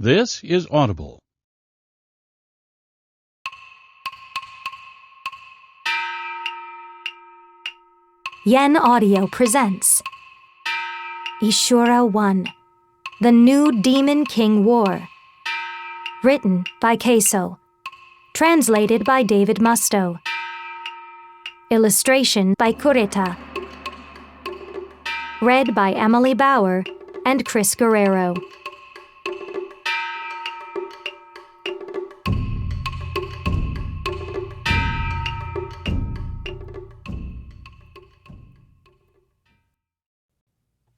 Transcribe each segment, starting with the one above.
This is Audible. Yen Audio presents Ishura 1, The New Demon King War. Written by Keiso. Translated by David Musto. Illustration by Kureta. Read by Emily Bauer and Chris Guerrero.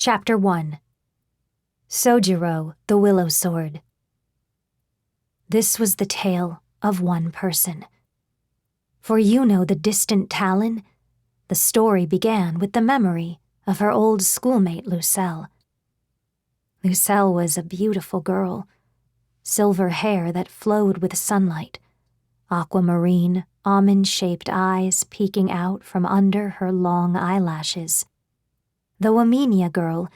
Chapter 1. Sojiro, the Willow Sword. This was the tale of one person. For Yuno, the distant Talon, the story began with the memory of her old schoolmate Lucelle. Lucelle was a beautiful girl, silver hair that flowed with sunlight, aquamarine, almond-shaped eyes peeking out from under her long eyelashes. Though a Minya girl,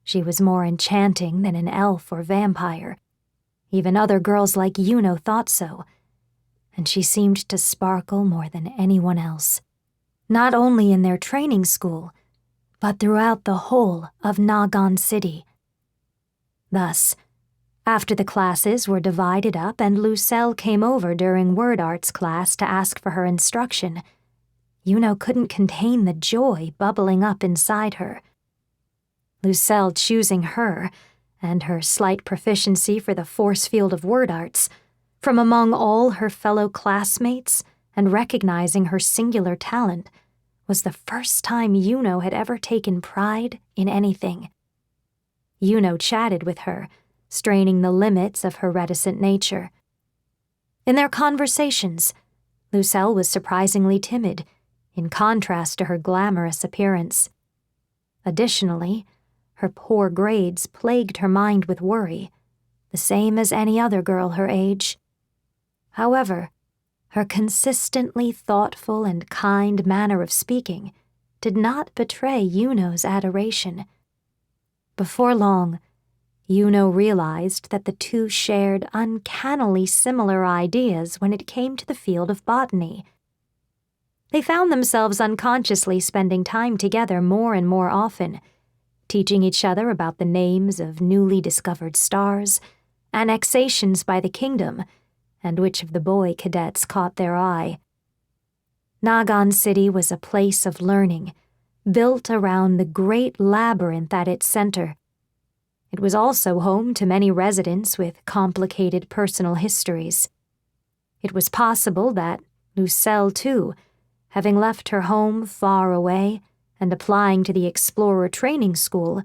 she was more enchanting than an elf or vampire. Even other girls like Yuno thought so, and she seemed to sparkle more than anyone else, not only in their training school, but throughout the whole of Nagan City. Thus, after the classes were divided up and Lucelle came over during word arts class to ask for her instruction, Yuno couldn't contain the joy bubbling up inside her. Lucelle choosing her, and her slight proficiency for the force field of word arts, from among all her fellow classmates and recognizing her singular talent, was the first time Yuno had ever taken pride in anything. Yuno chatted with her, straining the limits of her reticent nature. In their conversations, Lucelle was surprisingly timid, in contrast to her glamorous appearance. Additionally, her poor grades plagued her mind with worry, the same as any other girl her age. However, her consistently thoughtful and kind manner of speaking did not betray Yuno's adoration. Before long, Yuno realized that the two shared uncannily similar ideas when it came to the field of botany. They found themselves unconsciously spending time together more and more often, teaching each other about the names of newly discovered stars, annexations by the kingdom, and which of the boy cadets caught their eye. Nagan City was a place of learning, built around the great labyrinth at its center. It was also home to many residents with complicated personal histories. It was possible that Lucelle, too, having left her home far away and applying to the Explorer Training School,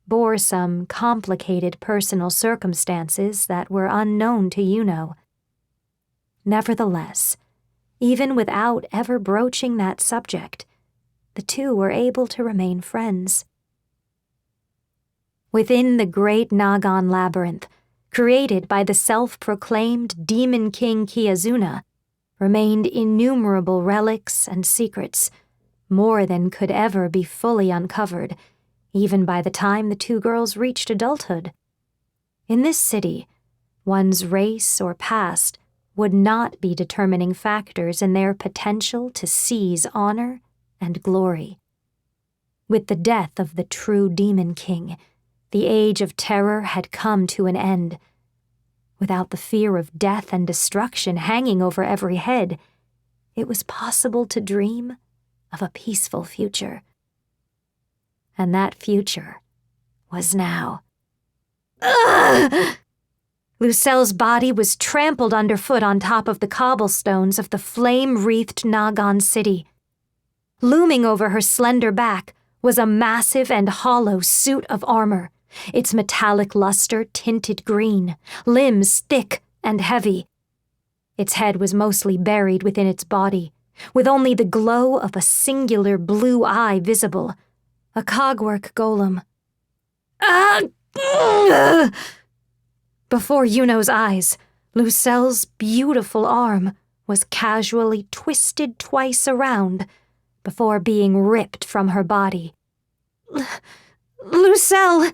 bore some complicated personal circumstances that were unknown to Yuno. Nevertheless, even without ever broaching that subject, the two were able to remain friends. Within the great Nagan labyrinth, created by the self-proclaimed Demon King Kiyazuna, remained innumerable relics and secrets, more than could ever be fully uncovered, even by the time the two girls reached adulthood. In this city, one's race or past would not be determining factors in their potential to seize honor and glory. With the death of the true Demon King, the age of terror had come to an end. Without the fear of death and destruction hanging over every head, it was possible to dream of a peaceful future. And that future was now. Ugh! Lucelle's body was trampled underfoot on top of the cobblestones of the flame-wreathed Nagan City. Looming over her slender back was a massive and hollow suit of armor, its metallic luster tinted green, limbs thick and heavy. Its head was mostly buried within its body, with only the glow of a singular blue eye visible, a cogwork golem. Before Yuno's eyes, Lucelle's beautiful arm was casually twisted twice around before being ripped from her body. Lucelle!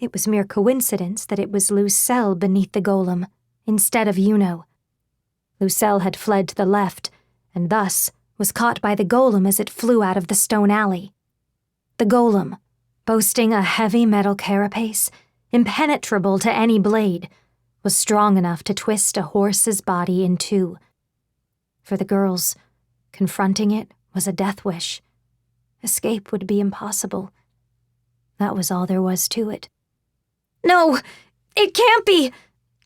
It was mere coincidence that it was Lucelle beneath the golem, instead of Yuno. Lucelle had fled to the left, and thus was caught by the golem as it flew out of the stone alley. The golem, boasting a heavy metal carapace, impenetrable to any blade, was strong enough to twist a horse's body in two. For the girls, confronting it was a death wish. Escape would be impossible. That was all there was to it. "No! It can't be!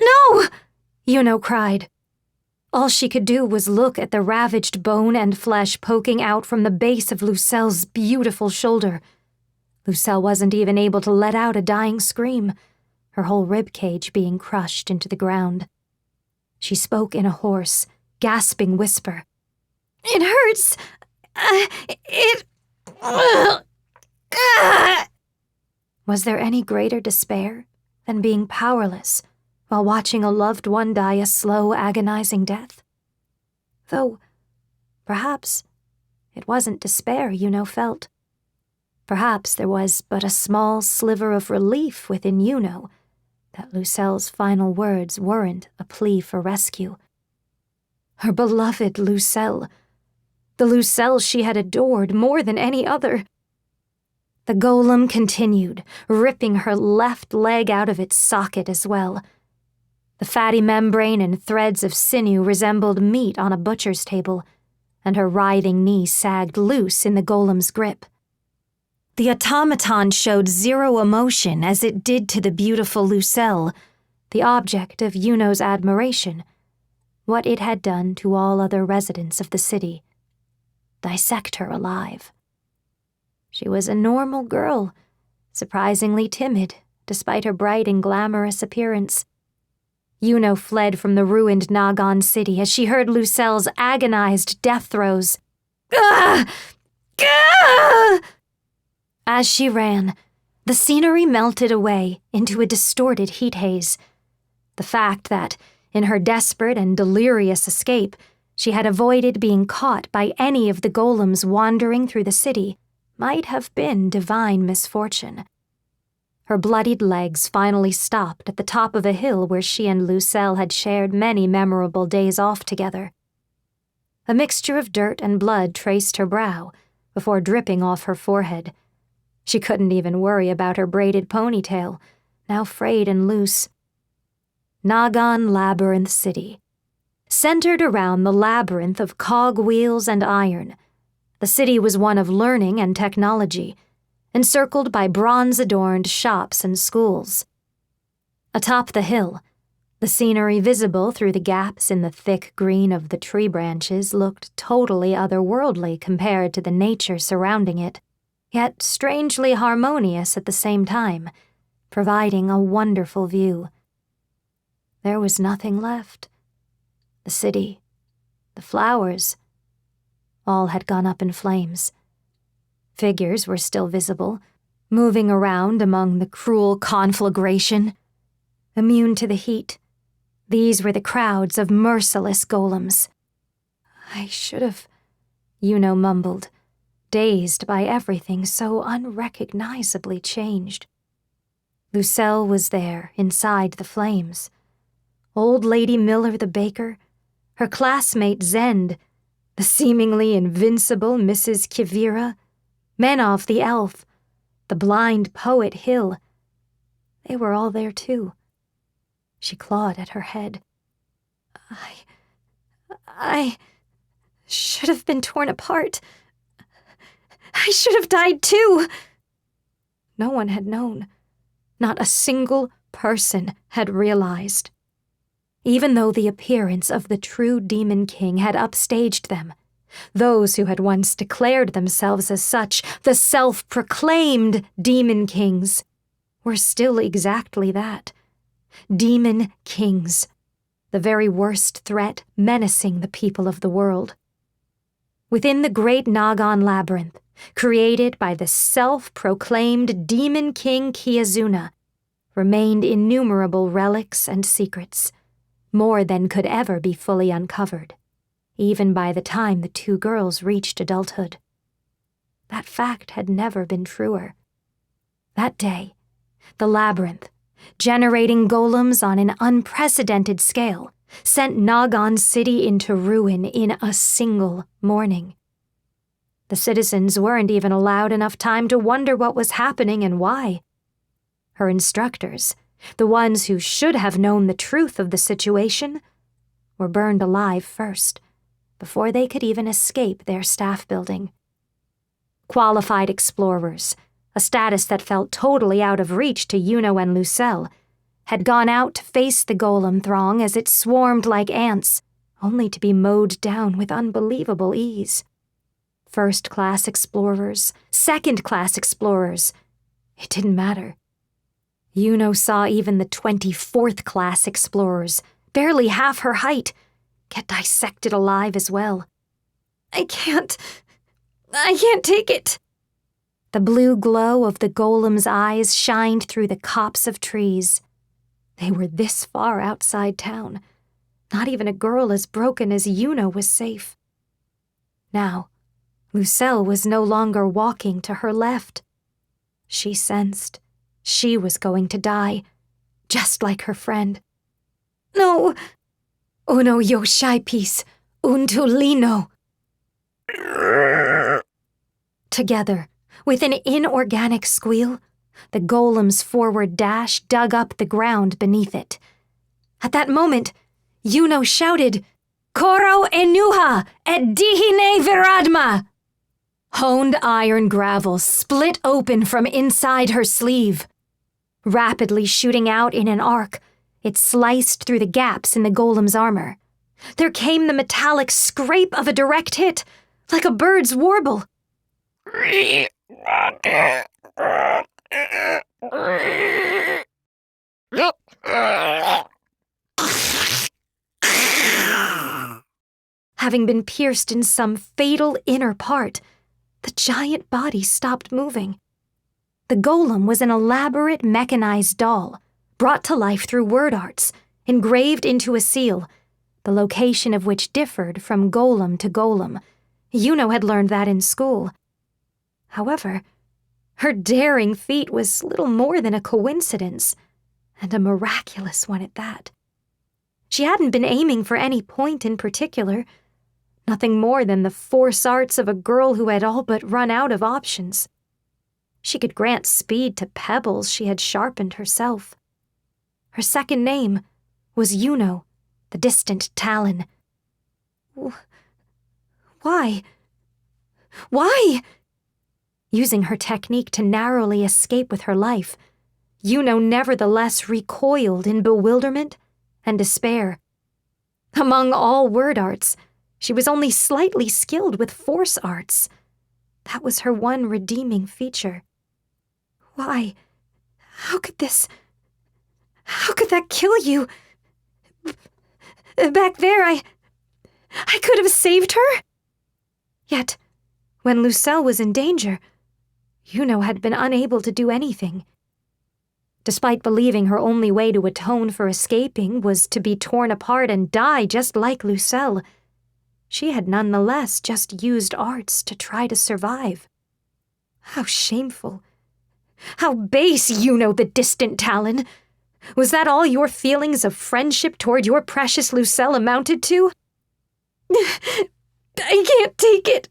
No!" Yuno cried. All she could do was look at the ravaged bone and flesh poking out from the base of Lucelle's beautiful shoulder. Lucelle wasn't even able to let out a dying scream, her whole ribcage being crushed into the ground. She spoke in a hoarse, gasping whisper. "It hurts! Was there any greater despair than being powerless while watching a loved one die a slow, agonizing death? Though, perhaps, it wasn't despair Yuno felt. Perhaps there was but a small sliver of relief within Yuno that Lucelle's final words weren't a plea for rescue. Her beloved Lucelle, the Lucelle she had adored more than any other. The golem continued, ripping her left leg out of its socket as well. The fatty membrane and threads of sinew resembled meat on a butcher's table, and her writhing knee sagged loose in the golem's grip. The automaton showed zero emotion as it did to the beautiful Lucelle, the object of Yuno's admiration, what it had done to all other residents of the city. Dissect her alive. She was a normal girl, surprisingly timid, despite her bright and glamorous appearance. Yuno fled from the ruined Nagan city as she heard Lucelle's agonized death throes. "Ah! Ah!" As she ran, the scenery melted away into a distorted heat haze. The fact that, in her desperate and delirious escape, she had avoided being caught by any of the golems wandering through the city might have been divine misfortune. Her bloodied legs finally stopped at the top of a hill where she and Lucelle had shared many memorable days off together. A mixture of dirt and blood traced her brow before dripping off her forehead. She couldn't even worry about her braided ponytail, now frayed and loose. Nagan Labyrinth City. Centered around the labyrinth of cogwheels and iron, the city was one of learning and technology, encircled by bronze-adorned shops and schools. Atop the hill, the scenery visible through the gaps in the thick green of the tree branches looked totally otherworldly compared to the nature surrounding it, yet strangely harmonious at the same time, providing a wonderful view. There was nothing left. The city, the flowers, all had gone up in flames. Figures were still visible, moving around among the cruel conflagration. Immune to the heat, these were the crowds of merciless golems. "I should have," Yuno mumbled, dazed by everything so unrecognizably changed. Lucelle was there, inside the flames. Old Lady Miller the baker, her classmate Zend, the seemingly invincible Mrs. Kivira, Menov the elf, the blind poet Hill. They were all there too. She clawed at her head. I should have been torn apart. I should have died too. No one had known. Not a single person had realized. Even though the appearance of the true Demon King had upstaged them, those who had once declared themselves as such, the self-proclaimed Demon Kings, were still exactly that. Demon Kings, the very worst threat menacing the people of the world. Within the great Nagan labyrinth, created by the self-proclaimed Demon King Kiazuna, remained innumerable relics and secrets, more than could ever be fully uncovered, even by the time the two girls reached adulthood. That fact had never been truer. That day, The labyrinth, generating golems on an unprecedented scale, sent Nagan City into ruin in a single morning. The citizens weren't even allowed enough time to wonder what was happening and why. Her instructors, the ones who should have known the truth of the situation, were burned alive first, before they could even escape their staff building. Qualified explorers, a status that felt totally out of reach to Yuno and Lucelle, had gone out to face the golem throng as it swarmed like ants, only to be mowed down with unbelievable ease. First-class explorers, second-class explorers, it didn't matter. Yuno saw even the 24th-class explorers, barely half her height, get dissected alive as well. I can't take it. The blue glow of the golem's eyes shined through the copse of trees. They were this far outside town. Not even a girl as broken as Yuno was safe. Now, Lucelle was no longer walking to her left. She sensed she was going to die, just like her friend. No! Uno yoshai pis, untulino. Together, with an inorganic squeal, the golem's forward dash dug up the ground beneath it. At that moment, Yuno shouted, Koro enuha et dihine viradma! Honed iron gravel split open from inside her sleeve. Rapidly shooting out in an arc, it sliced through the gaps in the golem's armor. There came the metallic scrape of a direct hit, like a bird's warble. Having been pierced in some fatal inner part, the giant body stopped moving. The golem was an elaborate mechanized doll, brought to life through word arts, engraved into a seal, the location of which differed from golem to golem. Yuno had learned that in school. However, her daring feat was little more than a coincidence, and a miraculous one at that. She hadn't been aiming for any point in particular, nothing more than the force arts of a girl who had all but run out of options. She could grant speed to pebbles she had sharpened herself. Her second name was Yuno, the distant Talon. Why? Why? Using her technique to narrowly escape with her life, Yuno nevertheless recoiled in bewilderment and despair. Among all word arts, she was only slightly skilled with force arts. That was her one redeeming feature. Why? How could that kill you? Back there, I could have saved her? Yet, when Lucelle was in danger, Yuno had been unable to do anything. Despite believing her only way to atone for escaping was to be torn apart and die just like Lucelle, she had nonetheless just used arts to try to survive. How shameful. How base, Yuno the distant Talon! Was that all your feelings of friendship toward your precious Lucelle amounted to? I can't take it.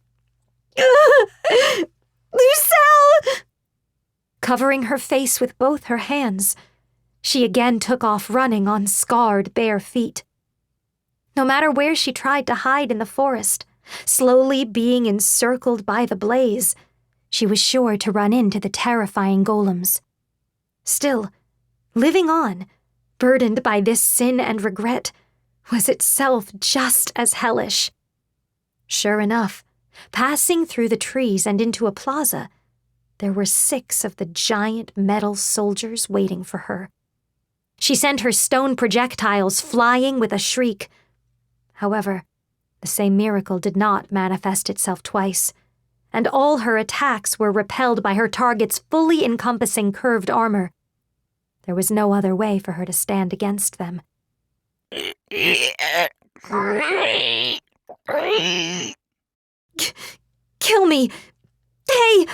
Lucelle! Covering her face with both her hands, she again took off running on scarred bare feet. No matter where she tried to hide in the forest, slowly being encircled by the blaze, she was sure to run into the terrifying golems. Still, living on, burdened by this sin and regret, was itself just as hellish. Sure enough, passing through the trees and into a plaza, there were 6 of the giant metal soldiers waiting for her. She sent her stone projectiles flying with a shriek. However, the same miracle did not manifest itself twice, and all her attacks were repelled by her target's fully encompassing curved armor. There was no other way for her to stand against them. Kill me! Hey!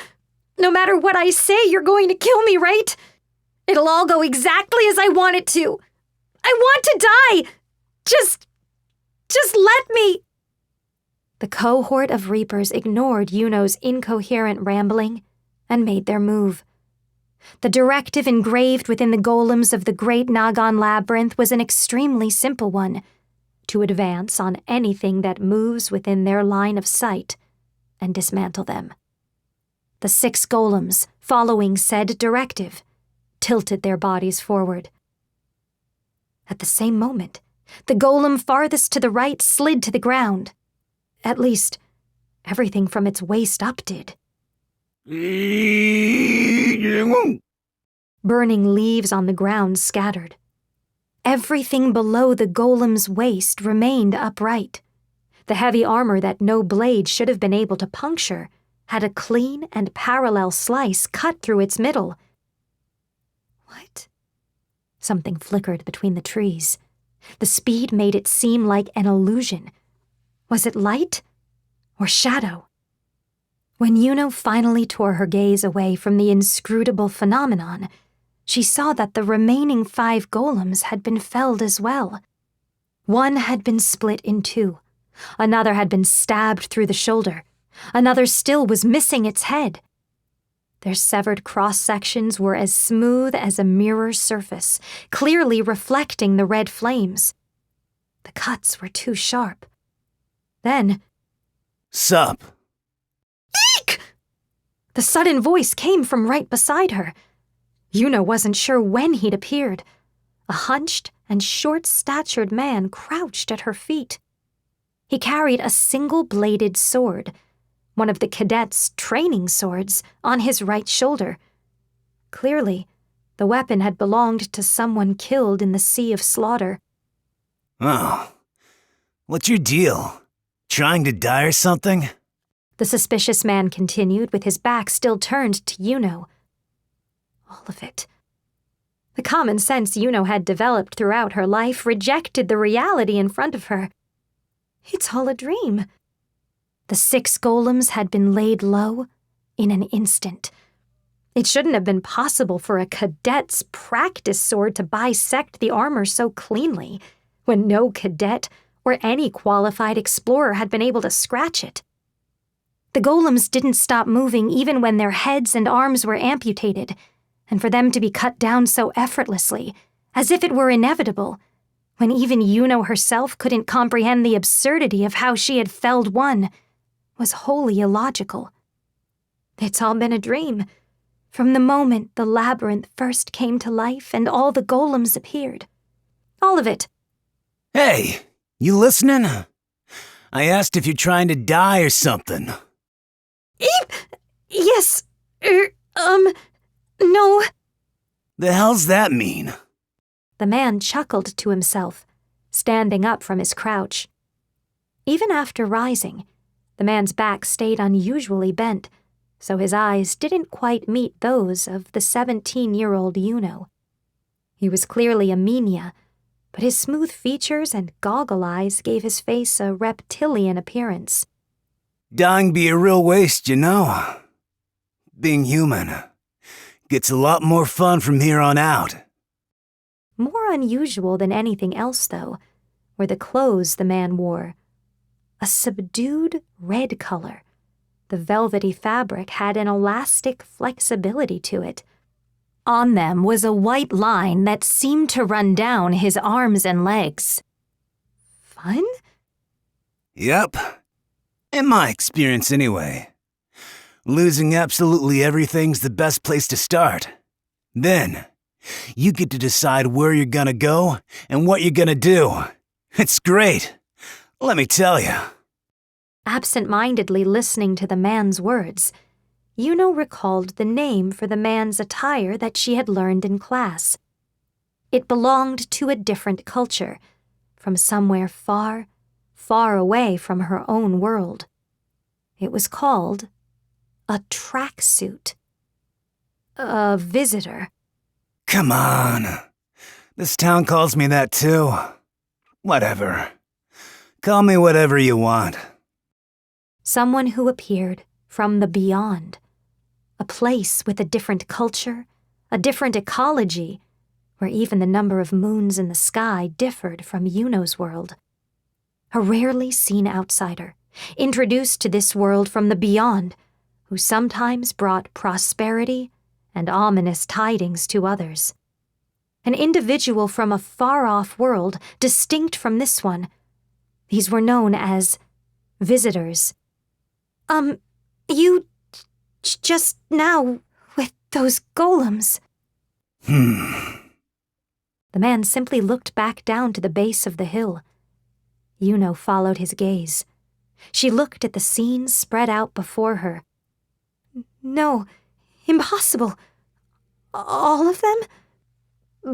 No matter what I say, you're going to kill me, right? It'll all go exactly as I want it to. I want to die! Just let me. The cohort of Reapers ignored Yuno's incoherent rambling and made their move. The directive engraved within the golems of the great Nagan labyrinth was an extremely simple one: to advance on anything that moves within their line of sight and dismantle them. The 6 golems, following said directive, tilted their bodies forward. At the same moment, the golem farthest to the right slid to the ground. At least, everything from its waist up did. Burning leaves on the ground scattered. Everything below the golem's waist remained upright. The heavy armor that no blade should have been able to puncture had a clean and parallel slice cut through its middle. What? Something flickered between the trees. The speed made it seem like an illusion. Was it light or shadow? When Yuno finally tore her gaze away from the inscrutable phenomenon, she saw that the remaining 5 golems had been felled as well. One had been split in 2. Another had been stabbed through the shoulder. Another still was missing its head. Their severed cross-sections were as smooth as a mirror surface, clearly reflecting the red flames. The cuts were too sharp. Then, Sup? Eek! The sudden voice came from right beside her. Yuno wasn't sure when he'd appeared. A hunched and short-statured man crouched at her feet. He carried a single-bladed sword, one of the cadets' training swords, on his right shoulder. Clearly, the weapon had belonged to someone killed in the sea of slaughter. Oh, what's your deal? Trying to die or something? The suspicious man continued, with his back still turned to Yuno. All of it. The common sense Yuno had developed throughout her life rejected the reality in front of her. It's all a dream. The 6 golems had been laid low in an instant. It shouldn't have been possible for a cadet's practice sword to bisect the armor so cleanly, when no cadet or any qualified explorer had been able to scratch it. The golems didn't stop moving even when their heads and arms were amputated, and for them to be cut down so effortlessly, as if it were inevitable, when even Yuno herself couldn't comprehend the absurdity of how she had felled one, was wholly illogical. It's all been a dream, from the moment the labyrinth first came to life and all the golems appeared. All of it. Hey, you listening? I asked if you're trying to die or something. Yes, no. The hell's that mean? The man chuckled to himself, standing up from his crouch. Even after rising, the man's back stayed unusually bent, so his eyes didn't quite meet those of the 17-year-old Yuno. He was clearly a Menia, but his smooth features and goggle eyes gave his face a reptilian appearance. Dying be a real waste, you know. Being human gets a lot more fun from here on out. More unusual than anything else, though, were the clothes the man wore. A subdued red color. The velvety fabric had an elastic flexibility to it. On them was a white line that seemed to run down his arms and legs. Fun? Yep. In my experience, anyway. Losing absolutely everything's the best place to start. Then, you get to decide where you're gonna go and what you're gonna do. It's great, let me tell you. Absent-mindedly listening to the man's words, Yuno recalled the name for the man's attire that she had learned in class. It belonged to a different culture, from somewhere far, far away from her own world. It was called a tracksuit. A visitor. Come on. This town calls me that too. Whatever. Call me whatever you want. Someone who appeared from the beyond. A place with a different culture, a different ecology, where even the number of moons in the sky differed from Yuno's world. A rarely seen outsider, introduced to this world from the beyond, who sometimes brought prosperity and ominous tidings to others. An individual from a far-off world distinct from this one. These were known as visitors. You just now with those golems. The man simply looked back down to the base of the hill. Yuno followed his gaze. She looked at the scene spread out before her. No, impossible. All of them?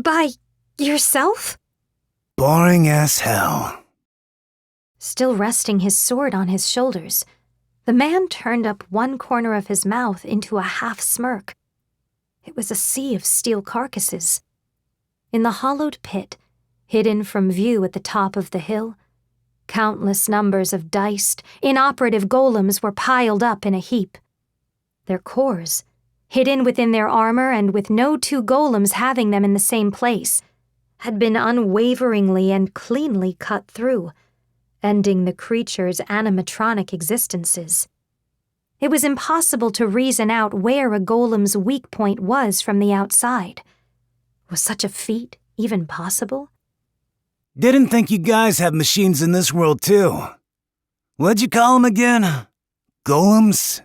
By yourself? Boring as hell. Still resting his sword on his shoulders, the man turned up one corner of his mouth into a half-smirk. It was a sea of steel carcasses. In the hollowed pit, hidden from view at the top of the hill, countless numbers of diced, inoperative golems were piled up in a heap. Their cores, hidden within their armor and with no two golems having them in the same place, had been unwaveringly and cleanly cut through, ending the creatures' animatronic existences. It was impossible to reason out where a golem's weak point was from the outside. Was such a feat even possible? Didn't think you guys have machines in this world too. What'd you call them again? Golems?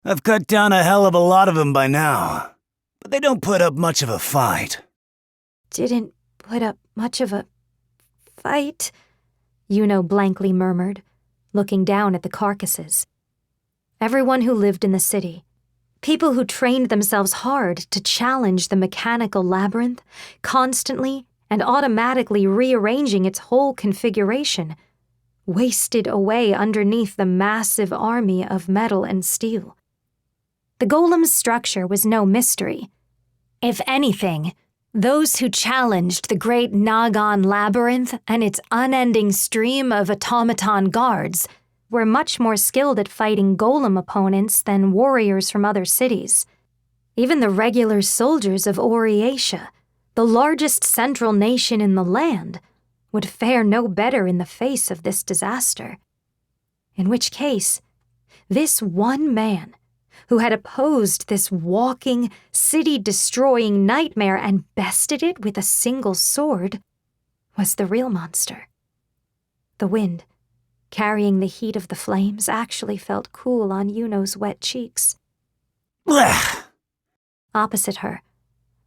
I've cut down a hell of a lot of them by now, but they don't put up much of a fight. Didn't put up much of a fight? Yuno blankly murmured, looking down at the carcasses. Everyone who lived in the city, people who trained themselves hard to challenge the mechanical labyrinth, constantly and automatically rearranging its whole configuration, wasted away underneath the massive army of metal and steel. The golem's structure was no mystery. If anything, those who challenged the great Nagan labyrinth and its unending stream of automaton guards were much more skilled at fighting golem opponents than warriors from other cities. Even the regular soldiers of Oriatia, the largest central nation in the land, would fare no better in the face of this disaster. In which case, this one man, who had opposed this walking, city-destroying nightmare and bested it with a single sword, was the real monster. The wind, carrying the heat of the flames, actually felt cool on Yuno's wet cheeks. Blech! Opposite her,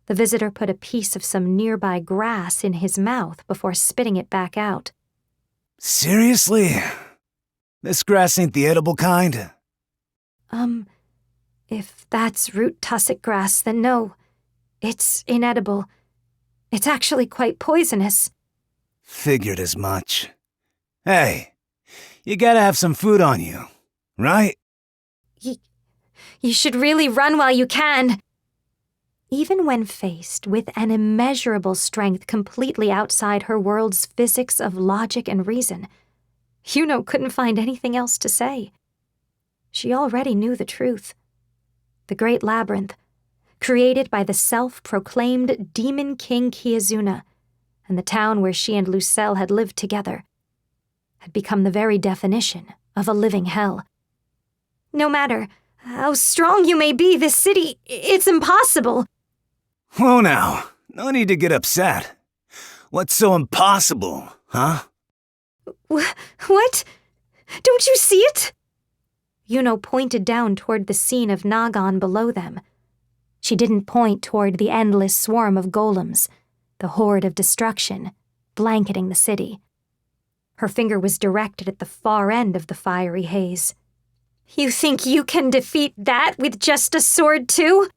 the visitor put a piece of some nearby grass in his mouth before spitting it back out. Seriously? This grass ain't the edible kind? If that's root tussock grass, then no. It's inedible. It's actually quite poisonous. Figured as much. Hey, you gotta have some food on you, right? You should really run while you can. Even when faced with an immeasurable strength completely outside her world's physics of logic and reason, Yuno couldn't find anything else to say. She already knew the truth. The great labyrinth, created by the self-proclaimed Demon King Kiazuna, and the town where she and Lucelle had lived together, had become the very definition of a living hell. No matter how strong you may be, this city, it's impossible. Whoa now, no need to get upset. What's so impossible, huh? What? Don't you see it? Yuno pointed down toward the scene of Nagan below them. She didn't point toward the endless swarm of golems, the horde of destruction, blanketing the city. Her finger was directed at the far end of the fiery haze. You think you can defeat that with just a sword, too?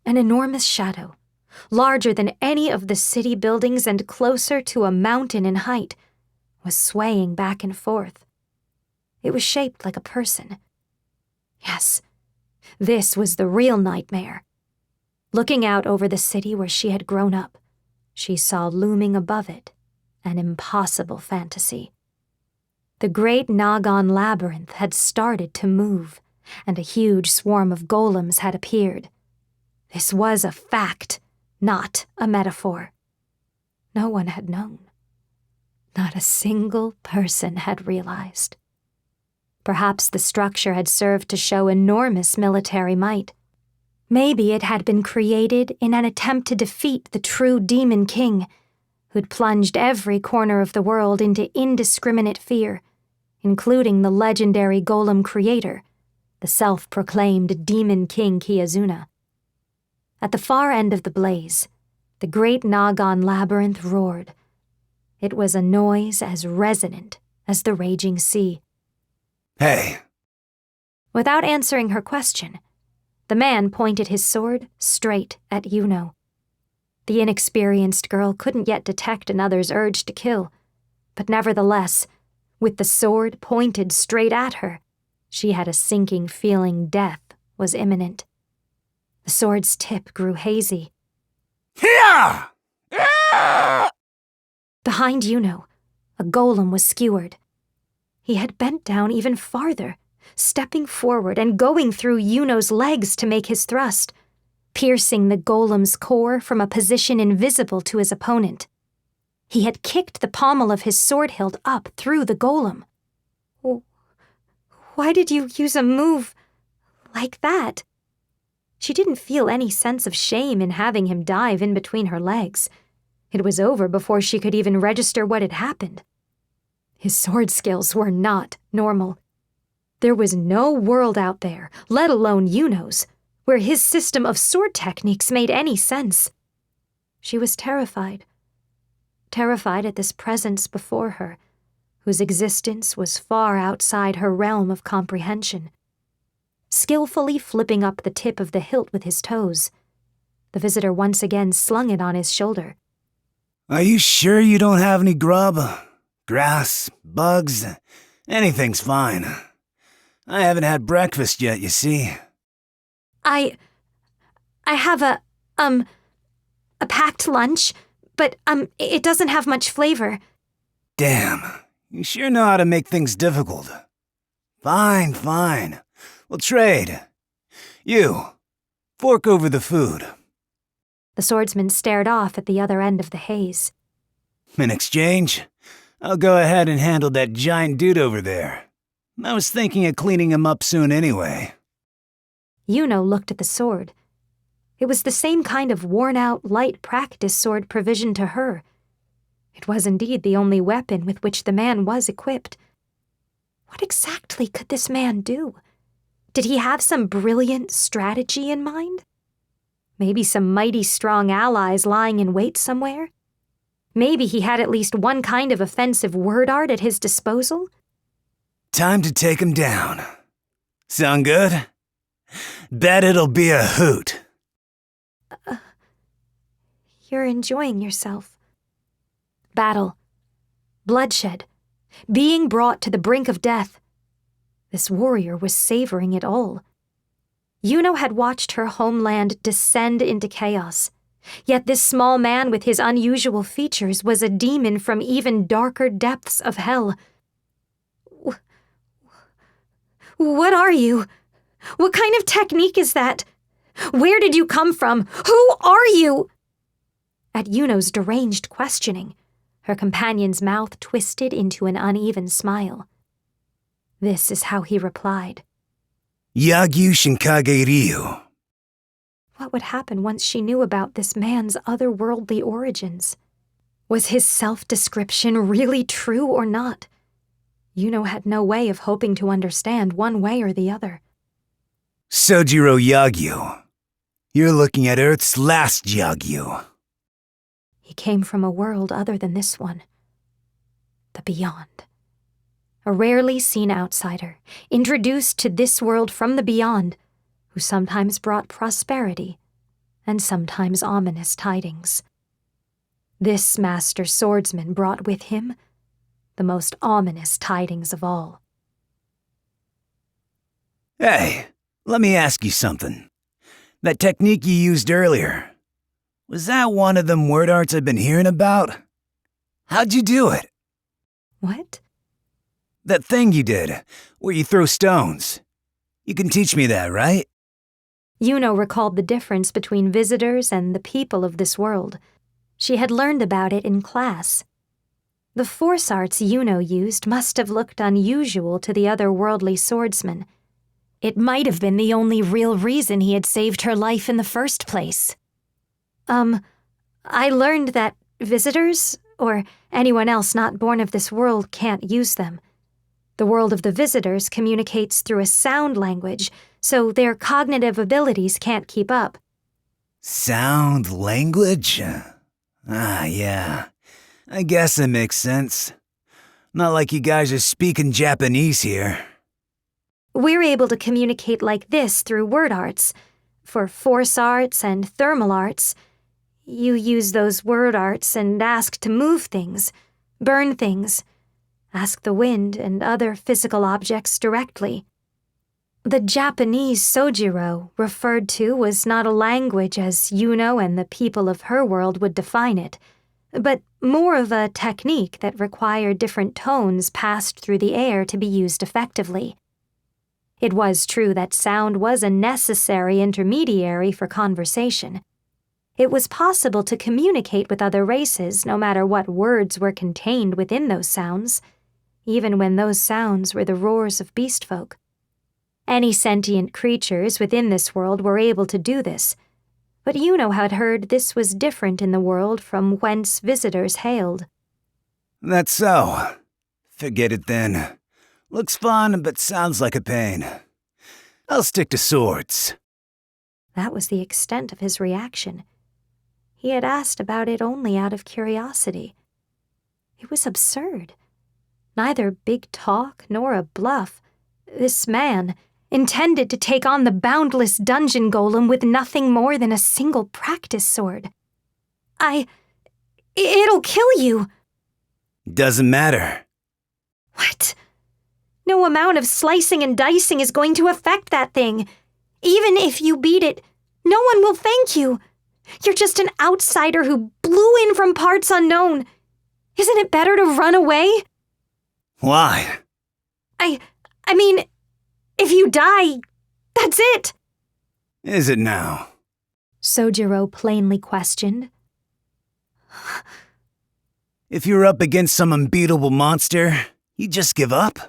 An enormous shadow, larger than any of the city buildings and closer to a mountain in height, was swaying back and forth. It was shaped like a person. Yes, this was the real nightmare. Looking out over the city where she had grown up, she saw looming above it an impossible fantasy. The great Nagan labyrinth had started to move, and a huge swarm of golems had appeared. This was a fact, not a metaphor. No one had known. Not a single person had realized. Perhaps the structure had served to show enormous military might. Maybe it had been created in an attempt to defeat the true demon king, who'd plunged every corner of the world into indiscriminate fear, including the legendary golem creator, the self-proclaimed demon king Kiazuna. At the far end of the blaze, the great Nagan labyrinth roared. It was a noise as resonant as the raging sea. Hey. Without answering her question, the man pointed his sword straight at Yuno. The inexperienced girl couldn't yet detect another's urge to kill, but nevertheless, with the sword pointed straight at her, she had a sinking feeling death was imminent. The sword's tip grew hazy. Here! Behind Yuno, a golem was skewered. He had bent down even farther, stepping forward and going through Yuno's legs to make his thrust, piercing the golem's core from a position invisible to his opponent. He had kicked the pommel of his sword hilt up through the golem. Why did you use a move like that? She didn't feel any sense of shame in having him dive in between her legs. It was over before she could even register what had happened. His sword skills were not normal. There was no world out there, let alone Yuno's, where his system of sword techniques made any sense. She was terrified. Terrified at this presence before her, whose existence was far outside her realm of comprehension. Skillfully flipping up the tip of the hilt with his toes, the visitor once again slung it on his shoulder. Are you sure you don't have any grub? Grass? Bugs? Anything's fine. I haven't had breakfast yet, you see. I have a packed lunch, but, it doesn't have much flavor. Damn, you sure know how to make things difficult. Fine. We'll trade. You, fork over the food. The swordsman stared off at the other end of the haze. In exchange, I'll go ahead and handle that giant dude over there. I was thinking of cleaning him up soon anyway. Yuno looked at the sword. It was the same kind of worn-out, light practice sword provisioned to her. It was indeed the only weapon with which the man was equipped. What exactly could this man do? Did he have some brilliant strategy in mind? Maybe some mighty strong allies lying in wait somewhere? Maybe he had at least one kind of offensive word art at his disposal? Time to take him down. Sound good? Bet it'll be a hoot. You're enjoying yourself. Battle. Bloodshed. Being brought to the brink of death. This warrior was savoring it all. Yuno had watched her homeland descend into chaos, yet this small man with his unusual features was a demon from even darker depths of hell. What are you? What kind of technique is that? Where did you come from? Who are you? At Yuno's deranged questioning, her companion's mouth twisted into an uneven smile. This is how he replied. Yagyu Shinkage Ryu. What would happen once she knew about this man's otherworldly origins? Was his self-description really true or not? Yuno had no way of hoping to understand one way or the other. Sojiro Yagyu. You're looking at Earth's last Yagyu. He came from a world other than this one. The beyond. A rarely seen outsider, introduced to this world from the beyond, who sometimes brought prosperity and sometimes ominous tidings. This master swordsman brought with him the most ominous tidings of all. Hey, let me ask you something. That technique you used earlier, was that one of them word arts I've been hearing about? How'd you do it? What? That thing you did, where you throw stones. You can teach me that, right? Yuno recalled the difference between visitors and the people of this world. She had learned about it in class. The force arts Yuno used must have looked unusual to the otherworldly swordsman. It might have been the only real reason he had saved her life in the first place. I learned that visitors, or anyone else not born of this world, can't use them. The world of the visitors communicates through a sound language, so their cognitive abilities can't keep up. Sound language? Yeah. I guess it makes sense. Not like you guys are speaking Japanese here. We're able to communicate like this through word arts. For force arts and thermal arts, you use those word arts and ask to move things, burn things, ask the wind and other physical objects directly. The Japanese Sojiro referred to was not a language as Yuno and the people of her world would define it, but more of a technique that required different tones passed through the air to be used effectively. It was true that sound was a necessary intermediary for conversation. It was possible to communicate with other races no matter what words were contained within those sounds, even when those sounds were the roars of beast folk. Any sentient creatures within this world were able to do this, but Yuno had heard this was different in the world from whence visitors hailed. That's so. Forget it then. Looks fun, but sounds like a pain. I'll stick to swords. That was the extent of his reaction. He had asked about it only out of curiosity. It was absurd. Neither big talk nor a bluff. This man intended to take on the boundless dungeon golem with nothing more than a single practice sword. It'll kill you. Doesn't matter. What? No amount of slicing and dicing is going to affect that thing. Even if you beat it, no one will thank you. You're just an outsider who blew in from parts unknown. Isn't it better to run away? Why? I mean, if you die, that's it. Is it now? Sojiro plainly questioned. If you're up against some unbeatable monster, you just give up?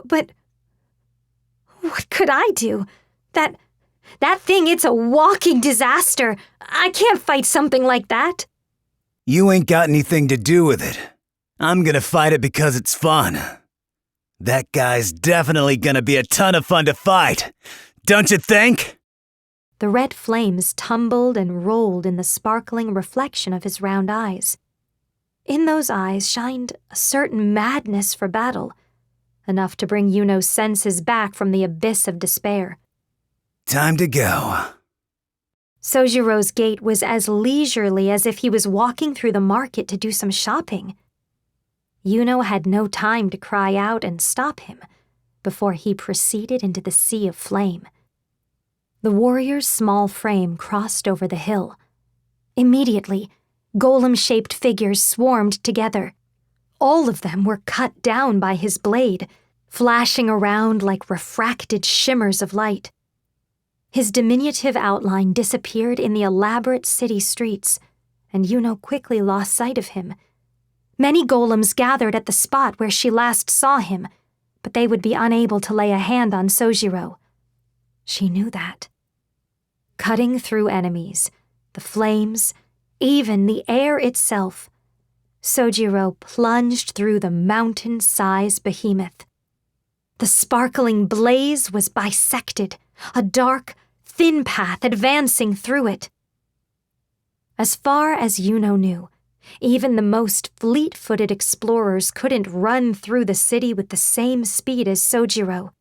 But what could I do? That thing, it's a walking disaster. I can't fight something like that. You ain't got anything to do with it. I'm gonna fight it because it's fun. That guy's definitely gonna be a ton of fun to fight, don't you think? The red flames tumbled and rolled in the sparkling reflection of his round eyes. In those eyes shined a certain madness for battle, enough to bring Yuno's senses back from the abyss of despair. Time to go. Sojiro's gait was as leisurely as if he was walking through the market to do some shopping. Yuno had no time to cry out and stop him before he proceeded into the sea of flame. The warrior's small frame crossed over the hill. Immediately, golem-shaped figures swarmed together. All of them were cut down by his blade, flashing around like refracted shimmers of light. His diminutive outline disappeared in the elaborate city streets, and Yuno quickly lost sight of him. Many golems gathered at the spot where she last saw him, but they would be unable to lay a hand on Sojiro. She knew that. Cutting through enemies, the flames, even the air itself, Sojiro plunged through the mountain-sized behemoth. The sparkling blaze was bisected, a dark, thin path advancing through it. As far as Yuno knew, even the most fleet-footed explorers couldn't run through the city with the same speed as Sojiro.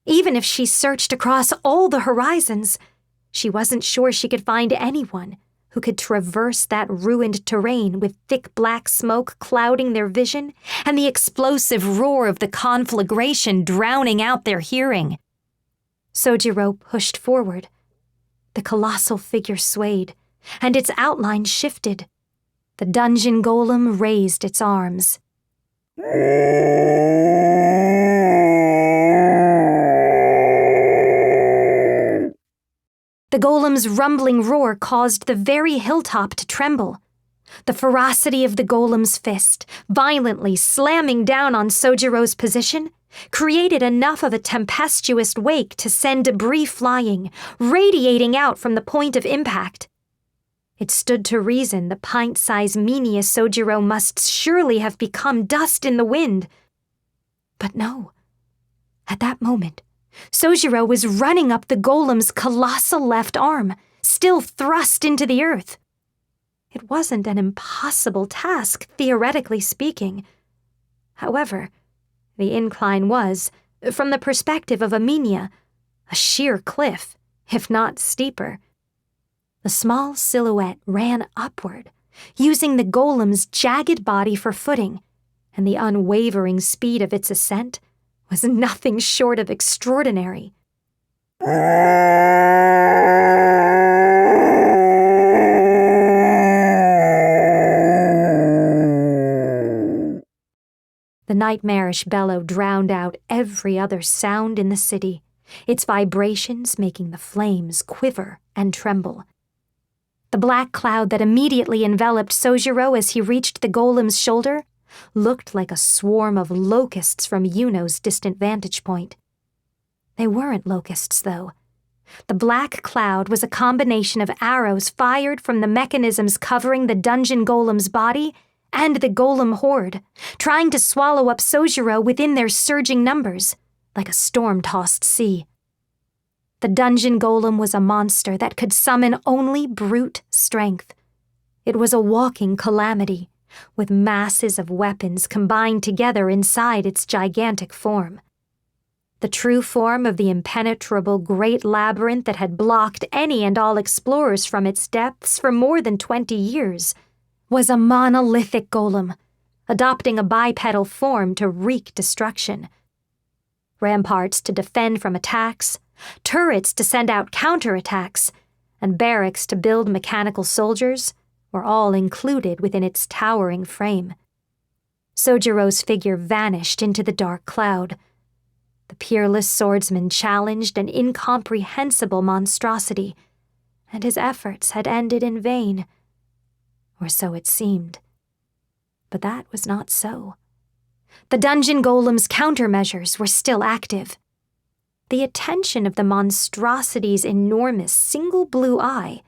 Even if she searched across all the horizons, she wasn't sure she could find anyone who could traverse that ruined terrain with thick black smoke clouding their vision and the explosive roar of the conflagration drowning out their hearing. Sojiro pushed forward. The colossal figure swayed, and its outline shifted. The dungeon golem raised its arms. The golem's rumbling roar caused the very hilltop to tremble. The ferocity of the golem's fist, violently slamming down on Sojiro's position, created enough of a tempestuous wake to send debris flying, radiating out from the point of impact. It stood to reason the pint-sized Minia Sojiro must surely have become dust in the wind. But no. At that moment, Sojiro was running up the golem's colossal left arm, still thrust into the earth. It wasn't an impossible task, theoretically speaking. However, the incline was, from the perspective of a Minia, a sheer cliff, if not steeper. The small silhouette ran upward, using the golem's jagged body for footing, and the unwavering speed of its ascent was nothing short of extraordinary. The nightmarish bellow drowned out every other sound in the city, its vibrations making the flames quiver and tremble. The black cloud that immediately enveloped Sojiro as he reached the golem's shoulder looked like a swarm of locusts from Yuno's distant vantage point. They weren't locusts, though. The black cloud was a combination of arrows fired from the mechanisms covering the dungeon golem's body and the golem horde, trying to swallow up Sojiro within their surging numbers, like a storm-tossed sea. The dungeon golem was a monster that could summon only brute strength. It was a walking calamity, with masses of weapons combined together inside its gigantic form. The true form of the impenetrable great labyrinth that had blocked any and all explorers from its depths for more than 20 years was a monolithic golem, adopting a bipedal form to wreak destruction. Ramparts to defend from attacks, turrets to send out counterattacks, and barracks to build mechanical soldiers were all included within its towering frame. Sojiro's figure vanished into the dark cloud. The peerless swordsman challenged an incomprehensible monstrosity, and his efforts had ended in vain. Or so it seemed. But that was not so. The dungeon golem's countermeasures were still active. The attention of the monstrosity's enormous single blue eye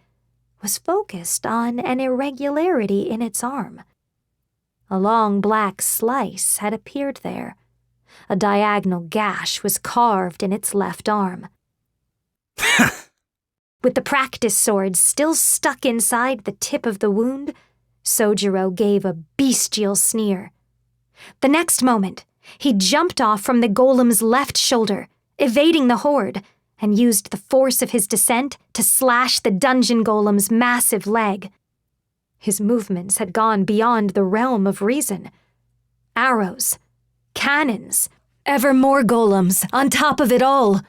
was focused on an irregularity in its arm. A long black slice had appeared there. A diagonal gash was carved in its left arm. With the practice sword still stuck inside the tip of the wound, Sojiro gave a bestial sneer. The next moment, he jumped off from the golem's left shoulder, evading the horde, and used the force of his descent to slash the dungeon golem's massive leg. His movements had gone beyond the realm of reason. Arrows, cannons, ever more golems on top of it all.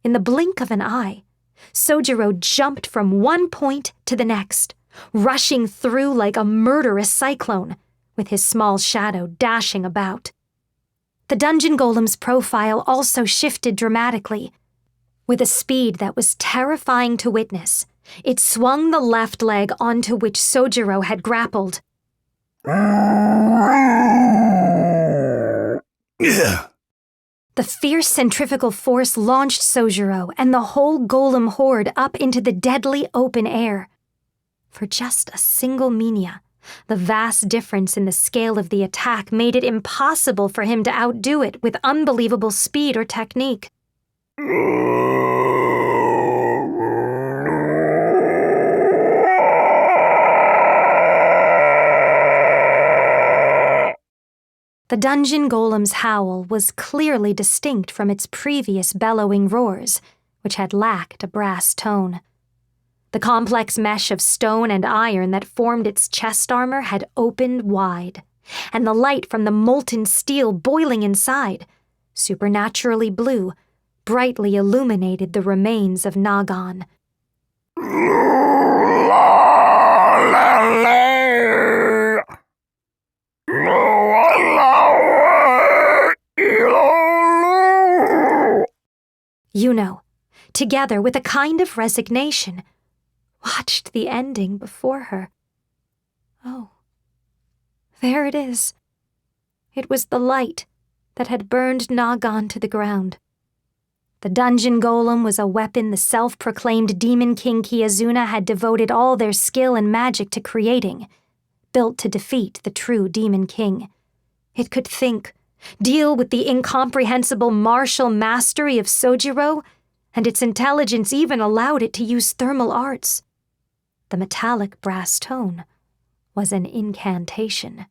In the blink of an eye, Sojiro jumped from one point to the next, rushing through like a murderous cyclone, with his small shadow dashing about. The dungeon golem's profile also shifted dramatically. With a speed that was terrifying to witness, it swung the left leg onto which Sojiro had grappled. The fierce centrifugal force launched Sojiro and the whole golem horde up into the deadly open air. For just a single Minia, the vast difference in the scale of the attack made it impossible for him to outdo it with unbelievable speed or technique. The dungeon golem's howl was clearly distinct from its previous bellowing roars, which had lacked a brass tone. The complex mesh of stone and iron that formed its chest armor had opened wide, and the light from the molten steel boiling inside, supernaturally blue, brightly illuminated the remains of Nagan. Yuno, together with a kind of resignation, watched the ending before her. Oh, there it is. It was the light that had burned Nagan to the ground. The dungeon golem was a weapon the self-proclaimed Demon King Kiazuna had devoted all their skill and magic to creating, built to defeat the true Demon King. It could think, deal with the incomprehensible martial mastery of Sojiro, and its intelligence even allowed it to use thermal arts. The metallic brass tone was an incantation.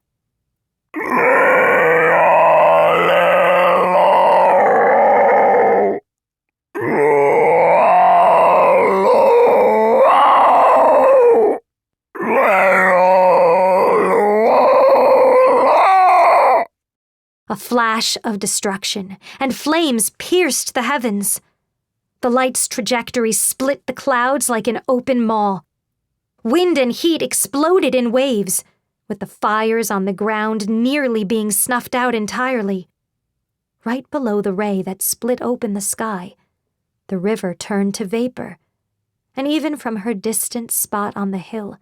A flash of destruction, and flames pierced the heavens. The light's trajectory split the clouds like an open maw. Wind and heat exploded in waves, with the fires on the ground nearly being snuffed out entirely. Right below the ray that split open the sky, the river turned to vapor, and even from her distant spot on the hill,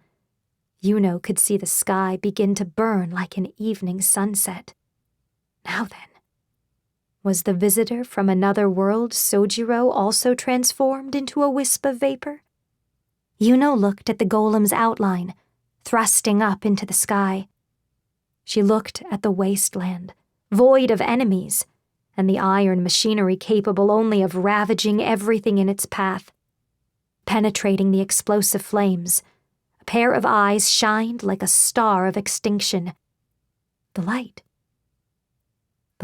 Yuno could see the sky begin to burn like an evening sunset. Now then, was the visitor from another world, Sojiro, also transformed into a wisp of vapor? Yuno looked at the golem's outline, thrusting up into the sky. She looked at the wasteland, void of enemies, and the iron machinery capable only of ravaging everything in its path. Penetrating the explosive flames, a pair of eyes shined like a star of extinction. The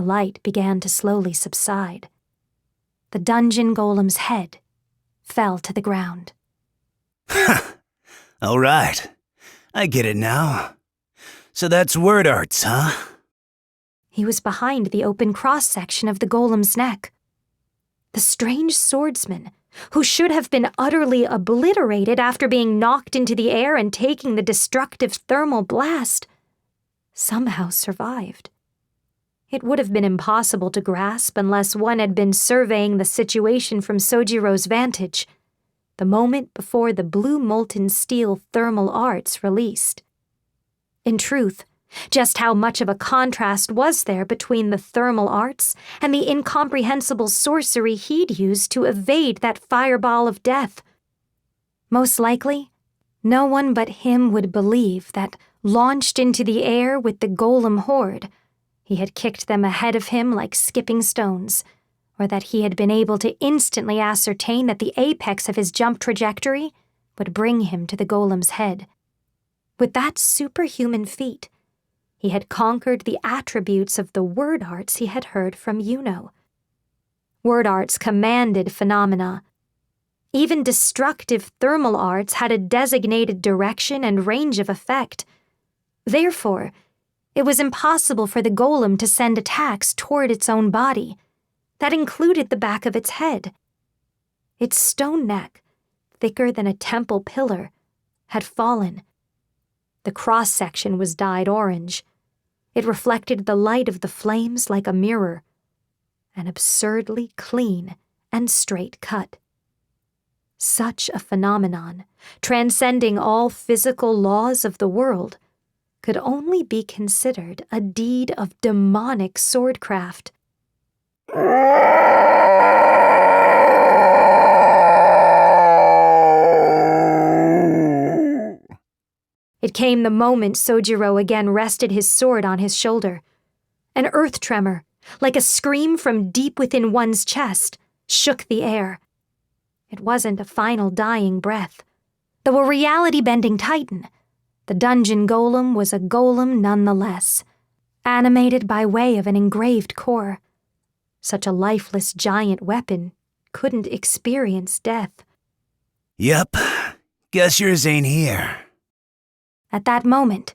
light began to slowly subside. The dungeon golem's head fell to the ground. All right. I get it now. So that's word arts, huh? He was behind the open cross-section of the golem's neck. The strange swordsman, who should have been utterly obliterated after being knocked into the air and taking the destructive thermal blast, somehow survived. It would have been impossible to grasp unless one had been surveying the situation from Sojiro's vantage, the moment before the blue molten steel thermal arts released. In truth, just how much of a contrast was there between the thermal arts and the incomprehensible sorcery he'd used to evade that fireball of death? Most likely, no one but him would believe that, launched into the air with the golem horde, he had kicked them ahead of him like skipping stones, or that he had been able to instantly ascertain that the apex of his jump trajectory would bring him to the golem's head. With that superhuman feat, he had conquered the attributes of the word arts he had heard from Yuno. Word arts commanded phenomena. Even destructive thermal arts had a designated direction and range of effect. Therefore, it was impossible for the golem to send attacks toward its own body. That included the back of its head. Its stone neck, thicker than a temple pillar, had fallen. The cross-section was dyed orange. It reflected the light of the flames like a mirror, an absurdly clean and straight cut. Such a phenomenon, transcending all physical laws of the world, could only be considered a deed of demonic swordcraft. It came the moment Sojiro again rested his sword on his shoulder. An earth tremor, like a scream from deep within one's chest, shook the air. It wasn't a final dying breath. Though a reality-bending titan, the dungeon golem was a golem nonetheless, animated by way of an engraved core. Such a lifeless giant weapon couldn't experience death. Yep, guess yours ain't here. At that moment,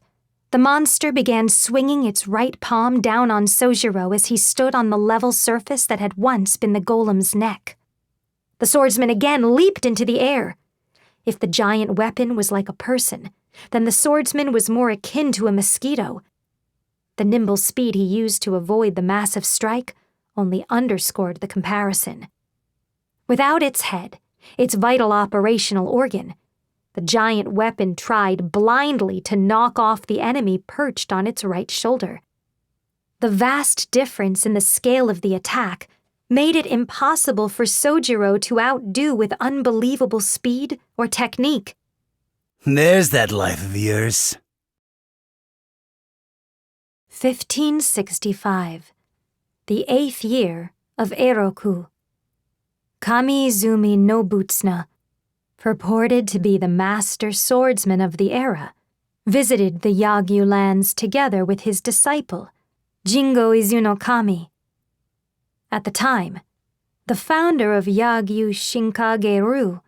the monster began swinging its right palm down on Sojiro as he stood on the level surface that had once been the golem's neck. The swordsman again leaped into the air. If the giant weapon was like a person, then the swordsman was more akin to a mosquito. The nimble speed he used to avoid the massive strike only underscored the comparison. Without its head, its vital operational organ, the giant weapon tried blindly to knock off the enemy perched on its right shoulder. The vast difference in the scale of the attack made it impossible for Sojiro to outdo with unbelievable speed or technique. There's that life of yours. 1565. The 8th year of Eiroku. Kami-Izumi no Butsuna, purported to be the master swordsman of the era, visited the Yagyu lands together with his disciple, Jingo Izunokami. At the time, the founder of Yagyu Shinkage-ru,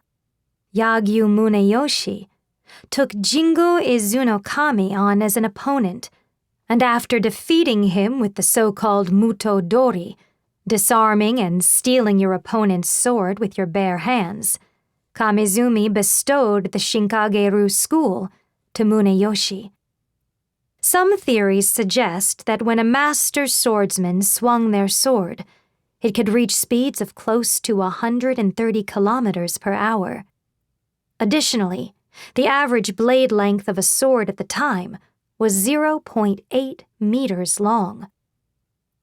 Yagyu Muneyoshi, took Jingo Izunokami on as an opponent, and after defeating him with the so-called Muto Dori, disarming and stealing your opponent's sword with your bare hands, Kamizumi bestowed the Shinkage-ru school to Muneyoshi. Some theories suggest that when a master swordsman swung their sword, it could reach speeds of close to 130 kilometers per hour. Additionally, the average blade length of a sword at the time was 0.8 meters long.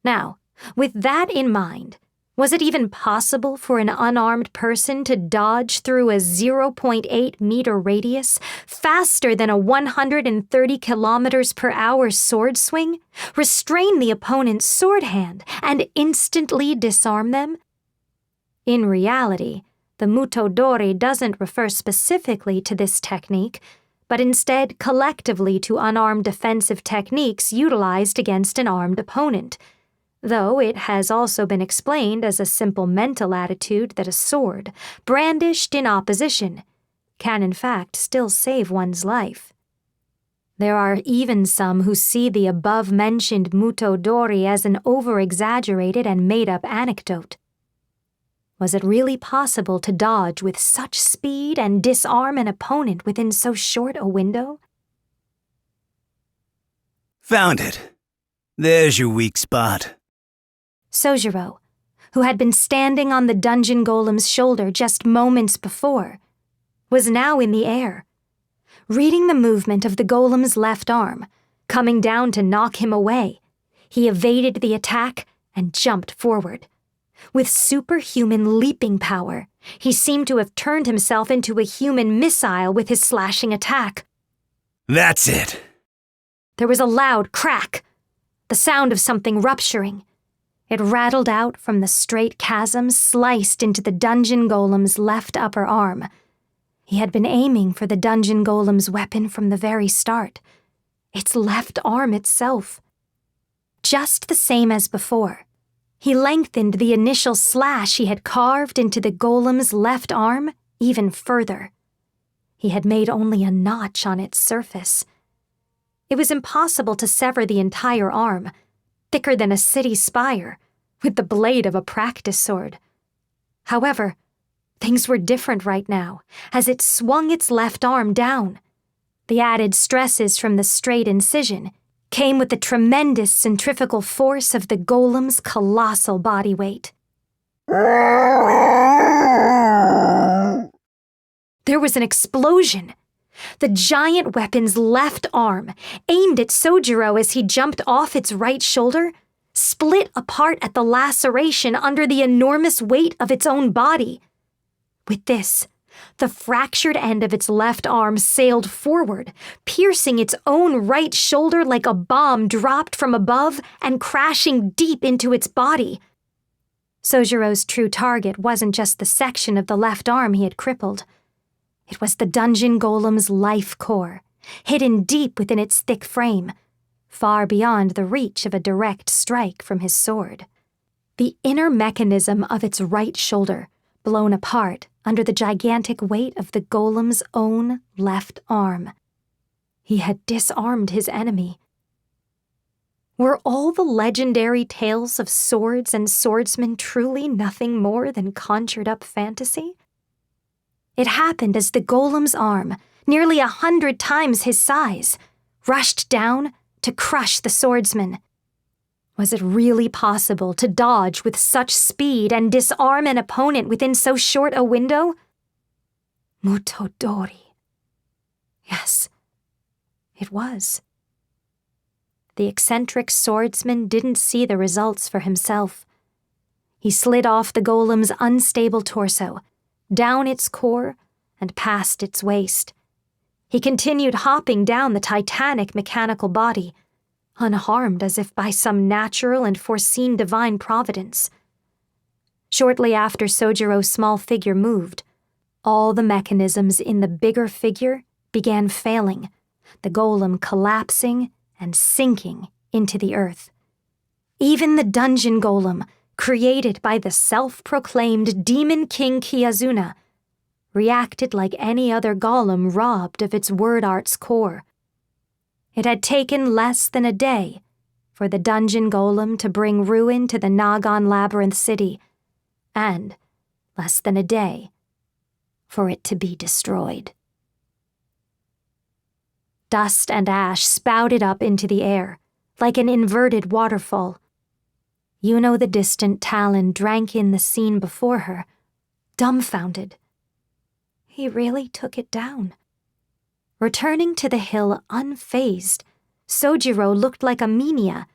Now, with that in mind, was it even possible for an unarmed person to dodge through a 0.8 meter radius faster than a 130 kilometers per hour sword swing, restrain the opponent's sword hand, and instantly disarm them? In reality, the Mutodori doesn't refer specifically to this technique, but instead collectively to unarmed defensive techniques utilized against an armed opponent, though it has also been explained as a simple mental attitude that a sword, brandished in opposition, can in fact still save one's life. There are even some who see the above-mentioned Mutodori as an over-exaggerated and made-up anecdote. Was it really possible to dodge with such speed and disarm an opponent within so short a window? Found it. There's your weak spot. Sojiro, who had been standing on the dungeon golem's shoulder just moments before, was now in the air, reading the movement of the golem's left arm, coming down to knock him away. He evaded the attack and jumped forward. With superhuman leaping power, he seemed to have turned himself into a human missile with his slashing attack. That's it. There was a loud crack, the sound of something rupturing. It rattled out from the straight chasm sliced into the dungeon golem's left upper arm. He had been aiming for the dungeon golem's weapon from the very start. Its left arm itself. Just the same as before. He lengthened the initial slash he had carved into the golem's left arm even further. He had made only a notch on its surface. It was impossible to sever the entire arm, thicker than a city spire, with the blade of a practice sword. However, things were different right now, as it swung its left arm down. The added stresses from the straight incision came with the tremendous centrifugal force of the golem's colossal body weight. There was an explosion. The giant weapon's left arm, aimed at Sojiro as he jumped off its right shoulder, split apart at the laceration under the enormous weight of its own body. With this, the fractured end of its left arm sailed forward, piercing its own right shoulder like a bomb dropped from above and crashing deep into its body. Sojiro's true target wasn't just the section of the left arm he had crippled. It was the dungeon golem's life core, hidden deep within its thick frame, far beyond the reach of a direct strike from his sword. The inner mechanism of its right shoulder, blown apart under the gigantic weight of the golem's own left arm. He had disarmed his enemy. Were all the legendary tales of swords and swordsmen truly nothing more than conjured-up fantasy? It happened as the golem's arm, nearly 100 times his size, rushed down to crush the swordsman. Was it really possible to dodge with such speed and disarm an opponent within so short a window? Mutodori. Yes, it was. The eccentric swordsman didn't see the results for himself. He slid off the golem's unstable torso, down its core, and past its waist. He continued hopping down the titanic mechanical body, unharmed as if by some natural and foreseen divine providence. Shortly after Sojiro's small figure moved, all the mechanisms in the bigger figure began failing, the golem collapsing and sinking into the earth. Even the dungeon golem, created by the self-proclaimed Demon King Kiyazuna, reacted like any other golem robbed of its word art's core. It had taken less than a day for the dungeon golem to bring ruin to the Nagan Labyrinth City, and less than a day for it to be destroyed. Dust and ash spouted up into the air, like an inverted waterfall. The distant Talon drank in the scene before her, dumbfounded. He really took it down. Returning to the hill unfazed, Sojiro looked like a Minia,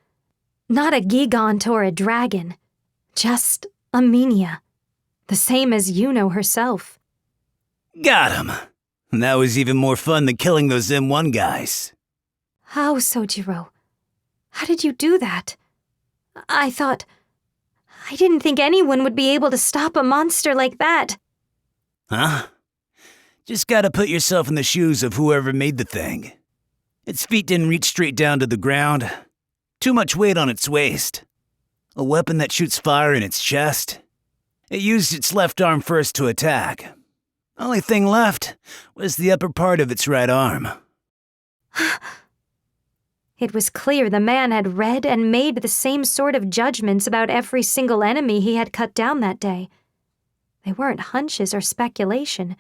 not a gigant or a dragon, just a Minia, the same as herself. Got him. That was even more fun than killing those M1 guys. How, Sojiro? How did you do that? I didn't think anyone would be able to stop a monster like that. Huh? Just gotta put yourself in the shoes of whoever made the thing. Its feet didn't reach straight down to the ground. Too much weight on its waist. A weapon that shoots fire in its chest. It used its left arm first to attack. Only thing left was the upper part of its right arm. It was clear the man had read and made the same sort of judgments about every single enemy he had cut down that day. They weren't hunches or speculation.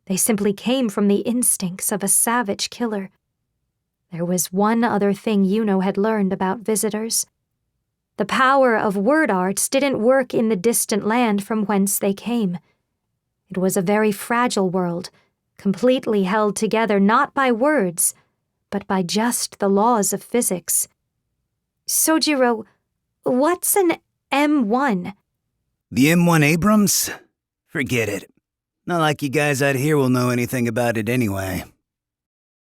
They simply came from the instincts of a savage killer. There was one other thing had learned about visitors. The power of word arts didn't work in the distant land from whence they came. It was a very fragile world, completely held together not by words, but by just the laws of physics. Sojiro, what's an M1? The M1 Abrams? Forget it. Not like you guys out here will know anything about it anyway.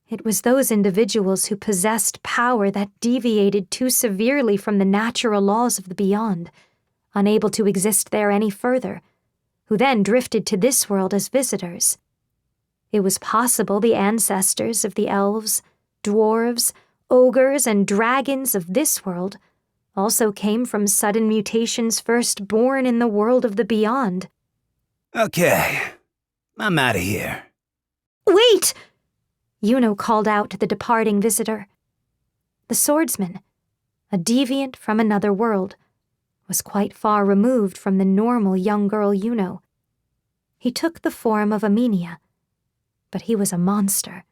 It was those individuals who possessed power that deviated too severely from the natural laws of the beyond, unable to exist there any further, who then drifted to this world as visitors. It was possible the ancestors of the elves, dwarves, ogres, and dragons of this world also came from sudden mutations first born in the world of the beyond. Okay, I'm out of here. Wait! Called out to the departing visitor. The swordsman, a deviant from another world, was quite far removed from the normal young girl He took the form of a Minia, but he was a monster,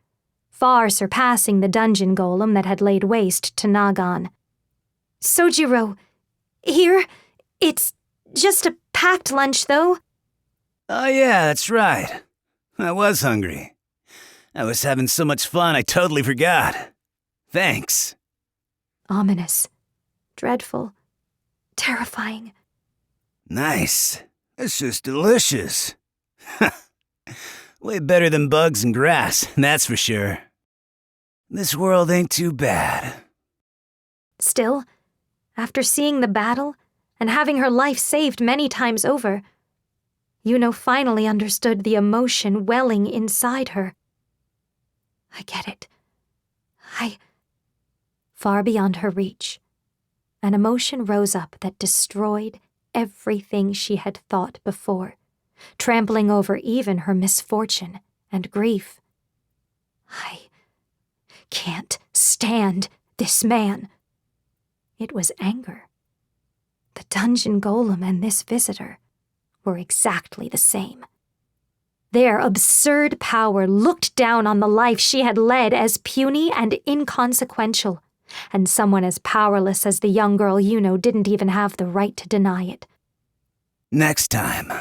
far surpassing the dungeon golem that had laid waste to Nagan. Sojiro, here? It's just a packed lunch, though. Oh yeah, that's right. I was hungry. I was having so much fun I totally forgot. Thanks. Ominous, dreadful, terrifying. Nice. This is delicious. Way better than bugs and grass, that's for sure. This world ain't too bad. Still, after seeing the battle and having her life saved many times over, finally understood the emotion welling inside her. I get it. Far beyond her reach, an emotion rose up that destroyed everything she had thought before, trampling over even her misfortune and grief. I can't stand this man. It was anger. The dungeon golem and this visitor were exactly the same. Their absurd power looked down on the life she had led as puny and inconsequential, and someone as powerless as the young girl you know didn't even have the right to deny it. Next time,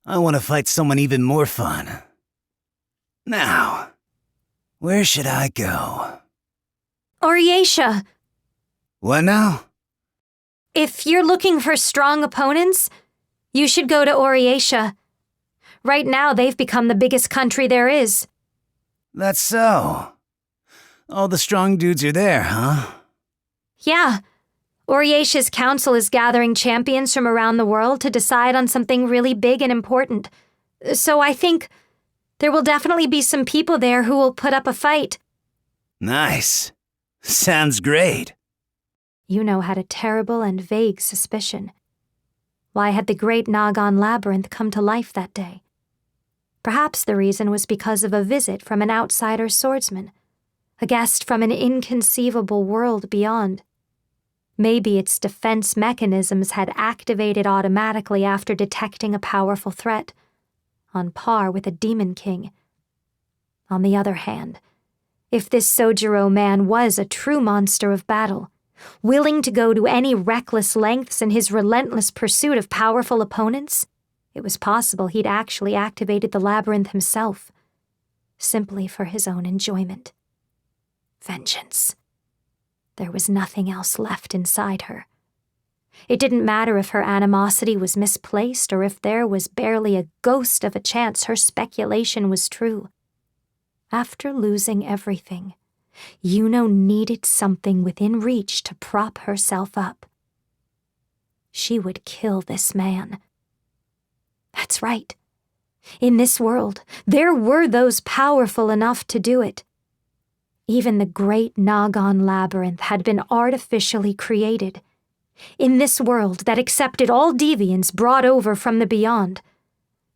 I want to fight someone even more fun. Now, where should I go? Oriatia! What now? If you're looking for strong opponents, you should go to Oriatia. Right now, they've become the biggest country there is. That's so. All the strong dudes are there, huh? Yeah. Oriacia's council is gathering champions from around the world to decide on something really big and important. So I think there will definitely be some people there who will put up a fight. Nice. Sounds great. Yuno had a terrible and vague suspicion. Why had the great Nagan labyrinth come to life that day? Perhaps the reason was because of a visit from an outsider swordsman, a guest from an inconceivable world beyond. Maybe its defense mechanisms had activated automatically after detecting a powerful threat, on par with a demon king. On the other hand, if this Sojiro man was a true monster of battle, willing to go to any reckless lengths in his relentless pursuit of powerful opponents, it was possible he'd actually activated the labyrinth himself, simply for his own enjoyment. Vengeance. There was nothing else left inside her. It didn't matter if her animosity was misplaced or if there was barely a ghost of a chance her speculation was true. After losing everything, Yuno needed something within reach to prop herself up. She would kill this man. That's right. In this world, there were those powerful enough to do it. Even the great Nagan labyrinth had been artificially created. In this world that accepted all deviants brought over from the beyond,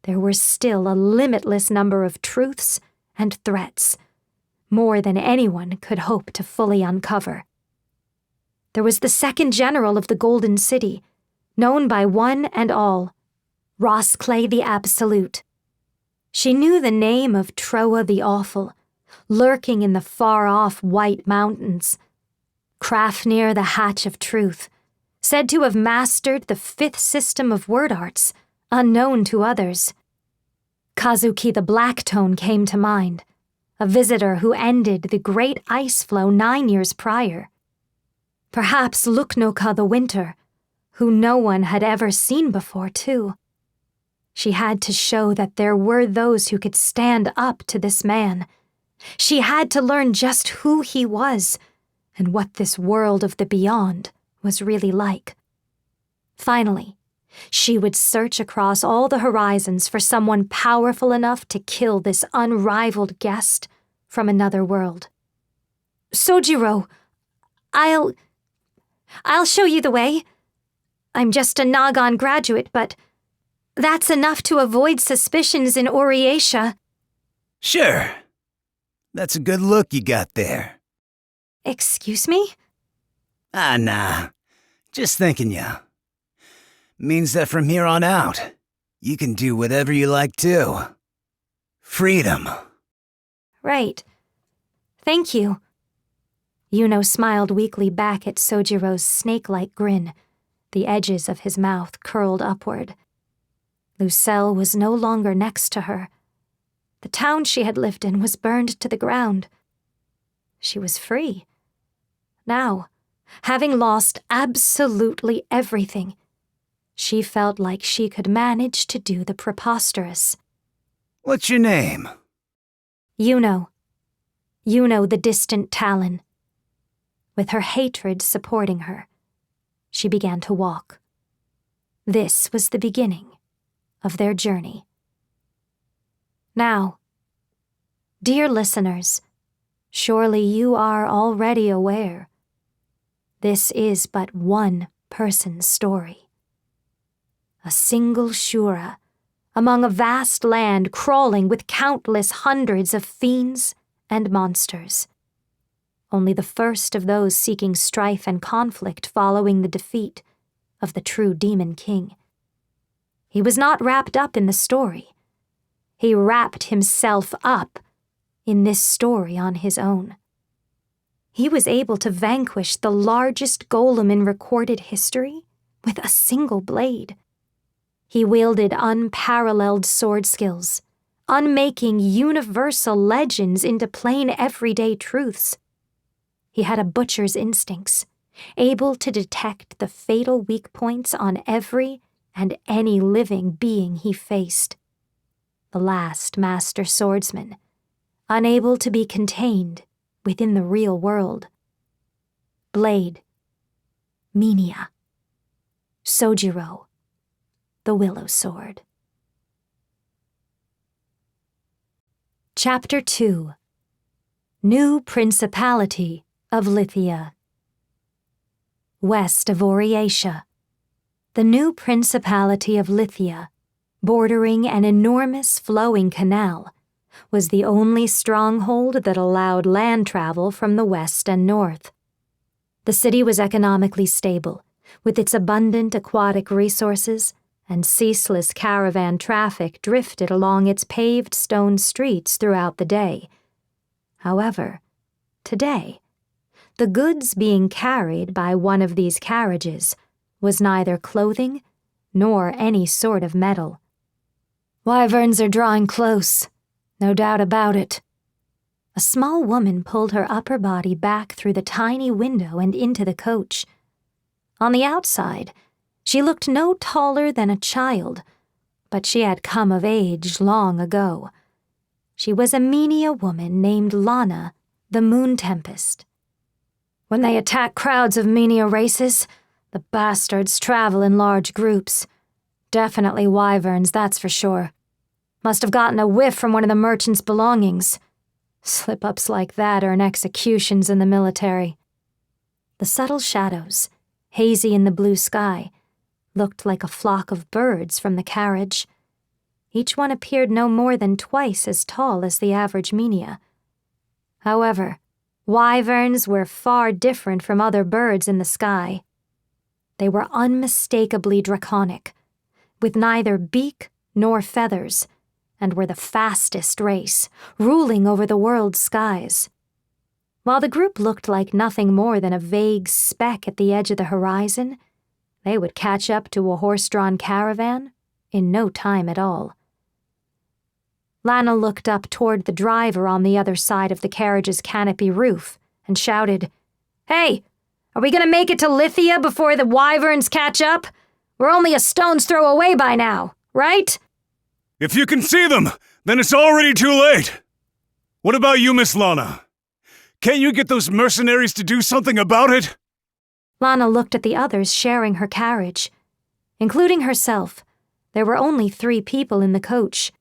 there were still a limitless number of truths and threats, more than anyone could hope to fully uncover. There was the second general of the Golden City, known by one and all, Rosclay the Absolute. She knew the name of Troa the Awful, lurking in the far-off White Mountains. Krafnir the Hatch of Truth, said to have mastered the fifth system of word arts, unknown to others. Kazuki the Blacktone came to mind, a visitor who ended the great ice flow 9 years prior. Perhaps Luknoka the Winter, who no one had ever seen before, too. She had to show that there were those who could stand up to this man. She had to learn just who he was and what this world of the beyond was really like. Finally, she would search across all the horizons for someone powerful enough to kill this unrivaled guest from another world. Sojiro, I'll show you the way. I'm just a Nagan graduate, but that's enough to avoid suspicions in Oriatia. Sure. That's a good look you got there. Excuse me? Nah. Just thinking ya. Means that from here on out, you can do whatever you like too. Freedom. Right. Thank you. Yuno smiled weakly back at Sojiro's snake-like grin, the edges of his mouth curled upward. Lucelle was no longer next to her. The town she had lived in was burned to the ground. She was free. Now, having lost absolutely everything, she felt like she could manage to do the preposterous. What's your name? Yuno. Yuno the Distant Talon. With her hatred supporting her, she began to walk. This was the beginning of their journey. Now, dear listeners, surely you are already aware. This is but one person's story. A single Shura, among a vast land crawling with countless hundreds of fiends and monsters. Only the first of those seeking strife and conflict following the defeat of the true Demon King. He was not wrapped up in the story. He wrapped himself up in this story on his own. he was able to vanquish the largest golem in recorded history with a single blade. He wielded unparalleled sword skills, unmaking universal legends into plain everyday truths. He had a butcher's instincts, able to detect the fatal weak points on every and any living being he faced. The last master swordsman, unable to be contained within the real world. Blade, Minya, Sojiro, the Willow Sword. Chapter 2. New Principality of Lithia. West of Oriatia, the new Principality of Lithia, bordering an enormous flowing canal, was the only stronghold that allowed land travel from the west and north. The city was economically stable, with its abundant aquatic resources and ceaseless caravan traffic drifted along its paved stone streets throughout the day. However, today, the goods being carried by one of these carriages was neither clothing nor any sort of metal. "Wyverns are drawing close, no doubt about it." A small woman pulled her upper body back through the tiny window and into the coach. On the outside, she looked no taller than a child, but she had come of age long ago. She was a Minya woman named Lana, the Moon Tempest. "When they attack crowds of Minya races, the bastards travel in large groups. Definitely wyverns, that's for sure. Must have gotten a whiff from one of the merchant's belongings. Slip-ups like that earn executions in the military." The subtle shadows, hazy in the blue sky, looked like a flock of birds from the carriage. Each one appeared no more than twice as tall as the average Minya. However, wyverns were far different from other birds in the sky. They were unmistakably draconic, with neither beak nor feathers, and were the fastest race, ruling over the world's skies. While the group looked like nothing more than a vague speck at the edge of the horizon, they would catch up to a horse-drawn caravan in no time at all. Lana looked up toward the driver on the other side of the carriage's canopy roof and shouted, "Hey, are we going to make it to Lithia before the wyverns catch up? We're only a stone's throw away by now, right?" If you can see them, then it's already too late. What about you, Miss Lana? Can't you get those mercenaries to do something about it? Lana looked at the others sharing her carriage. Including herself, there were only 3 people in the coach.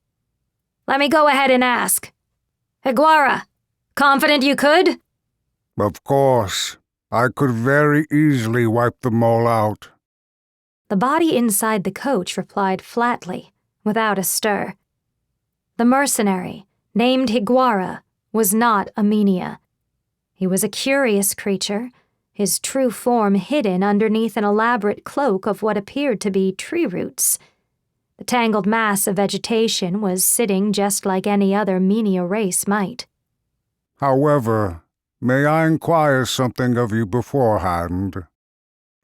"Let me go ahead and ask. Higuara, confident you could?" "Of course. I could very easily wipe them all out." The body inside the coach replied flatly, without a stir. The mercenary, named Higuara, was not a Minya. He was a curious creature, his true form hidden underneath an elaborate cloak of what appeared to be tree roots. The tangled mass of vegetation was sitting just like any other Minya race might. "However, may I inquire something of you beforehand,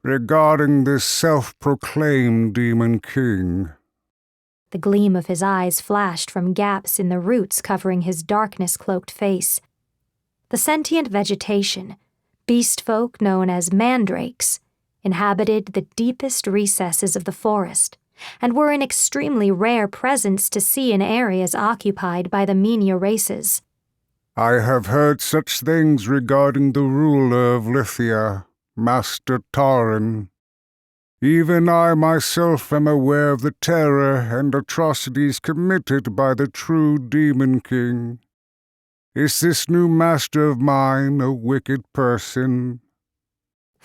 regarding this self-proclaimed Demon King?" The gleam of his eyes flashed from gaps in the roots covering his darkness-cloaked face. The sentient vegetation, beast folk known as mandrakes, inhabited the deepest recesses of the forest, and were an extremely rare presence to see in areas occupied by the Minya races. "I have heard such things regarding the ruler of Lithia, Master Taran. Even I myself am aware of the terror and atrocities committed by the true Demon King. Is this new master of mine a wicked person?"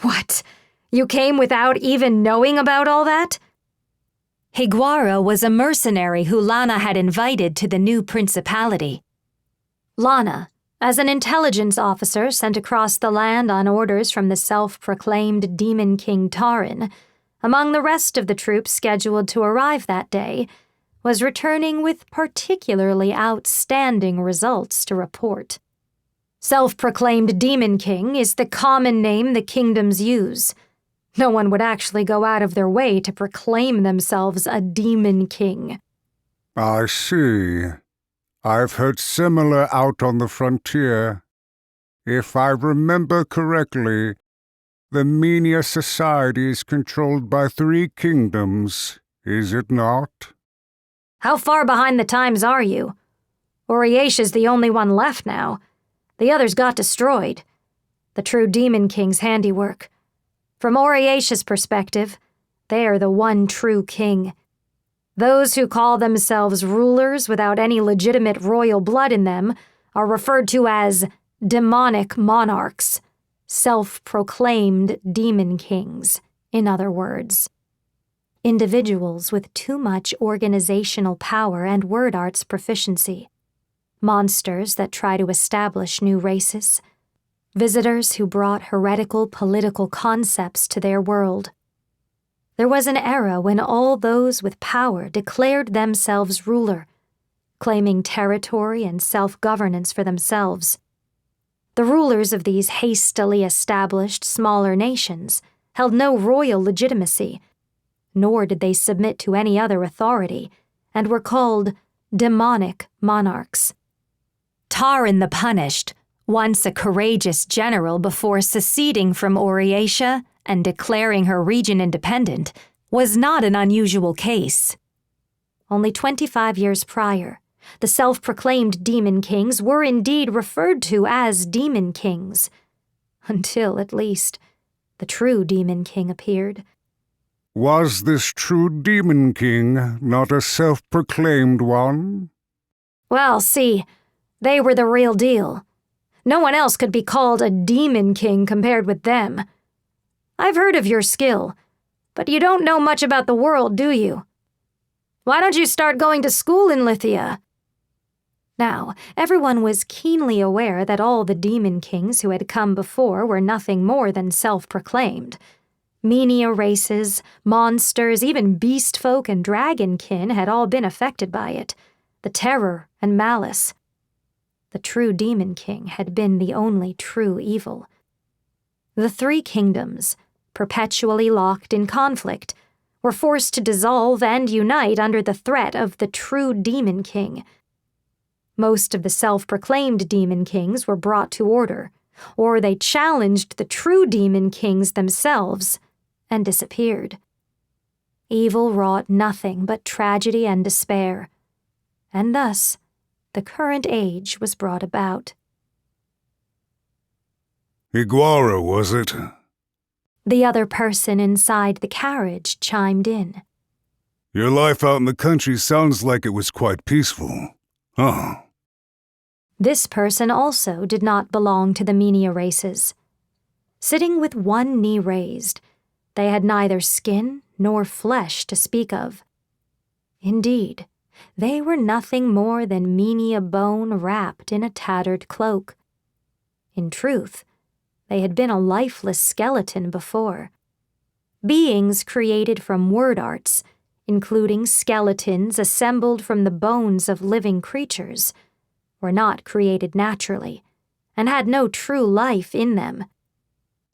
What? You came without even knowing about all that? Higuara was a mercenary who Lana had invited to the new principality. Lana, as an intelligence officer sent across the land on orders from the self-proclaimed Demon King Taran, among the rest of the troops scheduled to arrive that day, was returning with particularly outstanding results to report. Self-proclaimed Demon King is the common name the kingdoms use. No one would actually go out of their way to proclaim themselves a Demon King. I see. I've heard similar out on the frontier. If I remember correctly, the Menia society is controlled by 3 kingdoms, is it not? How far behind the times are you? Oriesha's the only one left now. The others got destroyed. The true Demon King's handiwork. From Oriesha's perspective, they are the one true king. Those who call themselves rulers without any legitimate royal blood in them are referred to as demonic monarchs, self-proclaimed demon kings, in other words. Individuals with too much organizational power and word arts proficiency. Monsters that try to establish new races. Visitors who brought heretical political concepts to their world. There was an era when all those with power declared themselves ruler, claiming territory and self-governance for themselves. The rulers of these hastily established smaller nations held no royal legitimacy, nor did they submit to any other authority, and were called demonic monarchs. Taran the Punished, once a courageous general before seceding from Oriesha and declaring her region independent, was not an unusual case. Only 25 years prior, the self-proclaimed demon kings were indeed referred to as demon kings, until, at least, the true demon king appeared. Was this true Demon King not a self-proclaimed one? Well, see, they were the real deal. No one else could be called a demon king compared with them. I've heard of your skill, but you don't know much about the world, do you? Why don't you start going to school in Lithia? Now, everyone was keenly aware that all the demon kings who had come before were nothing more than self-proclaimed. Menia races, monsters, even beast folk and dragonkin had all been affected by it. The terror and malice. The true Demon King had been the only true evil. The 3 kingdoms, perpetually locked in conflict, were forced to dissolve and unite under the threat of the true Demon King. Most of the self-proclaimed Demon Kings were brought to order, or they challenged the true Demon Kings themselves and disappeared. Evil wrought nothing but tragedy and despair, and thus the current age was brought about. Iguara, was it? The other person inside the carriage chimed in. Your life out in the country sounds like it was quite peaceful. Huh. This person also did not belong to the Menia races. Sitting with one knee raised, they had neither skin nor flesh to speak of. Indeed, they were nothing more than Menia bone wrapped in a tattered cloak. In truth, they had been a lifeless skeleton before. Beings created from word arts, including skeletons assembled from the bones of living creatures, were not created naturally, and had no true life in them.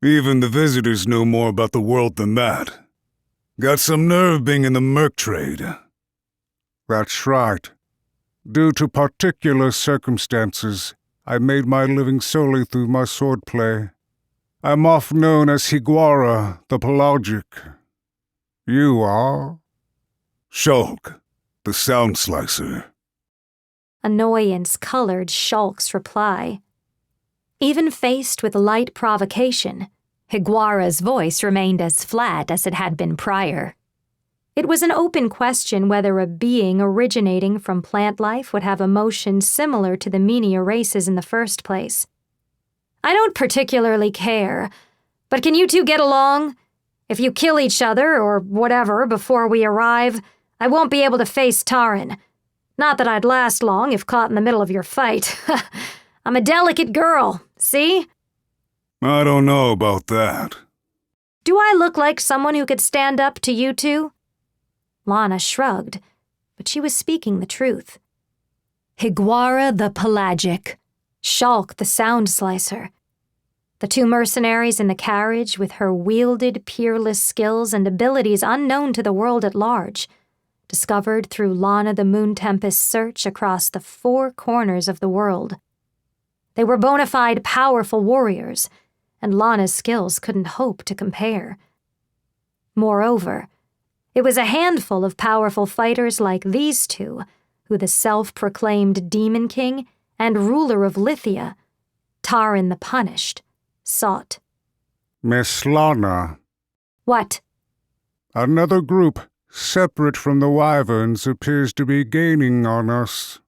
Even the visitors know more about the world than that. Got some nerve being in the merc trade. That's right. Due to particular circumstances, I made my living solely through my swordplay. I'm often known as Iguara, the Pelagic. You are? Shulk, the Sound Slicer. Annoyance colored Shulk's reply. Even faced with light provocation, Iguara's voice remained as flat as it had been prior. It was an open question whether a being originating from plant life would have emotions similar to the Menia races in the first place. I don't particularly care, but can you two get along? If you kill each other or whatever before we arrive, I won't be able to face Taran. Not that I'd last long if caught in the middle of your fight. I'm a delicate girl, see? I don't know about that. Do I look like someone who could stand up to you two? Lana shrugged, but she was speaking the truth. Iguara the Pelagic, Shulk the Sound Slicer. The two mercenaries in the carriage, with her wielded, peerless skills and abilities unknown to the world at large, discovered through Lana the Moon Tempest's search across the four corners of the world. They were bona fide powerful warriors, and Lana's skills couldn't hope to compare. Moreover, it was a handful of powerful fighters like these two who the self-proclaimed Demon King and ruler of Lithia, Taran the Punished, sought. Miss Lana. What? Another group, separate from the wyverns, appears to be gaining on us.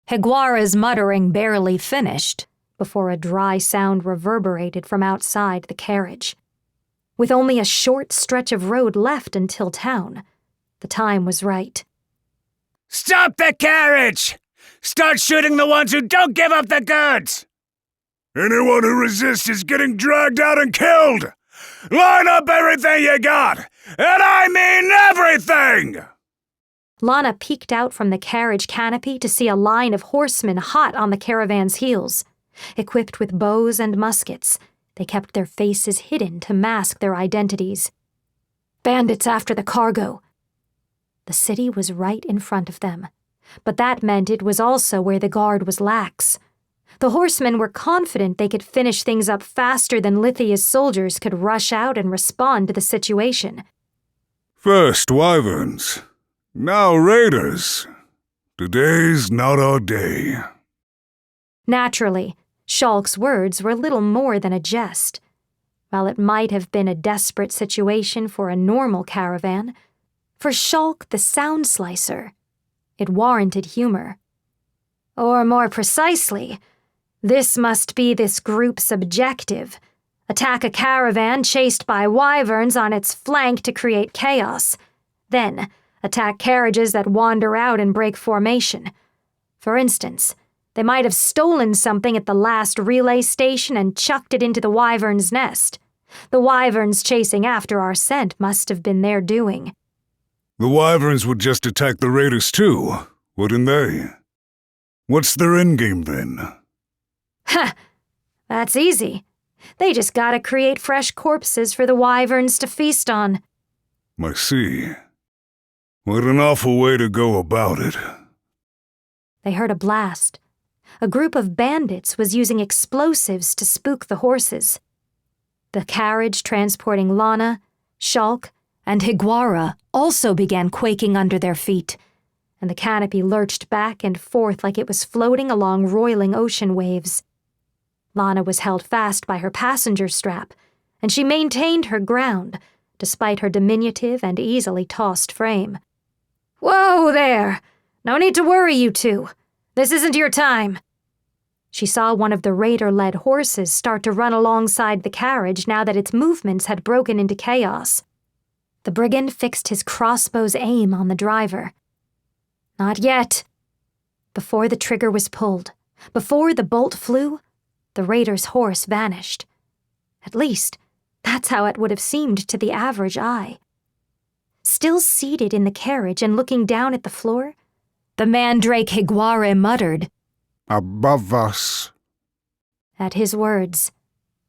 Higuara's muttering barely finished before a dry sound reverberated from outside the carriage. With only a short stretch of road left until town, the time was right. Stop the carriage! Start shooting the ones who don't give up the goods! Anyone who resists is getting dragged out and killed! Line up everything you got! And I mean everything! Lana peeked out from the carriage canopy to see a line of horsemen hot on the caravan's heels. Equipped with bows and muskets, they kept their faces hidden to mask their identities. Bandits after the cargo. The city was right in front of them, but that meant it was also where the guard was lax. The horsemen were confident they could finish things up faster than Lithia's soldiers could rush out and respond to the situation. First wyverns, now raiders. Today's not our day. Naturally, Shulk's words were little more than a jest. While it might have been a desperate situation for a normal caravan, for Shulk the Sound Slicer, it warranted humor. Or more precisely, this must be this group's objective: attack a caravan chased by wyverns on its flank to create chaos, then attack carriages that wander out and break formation. For instance, they might have stolen something at the last relay station and chucked it into the wyvern's nest. The wyverns chasing after our scent must have been their doing. The wyverns would just attack the raiders too, wouldn't they? What's their endgame then? Ha! That's easy. They just gotta create fresh corpses for the wyverns to feast on. I see. What an awful way to go about it. They heard a blast. A group of bandits was using explosives to spook the horses. The carriage transporting Lana, Shulk, and Higuara also began quaking under their feet, and the canopy lurched back and forth like it was floating along roiling ocean waves. Lana was held fast by her passenger strap, and she maintained her ground, despite her diminutive and easily tossed frame. "Whoa there! No need to worry, you two. This isn't your time." She saw one of the raider-led horses start to run alongside the carriage now that its movements had broken into chaos. The brigand fixed his crossbow's aim on the driver. Not yet. Before the trigger was pulled, before the bolt flew, the raider's horse vanished. At least, that's how it would have seemed to the average eye. Still seated in the carriage and looking down at the floor, the mandrake Higuara muttered, Above us. At his words,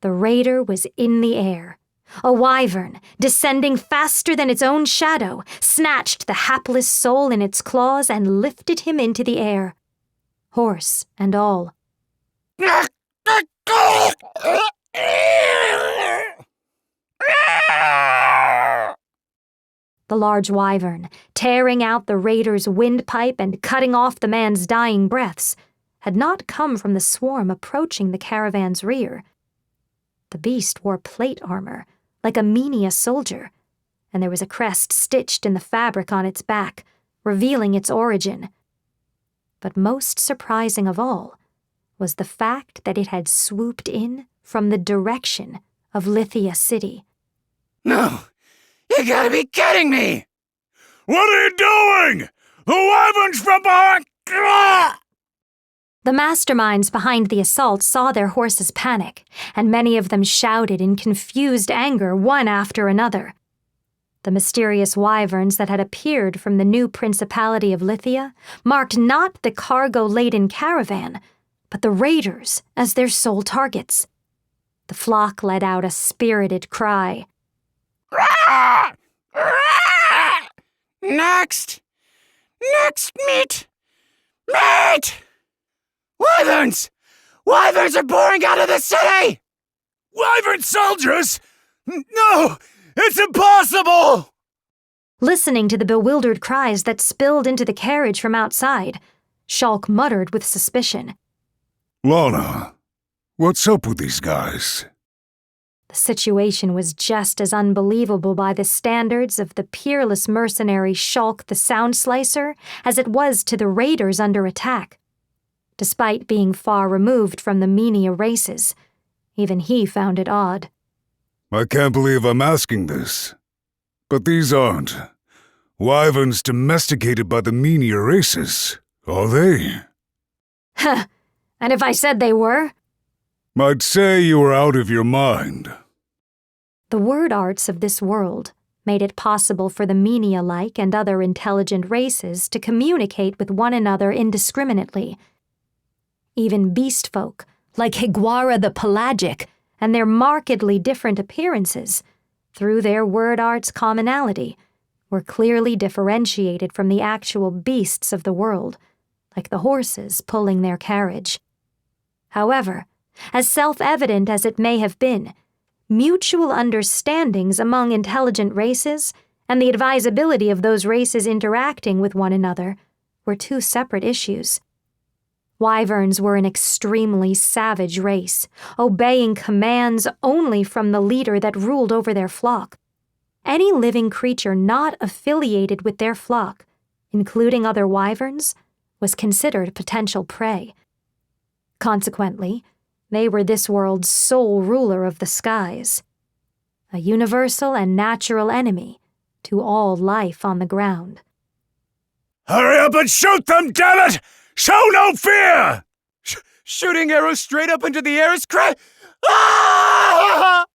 the raider was in the air. A wyvern, descending faster than its own shadow, snatched the hapless soul in its claws and lifted him into the air, horse and all. The large wyvern, tearing out the raider's windpipe and cutting off the man's dying breaths, had not come from the swarm approaching the caravan's rear. The beast wore plate armor, like a Menia soldier, and there was a crest stitched in the fabric on its back, revealing its origin. But most surprising of all was the fact that it had swooped in from the direction of Lithia City. No! You gotta be kidding me! What are you doing? The wyverns from behind! The masterminds behind the assault saw their horses panic, and many of them shouted in confused anger one after another. The mysterious wyverns that had appeared from the new principality of Lithia marked not the cargo-laden caravan, but the raiders as their sole targets. The flock let out a spirited cry. Rah! Rah! Next! Next meat! Meat! Wyverns! Wyverns are pouring out of the city! Wyvern soldiers? No! It's impossible! Listening to the bewildered cries that spilled into the carriage from outside, Shulk muttered with suspicion. Lana, what's up with these guys? The situation was just as unbelievable by the standards of the peerless mercenary Shulk the Sound Slicer as it was to the raiders under attack. Despite being far removed from the Menia races, even he found it odd. I can't believe I'm asking this, but these aren't wyverns domesticated by the Menia races, are they? Huh, and if I said they were? I'd say you were out of your mind. The word arts of this world made it possible for the Menia-like and other intelligent races to communicate with one another indiscriminately. Even beast folk, like Higuara the Pelagic, and their markedly different appearances, through their word art's commonality, were clearly differentiated from the actual beasts of the world, like the horses pulling their carriage. However, as self-evident as it may have been, mutual understandings among intelligent races and the advisability of those races interacting with one another were two separate issues. Wyverns were an extremely savage race, obeying commands only from the leader that ruled over their flock. Any living creature not affiliated with their flock, including other wyverns, was considered potential prey. Consequently, they were this world's sole ruler of the skies, a universal and natural enemy to all life on the ground. Hurry up and shoot them, damn it! Show no fear! Shooting arrows straight up into the air is Ah!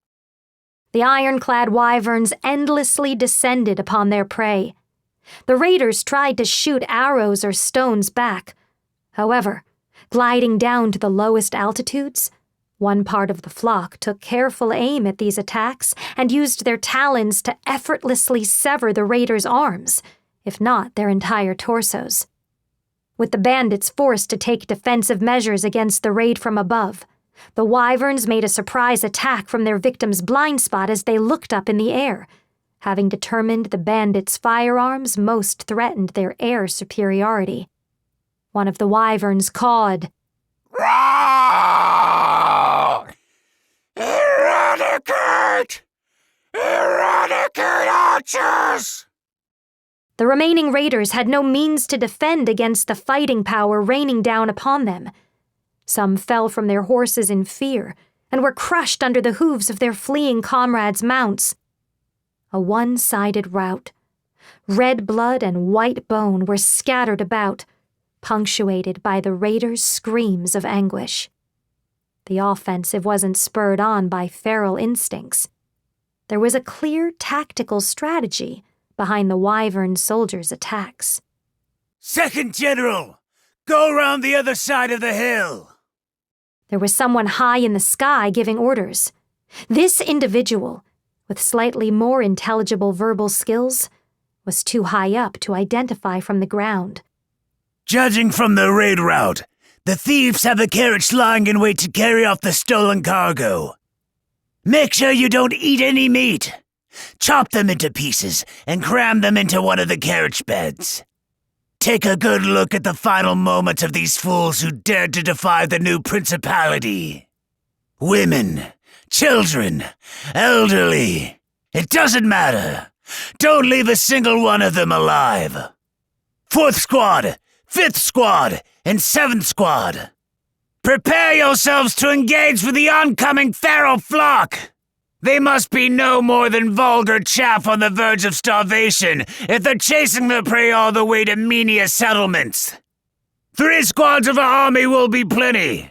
The ironclad wyverns endlessly descended upon their prey. The raiders tried to shoot arrows or stones back. However, gliding down to the lowest altitudes, one part of the flock took careful aim at these attacks and used their talons to effortlessly sever the raiders' arms, if not their entire torsos. With the bandits forced to take defensive measures against the raid from above, the wyverns made a surprise attack from their victim's blind spot as they looked up in the air, having determined the bandits' firearms most threatened their air superiority. One of the wyverns cawed, Roar! Eradicate! Eradicate archers! The remaining raiders had no means to defend against the fighting power raining down upon them. Some fell from their horses in fear and were crushed under the hooves of their fleeing comrades' mounts. A one-sided rout. Red blood and white bone were scattered about, punctuated by the raiders' screams of anguish. The offensive wasn't spurred on by feral instincts. There was a clear tactical strategy behind the wyvern soldiers' attacks. Second General, go round the other side of the hill. There was someone high in the sky giving orders. This individual, with slightly more intelligible verbal skills, was too high up to identify from the ground. Judging from the raid route, the thieves have a carriage lying in wait to carry off the stolen cargo. Make sure you don't eat any meat. Chop them into pieces and cram them into one of the carriage beds. Take a good look at the final moments of these fools who dared to defy the new principality. Women, children, elderly. It doesn't matter. Don't leave a single one of them alive. 4th Squad, 5th Squad, and 7th Squad. Prepare yourselves to engage with the oncoming feral flock. They must be no more than vulgar chaff on the verge of starvation if they're chasing their prey all the way to Menia settlements. 3 squads of our army will be plenty.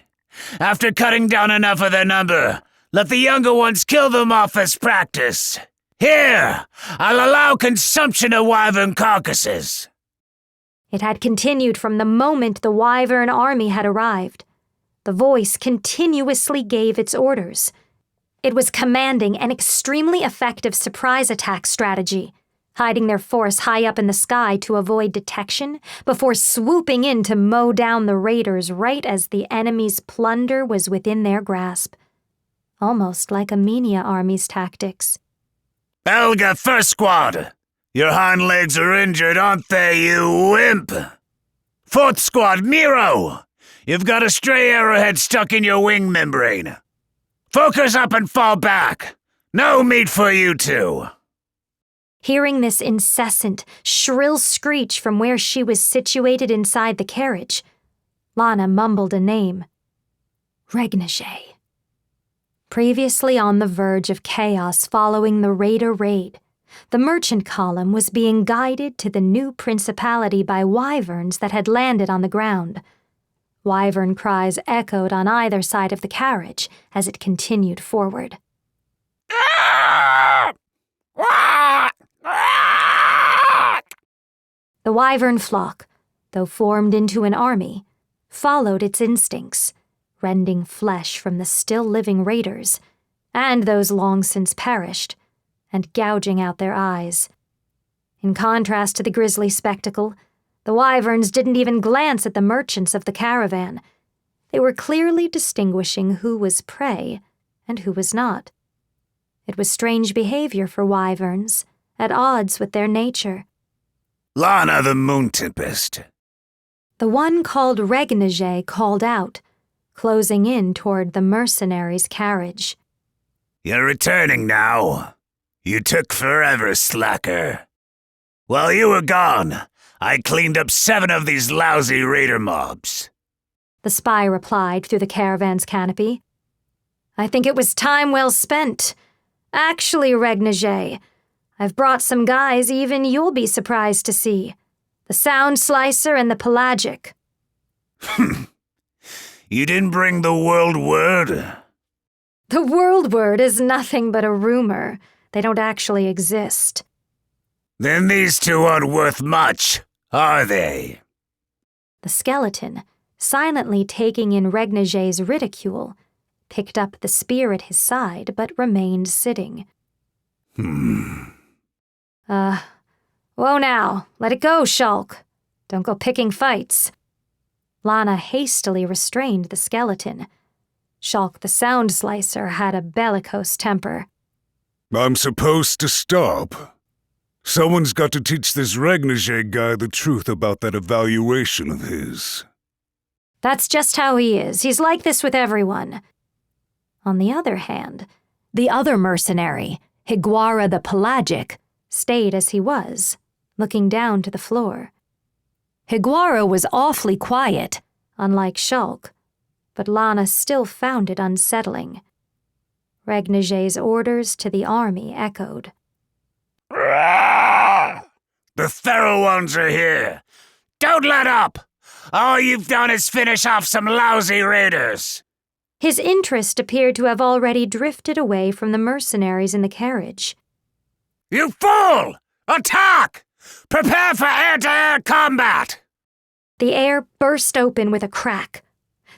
After cutting down enough of their number, let the younger ones kill them off as practice. Here, I'll allow consumption of wyvern carcasses. It had continued from the moment the wyvern army had arrived. The voice continuously gave its orders. It was commanding an extremely effective surprise attack strategy, hiding their force high up in the sky to avoid detection before swooping in to mow down the raiders right as the enemy's plunder was within their grasp. Almost like a Minya army's tactics. Elga, first squad! Your hind legs are injured, aren't they, you wimp? Fourth squad, Miro! You've got a stray arrowhead stuck in your wing membrane. Focus up and fall back. No meat for you two. Hearing this incessant, shrill screech from where she was situated inside the carriage, Lana mumbled a name. Regnage. Previously on the verge of chaos following the raider raid, the merchant column was being guided to the new principality by wyverns that had landed on the ground. Wyvern cries echoed on either side of the carriage as it continued forward. The wyvern flock, though formed into an army, followed its instincts, rending flesh from the still-living raiders, and those long since perished, and gouging out their eyes. In contrast to the grisly spectacle, the wyverns didn't even glance at the merchants of the caravan. They were clearly distinguishing who was prey and who was not. It was strange behavior for wyverns, at odds with their nature. Lana the Moon Tempest. The one called Regnage called out, closing in toward the mercenary's carriage. You're returning now. You took forever, slacker. While you were gone, I cleaned up 7 of these lousy raider mobs. The spy replied through the caravan's canopy. I think it was time well spent. Actually, Regnage, I've brought some guys even you'll be surprised to see. The Sound Slicer and the Pelagic. You didn't bring the world word? The world word is nothing but a rumor. They don't actually exist. Then these two aren't worth much, are they? The skeleton, silently taking in Regnage's ridicule, picked up the spear at his side but remained sitting. Whoa now, let it go, Shulk. Don't go picking fights. Lana hastily restrained the skeleton. Shulk the Sound Slicer had a bellicose temper. I'm supposed to stop. Someone's got to teach this Regnage guy the truth about that evaluation of his. That's just how he is. He's like this with everyone. On the other hand, the other mercenary, Higuara the Pelagic, stayed as he was, looking down to the floor. Higuara was awfully quiet, unlike Shulk, but Lana still found it unsettling. Regnage's orders to the army echoed. The feral ones are here. Don't let up. All you've done is finish off some lousy raiders. His interest appeared to have already drifted away from the mercenaries in the carriage. You fool! Attack! Prepare for air-to-air combat! The air burst open with a crack.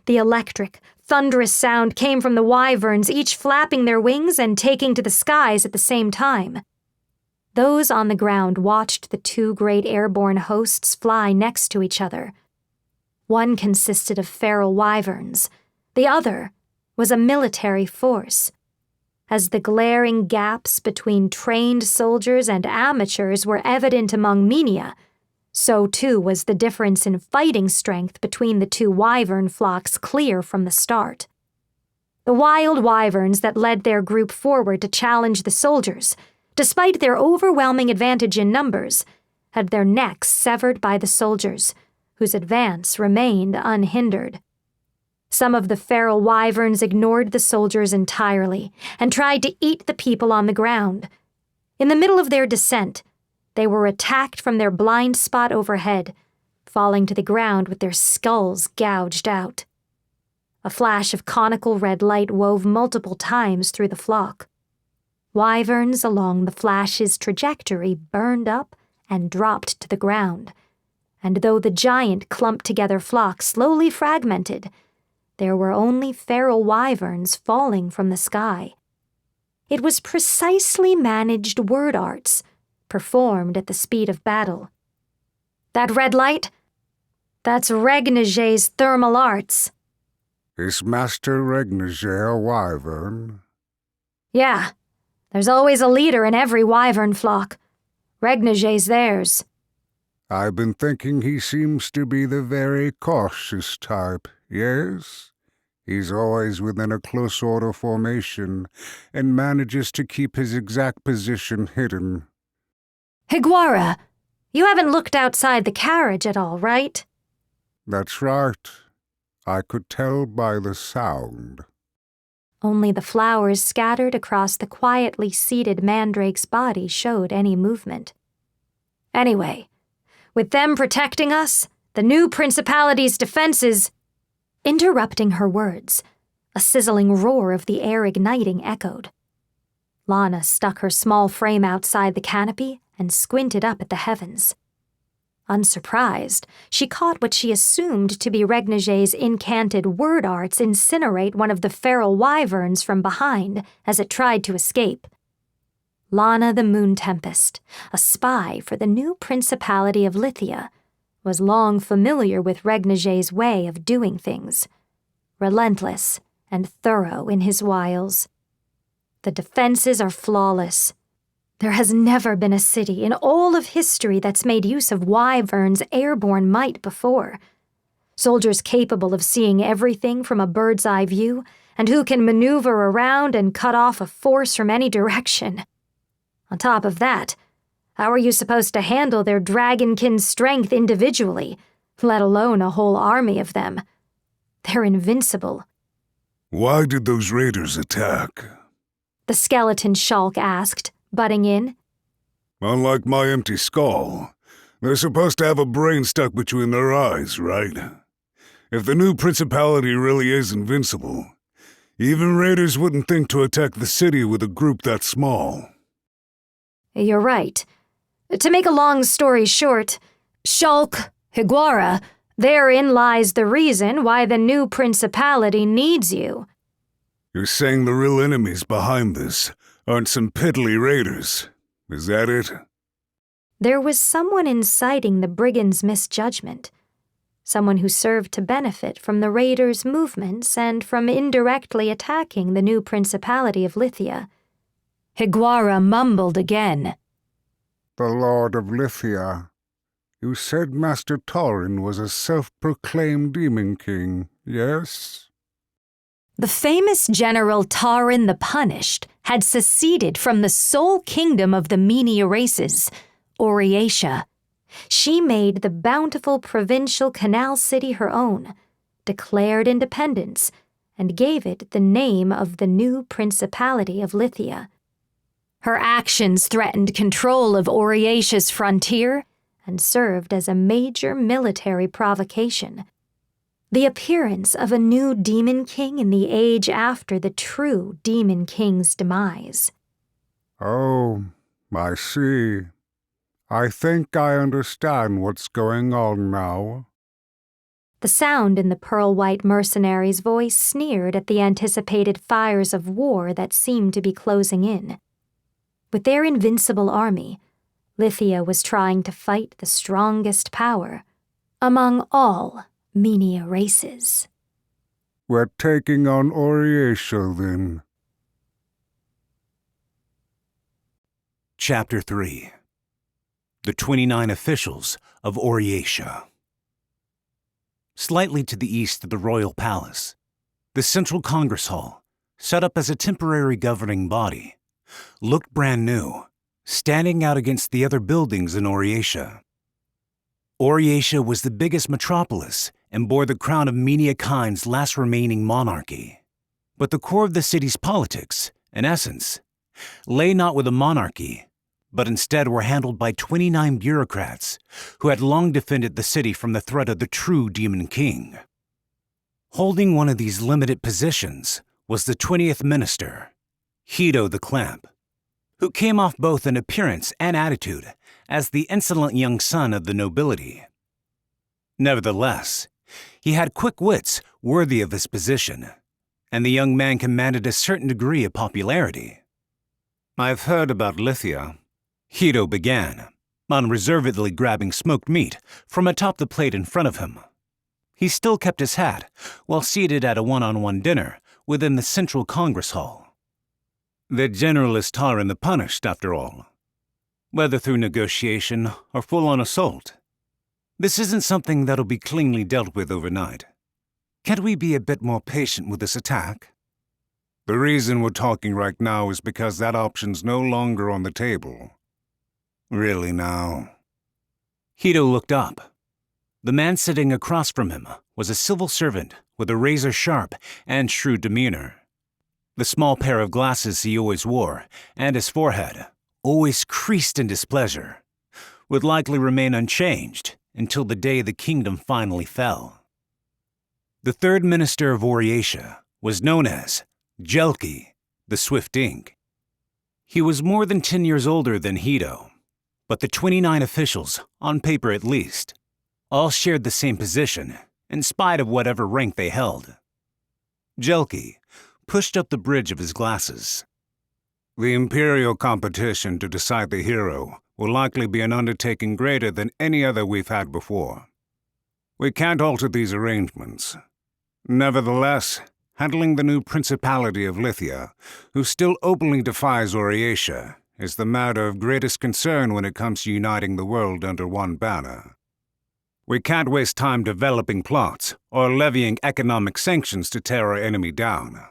The electric, thunderous sound came from the wyverns, each flapping their wings and taking to the skies at the same time. Those on the ground watched the 2 great airborne hosts fly next to each other. One consisted of feral wyverns. The other was a military force. As the glaring gaps between trained soldiers and amateurs were evident among Minya, so too was the difference in fighting strength between the 2 wyvern flocks clear from the start. The wild wyverns that led their group forward to challenge the soldiers, despite their overwhelming advantage in numbers, had their necks severed by the soldiers, whose advance remained unhindered. Some of the feral wyverns ignored the soldiers entirely and tried to eat the people on the ground. In the middle of their descent, they were attacked from their blind spot overhead, falling to the ground with their skulls gouged out. A flash of conical red light wove multiple times through the flock. Wyverns along the flash's trajectory burned up and dropped to the ground, and though the giant clumped-together flock slowly fragmented, there were only feral wyverns falling from the sky. It was precisely managed word arts, performed at the speed of battle. That red light? That's Regniger's thermal arts. Is Master Regniger a wyvern? Yeah, there's always a leader in every wyvern flock. Regniger's theirs. I've been thinking he seems to be the very cautious type, yes? He's always within a close order formation and manages to keep his exact position hidden. Higuara, you haven't looked outside the carriage at all, right? That's right. I could tell by the sound. Only the flowers scattered across the quietly seated mandrake's body showed any movement. Anyway, with them protecting us, the new principality's defenses— Interrupting her words, a sizzling roar of the air igniting echoed. Lana stuck her small frame outside the canopy and squinted up at the heavens. Unsurprised, she caught what she assumed to be Regniger's incanted word arts incinerate one of the feral wyverns from behind as it tried to escape. Lana the Moon Tempest, a spy for the new Principality of Lithia, was long familiar with Regniger's way of doing things, relentless and thorough in his wiles. The defenses are flawless. There has never been a city in all of history that's made use of wyvern's airborne might before. Soldiers capable of seeing everything from a bird's-eye view and who can maneuver around and cut off a force from any direction. On top of that, how are you supposed to handle their dragonkin strength individually, let alone a whole army of them? They're invincible. Why did those raiders attack? The skeleton Shulk asked, butting in. Unlike my empty skull, they're supposed to have a brain stuck between their eyes, right? If the new principality really is invincible, even raiders wouldn't think to attack the city with a group that small. You're right. To make a long story short, Shulk, Higuara, therein lies the reason why the new principality needs you. You're saying the real enemies behind this aren't some piddly raiders, is that it? There was someone inciting the brigands' misjudgment, someone who served to benefit from the raiders' movements and from indirectly attacking the new Principality of Lithia. Higuara mumbled again. The Lord of Lithia. You said Master Tauren was a self-proclaimed demon king, yes? The famous General Tauren the Punished had seceded from the sole kingdom of the Menia races, Oriatia. She made the bountiful provincial canal city her own, declared independence, and gave it the name of the new Principality of Lithia. Her actions threatened control of Oriatia's frontier and served as a major military provocation. The appearance of a new demon king in the age after the true demon king's demise. Oh, I see. I think I understand what's going on now. The sound in the pearl-white mercenary's voice sneered at the anticipated fires of war that seemed to be closing in. With their invincible army, Lithia was trying to fight the strongest power among all Menia races. We're taking on Oriatia, then. Chapter 3. The 29 Officials of Oriatia. Slightly to the east of the royal palace, the Central Congress Hall, set up as a temporary governing body, looked brand new, standing out against the other buildings in Oriatia. Oriatia was the biggest metropolis and bore the crown of Menia Kind's last remaining monarchy. But the core of the city's politics, in essence, lay not with a monarchy, but instead were handled by 29 bureaucrats who had long defended the city from the threat of the true Demon King. Holding one of these limited positions was the 20th Minister, Hido the Clamp, who came off both in appearance and attitude as the insolent young son of the nobility. Nevertheless, He had quick wits worthy of his position, and the young man commanded a certain degree of popularity. "I've heard about Lithia," Hito began, unreservedly grabbing smoked meat from atop the plate in front of him. He still kept his hat while seated at a one-on-one dinner within the Central Congress Hall. "The general is Taran the Punished, after all. Whether through negotiation or full-on assault. This isn't something that'll be cleanly dealt with overnight. Can't we be a bit more patient with this attack?" "The reason we're talking right now is because that option's no longer on the table." "Really now?" Hito looked up. The man sitting across from him was a civil servant with a razor-sharp and shrewd demeanor. The small pair of glasses he always wore, and his forehead, always creased in displeasure, would likely remain unchanged until the day the kingdom finally fell. The third minister of Oriatia was known as Jelki, the Swift Ink. He was more than 10 years older than Hito, but the 29 officials, on paper at least, all shared the same position, in spite of whatever rank they held. Jelki pushed up the bridge of his glasses. "The imperial competition to decide the hero will likely be an undertaking greater than any other we've had before. We can't alter these arrangements. Nevertheless, handling the new Principality of Lithia, who still openly defies Oriatia, is the matter of greatest concern when it comes to uniting the world under one banner. We can't waste time developing plots or levying economic sanctions to tear our enemy down.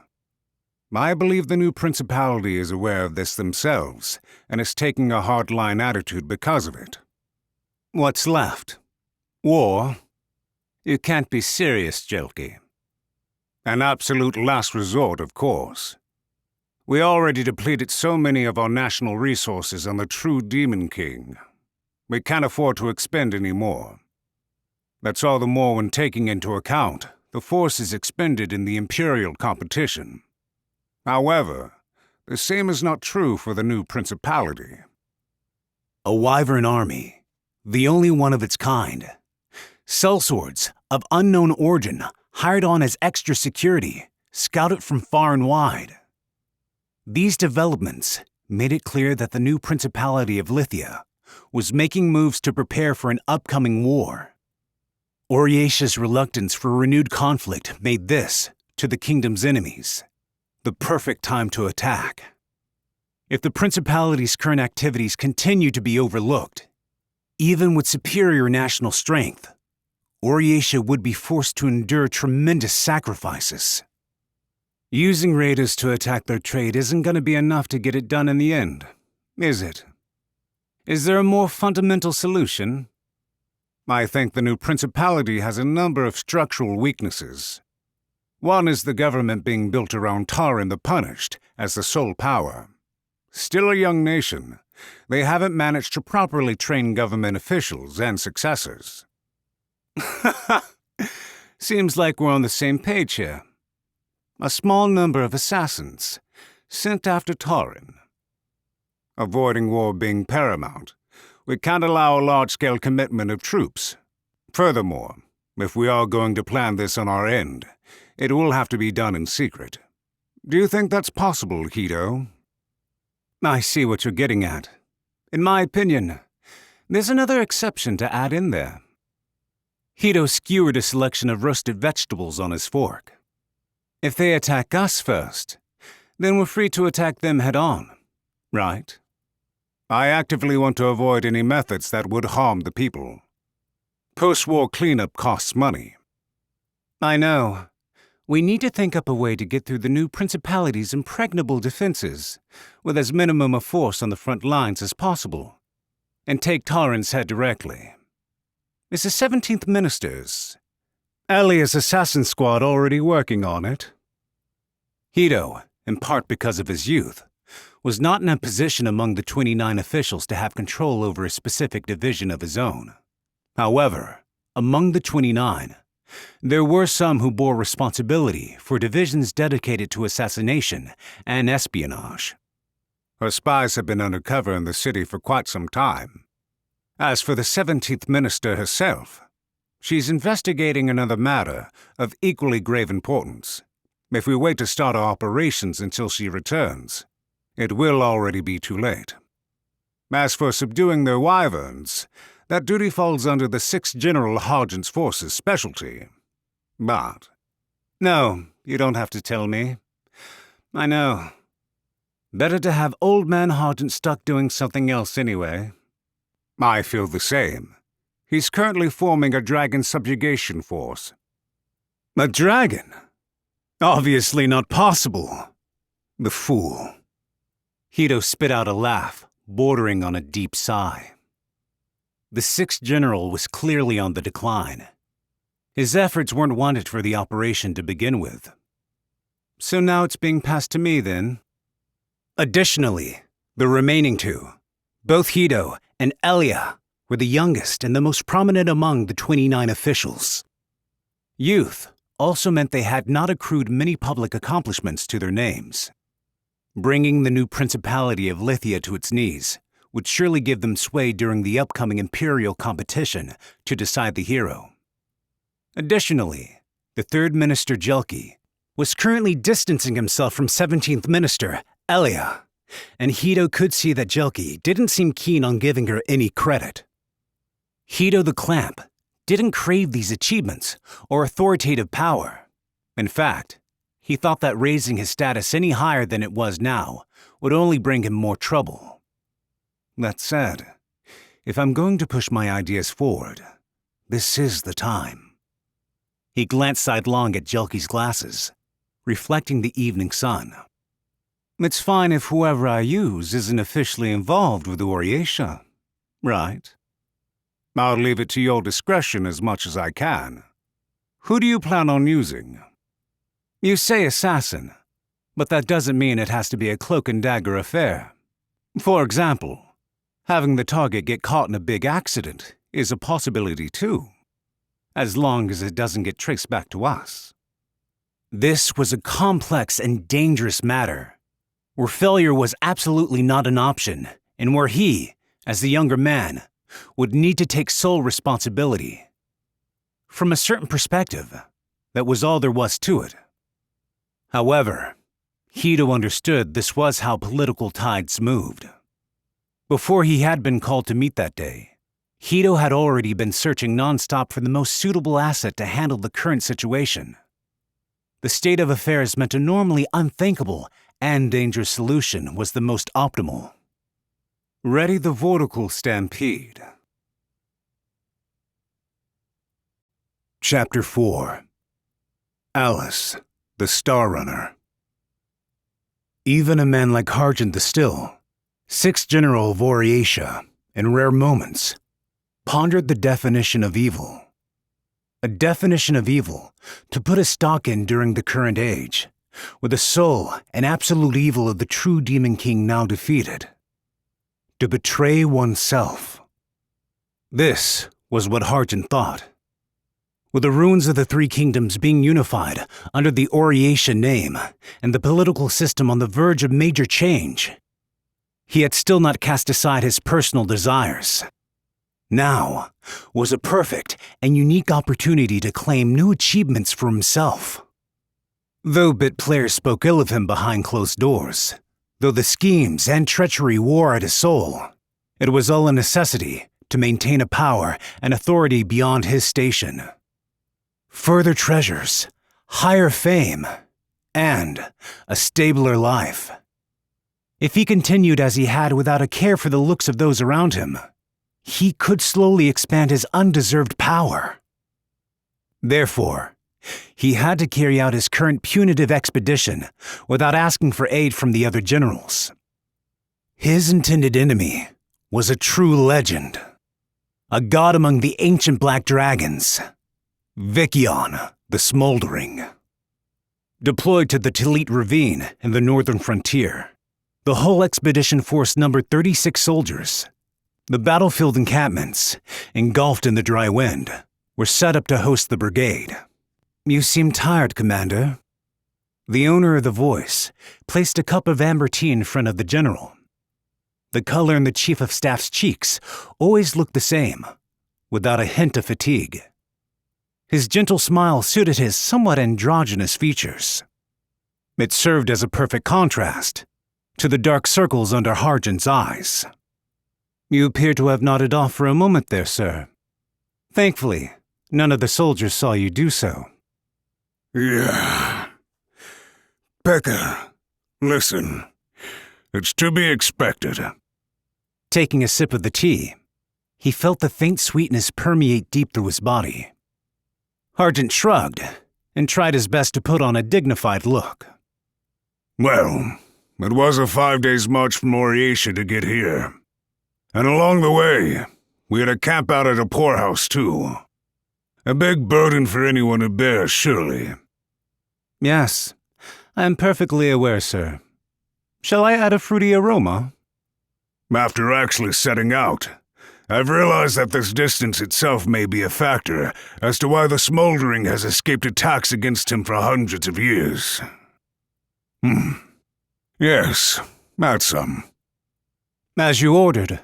I believe the new Principality is aware of this themselves and is taking a hardline attitude because of it." "What's left? War? You can't be serious, Jelki." "An absolute last resort, of course. We already depleted so many of our national resources on the true Demon King. We can't afford to expend any more. That's all the more when taking into account the forces expended in the imperial competition. However, the same is not true for the new Principality." A wyvern army, the only one of its kind. Sellswords of unknown origin hired on as extra security, scouted from far and wide. These developments made it clear that the new Principality of Lithia was making moves to prepare for an upcoming war. Oriatia's reluctance for renewed conflict made this, to the kingdom's enemies, the perfect time to attack. If the Principality's current activities continue to be overlooked, even with superior national strength, Oriatia would be forced to endure tremendous sacrifices. Using raiders to attack their trade isn't going to be enough to get it done in the end, is it? Is there a more fundamental solution? I think the new Principality has a number of structural weaknesses. One is the government being built around Taran the Punished as the sole power. Still a young nation, they haven't managed to properly train government officials and successors. Seems like we're on the same page here. A small number of assassins sent after Taran. Avoiding war being paramount, we can't allow a large-scale commitment of troops. Furthermore, if we are going to plan this on our end, it will have to be done in secret. Do you think that's possible, Hito? I see what you're getting at. In my opinion, there's another exception to add in there. Hito skewered a selection of roasted vegetables on his fork. If they attack us first, then we're free to attack them head-on, right? I actively want to avoid any methods that would harm the people. Post-war cleanup costs money. I know. We need to think up a way to get through the new Principality's impregnable defenses with as minimum of force on the front lines as possible, and take Taran's head directly. Is the 17th Minister's alias Assassin Squad already working on it? Hito, in part because of his youth, was not in a position among the 29 officials to have control over a specific division of his own. However, among the 29, there were some who bore responsibility for divisions dedicated to assassination and espionage. Her spies have been undercover in the city for quite some time. As for the 17th Minister herself, She's investigating another matter of equally grave importance. If we wait to start our operations until she returns, it will already be too late. As for subduing their wyverns, that duty falls under the 6th General Hargent's forces' specialty. But... No, you don't have to tell me. I know. Better to have Old Man Hargent stuck doing something else anyway. I feel the same. He's currently forming a dragon subjugation force. A dragon? Obviously not possible. The fool. Hito spit out a laugh, bordering on a deep sigh. The 6th General was clearly on the decline. His efforts weren't wanted for the operation to begin with. So now it's being passed to me, then. Additionally, the remaining 2, both Hito and Elia, were the youngest and the most prominent among the 29 officials. Youth also meant they had not accrued many public accomplishments to their names. Bringing the new Principality of Lithia to its knees would surely give them sway during the upcoming imperial competition to decide the hero. Additionally, the 3rd Minister Jelki was currently distancing himself from 17th Minister Elia, and Hito could see that Jelki didn't seem keen on giving her any credit. Hito the Clamp didn't crave these achievements or authoritative power. In fact, he thought that raising his status any higher than it was now would only bring him more trouble. That said, if I'm going to push my ideas forward, this is the time. He glanced sidelong at Jelki's glasses, reflecting the evening sun. It's fine if whoever I use isn't officially involved with Oriatia, right? I'll leave it to your discretion as much as I can. Who do you plan on using? You say assassin, but that doesn't mean it has to be a cloak and dagger affair. For example, having the target get caught in a big accident is a possibility too, as long as it doesn't get traced back to us. This was a complex and dangerous matter, where failure was absolutely not an option, and where he, as the younger man, would need to take sole responsibility. From a certain perspective, that was all there was to it. However, Hito understood this was how political tides moved. Before he had been called to meet that day, Hito had already been searching nonstop for the most suitable asset to handle the current situation. The state of affairs meant a normally unthinkable and dangerous solution was the most optimal. Ready the vortical stampede. Chapter 4. Alice, the Star Runner. Even a man like Hargent the Still, 6th General of Oriatia, in rare moments, pondered the definition of evil. A definition of evil to put a stock in during the current age, with the soul and absolute evil of the true Demon King now defeated. To betray oneself. This was what Hargent thought. With the ruins of the 3 kingdoms being unified under the Oriatia name and the political system on the verge of major change, he had still not cast aside his personal desires. Now was a perfect and unique opportunity to claim new achievements for himself. Though bit players spoke ill of him behind closed doors, though the schemes and treachery wore at his soul, it was all a necessity to maintain a power and authority beyond his station. Further treasures, higher fame, and a stabler life. If he continued as he had without a care for the looks of those around him, he could slowly expand his undeserved power. Therefore, he had to carry out his current punitive expedition without asking for aid from the other generals. His intended enemy was a true legend, a god among the ancient black dragons, Vikion the Smoldering. Deployed to the Talit Ravine in the northern frontier, the whole expedition force numbered 36 soldiers. The battlefield encampments, engulfed in the dry wind, were set up to host the brigade. You seem tired, Commander. The owner of the voice placed a cup of amber tea in front of the general. The color in the Chief of Staff's cheeks always looked the same, without a hint of fatigue. His gentle smile suited his somewhat androgynous features. It served as a perfect contrast to the dark circles under Harjin's eyes. You appear to have nodded off for a moment there, sir. Thankfully, none of the soldiers saw you do so. Yeah. Becca, listen. It's to be expected. Taking a sip of the tea, he felt the faint sweetness permeate deep through his body. Harjin shrugged and tried his best to put on a dignified look. Well, it was a 5 days march from Oriatia to get here. And along the way, we had to camp out at a poorhouse too. A big burden for anyone to bear, surely. Yes, I am perfectly aware, sir. Shall I add a fruity aroma? After actually setting out, I've realized that this distance itself may be a factor as to why the smoldering has escaped attacks against him for hundreds of years. Yes, add some. As you ordered,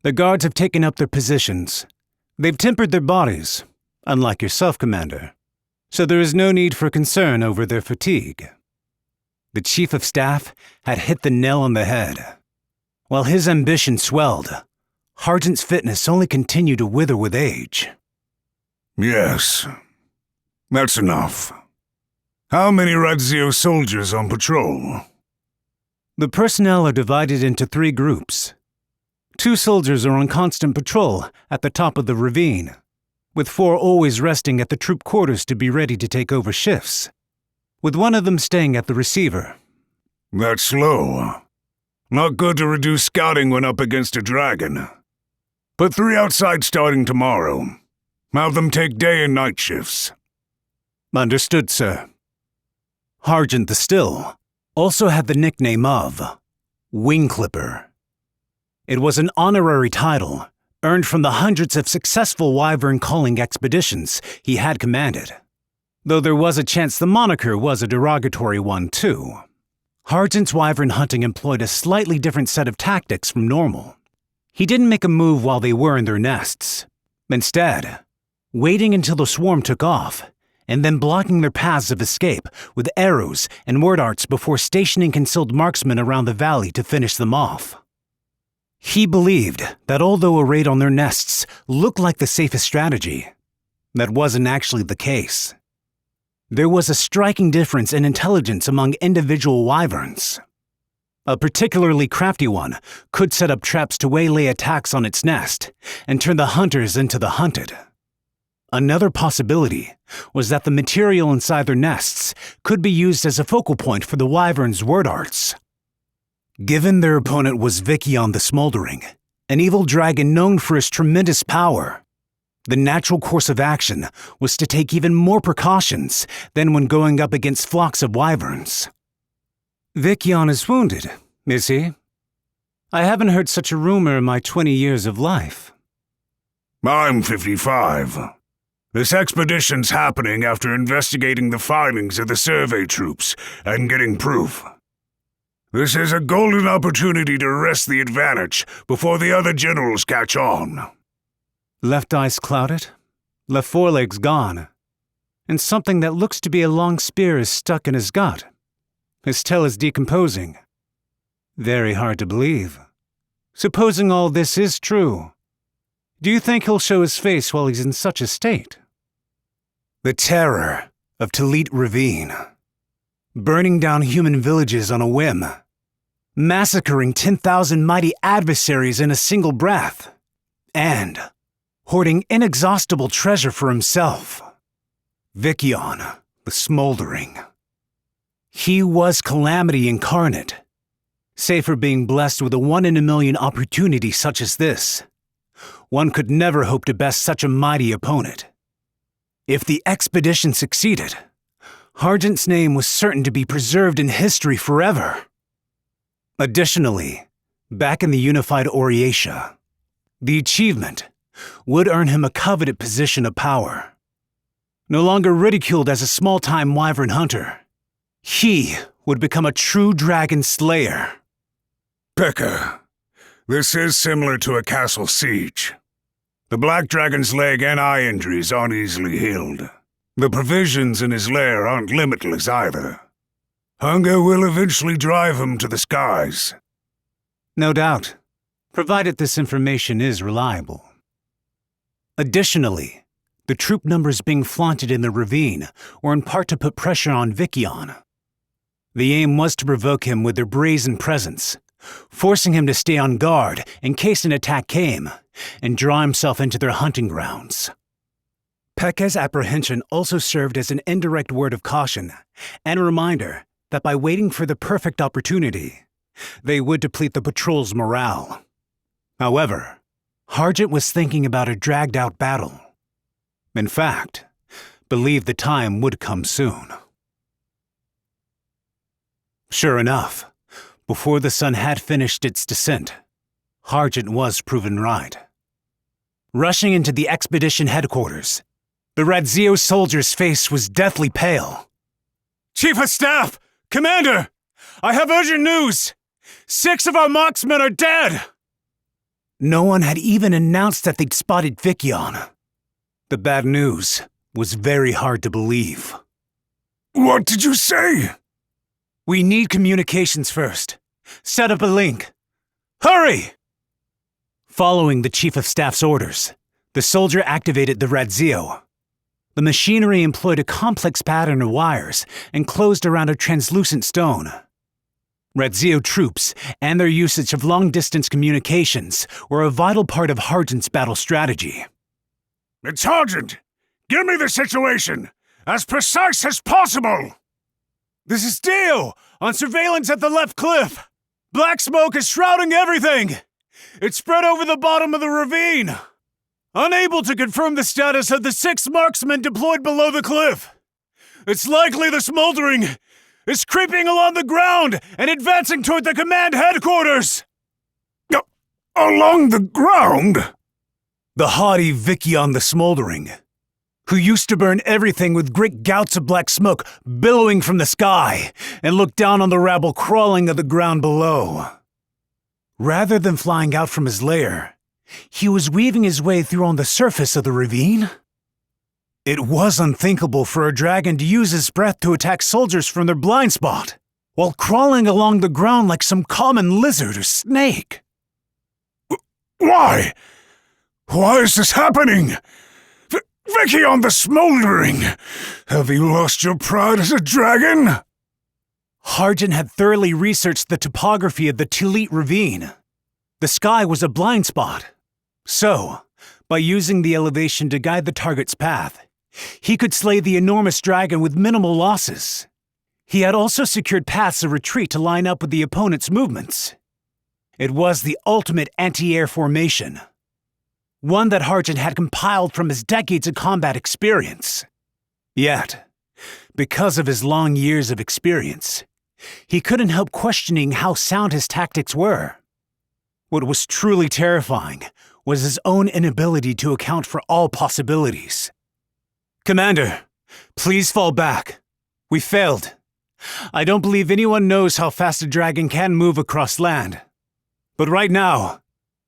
the guards have taken up their positions. They've tempered their bodies, unlike yourself, Commander, so there is no need for concern over their fatigue. The Chief of Staff had hit the nail on the head. While his ambition swelled, Harjin's fitness only continued to wither with age. Yes, that's enough. How many Radzio soldiers on patrol? The personnel are divided into 3 groups. 2 soldiers are on constant patrol at the top of the ravine, with 4 always resting at the troop quarters to be ready to take over shifts, with one of them staying at the receiver. That's slow. Not good to reduce scouting when up against a dragon. Put 3 outside starting tomorrow. Have them take day and night shifts. Understood, sir. Harjin the Still also had the nickname of Wing Clipper. It was an honorary title earned from the hundreds of successful wyvern calling expeditions he had commanded, though there was a chance the moniker was a derogatory one too. Harjin's wyvern hunting employed a slightly different set of tactics from normal. He didn't make a move while they were in their nests. Instead, waiting until the swarm took off, and then blocking their paths of escape with arrows and word arts before stationing concealed marksmen around the valley to finish them off. He believed that although a raid on their nests looked like the safest strategy, that wasn't actually the case. There was a striking difference in intelligence among individual wyverns. A particularly crafty one could set up traps to waylay attacks on its nest and turn the hunters into the hunted. Another possibility was that the material inside their nests could be used as a focal point for the wyvern's word arts. Given their opponent was Vikion the Smoldering, an evil dragon known for his tremendous power, the natural course of action was to take even more precautions than when going up against flocks of wyverns. Vikion is wounded, is he? I haven't heard such a rumor in my 20 years of life. I'm 55. This expedition's happening after investigating the filings of the survey troops and getting proof. This is a golden opportunity to wrest the advantage before the other generals catch on. Left eye's clouded, left foreleg's gone, and something that looks to be a long spear is stuck in his gut. His tail is decomposing. Very hard to believe. Supposing all this is true, do you think he'll show his face while he's in such a state? The terror of Talit Ravine. Burning down human villages on a whim. Massacring 10,000 mighty adversaries in a single breath. And hoarding inexhaustible treasure for himself. Vikion, the Smoldering. He was calamity incarnate. Save for being blessed with a 1 in a million opportunity such as this, one could never hope to best such a mighty opponent. If the expedition succeeded, Harjin's name was certain to be preserved in history forever. Additionally, back in the unified Oriatia, the achievement would earn him a coveted position of power. No longer ridiculed as a small-time wyvern hunter, he would become a true dragon slayer. Pekka, this is similar to a castle siege. The black dragon's leg and eye injuries aren't easily healed. The provisions in his lair aren't limitless either. Hunger will eventually drive him to the skies. No doubt, provided this information is reliable. Additionally, the troop numbers being flaunted in the ravine were in part to put pressure on Vikion. The aim was to provoke him with their brazen presence, forcing him to stay on guard in case an attack came, and draw himself into their hunting grounds. Pekka's apprehension also served as an indirect word of caution and a reminder that by waiting for the perfect opportunity, they would deplete the patrol's morale. However, Harjant was thinking about a dragged-out battle. In fact, believed the time would come soon. Sure enough, before the sun had finished its descent, Harjant was proven right. Rushing into the expedition headquarters, the Radzio soldier's face was deathly pale. "Chief of Staff! Commander! I have urgent news! 6 of our marksmen are dead!" No one had even announced that they'd spotted Vikion. The bad news was very hard to believe. What did you say? "We need communications first. Set up a link. Hurry!" Following the Chief of Staff's orders, the soldier activated the Radzio. The machinery employed a complex pattern of wires enclosed around a translucent stone. Radzio troops and their usage of long-distance communications were a vital part of Harjant's battle strategy. "It's Harjant! Give me the situation! As precise as possible!" "This is Dio, on surveillance at the left cliff. Black smoke is shrouding everything. It's spread over the bottom of the ravine. Unable to confirm the status of the 6 marksmen deployed below the cliff. It's likely the smoldering is creeping along the ground and advancing toward the command headquarters." Along the ground? The haughty Vikion the Smoldering, who used to burn everything with great gouts of black smoke billowing from the sky and look down on the rabble crawling on the ground below. Rather than flying out from his lair, he was weaving his way through on the surface of the ravine. It was unthinkable for a dragon to use his breath to attack soldiers from their blind spot, while crawling along the ground like some common lizard or snake. Why? Why is this happening? Vikion the Smoldering! Have you lost your pride as a dragon? Harjant had thoroughly researched the topography of the Tulit ravine. The sky was a blind spot. So, by using the elevation to guide the target's path, he could slay the enormous dragon with minimal losses. He had also secured paths of retreat to line up with the opponent's movements. It was the ultimate anti-air formation, one that Harjant had compiled from his decades of combat experience. Yet, because of his long years of experience, he couldn't help questioning how sound his tactics were. What was truly terrifying was his own inability to account for all possibilities. "Commander, please fall back. We failed. I don't believe anyone knows how fast a dragon can move across land. But right now,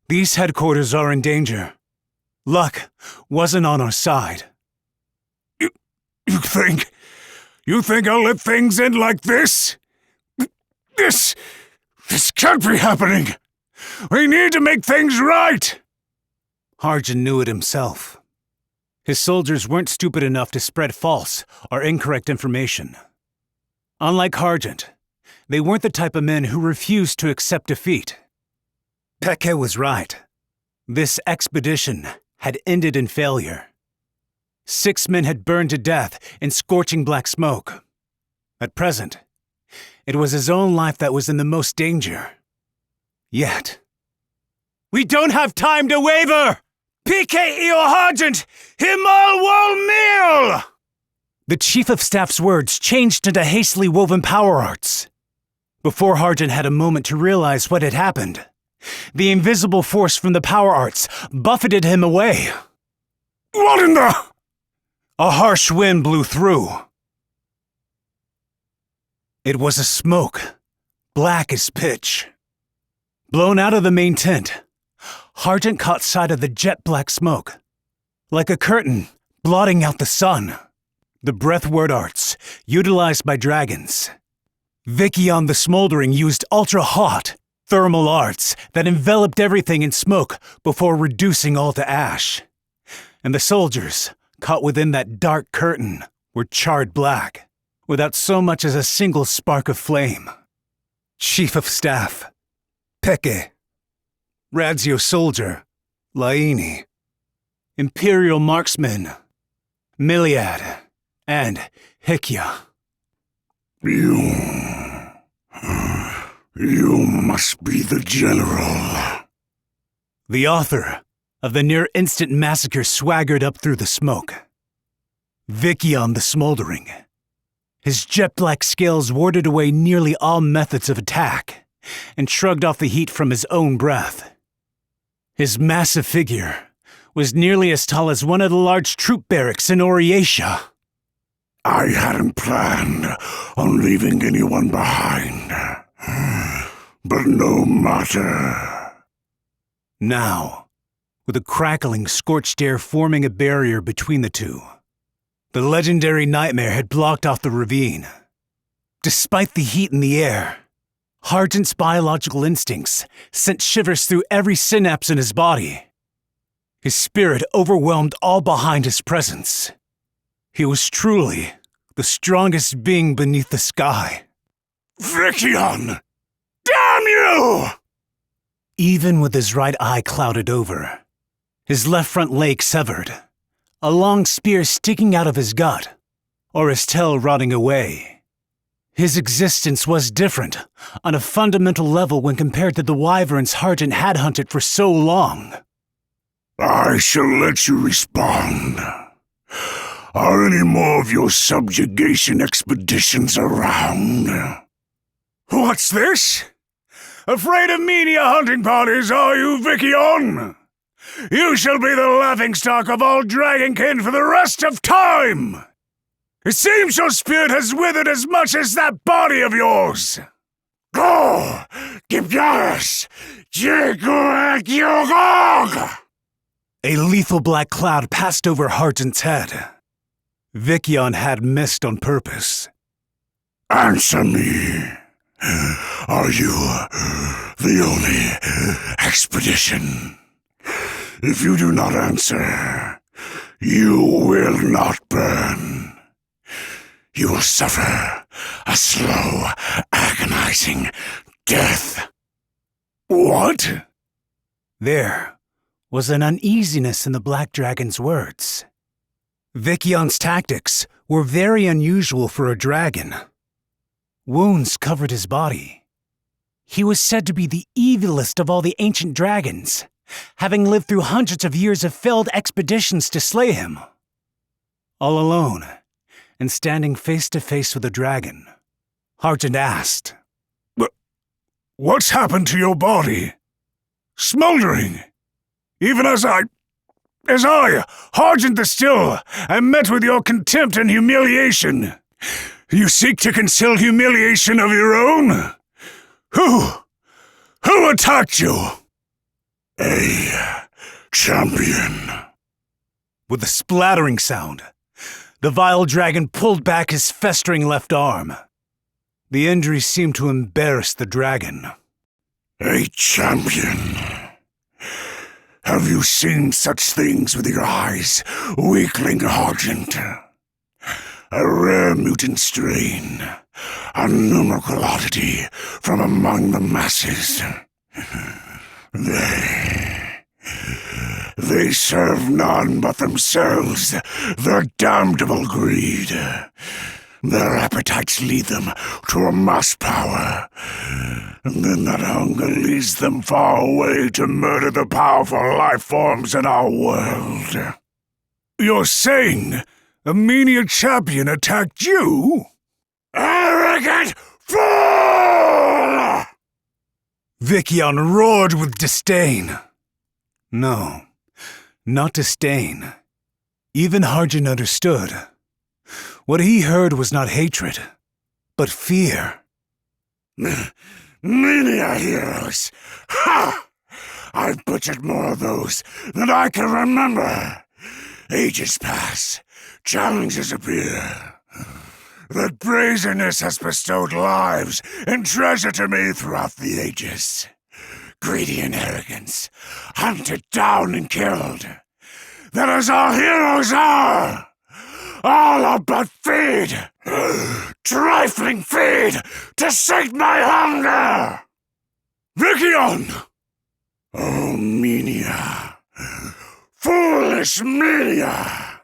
these headquarters are in danger. Luck wasn't on our side." You think I'll let things end like this? This can't be happening! We need to make things right! Harjant knew it himself. His soldiers weren't stupid enough to spread false or incorrect information. Unlike Harjant, they weren't the type of men who refused to accept defeat. Pekka was right. This expedition had ended in failure. 6 men had burned to death in scorching black smoke. At present, it was his own life that was in the most danger. Yet, "We don't have time to waver! PK io Harjant! Himal wal meal!" The Chief of Staff's words changed into hastily woven power arts. Before Harjant had a moment to realize what had happened, the invisible force from the power arts buffeted him away. What in the... A harsh wind blew through. It was a smoke, black as pitch. Blown out of the main tent, Harjant caught sight of the jet-black smoke, like a curtain blotting out the sun. the breathword arts utilized by dragons. Vikion the Smoldering used ultra-hot thermal arts that enveloped everything in smoke before reducing all to ash. And the soldiers, caught within that dark curtain, were charred black, without so much as a single spark of flame. Chief of Staff, Peke. Radzio Soldier, Laini. Imperial Marksman, Miliad, and Hikya. You must be the general. The author of the near-instant massacre swaggered up through the smoke. Vikion the Smoldering. His jet-black scales warded away nearly all methods of attack and shrugged off the heat from his own breath. His massive figure was nearly as tall as one of the large troop barracks in Oriatia. I hadn't planned on leaving anyone behind. But no matter. Now, with a crackling, scorched air forming a barrier between the two, the legendary nightmare had blocked off the ravine. Despite the heat in the air, Hargent's biological instincts sent shivers through every synapse in his body. His spirit overwhelmed all behind his presence. He was truly the strongest being beneath the sky. Vikion! Damn you! Even with his right eye clouded over, his left front leg severed, a long spear sticking out of his gut, or his tail rotting away. His existence was different on a fundamental level when compared to the wyverns Hargent had hunted for so long. I shall let you respond. Are any more of your subjugation expeditions around? What's this? Afraid of media hunting parties, are you, Vikion? You shall be the laughingstock of all dragonkin for the rest of time! It seems your spirit has withered as much as that body of yours! Go! Gibyaris! Jigurek. A lethal black cloud passed over Hargent's head. Vikion had missed on purpose. Answer me. Are you the only expedition? If you do not answer, you will not burn. You will suffer a slow, agonizing death. What? There was an uneasiness in the Black Dragon's words. Vikion's tactics were very unusual for a dragon. Wounds covered his body. He was said to be the evilest of all the ancient dragons, having lived through hundreds of years of failed expeditions to slay him. All alone, and standing face to face with a dragon, Hargent asked, What's happened to your body? Smoldering! Even as I, Hargent the Still, am met with your contempt and humiliation. You seek to conceal humiliation of your own? Who attacked you? A champion. With a splattering sound, the vile dragon pulled back his festering left arm. The injury seemed to embarrass the dragon. A champion. Have you seen such things with your eyes, weakling Hargent? A rare mutant strain, a numerical oddity from among the masses. They serve none but themselves, their damnable greed. Their appetites lead them to amass power, and then that hunger leads them far away to murder the powerful life forms in our world. You're saying a mania champion attacked you? Arrogant fool! Vikion roared with disdain. No, not disdain. Even Hargent understood. What he heard was not hatred, but fear. Mania heroes! Ha! I've butchered more of those than I can remember. Ages pass, challenges appear. That brazenness has bestowed lives and treasure to me throughout the ages. Greedy and arrogance, hunted down and killed. That is all heroes are! All are but feed! Trifling feed to sate my hunger! Vikion! Oh, Menia! Foolish Menia!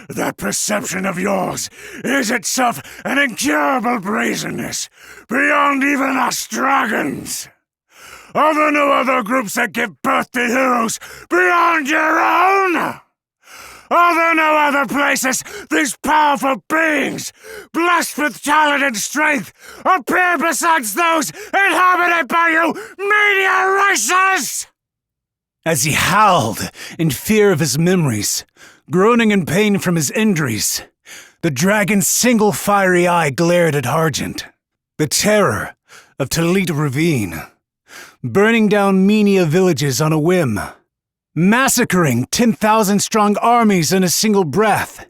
That perception of yours is itself an incurable brazenness beyond even us dragons! Are there no other groups that give birth to heroes beyond your own? Are there no other places these powerful beings, blessed with talent and strength, appear besides those inhabited by you media races? As he howled in fear of his memories, groaning in pain from his injuries, the dragon's single fiery eye glared at Hargent, the terror of Talit Ravine, burning down Menia villages on a whim, massacring 10,000-strong armies in a single breath,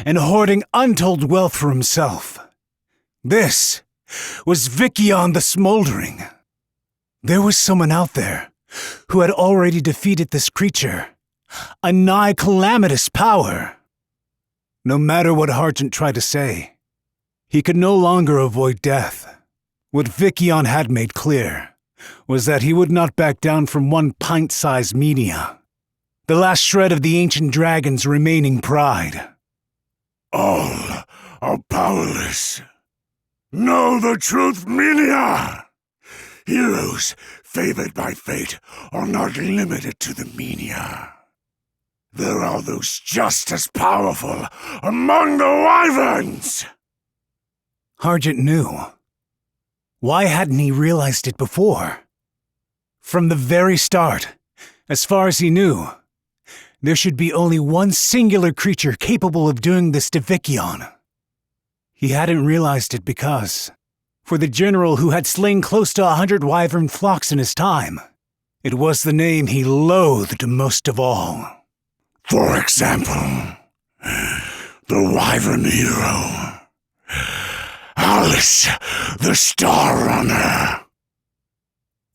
and hoarding untold wealth for himself. This was Vikion the Smoldering. There was someone out there who had already defeated this creature, a nigh calamitous power. No matter what Hargent tried to say, he could no longer avoid death. What Vikion had made clear was that he would not back down from one pint-sized Menia, the last shred of the ancient dragon's remaining pride. All are powerless. Know the truth, Menia! Heroes favored by fate are not limited to the Menia. There are those just as powerful among the wyverns! Hargent knew. Why hadn't he realized it before? From the very start, as far as he knew, there should be only one singular creature capable of doing this to Vikion. He hadn't realized it because, for the general who had slain close to 100 wyvern flocks in his time, it was the name he loathed most of all. For example, the wyvern hero, Alice, the Star Runner.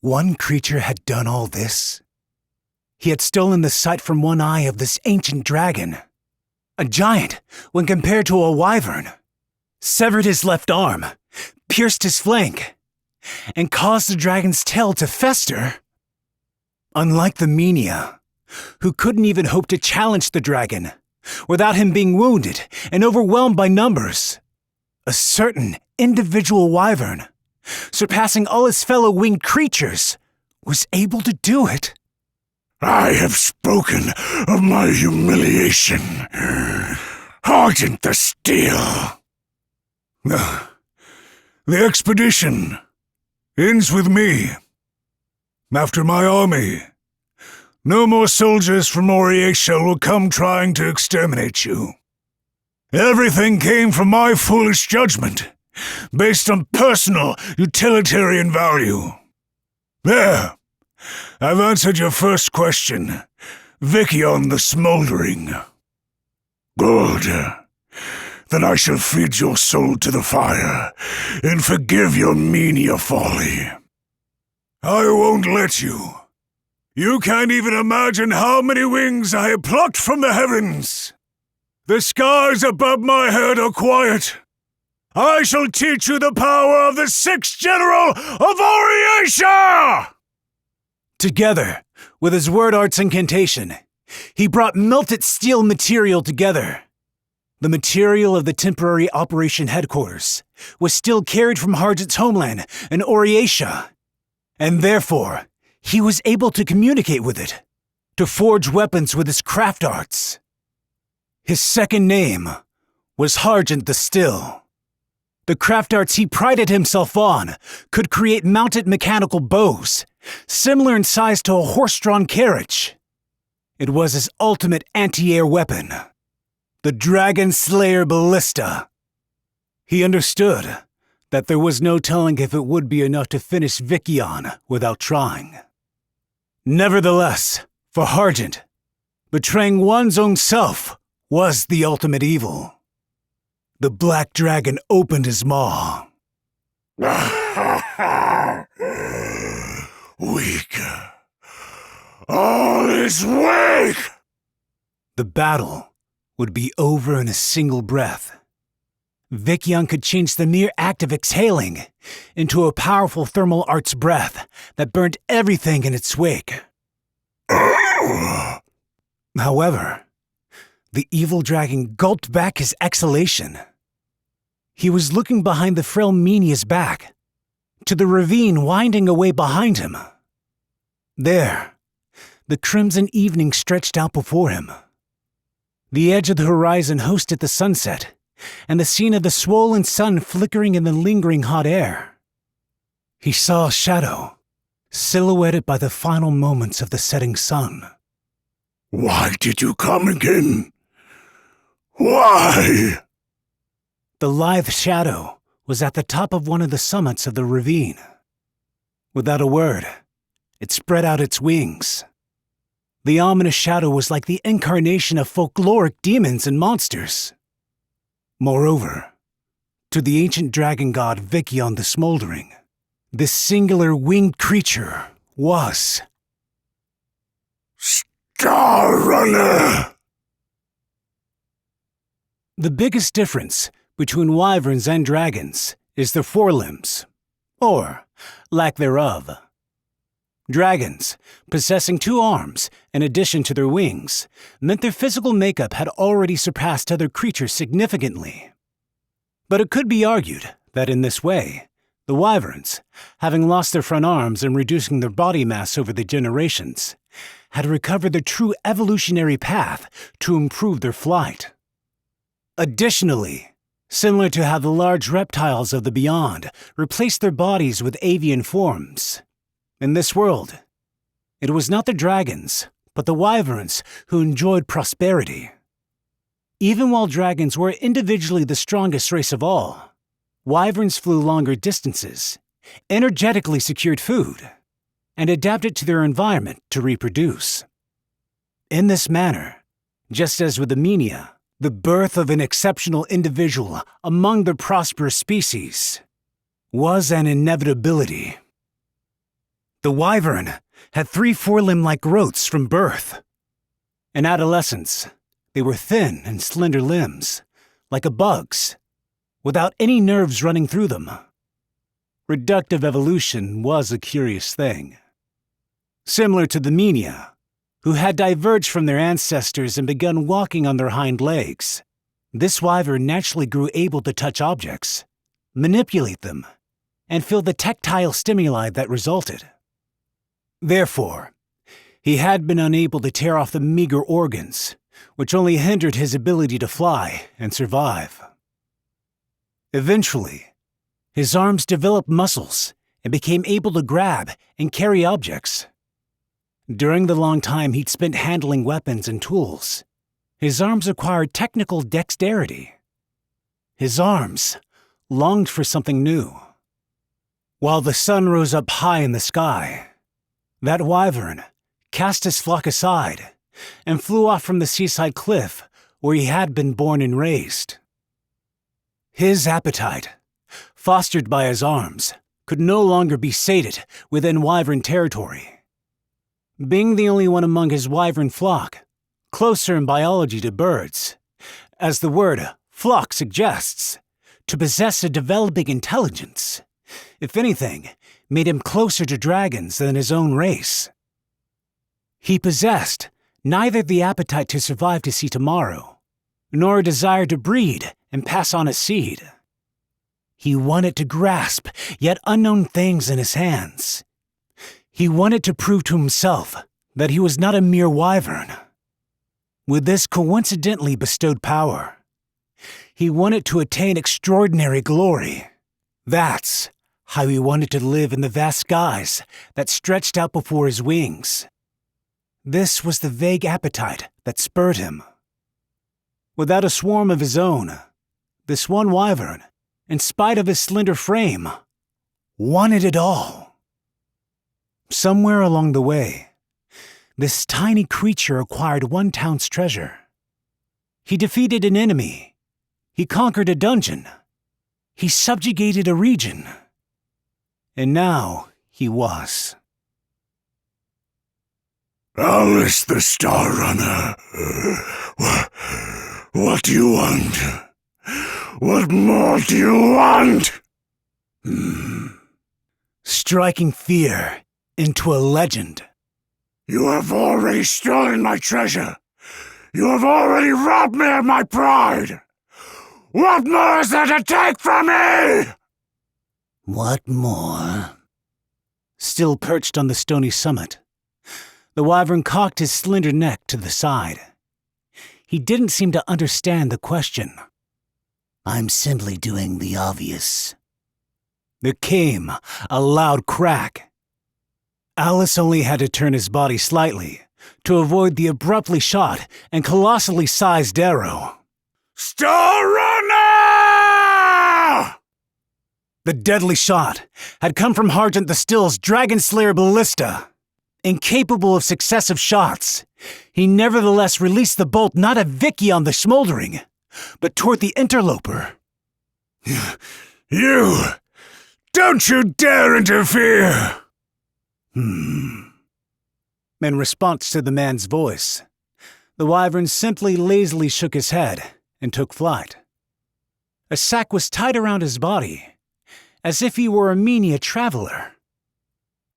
One creature had done all this. He had stolen the sight from one eye of this ancient dragon, a giant when compared to a wyvern, severed his left arm, pierced his flank, and caused the dragon's tail to fester. Unlike the Menia, who couldn't even hope to challenge the dragon without him being wounded and overwhelmed by numbers, a certain individual wyvern, surpassing all his fellow winged creatures, was able to do it. I have spoken of my humiliation. Hargent the Steel. The expedition ends with me. After my army, no more soldiers from Oriatia will come trying to exterminate you. Everything came from my foolish judgment, based on personal utilitarian value. There, I've answered your first question, Vikion the Smoldering. Good. Then I shall feed your soul to the fire and forgive your Menia folly. I won't let you. You can't even imagine how many wings I have plucked from the heavens. The skies above my head are quiet. I shall teach you the power of the 6th General of Oriatia! Together, with his word art's incantation, he brought melted steel material together. The material of the temporary operation headquarters was still carried from Hargent's homeland in Oriatia, and therefore he was able to communicate with it, to forge weapons with his craft arts. His second name was Hargent the Still. The craft arts he prided himself on could create mounted mechanical bows, similar in size to a horse-drawn carriage. It was his ultimate anti-air weapon, the Dragon Slayer Ballista. He understood that there was no telling if it would be enough to finish Vikion without trying. Nevertheless, for Hargent, Betraying one's own self was the ultimate evil. The black dragon opened his maw. Weak. All is weak! The battle would be over in a single breath. Vicyon could change the mere act of exhaling into a powerful thermal arts breath that burnt everything in its wake. However, the evil dragon gulped back his exhalation. He was looking behind the frail Menia's back, to the ravine winding away behind him. There, the crimson evening stretched out before him. The edge of the horizon hosted the sunset, and the scene of the swollen sun flickering in the lingering hot air. He saw a shadow, silhouetted by the final moments of the setting sun. Why did you come again? Why? The lithe shadow was at the top of one of the summits of the ravine. Without a word, it spread out its wings. The ominous shadow was like the incarnation of folkloric demons and monsters. Moreover, to the ancient dragon god Vicyon the Smoldering, this singular winged creature was Star Runner! The biggest difference between wyverns and dragons is their forelimbs, or lack thereof. Dragons, possessing 2 arms in addition to their wings, meant their physical makeup had already surpassed other creatures significantly. But it could be argued that in this way, the wyverns, having lost their front arms and reducing their body mass over the generations, had recovered their true evolutionary path to improve their flight. Additionally, similar to how the large reptiles of the beyond replaced their bodies with avian forms, in this world, it was not the dragons, but the wyverns who enjoyed prosperity. Even while dragons were individually the strongest race of all, wyverns flew longer distances, energetically secured food, and adapted to their environment to reproduce. In this manner, just as with the Menia, the birth of an exceptional individual among the prosperous species was an inevitability. The wyvern had 3 forelimb-like growths from birth. In adolescence, they were thin and slender limbs, like a bug's, without any nerves running through them. Reductive evolution was a curious thing. Similar to the Menia, who had diverged from their ancestors and begun walking on their hind legs, this wyvern naturally grew able to touch objects, manipulate them, and feel the tactile stimuli that resulted. Therefore, he had been unable to tear off the meager organs, which only hindered his ability to fly and survive. Eventually, his arms developed muscles and became able to grab and carry objects. During the long time he'd spent handling weapons and tools, his arms acquired technical dexterity. His arms longed for something new. While the sun rose up high in the sky, that wyvern cast his flock aside and flew off from the seaside cliff where he had been born and raised. His appetite, fostered by his arms, could no longer be sated within wyvern territory. Being the only one among his wyvern flock, closer in biology to birds, as the word flock suggests, to possess a developing intelligence, if anything, made him closer to dragons than his own race. He possessed neither the appetite to survive to see tomorrow, nor a desire to breed and pass on a seed. He wanted to grasp yet unknown things in his hands. He wanted to prove to himself that he was not a mere wyvern. With this coincidentally bestowed power, he wanted to attain extraordinary glory. That's how he wanted to live in the vast skies that stretched out before his wings. This was the vague appetite that spurred him. Without a swarm of his own, this one wyvern, in spite of his slender frame, wanted it all. Somewhere along the way, this tiny creature acquired one town's treasure. He defeated an enemy. He conquered a dungeon. He subjugated a region. And now he was. Alice the Star Runner. What do you want? What more do you want? Striking fear into a legend. You have already stolen my treasure. You have already robbed me of my pride. What more is there to take from me? What more? Still perched on the stony summit, the wyvern cocked his slender neck to the side. He didn't seem to understand the question. I'm simply doing the obvious. There came a loud crack. Alice only had to turn his body slightly to avoid the abruptly shot and colossally sized arrow. Star Runner! The deadly shot had come from Hargent the Still's Dragon Slayer ballista. Incapable of successive shots, he nevertheless released the bolt not at Vikion the Smoldering, but toward the interloper. You! Don't you dare interfere! In response to the man's voice, the wyvern simply lazily shook his head and took flight. A sack was tied around his body, as if he were a menial traveler.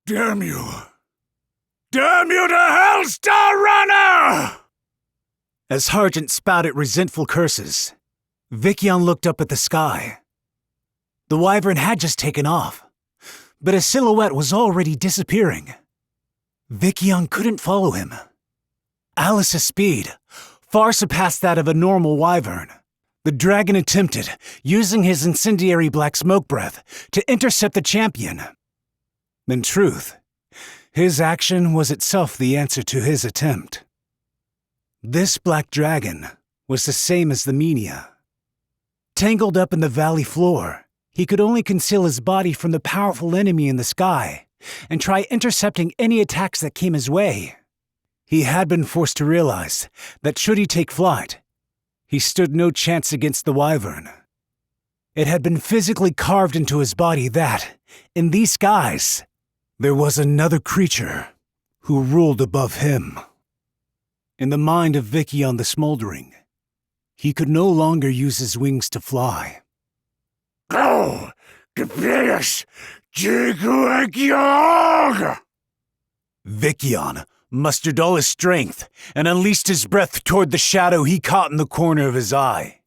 Damn you! Damn you to hell, Star Runner! As Hargent spouted resentful curses, Vikion looked up at the sky. The wyvern had just taken off, but his silhouette was already disappearing. Vikion couldn't follow him. Alice's speed far surpassed that of a normal wyvern. The dragon attempted, using his incendiary black smoke breath, to intercept the champion. In truth, his action was itself the answer to his attempt. This black dragon was the same as the Menia. Tangled up in the valley floor, he could only conceal his body from the powerful enemy in the sky and try intercepting any attacks that came his way. He had been forced to realize that should he take flight, he stood no chance against the wyvern. It had been physically carved into his body that, in these skies, there was another creature who ruled above him. In the mind of Vikion the Smoldering, he could no longer use his wings to fly. Go! Gebius! Jiguegiog! Vikion mustered all his strength and unleashed his breath toward the shadow he caught in the corner of his eye.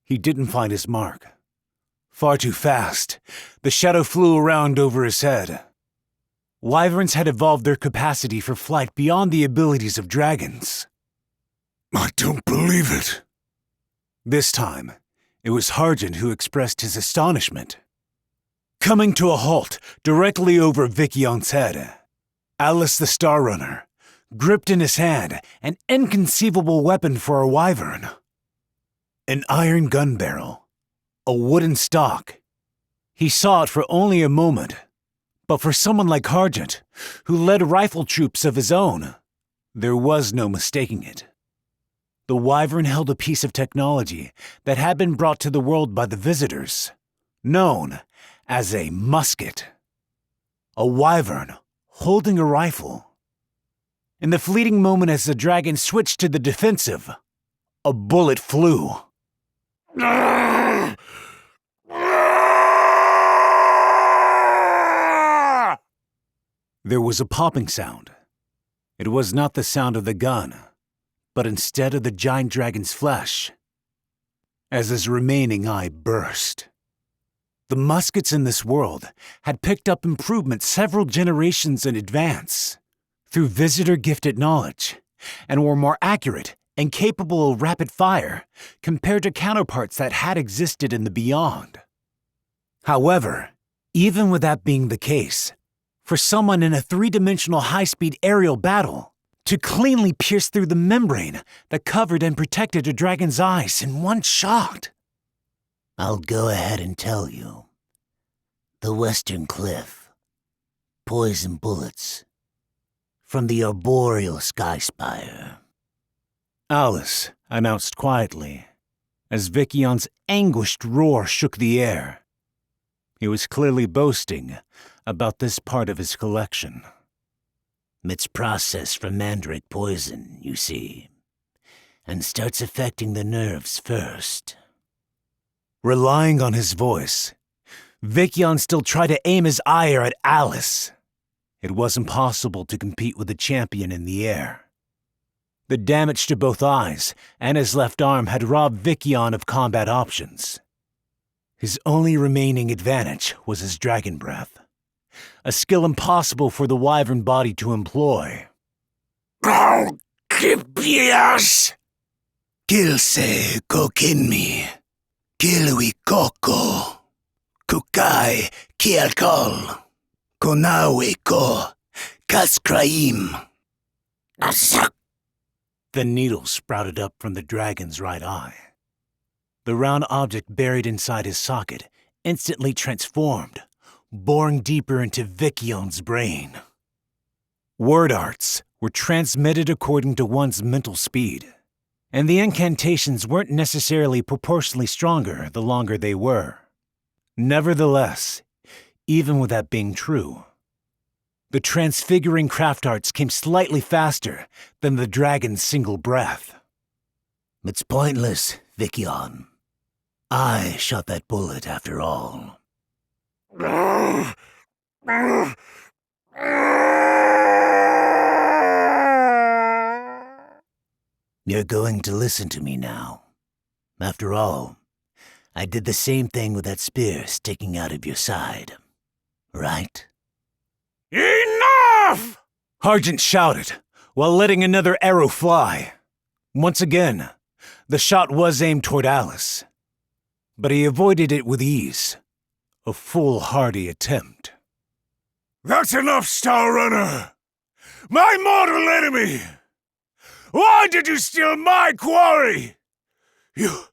He didn't find his mark. Far too fast, the shadow flew around over his head. Wyverns had evolved their capacity for flight beyond the abilities of dragons. I don't believe it. This time, it was Hargent who expressed his astonishment. Coming to a halt directly over Vikion's head, Alice the Star Runner gripped in his hand an inconceivable weapon for a wyvern. An iron gun barrel, a wooden stock. He saw it for only a moment, but for someone like Hargent, who led rifle troops of his own, there was no mistaking it. The wyvern held a piece of technology that had been brought to the world by the visitors, known as a musket. A wyvern holding a rifle. In the fleeting moment as the dragon switched to the defensive, a bullet flew. There was a popping sound. It was not the sound of the gun, but instead of the giant dragon's flesh, as his remaining eye burst. The muskets in this world had picked up improvements several generations in advance through visitor-gifted knowledge and were more accurate and capable of rapid fire compared to counterparts that had existed in the beyond. However, even with that being the case, for someone in a three-dimensional high-speed aerial battle to cleanly pierce through the membrane that covered and protected a dragon's eyes in one shot. I'll go ahead and tell you. The Western Cliff. Poison bullets. from the arboreal sky spire," Alice announced quietly, as Vikion's anguished roar shook the air. He was clearly boasting about this part of his collection. "It's processed from mandrake poison, you see, and starts affecting the nerves first." Relying on his voice, Vikion still tried to aim his ire at Alice. It wasn't possible to compete with a champion in the air. The damage to both eyes and his left arm had robbed Vikion of combat options. His only remaining advantage was his dragon breath, a skill impossible for the wyvern body to employ. "Kipias! Kilse kokinmi, kilui koko, kukai kialkol, konawe ko kaskraim." The needle sprouted up from the dragon's right eye. The round object buried inside his socket instantly transformed, boring deeper into Vikion's brain. Word arts were transmitted according to one's mental speed, and the incantations weren't necessarily proportionally stronger the longer they were. Nevertheless, even with that being true, the transfiguring craft arts came slightly faster than the dragon's single breath. "It's pointless, Vikion. I shot that bullet after all." "You're going to listen to me now. After all, I did the same thing with that spear sticking out of your side, right?" "Enough!" Harjant shouted, while letting another arrow fly. Once again, the shot was aimed toward Alice, but he avoided it with ease. A foolhardy attempt. "That's enough, Star Runner! My mortal enemy! Why did you steal my quarry? You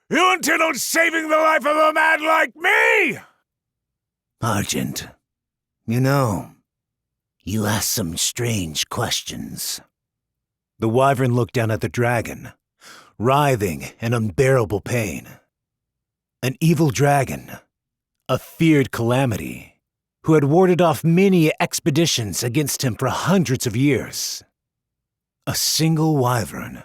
intend on saving the life of a man like me?" "Argent, you know, you ask some strange questions." The wyvern looked down at the dragon, writhing in unbearable pain. An evil dragon, a feared calamity, who had warded off many expeditions against him for hundreds of years. A single wyvern,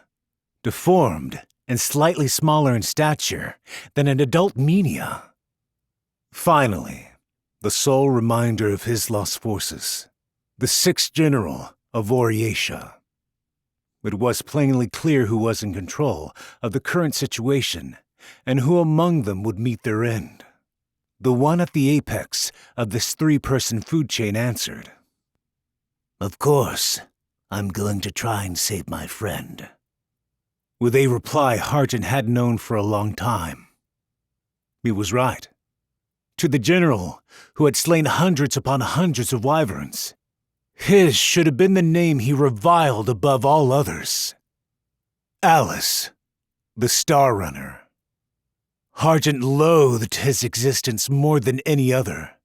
deformed and slightly smaller in stature than an adult Menia. Finally, the sole reminder of his lost forces, the sixth general of Oriatia. It was plainly clear who was in control of the current situation and who among them would meet their end. The one at the apex of this three-person food chain answered. "Of course, I'm going to try and save my friend," with a reply Harjant had known for a long time. He was right. To the general, who had slain hundreds upon hundreds of wyverns, his should have been the name he reviled above all others. Alice, the Star Runner. Harjant loathed his existence more than any other.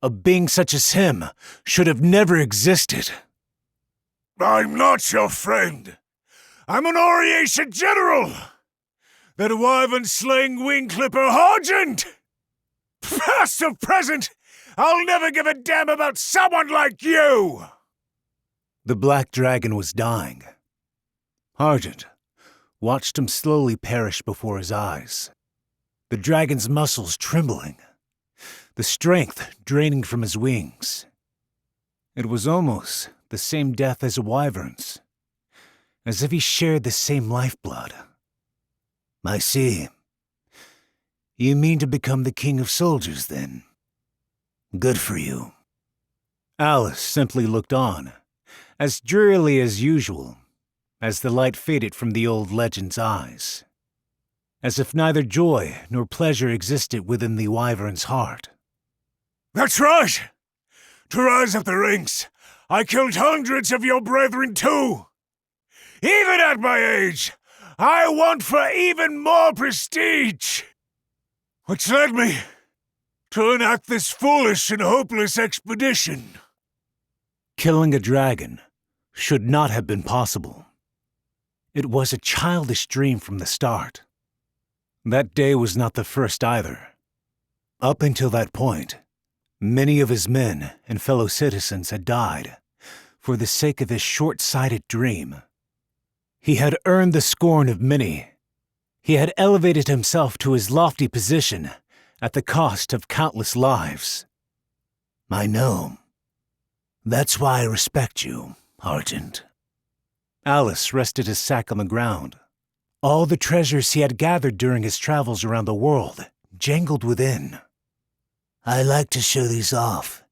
A being such as him should have never existed. "I'm not your friend. I'm an Oriatia general! That wyvern-slaying wing-clipper Harjant! Past or present, I'll never give a damn about someone like you!" The black dragon was dying. Harjant watched him slowly perish before his eyes, the dragon's muscles trembling, the strength draining from his wings. It was almost the same death as a wyvern's, as if he shared the same lifeblood. "I see. You mean to become the king of soldiers, then? Good for you." Alice simply looked on, as drearily as usual, as the light faded from the old legend's eyes, as if neither joy nor pleasure existed within the wyvern's heart. "That's right! To rise up the ranks, I killed hundreds of your brethren too! Even at my age, I want for even more prestige! Which led me to enact this foolish and hopeless expedition." Killing a dragon should not have been possible. It was a childish dream from the start. That day was not the first either. Up until that point, many of his men and fellow citizens had died for the sake of his short-sighted dream. He had earned the scorn of many. He had elevated himself to his lofty position at the cost of countless lives. I know. That's why I respect you, Argent. Alice rested his sack on the ground. All the treasures he had gathered during his travels around the world jangled within. I like to show these off,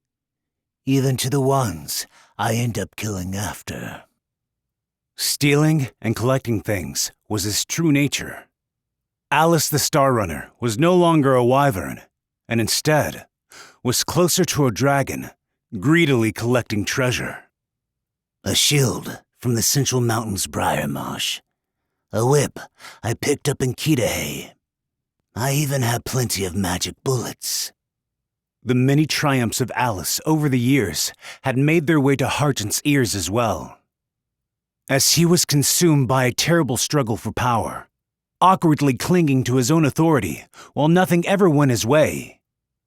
even to the ones I end up killing after. Stealing and collecting things was his true nature. Alice the Star Runner was no longer a wyvern, and instead was closer to a dragon, greedily collecting treasure. A shield from the Central Mountains briar marsh. A whip I picked up in Keiso. I even have plenty of magic bullets. The many triumphs of Alice over the years had made their way to Hargent's ears as well. As he was consumed by a terrible struggle for power, awkwardly clinging to his own authority while nothing ever went his way,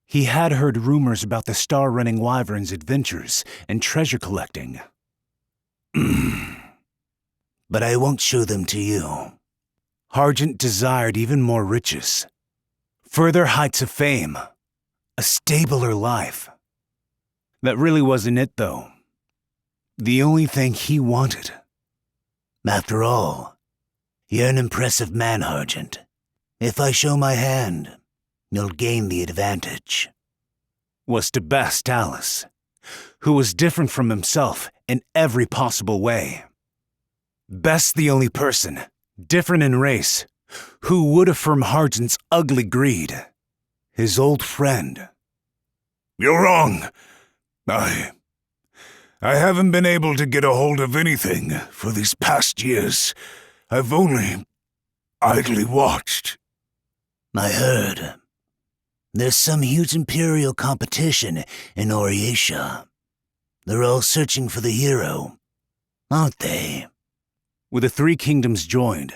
he had heard rumors about the star-running wyvern's adventures and treasure collecting. But I won't show them to you. Hargent desired even more riches, further heights of fame, a stabler life. That really wasn't it, though. The only thing he wanted. After all, you're an impressive man, Argent. If I show my hand, you'll gain the advantage. Was to best Alice, who was different from himself in every possible way. Best the only person, different in race, who would affirm Hargent's ugly greed. His old friend. You're wrong. I haven't been able to get a hold of anything for these past years. I've only idly watched. I heard. There's some huge imperial competition in Oriatia. They're all searching for the hero, aren't they? With the three kingdoms joined,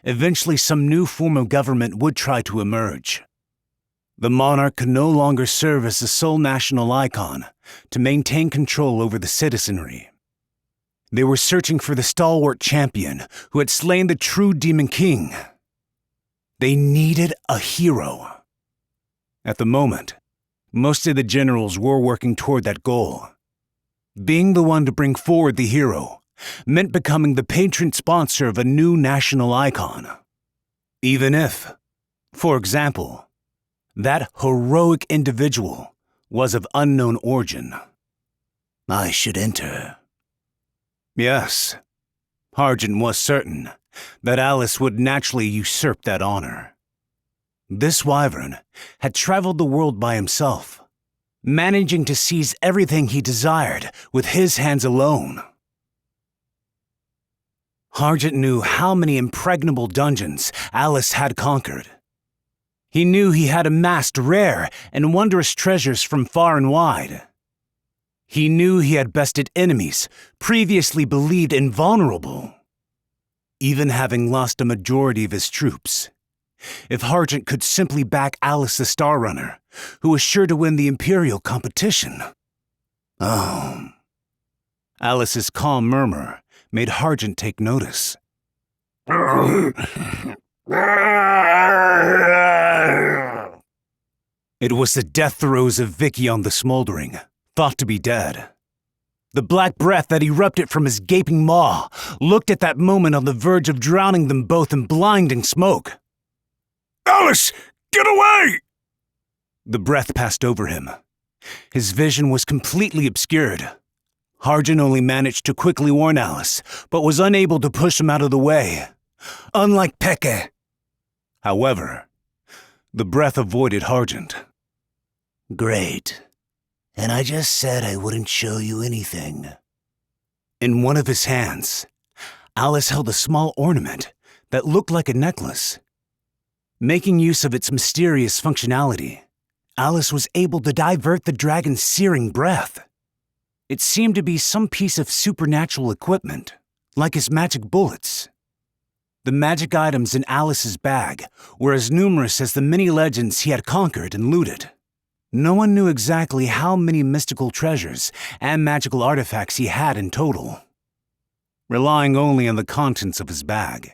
eventually some new form of government would try to emerge. The monarch could no longer serve as the sole national icon to maintain control over the citizenry. They were searching for the stalwart champion who had slain the true Demon King. They needed a hero. At the moment, most of the generals were working toward that goal. Being the one to bring forward the hero meant becoming the patron sponsor of a new national icon. Even if, for example, that heroic individual was of unknown origin. I should enter. Yes, Hargent was certain that Alice would naturally usurp that honor. This wyvern had traveled the world by himself, managing to seize everything he desired with his hands alone. Hargent knew how many impregnable dungeons Alice had conquered. He knew he had amassed rare and wondrous treasures from far and wide. He knew he had bested enemies previously believed invulnerable, even having lost a majority of his troops. If Hargent could simply back Alice the Star Runner, who was sure to win the Imperial competition. Oh. Alice's calm murmur made Hargent take notice. It was the death throes of Vicyon the Smoldering, thought to be dead. The black breath that erupted from his gaping maw looked at that moment on the verge of drowning them both in blinding smoke. Alice, get away! The breath passed over him. His vision was completely obscured. Hargent only managed to quickly warn Alice, but was unable to push him out of the way. Unlike Peke. However, the breath avoided Hargent. Great. And I just said I wouldn't show you anything. In one of his hands, Alice held a small ornament that looked like a necklace. Making use of its mysterious functionality, Alice was able to divert the dragon's searing breath. It seemed to be some piece of supernatural equipment, like his magic bullets. The magic items in Alice's bag were as numerous as the many legends he had conquered and looted. No one knew exactly how many mystical treasures and magical artifacts he had in total. Relying only on the contents of his bag,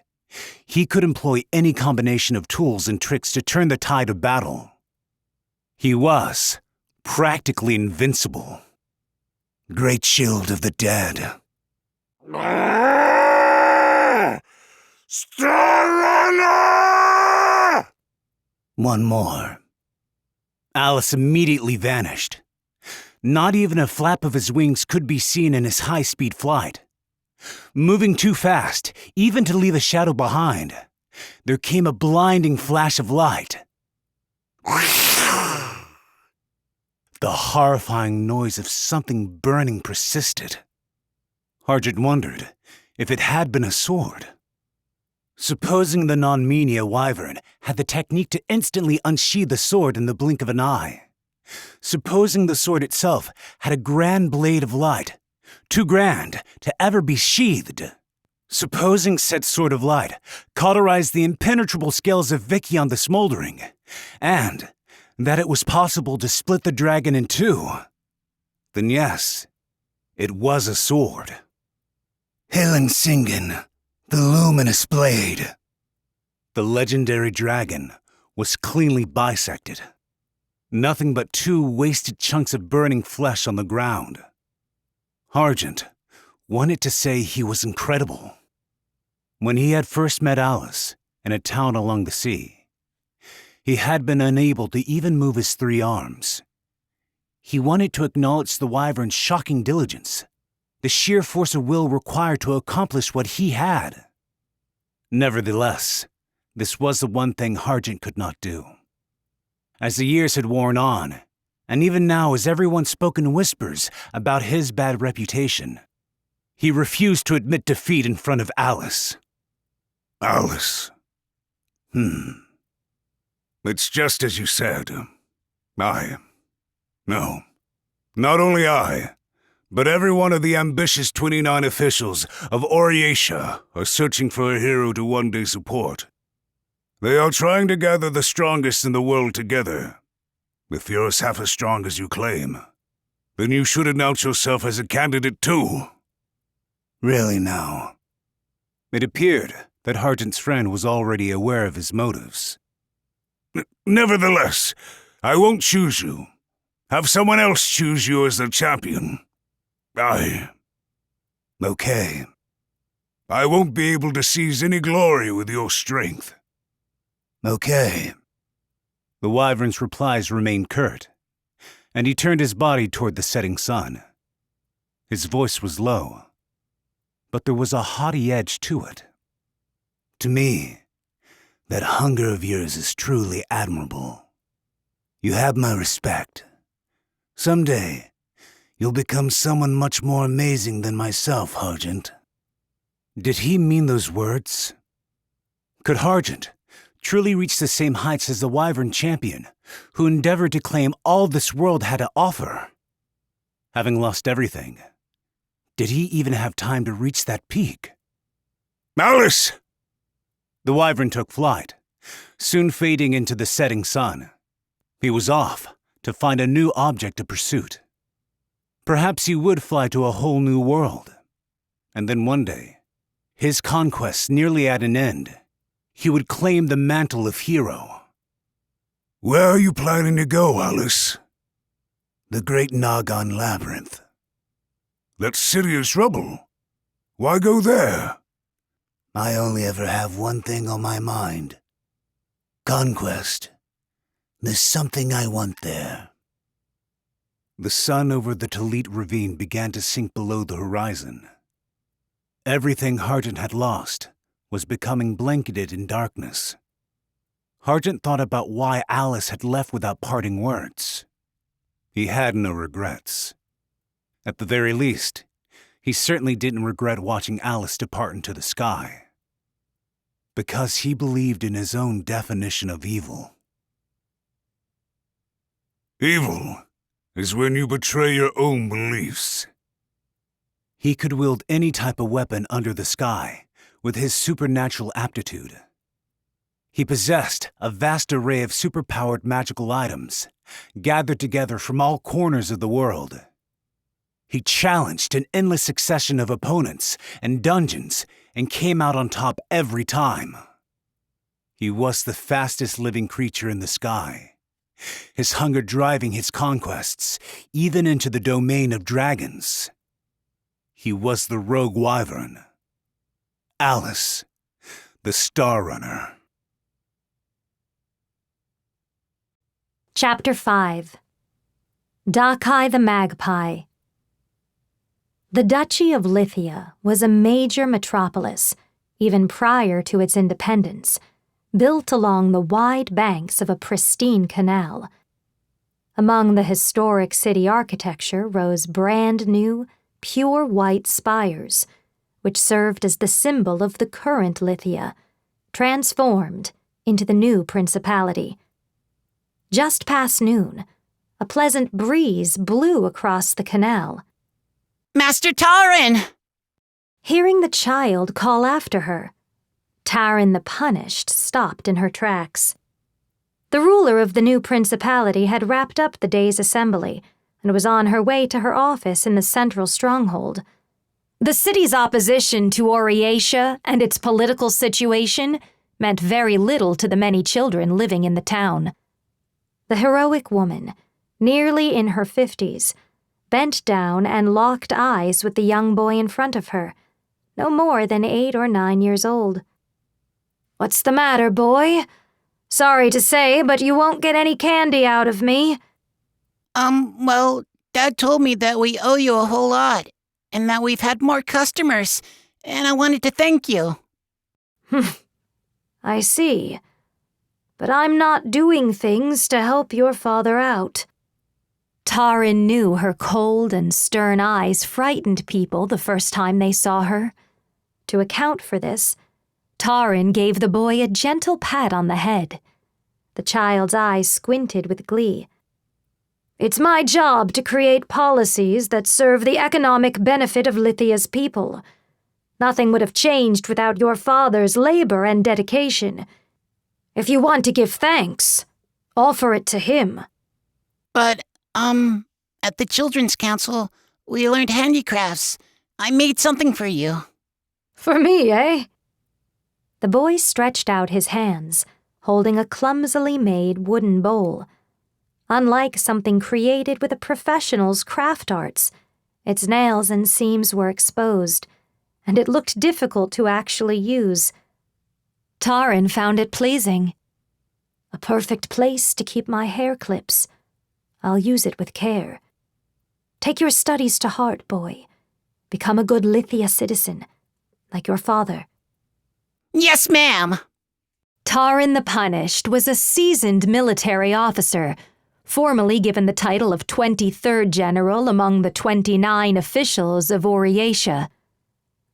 he could employ any combination of tools and tricks to turn the tide of battle. He was practically invincible. Great shield of the dead. Star One more. Alice immediately vanished. Not even a flap of his wings could be seen in his high-speed flight. Moving too fast, even to leave a shadow behind, there came a blinding flash of light. The horrifying noise of something burning persisted. Harjot wondered if it had been a sword. Supposing the non-menia wyvern had the technique to instantly unsheathe the sword in the blink of an eye. Supposing the sword itself had a grand blade of light, too grand to ever be sheathed. Supposing said sword of light cauterized the impenetrable scales of Vicky on the smoldering, and that it was possible to split the dragon in two, then yes, it was a sword. Singen, the luminous blade. The legendary dragon was cleanly bisected. Nothing but two wasted chunks of burning flesh on the ground. Harjot wanted to say he was incredible. When he had first met Alice in a town along the sea, he had been unable to even move his 3 arms. He wanted to acknowledge the wyvern's shocking diligence, the sheer force of will required to accomplish what he had. Nevertheless, this was the one thing Harjot could not do. As the years had worn on, and even now as everyone spoke in whispers about his bad reputation, he refused to admit defeat in front of Alice. Alice. It's just as you said. No, not only I, but every one of the ambitious 29 officials of Oryatia are searching for a hero to one day support. They are trying to gather the strongest in the world together. If you're as half as strong as you claim, then you should announce yourself as a candidate too. Really now? It appeared that Harjot's friend was already aware of his motives. Nevertheless, I won't choose you. Have someone else choose you as their champion. Okay. I won't be able to seize any glory with your strength. Okay. The wyvern's replies remained curt, and he turned his body toward the setting sun. His voice was low, but there was a haughty edge to it. To me, that hunger of yours is truly admirable. You have my respect. Someday, you'll become someone much more amazing than myself, Harjot. Did he mean those words? Could Harjot truly reach the same heights as the wyvern champion, who endeavored to claim all this world had to offer? Having lost everything, did he even have time to reach that peak? Alice! The wyvern took flight, soon fading into the setting sun. He was off to find a new object of pursuit. Perhaps he would fly to a whole new world. And then one day, his conquest nearly at an end, he would claim the mantle of hero. Where are you planning to go, Alice? The Great Nagan Labyrinth. That's serious rubble. Why go there? I only ever have one thing on my mind. Conquest. There's something I want there. The sun over the Talit ravine began to sink below the horizon. Everything Harjot had lost was becoming blanketed in darkness. Harjot thought about why Alice had left without parting words. He had no regrets. At the very least, he certainly didn't regret watching Alice depart into the sky. Because he believed in his own definition of evil. Evil is when you betray your own beliefs. He could wield any type of weapon under the sky with his supernatural aptitude. He possessed a vast array of superpowered magical items, gathered together from all corners of the world. He challenged an endless succession of opponents and dungeons and came out on top every time. He was the fastest living creature in the sky, his hunger driving his conquests, even into the domain of dragons. He was the rogue wyvern, Alice, the Star Runner. Chapter 5. Dakai the Magpie. The Duchy of Lithia was a major metropolis, even prior to its independence, built along the wide banks of a pristine canal. Among the historic city architecture rose brand-new, pure white spires, which served as the symbol of the current Lithia, transformed into the new principality. Just past noon, a pleasant breeze blew across the canal. Master Taran! Hearing the child call after her, Taran the Punished stopped in her tracks. The ruler of the new principality had wrapped up the day's assembly and was on her way to her office in the central stronghold. The city's opposition to Oriatia and its political situation meant very little to the many children living in the town. The heroic woman, nearly in her 50s, bent down and locked eyes with the young boy in front of her, no more than 8 or 9 years old. "What's the matter, boy? Sorry to say, but you won't get any candy out of me." Well, Dad told me that we owe you a whole lot, and that we've had more customers, and I wanted to thank you. I see. But I'm not doing things to help your father out. Taran knew her cold and stern eyes frightened people the first time they saw her. To account for this, Taran gave the boy a gentle pat on the head. The child's eyes squinted with glee. "It's my job to create policies that serve the economic benefit of Lithia's people. Nothing would have changed without your father's labor and dedication. If you want to give thanks, offer it to him." But, at the Children's Council, we learned handicrafts. I made something for you. "For me, eh?" The boy stretched out his hands, holding a clumsily made wooden bowl. Unlike something created with a professional's craft arts, its nails and seams were exposed, and it looked difficult to actually use. Taran found it pleasing. "A perfect place to keep my hair clips. I'll use it with care. Take your studies to heart, boy. Become a good Lithia citizen, like your father." Yes, ma'am. Taran the Punished was a seasoned military officer, formally given the title of 23rd General among the 29 officials of Oriatia.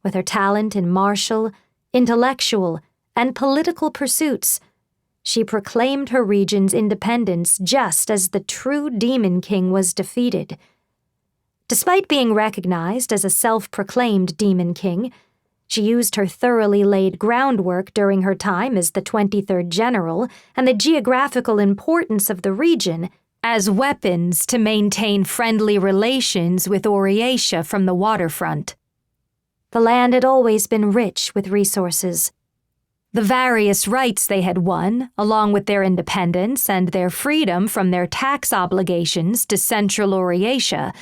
With her talent in martial, intellectual, and political pursuits, she proclaimed her region's independence just as the true Demon King was defeated. Despite being recognized as a self-proclaimed Demon King, she used her thoroughly laid groundwork during her time as the 23rd General and the geographical importance of the region as weapons to maintain friendly relations with Oriatia from the waterfront. The land had always been rich with resources. The various rights they had won, along with their independence and their freedom from their tax obligations to Central Oriatia,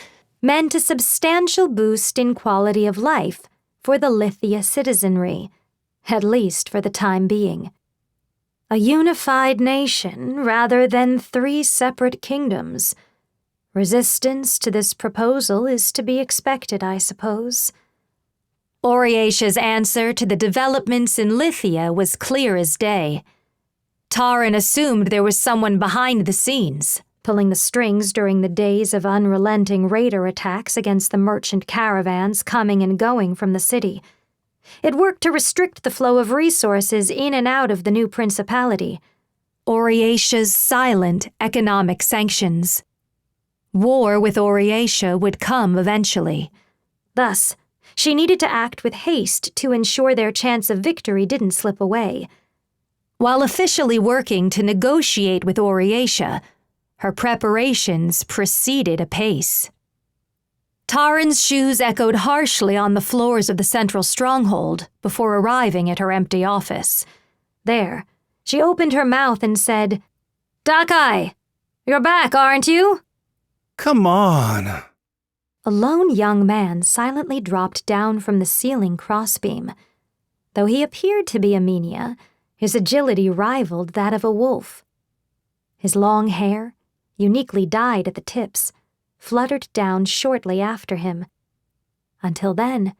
meant a substantial boost in quality of life for the Lithia citizenry, at least for the time being. A unified nation rather than 3 separate kingdoms. Resistance to this proposal is to be expected, I suppose. Oriatia's answer to the developments in Lithia was clear as day. Taran assumed there was someone behind the scenes, pulling the strings during the days of unrelenting raider attacks against the merchant caravans coming and going from the city. It worked to restrict the flow of resources in and out of the new principality. Oriatia's silent economic sanctions. War with Oriatia would come eventually. Thus, She needed to act with haste to ensure their chance of victory didn't slip away. While officially working to negotiate with Oriatia, her preparations proceeded apace. Taran's shoes echoed harshly on the floors of the central stronghold before arriving at her empty office. There, she opened her mouth and said, "Dakai, you're back, aren't you?" Come on. A lone young man silently dropped down from the ceiling crossbeam. Though he appeared to be a Menia, his agility rivaled that of a wolf. His long hair, uniquely dyed at the tips, fluttered down shortly after him. Until then,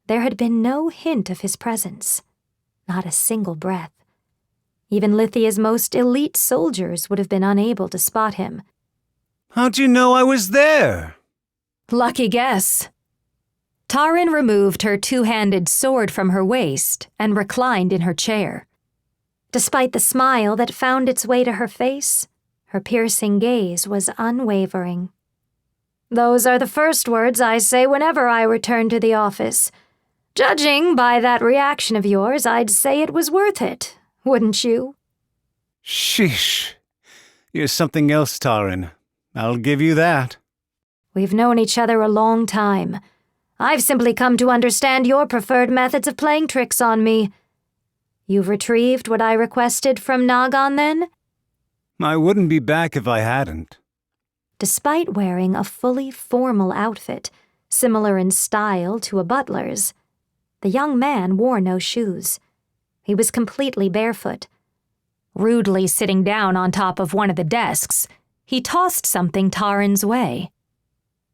there had been no hint of his presence, not a single breath. Even Lithia's most elite soldiers would have been unable to spot him. How'd you know I was there? Lucky guess. Taran removed her two-handed sword from her waist and reclined in her chair. Despite the smile that found its way to her face, her piercing gaze was unwavering. "Those are the first words I say whenever I return to the office. Judging by that reaction of yours, I'd say it was worth it, wouldn't you?" Sheesh. You're something else, Taran. I'll give you that. We've known each other a long time. I've simply come to understand your preferred methods of playing tricks on me. You've retrieved what I requested from Nagan, then? I wouldn't be back if I hadn't. Despite wearing a fully formal outfit, similar in style to a butler's, the young man wore no shoes. He was completely barefoot. Rudely sitting down on top of one of the desks, he tossed something Taran's way.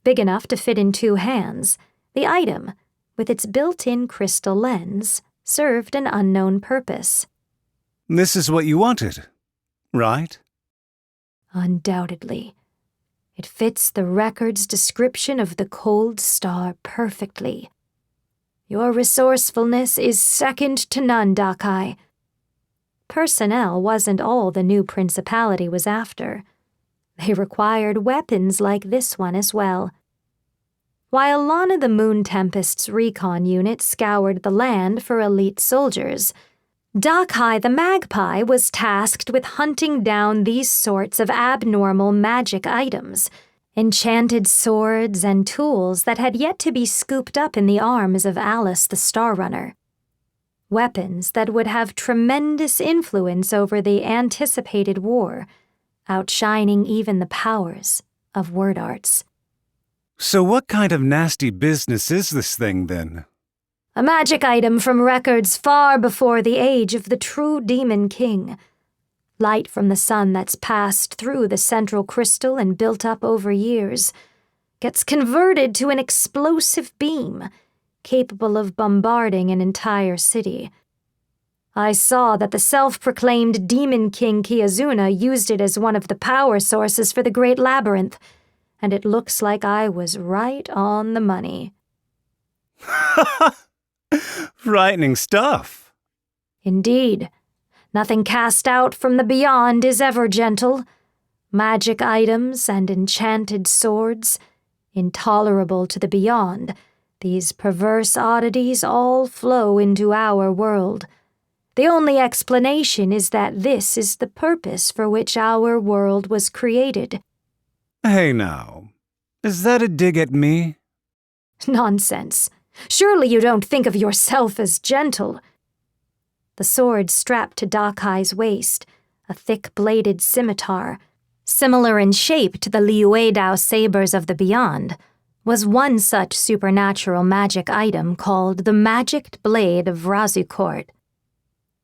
Big enough to fit in two hands, the item, with its built-in crystal lens, served an unknown purpose. This is what you wanted, right? Undoubtedly. It fits the record's description of the cold star perfectly. Your resourcefulness is second to none, Dakai. Personnel wasn't all the new principality was after. They required weapons like this one as well. While Lana the Moon Tempest's recon unit scoured the land for elite soldiers, Dakai the Magpie was tasked with hunting down these sorts of abnormal magic items, enchanted swords and tools that had yet to be scooped up in the arms of Alice the Star Runner. Weapons that would have tremendous influence over the anticipated war, outshining even the powers of word arts. So what kind of nasty business is this thing, then? A magic item from records far before the age of the true Demon King. Light from the sun that's passed through the central crystal and built up over years, gets converted to an explosive beam, capable of bombarding an entire city. I saw that the self-proclaimed Demon King Kiyazuna used it as one of the power sources for the Great Labyrinth, and it looks like I was right on the money. Frightening stuff. Indeed. Nothing cast out from the beyond is ever gentle. Magic items and enchanted swords, intolerable to the beyond, these perverse oddities all flow into our world. The only explanation is that this is the purpose for which our world was created. Hey now, is that a dig at me? Nonsense. Surely you don't think of yourself as gentle. The sword strapped to Dakai's waist, a thick-bladed scimitar, similar in shape to the Liuedao sabers of the beyond, was one such supernatural magic item called the Magicked Blade of Razukort.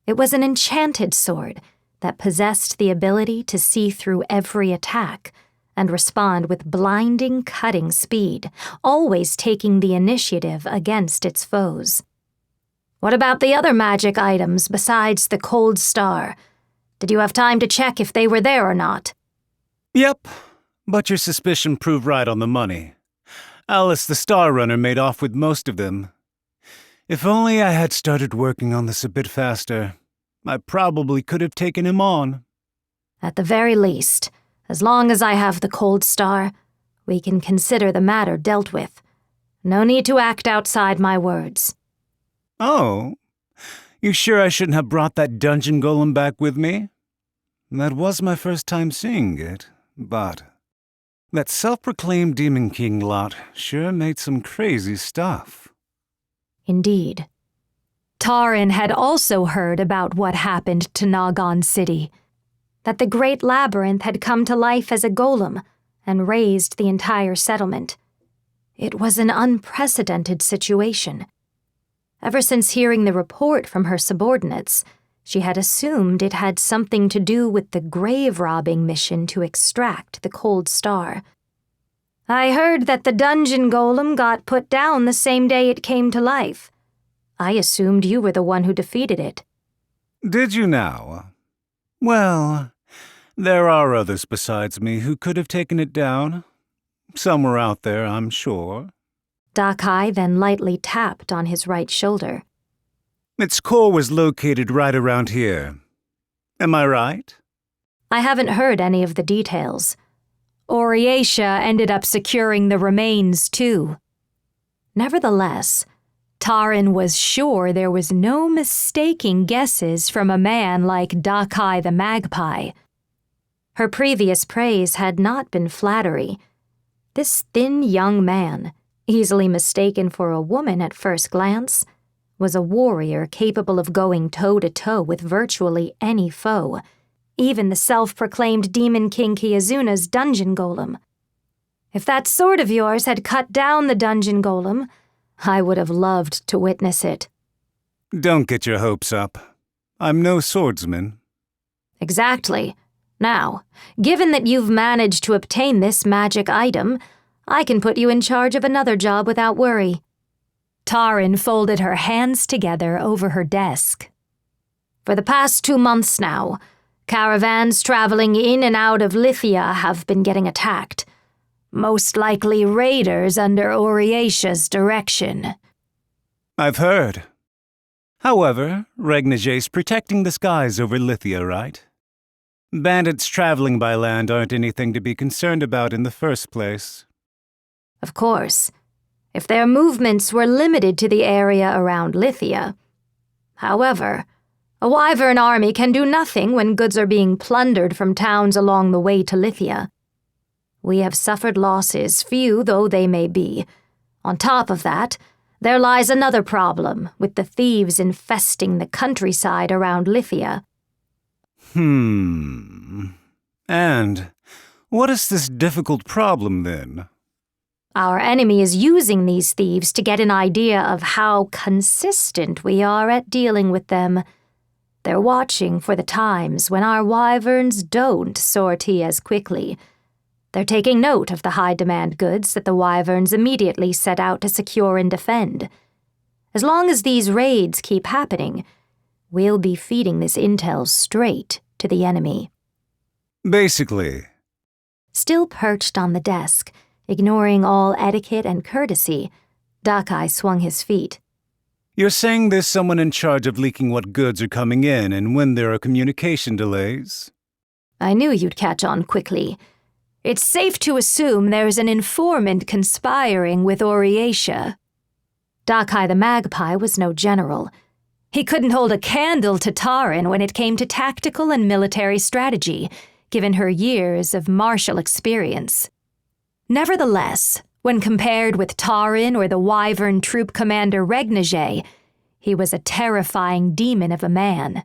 It was an enchanted sword that possessed the ability to see through every attack and respond with blinding, cutting speed, always taking the initiative against its foes. What about the other magic items besides the Cold Star? Did you have time to check if they were there or not? Yep, but your suspicion proved right on the money. Alice the Star Runner made off with most of them. If only I had started working on this a bit faster, I probably could have taken him on. At the very least, as long as I have the Cold Star, we can consider the matter dealt with. No need to act outside my words. Oh, you sure I shouldn't have brought that dungeon golem back with me? That was my first time seeing it, but that self-proclaimed Demon King lot sure made some crazy stuff. Indeed. Tarin had also heard about what happened to Nagan City, that the Great Labyrinth had come to life as a golem and raised the entire settlement. It was an unprecedented situation. Ever since hearing the report from her subordinates, she had assumed it had something to do with the grave-robbing mission to extract the Cold Star. I heard that the dungeon golem got put down the same day it came to life. I assumed you were the one who defeated it. Did you now? Well, there are others besides me who could have taken it down. Somewhere out there, I'm sure. Dakai then lightly tapped on his right shoulder. Its core was located right around here. Am I right? I haven't heard any of the details. Oriatia ended up securing the remains, too. Nevertheless, Tarin was sure there was no mistaking guesses from a man like Dakai the Magpie. Her previous praise had not been flattery. This thin young man, easily mistaken for a woman at first glance, was a warrior capable of going toe-to-toe with virtually any foe, even the self-proclaimed Demon King Kiyozuna's dungeon golem. If that sword of yours had cut down the dungeon golem, I would have loved to witness it. Don't get your hopes up. I'm no swordsman. Exactly. Now, given that you've managed to obtain this magic item, I can put you in charge of another job without worry. Tarin folded her hands together over her desk. For the past 2 months now, caravans traveling in and out of Lithia have been getting attacked. Most likely raiders under Oriacia's direction. I've heard. However, Regnage's protecting the skies over Lithia, right? Bandits traveling by land aren't anything to be concerned about in the first place. Of course, if their movements were limited to the area around Lithia. However, a wyvern army can do nothing when goods are being plundered from towns along the way to Lithia. We have suffered losses, few though they may be. On top of that, there lies another problem with the thieves infesting the countryside around Lithia. And what is this difficult problem then? Our enemy is using these thieves to get an idea of how consistent we are at dealing with them. They're watching for the times when our wyverns don't sortie as quickly. They're taking note of the high-demand goods that the wyverns immediately set out to secure and defend. As long as these raids keep happening, we'll be feeding this intel straight to the enemy. Basically. Still perched on the desk, ignoring all etiquette and courtesy, Dakai swung his feet. You're saying there's someone in charge of leaking what goods are coming in and when there are communication delays? I knew you'd catch on quickly. It's safe to assume there's an informant conspiring with Oriacia. Dakai the Magpie was no general. He couldn't hold a candle to Tarin when it came to tactical and military strategy, given her years of martial experience. Nevertheless, when compared with Tarin or the wyvern troop commander Regnage, he was a terrifying demon of a man.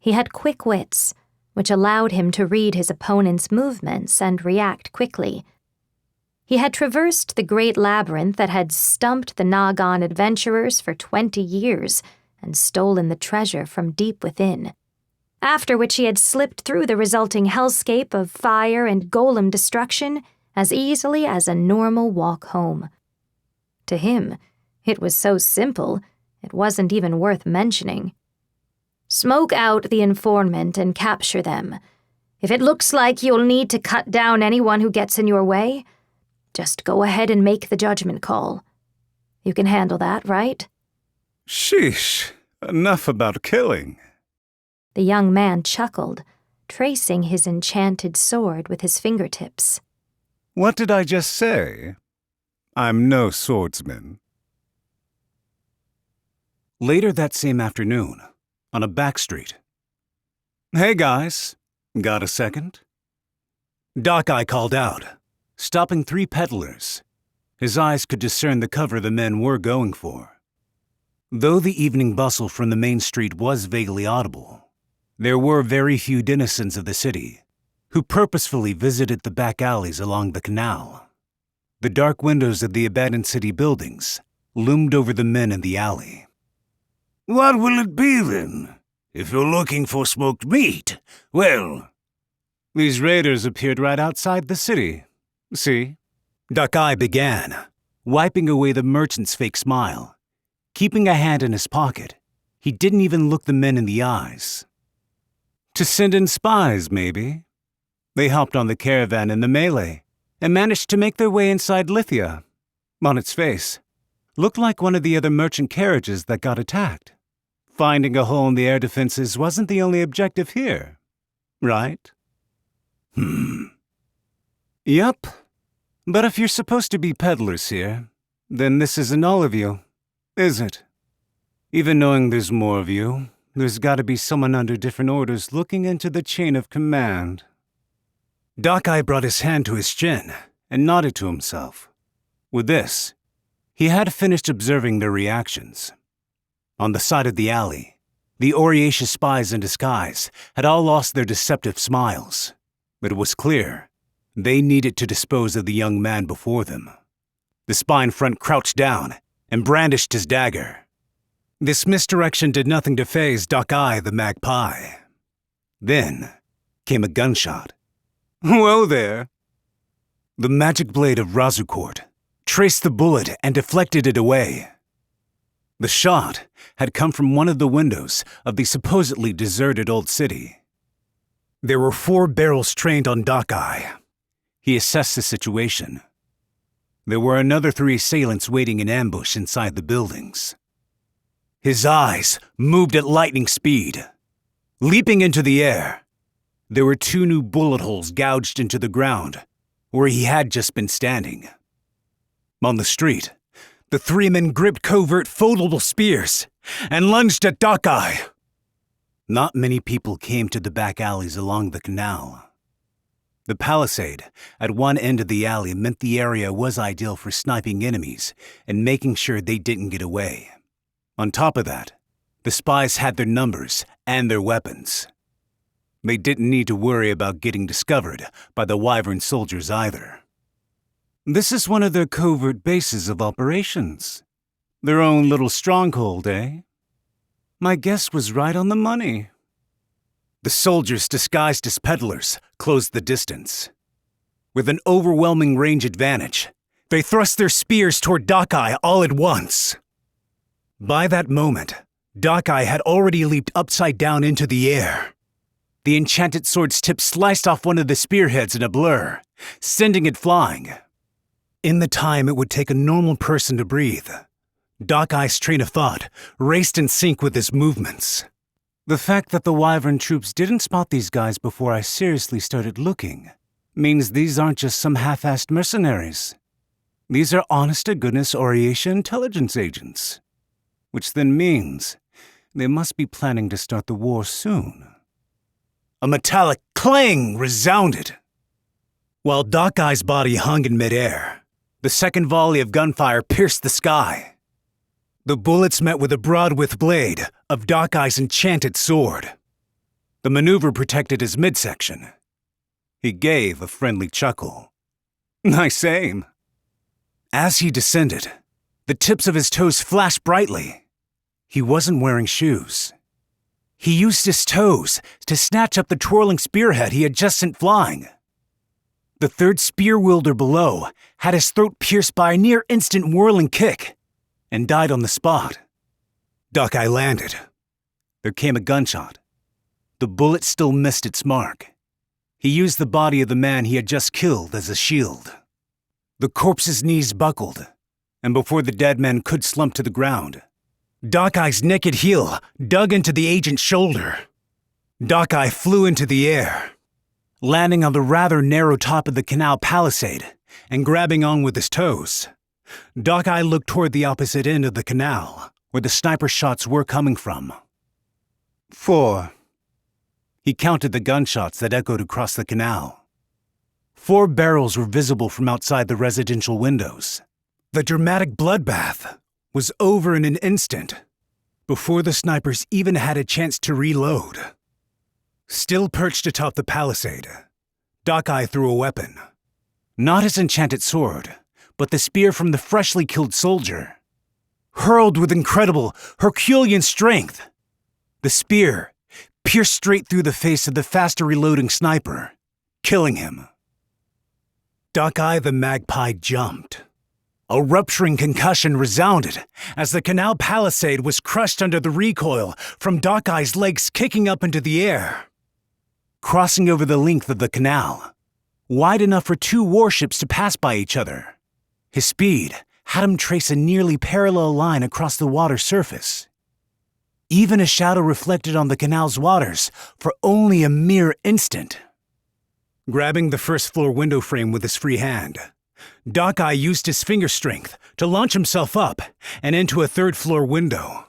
He had quick wits, which allowed him to read his opponent's movements and react quickly. He had traversed the great labyrinth that had stumped the Nagan adventurers for 20 years and stolen the treasure from deep within, after which he had slipped through the resulting hellscape of fire and golem destruction as easily as a normal walk home. To him, it was so simple, it wasn't even worth mentioning. Smoke out the informant and capture them. If it looks like you'll need to cut down anyone who gets in your way, just go ahead and make the judgment call. You can handle that, right? Sheesh, enough about killing. The young man chuckled, tracing his enchanted sword with his fingertips. What did I just say? I'm no swordsman. Later that same afternoon, on a back street. Hey guys, got a second? Doc-Eye called out, stopping 3 peddlers. His eyes could discern the cover the men were going for. Though the evening bustle from the main street was vaguely audible, there were very few denizens of the city who purposefully visited the back alleys along the canal. The dark windows of the abandoned city buildings loomed over the men in the alley. What will it be then? If you're looking for smoked meat, well... These raiders appeared right outside the city. See? Doc-Eye began, wiping away the merchant's fake smile. Keeping a hand in his pocket, he didn't even look the men in the eyes. To send in spies, maybe? They hopped on the caravan in the melee and managed to make their way inside Lithia. On its face, looked like one of the other merchant carriages that got attacked. Finding a hole in the air defenses wasn't the only objective here, right? Yup. But if you're supposed to be peddlers here, then this isn't all of you, is it? Even knowing there's more of you, there's gotta be someone under different orders looking into the chain of command. Doc-Eye brought his hand to his chin and nodded to himself. With this, he had finished observing their reactions. On the side of the alley, the Oriaceous spies in disguise had all lost their deceptive smiles, but it was clear they needed to dispose of the young man before them. The spy in front crouched down and brandished his dagger. This misdirection did nothing to faze Doc-Eye the magpie. Then came a gunshot. Whoa there! The magic blade of Razukort traced the bullet and deflected it away. The shot had come from one of the windows of the supposedly deserted old city. There were 4 barrels trained on Doc-Eye. He assessed the situation. There were another 3 assailants waiting in ambush inside the buildings. His eyes moved at lightning speed. Leaping into the air, there were 2 new bullet holes gouged into the ground where he had just been standing. On the street, the 3 men gripped covert foldable spears and lunged at Doc-Eye. Not many people came to the back alleys along the canal. The palisade at one end of the alley meant the area was ideal for sniping enemies and making sure they didn't get away. On top of that, the spies had their numbers and their weapons. They didn't need to worry about getting discovered by the wyvern soldiers either. This is one of their covert bases of operations. Their own little stronghold, eh? My guess was right on the money. The soldiers, disguised as peddlers, closed the distance. With an overwhelming range advantage, they thrust their spears toward Doc-Eye all at once. By that moment, Doc-Eye had already leaped upside down into the air. The enchanted sword's tip sliced off one of the spearheads in a blur, sending it flying. In the time it would take a normal person to breathe, Doc-Eye's train of thought raced in sync with his movements. The fact that the wyvern troops didn't spot these guys before I seriously started looking means these aren't just some half-assed mercenaries. These are honest-to-goodness Oriacean intelligence agents, which then means they must be planning to start the war soon. A metallic clang resounded. While Doc-Eye's body hung in midair, the second volley of gunfire pierced the sky. The bullets met with a broad-width blade of Doc-Eye's enchanted sword. The maneuver protected his midsection. He gave a friendly chuckle. Nice aim. As he descended, the tips of his toes flashed brightly. He wasn't wearing shoes. He used his toes to snatch up the twirling spearhead he had just sent flying. The third spear wielder below had his throat pierced by a near-instant whirling kick and died on the spot. Doc-Eye landed. There came a gunshot. The bullet still missed its mark. He used the body of the man he had just killed as a shield. The corpse's knees buckled, and before the dead man could slump to the ground, Doc-Eye's naked heel dug into the agent's shoulder. Doc-Eye flew into the air, landing on the rather narrow top of the canal palisade and grabbing on with his toes. Doc-Eye looked toward the opposite end of the canal, where the sniper shots were coming from. 4. He counted the gunshots that echoed across the canal. 4 barrels were visible from outside the residential windows. The dramatic bloodbath was over in an instant, before the snipers even had a chance to reload. Still perched atop the palisade, Doc-Eye threw a weapon. Not his enchanted sword, but the spear from the freshly killed soldier. Hurled with incredible, Herculean strength, the spear pierced straight through the face of the faster reloading sniper, killing him. Doc-Eye the Magpie jumped. A rupturing concussion resounded as the canal palisade was crushed under the recoil from Doc-Eye's legs kicking up into the air. Crossing over the length of the canal, wide enough for 2 warships to pass by each other, his speed had him trace a nearly parallel line across the water surface. Even a shadow reflected on the canal's waters for only a mere instant. Grabbing the first-floor window frame with his free hand, Doc-Eye used his finger strength to launch himself up and into a third-floor window.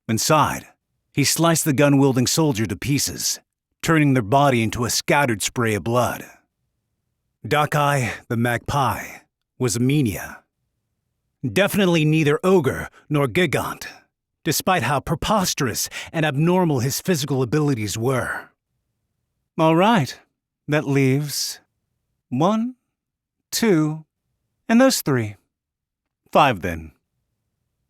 Inside, he sliced the gun-wielding soldier to pieces, turning their body into a scattered spray of blood. Doc-Eye the Magpie was a Menia. Definitely neither ogre nor gigant, despite how preposterous and abnormal his physical abilities were. All right, that leaves 1, 2, and those 3. 5 then.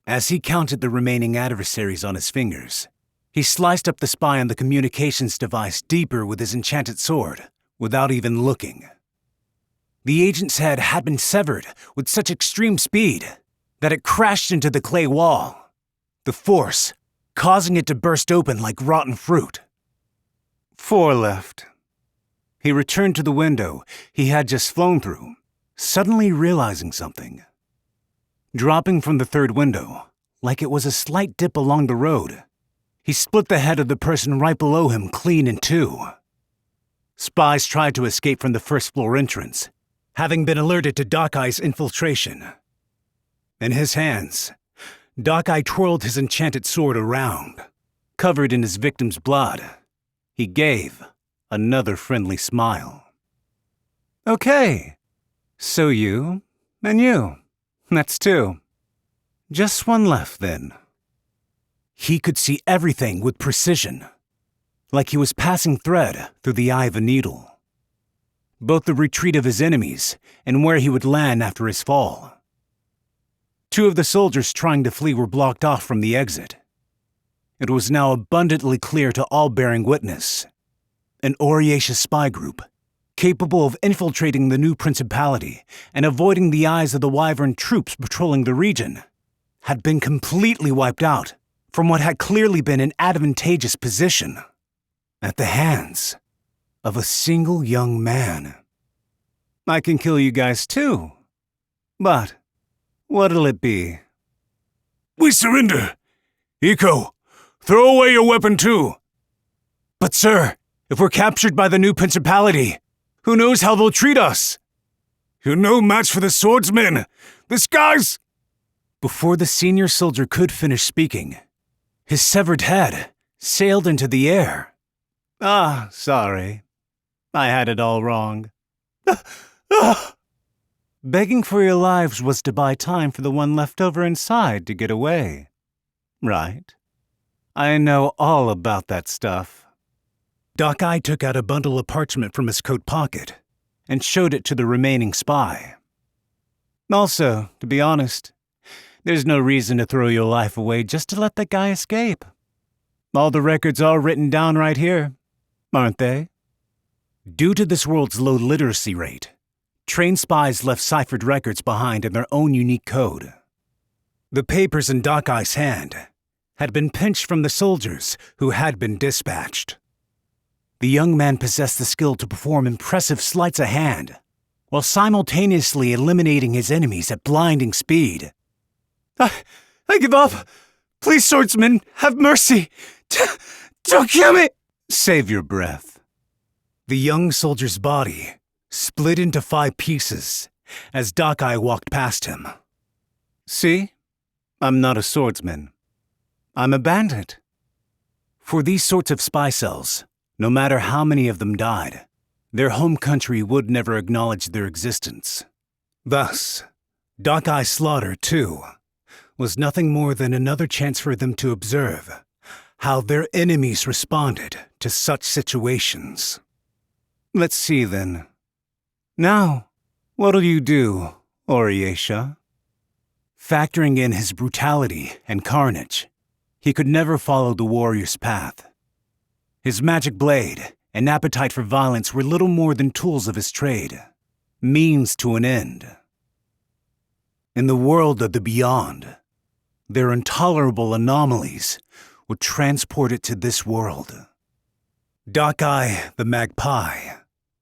As he counted the remaining adversaries on his fingers, he sliced up the spy on the communications device deeper with his enchanted sword, without even looking. The agent's head had been severed with such extreme speed that it crashed into the clay wall, the force causing it to burst open like rotten fruit. 4 left. He returned to the window he had just flown through, suddenly realizing something. Dropping from the third window, like it was a slight dip along the road, he split the head of the person right below him clean in 2. Spies tried to escape from the first-floor entrance, having been alerted to Doc-Eye's infiltration. In his hands, Doc-Eye twirled his enchanted sword around. Covered in his victim's blood, he gave another friendly smile. Okay, so you and you. That's 2. Just 1 left then. He could see everything with precision, like he was passing thread through the eye of a needle. Both the retreat of his enemies and where he would land after his fall. 2 of the soldiers trying to flee were blocked off from the exit. It was now abundantly clear to all bearing witness. An Oriaceous spy group, capable of infiltrating the new principality and avoiding the eyes of the wyvern troops patrolling the region, had been completely wiped out from what had clearly been an advantageous position, at the hands of a single young man. I can kill you guys too, but what'll it be? We surrender. Iko, throw away your weapon too. But sir, if we're captured by the new principality, who knows how they'll treat us? You're no match for the swordsmen. This guy's... Before the senior soldier could finish speaking, his severed head sailed into the air. Ah, sorry. I had it all wrong. Begging for your lives was to buy time for the one left over inside to get away. Right. I know all about that stuff. Doc-Eye took out a bundle of parchment from his coat pocket and showed it to the remaining spy. Also, to be honest, there's no reason to throw your life away just to let that guy escape. All the records are written down right here, aren't they? Due to this world's low literacy rate, trained spies left ciphered records behind in their own unique code. The papers in Doc-Eye's hand had been pinched from the soldiers who had been dispatched. The young man possessed the skill to perform impressive sleights of hand, while simultaneously eliminating his enemies at blinding speed. I give up! Please, swordsman, have mercy! Don't kill me! Save your breath. The young soldier's body split into 5 pieces as Dakai walked past him. See? I'm not a swordsman. I'm a bandit. For these sorts of spy cells, no matter how many of them died, their home country would never acknowledge their existence. Thus, Dakai's slaughter, too, was nothing more than another chance for them to observe how their enemies responded to such situations. Let's see, then. Now, what'll you do, Oriesha? Factoring in his brutality and carnage, he could never follow the warrior's path. His magic blade and appetite for violence were little more than tools of his trade, means to an end. In the world of the beyond, their intolerable anomalies would transport it to this world. Dakai the Magpie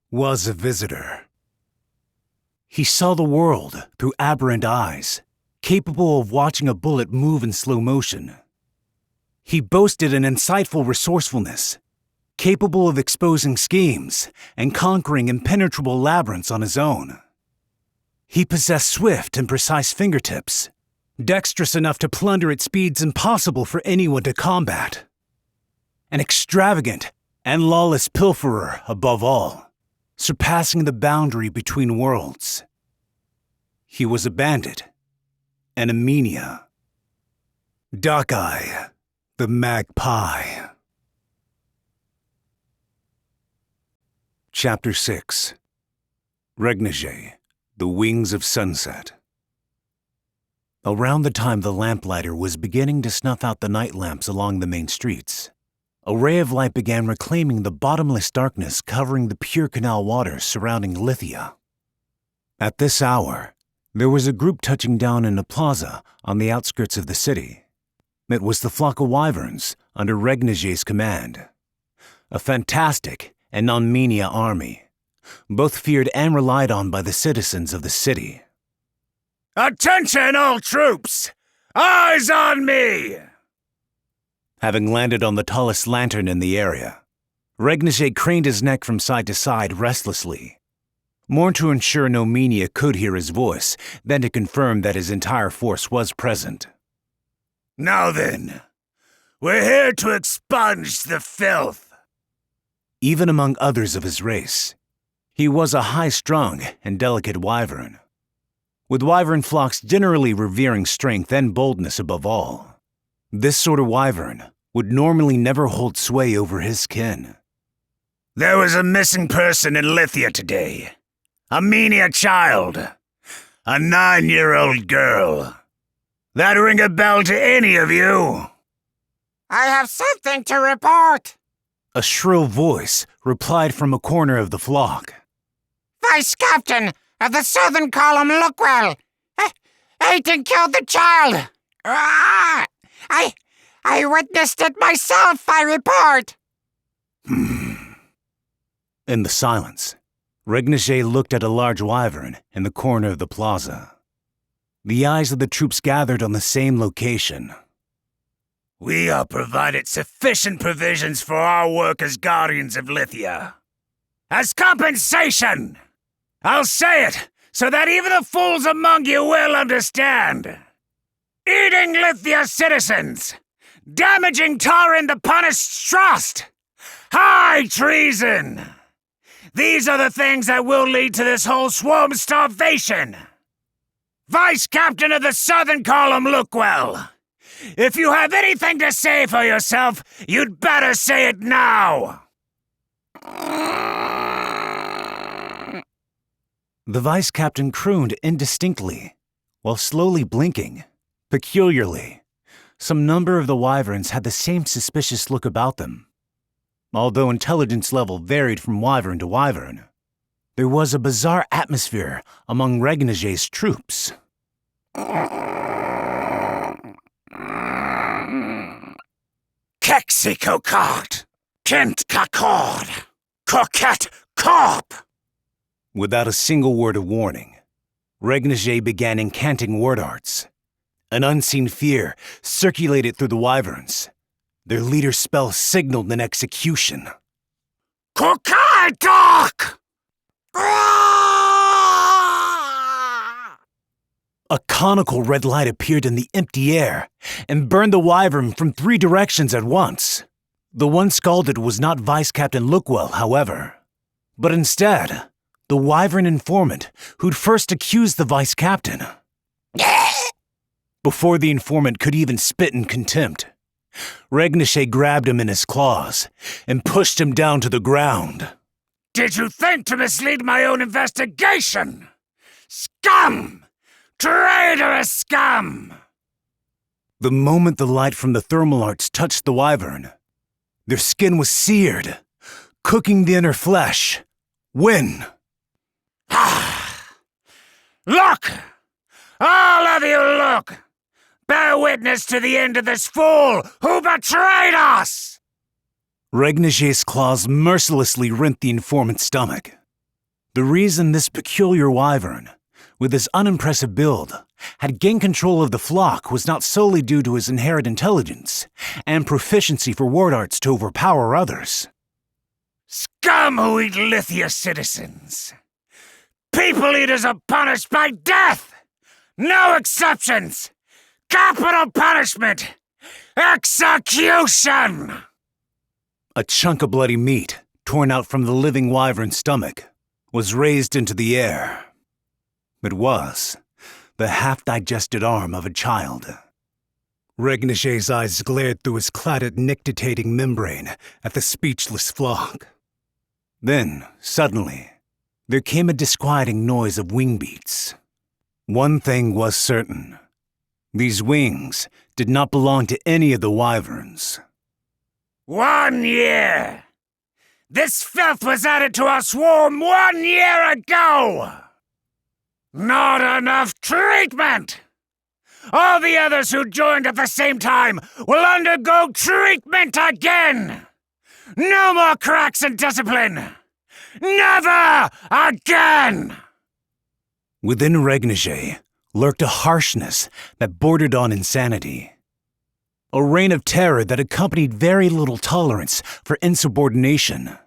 was a visitor. He saw the world through aberrant eyes, capable of watching a bullet move in slow motion. He boasted an insightful resourcefulness, capable of exposing schemes and conquering impenetrable labyrinths on his own. He possessed swift and precise fingertips, dexterous enough to plunder at speeds impossible for anyone to combat. An extravagant and lawless pilferer above all, surpassing the boundary between worlds. He was a bandit and a mania. Dakai the Magpie. Chapter 6. Regnige, the Wings of Sunset. Around the time the lamplighter was beginning to snuff out the night lamps along the main streets, a ray of light began reclaiming the bottomless darkness covering the pure canal waters surrounding Lithia. At this hour, there was a group touching down in a plaza on the outskirts of the city. It was the flock of wyverns under Regnige's command. A fantastic and non-mania army, both feared and relied on by the citizens of the city. Attention, all troops! Eyes on me! Having landed on the tallest lantern in the area, Regnige craned his neck from side to side restlessly, more to ensure no mania could hear his voice than to confirm that his entire force was present. Now then, we're here to expunge the filth. Even among others of his race, he was a high-strung and delicate wyvern, with wyvern flocks generally revering strength and boldness above all. This sort of wyvern would normally never hold sway over his kin. There was a missing person in Lithia today. A mania child. A 9-year-old girl. That ring a bell to any of you? I have something to report. A shrill voice replied from a corner of the flock. Vice Captain of the Southern Column Lookwell. Attain killed the child. I witnessed it myself, I report. In the silence, Regnige looked at a large wyvern in the corner of the plaza. The eyes of the troops gathered on the same location. We are provided sufficient provisions for our work as guardians of Lithia. As compensation! I'll say it so that even the fools among you will understand. Eating Lithia citizens! Damaging Taran the Punished's trust! High treason! These are the things that will lead to this whole swarm starvation! Vice Captain of the Southern Column Lookwell! If you have anything to say for yourself, you'd better say it now! The vice captain crooned indistinctly, while slowly blinking, peculiarly. Some number of the wyverns had the same suspicious look about them. Although intelligence level varied from wyvern to wyvern, there was a bizarre atmosphere among Regnige's troops. Kexikokart! Kent kakord! Coquette corp! Without a single word of warning, Regnige began incanting word arts. An unseen fear circulated through the wyverns. Their leader's spell signaled an execution. Kokaitok! A conical red light appeared in the empty air and burned the wyvern from 3 directions at once. The one scalded was not Vice Captain Lookwell, however, but instead, the wyvern informant who'd first accused the vice captain. Before the informant could even spit in contempt, Regniche grabbed him in his claws and pushed him down to the ground. Did you think to mislead my own investigation? Scum! Traitorous scum! The moment the light from the thermal arts touched the wyvern, their skin was seared, cooking the inner flesh. When? Look! All of you look! Bear witness to the end of this fool who betrayed us! Regnige's claws mercilessly rent the informant's stomach. The reason this peculiar wyvern, with his unimpressive build, had gained control of the flock was not solely due to his inherent intelligence and proficiency for ward arts to overpower others. Scum who eat Lithia citizens! People eaters are punished by death! No exceptions! Capital punishment! Execution! A chunk of bloody meat, torn out from the living wyvern's stomach, was raised into the air. It was the half-digested arm of a child. Regnige's eyes glared through his clotted nictitating membrane at the speechless flock. Then, suddenly, there came a disquieting noise of wing beats. One thing was certain. These wings did not belong to any of the wyverns. 1 year! This filth was added to our swarm 1 year ago! Not enough treatment! All the others who joined at the same time will undergo treatment again! No more cracks in discipline! Never again! Within Regnige lurked a harshness that bordered on insanity. A reign of terror that accompanied very little tolerance for insubordination.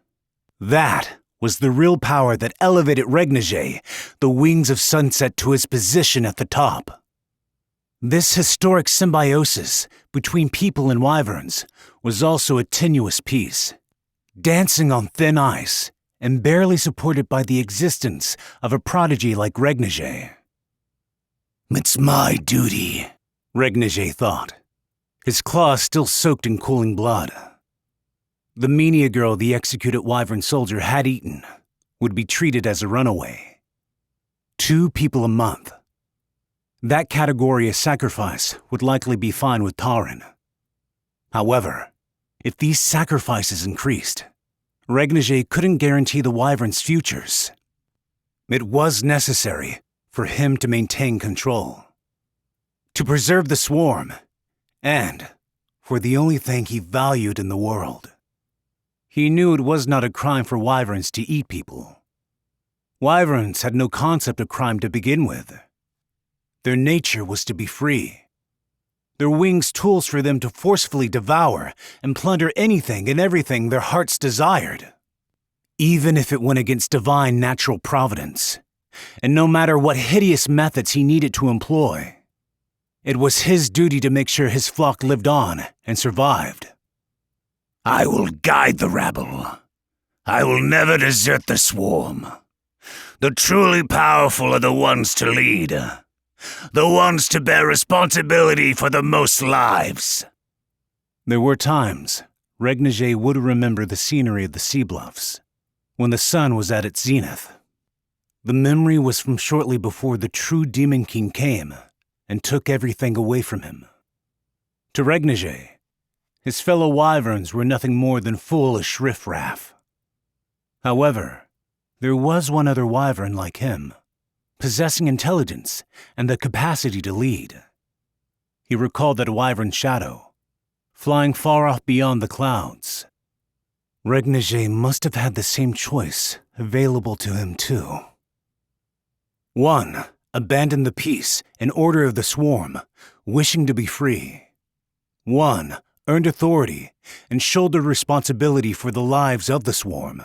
That was the real power that elevated Regnige, the wings of sunset, to his position at the top. This historic symbiosis between people and wyverns was also a tenuous piece, dancing on thin ice and barely supported by the existence of a prodigy like Regnige. It's my duty, Regnige thought, his claws still soaked in cooling blood. The menia girl the executed wyvern soldier had eaten would be treated as a runaway. 2 people a month. That category of sacrifice would likely be fine with Taran. However, if these sacrifices increased, Regnige couldn't guarantee the wyvern's futures. It was necessary for him to maintain control, to preserve the swarm, and for the only thing he valued in the world. He knew it was not a crime for wyverns to eat people. Wyverns had no concept of crime to begin with. Their nature was to be free. Their wings tools for them to forcefully devour and plunder anything and everything their hearts desired, even if it went against divine natural providence, and no matter what hideous methods he needed to employ. It was his duty to make sure his flock lived on and survived. I will guide the rabble. I will never desert the swarm. The truly powerful are the ones to lead. The ones to bear responsibility for the most lives. There were times Regnige would remember the scenery of the sea bluffs, when the sun was at its zenith. The memory was from shortly before the true Demon King came and took everything away from him. To Regnige, his fellow wyverns were nothing more than foolish riffraff. However, there was one other wyvern like him, possessing intelligence and the capacity to lead. He recalled that wyvern shadow, flying far off beyond the clouds. Regnige must have had the same choice available to him too. 1. Abandon the peace and order of the swarm, wishing to be free. 1. Earned authority and shouldered responsibility for the lives of the swarm.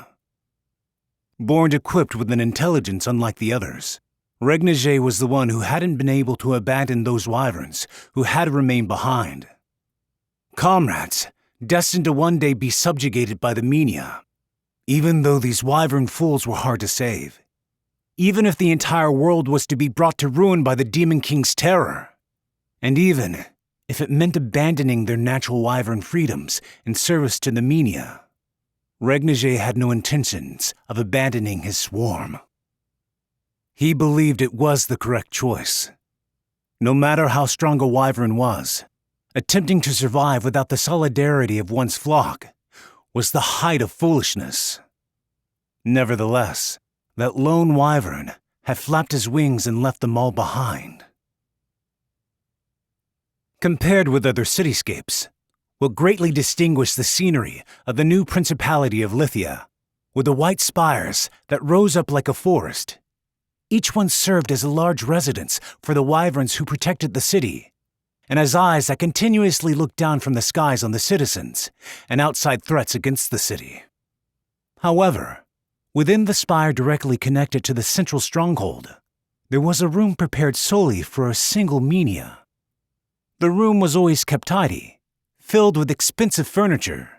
Born equipped with an intelligence unlike the others, Regnier was the one who hadn't been able to abandon those wyverns who had remained behind. Comrades, destined to one day be subjugated by the Mania. Even though these wyvern fools were hard to save. Even if the entire world was to be brought to ruin by the Demon King's terror. And even if it meant abandoning their natural wyvern freedoms in service to the Mania. Regnier had no intentions of abandoning his swarm. He believed it was the correct choice. No matter how strong a wyvern was, attempting to survive without the solidarity of one's flock was the height of foolishness. Nevertheless, that lone wyvern had flapped his wings and left them all behind. Compared with other cityscapes, what greatly distinguished the scenery of the new Principality of Lithia were the white spires that rose up like a forest. Each one served as a large residence for the wyverns who protected the city, and as eyes that continuously looked down from the skies on the citizens and outside threats against the city. However, within the spire directly connected to the central stronghold, there was a room prepared solely for a single Mania. The room was always kept tidy, filled with expensive furniture,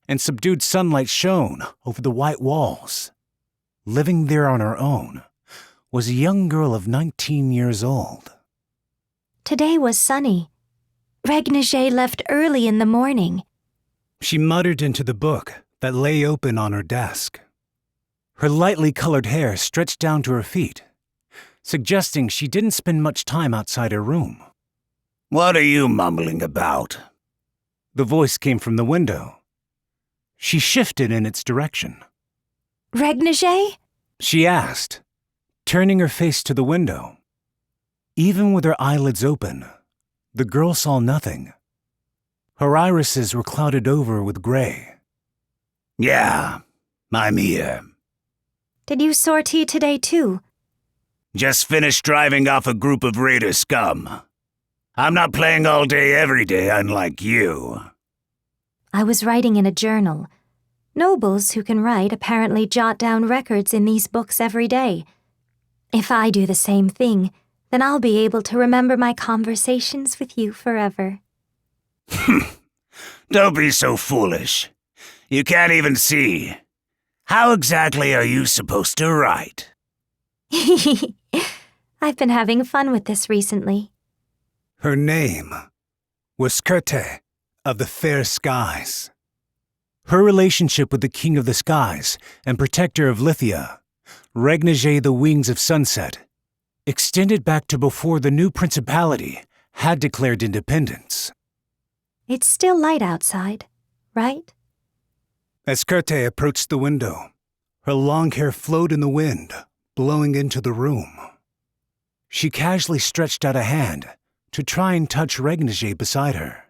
and subdued sunlight shone over the white walls. Living there on her own was a young girl of 19 years old. Today was sunny. Regnier left early in the morning. She muttered into the book that lay open on her desk. Her lightly colored hair stretched down to her feet, suggesting she didn't spend much time outside her room. What are you mumbling about? The voice came from the window. She shifted in its direction. Regnier? She asked, turning her face to the window. Even with her eyelids open, the girl saw nothing. Her irises were clouded over with gray. Yeah, I'm here. Did you sortie today too? Just finished driving off a group of raider scum. I'm not playing all day every day, unlike you. I was writing in a journal. Nobles who can write apparently jot down records in these books every day. If I do the same thing, then I'll be able to remember my conversations with you forever. Don't be so foolish. You can't even see. How exactly are you supposed to write? I've been having fun with this recently. Her name was Kureta of the Fair Skies. Her relationship with the King of the Skies and Protector of Lithia, Regnier the Wings of Sunset, extended back to before the new principality had declared independence. It's still light outside, right? As Kureta approached the window, her long hair flowed in the wind, blowing into the room. She casually stretched out a hand to try and touch Regnier beside her.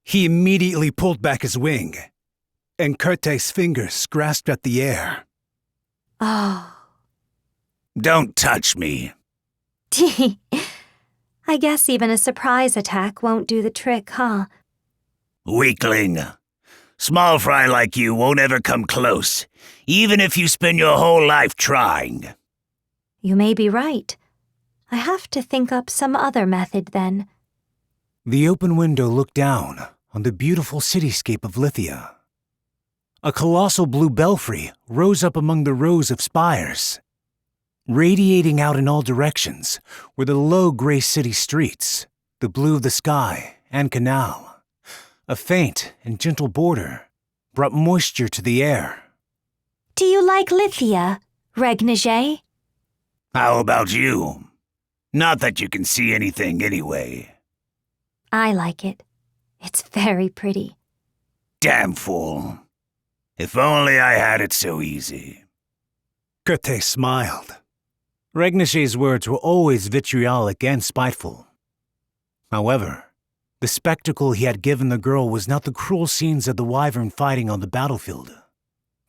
He immediately pulled back his wing, and Kureta's fingers grasped at the air. Oh. Don't touch me. I guess even a surprise attack won't do the trick, huh? Weakling. Small fry like you won't ever come close, even if you spend your whole life trying. You may be right. I have to think up some other method then. The open window looked down on the beautiful cityscape of Lithia. A colossal blue belfry rose up among the rows of spires. Radiating out in all directions were the low gray city streets, the blue of the sky and canal. A faint and gentle border brought moisture to the air. Do you like Lithia, Regnier? How about you? Not that you can see anything anyway. I like it. It's very pretty. Damn fool. If only I had it so easy. Kureta smiled. Regnier's words were always vitriolic and spiteful. However, the spectacle he had given the girl was not the cruel scenes of the wyvern fighting on the battlefield,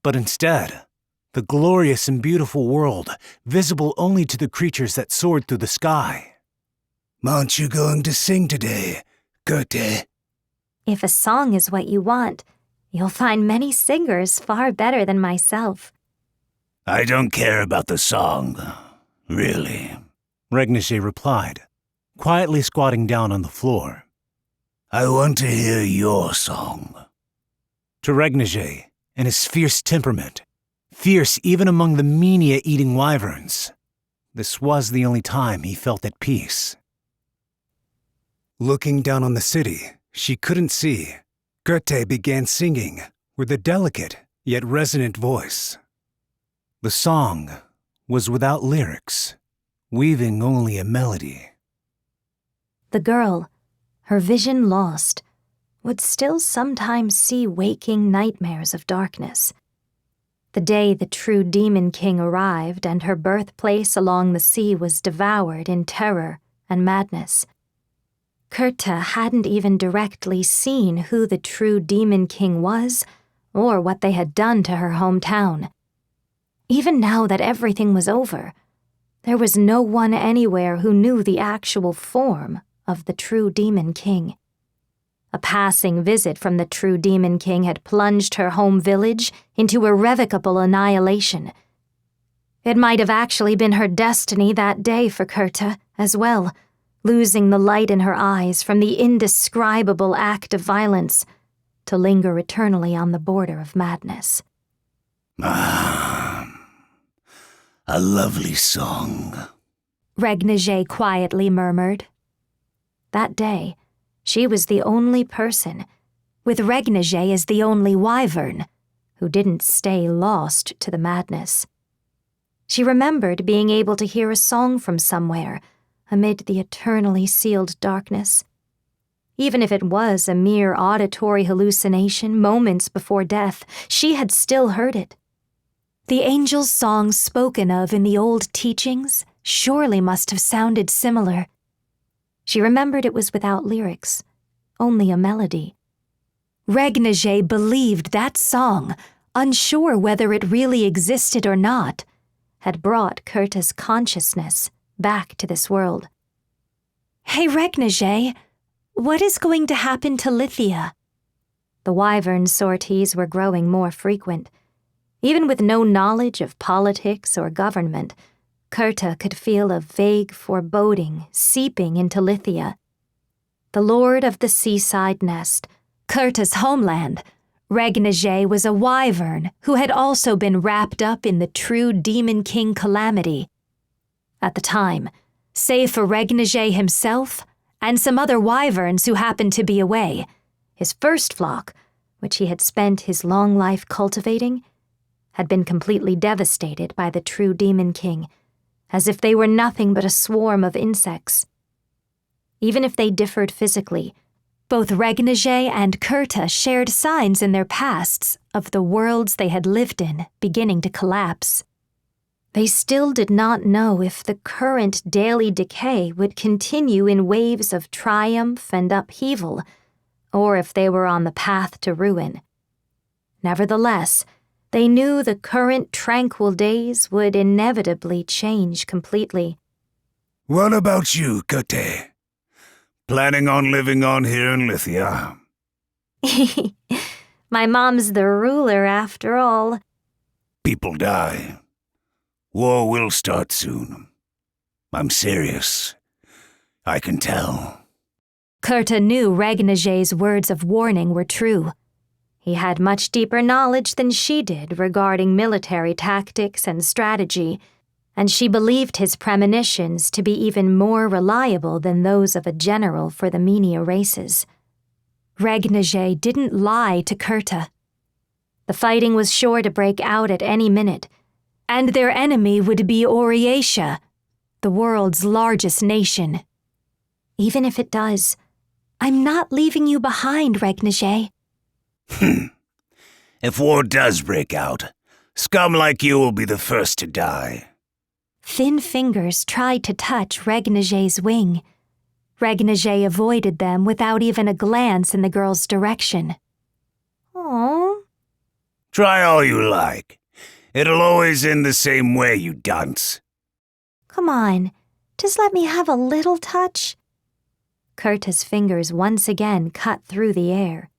but instead, the glorious and beautiful world visible only to the creatures that soared through the sky. Aren't you going to sing today, Kureta? If a song is what you want, you'll find many singers far better than myself. I don't care about the song. Really? Regnige replied, quietly squatting down on the floor. I want to hear your song. To Regnige and his fierce temperament, fierce even among the mania-eating wyverns, this was the only time he felt at peace. Looking down on the city, she couldn't see. Kureta began singing with a delicate yet resonant voice. The song was without lyrics, weaving only a melody. The girl, her vision lost, would still sometimes see waking nightmares of darkness. The day the true Demon King arrived and her birthplace along the sea was devoured in terror and madness. Kureta hadn't even directly seen who the true Demon King was or what they had done to her hometown. Even now that everything was over, there was no one anywhere who knew the actual form of the true Demon King. A passing visit from the true Demon King had plunged her home village into irrevocable annihilation. It might have actually been her destiny that day for Kureta as well, losing the light in her eyes from the indescribable act of violence, to linger eternally on the border of madness. A lovely song, Regnige quietly murmured. That day, she was the only person, with Regnige as the only wyvern, who didn't stay lost to the madness. She remembered being able to hear a song from somewhere, amid the eternally sealed darkness. Even if it was a mere auditory hallucination moments before death, she had still heard it. The angel's song spoken of in the old teachings surely must have sounded similar. She remembered it was without lyrics, only a melody. Regnige believed that song, unsure whether it really existed or not, had brought Kureta's consciousness back to this world. Hey, Regnige, what is going to happen to Lithia? The wyvern sorties were growing more frequent. Even with no knowledge of politics or government, Kureta could feel a vague foreboding seeping into Lithia. The lord of the seaside nest, Kureta's homeland, Regnige was a wyvern who had also been wrapped up in the true Demon King calamity. At the time, save for Regnige himself and some other wyverns who happened to be away, his first flock, which he had spent his long life cultivating, had been completely devastated by the true Demon King, as if they were nothing but a swarm of insects. Even if they differed physically, both Regnige and Kureta shared signs in their pasts of the worlds they had lived in beginning to collapse. They still did not know if the current daily decay would continue in waves of triumph and upheaval, or if they were on the path to ruin. Nevertheless, they knew the current tranquil days would inevitably change completely. What about you, Kureta? Planning on living on here in Lithia? My mom's the ruler after all. People die. War will start soon. I'm serious. I can tell. Kureta knew Regnige's words of warning were true. He had much deeper knowledge than she did regarding military tactics and strategy, and she believed his premonitions to be even more reliable than those of a general for the Menia races. Regnige didn't lie to Kureta. The fighting was sure to break out at any minute, and their enemy would be Oriatia, the world's largest nation. Even if it does, I'm not leaving you behind, Regnige. If war does break out, scum like you will be the first to die. Thin fingers tried to touch Regnige's wing. Regnige avoided them without even a glance in the girl's direction. Aww. Try all you like. It'll always end the same way, you dunce. Come on, just let me have a little touch. Kureta's fingers once again cut through the air.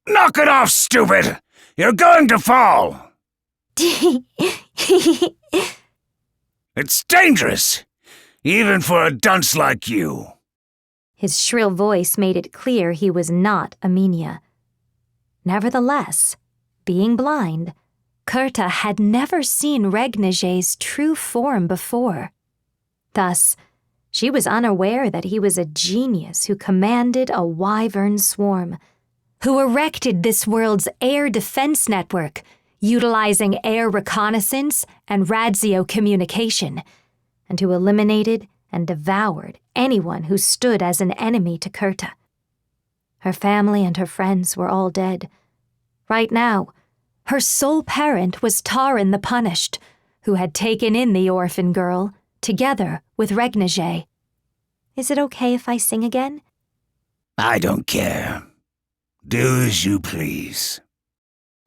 Knock it off, stupid! You're going to fall! It's dangerous, even for a dunce like you. His shrill voice made it clear he was not Amenia. Nevertheless, being blind, Kureta had never seen Regniger's true form before. Thus, she was unaware that he was a genius who commanded a wyvern swarm, who erected this world's air defense network, utilizing air reconnaissance and radio communication, and who eliminated and devoured anyone who stood as an enemy to Kureta. Her family and her friends were all dead. Right now, her sole parent was Taran the Punished, who had taken in the orphan girl, together with Regniger. Is it okay if I sing again? I don't care. Do as you please.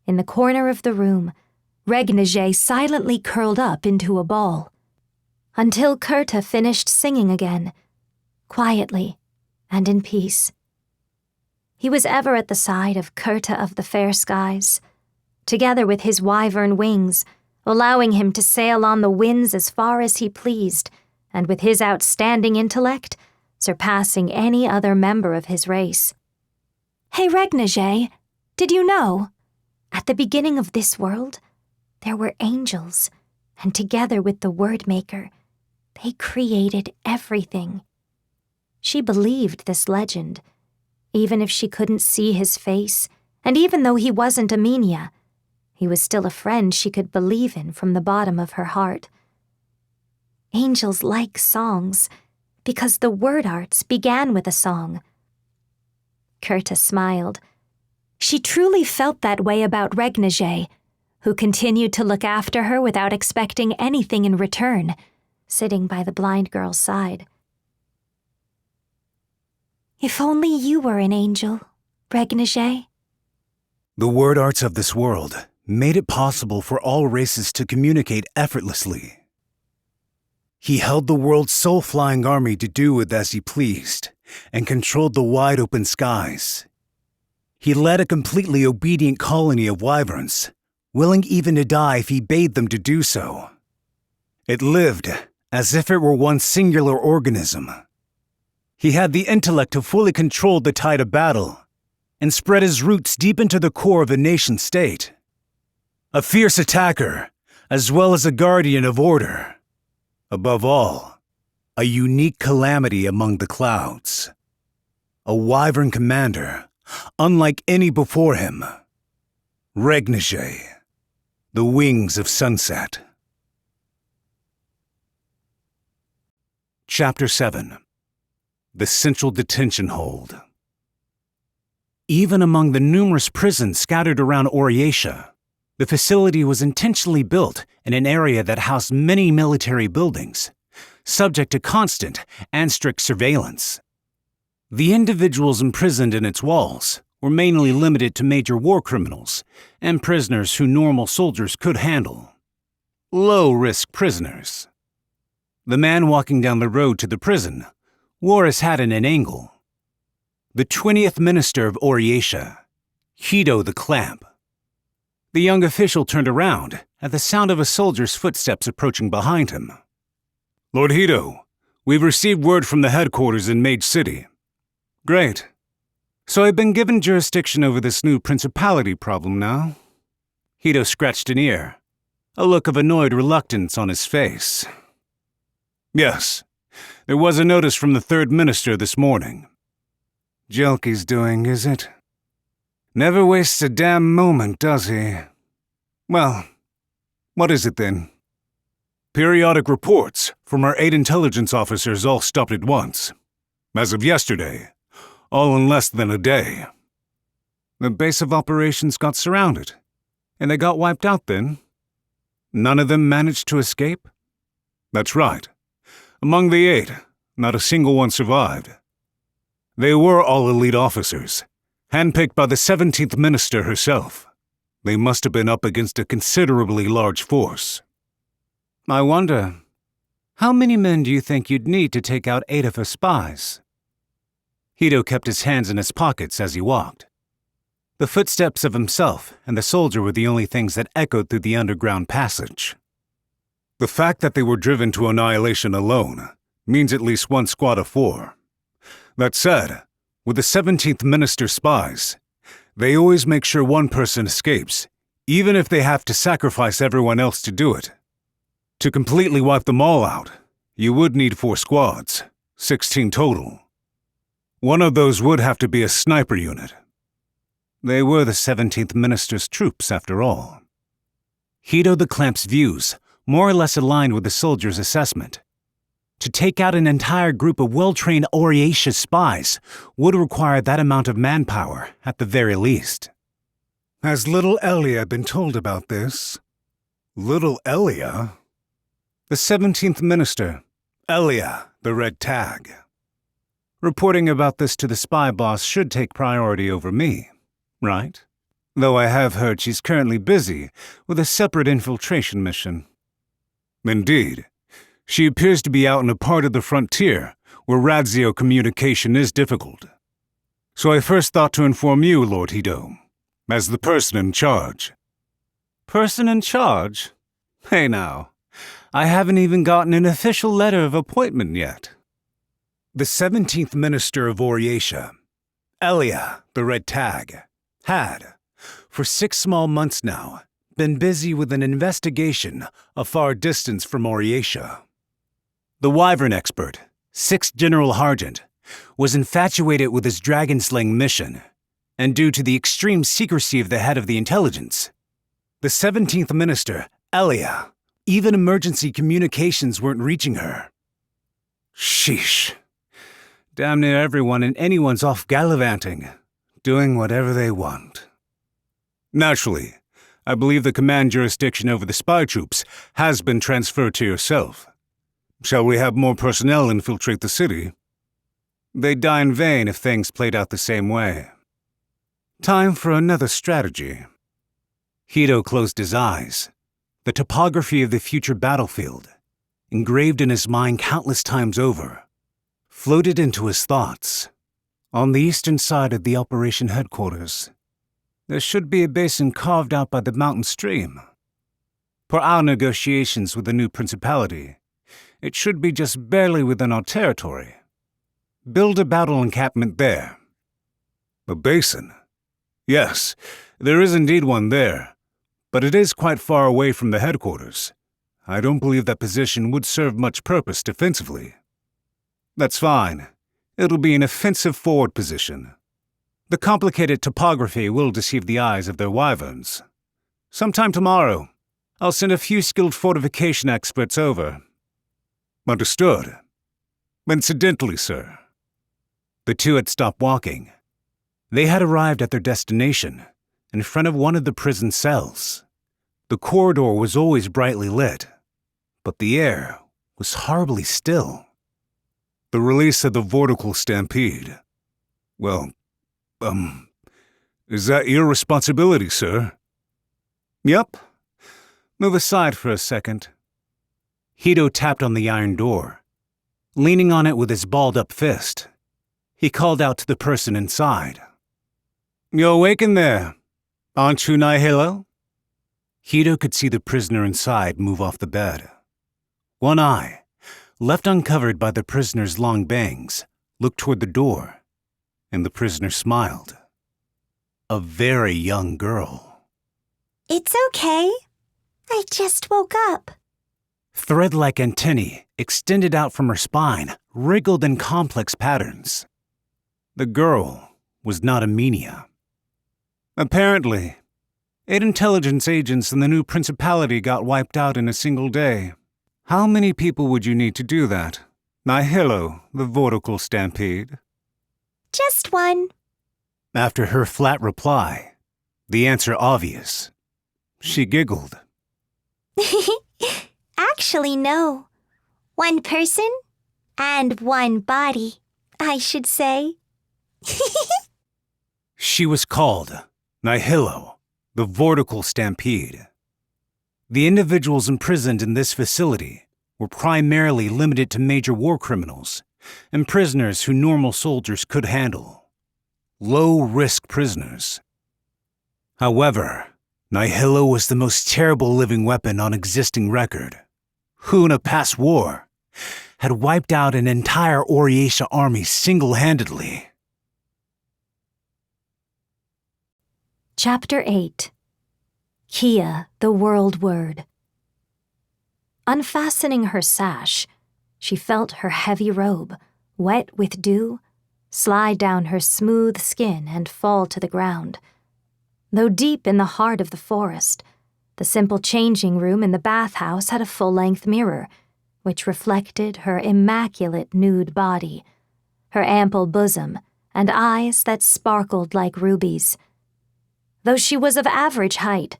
In the corner of the room, Regniger silently curled up into a ball, until Kureta finished singing again, quietly and in peace. He was ever at the side of Kureta of the fair skies, together with his wyvern wings, allowing him to sail on the winds as far as he pleased, and with his outstanding intellect, surpassing any other member of his race. Hey, Regniger, did you know? At the beginning of this world, there were angels, and together with the Wordmaker, they created everything. She believed this legend, even if she couldn't see his face, and even though he wasn't Amenia, he was still a friend she could believe in from the bottom of her heart. Angels like songs, because the word arts began with a song. Kureta smiled. She truly felt that way about Regniger, who continued to look after her without expecting anything in return, sitting by the blind girl's side. If only you were an angel, Regniger. The word arts of this world made it possible for all races to communicate effortlessly. He held the world's sole flying army to do with as he pleased, and controlled the wide-open skies. He led a completely obedient colony of wyverns, willing even to die if he bade them to do so. It lived as if it were one singular organism. He had the intellect to fully control the tide of battle, and spread his roots deep into the core of a nation-state. A fierce attacker, as well as a guardian of order. Above all, a unique calamity among the clouds. A wyvern commander, unlike any before him. Regniger, the wings of sunset. Chapter 7. The Central Detention Hold. Even among the numerous prisons scattered around Oriatia, the facility was intentionally built in an area that housed many military buildings, subject to constant and strict surveillance. The individuals imprisoned in its walls were mainly limited to major war criminals and prisoners who normal soldiers could handle. Low-risk prisoners. The man walking down the road to the prison wore his hat in an angle. The 20th Minister of Oriatia, Hido the Clamp. The young official turned around at the sound of a soldier's footsteps approaching behind him. Lord Hido, we've received word from the headquarters in Mage City. Great. So I've been given jurisdiction over this new principality problem now. Hido scratched an ear, a look of annoyed reluctance on his face. Yes, there was a notice from the third minister this morning. Jelky's doing, is it? Never wastes a damn moment, does he? Well, what is it then? Periodic reports from our 8 intelligence officers all stopped at once. As of yesterday, all in less than a day. The base of operations got surrounded, and they got wiped out then. None of them managed to escape? That's right. Among the 8, not a single one survived. They were all elite officers, handpicked by the 17th Minister herself. They must have been up against a considerably large force. I wonder, how many men do you think you'd need to take out 8 of her spies? Hido kept his hands in his pockets as he walked. The footsteps of himself and the soldier were the only things that echoed through the underground passage. The fact that they were driven to annihilation alone means at least one squad of 4. That said, with the 17th Minister's spies, they always make sure one person escapes, even if they have to sacrifice everyone else to do it. To completely wipe them all out, you would need 4 squads, 16 total. One of those would have to be a sniper unit. They were the 17th Minister's troops, after all. Hito the Clamp's views more or less aligned with the soldier's assessment. To take out an entire group of well-trained Oriatia spies would require that amount of manpower, at the very least. Has little Elia been told about this? Little Elia? The 17th Minister, Elia, the Red Tag. Reporting about this to the spy boss should take priority over me, right? Though I have heard she's currently busy with a separate infiltration mission. Indeed. She appears to be out in a part of the frontier where Radzio communication is difficult. So I first thought to inform you, Lord Hito, as the person in charge. Person in charge? Hey now, I haven't even gotten an official letter of appointment yet. The 17th Minister of Oriatia, Elia, the Red Tag, had, for 6 small months now, been busy with an investigation a far distance from Oriatia. The wyvern expert, 6th General Hargent, was infatuated with his dragon-slaying mission, and due to the extreme secrecy of the head of the intelligence, the 17th Minister, Elia, even emergency communications weren't reaching her. Sheesh. Damn near everyone and anyone's off gallivanting, doing whatever they want. Naturally, I believe the command jurisdiction over the spy troops has been transferred to yourself. Shall we have more personnel infiltrate the city? They'd die in vain if things played out the same way. Time for another strategy. Hito closed his eyes. The topography of the future battlefield, engraved in his mind countless times over, floated into his thoughts. On the eastern side of the operation headquarters, there should be a basin carved out by the mountain stream. Per our negotiations with the new principality, it should be just barely within our territory. Build a battle encampment there. A basin? Yes, there is indeed one there, but it is quite far away from the headquarters. I don't believe that position would serve much purpose defensively. That's fine. It'll be an offensive forward position. The complicated topography will deceive the eyes of their wyverns. Sometime tomorrow, I'll send a few skilled fortification experts over. Understood. Incidentally, sir. The two had stopped walking. They had arrived at their destination, in front of one of the prison cells. The corridor was always brightly lit, but the air was horribly still. The release of the vortical stampede. Well, is that your responsibility, sir? Yup. Move aside for a second. Hito tapped on the iron door. Leaning on it with his balled-up fist, he called out to the person inside. You awake in there? Aren't you Nihilo? Hito could see the prisoner inside move off the bed. One eye, left uncovered by the prisoner's long bangs, looked toward the door, and the prisoner smiled. A very young girl. It's okay. I just woke up. Thread-like antennae extended out from her spine, wriggled in complex patterns. The girl was not a Menia. Apparently, 8 intelligence agents in the new principality got wiped out in a single day. How many people would you need to do that? Nihilo, the vortical stampede. Just one. After her flat reply, the answer obvious, she giggled. Actually, no. One person and one body, I should say. She was called Nihilo, the vortical stampede. The individuals imprisoned in this facility were primarily limited to major war criminals and prisoners who normal soldiers could handle. Low-risk prisoners. However, Nihilo was the most terrible living weapon on existing record. who in a past war had wiped out an entire Oriesha army single-handedly. Chapter 8. Kia, the World Word. Unfastening her sash, she felt her heavy robe, wet with dew, slide down her smooth skin and fall to the ground. Though deep in the heart of the forest, the simple changing room in the bathhouse had a full-length mirror, which reflected her immaculate nude body, her ample bosom, and eyes that sparkled like rubies. Though she was of average height,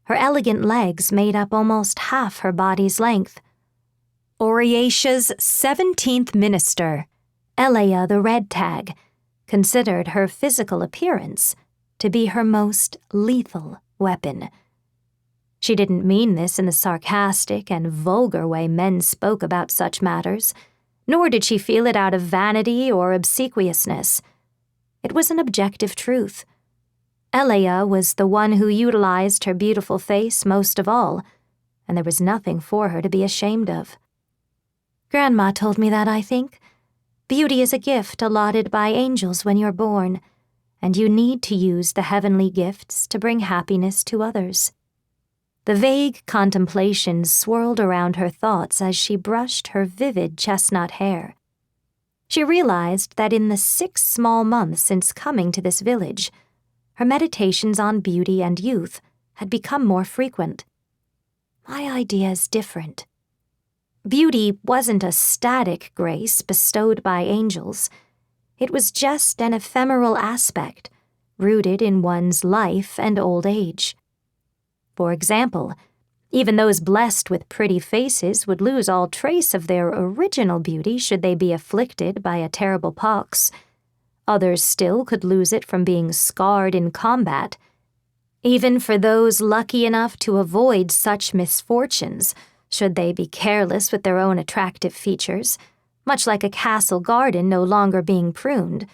her elegant legs made up almost half her body's length. Oriesha's 17th minister, Elea the Red Tag, considered her physical appearance to be her most lethal weapon. She didn't mean this in the sarcastic and vulgar way men spoke about such matters, nor did she feel it out of vanity or obsequiousness. It was an objective truth. Elea was the one who utilized her beautiful face most of all, and there was nothing for her to be ashamed of. Grandma told me that, I think. Beauty is a gift allotted by angels when you're born, and you need to use the heavenly gifts to bring happiness to others. The vague contemplations swirled around her thoughts as she brushed her vivid chestnut hair. She realized that in the 6 small months since coming to this village, her meditations on beauty and youth had become more frequent. My idea is different. Beauty wasn't a static grace bestowed by angels. It was just an ephemeral aspect, rooted in one's life and old age. For example, even those blessed with pretty faces would lose all trace of their original beauty should they be afflicted by a terrible pox. Others still could lose it from being scarred in combat. Even for those lucky enough to avoid such misfortunes, should they be careless with their own attractive features, much like a castle garden no longer being pruned,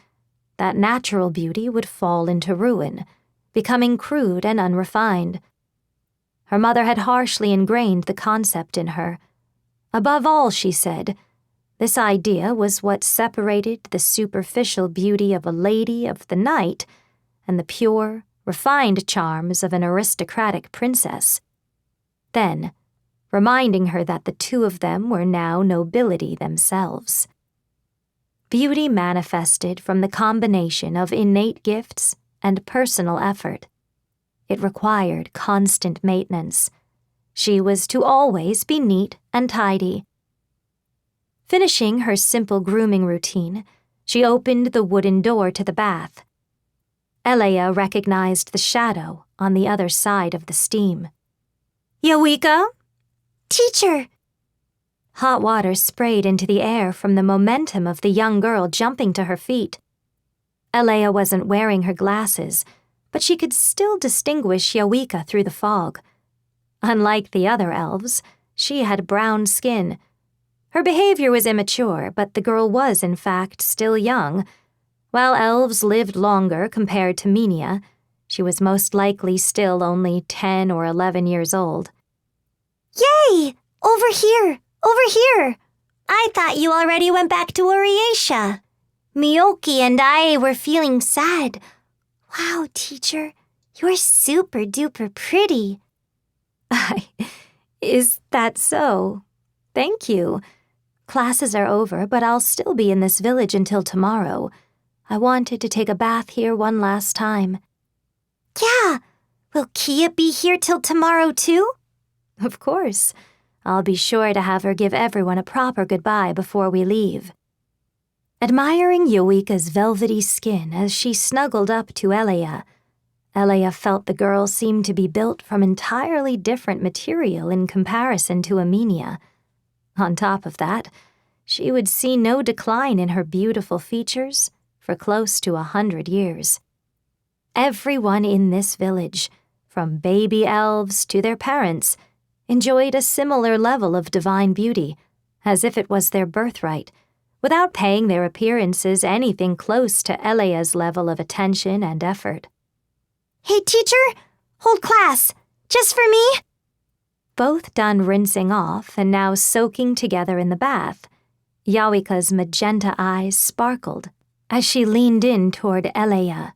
that natural beauty would fall into ruin, becoming crude and unrefined. Her mother had harshly ingrained the concept in her. Above all, she said, this idea was what separated the superficial beauty of a lady of the night and the pure, refined charms of an aristocratic princess. Then, reminding her that the two of them were now nobility themselves. Beauty manifested from the combination of innate gifts and personal effort. It required constant maintenance. She was to always be neat and tidy. Finishing her simple grooming routine, she opened the wooden door to the bath. Elea recognized the shadow on the other side of the steam. "Yowika?" "Teacher!" Hot water sprayed into the air from the momentum of the young girl jumping to her feet. Elea wasn't wearing her glasses, but she could still distinguish Yowika through the fog. Unlike the other elves, she had brown skin. Her behavior was immature, but the girl was, in fact, still young. While elves lived longer compared to Minia, she was most likely still only 10 or 11 years old. "Yay! Over here! Over here! I thought you already went back to Oriesha. Miyoki and I were feeling sad. Wow, teacher, you're super-duper pretty." Is that so? Thank you. Classes are over, but I'll still be in this village until tomorrow. I wanted to take a bath here one last time. "Yeah, will Kia be here till tomorrow too?" Of course. I'll be sure to have her give everyone a proper goodbye before we leave. Admiring Yowika's velvety skin as she snuggled up to Elea, Elea felt the girl seemed to be built from entirely different material in comparison to Eminia. On top of that, she would see no decline in her beautiful features for close to 100 years. Everyone in this village, from baby elves to their parents, enjoyed a similar level of divine beauty, as if it was their birthright, without paying their appearances anything close to Elea's level of attention and effort. "Hey, teacher, hold class, just for me." both done rinsing off and now soaking together in the bath, Yawika's magenta eyes sparkled as she leaned in toward Eleya.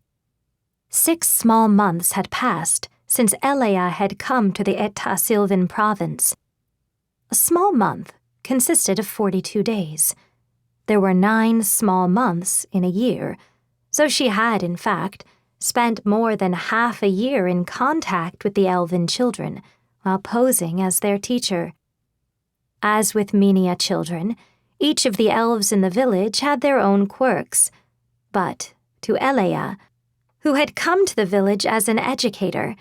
6 small months had passed since Eleya had come to the Eta Sylvan province. A small month consisted of 42 days. There were 9 small months in a year, so she had, in fact, spent more than half a year in contact with the elven children while posing as their teacher. As with Minia children, each of the elves in the village had their own quirks, but to Eleya, who had come to the village as an educator,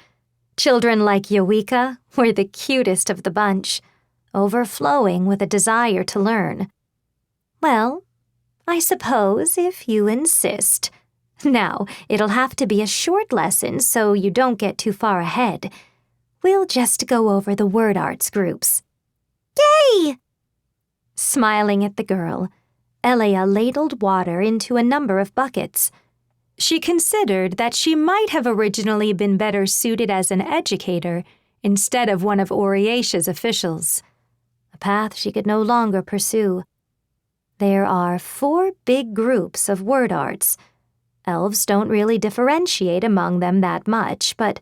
children like Yawika were the cutest of the bunch, overflowing with a desire to learn. Well, I suppose if you insist. Now, it'll have to be a short lesson so you don't get too far ahead. We'll just go over the word arts groups. Yay! Smiling at the girl, Eleya ladled water into a number of buckets. She considered that she might have originally been better suited as an educator instead of one of Oriesha's officials, a path she could no longer pursue. There are 4 big groups of word arts. Elves don't really differentiate among them that much, but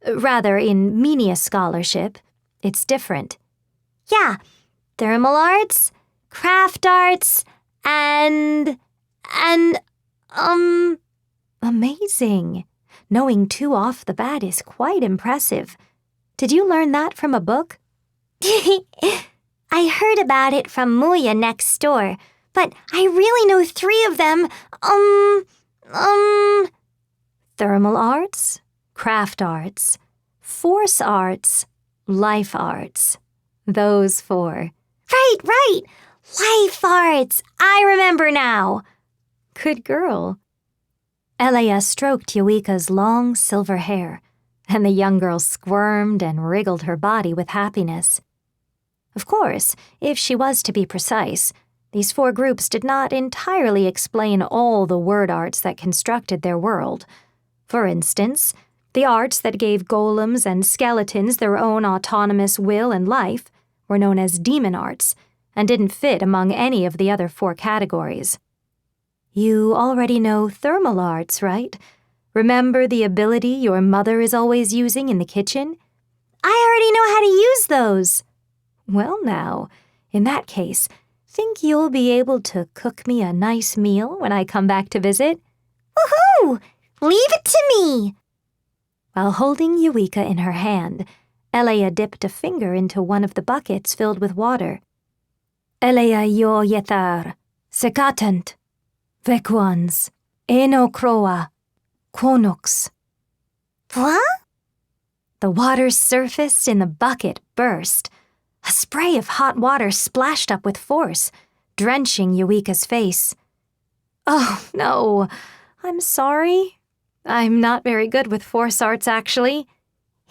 in Minia scholarship, it's different. Yeah, thermal arts, craft arts, and Amazing. Knowing 2 off the bat is quite impressive. Did you learn that from a book? I heard about it from Muya next door, but I really know 3 of them. Thermal arts, craft arts, force arts, life arts. Those 4. Right. Life arts. I remember now. Good girl. Eleya stroked Yawika's long silver hair, and the young girl squirmed and wriggled her body with happiness. Of course, if she was to be precise, these 4 groups did not entirely explain all the word arts that constructed their world. For instance, the arts that gave golems and skeletons their own autonomous will and life were known as demon arts and didn't fit among any of the other 4 categories. You already know thermal arts, right? Remember the ability your mother is always using in the kitchen? I already know how to use those. Well now, in that case, think you'll be able to cook me a nice meal when I come back to visit? Woohoo! Leave it to me! While holding Yawika in her hand, Eleya dipped a finger into one of the buckets filled with water. Eleya yo yetar, sekatant, vekuans, eno kroa, quonox. What? The water surfaced and the bucket burst. A spray of hot water splashed up with force, drenching Yawika's face. Oh, no. I'm sorry. I'm not very good with force arts, actually.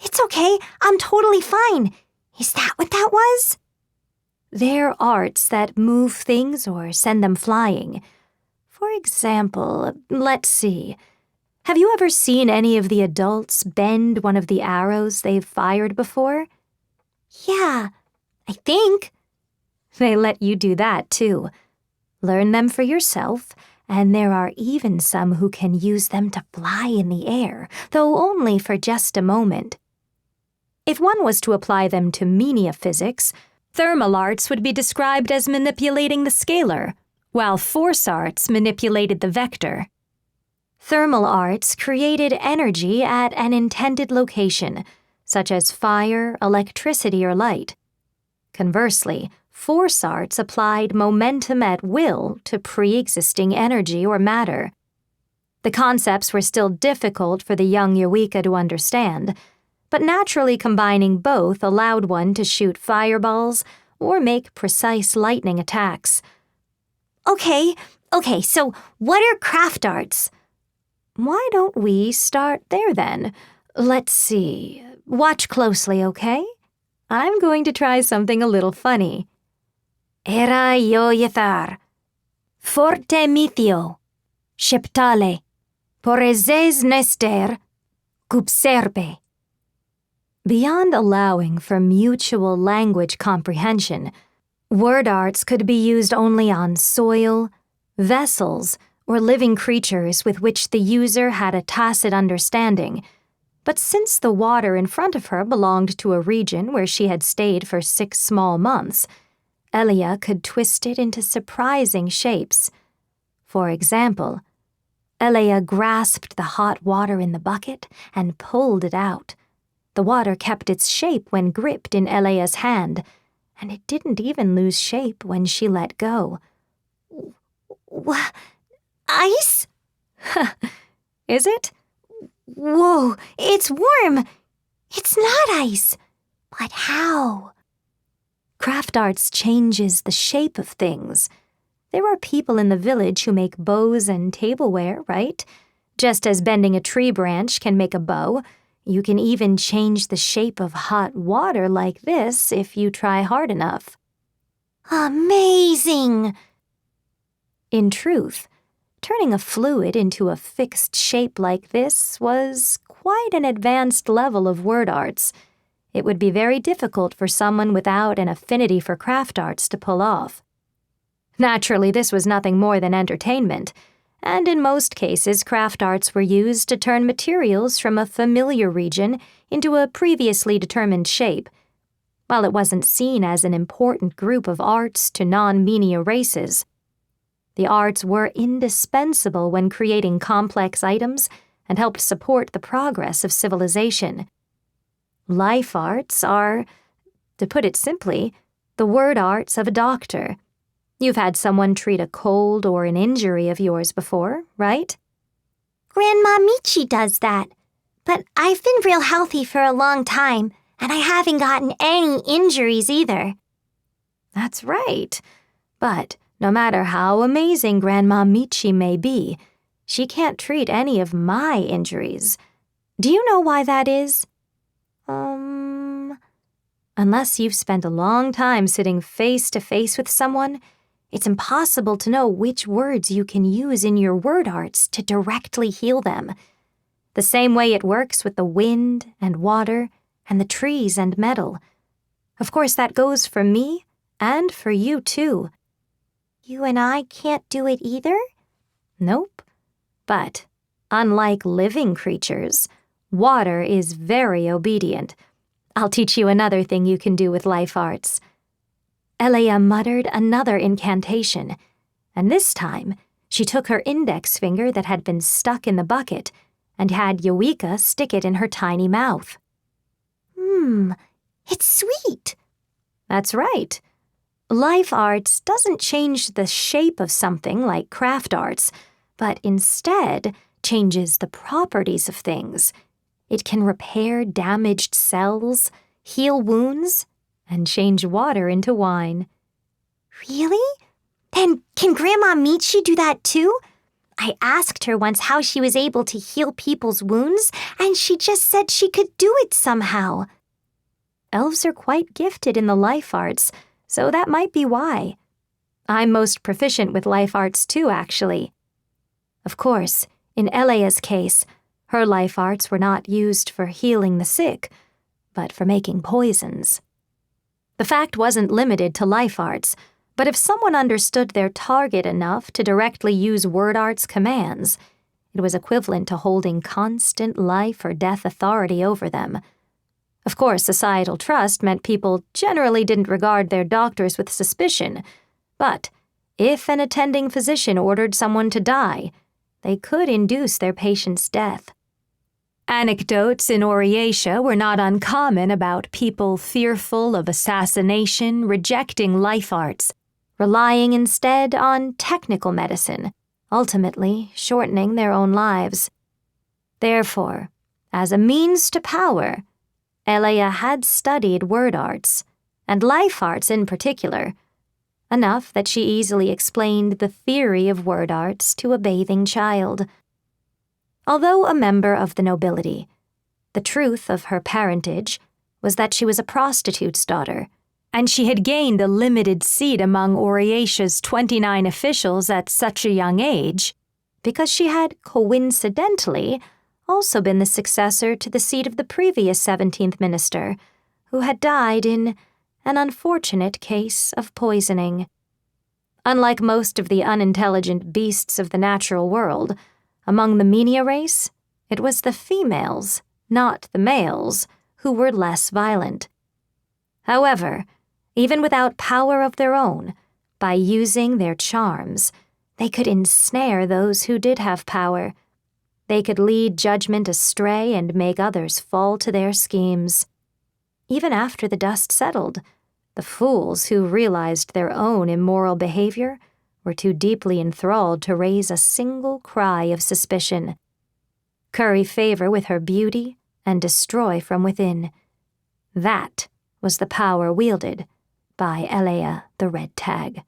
It's okay. I'm totally fine. Is that what that was? They're arts that move things or send them flying. For example, let's see. Have you ever seen any of the adults bend one of the arrows they've fired before? Yeah, I think. They let you do that, too. Learn them for yourself, and there are even some who can use them to fly in the air, though only for just a moment. If one was to apply them to Minia physics, thermal arts would be described as manipulating the scalar, while force arts manipulated the vector. Thermal arts created energy at an intended location, such as fire, electricity, or light. Conversely, force arts applied momentum at will to pre-existing energy or matter. The concepts were still difficult for the young Yawika to understand, but naturally combining both allowed one to shoot fireballs or make precise lightning attacks. Okay, so what are craft arts? Why don't we start there then? Let's see. Watch closely, okay? I'm going to try something a little funny. Era yo yetar. Forte mithio. Sheptale. Porezes nester. Cupserpe. Beyond allowing for mutual language comprehension, word arts could be used only on soil, vessels, or living creatures with which the user had a tacit understanding. But since the water in front of her belonged to a region where she had stayed for 6 small months, Elia could twist it into surprising shapes. For example, Elia grasped the hot water in the bucket and pulled it out. The water kept its shape when gripped in Elia's hand, and it didn't even lose shape when she let go. Ice? Is it? Whoa, it's warm. It's not ice. But how? Craft arts changes the shape of things. There are people in the village who make bows and tableware, right? Just as bending a tree branch can make a bow, you can even change the shape of hot water like this if you try hard enough. Amazing! In truth, turning a fluid into a fixed shape like this was quite an advanced level of word arts. It would be very difficult for someone without an affinity for craft arts to pull off. Naturally, this was nothing more than entertainment, and in most cases craft arts were used to turn materials from a familiar region into a previously determined shape. While it wasn't seen as an important group of arts to non-Menia races, the arts were indispensable when creating complex items and helped support the progress of civilization. Life arts are, to put it simply, the word arts of a doctor. You've had someone treat a cold or an injury of yours before, right? Grandma Michi does that. But I've been real healthy for a long time, and I haven't gotten any injuries either. That's right. But no matter how amazing Grandma Michi may be, she can't treat any of my injuries. Do you know why that is? Unless you've spent a long time sitting face to face with someone, it's impossible to know which words you can use in your word arts to directly heal them. The same way it works with the wind and water and the trees and metal. Of course, that goes for me and for you too. You and I can't do it either? Nope. But, unlike living creatures, water is very obedient. I'll teach you another thing you can do with life arts. Elia muttered another incantation, and this time she took her index finger that had been stuck in the bucket and had Eureka stick it in her tiny mouth. It's sweet. That's right. Life arts doesn't change the shape of something like craft arts, but instead changes the properties of things. It can repair damaged cells, heal wounds, and change water into wine. Really? Then can Grandma Michi do that too? I asked her once how she was able to heal people's wounds, and she just said she could do it somehow. Elves are quite gifted in the life arts, so that might be why. I'm most proficient with life arts too, actually. Of course, in Elia's case, her life arts were not used for healing the sick, but for making poisons. The fact wasn't limited to life arts, but if someone understood their target enough to directly use word arts commands, it was equivalent to holding constant life or death authority over them. Of course, societal trust meant people generally didn't regard their doctors with suspicion, but if an attending physician ordered someone to die, they could induce their patient's death. Anecdotes in Orietia were not uncommon about people fearful of assassination rejecting life arts, relying instead on technical medicine, ultimately shortening their own lives. Therefore, as a means to power, Elia had studied word arts, and life arts in particular, enough that she easily explained the theory of word arts to a bathing child. Although a member of the nobility, the truth of her parentage was that she was a prostitute's daughter, and she had gained a limited seat among Orietia's 29 officials at such a young age because she had coincidentally also been the successor to the seat of the previous 17th minister, who had died in an unfortunate case of poisoning. Unlike most of the unintelligent beasts of the natural world, among the Menia race, it was the females, not the males, who were less violent. However, even without power of their own, by using their charms, they could ensnare those who did have power. They could lead judgment astray and make others fall to their schemes. Even after the dust settled, the fools who realized their own immoral behavior were too deeply enthralled to raise a single cry of suspicion. Curry favor with her beauty and destroy from within. That was the power wielded by Elea the Red Tag.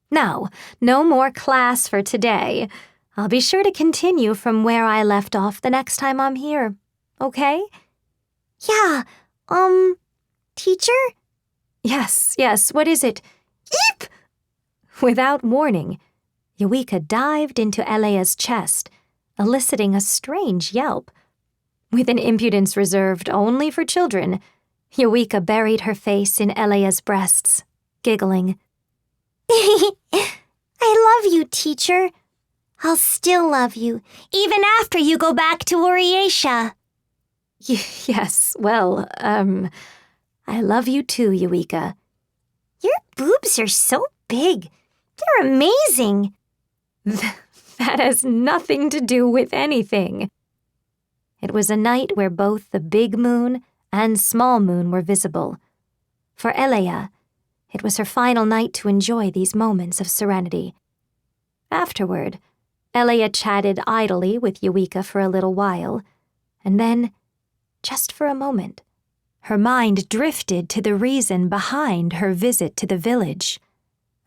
Now, no more class for today. I'll be sure to continue from where I left off the next time I'm here, okay? Yeah, teacher? Yes, what is it? Eep! Without warning, Eureka dived into Elea's chest, eliciting a strange yelp. With an impudence reserved only for children, Eureka buried her face in Elea's breasts, giggling. I love you, teacher. I'll still love you, even after you go back to Oriatia. Yes, well, I love you too, Eureka. Your boobs are so big. They're amazing. That has nothing to do with anything. It was a night where both the big moon and small moon were visible. For Elea, it was her final night to enjoy these moments of serenity. Afterward, Elea chatted idly with Eureka for a little while, and then, just for a moment, her mind drifted to the reason behind her visit to the village,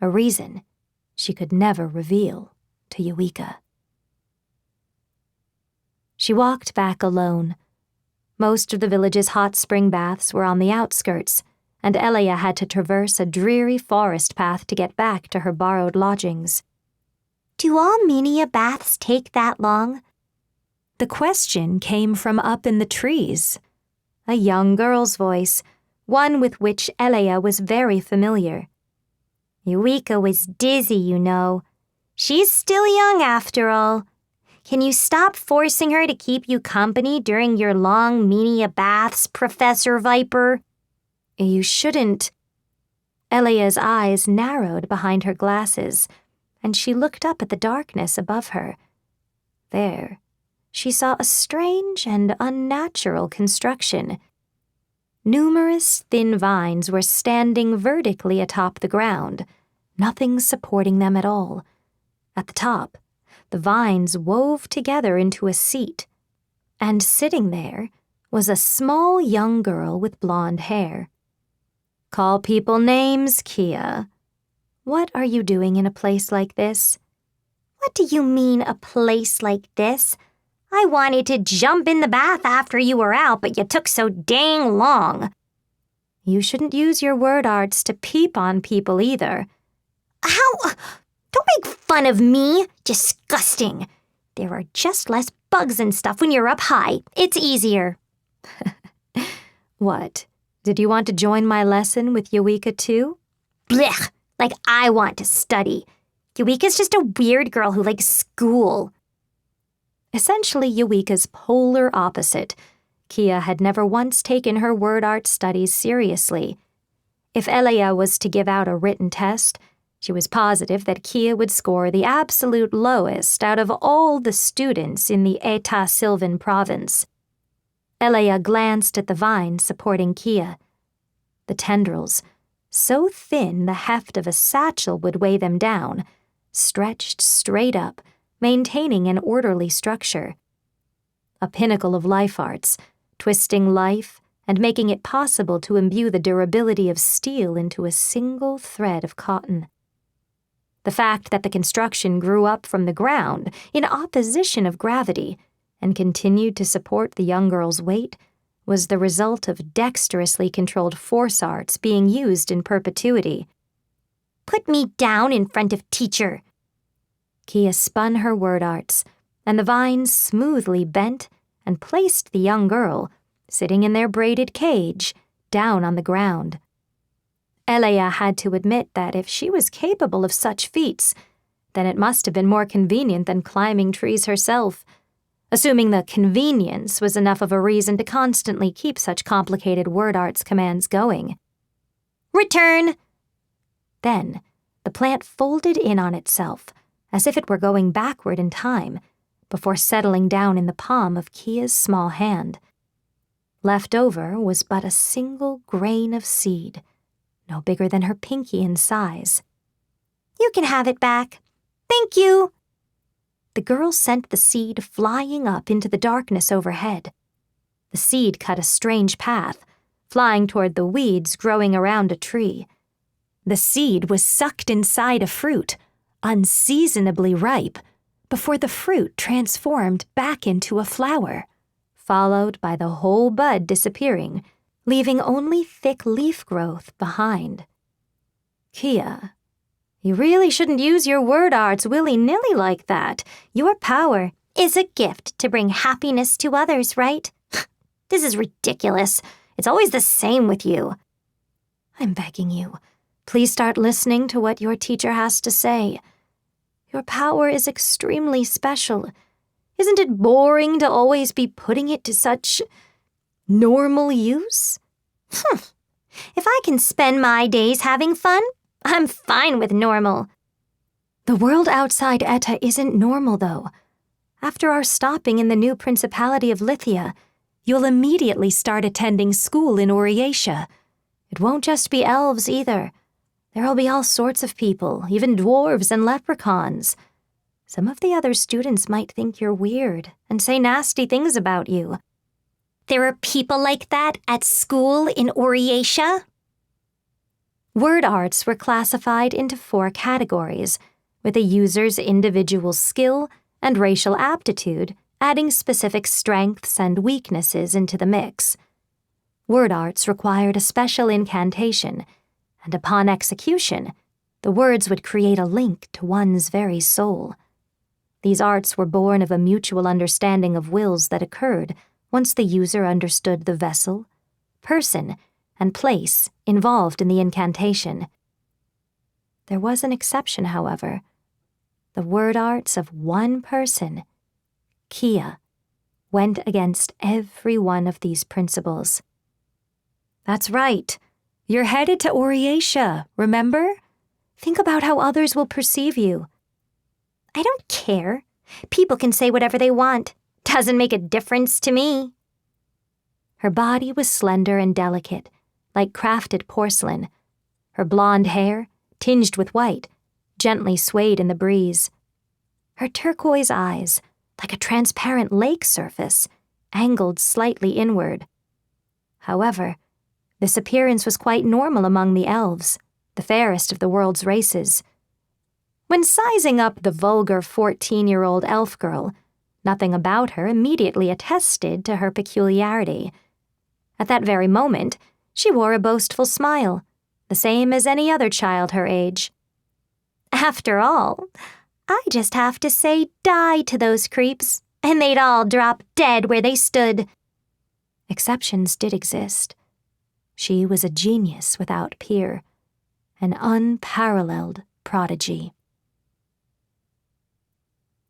a reason she could never reveal to Eureka. She walked back alone. Most of the village's hot spring baths were on the outskirts, and Elea had to traverse a dreary forest path to get back to her borrowed lodgings. Do all Menia baths take that long? The question came from up in the trees. A young girl's voice, one with which Elea was very familiar. Eureka was dizzy, you know. She's still young after all. Can you stop forcing her to keep you company during your long Menia baths, Professor Viper? You shouldn't. Elea's eyes narrowed behind her glasses, and she looked up at the darkness above her. There, she saw a strange and unnatural construction. Numerous thin vines were standing vertically atop the ground, nothing supporting them at all. At the top, the vines wove together into a seat, and sitting there was a small young girl with blonde hair. Call people names, Kia. What are you doing in a place like this? What do you mean, a place like this? I wanted to jump in the bath after you were out, but you took so dang long. You shouldn't use your word arts to peep on people either. How? Don't make fun of me. Disgusting. There are just less bugs and stuff when you're up high. It's easier. What? Did you want to join my lesson with Eureka too? Blech! Like I want to study. Eureka's just a weird girl who likes school. Essentially Eureka's polar opposite, Kia had never once taken her word art studies seriously. If Elea was to give out a written test, she was positive that Kia would score the absolute lowest out of all the students in the Eta Sylvan province. Elea glanced at the vine supporting Kia. The tendrils, so thin the heft of a satchel would weigh them down, stretched straight up, maintaining an orderly structure. A pinnacle of life arts, twisting life and making it possible to imbue the durability of steel into a single thread of cotton. The fact that the construction grew up from the ground in opposition of gravity and continued to support the young girl's weight was the result of dexterously controlled force arts being used in perpetuity. Put me down in front of teacher. Kia spun her word arts, and the vines smoothly bent and placed the young girl, sitting in their braided cage, down on the ground. Elea had to admit that if she was capable of such feats, then it must have been more convenient than climbing trees herself, assuming the convenience was enough of a reason to constantly keep such complicated word arts commands going. Return! Then, the plant folded in on itself, as if it were going backward in time, before settling down in the palm of Kia's small hand. Left over was but a single grain of seed, no bigger than her pinky in size. You can have it back. Thank you. The girl sent the seed flying up into the darkness overhead. The seed cut a strange path, flying toward the weeds growing around a tree. The seed was sucked inside a fruit, unseasonably ripe, before the fruit transformed back into a flower, followed by the whole bud disappearing, leaving only thick leaf growth behind. Kia, you really shouldn't use your word arts willy-nilly like that. Your power is a gift to bring happiness to others, right? This is ridiculous. It's always the same with you. I'm begging you, please start listening to what your teacher has to say. Your power is extremely special. Isn't it boring to always be putting it to such normal use? If I can spend my days having fun, I'm fine with normal. The world outside Etta isn't normal, though. After our stopping in the new Principality of Lithia, you'll immediately start attending school in Oriatia. It won't just be elves, either. There'll be all sorts of people, even dwarves and leprechauns. Some of the other students might think you're weird and say nasty things about you. There are people like that at school in Oriatia? Word arts were classified into 4 categories, with a user's individual skill and racial aptitude adding specific strengths and weaknesses into the mix. Word arts required a special incantation, and upon execution, the words would create a link to one's very soul. These arts were born of a mutual understanding of wills that occurred once the user understood the vessel, person, and place involved in the incantation. There was an exception, however. The word arts of one person, Kia, went against every one of these principles. That's right. You're headed to Oriatia, remember? Think about how others will perceive you. I don't care. People can say whatever they want. Doesn't make a difference to me. Her body was slender and delicate, like crafted porcelain. Her blonde hair, tinged with white, gently swayed in the breeze. Her turquoise eyes, like a transparent lake surface, angled slightly inward. However, this appearance was quite normal among the elves, the fairest of the world's races. When sizing up the vulgar 14-year-old elf girl, nothing about her immediately attested to her peculiarity. At that very moment, she wore a boastful smile, the same as any other child her age. After all, I just have to say die to those creeps, and they'd all drop dead where they stood. Exceptions did exist. She was a genius without peer, an unparalleled prodigy.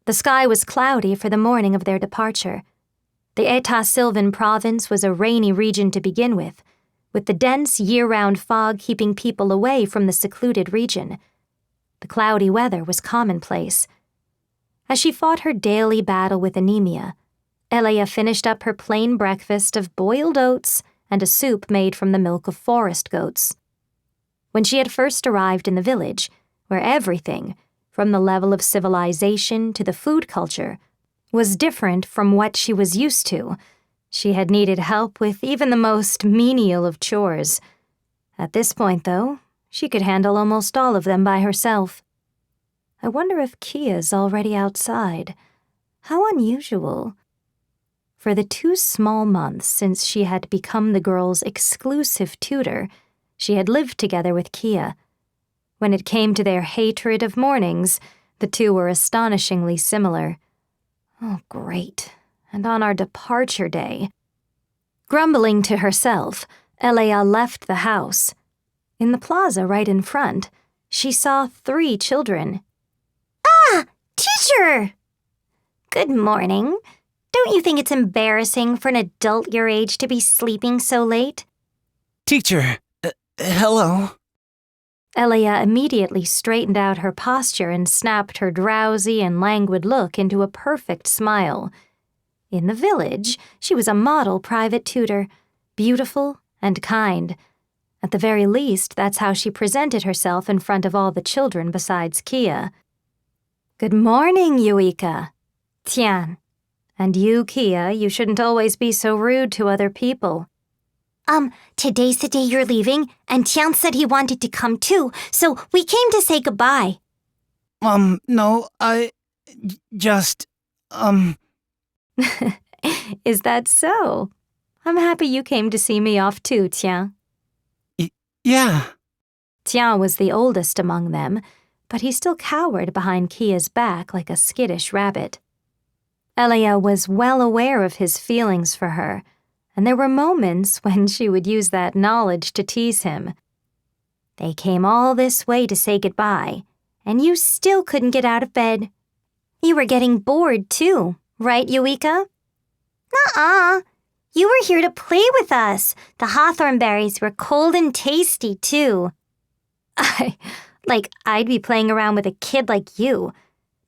The sky was cloudy for the morning of their departure. The Eta Sylvan province was a rainy region to begin with the dense year-round fog keeping people away from the secluded region. The cloudy weather was commonplace. As she fought her daily battle with anemia, Elea finished up her plain breakfast of boiled oats and a soup made from the milk of forest goats. When she had first arrived in the village, where everything, from the level of civilization to the food culture, was different from what she was used to, she had needed help with even the most menial of chores. At this point, though, she could handle almost all of them by herself. I wonder if Kia's already outside. How unusual. For the 2 small months since she had become the girl's exclusive tutor, she had lived together with Kia. When it came to their hatred of mornings, the two were astonishingly similar. Oh, great. and on our departure day. Grumbling to herself, Elea left the house. In the plaza right in front, she saw 3 children. Ah! Teacher! Good morning. Don't you think it's embarrassing for an adult your age to be sleeping so late? Teacher, hello. Elea immediately straightened out her posture and snapped her drowsy and languid look into a perfect smile. In the village, she was a model private tutor, beautiful and kind. At the very least, that's how she presented herself in front of all the children besides Kia. Good morning, Eureka. Tian. And you, Kia, you shouldn't always be so rude to other people. Today's the day you're leaving, and Tian said he wanted to come too, so we came to say goodbye. No, just, Is that so? I'm happy you came to see me off too, Tian. Yeah. Tian was the oldest among them, but he still cowered behind Kia's back like a skittish rabbit. Elea was well aware of his feelings for her, and there were moments when she would use that knowledge to tease him. They came all this way to say goodbye, and you still couldn't get out of bed. You were getting bored too, right, Eureka? Nuh-uh. You were here to play with us. The hawthorn berries were cold and tasty too. I'd be playing around with a kid like you.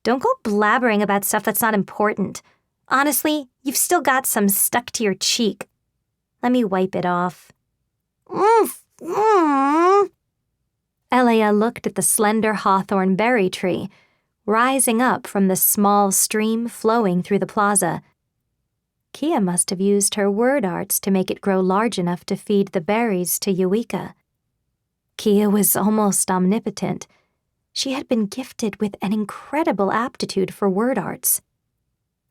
Don't go blabbering about stuff that's not important. Honestly, you've still got some stuck to your cheek. Let me wipe it off. Elea looked at the slender hawthorn berry tree, rising up from the small stream flowing through the plaza. Kia must have used her word arts to make it grow large enough to feed the berries to Eureka. Kia was almost omnipotent. She had been gifted with an incredible aptitude for word arts.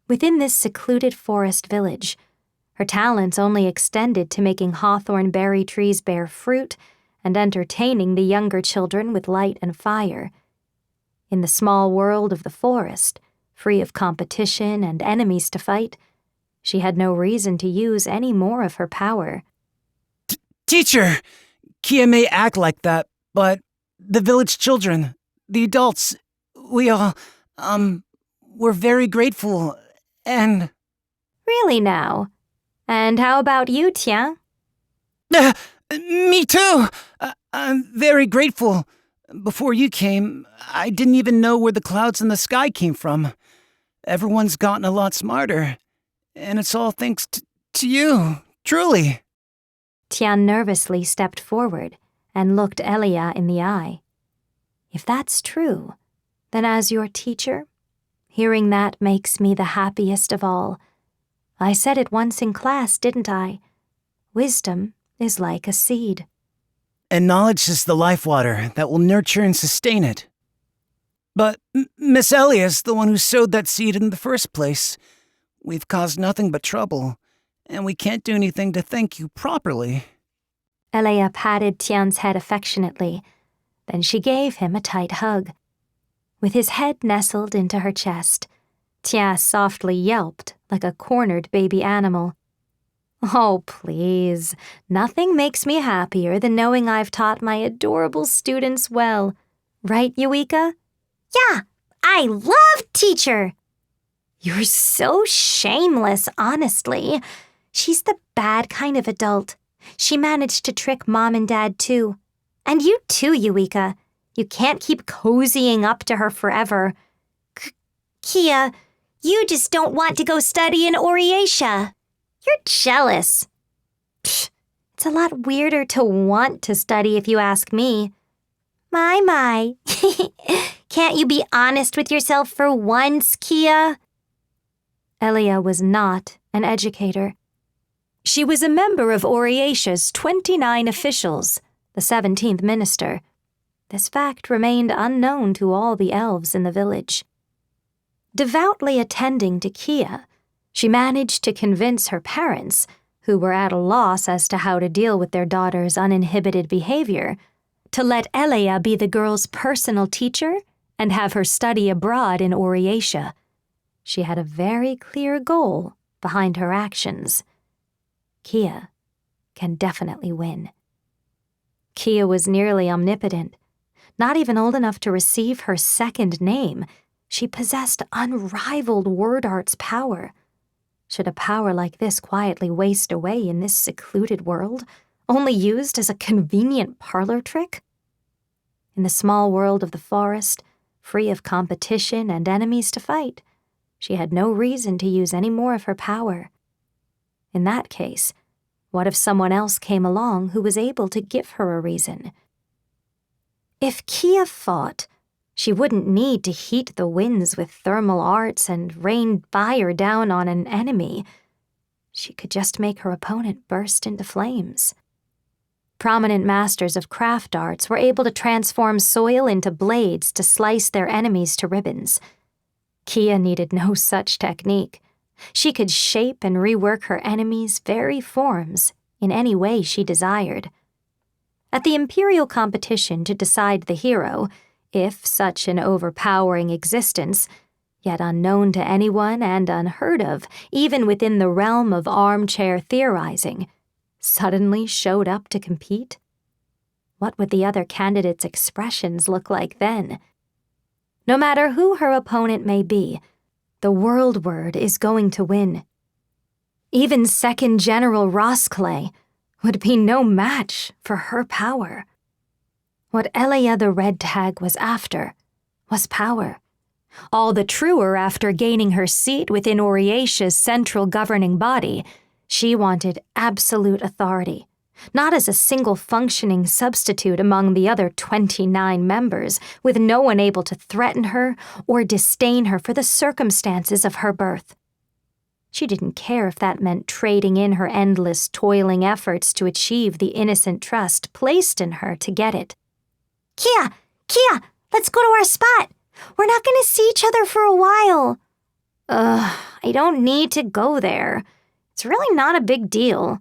Within this secluded forest village, her talents only extended to making hawthorn berry trees bear fruit and entertaining the younger children with light and fire. In the small world of the forest, free of competition and enemies to fight, she had no reason to use any more of her power. Teacher, Kia may act like that, but the village children, the adults, we all, we're very grateful, and... Really now? And how about you, Tian? Me too! I'm very grateful. Before you came, I didn't even know where the clouds in the sky came from. Everyone's gotten a lot smarter, and it's all thanks to you, truly. Tian nervously stepped forward and looked Elea in the eye. If that's true, then as your teacher, hearing that makes me the happiest of all. I said it once in class, didn't I? Wisdom is like a seed. And knowledge is the life water that will nurture and sustain it. But Miss Elia's the one who sowed that seed in the first place. We've caused nothing but trouble, and we can't do anything to thank you properly. Elea patted Tian's head affectionately. Then she gave him a tight hug. With his head nestled into her chest, Tian softly yelped like a cornered baby animal. Oh, please. Nothing makes me happier than knowing I've taught my adorable students well. Right, Eureka? Yeah, I love teacher. You're so shameless, honestly. She's the bad kind of adult. She managed to trick Mom and Dad, too. And you too, Eureka. You can't keep cozying up to her forever. Kia, you just don't want to go study in Oriatia. You're jealous. Pfft, it's a lot weirder to want to study if you ask me. My. Can't you be honest with yourself for once, Kia? Elea was not an educator. She was a member of Oriatia's 29 officials, the 17th minister. This fact remained unknown to all the elves in the village. Devoutly attending to Kia, she managed to convince her parents, who were at a loss as to how to deal with their daughter's uninhibited behavior, to let Elea be the girl's personal teacher and have her study abroad in Oriatia. She had a very clear goal, behind her actions. Kia can definitely win. Kia was nearly omnipotent. Not even old enough to receive her second name, she possessed unrivaled word art's power. Should a power like this quietly waste away in this secluded world, only used as a convenient parlor trick? In the small world of the forest, free of competition and enemies to fight, she had no reason to use any more of her power. In that case, what if someone else came along who was able to give her a reason? If Kia fought, she wouldn't need to heat the winds with thermal arts and rain fire down on an enemy. She could just make her opponent burst into flames. Prominent masters of craft arts were able to transform soil into blades to slice their enemies to ribbons. Kia needed no such technique. She could shape and rework her enemies' very forms in any way she desired. At the imperial competition to decide the hero, if such an overpowering existence, yet unknown to anyone and unheard of, even within the realm of armchair theorizing, suddenly showed up to compete? What would the other candidates' expressions look like then? No matter who her opponent may be, the world word is going to win. Even Second General Roskleigh would be no match for her power. What Elia the Red Tag was after was power. All the truer after gaining her seat within Oriatia's central governing body, she wanted absolute authority, not as a single functioning substitute among the other 29 members, with no one able to threaten her or disdain her for the circumstances of her birth. She didn't care if that meant trading in her endless toiling efforts to achieve the innocent trust placed in her to get it. Kia! Let's go to our spot! We're not going to see each other for a while. I don't need to go there. It's really not a big deal.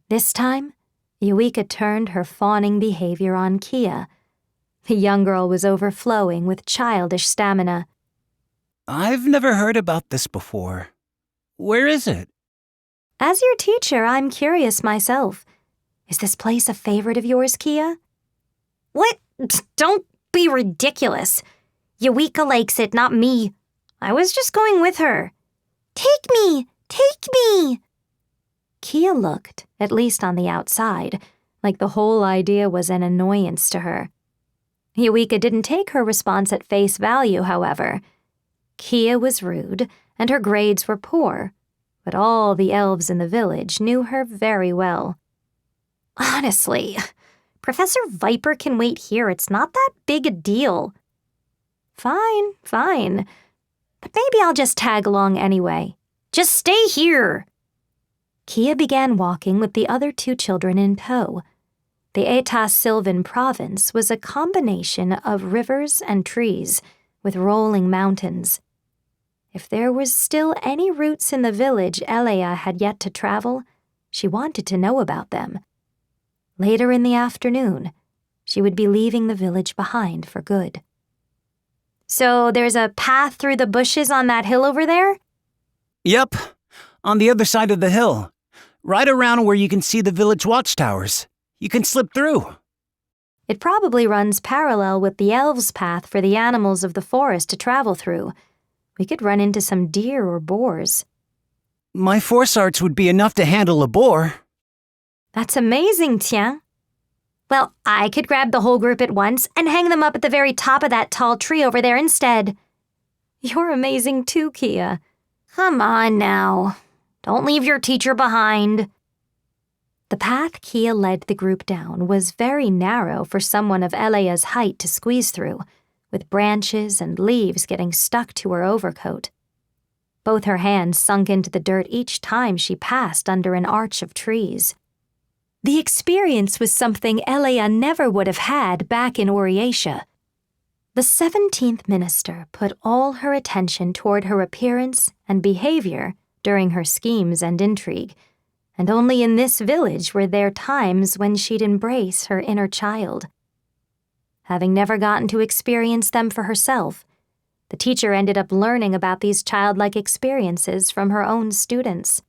This time, Eureka turned her fawning behavior on Kia. The young girl was overflowing with childish stamina. I've never heard about this before. Where is it? As your teacher, I'm curious myself. Is this place a favorite of yours, Kia? What? Don't be ridiculous. Eureka likes it, not me. I was just going with her. Take me! Kia looked, at least on the outside, like the whole idea was an annoyance to her. Eureka didn't take her response at face value, however. Kia was rude, and her grades were poor, but all the elves in the village knew her very well. Honestly, Professor Viper can wait here. It's not that big a deal. Fine. But maybe I'll just tag along anyway. Just stay here. Kia began walking with the other two children in tow. The Etas Sylvan province was a combination of rivers and trees, with rolling mountains. If there was still any routes in the village Elia had yet to travel, she wanted to know about them. Later in the afternoon, she would be leaving the village behind for good. So there's a path through the bushes on that hill over there? Yep, on the other side of the hill. Right around where you can see the village watchtowers. You can slip through. It probably runs parallel with the elves' path for the animals of the forest to travel through. We could run into some deer or boars. My force arts would be enough to handle a boar. That's amazing, Tian. Well, I could grab the whole group at once and hang them up at the very top of that tall tree over there instead. You're amazing too, Kia. Come on now. Don't leave your teacher behind. The path Kia led the group down was very narrow for someone of Elia's height to squeeze through, with branches and leaves getting stuck to her overcoat. Both her hands sunk into the dirt each time she passed under an arch of trees. The experience was something Elia never would have had back in Oriatia. The 17th minister put all her attention toward her appearance and behavior during her schemes and intrigue, and only in this village were there times when she'd embrace her inner child. Having never gotten to experience them for herself, The teacher ended up learning about these childlike experiences from her own students.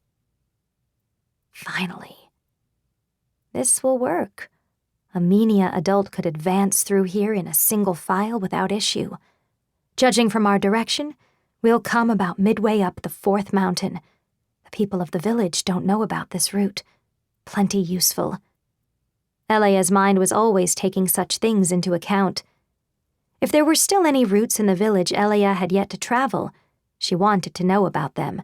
Finally. This will work. A Menia adult could advance through here in a single file without issue. Judging from our direction, we'll come about midway up the 4th mountain. The people of the village don't know about this route. Plenty useful. Elea's mind was always taking such things into account. If there were still any routes in the village Elea had yet to travel, she wanted to know about them.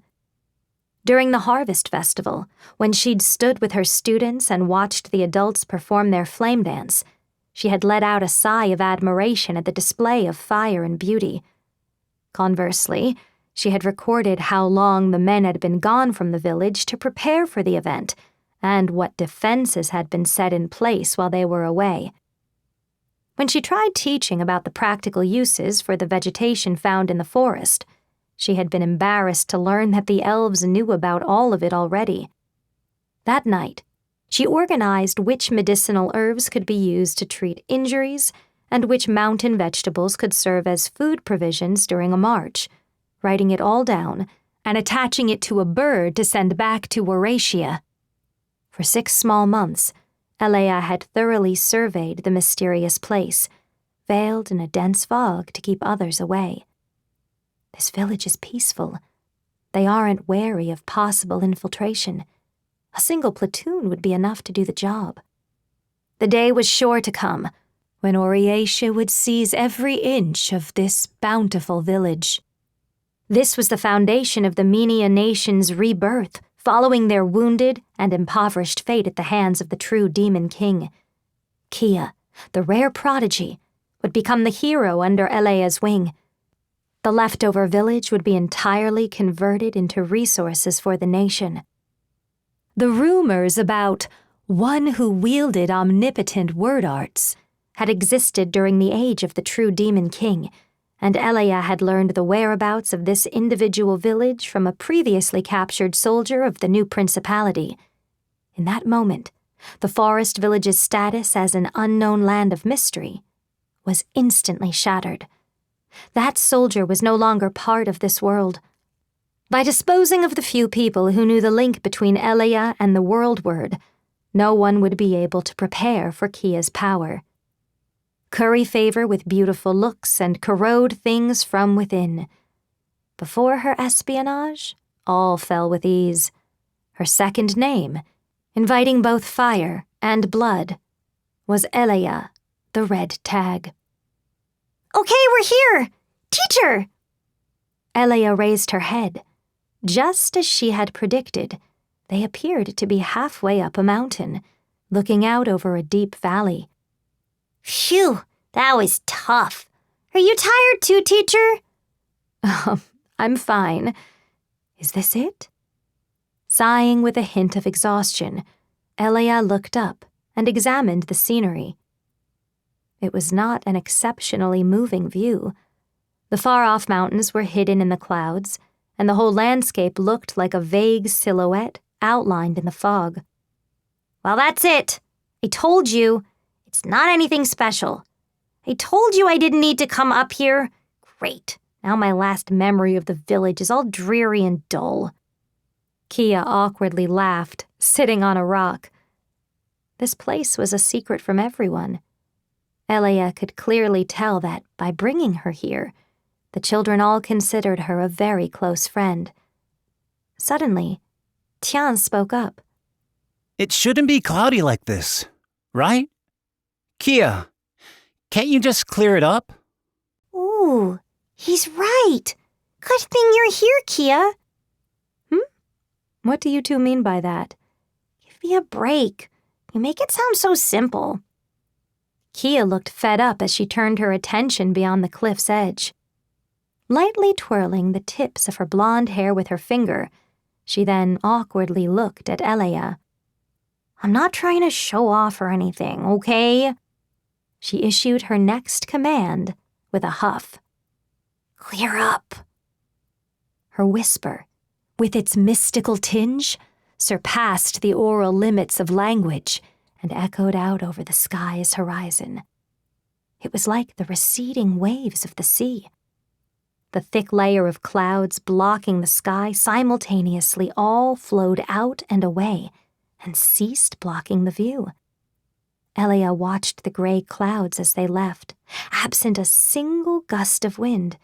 During the harvest festival, when she'd stood with her students and watched the adults perform their flame dance, she had let out a sigh of admiration at the display of fire and beauty. Conversely, she had recorded how long the men had been gone from the village to prepare for the event, and what defenses had been set in place while they were away. When she tried teaching about the practical uses for the vegetation found in the forest, she had been embarrassed to learn that the elves knew about all of it already. That night, she organized which medicinal herbs could be used to treat injuries and which mountain vegetables could serve as food provisions during a march, writing it all down and attaching it to a bird to send back to Waracia. For 6 small months, Elea had thoroughly surveyed the mysterious place, veiled in a dense fog to keep others away. This village is peaceful. They aren't wary of possible infiltration. A single platoon would be enough to do the job. The day was sure to come, when Waracia would seize every inch of this bountiful village. This was the foundation of the Menia nation's rebirth, following their wounded and impoverished fate at the hands of the true demon king. Kia, the rare prodigy, would become the hero under Elea's wing. The leftover village would be entirely converted into resources for the nation. The rumors about one who wielded omnipotent word arts had existed during the age of the true demon king, and Elea had learned the whereabouts of this individual village from a previously captured soldier of the new principality. In that moment, the forest village's status as an unknown land of mystery was instantly shattered. That soldier was no longer part of this world. By disposing of the few people who knew the link between Elea and the world word, no one would be able to prepare for Kia's power. Curry favor with beautiful looks and corrode things from within. Before her espionage, all fell with ease. Her second name, inviting both fire and blood, was Elea, the Red Tag. Okay, we're here! Teacher! Elea raised her head. Just as she had predicted, they appeared to be halfway up a mountain, looking out over a deep valley. Phew, that was tough. Are you tired too, teacher? I'm fine. Is this it? Sighing with a hint of exhaustion, Elea looked up and examined the scenery. It was not an exceptionally moving view. The far-off mountains were hidden in the clouds, and the whole landscape looked like a vague silhouette outlined in the fog. Well, that's it. I told you. It's not anything special. I told you I didn't need to come up here. Great. Now my last memory of the village is all dreary and dull. Kia awkwardly laughed, sitting on a rock. This place was a secret from everyone. Elea could clearly tell that, by bringing her here, the children all considered her a very close friend. Suddenly, Tian spoke up. It shouldn't be cloudy like this, right? Kia, can't you just clear it up? Ooh, he's right. Good thing you're here, Kia. What do you two mean by that? Give me a break. You make it sound so simple. Kia looked fed up as she turned her attention beyond the cliff's edge. Lightly twirling the tips of her blonde hair with her finger, she then awkwardly looked at Elea. I'm not trying to show off or anything, okay? She issued her next command with a huff. Clear up. Her whisper, with its mystical tinge, surpassed the oral limits of language and echoed out over the sky's horizon. It was like the receding waves of the sea. The thick layer of clouds blocking the sky simultaneously all flowed out and away and ceased blocking the view. Elia watched the gray clouds as they left, absent a single gust of wind,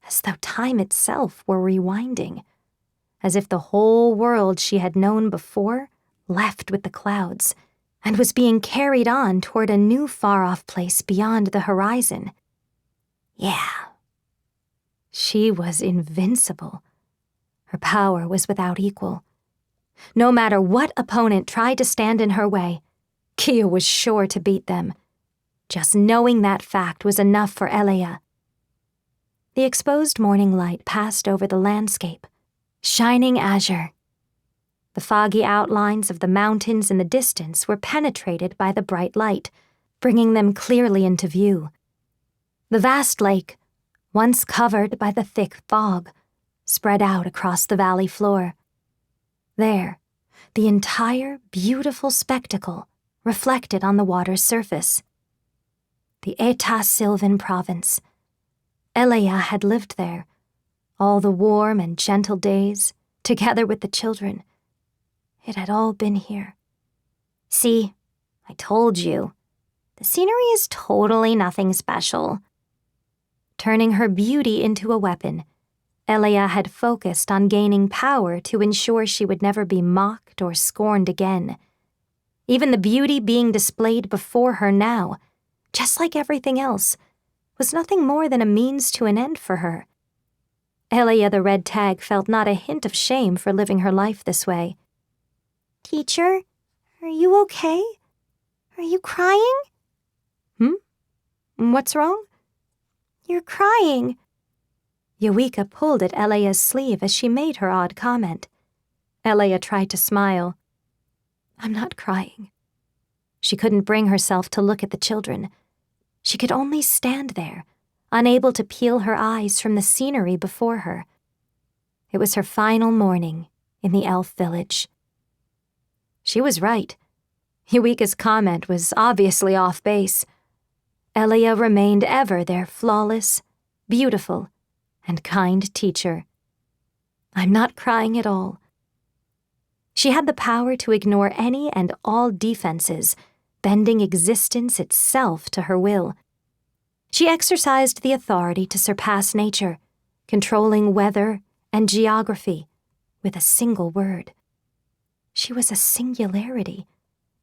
as though time itself were rewinding, as if the whole world she had known before left with the clouds and was being carried on toward a new far-off place beyond the horizon. Yeah. She was invincible. Her power was without equal. No matter what opponent tried to stand in her way, Kia was sure to beat them. Just knowing that fact was enough for Elia. The exposed morning light passed over the landscape, shining azure. The foggy outlines of the mountains in the distance were penetrated by the bright light, bringing them clearly into view. The vast lake, once covered by the thick fog, spread out across the valley floor. There, the entire beautiful spectacle reflected on the water's surface. The Eta Sylvan province. Elia had lived there, all the warm and gentle days, together with the children. It had all been here. See, I told you. The scenery is totally nothing special. Turning her beauty into a weapon, Elia had focused on gaining power to ensure she would never be mocked or scorned again. Even the beauty being displayed before her now, just like everything else, was nothing more than a means to an end for her. Elia the Red Tag felt not a hint of shame for living her life this way. Teacher, are you okay? Are you crying? What's wrong? You're crying. Eureka pulled at Elia's sleeve as she made her odd comment. Elia tried to smile. I'm not crying. She couldn't bring herself to look at the children. She could only stand there, unable to peel her eyes from the scenery before her. It was her final morning in the elf village. She was right. Eureka's comment was obviously off base. Elia remained ever their flawless, beautiful, and kind teacher. I'm not crying at all. She had the power to ignore any and all defenses, bending existence itself to her will. She exercised the authority to surpass nature, controlling weather and geography with a single word. She was a singularity,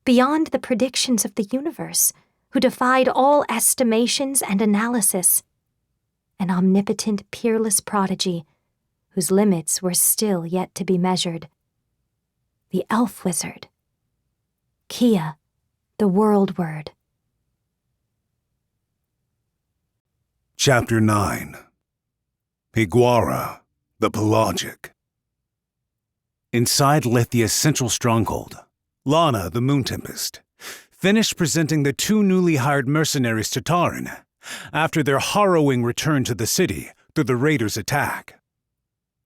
beyond the predictions of the universe, who defied all estimations and analysis. An omnipotent, peerless prodigy, whose limits were still yet to be measured. The elf wizard. Kia, the world word. Chapter 9. Higuara, the Pelagic. Inside Lithia's central stronghold, Lana, the Moon Tempest, finished presenting the two newly hired mercenaries to Taran after their harrowing return to the city through the raiders' attack.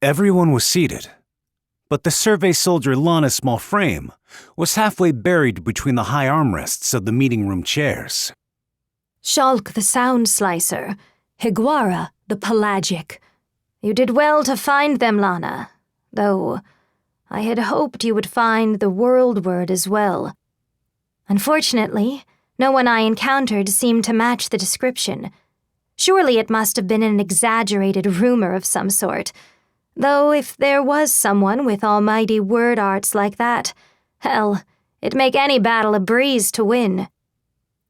Everyone was seated, but the survey soldier Lana's small frame was halfway buried between the high armrests of the meeting room chairs. Shulk the Sound Slicer, Higuara the Pelagic. You did well to find them, Lana, though I had hoped you would find the world word as well. Unfortunately, no one I encountered seemed to match the description. Surely it must have been an exaggerated rumor of some sort. Though if there was someone with almighty word arts like that, hell, it'd make any battle a breeze to win.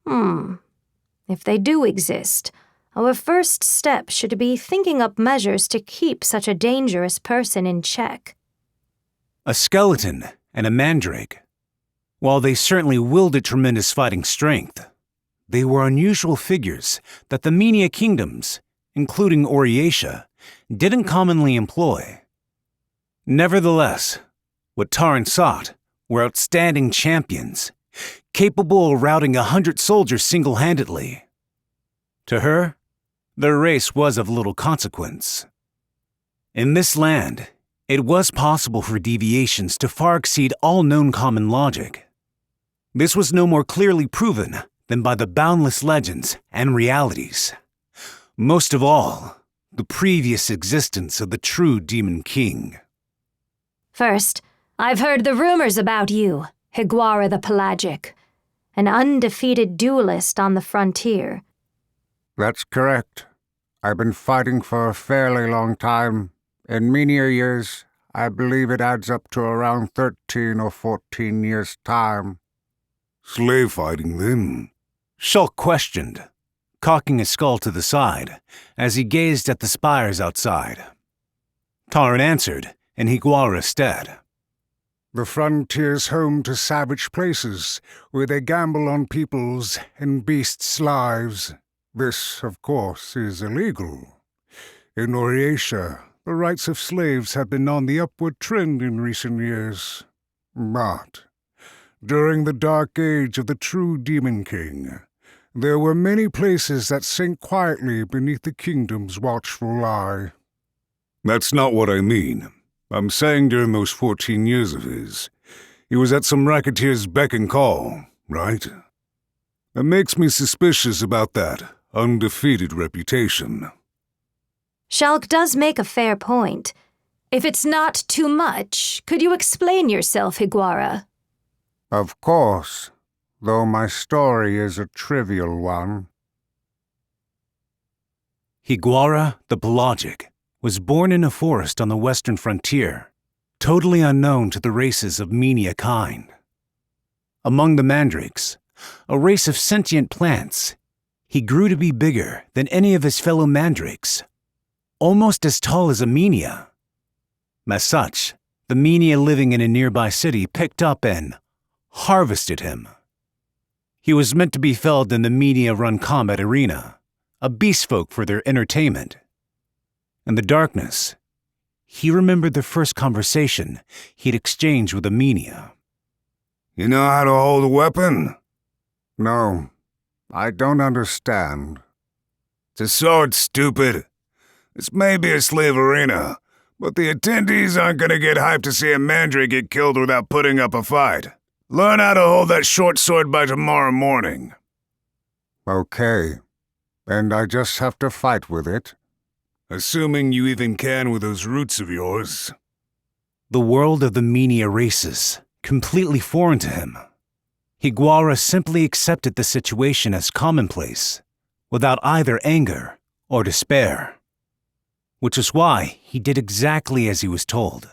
If they do exist, our first step should be thinking up measures to keep such a dangerous person in check. A skeleton and a mandrake. While they certainly wielded tremendous fighting strength, they were unusual figures that the Menia kingdoms, including Oriatia, didn't commonly employ. Nevertheless, what Taran sought were outstanding champions, capable of routing 100 soldiers single-handedly. To her, their race was of little consequence. In this land, it was possible for deviations to far exceed all known common logic. This was no more clearly proven than by the boundless legends and realities. Most of all, the previous existence of the true Demon King. First, I've heard the rumors about you, Higuara the Pelagic, an undefeated duelist on the frontier. That's correct. I've been fighting for a fairly long time. In menial years, I believe it adds up to around 13 or 14 years' time. Slave fighting, then? Shulk questioned, cocking his skull to the side as he gazed at the spires outside. Taran answered in Higuara's stead. The frontier's home to savage places, where they gamble on people's and beasts' lives. This, of course, is illegal. In Oriatia, the rights of slaves have been on the upward trend in recent years. But during the dark age of the true Demon King, there were many places that sank quietly beneath the kingdom's watchful eye. That's not what I mean. I'm saying during those 14 years of his, he was at some racketeer's beck and call, right? It makes me suspicious about that undefeated reputation. Shulk does make a fair point. If it's not too much, could you explain yourself, Higuara? Of course, though my story is a trivial one. Higuara the Pelagic was born in a forest on the western frontier, totally unknown to the races of Menia kind. Among the mandrakes, a race of sentient plants, he grew to be bigger than any of his fellow mandrakes, almost as tall as a Menia. As such, the Menia living in a nearby city picked up and harvested him. He was meant to be felled in the Menia-run combat arena, a beast folk for their entertainment. In the darkness, he remembered the first conversation he'd exchanged with a Menia. You know how to hold a weapon? No, I don't understand. It's a sword, stupid. This may be a slave arena, but the attendees aren't gonna get hyped to see a mandrake get killed without putting up a fight. Learn how to hold that short sword by tomorrow morning. Okay, and I just have to fight with it? Assuming you even can with those roots of yours. The world of the Menia races, completely foreign to him. Higuara simply accepted the situation as commonplace, without either anger or despair. Which is why he did exactly as he was told.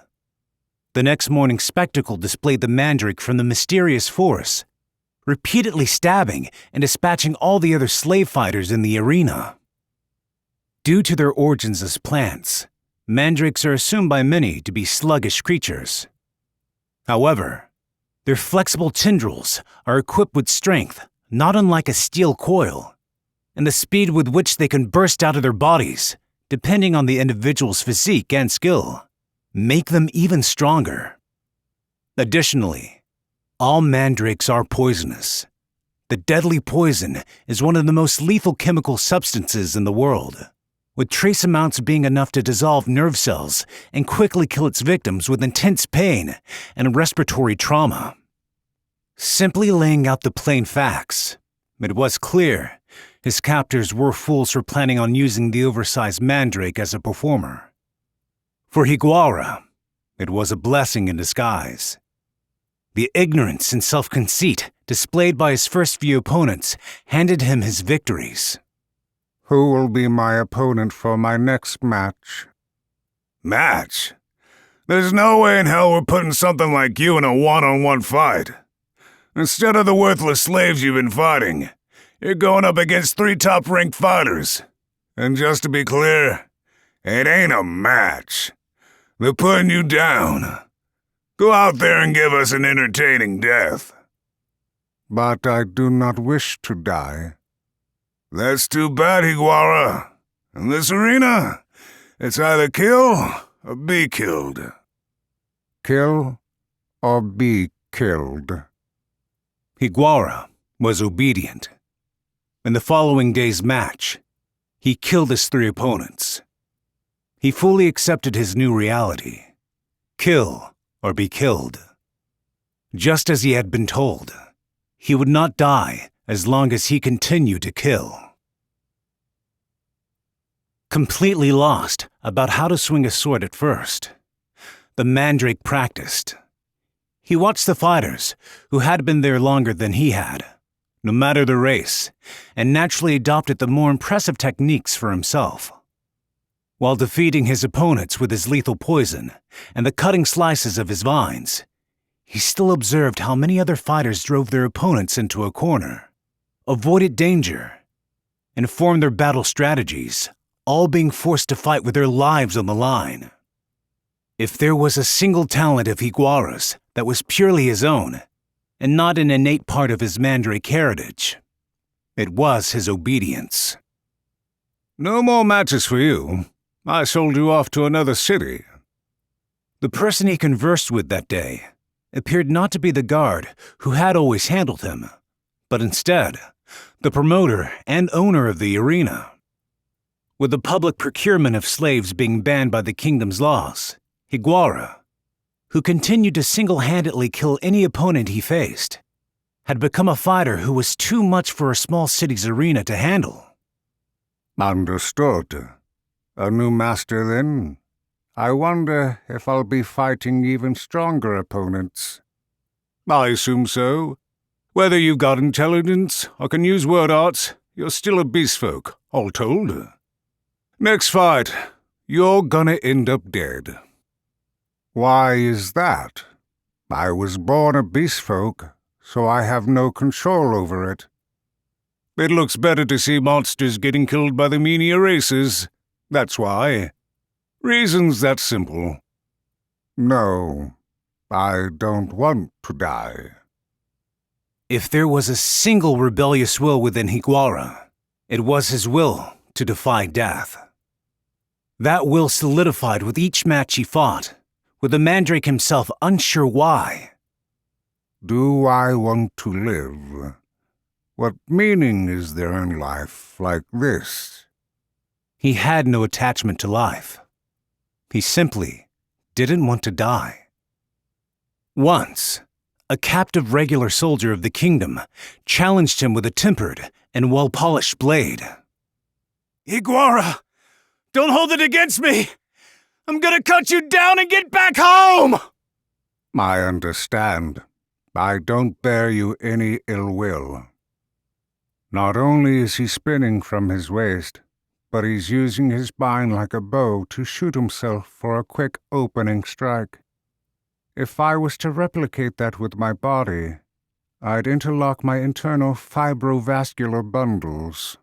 The next morning's spectacle displayed the mandrake from the mysterious forest, repeatedly stabbing and dispatching all the other slave fighters in the arena. Due to their origins as plants, mandrakes are assumed by many to be sluggish creatures. However, their flexible tendrils are equipped with strength not unlike a steel coil, and the speed with which they can burst out of their bodies, depending on the individual's physique and skill, make them even stronger. Additionally, all mandrakes are poisonous. The deadly poison is one of the most lethal chemical substances in the world, with trace amounts being enough to dissolve nerve cells and quickly kill its victims with intense pain and respiratory trauma. Simply laying out the plain facts, it was clear his captors were fools for planning on using the oversized mandrake as a performer. For Higuara, it was a blessing in disguise. The ignorance and self-conceit displayed by his first few opponents handed him his victories. Who will be my opponent for my next match? Match? There's no way in hell we're putting something like you in a one-on-one fight. Instead of the worthless slaves you've been fighting, you're going up against 3 top-ranked fighters. And just to be clear, it ain't a match. They're putting you down. Go out there and give us an entertaining death. But I do not wish to die. That's too bad, Higuara. In this arena, it's either kill or be killed. Kill or be killed. Higuara was obedient. In the following day's match, he killed his 3 opponents. He fully accepted his new reality. Kill or be killed. Just as he had been told, he would not die as long as he continued to kill. completely lost about how to swing a sword at first. The mandrake practiced. He watched the fighters, who had been there longer than he had, no matter the race, and naturally adopted the more impressive techniques for himself. While defeating his opponents with his lethal poison and the cutting slices of his vines, he still observed how many other fighters drove their opponents into a corner, avoided danger, and formed their battle strategies, all being forced to fight with their lives on the line. If there was a single talent of Higuara's that was purely his own, and not an innate part of his mandrake heritage, it was his obedience. No more matches for you. I sold you off to another city. The person he conversed with that day appeared not to be the guard who had always handled him, but instead the promoter and owner of the arena. With the public procurement of slaves being banned by the kingdom's laws, Higuara, who continued to single-handedly kill any opponent he faced, had become a fighter who was too much for a small city's arena to handle. Understood. A new master, then? I wonder if I'll be fighting even stronger opponents. I assume so. Whether you've got intelligence or can use word arts, you're still a beastfolk, all told. Next fight, you're gonna end up dead. Why is that? I was born a beastfolk, so I have no control over it. It looks better to see monsters getting killed by the meanier races. That's why. Reason's that simple. No, I don't want to die. If there was a single rebellious will within Higuara, it was his will to defy death. That will solidified with each match he fought, with the mandrake himself unsure why. Do I want to live? What meaning is there in life like this? He had no attachment to life. He simply didn't want to die. Once, a captive regular soldier of the kingdom challenged him with a tempered and well-polished blade. Higuara, don't hold it against me! I'm gonna cut you down and get back home! I understand. I don't bear you any ill will. Not only is he spinning from his waist, but he's using his spine like a bow to shoot himself for a quick opening strike. If I was to replicate that with my body, I'd interlock my internal fibrovascular bundles.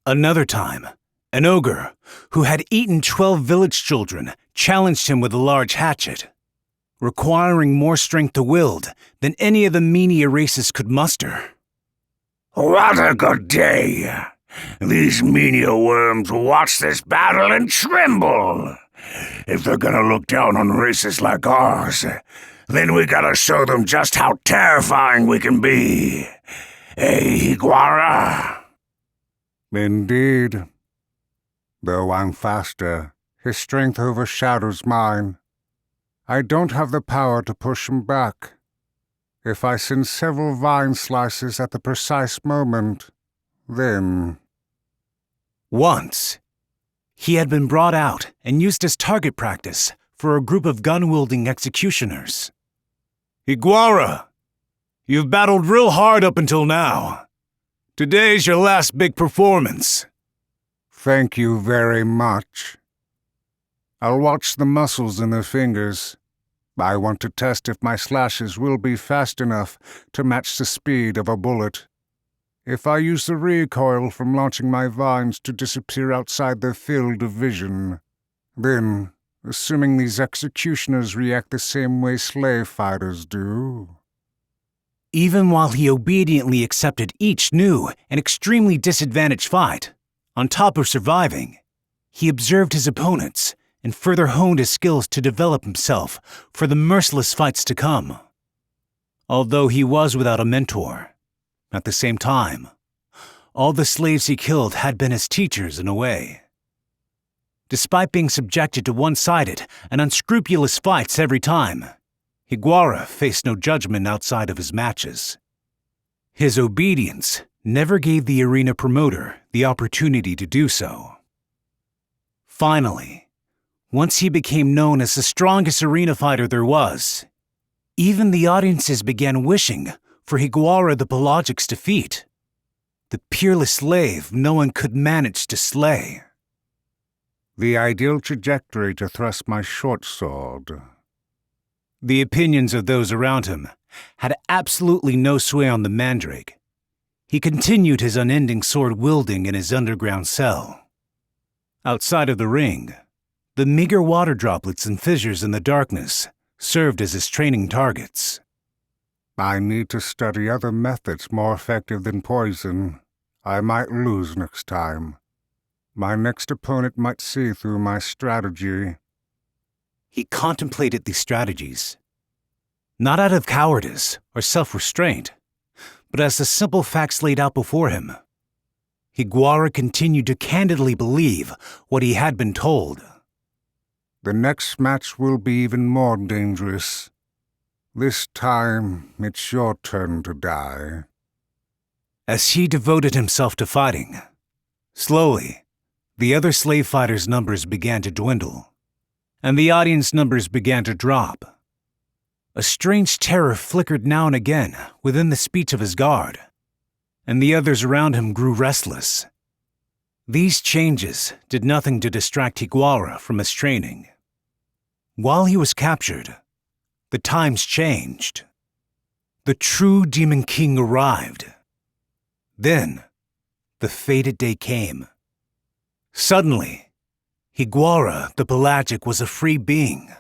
Another time, an ogre, who had eaten 12 village children, challenged him with a large hatchet, requiring more strength to wield than any of the meanier races could muster. What a good day! These menial worms will watch this battle and tremble. If they're gonna look down on races like ours, then we gotta show them just how terrifying we can be. Eh, Higuara? Indeed. Though I'm faster, his strength overshadows mine. I don't have the power to push him back. If I send several vine slices at the precise moment, then... Once, he had been brought out and used as target practice for a group of gun-wielding executioners. Higuara, you've battled real hard up until now. Today's your last big performance. Thank you very much. I'll watch the muscles in the fingers. I want to test if my slashes will be fast enough to match the speed of a bullet. If I use the recoil from launching my vines to disappear outside their field of vision, then, assuming these executioners react the same way slave fighters do... Even while he obediently accepted each new and extremely disadvantaged fight, on top of surviving, he observed his opponents and further honed his skills to develop himself for the merciless fights to come. Although he was without a mentor, at the same time, all the slaves he killed had been his teachers in a way. Despite being subjected to one-sided and unscrupulous fights every time, Higuara faced no judgment outside of his matches. His obedience never gave the arena promoter the opportunity to do so. Finally, once he became known as the strongest arena fighter there was, even the audiences began wishing for Higuara the Pelagic's defeat, the peerless slave no one could manage to slay. The ideal trajectory to thrust my short sword. The opinions of those around him had absolutely no sway on the mandrake. He continued his unending sword-wielding in his underground cell. Outside of the ring, the meager water droplets and fissures in the darkness served as his training targets. I need to study other methods more effective than poison. I might lose next time. My next opponent might see through my strategy. He contemplated these strategies, not out of cowardice or self-restraint, but as the simple facts laid out before him. Higuara continued to candidly believe what he had been told. The next match will be even more dangerous. This time, it's your turn to die. As he devoted himself to fighting, slowly, the other slave fighters' numbers began to dwindle, and the audience numbers began to drop. A strange terror flickered now and again within the speech of his guard, and the others around him grew restless. These changes did nothing to distract Higuara from his training. While he was captured, the times changed. The true Demon King arrived. Then, the fated day came. Suddenly, Higuara the Pelagic was a free being.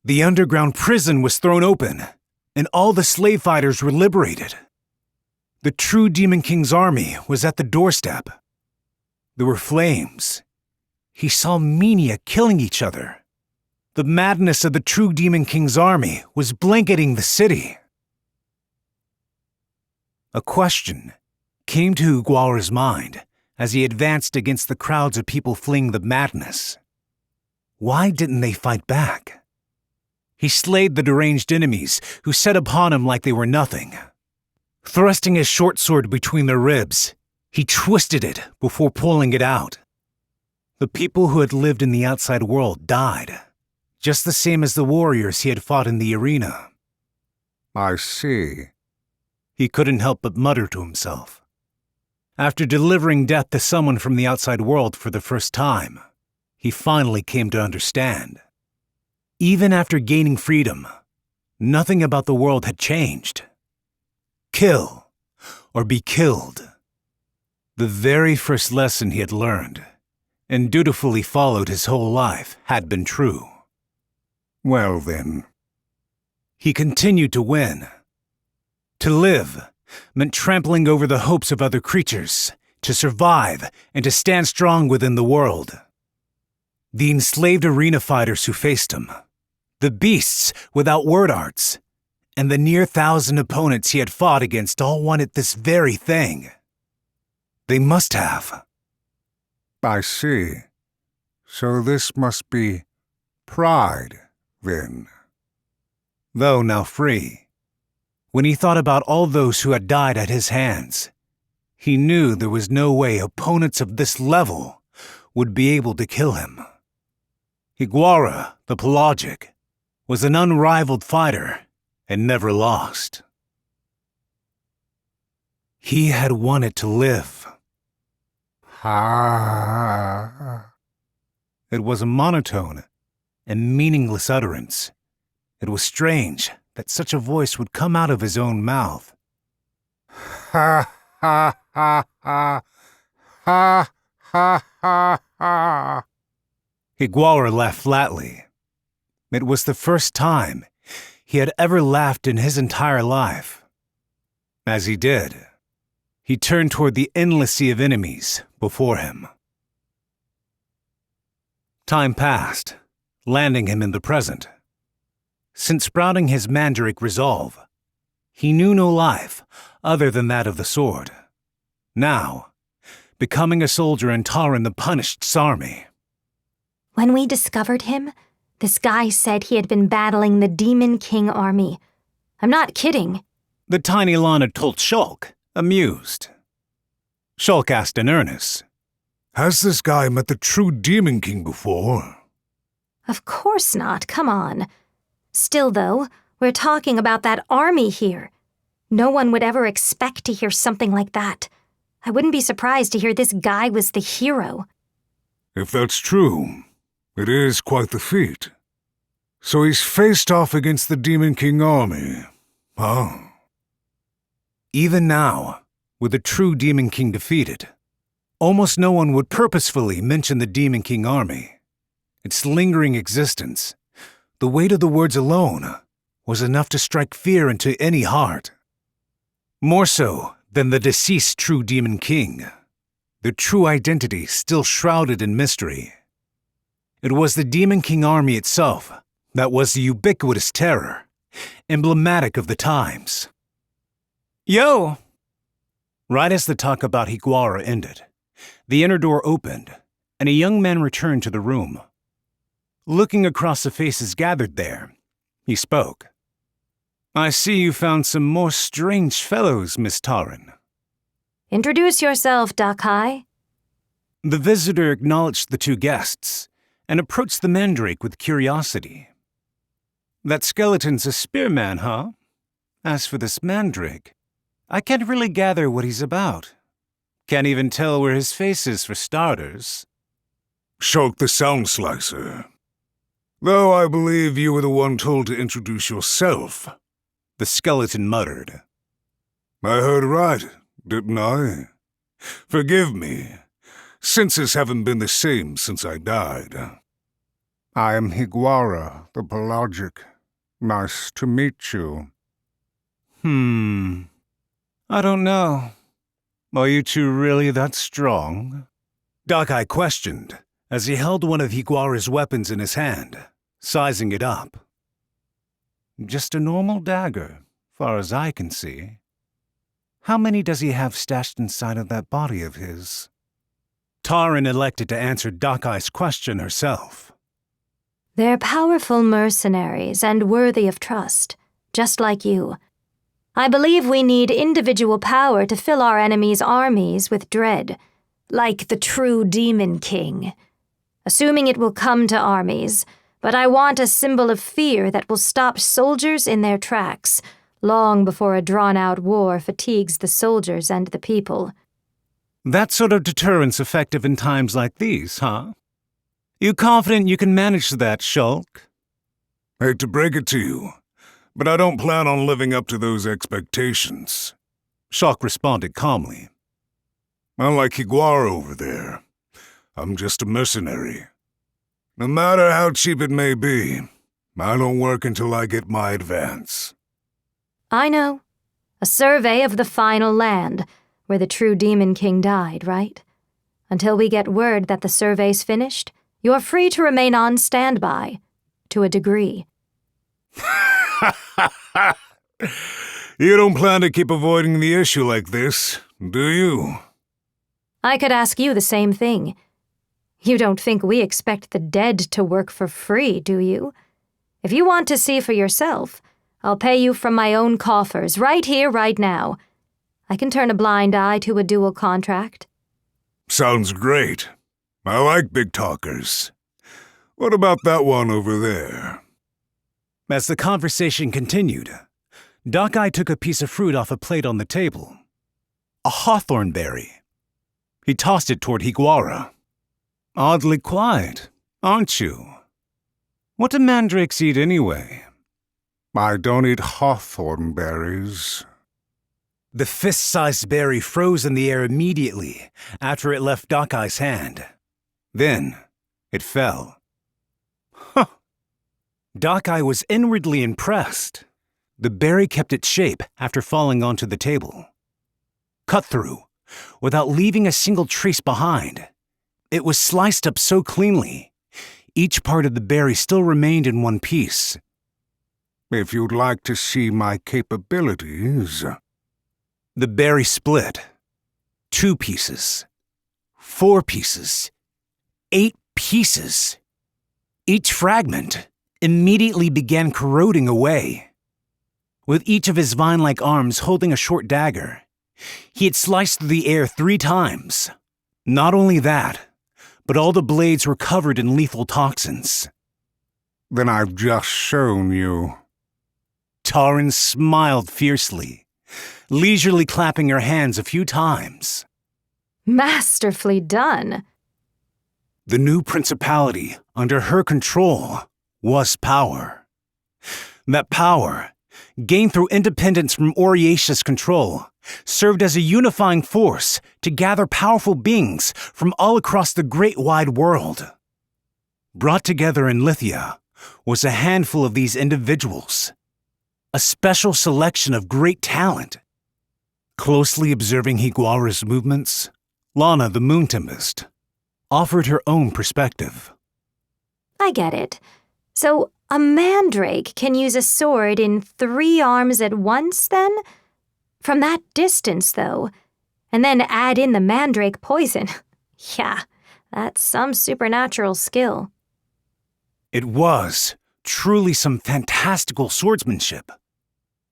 The underground prison was thrown open, and all the slave fighters were liberated. The true Demon King's army was at the doorstep. There were flames. He saw Mania killing each other. The madness of the true Demon King's army was blanketing the city. A question came to Higuara's mind as he advanced against the crowds of people fleeing the madness. Why didn't they fight back? He slayed the deranged enemies who set upon him like they were nothing. Thrusting his short sword between their ribs, he twisted it before pulling it out. The people who had lived in the outside world died, just the same as the warriors he had fought in the arena. I see. He couldn't help but mutter to himself. After delivering death to someone from the outside world for the first time, he finally came to understand. Even after gaining freedom, nothing about the world had changed. Kill, or be killed. The very first lesson he had learned, and dutifully followed his whole life, had been true. Well then. He continued to win. To live meant trampling over the hopes of other creatures, to survive and to stand strong within the world. The enslaved arena fighters who faced him, the beasts without word arts, and the near 1,000 opponents he had fought against all wanted this very thing. They must have. I see. So this must be pride, then. Though now free, when he thought about all those who had died at his hands, he knew there was no way opponents of this level would be able to kill him. Higuara, the Pelagic, was an unrivaled fighter and never lost. He had wanted to live. Ah. It was a monotone and meaningless utterance. It was strange that such a voice would come out of his own mouth. Ha ha ha ha. Ha ha ha ha. Higuara laughed flatly. It was the first time he had ever laughed in his entire life. As he did, he turned toward the endless sea of enemies before him. Time passed, landing him in the present. Since sprouting his mandrake resolve, he knew no life other than that of the sword. Now, becoming a soldier in Taran the Punished's army. When we discovered him, this guy said he had been battling the Demon King army. I'm not kidding. The tiny Lana told Shulk, amused. Shulk asked in earnest, Has this guy met the true Demon King before? Of course not, come on. Still though, we're talking about that army here. No one would ever expect to hear something like that. I wouldn't be surprised to hear this guy was the hero. If that's true, it is quite the feat. So he's faced off against the Demon King army, huh? Even now, with the true Demon King defeated, almost no one would purposefully mention the Demon King army. Its lingering existence, the weight of the words alone, was enough to strike fear into any heart. More so than the deceased true Demon King, their true identity still shrouded in mystery. It was the Demon King army itself that was the ubiquitous terror, emblematic of the times. Yo! Right as the talk about Higuara ended, the inner door opened, and a young man returned to the room. Looking across the faces gathered there, he spoke. I see you found some more strange fellows, Miss Taran. Introduce yourself, Dakai. The visitor acknowledged the two guests and approached the mandrake with curiosity. That skeleton's a spearman, huh? As for this mandrake, I can't really gather what he's about. Can't even tell where his face is, for starters. Shulk the Sound Slicer. Though I believe you were the one told to introduce yourself, the skeleton muttered. I heard right, didn't I? Forgive me. Senses haven't been the same since I died. I am Higuara, the Pelagic. Nice to meet you. I don't know. Are you two really that strong? Dakai questioned as he held one of Higuara's weapons in his hand, sizing it up. Just a normal dagger, far as I can see. How many does he have stashed inside of that body of his? Taran elected to answer Dakai's question herself. They're powerful mercenaries and worthy of trust, just like you. I believe we need individual power to fill our enemies' armies with dread, like the true Demon King. Assuming it will come to armies, but I want a symbol of fear that will stop soldiers in their tracks, long before a drawn-out war fatigues the soldiers and the people. That sort of deterrence effective in times like these, huh? You confident you can manage that, Shulk? Hate to break it to you, but I don't plan on living up to those expectations. Shulk responded calmly. Unlike Higuara over there, I'm just a mercenary. No matter how cheap it may be, I don't work until I get my advance. I know. A survey of the final land, where the true Demon King died, right? Until we get word that the survey's finished, you're free to remain on standby, to a degree. You don't plan to keep avoiding the issue like this, do you? I could ask you the same thing. You don't think we expect the dead to work for free, do you? If you want to see for yourself, I'll pay you from my own coffers, right here, right now. I can turn a blind eye to a dual contract. Sounds great. I like big talkers. What about that one over there? As the conversation continued, Dakai took a piece of fruit off a plate on the table. A hawthorn berry. He tossed it toward Higuara. Oddly quiet, aren't you? What do mandrakes eat anyway? I don't eat hawthorn berries. The fist-sized berry froze in the air immediately after it left Dakai's hand. Then, it fell. Huh. Dakai was inwardly impressed. The berry kept its shape after falling onto the table. Cut through, without leaving a single trace behind. It was sliced up so cleanly. Each part of the berry still remained in one piece. If you'd like to see my capabilities... The berry split. 2 pieces. 4 pieces. 8 pieces. Each fragment immediately began corroding away. With each of his vine-like arms holding a short dagger, he had sliced through the air 3 times, Not only that, but all the blades were covered in lethal toxins. Then I've just shown you. Taran smiled fiercely, leisurely clapping her hands a few times. Masterfully done. The new principality under her control was power. That power, gained through independence from Oriatia's control, served as a unifying force to gather powerful beings from all across the great wide world. Brought together in Lithia was a handful of these individuals, a special selection of great talent. Closely observing Higuara's movements, Lana, the Moon Tempest, offered her own perspective. I get it. So, a mandrake can use a sword in 3 arms at once, then? From that distance, though. And then add in the mandrake poison. Yeah, that's some supernatural skill. It was truly some fantastical swordsmanship.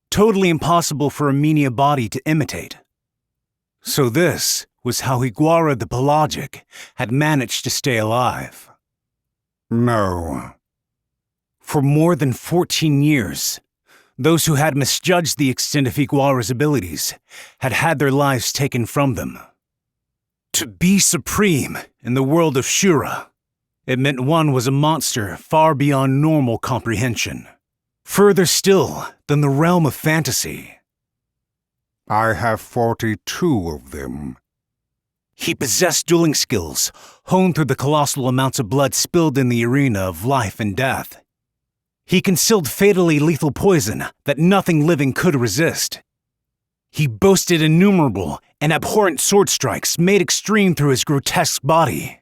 Totally impossible for a Menia body to imitate. So this was how Higuara the Pelagic had managed to stay alive. No. For more than 14 years, those who had misjudged the extent of Higuara's abilities had had their lives taken from them. To be supreme in the world of Shura, it meant one was a monster far beyond normal comprehension, further still than the realm of fantasy. I have 42 of them. He possessed dueling skills, honed through the colossal amounts of blood spilled in the arena of life and death. He concealed fatally lethal poison that nothing living could resist. He boasted innumerable and abhorrent sword strikes made extreme through his grotesque body.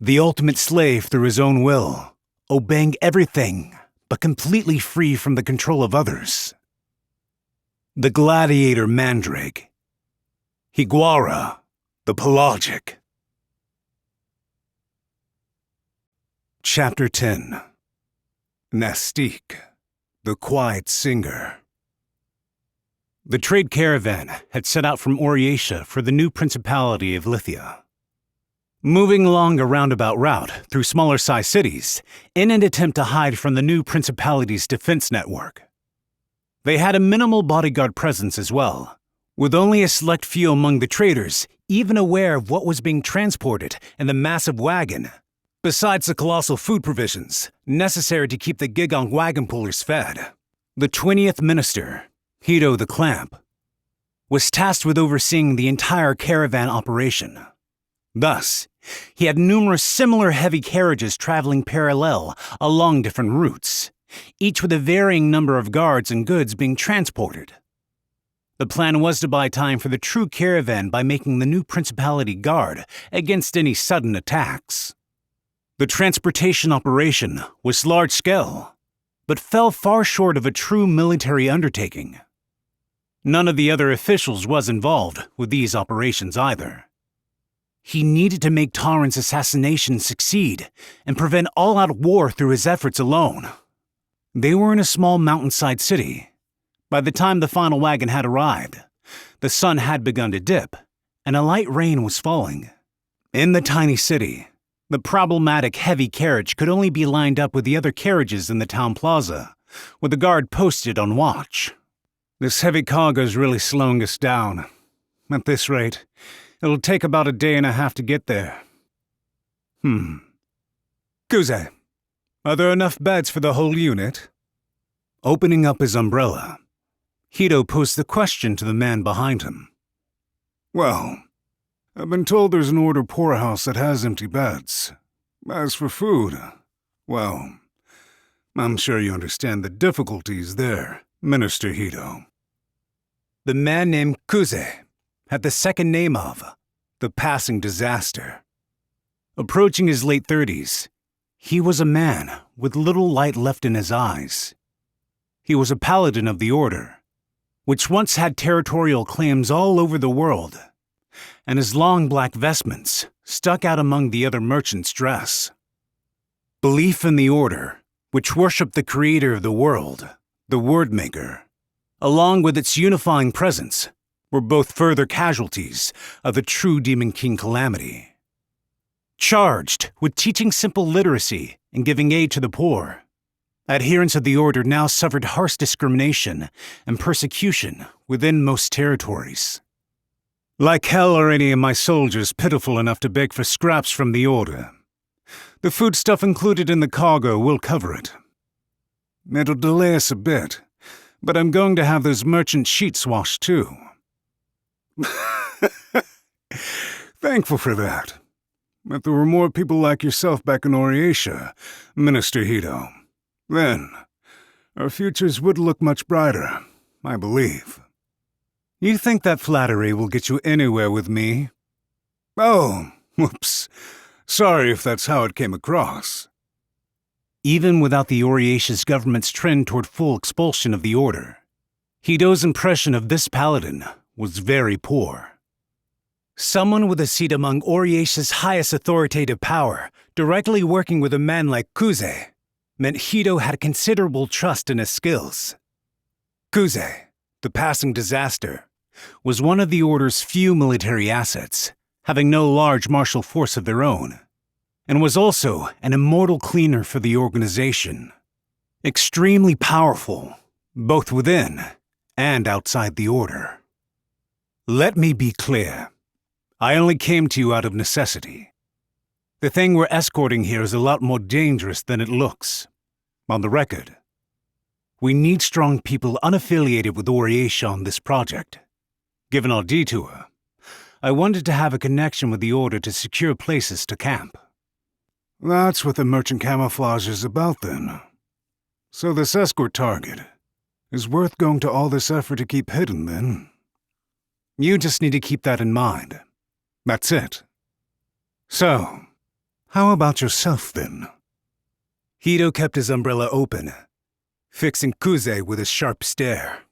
The ultimate slave through his own will, obeying everything but completely free from the control of others. The gladiator mandrake. Higuara the Pelagic. Chapter 10. Nastique, the Quiet Singer. The trade caravan had set out from Oriatia for the new principality of Lithia. Moving along a roundabout route through smaller-sized cities in an attempt to hide from the new principality's defense network. They had a minimal bodyguard presence as well, with only a select few among the traders even aware of what was being transported in the massive wagon, besides the colossal food provisions necessary to keep the Gigong wagon pullers fed. The 20th minister, Hito the Clamp, was tasked with overseeing the entire caravan operation. Thus, he had numerous similar heavy carriages traveling parallel along different routes, each with a varying number of guards and goods being transported. The plan was to buy time for the true caravan by making the new principality guard against any sudden attacks. The transportation operation was large-scale, but fell far short of a true military undertaking. None of the other officials was involved with these operations either. He needed to make Taran's assassination succeed and prevent all-out war through his efforts alone. They were in a small mountainside city. By the time the final wagon had arrived, the sun had begun to dip, and a light rain was falling. In the tiny city, the problematic heavy carriage could only be lined up with the other carriages in the town plaza, with a guard posted on watch. This heavy cargo's really slowing us down. At this rate, it'll take about a day and a half to get there. Kuze, are there enough beds for the whole unit? Opening up his umbrella, Hito posed the question to the man behind him. Well, I've been told there's an order poorhouse that has empty beds. As for food, well, I'm sure you understand the difficulties there, Minister Hito. The man named Kuze had the second name of the passing disaster. Approaching his late 30s, he was a man with little light left in his eyes. He was a paladin of the Order, which once had territorial claims all over the world, and his long black vestments stuck out among the other merchants' dress. Belief in the Order, which worshipped the creator of the world, the Wordmaker, along with its unifying presence, were both further casualties of the true Demon King calamity. Charged with teaching simple literacy and giving aid to the poor, adherents of the order now suffered harsh discrimination and persecution within most territories. Like hell are any of my soldiers pitiful enough to beg for scraps from the order. The foodstuff included in the cargo will cover it. It'll delay us a bit, but I'm going to have those merchant sheets washed too. Thankful for that. If there were more people like yourself back in Oriatia, Minister Hito, then our futures would look much brighter, I believe. You think that flattery will get you anywhere with me? Oh, whoops. Sorry if that's how it came across. Even without the Oriatia's government's trend toward full expulsion of the Order, Hito's impression of this paladin was very poor. Someone with a seat among Oriatia's highest authoritative power, directly working with a man like Kuze, meant Hito had considerable trust in his skills. Kuze, the passing disaster, was one of the Order's few military assets, having no large martial force of their own, and was also an immortal cleaner for the organization. Extremely powerful, both within and outside the Order. Let me be clear. I only came to you out of necessity. The thing we're escorting here is a lot more dangerous than it looks. On the record, we need strong people unaffiliated with Oriatia on this project. Given our detour, I wanted to have a connection with the Order to secure places to camp. That's what the merchant camouflage is about, then. So this escort target is worth going to all this effort to keep hidden, then? You just need to keep that in mind. That's it. So, how about yourself, then? Hito kept his umbrella open, fixing Kuze with his sharp stare.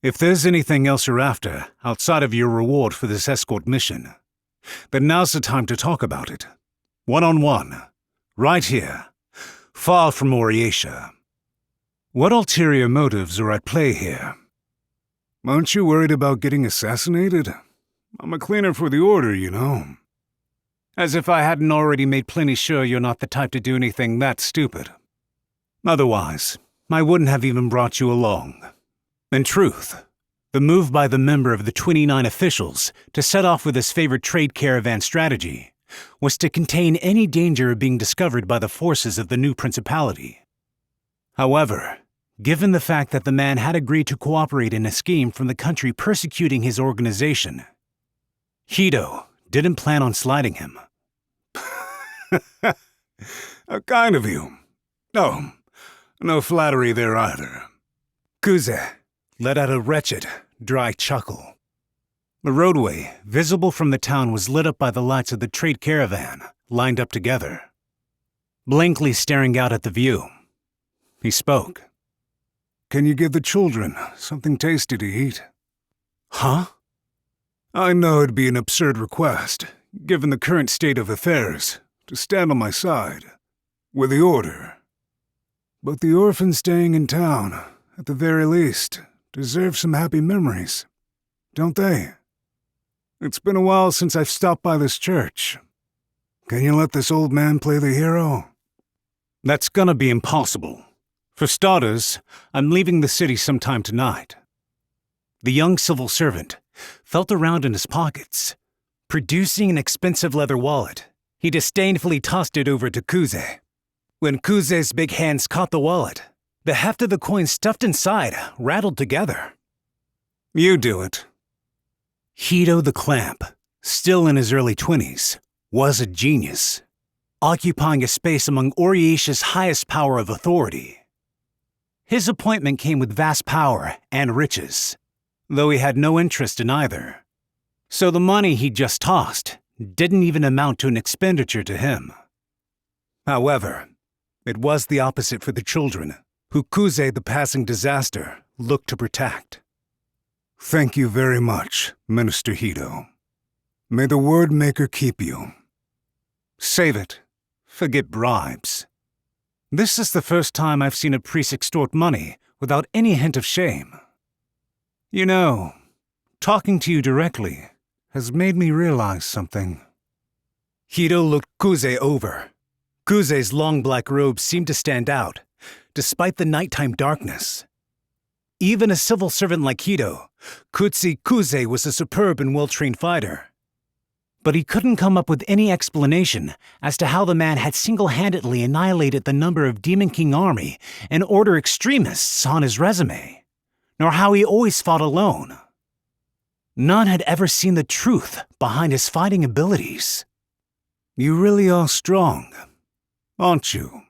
If there's anything else you're after outside of your reward for this escort mission, then now's the time to talk about it. One-on-one, right here, far from Oriatia. What ulterior motives are at play here? Aren't you worried about getting assassinated? I'm a cleaner for the Order, you know. As if I hadn't already made plenty sure you're not the type to do anything that stupid. Otherwise, I wouldn't have even brought you along. In truth, the move by the member of the 29 officials to set off with his favorite trade caravan strategy was to contain any danger of being discovered by the forces of the new principality. However, given the fact that the man had agreed to cooperate in a scheme from the country persecuting his organization, Hito didn't plan on sliding him. How kind of you. Oh, no flattery there either. Kuze let out a wretched, dry chuckle. The roadway, visible from the town, was lit up by the lights of the trade caravan, lined up together. Blankly staring out at the view, he spoke. Can you give the children something tasty to eat? Huh? I know it'd be an absurd request, given the current state of affairs, to stand on my side, with the Order. But the orphans staying in town, at the very least, deserve some happy memories, don't they? It's been a while since I've stopped by this church. Can you let this old man play the hero? That's gonna be impossible. For starters, I'm leaving the city sometime tonight. The young civil servant felt around in his pockets. Producing an expensive leather wallet, he disdainfully tossed it over to Kuze. When Kuze's big hands caught the wallet, the heft of the coin stuffed inside rattled together. You do it. Hito the Clamp, still in his early 20s, was a genius, occupying a space among Oriatia's highest power of authority. His appointment came with vast power and riches, though he had no interest in either. So the money he just tossed didn't even amount to an expenditure to him. However, it was the opposite for the children, who Kuze the passing disaster looked to protect. Thank you very much, Minister Hito. May the Word Maker keep you. Save it. Forget bribes. This is the first time I've seen a priest extort money without any hint of shame. You know, talking to you directly has made me realize something. Hito looked Kuze over. Kuze's long black robe seemed to stand out, despite the nighttime darkness. Even a civil servant like Hito could see Kuze was a superb and well-trained fighter. But he couldn't come up with any explanation as to how the man had single-handedly annihilated the number of Demon King Army and Order extremists on his resume, nor how he always fought alone. None had ever seen the truth behind his fighting abilities. You really are strong, aren't you?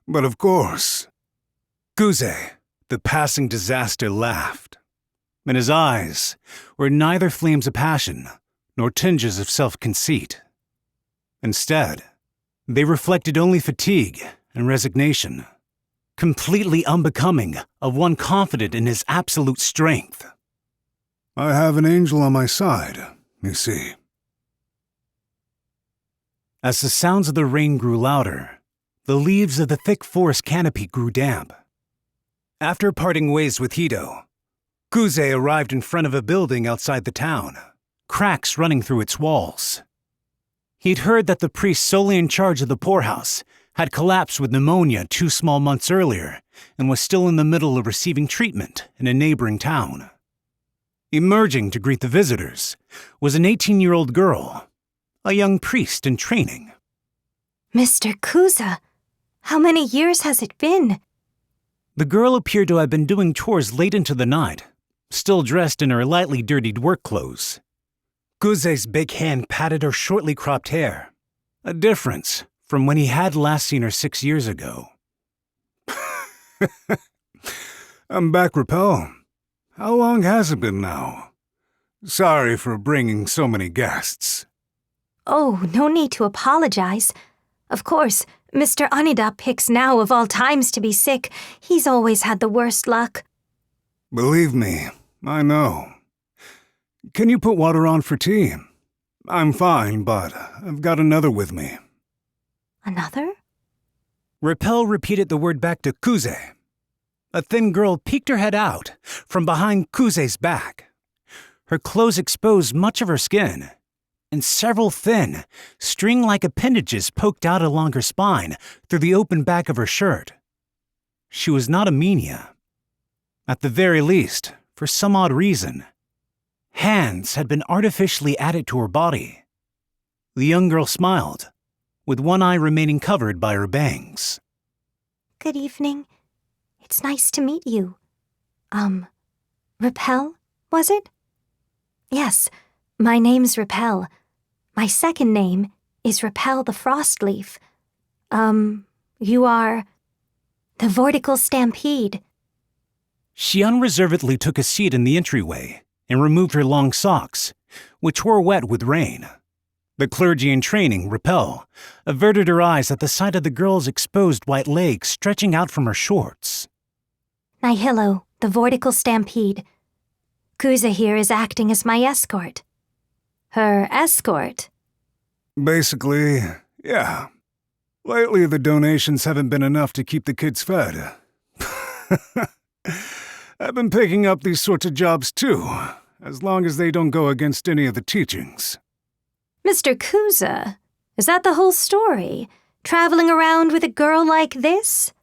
But of course, Kuze, the passing disaster, laughed, and his eyes were neither flames of passion nor tinges of self-conceit. Instead, they reflected only fatigue and resignation, completely unbecoming of one confident in his absolute strength. I have an angel on my side, you see. As the sounds of the rain grew louder, the leaves of the thick forest canopy grew damp. After parting ways with Hito, Kuze arrived in front of a building outside the town, cracks running through its walls. He'd heard that the priest solely in charge of the poorhouse had collapsed with pneumonia 2 small months earlier and was still in the middle of receiving treatment in a neighboring town. Emerging to greet the visitors was an 18-year-old girl, a young priest in training. Mr. Kuza, how many years has it been? The girl appeared to have been doing chores late into the night, still dressed in her lightly dirtied work clothes. Kuze's big hand patted her shortly cropped hair, a difference from when he had last seen her 6 years ago. I'm back, Rappel. How long has it been now? Sorry for bringing so many guests. Oh, no need to apologize. Of course, Mr. Anida picks now of all times to be sick. He's always had the worst luck. Believe me, I know. Can you put water on for tea? I'm fine, but I've got another with me. Another? Rappel repeated the word back to Kuze. A thin girl peeked her head out from behind Kuze's back. Her clothes exposed much of her skin, and several thin, string-like appendages poked out along her spine through the open back of her shirt. She was not a Minya. At the very least, for some odd reason, hands had been artificially added to her body. The young girl smiled, with one eye remaining covered by her bangs. Good evening. It's nice to meet you. Rappel, was it? Yes, my name's Rappel. My second name is Rappel the Frostleaf. You are the Vortical Stampede. She unreservedly took a seat in the entryway and removed her long socks, which were wet with rain. The clergy in training, Rappel, averted her eyes at the sight of the girl's exposed white legs stretching out from her shorts. Nihilo, the Vortical Stampede. Kuza here is acting as my escort. Her escort? Basically, yeah. Lately, the donations haven't been enough to keep the kids fed. I've been picking up these sorts of jobs too, as long as they don't go against any of the teachings. Mr. Kuza, is that the whole story? Traveling around with a girl like this?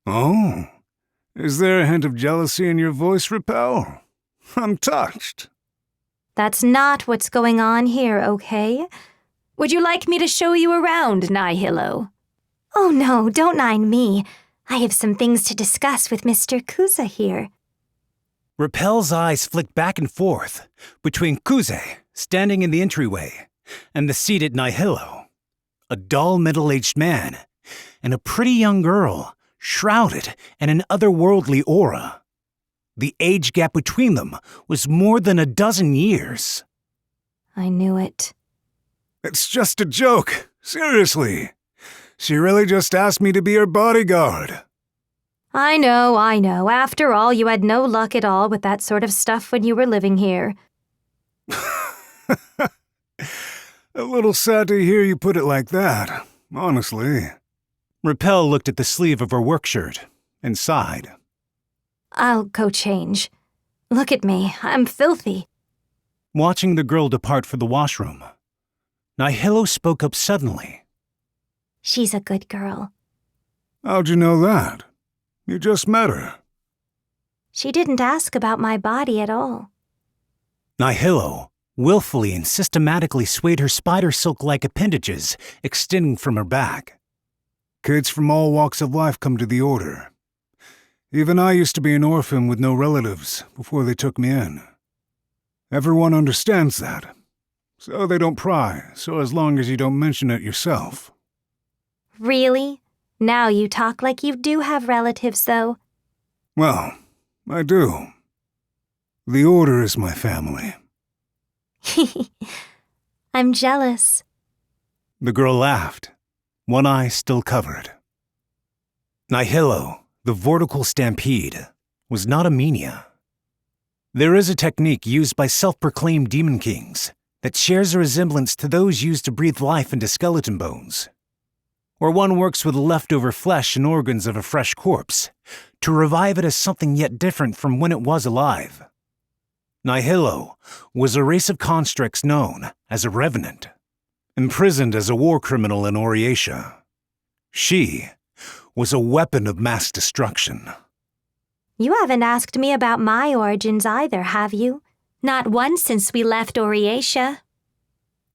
Oh? Is there a hint of jealousy in your voice, Rappel? I'm touched. That's not what's going on here, okay? Would you like me to show you around, Nihilo? Oh no, don't mind me. I have some things to discuss with Mr. Kuza here. Rappel's eyes flicked back and forth between Kuze, standing in the entryway, and the seated Nihilo, a dull middle-aged man, and a pretty young girl, shrouded in an otherworldly aura. The age gap between them was more than a dozen years. I knew it. It's just a joke, seriously. She really just asked me to be her bodyguard. I know. After all, you had no luck at all with that sort of stuff when you were living here. A little sad to hear you put it like that, honestly. Rappel looked at the sleeve of her work shirt and sighed. I'll go change. Look at me, I'm filthy. Watching the girl depart for the washroom, Nihilo spoke up suddenly. She's a good girl. How'd you know that? You just met her. She didn't ask about my body at all. Nihilo willfully and systematically swayed her spider silk-like appendages extending from her back. Kids from all walks of life come to the Order. Even I used to be an orphan with no relatives before they took me in. Everyone understands that. So they don't pry, so as long as you don't mention it yourself. Really? Now you talk like you do have relatives, though. Well, I do. The Order is my family. I'm jealous. The girl laughed, one eye still covered. Nihilo, the vortical stampede, was not a mania. There is a technique used by self-proclaimed demon kings that shares a resemblance to those used to breathe life into skeleton bones, where one works with the leftover flesh and organs of a fresh corpse to revive it as something yet different from when it was alive. Nihilo was a race of constructs known as a revenant, imprisoned as a war criminal in Oriatia. She was a weapon of mass destruction. You haven't asked me about my origins either, have you? Not once since we left Oriatia.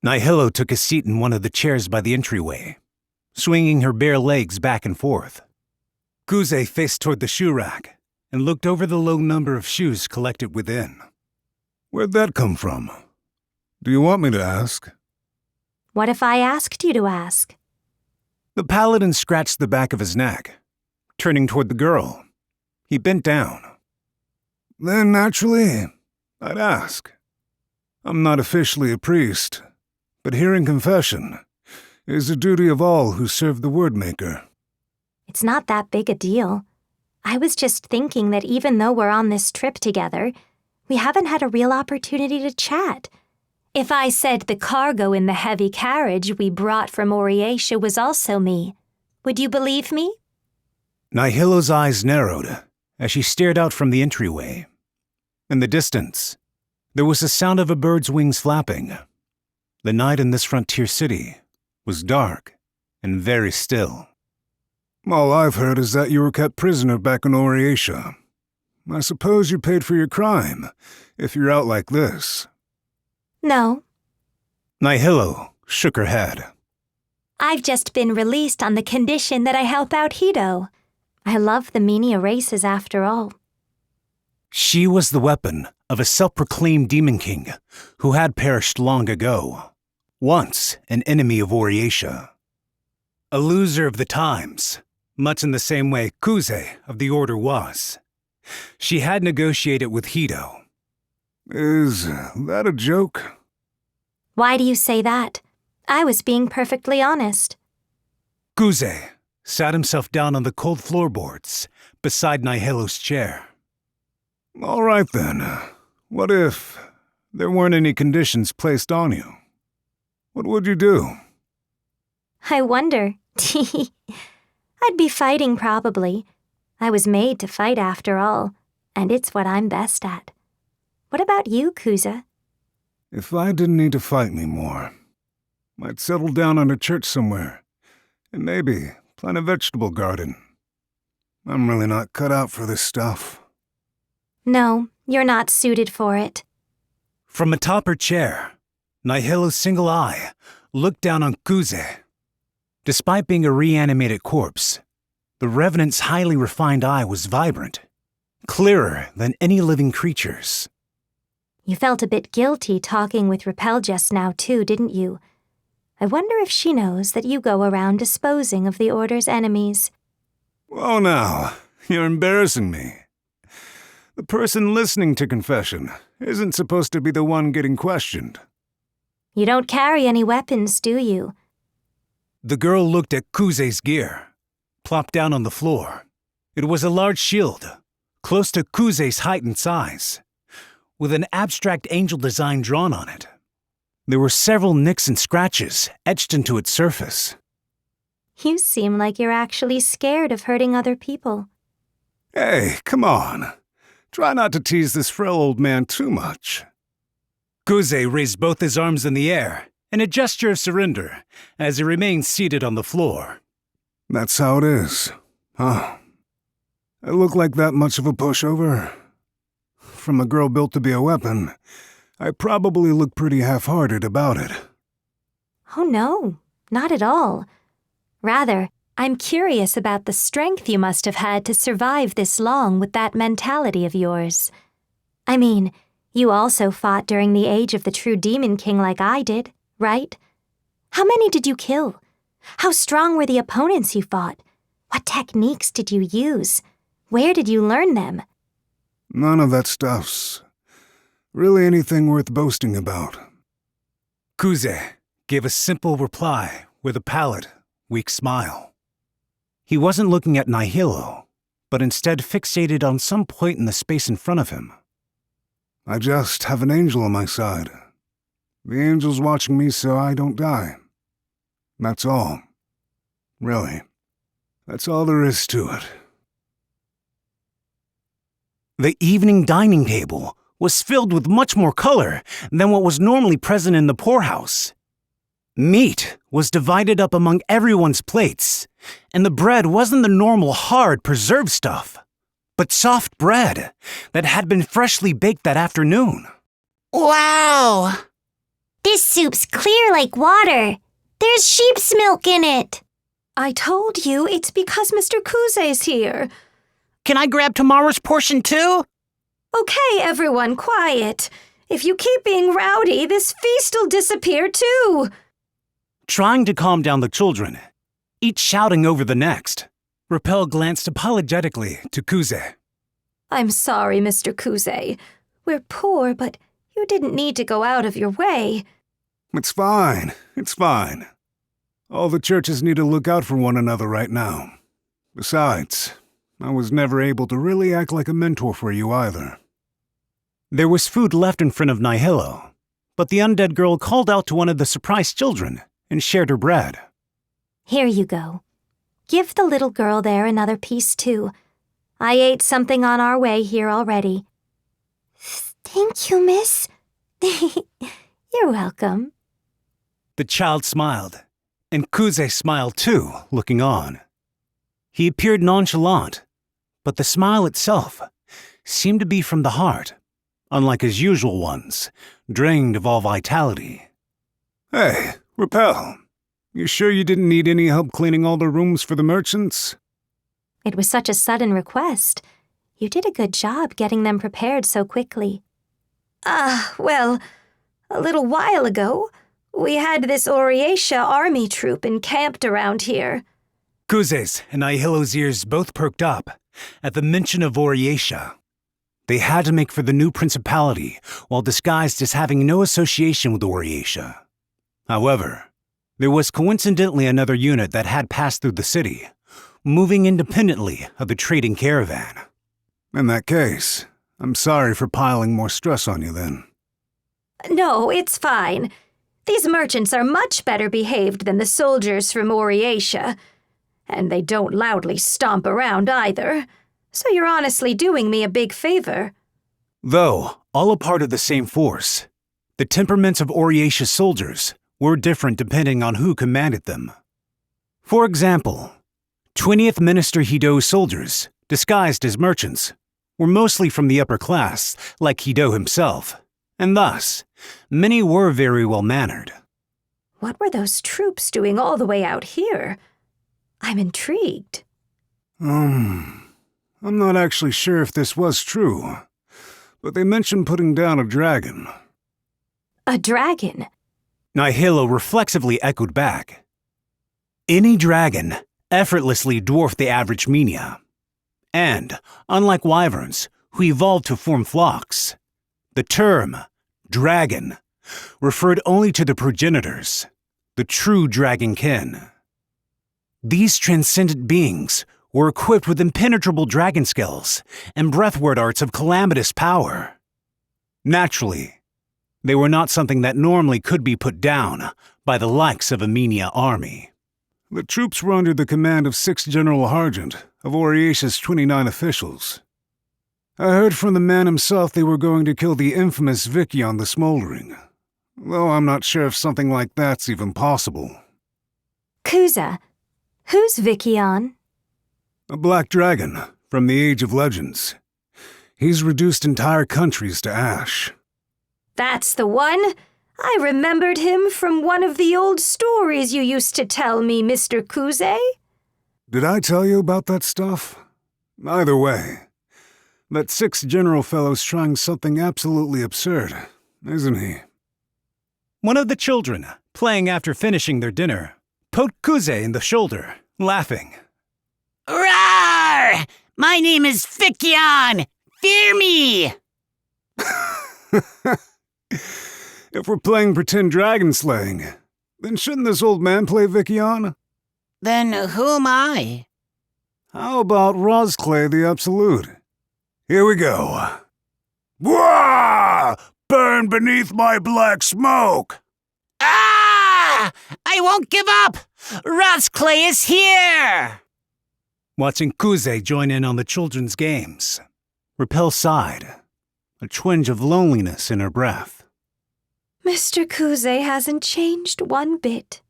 Nihilo took a seat in one of the chairs by the entryway, swinging her bare legs back and forth. Kuze faced toward the shoe rack and looked over the low number of shoes collected within. Where'd that come from? Do you want me to ask? What if I asked you to ask? The paladin scratched the back of his neck, turning toward the girl. He bent down. Then, naturally, I'd ask. I'm not officially a priest, but hearing confession is a duty of all who serve the Wordmaker. It's not that big a deal. I was just thinking that even though we're on this trip together, we haven't had a real opportunity to chat. If I said the cargo in the heavy carriage we brought from Oriatia was also me, would you believe me? Nihilo's eyes narrowed as she stared out from the entryway. In the distance, there was the sound of a bird's wings flapping. The night in this frontier city was dark and very still. All I've heard is that you were kept prisoner back in Oriatia. I suppose you paid for your crime, if you're out like this. No. Nihilo shook her head. I've just been released on the condition that I help out Hito. I love the Menia races after all. She was the weapon of a self-proclaimed demon king who had perished long ago, once an enemy of Oriatia. A loser of the times, much in the same way Kuze of the Order was. She had negotiated with Hito. Is that a joke? Why do you say that? I was being perfectly honest. Kuze sat himself down on the cold floorboards beside Nihilo's chair. All right then. What if there weren't any conditions placed on you? What would you do? I wonder. I'd be fighting probably. I was made to fight after all, and it's what I'm best at. What about you, Kuze? If I didn't need to fight anymore, I'd settle down on a church somewhere, and maybe plant a vegetable garden. I'm really not cut out for this stuff. No, you're not suited for it. From atop her chair, Nihilo's single eye looked down on Kuze. Despite being a reanimated corpse, the Revenant's highly refined eye was vibrant, clearer than any living creature's. You felt a bit guilty talking with Repel just now too, didn't you? I wonder if she knows that you go around disposing of the Order's enemies. Oh, now, you're embarrassing me. The person listening to confession isn't supposed to be the one getting questioned. You don't carry any weapons, do you? The girl looked at Kuze's gear, plopped down on the floor. It was a large shield, close to Kuze's height and size, with an abstract angel design drawn on it. There were several nicks and scratches etched into its surface. You seem like you're actually scared of hurting other people. Hey, come on. Try not to tease this frail old man too much. Kuze raised both his arms in the air in a gesture of surrender as he remained seated on the floor. That's how it is, huh? I look like that much of a pushover? From a girl built to be a weapon, I probably look pretty half-hearted about it. Oh no, not at all. Rather, I'm curious about the strength you must have had to survive this long with that mentality of yours. I mean, you also fought during the age of the true Demon King like I did, right? How many did you kill? How strong were the opponents you fought? What techniques did you use? Where did you learn them? None of that stuff's really anything worth boasting about. Kuze gave a simple reply with a pallid, weak smile. He wasn't looking at Nihilo, but instead fixated on some point in the space in front of him. I just have an angel on my side. The angel's watching me so I don't die. That's all. Really. That's all there is to it. The evening dining table was filled with much more color than what was normally present in the poorhouse. Meat was divided up among everyone's plates, and the bread wasn't the normal hard preserved stuff, but soft bread that had been freshly baked that afternoon. Wow! This soup's clear like water. There's sheep's milk in it. I told you it's because Mr. Kuze's here. Can I grab tomorrow's portion too? Okay, everyone, quiet. If you keep being rowdy, this feast'll disappear too. Trying to calm down the children, each shouting over the next, Rappel glanced apologetically to Kuze. I'm sorry, Mr. Kuze. We're poor, but you didn't need to go out of your way. It's fine. It's fine. All the churches need to look out for one another right now. Besides, I was never able to really act like a mentor for you either. There was food left in front of Nihilo, but the undead girl called out to one of the surprised children and shared her bread. Here you go. Give the little girl there another piece too. I ate something on our way here already. Thank you, miss. You're welcome. The child smiled, and Kuze smiled too, looking on. He appeared nonchalant, but the smile itself seemed to be from the heart, unlike his usual ones, drained of all vitality. Hey, Rappel, you sure you didn't need any help cleaning all the rooms for the merchants? It was such a sudden request. You did a good job getting them prepared so quickly. Well, a little while ago, we had this Oriatia army troop encamped around here. Kuze's and Nihilo's ears both perked up at the mention of Oriatia. They had to make for the new principality while disguised as having no association with Oriatia. However, there was coincidentally another unit that had passed through the city, moving independently of the trading caravan. In that case, I'm sorry for piling more stress on you then. No, it's fine. These merchants are much better behaved than the soldiers from Oriatia. And they don't loudly stomp around either. So you're honestly doing me a big favor. Though all a part of the same force, the temperaments of Oriatia's soldiers were different depending on who commanded them. For example, 20th Minister Hido's soldiers, disguised as merchants, were mostly from the upper class, like Hido himself, and thus, many were very well-mannered. What were those troops doing all the way out here? I'm intrigued. I'm not actually sure if this was true, but they mentioned putting down a dragon. A dragon? Nihilo reflexively echoed back. Any dragon effortlessly dwarfed the average Minia. And, unlike wyverns, who evolved to form flocks, the term dragon referred only to the progenitors, the true dragon kin. These transcendent beings were equipped with impenetrable dragon skills and breathward arts of calamitous power. Naturally, they were not something that normally could be put down by the likes of a Minia army. The troops were under the command of 6th General Hargent of Oriacia's 29 officials. I heard from the man himself they were going to kill the infamous Vikion the Smoldering. Though I'm not sure if something like that's even possible. Kuza, who's Vikion? A black dragon from the Age of Legends. He's reduced entire countries to ash. That's the one. I remembered him from one of the old stories you used to tell me, Mr. Kuze. Did I tell you about that stuff? Either way, that sixth general fellow's trying something absolutely absurd, isn't he? One of the children, playing after finishing their dinner, poked Kuze in the shoulder, laughing. Roar! My name is Vikion! Fear me! If we're playing pretend dragon slaying, then shouldn't this old man play Vikion? Then who am I? How about Rosclay the Absolute? Here we go. Wah! Burn beneath my black smoke! Ah! I won't give up! Rosclay is here! Watching Kuze join in on the children's games, Repel sighed, a twinge of loneliness in her breath. Mr. Kuze hasn't changed one bit.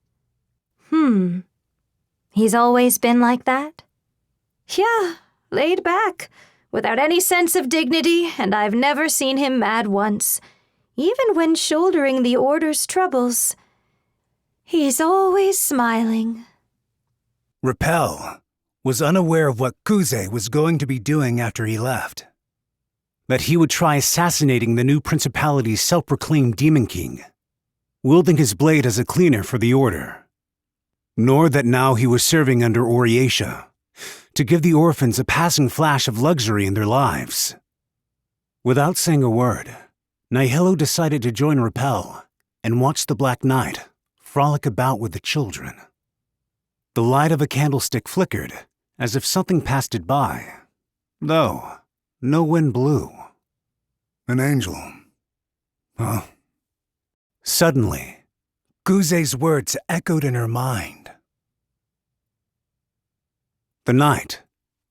He's always been like that? Yeah, laid back, without any sense of dignity, and I've never seen him mad once, even when shouldering the Order's troubles. He's always smiling. Repel was unaware of what Kuze was going to be doing after he left. That he would try assassinating the new principality's self-proclaimed Demon King, wielding his blade as a cleaner for the Order. Nor that now he was serving under Oriatia, to give the orphans a passing flash of luxury in their lives. Without saying a word, Nihilo decided to join Repel and watch the Black Knight frolic about with the children. The light of a candlestick flickered, as if something passed it by, though no wind blew. An angel. Huh? Suddenly, Kuze's words echoed in her mind. The night,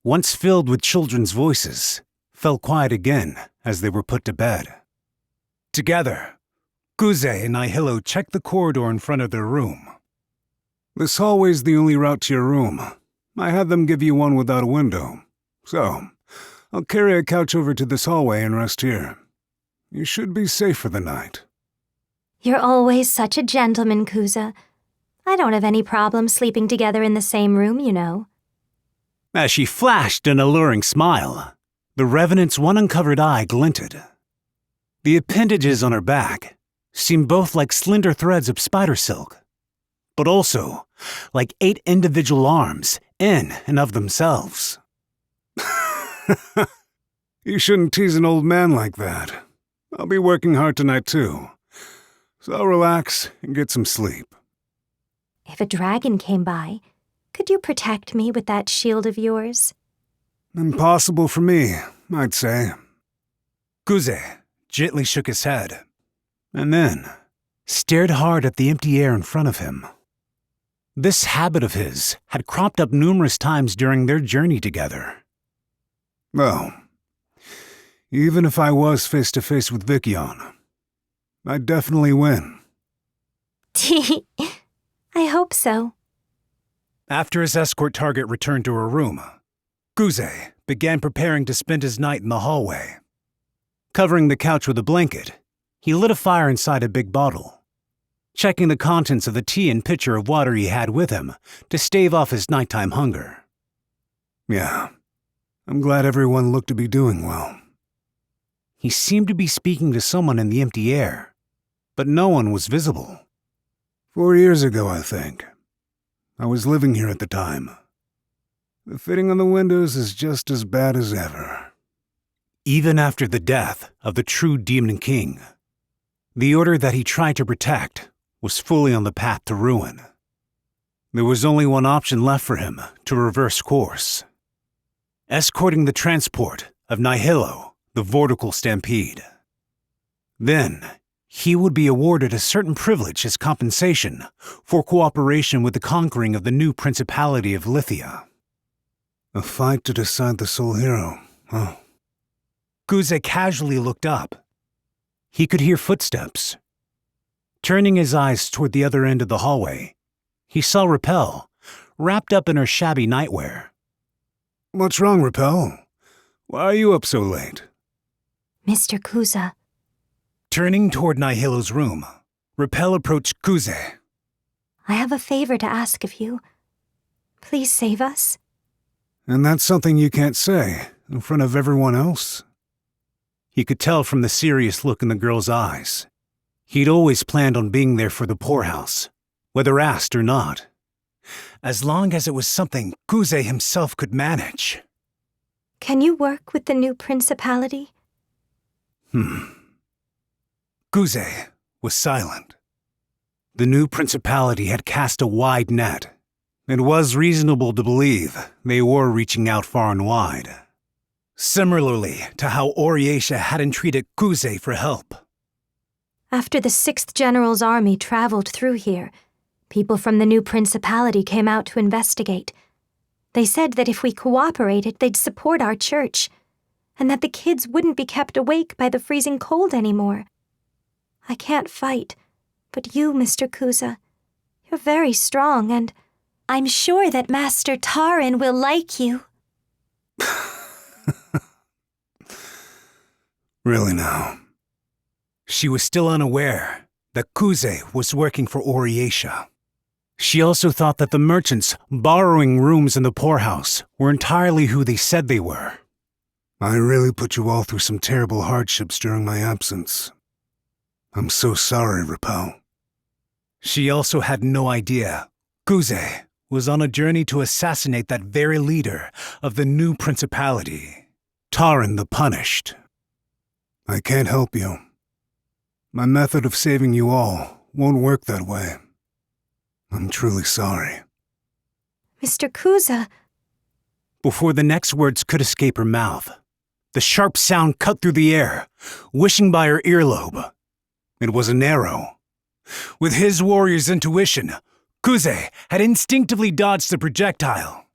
once filled with children's voices, fell quiet again as they were put to bed. Together, Kuze and Nihilo checked the corridor in front of their room. This hallway's the only route to your room. I had them give you one without a window. So, I'll carry a couch over to this hallway and rest here. You should be safe for the night. You're always such a gentleman, Kuza. I don't have any problem sleeping together in the same room, you know. As she flashed an alluring smile, the Revenant's one uncovered eye glinted. The appendages on her back seemed both like slender threads of spider silk, but also like 8 individual arms in and of themselves. You shouldn't tease an old man like that. I'll be working hard tonight too. So relax and get some sleep. If a dragon came by, could you protect me with that shield of yours? Impossible for me, I'd say. Kuze gently shook his head, and then stared hard at the empty air in front of him. This habit of his had cropped up numerous times during their journey together. Well, even if I was face to face with Vikion, I'd definitely win. I hope so. After his escort target returned to her room, Kuze began preparing to spend his night in the hallway. Covering the couch with a blanket, he lit a fire inside a big bottle, checking the contents of the tea and pitcher of water he had with him to stave off his nighttime hunger. Yeah, I'm glad everyone looked to be doing well. He seemed to be speaking to someone in the empty air, but no one was visible. 4 years ago, I think. I was living here at the time. The fitting on the windows is just as bad as ever. Even after the death of the true Demon King, the order that he tried to protect was fully on the path to ruin. There was only one option left for him to reverse course: escorting the transport of Nihilo, the Vortical Stampede. Then, he would be awarded a certain privilege as compensation for cooperation with the conquering of the new Principality of Lithia. A fight to decide the sole hero, huh? Kuze casually looked up. He could hear footsteps. Turning his eyes toward the other end of the hallway, he saw Repel, wrapped up in her shabby nightwear. What's wrong, Repel? Why are you up so late? Mr. Kuza, Turning toward Nihilo's room, Repel approached Kuze. I have a favor to ask of you. Please save us. And that's something you can't say in front of everyone else? He could tell from the serious look in the girl's eyes. He'd always planned on being there for the poorhouse, whether asked or not, as long as it was something Kuze himself could manage. Can you work with the new principality? Kuze was silent. The new principality had cast a wide net. It was reasonable to believe they were reaching out far and wide. Similarly to how Oriesha had entreated Kuze for help. After the 6th General's army traveled through here, people from the new principality came out to investigate. They said that if we cooperated, they'd support our church, and that the kids wouldn't be kept awake by the freezing cold anymore. I can't fight, but you, Mr. Kuza, you're very strong, and I'm sure that Master Taran will like you. Really now? She was still unaware that Kuze was working for Oriesha. She also thought that the merchants borrowing rooms in the poorhouse were entirely who they said they were. I really put you all through some terrible hardships during my absence. I'm so sorry, Repel. She also had no idea Kuze was on a journey to assassinate that very leader of the new principality, Taran the Punished. I can't help you. My method of saving you all won't work that way. I'm truly sorry. Mr. Kuza, Before the next words could escape her mouth, the sharp sound cut through the air, wishing by her earlobe. It was an arrow. With his warrior's intuition, Kuze had instinctively dodged the projectile.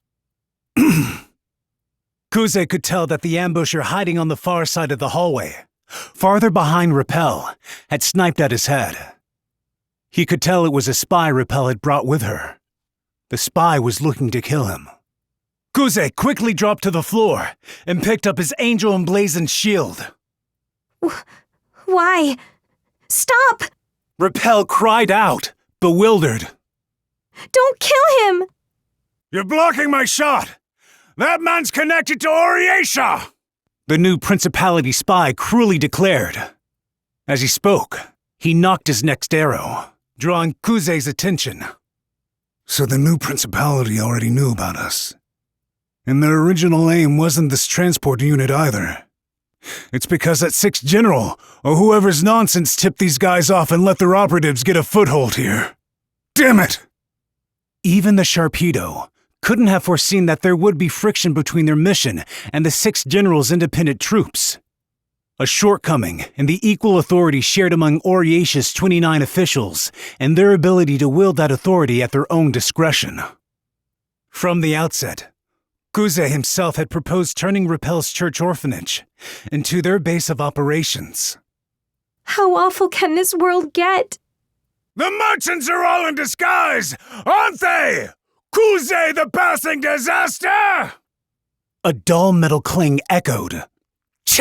Kuze could tell that the ambusher hiding on the far side of the hallway, farther behind Repel, had sniped at his head. He could tell it was a spy Repel had brought with her. The spy was looking to kill him. Kuze quickly dropped to the floor and picked up his angel-emblazoned shield. why? Stop! Repel cried out, bewildered. Don't kill him! You're blocking my shot! That man's connected to Oriesha! The new principality spy cruelly declared. As he spoke, he knocked his next arrow, drawing Kuze's attention. So the new principality already knew about us. And their original aim wasn't this transport unit either. It's because that 6th General, or whoever's nonsense, tipped these guys off and let their operatives get a foothold here. Damn it! Even the Sharpedo couldn't have foreseen that there would be friction between their mission and the 6th General's independent troops. A shortcoming in the equal authority shared among Oriesha's 29 officials and their ability to wield that authority at their own discretion. From the outset, Kuze himself had proposed turning Repel's church orphanage into their base of operations. How awful can this world get? The merchants are all in disguise, aren't they? Kuze the passing disaster! A dull metal clang echoed. Tch!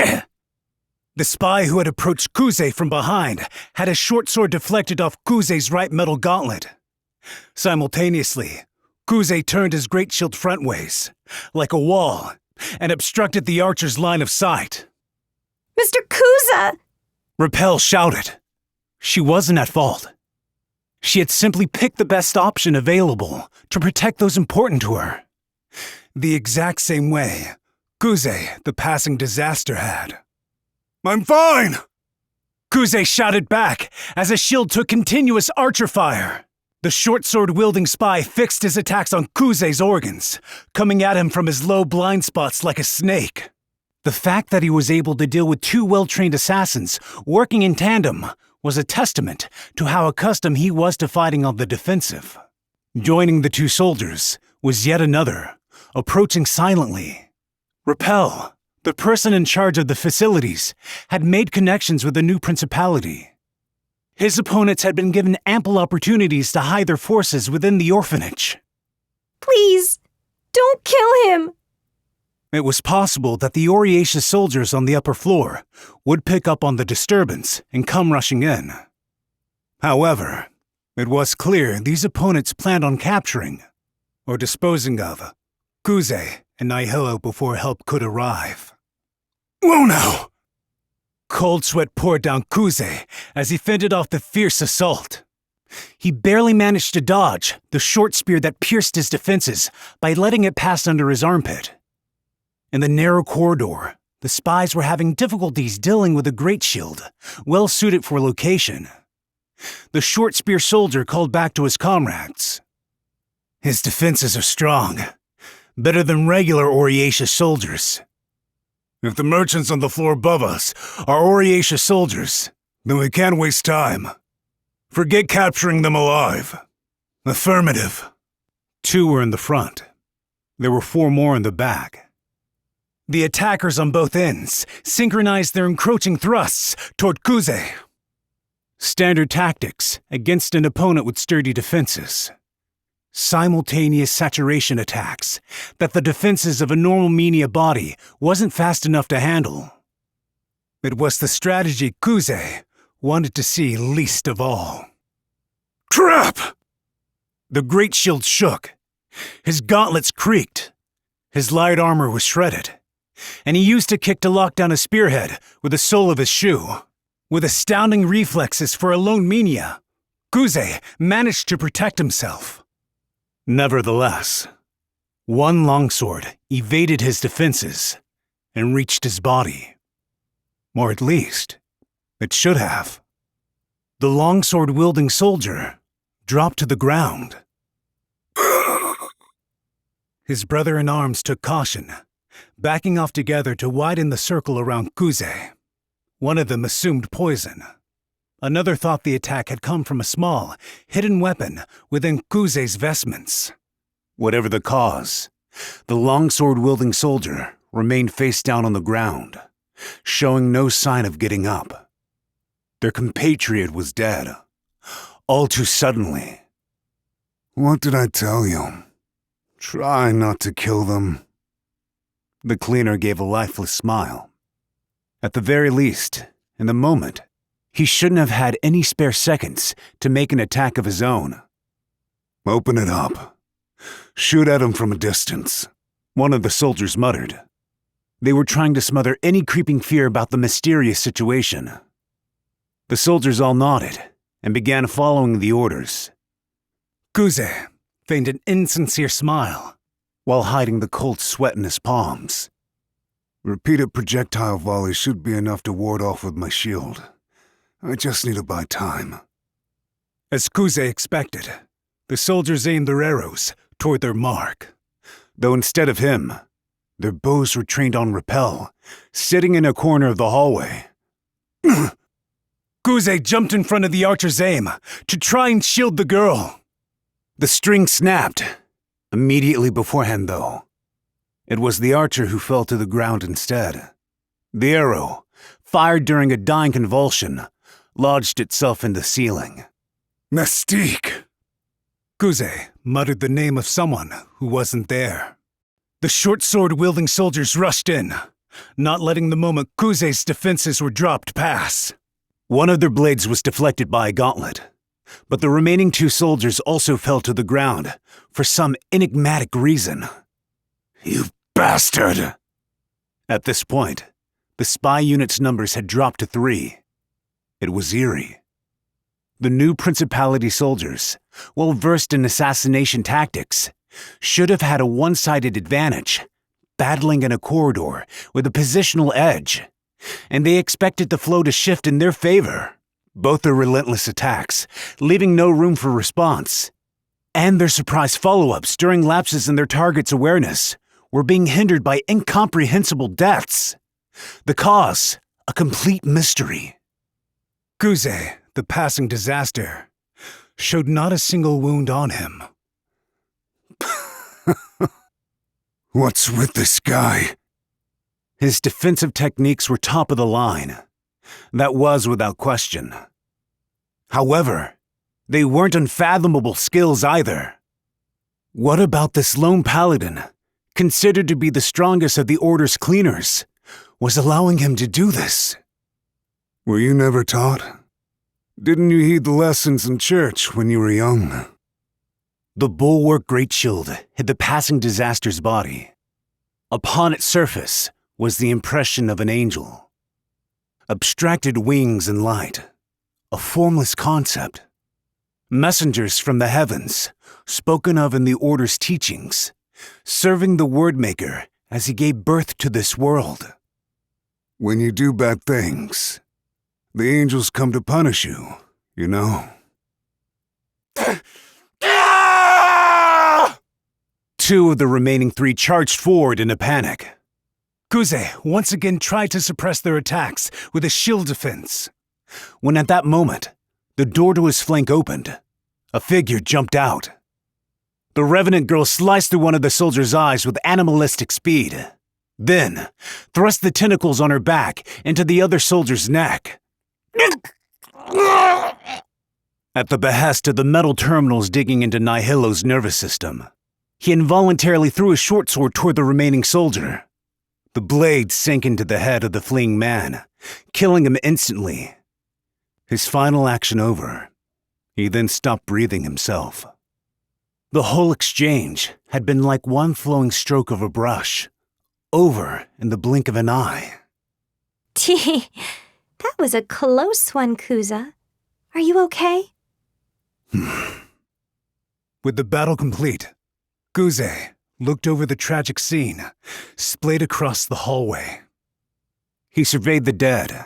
The spy who had approached Kuze from behind had a short sword deflected off Kuze's right metal gauntlet. Simultaneously, Kuze turned his great shield frontways, like a wall, and obstructed the archer's line of sight. Mr. Kuza! Repel shouted. She wasn't at fault. She had simply picked the best option available to protect those important to her. The exact same way Kuze, the passing disaster, had. I'm fine! Kuze shouted back as a shield took continuous archer fire. The short sword-wielding spy fixed his attacks on Kuze's organs, coming at him from his low blind spots like a snake. The fact that he was able to deal with two well-trained assassins working in tandem was a testament to how accustomed he was to fighting on the defensive. Joining the two soldiers was yet another, approaching silently. Repel, The person in charge of the facilities had made connections with the new principality. His opponents had been given ample opportunities to hide their forces within the orphanage. Please, don't kill him! It was possible that the Oriatia soldiers on the upper floor would pick up on the disturbance and come rushing in. However, it was clear these opponents planned on capturing or disposing of Kuze and Nihilo before help could arrive. Whoa now! Cold sweat poured down Kuze as he fended off the fierce assault. He barely managed to dodge the short spear that pierced his defenses by letting it pass under his armpit. In the narrow corridor, the spies were having difficulties dealing with a great shield, well suited for location. The short spear soldier called back to his comrades. His defenses are strong, better than regular Oriatia soldiers. If the merchants on the floor above us are Oriatia soldiers, then we can't waste time. Forget capturing them alive. Affirmative. 2 were in the front. There were 4 more in the back. The attackers on both ends synchronized their encroaching thrusts toward Kuze. Standard tactics against an opponent with sturdy defenses. Simultaneous saturation attacks that the defenses of a normal Menia body wasn't fast enough to handle. It was the strategy Kuze wanted to see least of all. Trap! The great shield shook. His gauntlets creaked. His light armor was shredded. And he used a kick to lock down a spearhead with the sole of his shoe. With astounding reflexes for a lone Menia, Kuze managed to protect himself. Nevertheless, one longsword evaded his defenses and reached his body. Or at least, it should have. The longsword-wielding soldier dropped to the ground. His brother-in-arms took caution, backing off together to widen the circle around Kuze. One of them assumed poison. Another thought the attack had come from a small, hidden weapon within Kuze's vestments. Whatever the cause, the longsword-wielding soldier remained face down on the ground, showing no sign of getting up. Their compatriot was dead, all too suddenly. What did I tell you? Try not to kill them. The cleaner gave a lifeless smile. At the very least, in the moment, he shouldn't have had any spare seconds to make an attack of his own. Open it up. Shoot at him from a distance, one of the soldiers muttered. They were trying to smother any creeping fear about the mysterious situation. The soldiers all nodded and began following the orders. Kuze feigned an insincere smile while hiding the cold sweat in his palms. Repeated projectile volleys should be enough to ward off with my shield. I just need to buy time. As Kuze expected, the soldiers aimed their arrows toward their mark. Though instead of him, their bows were trained on rappel, sitting in a corner of the hallway. Kuze jumped in front of the archer's aim to try and shield the girl. The string snapped. Immediately beforehand, though. It was the archer who fell to the ground instead. The arrow, fired during a dying convulsion, lodged itself in the ceiling. Mystique! Kuze muttered the name of someone who wasn't there. The short sword-wielding soldiers rushed in, not letting the moment Kuze's defenses were dropped pass. One of their blades was deflected by a gauntlet, but the remaining 2 soldiers also fell to the ground for some enigmatic reason. You bastard! At this point, the spy unit's numbers had dropped to 3. It was eerie. The new Principality soldiers, well versed in assassination tactics, should have had a one-sided advantage, battling in a corridor with a positional edge, and they expected the flow to shift in their favor. Both their relentless attacks, leaving no room for response, and their surprise follow-ups during lapses in their target's awareness were being hindered by incomprehensible deaths. The cause, a complete mystery. Kuze, the passing disaster, showed not a single wound on him. What's with this guy? His defensive techniques were top of the line. That was without question. However, they weren't unfathomable skills either. What about this lone paladin, considered to be the strongest of the Order's cleaners, was allowing him to do this? Were you never taught? Didn't you heed the lessons in church when you were young? The bulwark great shield hid the passing disaster's body. Upon its surface was the impression of an angel. Abstracted wings and light, a formless concept. Messengers from the heavens, spoken of in the Order's teachings, serving the Wordmaker as he gave birth to this world. When you do bad things, the angels come to punish you, you know. Two of the remaining three charged forward in a panic. Kuze once again tried to suppress their attacks with a shield defense. When at that moment, the door to his flank opened, a figure jumped out. The Revenant girl sliced through one of the soldier's eyes with animalistic speed, then thrust the tentacles on her back into the other soldier's neck. At the behest of the metal terminals digging into Nihilo's nervous system, he involuntarily threw a short sword toward the remaining soldier. The blade sank into the head of the fleeing man, killing him instantly. His final action over, he then stopped breathing himself. The whole exchange had been like one flowing stroke of a brush, over in the blink of an eye. Tee, that was a close one, Kuza. Are you okay? With the battle complete, Kuze looked over the tragic scene, splayed across the hallway. He surveyed the dead.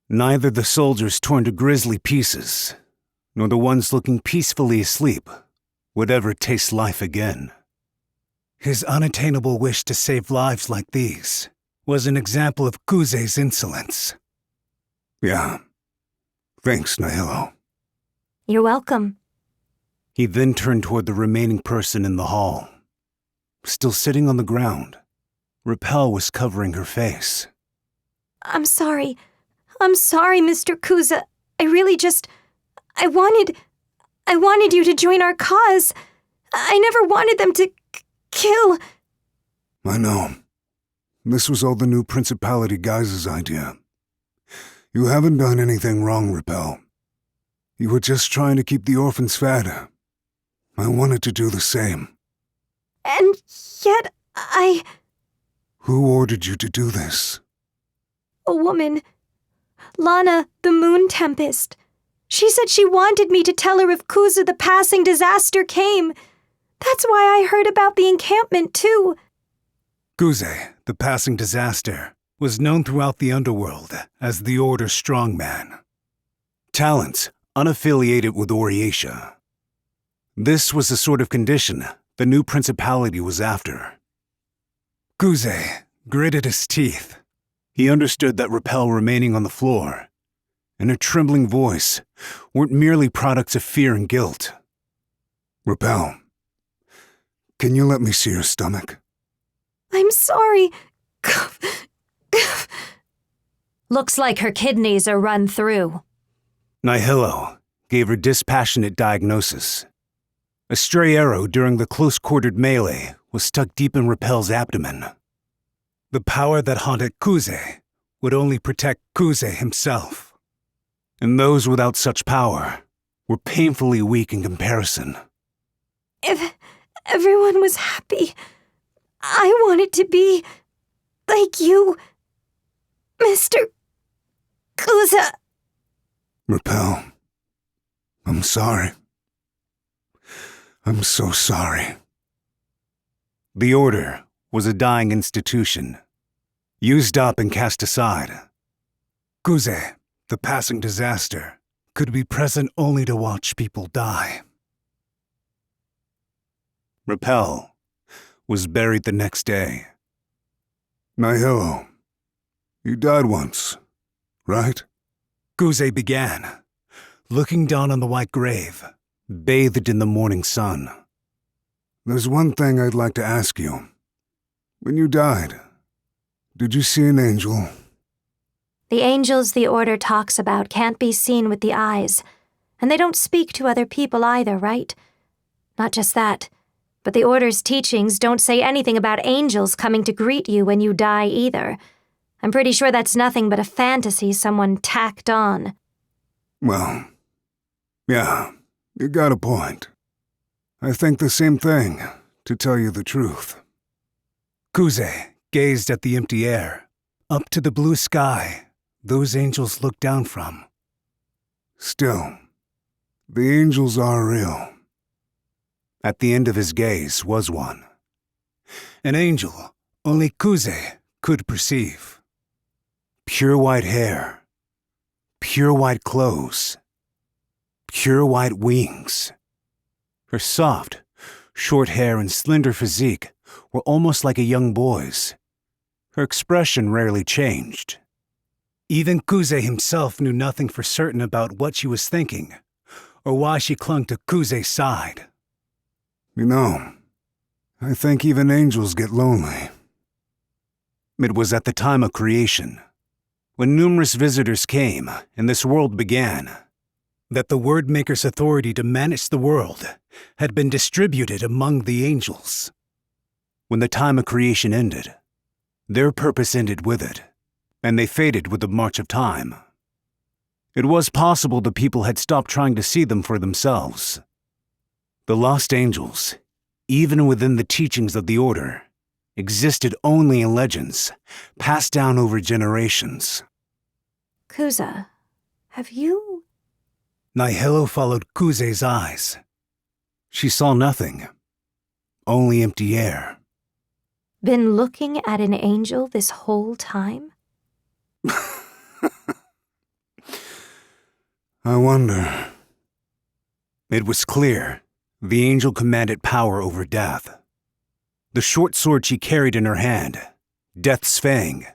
Neither the soldiers torn to grisly pieces, nor the ones looking peacefully asleep would ever taste life again. His unattainable wish to save lives like these was an example of Kuze's insolence. Yeah. Thanks, Nihilo. You're welcome. He then turned toward the remaining person in the hall. Still sitting on the ground, Repel was covering her face. I'm sorry, Mr. Kuza. I wanted you to join our cause. I never wanted them to kill. I know. This was all the new Principality guys' idea. You haven't done anything wrong, Repel. You were just trying to keep the orphans fed. I wanted to do the same. And yet Who ordered you to do this? A woman. Lana, the Moon Tempest. She said she wanted me to tell her if Kuza the passing disaster came. That's why I heard about the encampment, too. Kuze, the passing disaster, was known throughout the underworld as the Order Strongman. Talents unaffiliated with Oriatia. This was the sort of condition the new Principality was after. Kuze gritted his teeth. He understood that Repel remaining on the floor and her trembling voice weren't merely products of fear and guilt. Repel, can you let me see your stomach? I'm sorry. Looks like her kidneys are run through. Nihilo gave her dispassionate diagnosis. A stray arrow during the close-quartered melee was stuck deep in Repel's abdomen. The power that haunted Kuze would only protect Kuze himself. And those without such power were painfully weak in comparison. If everyone was happy, I wanted to be like you, Mr. Kuza. Repel, I'm sorry. I'm so sorry. The Order was a dying institution, used up and cast aside. Kuze, the passing disaster, could be present only to watch people die. Repel was buried the next day. Nihilo, you died once, right? Kuze began, looking down on the white grave, bathed in the morning sun. There's one thing I'd like to ask you. When you died, Did you see an angel? The angels the Order talks about can't be seen with the eyes, and they don't speak to other people either, right? Not just that, but the Order's teachings don't say anything about angels coming to greet you when you die either. I'm pretty sure that's nothing but a fantasy someone tacked on. Well, yeah, you got a point. I think the same thing, to tell you the truth. Kuze gazed at the empty air, up to the blue sky those angels looked down from. Still, the angels are real. At the end of his gaze was one. An angel only Kuze could perceive. Pure white hair, pure white clothes, pure white wings. Her soft, short hair and slender physique were almost like a young boy's. Her expression rarely changed. Even Kuze himself knew nothing for certain about what she was thinking, or why she clung to Kuze's side. You know, I think even angels get lonely. It was at the time of creation, when numerous visitors came and this world began, that the Wordmaker's authority to manage the world had been distributed among the angels. When the time of creation ended, their purpose ended with it, and they faded with the march of time. It was possible the people had stopped trying to see them for themselves. The lost angels, even within the teachings of the Order, existed only in legends, passed down over generations. Kuza, have you... Nihilo followed Kuze's eyes. She saw nothing, only empty air. been looking at an angel this whole time? I wonder. It was clear the angel commanded power over death. The short sword she carried in her hand, Death's Fang,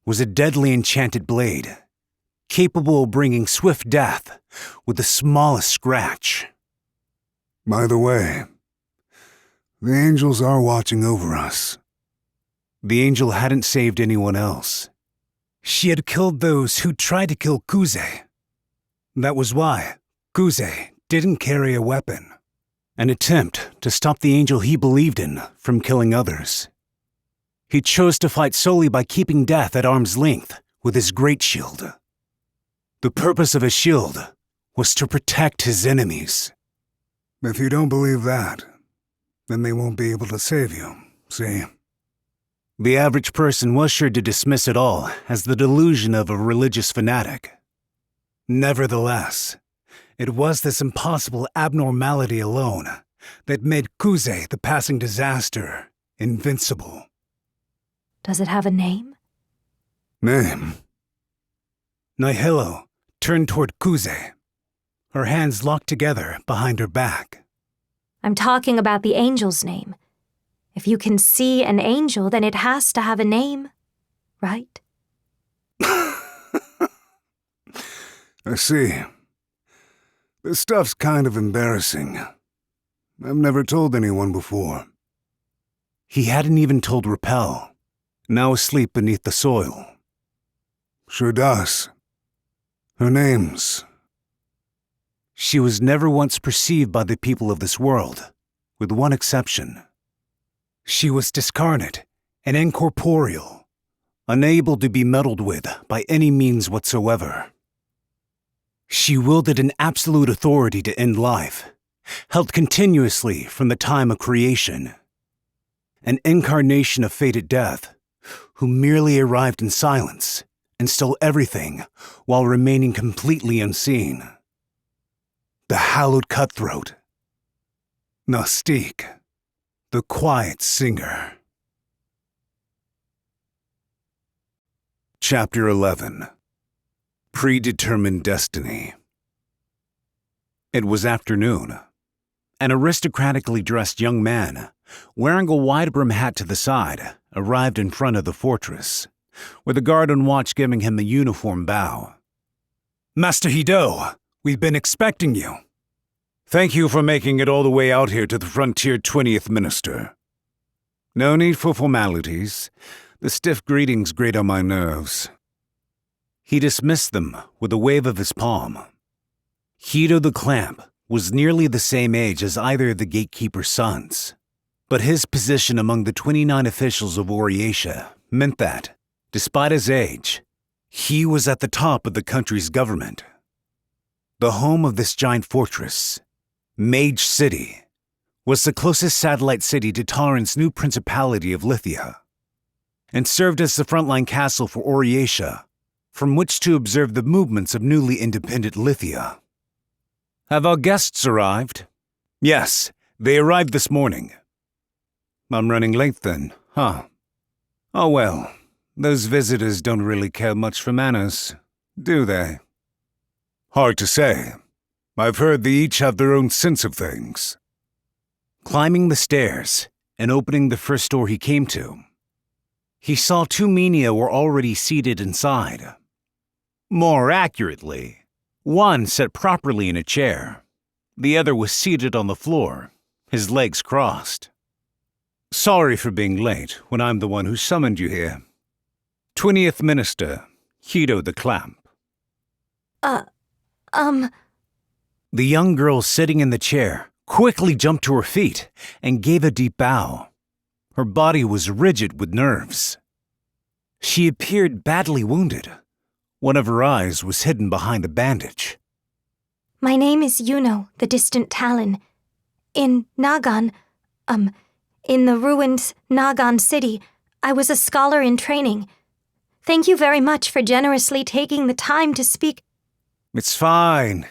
was a deadly enchanted blade, capable of bringing swift death with the smallest scratch. By the way, the angels are watching over us. The angel hadn't saved anyone else. She had killed those who tried to kill Kuze. That was why Kuze didn't carry a weapon, an attempt to stop the angel he believed in from killing others. He chose to fight solely by keeping death at arm's length with his great shield. The purpose of his shield was to protect his enemies. If you don't believe that, then they won't be able to save you, see? The average person was sure to dismiss it all as the delusion of a religious fanatic. Nevertheless, it was this impossible abnormality alone that made Kuze the passing disaster invincible. Does it have a name? Name? Nihilo turned toward Kuze, her hands locked together behind her back. I'm talking about the angel's name. If you can see an angel, then it has to have a name, right? I see. This stuff's kind of embarrassing. I've never told anyone before. He hadn't even told Rappel, now asleep beneath the soil. Sure does. Her name's... She was never once perceived by the people of this world, with one exception. She was discarnate and incorporeal, unable to be meddled with by any means whatsoever. She wielded an absolute authority to end life, held continuously from the time of creation. An incarnation of fated death, who merely arrived in silence and stole everything while remaining completely unseen. The hallowed cutthroat. Gnostique, the quiet singer. Chapter 11. Predetermined Destiny. It was afternoon. An aristocratically dressed young man, wearing a wide-brim hat to the side, arrived in front of the fortress, with a guard on watch giving him a uniform bow. "Master Hido, we've been expecting you." Thank you for making it all the way out here to the frontier 20th Minister. No need for formalities. The stiff greetings grate on my nerves. He dismissed them with a wave of his palm. Keiso the Clamp was nearly the same age as either of the gatekeeper's sons, but his position among the 29 officials of Oryasia meant that, despite his age, he was at the top of the country's government. The home of this giant fortress, Mage City, was the closest satellite city to Tauren's new principality of Lithia, and served as the frontline castle for Oryasia, from which to observe the movements of newly independent Lithia. Have our guests arrived? Yes, they arrived this morning. I'm running late then, huh? Oh well, those visitors don't really care much for manners, do they? Hard to say. I've heard they each have their own sense of things. Climbing the stairs and opening the first door he came to, he saw 2 Minia were already seated inside. More accurately, one sat properly in a chair. The other was seated on the floor, his legs crossed. Sorry for being late when I'm the one who summoned you here. 20th Minister, Keiso the Clamp. The young girl sitting in the chair quickly jumped to her feet and gave a deep bow. Her body was rigid with nerves. She appeared badly wounded. One of her eyes was hidden behind a bandage. My name is Yuno, the distant Talon. In Nagan, in the ruined Nagan city, I was a scholar in training. Thank you very much for generously taking the time to speak. It's fine.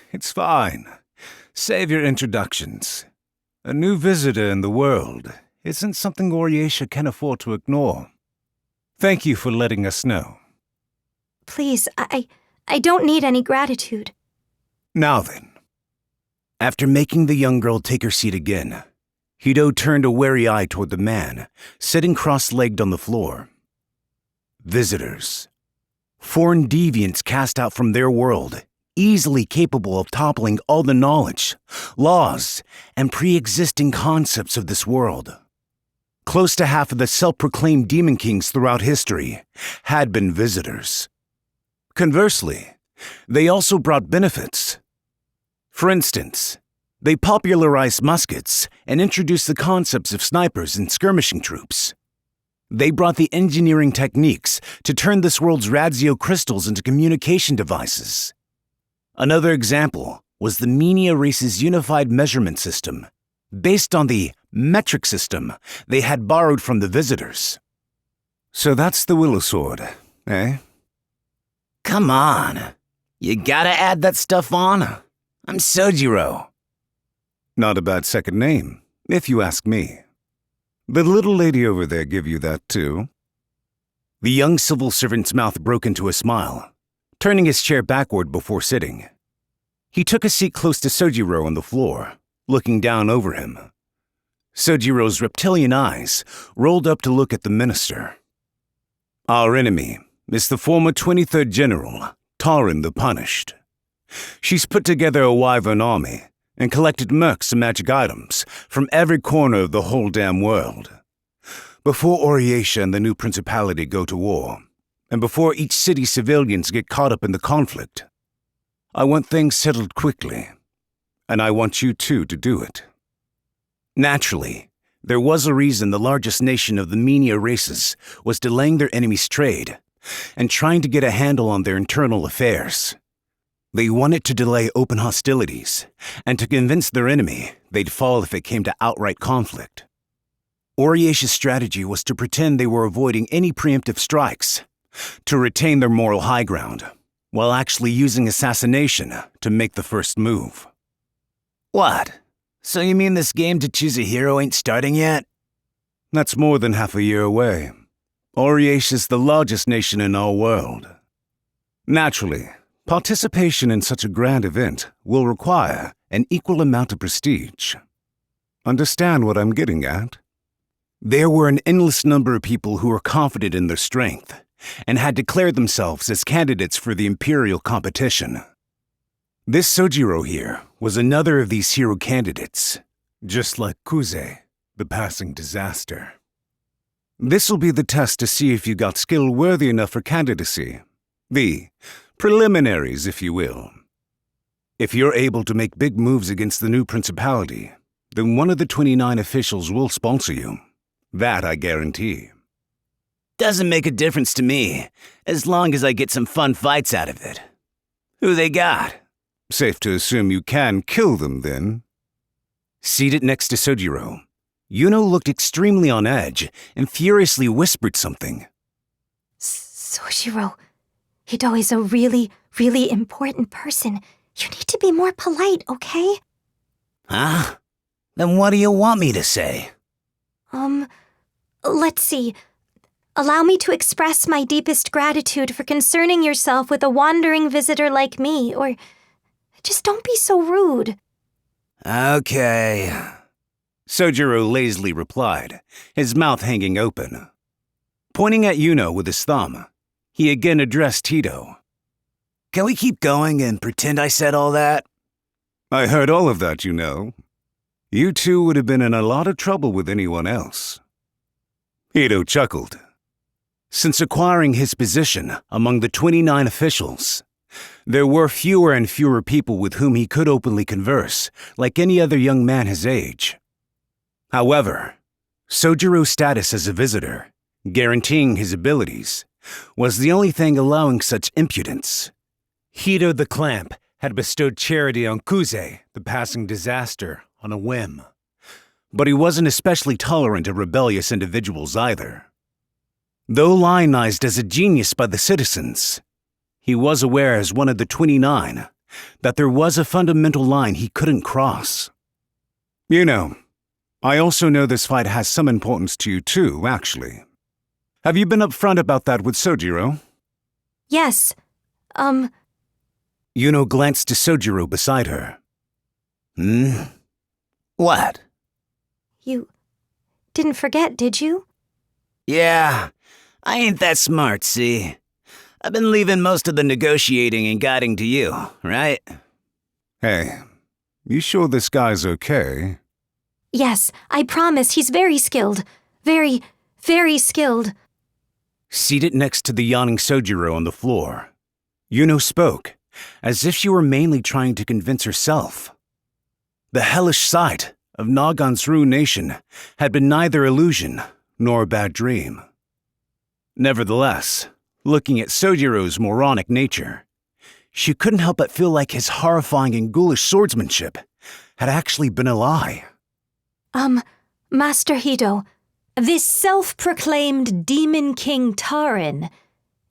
Save your introductions. A new visitor in the world isn't something Oryasia can afford to ignore. Thank you for letting us know. Please, I don't need any gratitude. Now then. After making the young girl take her seat again, Keiso turned a wary eye toward the man, sitting cross-legged on the floor. Visitors. Foreign deviants cast out from their world, easily capable of toppling all the knowledge, laws, and pre-existing concepts of this world. Close to half of the self-proclaimed demon kings throughout history had been visitors. Conversely, they also brought benefits. For instance, they popularized muskets and introduced the concepts of snipers and skirmishing troops. They brought the engineering techniques to turn this world's Radzio crystals into communication devices. Another example was the Minia race's unified measurement system, based on the metric system they had borrowed from the visitors. So that's the Willow Sword, eh? Come on. You gotta add that stuff on. I'm Sojiro. Not a bad second name, if you ask me. The little lady over there give you that too? The young civil servant's mouth broke into a smile, turning his chair backward before sitting. He took a seat close to Sojiro on the floor, looking down over him. Sojiro's reptilian eyes rolled up to look at the minister. Our enemy is the former 23rd General, Tauren the Punished. She's put together a wyvern army and collected mercs and magic items from every corner of the whole damn world. Before Oryasia and the new principality go to war, and before each city's civilians get caught up in the conflict, I want things settled quickly, and I want you too to do it. Naturally, there was a reason the largest nation of the Minia races was delaying their enemy's trade and trying to get a handle on their internal affairs. They wanted to delay open hostilities and to convince their enemy they'd fall if it came to outright conflict. Oryasia's strategy was to pretend they were avoiding any preemptive strikes, to retain their moral high ground, while actually using assassination to make the first move. What? So you mean this game to choose a hero ain't starting yet? That's more than half a year away. Oryasia's the largest nation in our world. Naturally, participation in such a grand event will require an equal amount of prestige. Understand what I'm getting at? There were an endless number of people who were confident in their strength and had declared themselves as candidates for the imperial competition. This Sojiro here was another of these hero candidates, just like Kuze, the passing disaster. This'll be the test to see if you got skill worthy enough for candidacy. The preliminaries, if you will. If you're able to make big moves against the new principality, then one of the 29 officials will sponsor you. That I guarantee. Doesn't make a difference to me, as long as I get some fun fights out of it. Who they got? Safe to assume you can kill them, then. Seated next to Sojiro, Yuno looked extremely on edge and furiously whispered something. Sojiro, Hito is a really, really important person. You need to be more polite, okay? Huh? Then what do you want me to say? Let's see. Allow me to express my deepest gratitude for concerning yourself with a wandering visitor like me, or just don't be so rude. Okay. Sojiro lazily replied, his mouth hanging open. Pointing at Yuno with his thumb, he again addressed Tito. Can we keep going and pretend I said all that? I heard all of that, you know. You two would have been in a lot of trouble with anyone else. Hito chuckled. Since acquiring his position among the 29 officials, there were fewer and fewer people with whom he could openly converse, like any other young man his age. However, Sojiro's status as a visitor, guaranteeing his abilities, was the only thing allowing such impudence. Hito the Clamp had bestowed charity on Kuze, the passing disaster, on a whim. But he wasn't especially tolerant of rebellious individuals either. Though lionized as a genius by the citizens, he was aware as one of the 29 that there was a fundamental line he couldn't cross. You know, I also know this fight has some importance to you too, actually. Have you been upfront about that with Sojiro? Yes. Yuno glanced to Sojiro beside her. What? You didn't forget, did you? Yeah, I ain't that smart, see? I've been leaving most of the negotiating and guiding to you, right? Hey, you sure this guy's okay? Yes, I promise he's very skilled. Very, very skilled. Seated next to the yawning Sojiro on the floor, Yuno spoke, as if she were mainly trying to convince herself. The hellish sight of Nagan's ruination had been neither illusion nor a bad dream. Nevertheless, looking at Sojiro's moronic nature, she couldn't help but feel like his horrifying and ghoulish swordsmanship had actually been a lie. Master Hito, this self-proclaimed Demon King Tarin,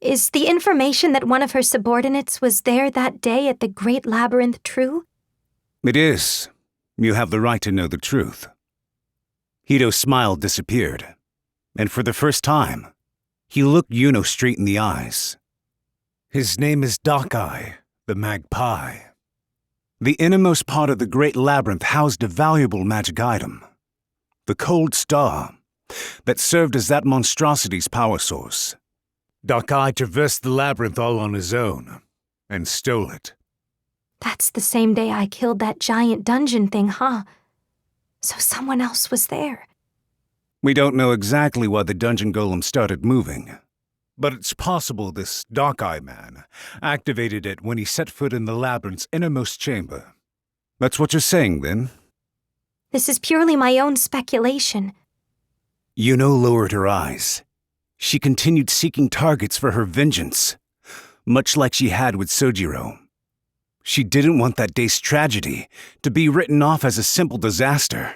is the information that one of her subordinates was there that day at the Great Labyrinth true? It is. You have the right to know the truth. Hito's smile disappeared, and for the first time, he looked Yuno straight in the eyes. His name is Dakai, the Magpie. The innermost part of the Great Labyrinth housed a valuable magic item, the Cold Star, that served as that monstrosity's power source. Dakai traversed the labyrinth all on his own, and stole it. That's the same day I killed that giant dungeon thing, huh? So someone else was there. We don't know exactly why the dungeon golem started moving, but it's possible this Dakai man activated it when he set foot in the labyrinth's innermost chamber. That's what you're saying, then? This is purely my own speculation. Yuno lowered her eyes. She continued seeking targets for her vengeance, much like she had with Sojiro. She didn't want that day's tragedy to be written off as a simple disaster.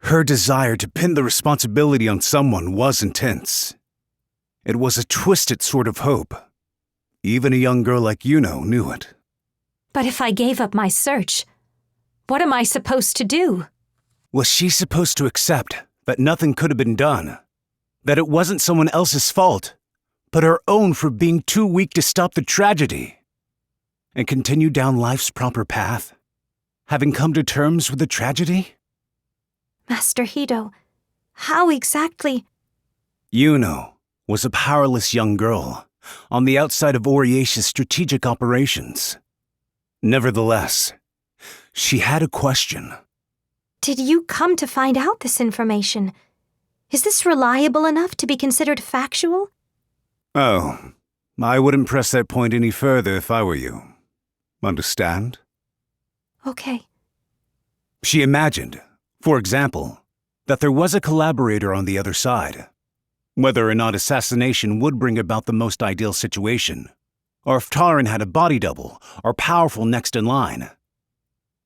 Her desire to pin the responsibility on someone was intense. It was a twisted sort of hope. Even a young girl like Yuno knew it. But if I gave up my search, what am I supposed to do? Was she supposed to accept that nothing could have been done? That it wasn't someone else's fault, but her own for being too weak to stop the tragedy? And continue down life's proper path, having come to terms with the tragedy? Master Hito, how exactly? Yuno was a powerless young girl on the outside of Oriesha's strategic operations. Nevertheless, she had a question. Did you come to find out this information? Is this reliable enough to be considered factual? Oh, I wouldn't press that point any further if I were you. Understand? Okay. She imagined, for example, that there was a collaborator on the other side. Whether or not assassination would bring about the most ideal situation, or if Taran had a body double or powerful next in line.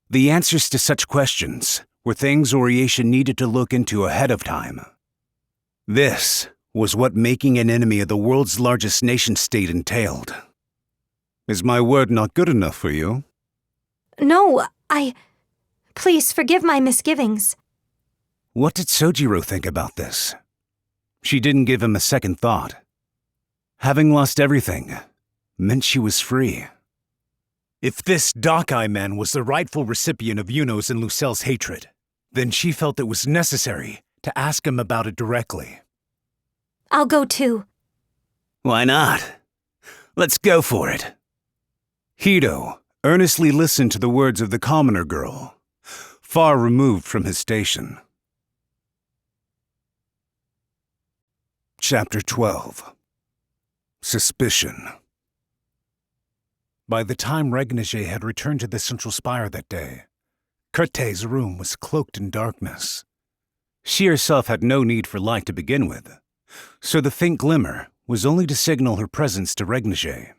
The answers to such questions were things Oriatia needed to look into ahead of time. This was what making an enemy of the world's largest nation-state entailed. Is my word not good enough for you? No, Please forgive my misgivings. What did Sojiro think about this? She didn't give him a second thought. Having lost everything meant she was free. If this Dockeye man was the rightful recipient of Yuno's and Lucelle's hatred, then she felt it was necessary to ask him about it directly. I'll go too. Why not? Let's go for it. Hito earnestly listened to the words of the commoner girl, far removed from his station. Chapter 12. Suspicion. By the time Regnige had returned to the central spire that day, Kurte's room was cloaked in darkness. She herself had no need for light to begin with, so the faint glimmer was only to signal her presence to Regnige.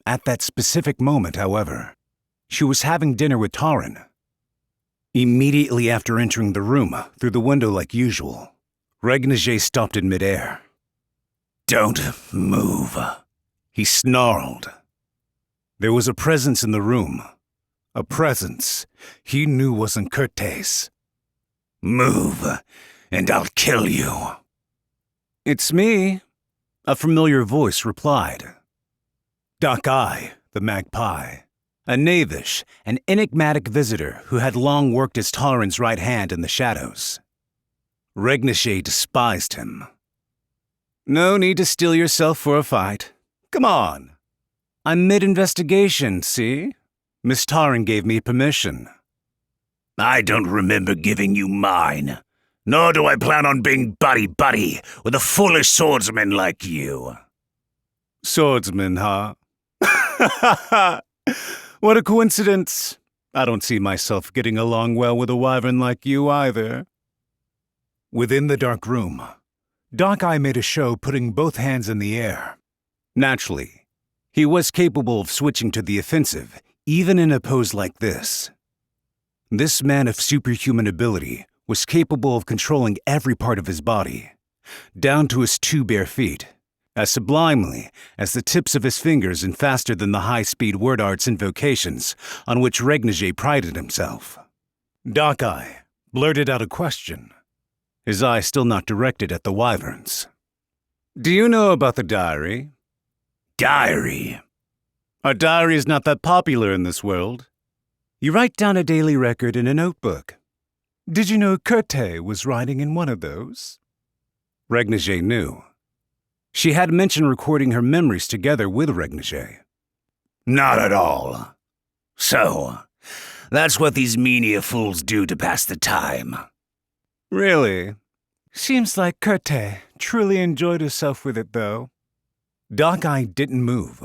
At that specific moment, however, she was having dinner with Taran. Immediately after entering the room through the window like usual, Regnige stopped in midair. "Don't move," he snarled. There was a presence in the room, a presence he knew wasn't Kurte's. "Move, and I'll kill you." "It's me," a familiar voice replied. Dockeye, the magpie, a knavish and enigmatic visitor who had long worked as Taran's right hand in the shadows. Regnige despised him. "No need to steel yourself for a fight. Come on. I'm mid-investigation, see? Miss Taran gave me permission." I don't remember giving you mine, nor do I plan on being buddy-buddy with a foolish swordsman like you. Swordsman, huh? What a coincidence. I don't see myself getting along well with a wyvern like you either. Within the dark room, Dockeye made a show putting both hands in the air. Naturally, he was capable of switching to the offensive, even in a pose like this. This man of superhuman ability was capable of controlling every part of his body, down to his 2 bare feet, as sublimely as the tips of his fingers and faster than the high-speed word arts invocations on which Regnige prided himself. Dockeye blurted out a question, his eye still not directed at the wyverns. "Do you know about the diary?" Diary? Our diary is not that popular in this world. You write down a daily record in a notebook. Did you know Kurete was writing in one of those? Regnige knew. She had mentioned recording her memories together with Regnige. Not at all. So, that's what these menia fools do to pass the time. Really? Seems like Kurete truly enjoyed herself with it, though. Dockeye didn't move,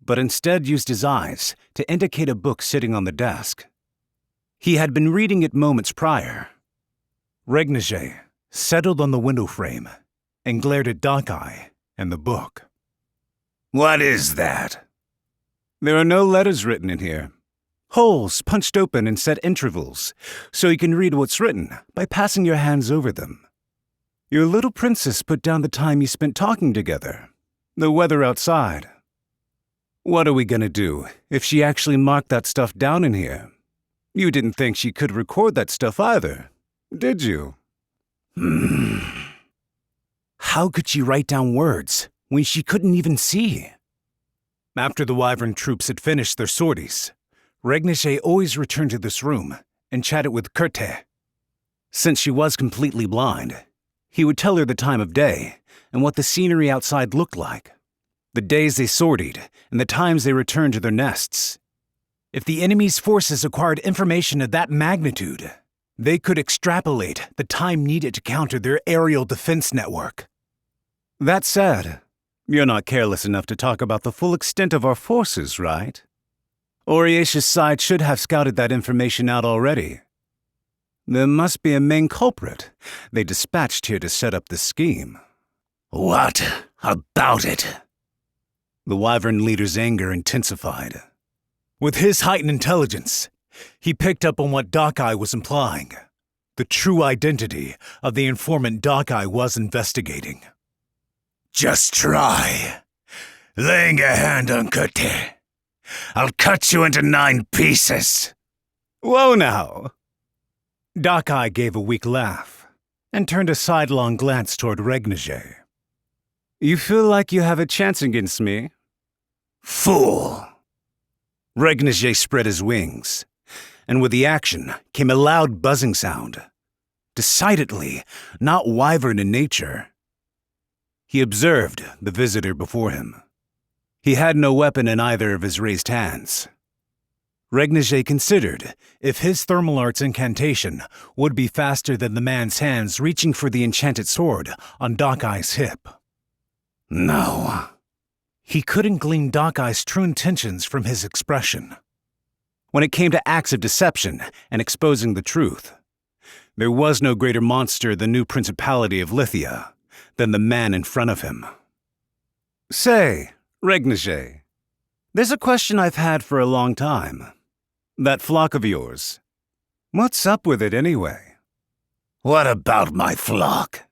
but instead used his eyes to indicate a book sitting on the desk. He had been reading it moments prior. Regnige settled on the window frame and glared at Dockeye and the book. What is that? There are no letters written in here. Holes punched open in set intervals, so you can read what's written by passing your hands over them. Your little princess put down the time you spent talking together, the weather outside. What are we gonna do if she actually marked that stuff down in here? You didn't think she could record that stuff either, did you? How could she write down words when she couldn't even see? After the wyvern troops had finished their sorties, Regnige always returned to this room and chatted with Kurete. Since she was completely blind, he would tell her the time of day and what the scenery outside looked like, the days they sortied and the times they returned to their nests. If the enemy's forces acquired information of that magnitude, they could extrapolate the time needed to counter their aerial defense network. That said, you're not careless enough to talk about the full extent of our forces, right? Oriesha's side should have scouted that information out already. There must be a main culprit they dispatched here to set up the scheme. What about it? The wyvern leader's anger intensified. With his heightened intelligence, he picked up on what Dokai was implying, the true identity of the informant Dokai was investigating. Just try. Laying a hand on Kureta. I'll cut you into 9 pieces. Whoa now! Dokai gave a weak laugh and turned a sidelong glance toward Regnige. You feel like you have a chance against me? Fool! Regnige spread his wings, and with the action came a loud buzzing sound. Decidedly not wyvern in nature. He observed the visitor before him. He had no weapon in either of his raised hands. Regnige considered if his thermal arts incantation would be faster than the man's hands reaching for the enchanted sword on Dokai's hip. No. He couldn't glean Dokai's true intentions from his expression. When it came to acts of deception and exposing the truth, there was no greater monster the new Principality of Lithia than the man in front of him. Say, Regnige, there's a question I've had for a long time. That flock of yours, what's up with it anyway? What about my flock?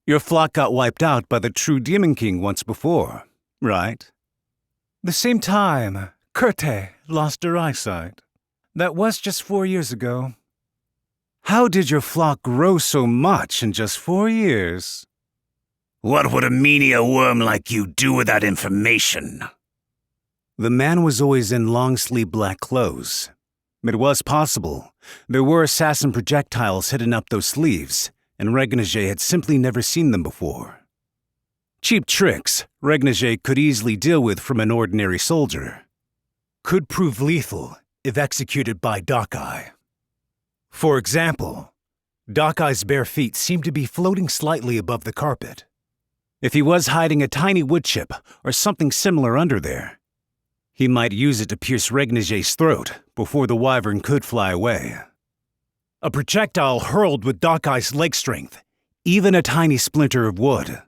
Your flock got wiped out by the true Demon King once before, right? The same time, Kureta lost her eyesight. That was just 4 years ago. How did your flock grow so much in just 4 years? What would a menial worm like you do with that information? The man was always in long-sleeved black clothes. It was possible there were assassin projectiles hidden up those sleeves, and Regnige had simply never seen them before. Cheap tricks Regnige could easily deal with from an ordinary soldier. Could prove lethal if executed by Dokai. For example, Dokai's bare feet seemed to be floating slightly above the carpet. If he was hiding a tiny wood chip or something similar under there, he might use it to pierce Regnige's throat before the wyvern could fly away. A projectile hurled with Dokai's leg strength, even a tiny splinter of wood,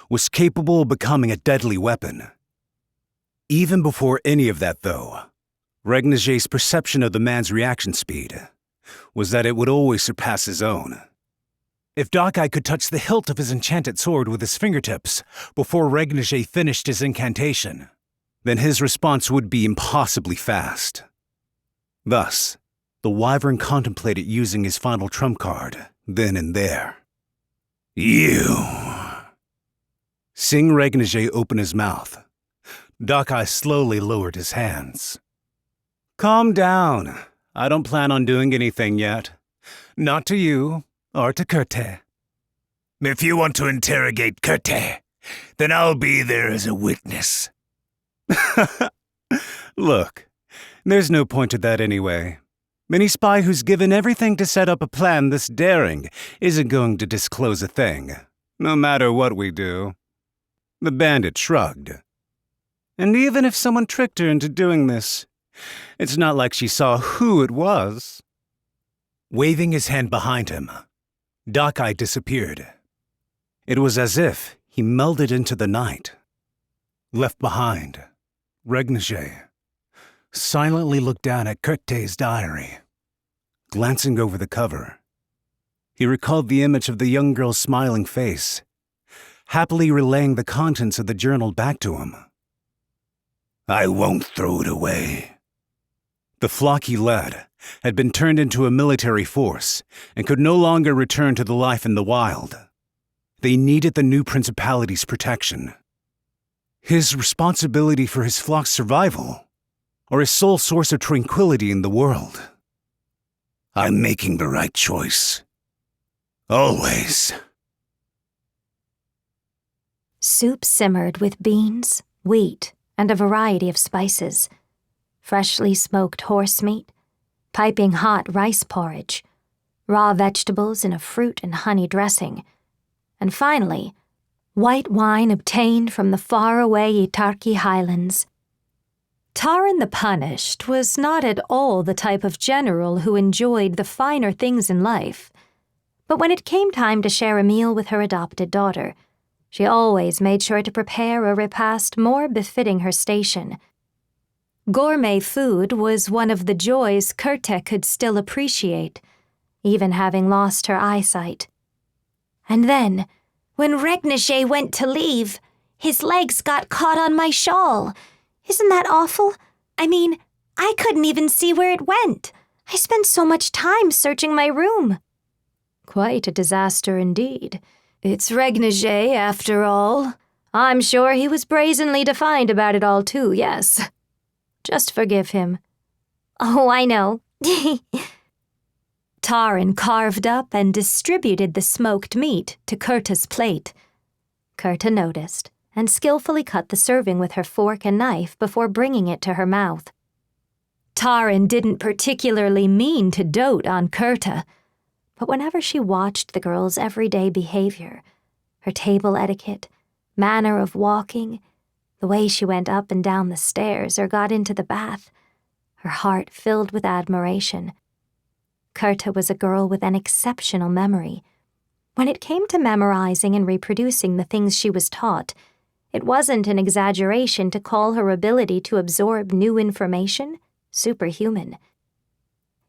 was capable of becoming a deadly weapon. Even before any of that, though, Regnige's perception of the man's reaction speed was that it would always surpass his own. If Dokai could touch the hilt of his enchanted sword with his fingertips before Regnige finished his incantation, then his response would be impossibly fast. Thus, the wyvern contemplated using his final trump card then and there. You. Seeing Regnige open his mouth, Dokai slowly lowered his hands. Calm down. I don't plan on doing anything yet. Not to you or to Kureta. If you want to interrogate Kureta, then I'll be there as a witness. Look, there's no point to that anyway. Any spy who's given everything to set up a plan this daring isn't going to disclose a thing, no matter what we do. The bandit shrugged. And even if someone tricked her into doing this, it's not like she saw who it was. Waving his hand behind him, Dokai disappeared. It was as if he melded into the night. Left behind, Regnige silently looked down at Kureta's diary. Glancing over the cover, he recalled the image of the young girl's smiling face, happily relaying the contents of the journal back to him. I won't throw it away. The flock he led had been turned into a military force and could no longer return to the life in the wild. They needed the new principality's protection. His responsibility for his flock's survival, or his sole source of tranquility in the world. I'm making the right choice. Always. Soup simmered with beans, wheat, and a variety of spices. Freshly smoked horse meat, piping hot rice porridge, raw vegetables in a fruit and honey dressing, and finally, white wine obtained from the faraway Itarki highlands. Taran the Punished was not at all the type of general who enjoyed the finer things in life, but when it came time to share a meal with her adopted daughter, she always made sure to prepare a repast more befitting her station. Gourmet food was one of the joys Kureta could still appreciate, even having lost her eyesight. And then, when Regnage went to leave, his legs got caught on my shawl. Isn't that awful? I mean, I couldn't even see where it went. I spent so much time searching my room. Quite a disaster indeed. It's Regnage, after all. I'm sure he was brazenly defiant about it all too, yes. Just forgive him. Oh, I know. Taran carved up and distributed the smoked meat to Kureta's plate. Kureta noticed and skillfully cut the serving with her fork and knife before bringing it to her mouth. Taran didn't particularly mean to dote on Kureta, but whenever she watched the girl's everyday behavior, her table etiquette, manner of walking, the way she went up and down the stairs or got into the bath, her heart filled with admiration. Kureta was a girl with an exceptional memory. When it came to memorizing and reproducing the things she was taught, it wasn't an exaggeration to call her ability to absorb new information superhuman.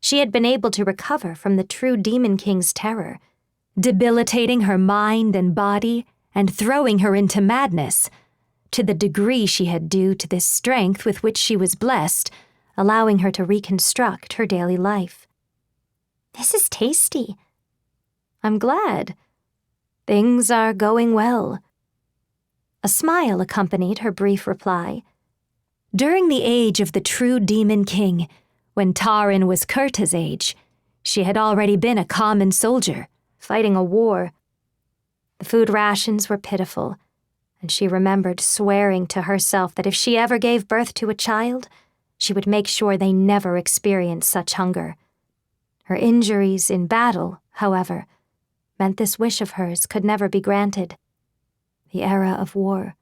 She had been able to recover from the true Demon King's terror, debilitating her mind and body and throwing her into madness, to the degree she had due to this strength with which she was blessed, allowing her to reconstruct her daily life. This is tasty. I'm glad. Things are going well. A smile accompanied her brief reply. During the age of the true Demon King, when Taran was Kureta's age, she had already been a common soldier, fighting a war. The food rations were pitiful, and she remembered swearing to herself that if she ever gave birth to a child, she would make sure they never experienced such hunger. Her injuries in battle, however, meant this wish of hers could never be granted. The era of war,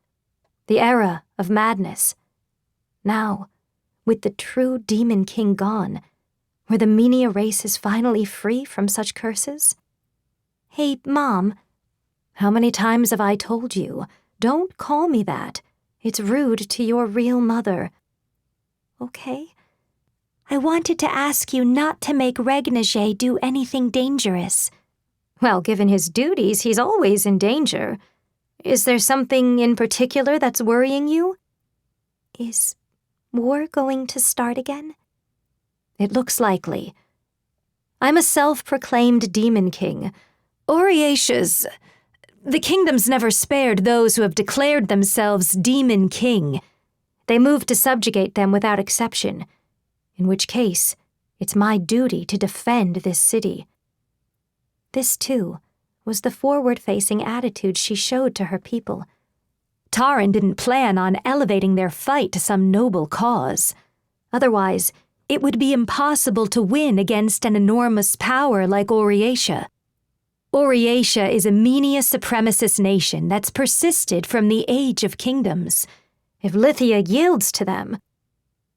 the era of madness. Now, with the true Demon King gone, were the Menia races finally free from such curses? Hey, Mom. How many times have I told you, don't call me that. It's rude to your real mother. Okay. I wanted to ask you not to make Regnage do anything dangerous. Well, given his duties, he's always in danger. Is there something in particular that's worrying you? Is war going to start again? It looks likely. I'm a self-proclaimed Demon King. Oriatia's... The kingdom's never spared those who have declared themselves Demon King. They move to subjugate them without exception, in which case, it's my duty to defend this city. This, too, was the forward-facing attitude she showed to her people. Taran didn't plan on elevating their fight to some noble cause. Otherwise, it would be impossible to win against an enormous power like Oriatia. Oriatia is a Menia supremacist nation that's persisted from the Age of Kingdoms. If Lithia yields to them,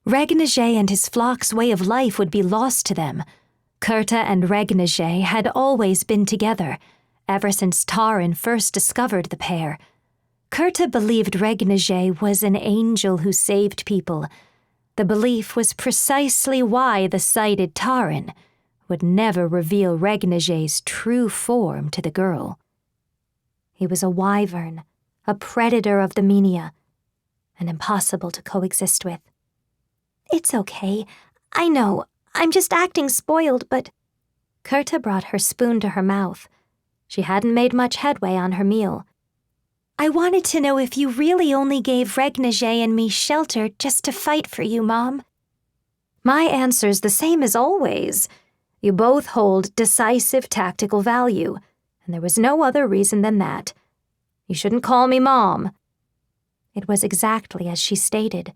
Regnage and his flock's way of life would be lost to them. Kureta and Regnage had always been together, ever since Taran first discovered the pair. Kureta believed Regnage was an angel who saved people. The belief was precisely why the sighted Taran would never reveal Regnage's true form to the girl. He was a wyvern, a predator of the Menia, and impossible to coexist with. It's okay. I know. I'm just acting spoiled, but... Kureta brought her spoon to her mouth. She hadn't made much headway on her meal. I wanted to know if you really only gave Regnage and me shelter just to fight for you, Mom. My answer's the same as always. You both hold decisive tactical value, and there was no other reason than that. You shouldn't call me Mom. It was exactly as she stated.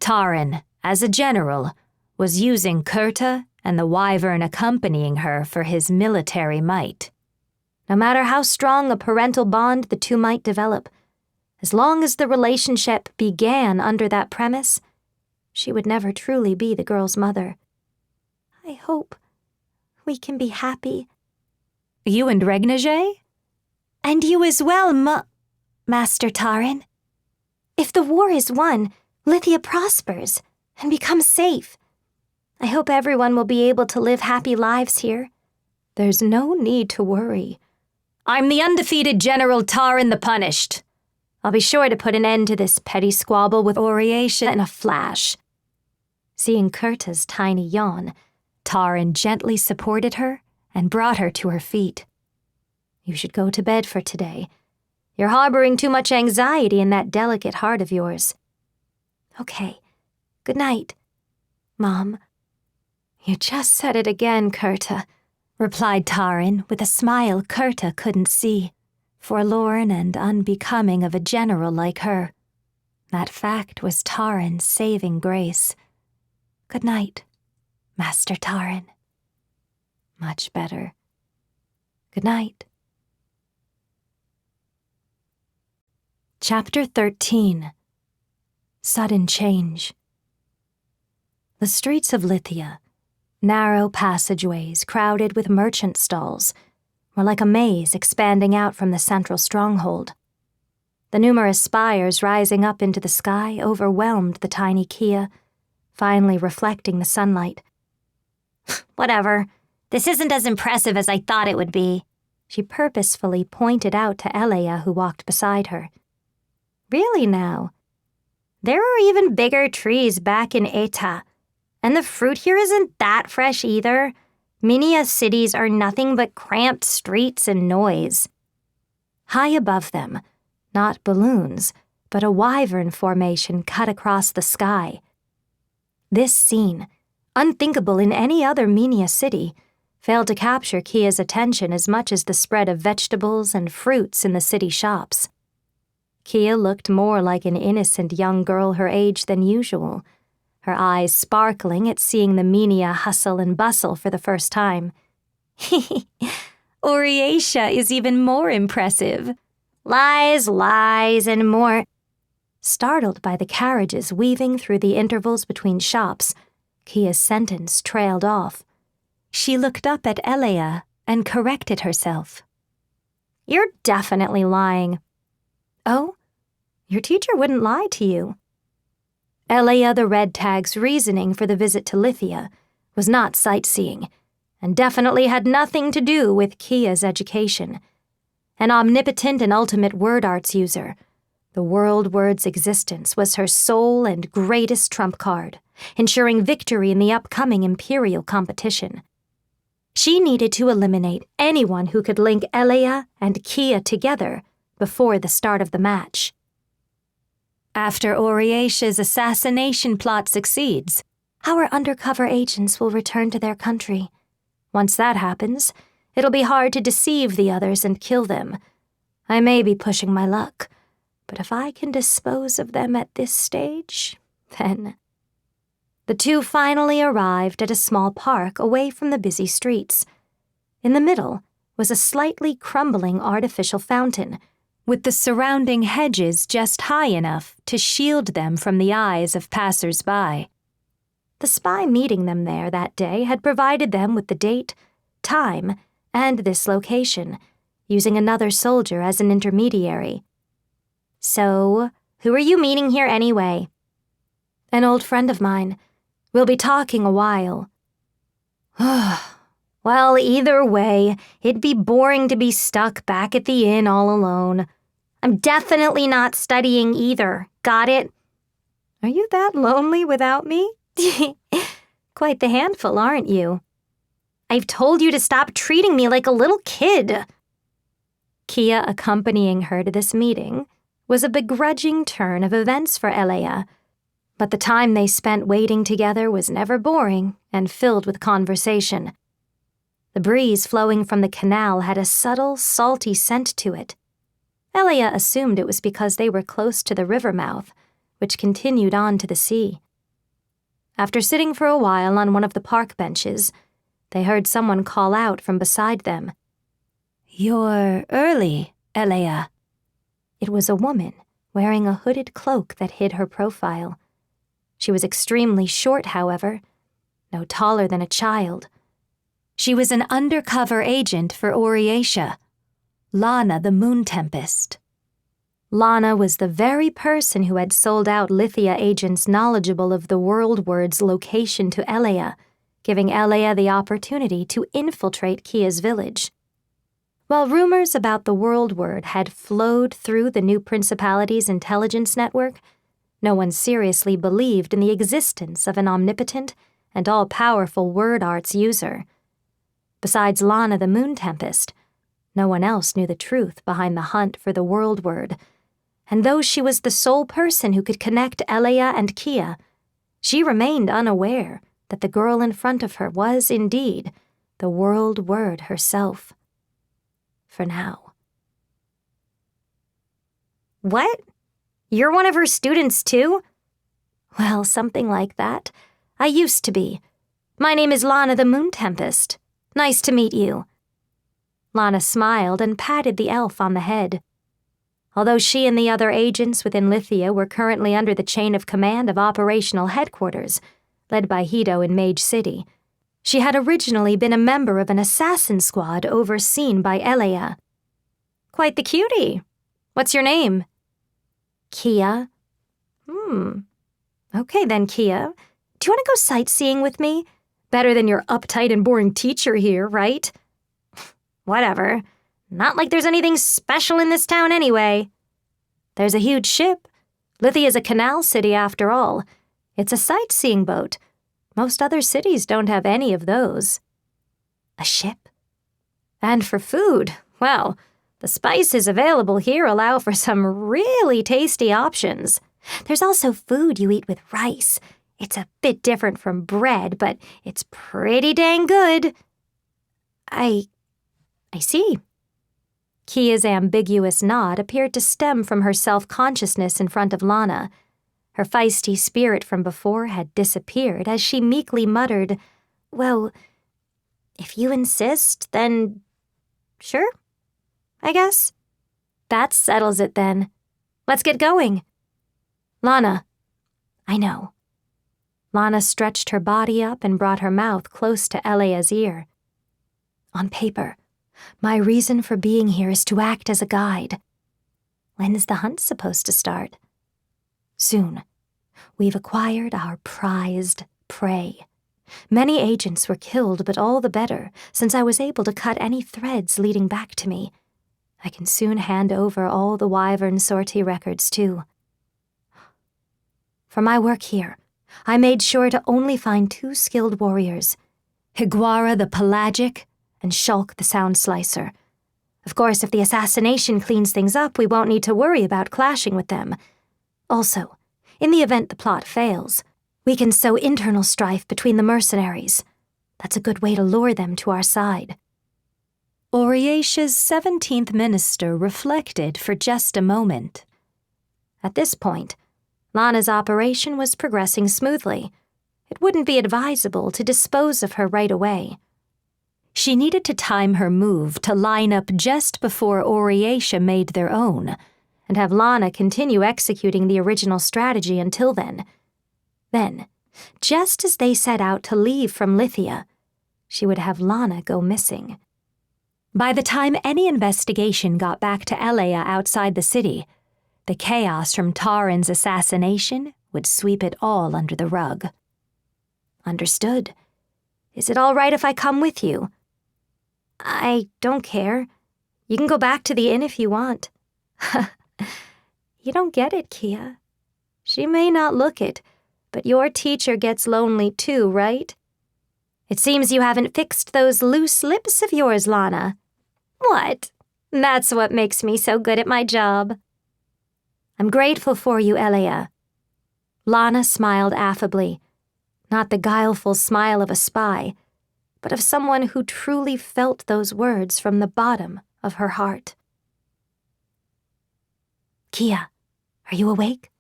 Taran, as a general, was using Kureta and the wyvern accompanying her for his military might. No matter how strong a parental bond the two might develop, as long as the relationship began under that premise, she would never truly be the girl's mother. I hope we can be happy. You and Regnage? And you as well, Master Taran. If the war is won, Lithia prospers and becomes safe. I hope everyone will be able to live happy lives here. There's no need to worry. I'm the undefeated General Taran the Punished. I'll be sure to put an end to this petty squabble with Oriatia in a flash. Seeing Kureta's tiny yawn, Taran gently supported her and brought her to her feet. You should go to bed for today. You're harboring too much anxiety in that delicate heart of yours. Okay. Good night, Mom. You just said it again, Kureta, replied Taran with a smile Kureta couldn't see, forlorn and unbecoming of a general like her. That fact was Taran's saving grace. Good night, Master Taran. Much better. Good night. Chapter 13. Sudden Change. The streets of Lithia, narrow passageways crowded with merchant stalls, were like a maze expanding out from the central stronghold. The numerous spires rising up into the sky overwhelmed the tiny Kia, finally reflecting the sunlight. Whatever. This isn't as impressive as I thought it would be, she purposefully pointed out to Eleia, who walked beside her. Really now? There are even bigger trees back in Eta, and the fruit here isn't that fresh either. Minia cities are nothing but cramped streets and noise. High above them, not balloons, but a wyvern formation cut across the sky. This scene, unthinkable in any other Minia city, failed to capture Kia's attention as much as the spread of vegetables and fruits in the city shops. Kia looked more like an innocent young girl her age than usual, her eyes sparkling at seeing the Minia hustle and bustle for the first time. Oriatia is even more impressive. Lies, lies, and more. Startled by the carriages weaving through the intervals between shops, Kia's sentence trailed off. She looked up at Eleia and corrected herself. You're definitely lying. Oh? Your teacher wouldn't lie to you. Eleia the Red Tag's reasoning for the visit to Lithia was not sightseeing, and definitely had nothing to do with Kia's education. An omnipotent and ultimate word arts user, the world word's existence was her sole and greatest trump card, ensuring victory in the upcoming imperial competition. She needed to eliminate anyone who could link Eleia and Kia together before the start of the match. After Oriacia's assassination plot succeeds, our undercover agents will return to their country. Once that happens, it'll be hard to deceive the others and kill them. I may be pushing my luck, but if I can dispose of them at this stage, then... The two finally arrived at a small park away from the busy streets. In the middle was a slightly crumbling artificial fountain, with the surrounding hedges just high enough to shield them from the eyes of passers-by. The spy meeting them there that day had provided them with the date, time, and this location, using another soldier as an intermediary. So, who are you meeting here anyway? An old friend of mine. We'll be talking a while. Well, either way, it'd be boring to be stuck back at the inn all alone. I'm definitely not studying either. Got it? Are you that lonely without me? Quite the handful, aren't you? I've told you to stop treating me like a little kid. Kia accompanying her to this meeting was a begrudging turn of events for Eleia, but the time they spent waiting together was never boring and filled with conversation. The breeze flowing from the canal had a subtle, salty scent to it. Eleia assumed it was because they were close to the river mouth, which continued on to the sea. After sitting for a while on one of the park benches, they heard someone call out from beside them. "You're early, Elea." It was a woman wearing a hooded cloak that hid her profile. She was extremely short, however, no taller than a child. She was an undercover agent for Oriatia, Lana the Moon Tempest. Lana was the very person who had sold out Lithia agents knowledgeable of the World Word's location to Elea, giving Elea the opportunity to infiltrate Kia's village. While rumors about the World Word had flowed through the new principality's intelligence network, no one seriously believed in the existence of an omnipotent and all-powerful word arts user. Besides Lana the Moon Tempest, no one else knew the truth behind the hunt for the World Word, and though she was the sole person who could connect Elea and Kia, she remained unaware that the girl in front of her was, indeed, the World Word herself. For now. What? You're one of her students too? Well, something like that. I used to be. My name is Lana the Moon Tempest. Nice to meet you. Lana smiled and patted the elf on the head. Although she and the other agents within Lithia were currently under the chain of command of operational headquarters, led by Hito in Mage City, she had originally been a member of an assassin squad overseen by Elea. Quite the cutie. What's your name? Kia. Okay then, Kia. Do you want to go sightseeing with me? Better than your uptight and boring teacher here, right? Whatever. Not like there's anything special in this town anyway. There's a huge ship. Lithia's a canal city after all. It's a sightseeing boat. Most other cities don't have any of those. A ship? And for food, well, the spices available here allow for some really tasty options. There's also food you eat with rice. It's a bit different from bread, but it's pretty dang good. I see. Kia's ambiguous nod appeared to stem from her self-consciousness in front of Lana. Her feisty spirit from before had disappeared as she meekly muttered, "Well, if you insist, then sure, I guess. That settles it then. Let's get going." "Lana." "I know." Lana stretched her body up and brought her mouth close to Elea's ear. "On paper, my reason for being here is to act as a guide." "When's the hunt supposed to start?" "Soon. We've acquired our prized prey. Many agents were killed, but all the better, since I was able to cut any threads leading back to me. I can soon hand over all the wyvern sortie records, too. For my work here, I made sure to only find 2 skilled warriors, Higuara the Pelagic and Shulk the Sound Slicer. Of course, if the assassination cleans things up, we won't need to worry about clashing with them. Also, in the event the plot fails, we can sow internal strife between the mercenaries. That's a good way to lure them to our side." Oriatia's 17th minister reflected for just a moment. At this point, Lana's operation was progressing smoothly. It wouldn't be advisable to dispose of her right away. She needed to time her move to line up just before Oriatia made their own, and have Lana continue executing the original strategy until then. Then, just as they set out to leave from Lithia, she would have Lana go missing. By the time any investigation got back to Elea outside the city, the chaos from Taran's assassination would sweep it all under the rug. "Understood. Is it all right if I come with you?" "I don't care. You can go back to the inn if you want." "You don't get it, Kia. She may not look it, but your teacher gets lonely too, right? It seems you haven't fixed those loose lips of yours, Lana." "What? That's what makes me so good at my job." "I'm grateful for you, Elea." Lana smiled affably, not the guileful smile of a spy, but of someone who truly felt those words from the bottom of her heart. "Kia, are you awake?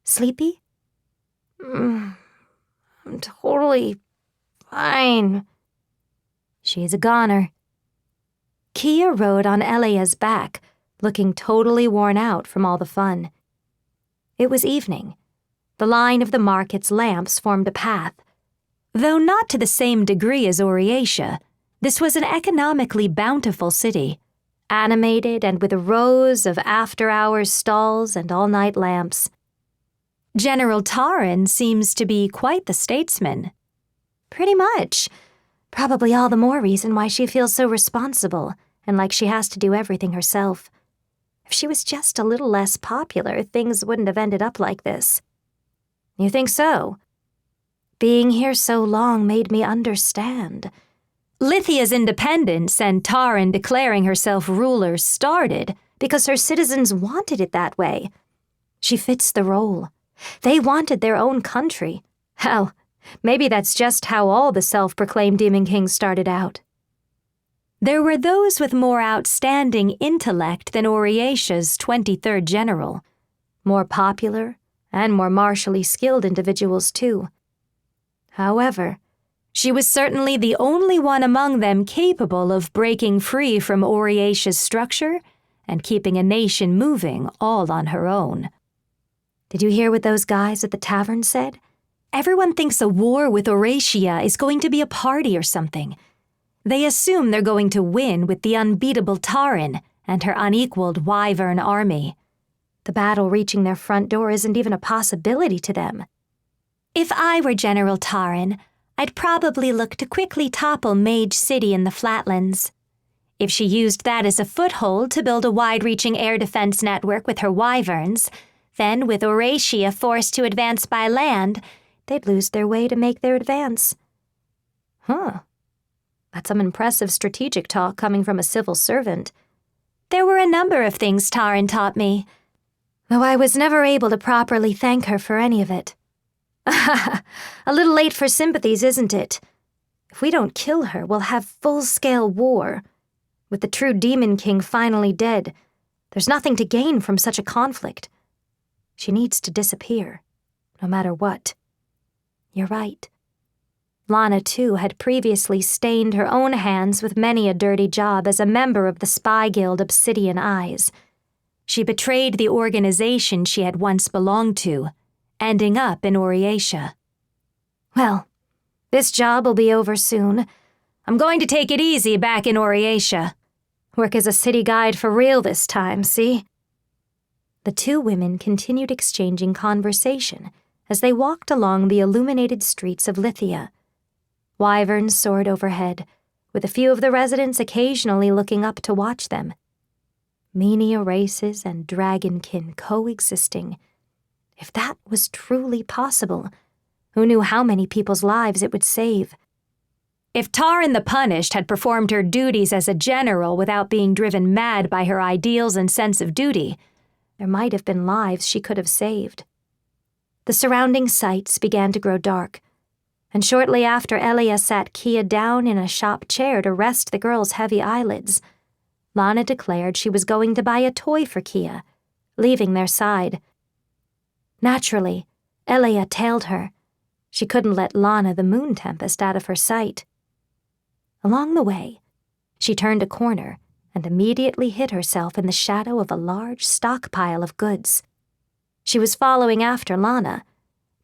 Sleepy?" I'm totally fine. She's a goner. Kia rode on Elia's back, looking totally worn out from all the fun. It was evening. The line of the market's lamps formed a path. Though not to the same degree as Oriatia, this was an economically bountiful city, animated and with rows of after-hours stalls and all-night lamps. General Taran seems to be quite the statesman. Pretty much. Probably all the more reason why she feels so responsible and like she has to do everything herself. If she was just a little less popular, things wouldn't have ended up like this. You think so? Being here so long made me understand. Lithia's independence and Taran declaring herself ruler started because her citizens wanted it that way. She fits the role. They wanted their own country. Hell, maybe that's just how all the self-proclaimed Demon Kings started out. There were those with more outstanding intellect than Oriatia's 23rd general. More popular and more martially skilled individuals, too. However, she was certainly the only one among them capable of breaking free from Oriatia's structure and keeping a nation moving all on her own. Did you hear what those guys at the tavern said? Everyone thinks a war with Oriatia is going to be a party or something. They assume they're going to win with the unbeatable Taran and her unequaled wyvern army. The battle reaching their front door isn't even a possibility to them. If I were General Taran, I'd probably look to quickly topple Mage City in the Flatlands. If she used that as a foothold to build a wide-reaching air defense network with her wyverns, then with Oriatia forced to advance by land, they'd lose their way to make their advance. Huh. That's some impressive strategic talk coming from a civil servant. There were a number of things Taran taught me, though I was never able to properly thank her for any of it. A little late for sympathies, isn't it? If we don't kill her, we'll have full-scale war. With the true Demon King finally dead, there's nothing to gain from such a conflict. She needs to disappear, no matter what. You're right. Lana, too, had previously stained her own hands with many a dirty job as a member of the spy guild Obsidian Eyes. She betrayed the organization she had once belonged to, ending up in Oriatia. Well, this job will be over soon. I'm going to take it easy back in Oriatia. Work as a city guide for real this time, see? The two women continued exchanging conversation as they walked along the illuminated streets of Lithia. Wyverns soared overhead, with a few of the residents occasionally looking up to watch them. Mania races and dragonkin coexisting. If that was truly possible, who knew how many people's lives it would save? If Taran the Punished had performed her duties as a general without being driven mad by her ideals and sense of duty, there might have been lives she could have saved. The surrounding sights began to grow dark, and shortly after Elia sat Kia down in a shop chair to rest the girl's heavy eyelids, Lana declared she was going to buy a toy for Kia, leaving their side. Naturally, Elia tailed her. She couldn't let Lana the Moon Tempest out of her sight. Along the way, she turned a corner and immediately hid herself in the shadow of a large stockpile of goods. She was following after Lana,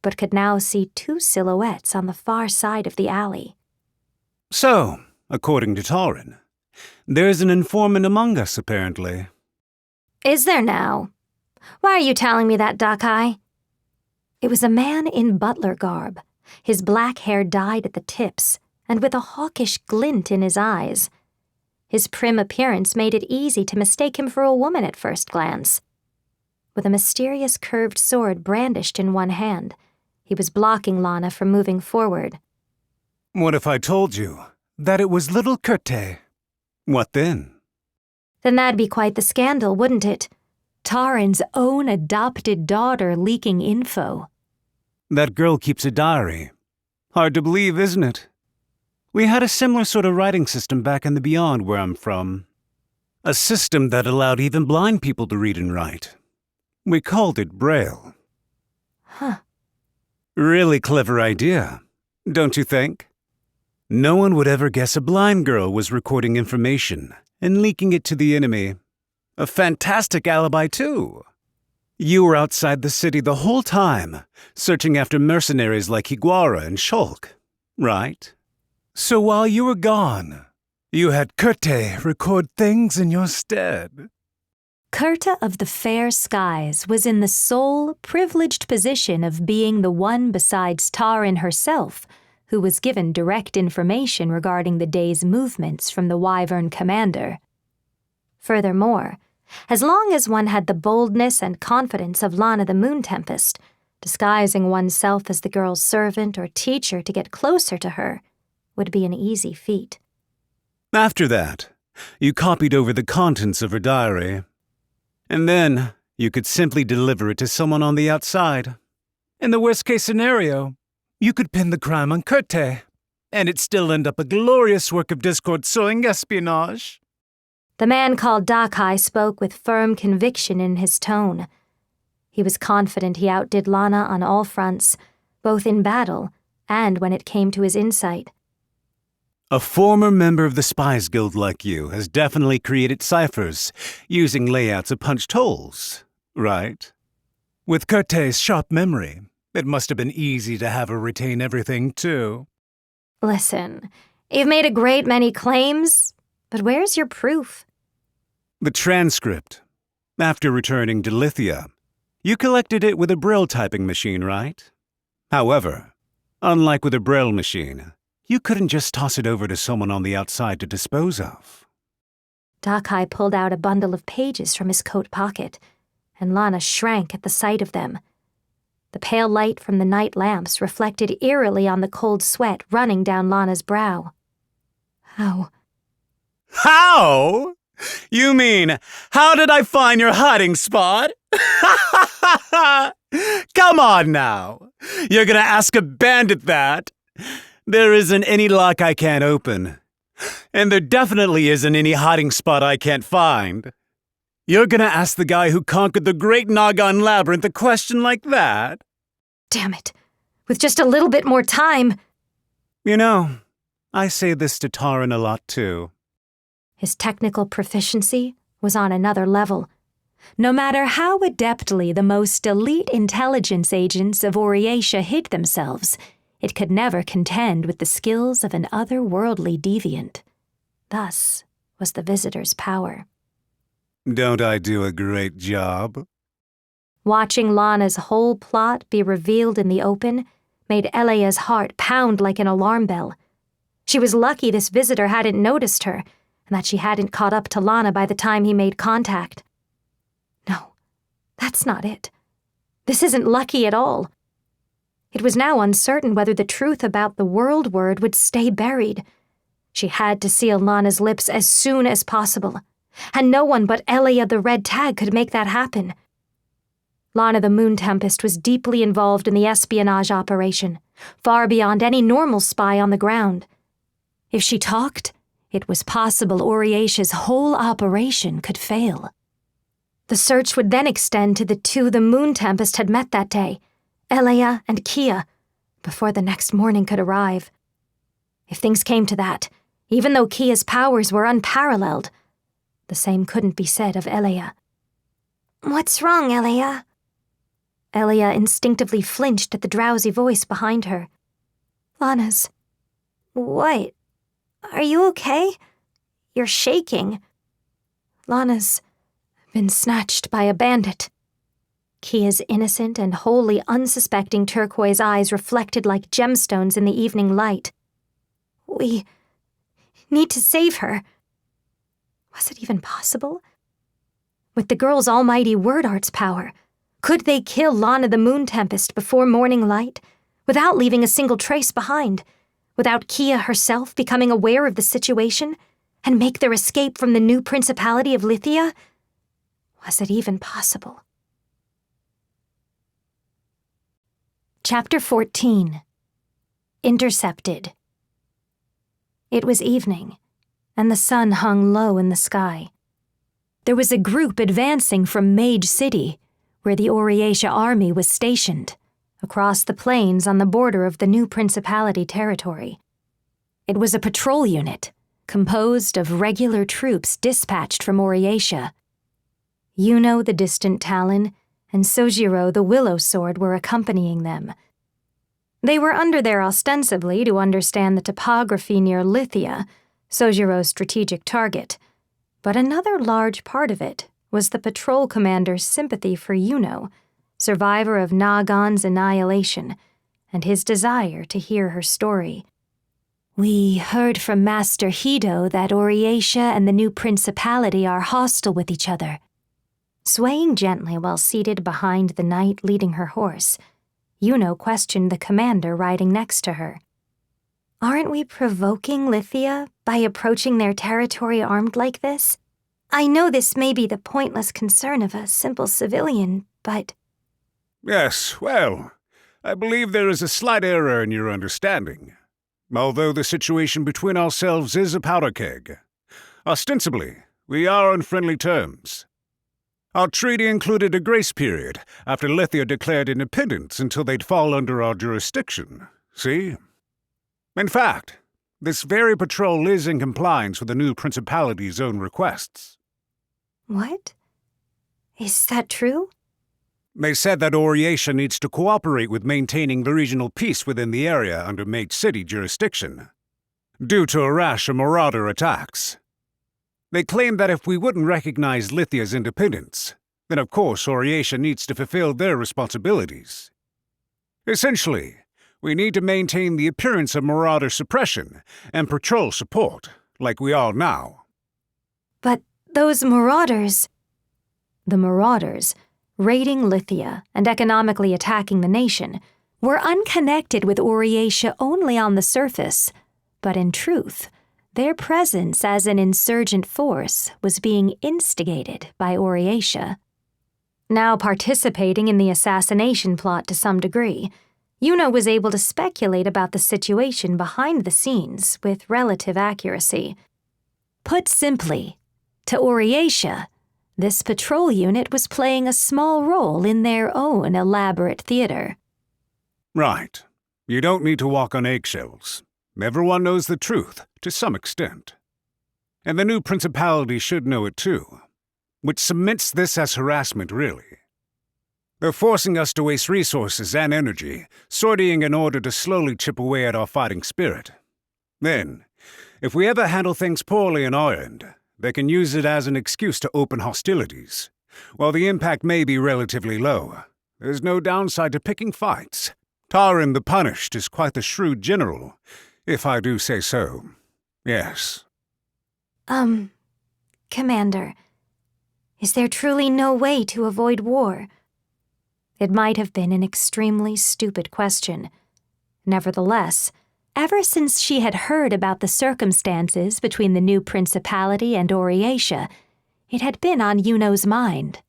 but could now see two silhouettes on the far side of the alley. So, according to Taran, there's an informant among us, apparently. Is there now? Why are you telling me that, Dakai? It was a man in butler garb, his black hair dyed at the tips, and with a hawkish glint in his eyes. His prim appearance made it easy to mistake him for a woman at first glance. With a mysterious curved sword brandished in one hand, he was blocking Lana from moving forward. What if I told you that it was little Kureta? What then? Then that'd be quite the scandal, wouldn't it? Taran's own adopted daughter leaking info. That girl keeps a diary. Hard to believe, isn't it? We had a similar sort of writing system back in the Beyond where I'm from. A system that allowed even blind people to read and write. We called it Braille. Huh. Really clever idea, don't you think? No one would ever guess a blind girl was recording information and leaking it to the enemy. A fantastic alibi, too. You were outside the city the whole time, searching after mercenaries like Higuara and Shulk, right? So while you were gone, you had Kureta record things in your stead. Kureta of the Fair Skies was in the sole, privileged position of being the one besides Tarin herself who was given direct information regarding the day's movements from the wyvern commander. Furthermore, as long as one had the boldness and confidence of Lana the Moon Tempest, disguising oneself as the girl's servant or teacher to get closer to her would be an easy feat. After that, you copied over the contents of her diary. And then, you could simply deliver it to someone on the outside. In the worst-case scenario, you could pin the crime on Kureta, and it'd still end up a glorious work of discord-sowing espionage. The man called Dakai spoke with firm conviction in his tone. He was confident he outdid Lana on all fronts, both in battle and when it came to his insight. A former member of the Spies Guild like you has definitely created ciphers using layouts of punched holes, right? With Kureta's sharp memory, it must have been easy to have her retain everything, too. Listen, you've made a great many claims, but where's your proof? The transcript. After returning to Lithia, you collected it with a Braille typing machine, right? However, unlike with a Braille machine, you couldn't just toss it over to someone on the outside to dispose of. Dakai pulled out a bundle of pages from his coat pocket, and Lana shrank at the sight of them. The pale light from the night lamps reflected eerily on the cold sweat running down Lana's brow. How? How? You mean, how did I find your hiding spot? Come on now. You're gonna ask a bandit that? There isn't any lock I can't open. And there definitely isn't any hiding spot I can't find. You're gonna ask the guy who conquered the Great Nagan Labyrinth a question like that? Damn it. With just a little bit more time. You know, I say this to Tarin a lot too. His technical proficiency was on another level. No matter how adeptly the most elite intelligence agents of Oriatia hid themselves, it could never contend with the skills of an otherworldly deviant. Thus was the visitor's power. Don't I do a great job? Watching Lana's whole plot be revealed in the open made Elea's heart pound like an alarm bell. She was lucky this visitor hadn't noticed her, and that she hadn't caught up to Lana by the time he made contact. No, that's not it. This isn't lucky at all. It was now uncertain whether the truth about the world word would stay buried. She had to seal Lana's lips as soon as possible, and no one but Elea the Red Tag could make that happen. Lana the Moon Tempest was deeply involved in the espionage operation, far beyond any normal spy on the ground. If she talked, it was possible Oriatia's whole operation could fail. The search would then extend to the two the Moon Tempest had met that day, Elea and Kia, before the next morning could arrive. If things came to that, even though Kia's powers were unparalleled, the same couldn't be said of Elea. What's wrong, Elea? Elea instinctively flinched at the drowsy voice behind her. Lana's. What? Are you okay? You're shaking. Lana's been snatched by a bandit. Kia's innocent and wholly unsuspecting turquoise eyes reflected like gemstones in the evening light. We need to save her. Was it even possible? With the girl's almighty word art's power, could they kill Lana the Moon Tempest before morning light, without leaving a single trace behind, without Kia herself becoming aware of the situation, and make their escape from the new principality of Lithia? Was it even possible? Chapter 14. Intercepted. It was evening, and the sun hung low in the sky. There was a group advancing from Mage City, where the Oriatia army was stationed, across the plains on the border of the new principality territory. It was a patrol unit, composed of regular troops dispatched from Oriatia. Yuno, the distant Talon, and Sojiro, the Willow Sword, were accompanying them. They were under there ostensibly to understand the topography near Lithia, Sojiro's strategic target, but another large part of it was the patrol commander's sympathy for Yuno, survivor of Nagon's annihilation, and his desire to hear her story. "We heard from Master Hido that Oriatia and the new principality are hostile with each other." Swaying gently while seated behind the knight leading her horse, Yuno questioned the commander riding next to her. "Aren't we provoking Lithia by approaching their territory armed like this? I know this may be the pointless concern of a simple civilian, but—" Yes, well, I believe there is a slight error in your understanding. Although the situation between ourselves is a powder keg, ostensibly, we are on friendly terms. Our treaty included a grace period after Lithia declared independence until they'd fall under our jurisdiction, see? In fact, this very patrol is in compliance with the new principality's own requests. What? Is that true? They said that Oriatia needs to cooperate with maintaining the regional peace within the area under Mage City jurisdiction, due to a rash of marauder attacks. They claimed that if we wouldn't recognize Lithia's independence, then of course Oriatia needs to fulfill their responsibilities. Essentially, we need to maintain the appearance of marauder suppression and patrol support, like we are now. But those marauders... The marauders, raiding Lithia and economically attacking the nation, were unconnected with Oriatia only on the surface, but in truth, their presence as an insurgent force was being instigated by Oriatia. Now participating in the assassination plot to some degree, Yuno was able to speculate about the situation behind the scenes with relative accuracy. Put simply, to Oriatia, this patrol unit was playing a small role in their own elaborate theater. Right. You don't need to walk on eggshells. Everyone knows the truth, to some extent. And the new principality should know it too, which cements this as harassment, really. They're forcing us to waste resources and energy, sorting in order to slowly chip away at our fighting spirit. Then, if we ever handle things poorly on our end, they can use it as an excuse to open hostilities. While the impact may be relatively low, there's no downside to picking fights. Taran the Punished is quite the shrewd general, if I do say so. Yes. Commander, is there truly no way to avoid war? It might have been an extremely stupid question. Nevertheless, ever since she had heard about the circumstances between the new principality and Oriatia, it had been on Yuno's mind.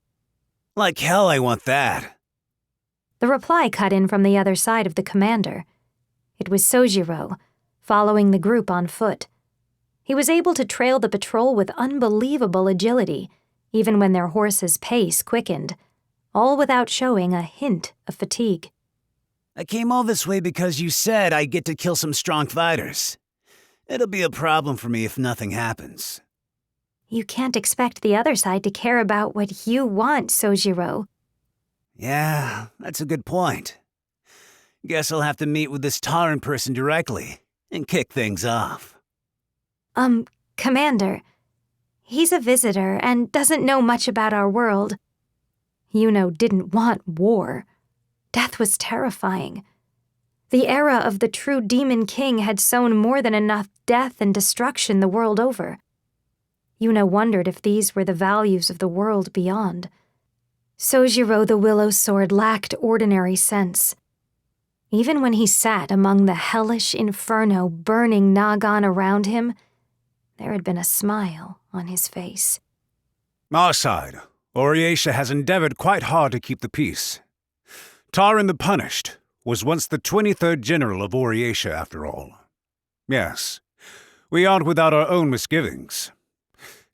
Like hell I want that. The reply cut in from the other side of the commander. It was Sojiro, following the group on foot. He was able to trail the patrol with unbelievable agility, even when their horses' pace quickened, all without showing a hint of fatigue. I came all this way because you said I get to kill some strong fighters. It'll be a problem for me if nothing happens. You can't expect the other side to care about what you want, Sojiro. Yeah, that's a good point. Guess I'll have to meet with this Taran person directly and kick things off. Commander, he's a visitor and doesn't know much about our world. Yuno didn't want war. Death was terrifying. The era of the true Demon King had sown more than enough death and destruction the world over. Yuno wondered if these were the values of the world beyond. Sojiro the Willow Sword lacked ordinary sense. Even when he sat among the hellish inferno burning Nagon around him, there had been a smile on his face. Our side, Oriatia has endeavored quite hard to keep the peace. Taran the Punished was once the 23rd general of Oriatia, after all. Yes, we aren't without our own misgivings.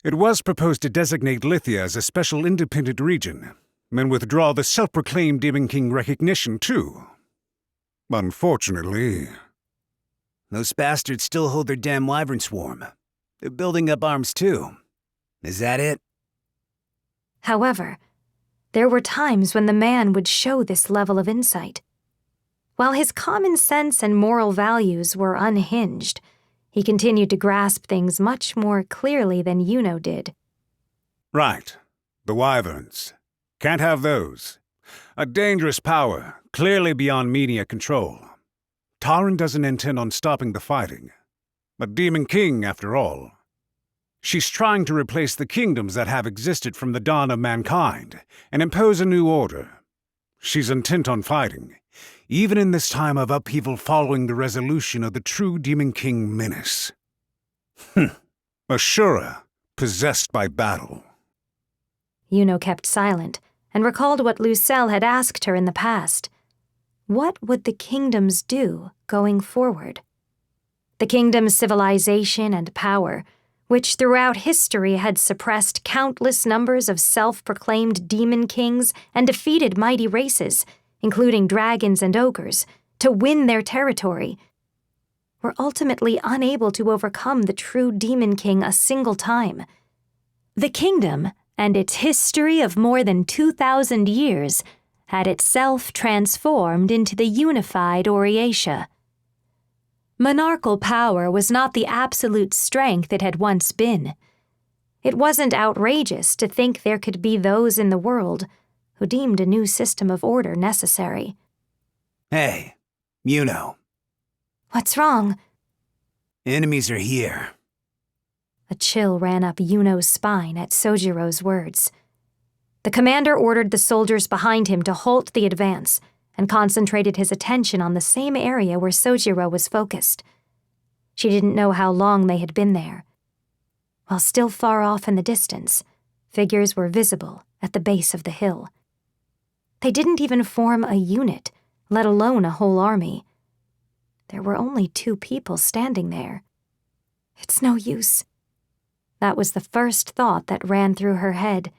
It was proposed to designate Lithia as a special independent region, and withdraw the self-proclaimed Demon King recognition too, Unfortunately. Those bastards still hold their damn wyvern swarm. They're building up arms too. Is that it? However, there were times when the man would show this level of insight. While his common sense and moral values were unhinged, he continued to grasp things much more clearly than Yuno did. Right. The wyverns. Can't have those. A dangerous power, clearly beyond media control. Taran doesn't intend on stopping the fighting. A demon king, after all. She's trying to replace the kingdoms that have existed from the dawn of mankind and impose a new order. She's intent on fighting, even in this time of upheaval following the resolution of the true demon king menace. Ishura, possessed by battle. Yuno kept silent and recalled what Lucelle had asked her in the past. What would the kingdoms do going forward? The kingdom's civilization and power, which throughout history had suppressed countless numbers of self-proclaimed demon kings and defeated mighty races, including dragons and ogres, to win their territory, were ultimately unable to overcome the true demon king a single time. The kingdom, and its history of more than 2,000 years, had itself transformed into the unified Orietia. Monarchal power was not the absolute strength it had once been. It wasn't outrageous to think there could be those in the world who deemed a new system of order necessary. Hey, Yuno. What's wrong? Enemies are here. A chill ran up Yuno's spine at Sojiro's words. The commander ordered the soldiers behind him to halt the advance and concentrated his attention on the same area where Sojiro was focused. She didn't know how long they had been there. While still far off in the distance, figures were visible at the base of the hill. They didn't even form a unit, let alone a whole army. There were only 2 people standing there. It's no use. That was the first thought that ran through her head.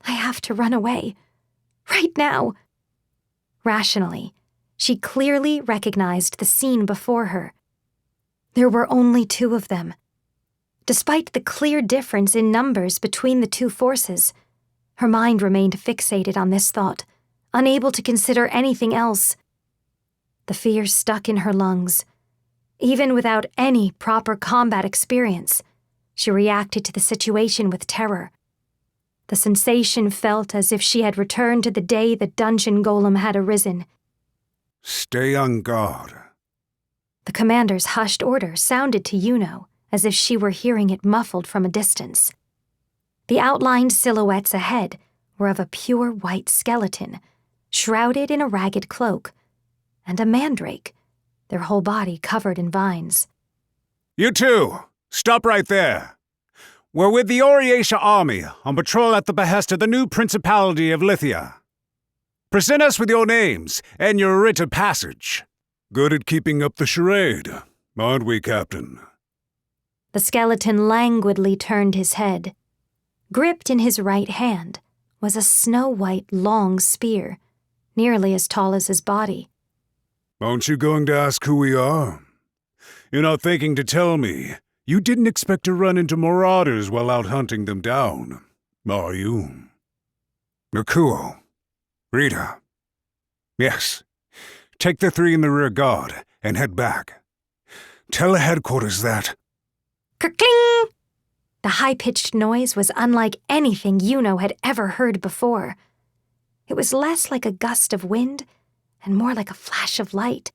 I have to run away. Right now. Rationally, she clearly recognized the scene before her. There were only 2 of them. Despite the clear difference in numbers between the 2 forces, her mind remained fixated on this thought, unable to consider anything else. The fear stuck in her lungs. Even without any proper combat experience, she reacted to the situation with terror. The sensation felt as if she had returned to the day the dungeon golem had arisen. Stay on guard. The commander's hushed order sounded to Yuno as if she were hearing it muffled from a distance. The outlined silhouettes ahead were of a pure white skeleton, shrouded in a ragged cloak, and a mandrake, their whole body covered in vines. You two, stop right there. We're with the Orietia army on patrol at the behest of the new Principality of Lithia. Present us with your names and your writ of passage. Good at keeping up the charade, aren't we, Captain? The skeleton languidly turned his head. Gripped in his right hand was a snow-white long spear, nearly as tall as his body. Aren't you going to ask who we are? You're not thinking to tell me you didn't expect to run into marauders while out hunting them down, are you? Nakuo, Rita. Yes, take the 3 in the rear guard and head back. Tell the headquarters that... Kerkling! The high-pitched noise was unlike anything Yuno had ever heard before. It was less like a gust of wind and more like a flash of light.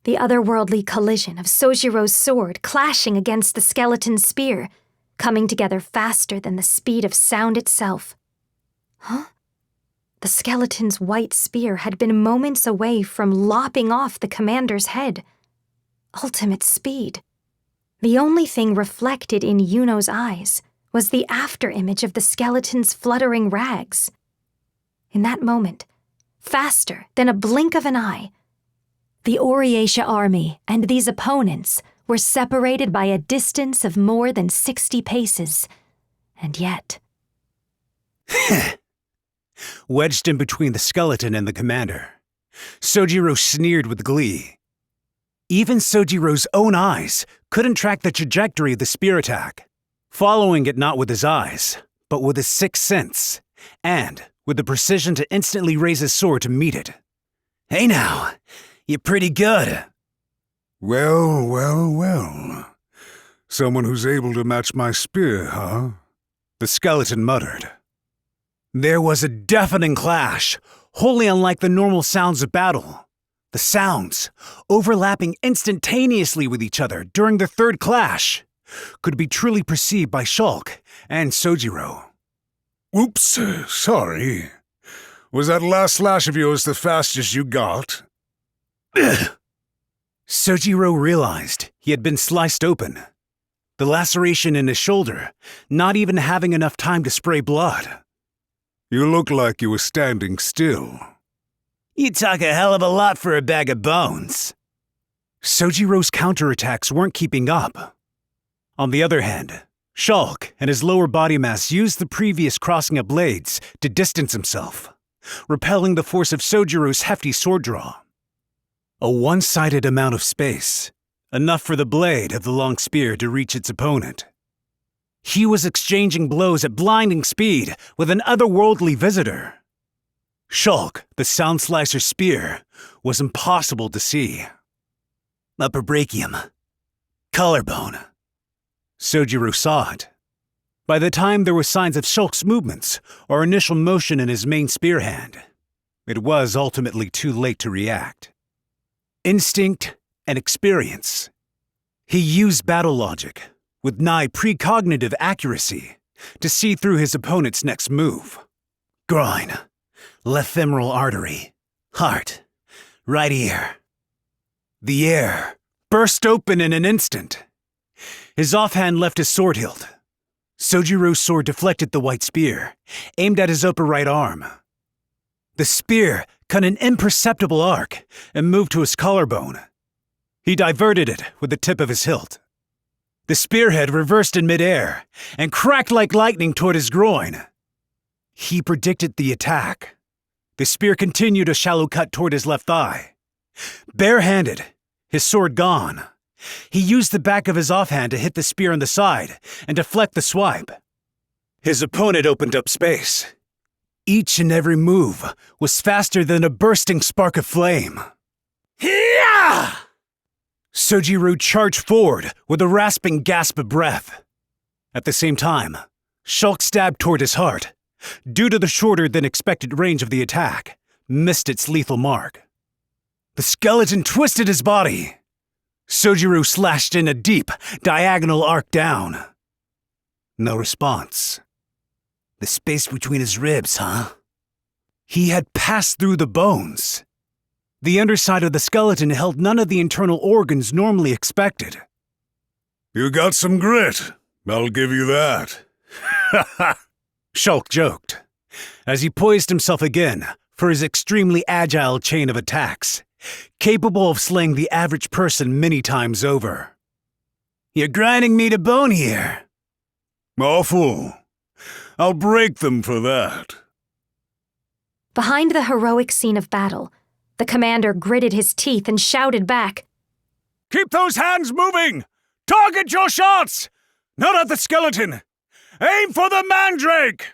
The otherworldly collision of Sojiro's sword clashing against the skeleton's spear, coming together faster than the speed of sound itself. Huh? The skeleton's white spear had been moments away from lopping off the commander's head. Ultimate speed. The only thing reflected in Yuno's eyes was the afterimage of the skeleton's fluttering rags. In that moment, faster than a blink of an eye, the Orietia army and these opponents were separated by a distance of more than 60 paces. And yet... Wedged in between the skeleton and the commander, Sojiro sneered with glee. Even Sojiro's own eyes couldn't track the trajectory of the spear attack, following it not with his eyes, but with his sixth sense, and with the precision to instantly raise his sword to meet it. Hey now, you're pretty good. Well, well, well. Someone who's able to match my spear, huh? The skeleton muttered. There was a deafening clash, wholly unlike the normal sounds of battle. The sounds, overlapping instantaneously with each other during the third clash, could be truly perceived by Shulk and Sojiro. Oops, sorry. Was that last slash of yours the fastest you got? Sojiro realized he had been sliced open. The laceration in his shoulder, not even having enough time to spray blood. You look like you were standing still. You talk a hell of a lot for a bag of bones. Sojiro's counterattacks weren't keeping up. On the other hand, Shulk and his lower body mass used the previous crossing of blades to distance himself, repelling the force of Sojiro's hefty sword draw. A one-sided amount of space, enough for the blade of the long spear to reach its opponent. He was exchanging blows at blinding speed with an otherworldly visitor. Shulk, the Sound Slicer's spear, was impossible to see. Upper brachium. Collarbone. Sojiro saw it. By the time there were signs of Shulk's movements or initial motion in his main spear hand, it was ultimately too late to react. Instinct and experience. He used battle logic, with nigh precognitive accuracy, to see through his opponent's next move. Groin, left femoral artery, heart, right ear. The air burst open in an instant. His offhand left his sword hilt. Sojiro's sword deflected the white spear, aimed at his upper right arm. The spear cut an imperceptible arc and moved to his collarbone. He diverted it with the tip of his hilt. The spearhead reversed in midair and cracked like lightning toward his groin. He predicted the attack. The spear continued a shallow cut toward his left thigh. Barehanded, his sword gone, he used the back of his offhand to hit the spear on the side and deflect the swipe. His opponent opened up space. Each and every move was faster than a bursting spark of flame. Hiya! Sojiro charged forward with a rasping gasp of breath. At the same time, Shulk stabbed toward his heart, due to the shorter than expected range of the attack, missed its lethal mark. The skeleton twisted his body. Sojiro slashed in a deep, diagonal arc down. No response. The space between his ribs, huh? He had passed through the bones. The underside of the skeleton held none of the internal organs normally expected. You got some grit, I'll give you that. Shulk joked, as he poised himself again for his extremely agile chain of attacks, capable of slaying the average person many times over. You're grinding me to bone here. Awful. I'll break them for that. Behind the heroic scene of battle, the commander gritted his teeth and shouted back, Keep those hands moving! Target your shots! Not at the skeleton! Aim for the mandrake!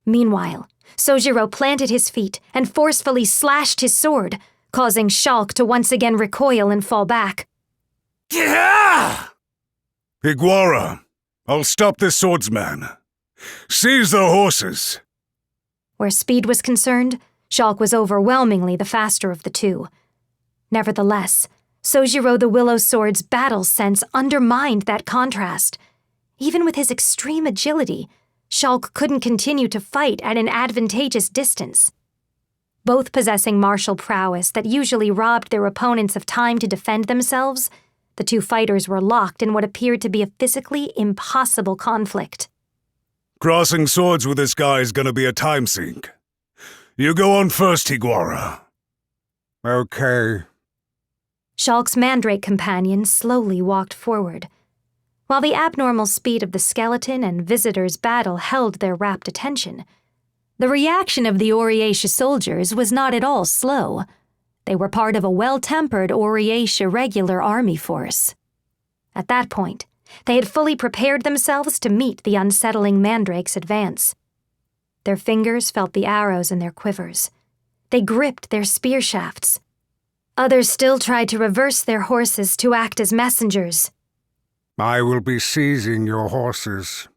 Meanwhile, Sojiro planted his feet and forcefully slashed his sword, causing Shulk to once again recoil and fall back. Yeah! Higuara, I'll stop this swordsman. Seize the horses. Where speed was concerned, Shulk was overwhelmingly the faster of the two. Nevertheless, Sojiro the Willow Sword's battle sense undermined that contrast. Even with his extreme agility, Shulk couldn't continue to fight at an advantageous distance. Both possessing martial prowess that usually robbed their opponents of time to defend themselves, the two fighters were locked in what appeared to be a physically impossible conflict. Crossing swords with this guy is gonna be a time sink. You go on first, Higuara. Okay. Shulk's mandrake companion slowly walked forward. While the abnormal speed of the skeleton and visitor's battle held their rapt attention, the reaction of the Oriatia soldiers was not at all slow, They were part of a well-tempered Oriatia regular army force. At that point, they had fully prepared themselves to meet the unsettling mandrake's advance. Their fingers felt the arrows in their quivers. They gripped their spear shafts. Others still tried to reverse their horses to act as messengers. I will be seizing your horses.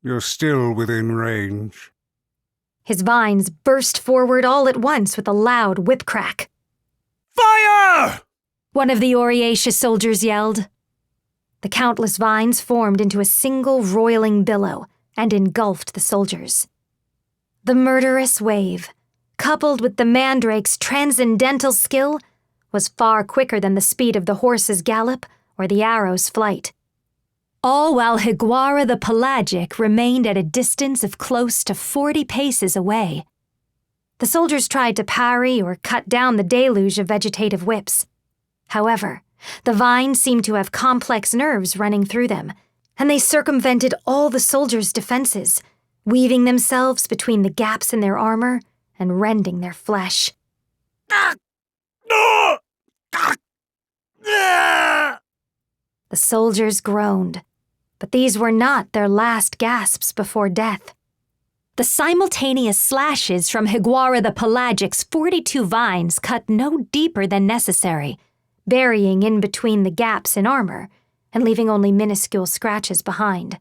You're still within range. His vines burst forward all at once with a loud whip crack. Fire! One of the Oriatia soldiers yelled. The countless vines formed into a single roiling billow and engulfed the soldiers. The murderous wave, coupled with the mandrake's transcendental skill, was far quicker than the speed of the horse's gallop or the arrow's flight. All while Higuara the Pelagic remained at a distance of close to 40 paces away. The soldiers tried to parry or cut down the deluge of vegetative whips. However, the vines seemed to have complex nerves running through them, and they circumvented all the soldiers' defenses, weaving themselves between the gaps in their armor and rending their flesh. The soldiers groaned, but these were not their last gasps before death. The simultaneous slashes from Higuara the Pelagic's 42 vines cut no deeper than necessary, burying in between the gaps in armor and leaving only minuscule scratches behind.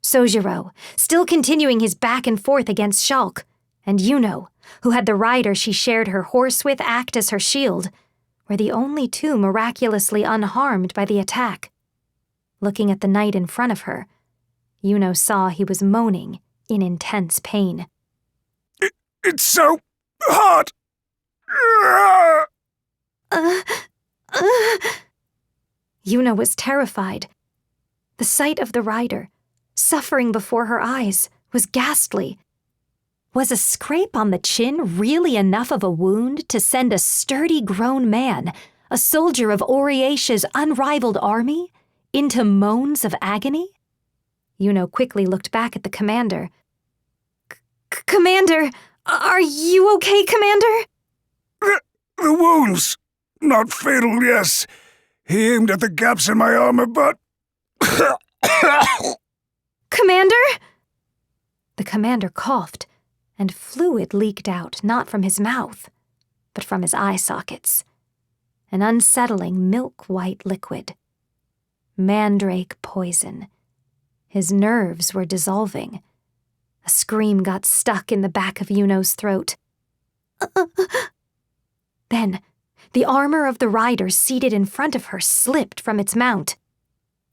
Sojiro, still continuing his back and forth against Shulk, and Yuno, who had the rider she shared her horse with act as her shield, were the only two miraculously unharmed by the attack. Looking at the knight in front of her, Yuno saw he was moaning in intense pain. It's so hot! Yuno was terrified. The sight of the rider, suffering before her eyes, was ghastly. Was a scrape on the chin really enough of a wound to send a sturdy grown man, a soldier of Oriatia's unrivaled army, into moans of agony? Yuno quickly looked back at the commander. Commander, are you okay, Commander? The wounds. Not fatal, yes. He aimed at the gaps in my armor, but... Commander? The commander coughed, and fluid leaked out not from his mouth, but from his eye sockets. An unsettling milk-white liquid. Mandrake poison. His nerves were dissolving. A scream got stuck in the back of Yuno's throat. Then, the armor of the rider seated in front of her slipped from its mount.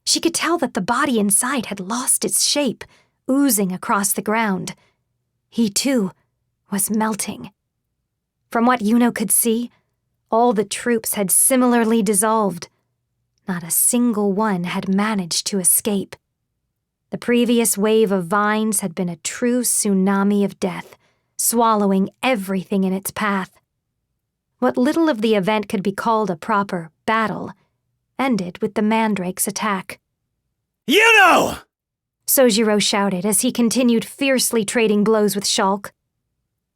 She could tell that the body inside had lost its shape, oozing across the ground. He, too, was melting. From what Yuno could see, all the troops had similarly dissolved. Not a single one had managed to escape. The previous wave of vines had been a true tsunami of death, swallowing everything in its path. What little of the event could be called a proper battle ended with the mandrake's attack. Yuno! Sojiro shouted as he continued fiercely trading blows with Shulk.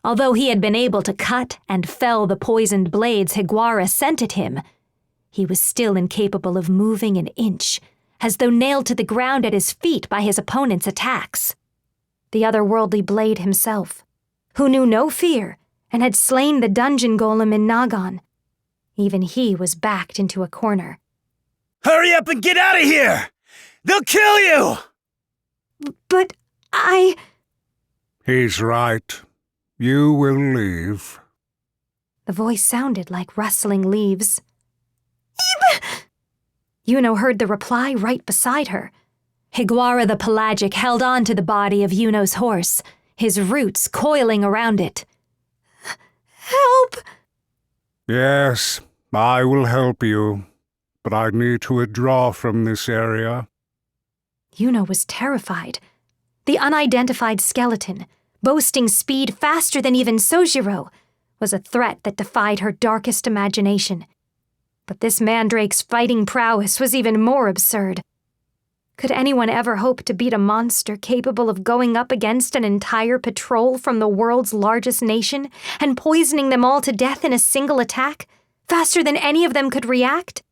Although he had been able to cut and fell the poisoned blades Higuara sent at him, he was still incapable of moving an inch, as though nailed to the ground at his feet by his opponent's attacks. The otherworldly blade himself, who knew no fear and had slain the dungeon golem in Nagan, even he was backed into a corner. Hurry up and get out of here! They'll kill you! But I... He's right. You will leave. The voice sounded like rustling leaves. Yuno heard the reply right beside her. Higuara the Pelagic held on to the body of Yuno's horse, his roots coiling around it. Help! Yes, I will help you, but I need to withdraw from this area. Yuno was terrified. The unidentified skeleton, boasting speed faster than even Sojiro, was a threat that defied her darkest imagination. But this mandrake's fighting prowess was even more absurd. Could anyone ever hope to beat a monster capable of going up against an entire patrol from the world's largest nation and poisoning them all to death in a single attack, Faster than any of them could react?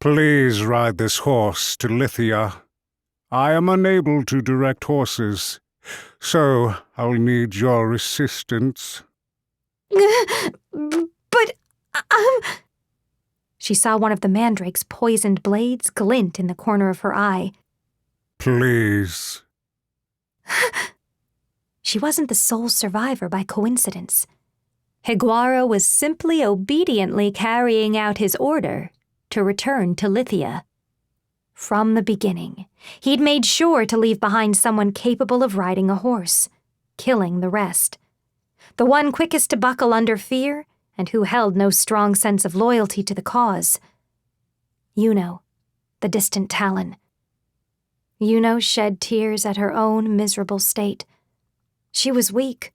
Please ride this horse to Lithia. I am unable to direct horses, so I'll need your assistance. But, She saw one of the mandrake's poisoned blades glint in the corner of her eye. Please. She wasn't the sole survivor by coincidence. Guerrero was simply obediently carrying out his order to return to Lithia. From the beginning, he'd made sure to leave behind someone capable of riding a horse, killing the rest. The one quickest to buckle under fear, and who held no strong sense of loyalty to the cause. Yuno, the distant Talon. Yuno shed tears at her own miserable state. She was weak.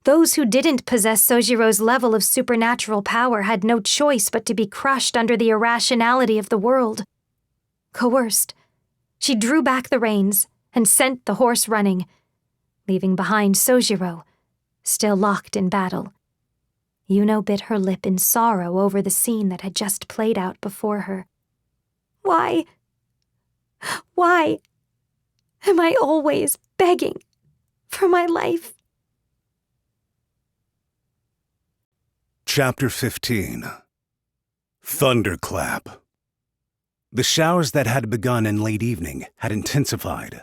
Those who didn't possess Sojiro's level of supernatural power had no choice but to be crushed under the irrationality of the world. Coerced, she drew back the reins and sent the horse running, leaving behind Sojiro, still locked in battle. Yuno bit her lip in sorrow over the scene that had just played out before her. Why am I always begging for my life? Chapter 15. Thunderclap. The showers that had begun in late evening had intensified.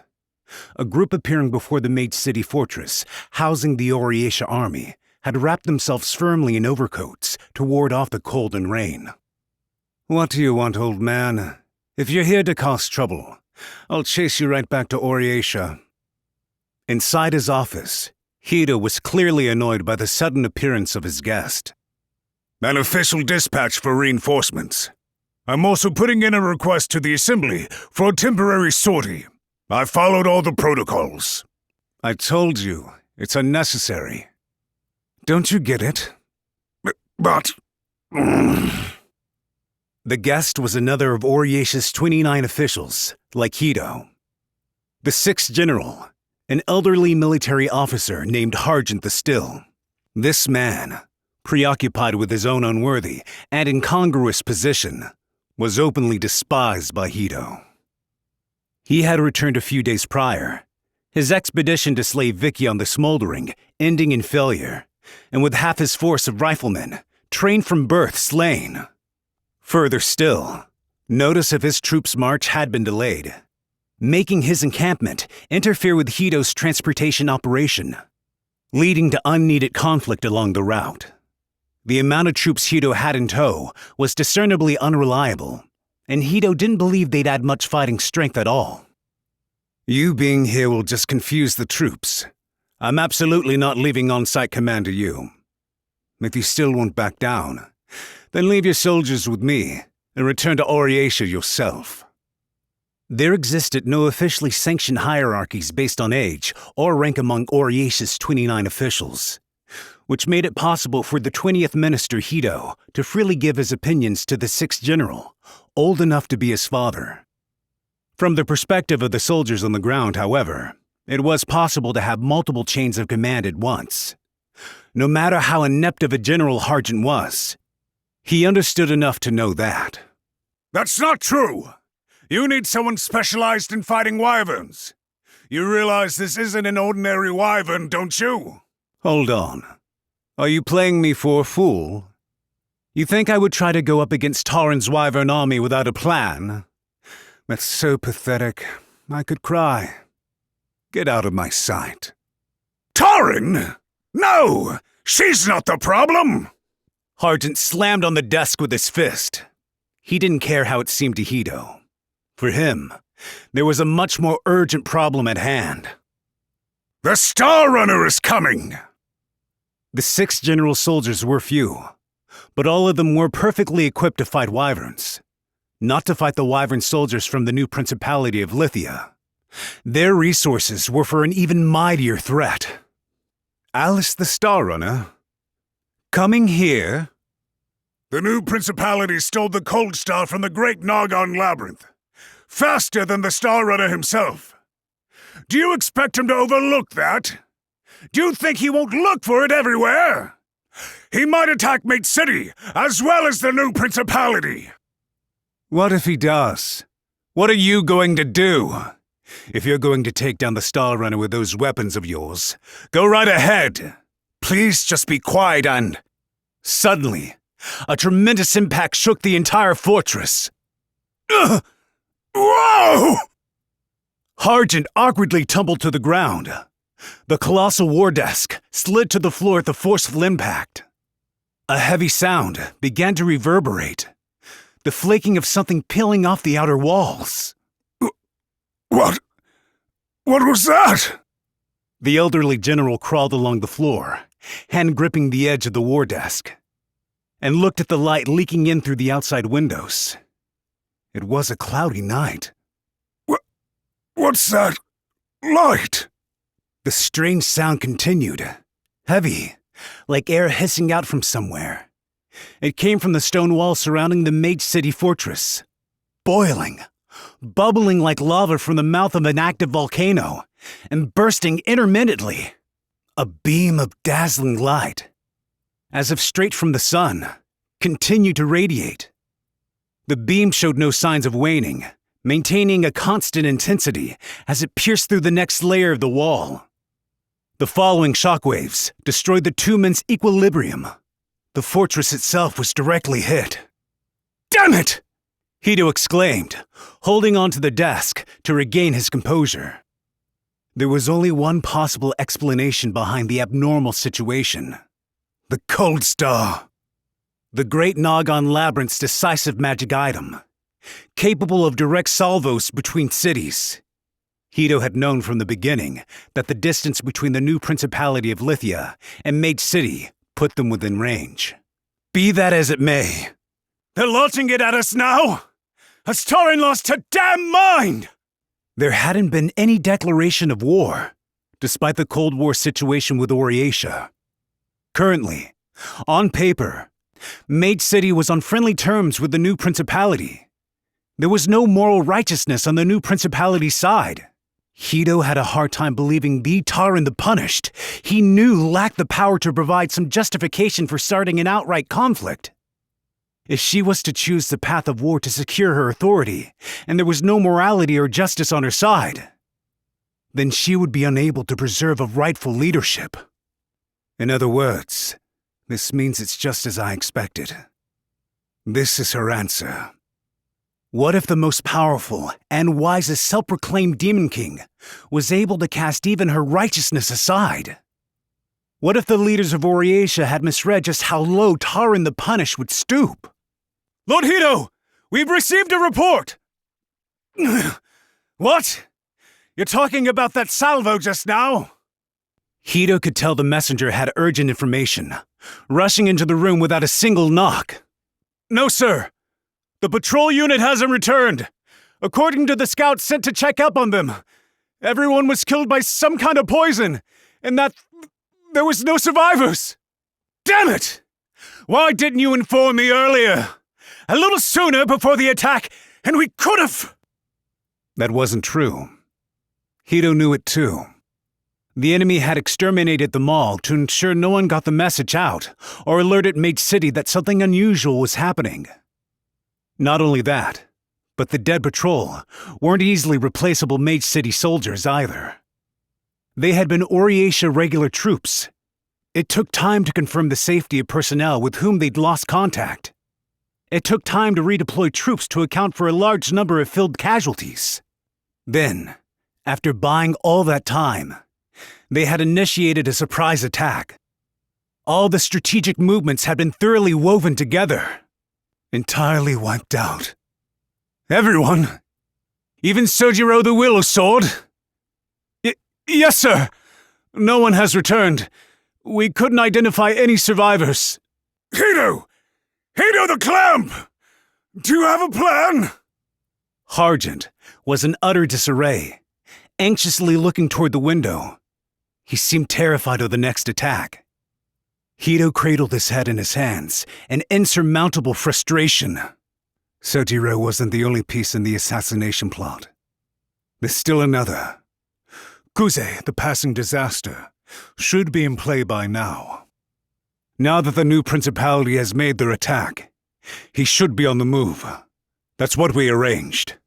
A group appearing before the Mage City fortress, housing the Oriesha army, had wrapped themselves firmly in overcoats to ward off the cold and rain. "What do you want, old man? If you're here to cause trouble, I'll chase you right back to Oriesha." Inside his office, Hito was clearly annoyed by the sudden appearance of his guest. "An official dispatch for reinforcements. I'm also putting in a request to the Assembly for a temporary sortie. I followed all the protocols." "I told you, it's unnecessary. Don't you get it?" But... The guest was another of Oriesha's 29 officials, like Hito. The 6th General, an elderly military officer named Hargent the Still. This man, preoccupied with his own unworthy and incongruous position, was openly despised by Hito. He had returned a few days prior, his expedition to slay Vicky on the Smoldering ending in failure, and with half his force of riflemen, trained from birth, slain. Further still, notice of his troops' march had been delayed, making his encampment interfere with Hito's transportation operation, leading to unneeded conflict along the route. The amount of troops Hito had in tow was discernibly unreliable, and Hito didn't believe they'd add much fighting strength at all. "You being here will just confuse the troops. I'm absolutely not leaving on-site command to you. If you still won't back down, then leave your soldiers with me and return to Oriesha yourself." There existed no officially sanctioned hierarchies based on age or rank among Oriesha's 29 officials, which made it possible for the 20th Minister Hito to freely give his opinions to the 6th General, old enough to be his father. From the perspective of the soldiers on the ground, however, it was possible to have multiple chains of command at once. No matter how inept of a general Hargent was, he understood enough to know that. "That's not true! You need someone specialized in fighting wyverns. You realize this isn't an ordinary wyvern, don't you?" Hold on. Are you playing me for a fool? You think I would try to go up against Tauren's wyvern army without a plan? That's so pathetic. I could cry. Get out of my sight. "Tauren? No! She's not the problem!" Hargent slammed on the desk with his fist. He didn't care how it seemed to Hito. For him, there was a much more urgent problem at hand. "The Star Runner is coming!" The 6th General soldiers were few, but all of them were perfectly equipped to fight wyverns. Not to fight the wyvern soldiers from the new Principality of Lithia. Their resources were for an even mightier threat. Alice the Star Runner? Coming here? "The new Principality stole the Cold Star from the Great Nargon Labyrinth. Faster than the Star Runner himself. Do you expect him to overlook that? Do you think he won't look for it everywhere? He might attack Mate City, as well as the new principality. What if he does? What are you going to do? If you're going to take down the Star Runner with those weapons of yours, go right ahead. Please just be quiet and... Suddenly, a tremendous impact shook the entire fortress. Whoa! Hargent awkwardly tumbled to the ground. The colossal war desk slid to the floor at the forceful impact. A heavy sound began to reverberate, the flaking of something peeling off the outer walls. What was that? The elderly general crawled along the floor, hand gripping the edge of the war desk, and looked at the light leaking in through the outside windows. It was a cloudy night. What's that light? The strange sound continued, heavy, like air hissing out from somewhere. It came from the stone wall surrounding the Mage City fortress, boiling, bubbling like lava from the mouth of an active volcano, and bursting intermittently. A beam of dazzling light, as if straight from the sun, continued to radiate. The beam showed no signs of waning, maintaining a constant intensity as it pierced through the next layer of the wall. The following shockwaves destroyed the two men's equilibrium. The fortress itself was directly hit. "Damn it!" Hito exclaimed, holding onto the desk to regain his composure. There was only one possible explanation behind the abnormal situation. The Cold Star. The Great Nagon Labyrinth's decisive magic item, capable of direct salvos between cities. Hito had known from the beginning that the distance between the new Principality of Lithia and Mage City put them within range. Be that as it may, they're launching it at us now! Has Taran lost her damn mind? There hadn't been any declaration of war, despite the Cold War situation with Oriatia. Currently, on paper, Mage City was on friendly terms with the new Principality. There was no moral righteousness on the new Principality's side. Hito had a hard time believing the Taran the Punished he knew lacked the power to provide some justification for starting an outright conflict. If she was to choose the path of war to secure her authority, and there was no morality or justice on her side, then she would be unable to preserve a rightful leadership. In other words, this means it's just as I expected. This is her answer. What if the most powerful and wisest self-proclaimed Demon King was able to cast even her righteousness aside? What if the leaders of Oriatia had misread just how low Taran the Punished would stoop? Lord Hito, we've received a report! What? You're talking about that salvo just now? Hito could tell the messenger had urgent information, rushing into the room without a single knock. No, sir. The patrol unit hasn't returned. According to the scouts sent to check up on them, everyone was killed by some kind of poison, and that there was no survivors. Damn it! Why didn't you inform me earlier? A little sooner before the attack, and we could have... That wasn't true. Hito knew it too. The enemy had exterminated the mall to ensure no one got the message out or alerted Mage City that something unusual was happening. Not only that, but the dead patrol weren't easily replaceable Mage City soldiers either. They had been Oriatia regular troops. It took time to confirm the safety of personnel with whom they'd lost contact. It took time to redeploy troops to account for a large number of filled casualties. Then, after buying all that time, they had initiated a surprise attack. All the strategic movements had been thoroughly woven together. Entirely wiped out. Everyone? Even Sojiro the Willow Sword? Yes, sir. No one has returned. We couldn't identify any survivors. Hito! Hito the Clamp! Do you have a plan? Hargent was in utter disarray, anxiously looking toward the window. He seemed terrified of the next attack. Hito cradled his head in his hands, in insurmountable frustration. Sojiro wasn't the only piece in the assassination plot. There's still another. Kuze, the passing disaster, should be in play by now. Now that the new principality has made their attack, he should be on the move. That's what we arranged.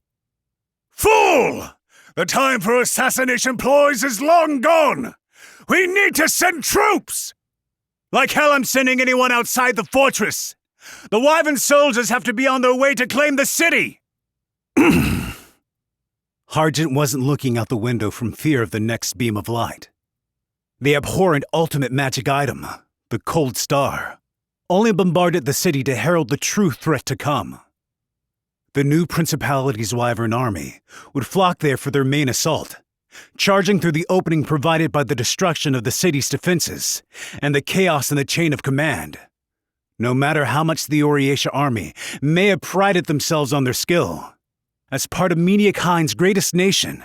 Fool! The time for assassination ploys is long gone! We need to send troops! Like hell I'm sending anyone outside the fortress! The wyvern soldiers have to be on their way to claim the city! Harjant wasn't looking out the window from fear of the next beam of light. The abhorrent ultimate magic item, the Cold Star, only bombarded the city to herald the true threat to come. The new principality's wyvern army would flock there for their main assault, charging through the opening provided by the destruction of the city's defenses and the chaos in the chain of command. No matter how much the Oriatia army may have prided themselves on their skill, as part of Media Kind's greatest nation,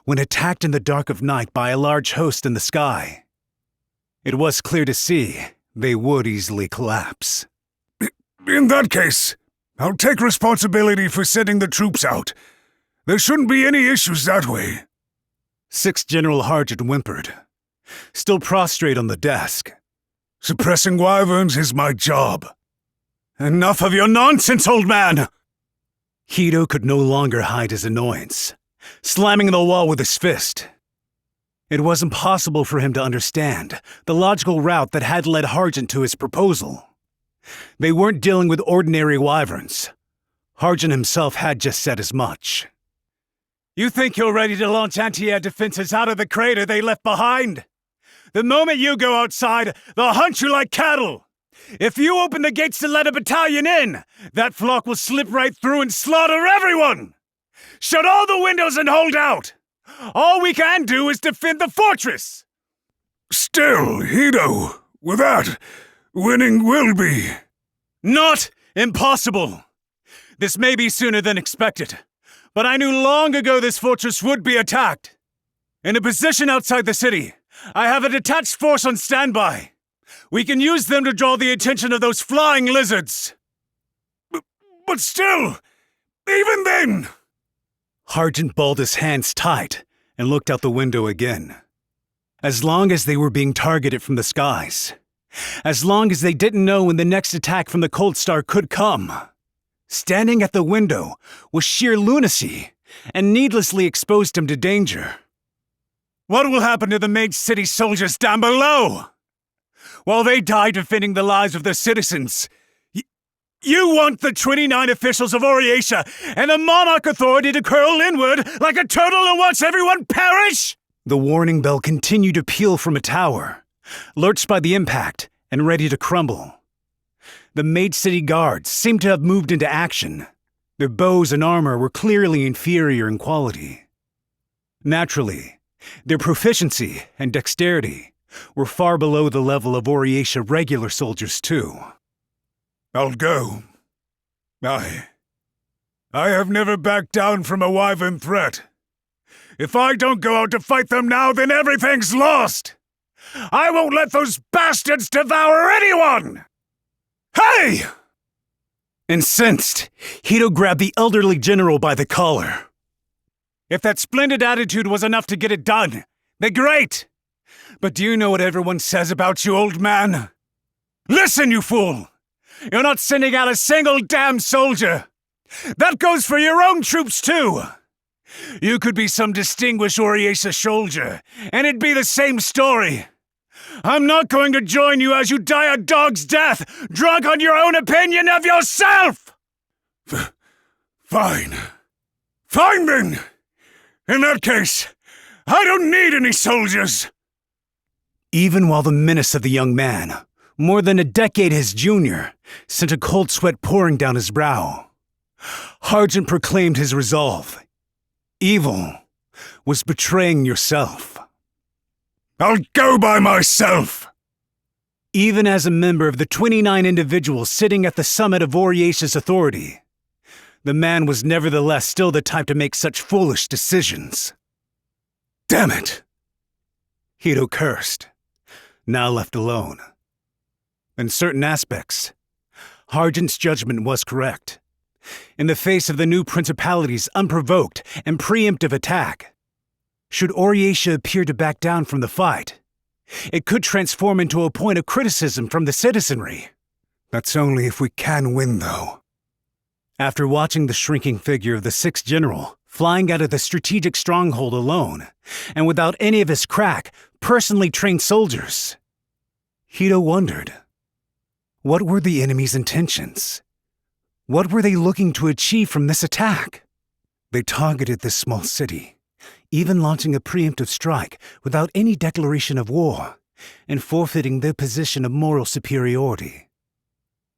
when attacked in the dark of night by a large host in the sky, it was clear to see they would easily collapse. In that case, I'll take responsibility for sending the troops out. There shouldn't be any issues that way. 6th General Harjant whimpered, still prostrate on the desk. Suppressing wyverns is my job. Enough of your nonsense, old man! Hito could no longer hide his annoyance, slamming the wall with his fist. It was impossible for him to understand the logical route that had led Harjant to his proposal. They weren't dealing with ordinary wyverns. Harjant himself had just said as much. You think you're ready to launch anti-air defenses out of the crater they left behind? The moment you go outside, they'll hunt you like cattle. If you open the gates to let a battalion in, that flock will slip right through and slaughter everyone! Shut all the windows and hold out! All we can do is defend the fortress! Still, Hito, with that, winning will be... Not impossible! This may be sooner than expected, but I knew long ago this fortress would be attacked. In a position outside the city, I have a detached force on standby. We can use them to draw the attention of those flying lizards. But still, even then... Harjant balled his hands tight and looked out the window again. As long as they were being targeted from the skies, as long as they didn't know when the next attack from the Cold Star could come, standing at the window was sheer lunacy and needlessly exposed him to danger. What will happen to the Mage City soldiers down below? While they die defending the lives of their citizens, you want the 29 officials of Oriatia and the Monarch Authority to curl inward like a turtle and watch everyone perish? The warning bell continued to peal from a tower, lurched by the impact and ready to crumble. The Mage City guards seemed to have moved into action. Their bows and armor were clearly inferior in quality. Naturally, their proficiency and dexterity were far below the level of Oriatia regular soldiers, too. I'll go. I have never backed down from a wyvern threat. If I don't go out to fight them now, then everything's lost! I won't let those bastards devour anyone! Hey! Incensed, Hito grabbed the elderly general by the collar. If that splendid attitude was enough to get it done, then great! But do you know what everyone says about you, old man? Listen, you fool! You're not sending out a single damn soldier! That goes for your own troops, too! You could be some distinguished Oriatia soldier, and it'd be the same story. I'm not going to join you as you die a dog's death, drunk on your own opinion of yourself! Fine. Fine, then! In that case, I don't need any soldiers! Even while the menace of the young man, more than a decade his junior, sent a cold sweat pouring down his brow, Harjant proclaimed his resolve. Evil was betraying yourself. I'll go by myself! Even as a member of the 29 individuals sitting at the summit of Oriacia's authority, the man was nevertheless still the type to make such foolish decisions. Damn it! Hito cursed, now left alone. In certain aspects, Harjant's judgment was correct. In the face of the new principality's unprovoked and preemptive attack, should Oriatia appear to back down from the fight, It could transform into a point of criticism from the citizenry. That's only if we can win, though. After watching the shrinking figure of the 6th General flying out of the strategic stronghold alone, and without any of his crack, personally trained soldiers, Hito wondered, what were the enemy's intentions? What were they looking to achieve from this attack? They targeted this small city, even launching a preemptive strike without any declaration of war, and forfeiting their position of moral superiority.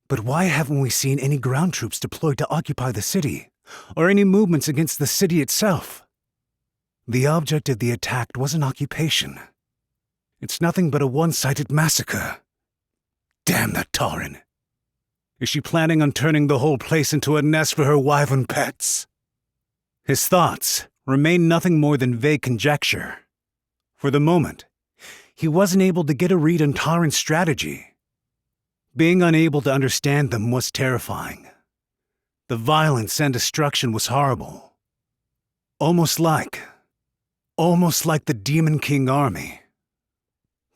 But why haven't we seen any ground troops deployed to occupy the city, or any movements against the city itself? The object of the attack wasn't occupation. It's nothing but a one-sided massacre. Damn that Tauren. Is she planning on turning the whole place into a nest for her wyvern pets? His thoughts remained nothing more than vague conjecture. For the moment, he wasn't able to get a read on Tauren's strategy. Being unable to understand them was terrifying. The violence and destruction was horrible. Almost like the Demon King army.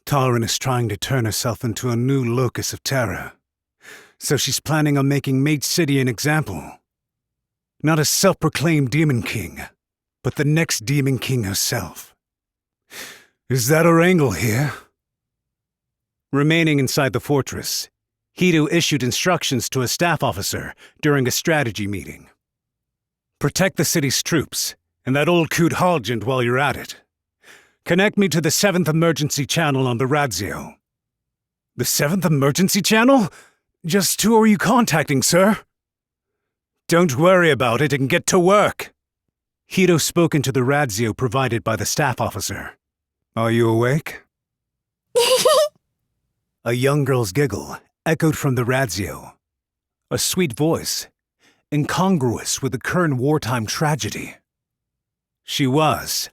Tauren is trying to turn herself into a new locus of terror. So she's planning on making Mage City an example. Not a self-proclaimed Demon King, but the next Demon King herself. Is that her angle here? Remaining inside the fortress, Hito issued instructions to a staff officer during a strategy meeting. Protect the city's troops, and that old coot Halgent while you're at it. Connect me to the 7th emergency channel on the radio. The 7th emergency channel? Just who are you contacting, sir? Don't worry about it and get to work. Hito spoke into the radio provided by the staff officer. Are you awake? A young girl's giggle echoed from the radio. A sweet voice, incongruous with the current wartime tragedy. She was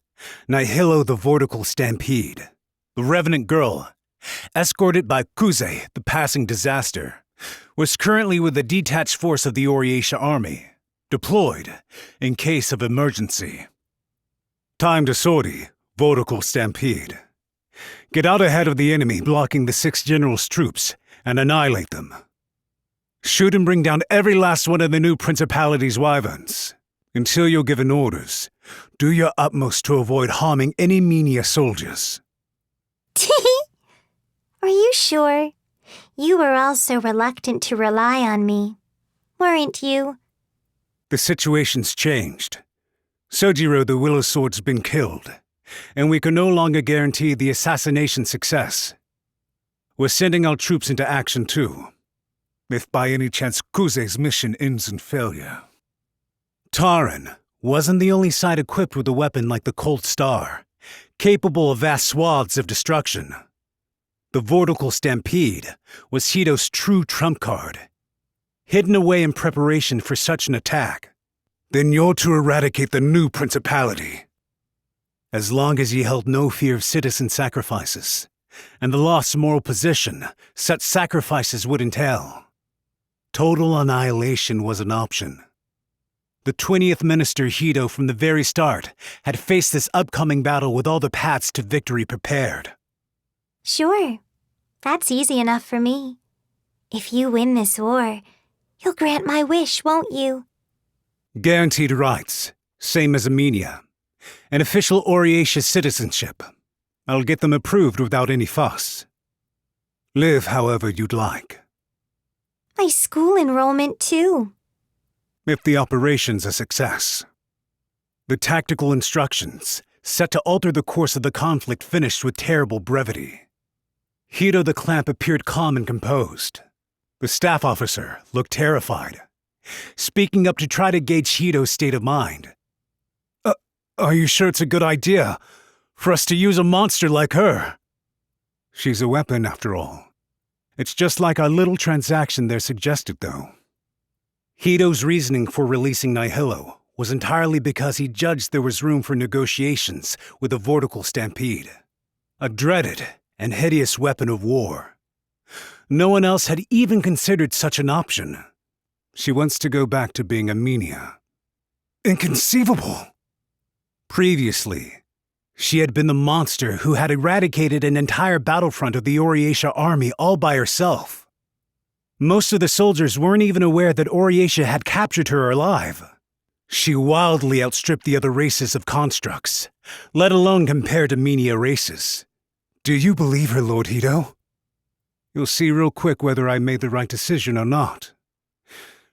Nihilo the Vortical Stampede, the revenant girl, escorted by Kuze, the passing disaster, was currently with a detached force of the Orietia army, deployed in case of emergency. Time to sortie, Vortical Stampede. Get out ahead of the enemy blocking the 6th General's troops and annihilate them. Shoot and bring down every last one of the new Principality's wyverns. Until you're given orders, do your utmost to avoid harming any Menia soldiers. Are you sure? You were all so reluctant to rely on me, weren't you? The situation's changed. Sojiro the Willow Sword's been killed, and we can no longer guarantee the assassination success. We're sending our troops into action too, if by any chance Kuze's mission ends in failure. Tauren wasn't the only side equipped with a weapon like the Cold Star, capable of vast swaths of destruction. The Vortical Stampede was Hito's true trump card, hidden away in preparation for such an attack. Then you're to eradicate the new principality. As long as ye held no fear of citizen sacrifices, and the lost moral position such sacrifices would entail, total annihilation was an option. The 20th Minister Hito from the very start had faced this upcoming battle with all the paths to victory prepared. Sure, that's easy enough for me. If you win this war, you'll grant my wish, won't you? Guaranteed rights, same as Amenia. An official Orietia citizenship. I'll get them approved without any fuss. Live however you'd like. My school enrollment, too. If the operation's a success. The tactical instructions, set to alter the course of the conflict, finished with terrible brevity. Hito the Clamp appeared calm and composed. The staff officer looked terrified, speaking up to try to gauge Hito's state of mind. Are you sure it's a good idea for us to use a monster like her? She's a weapon, after all. It's just like our little transaction there suggested, though. Hito's reasoning for releasing Nihilo was entirely because he judged there was room for negotiations with the Vortical Stampede, a dreaded and hideous weapon of war. No one else had even considered such an option. She wants to go back to being a Menia. Inconceivable! Previously, She had been the monster who had eradicated an entire battlefront of the Oriatia army all by herself. Most of the soldiers weren't even aware that Oriatia had captured her alive. She wildly outstripped the other races of constructs, let alone compare to Menia races. Do you believe her, Lord Hito? You'll see real quick whether I made the right decision or not,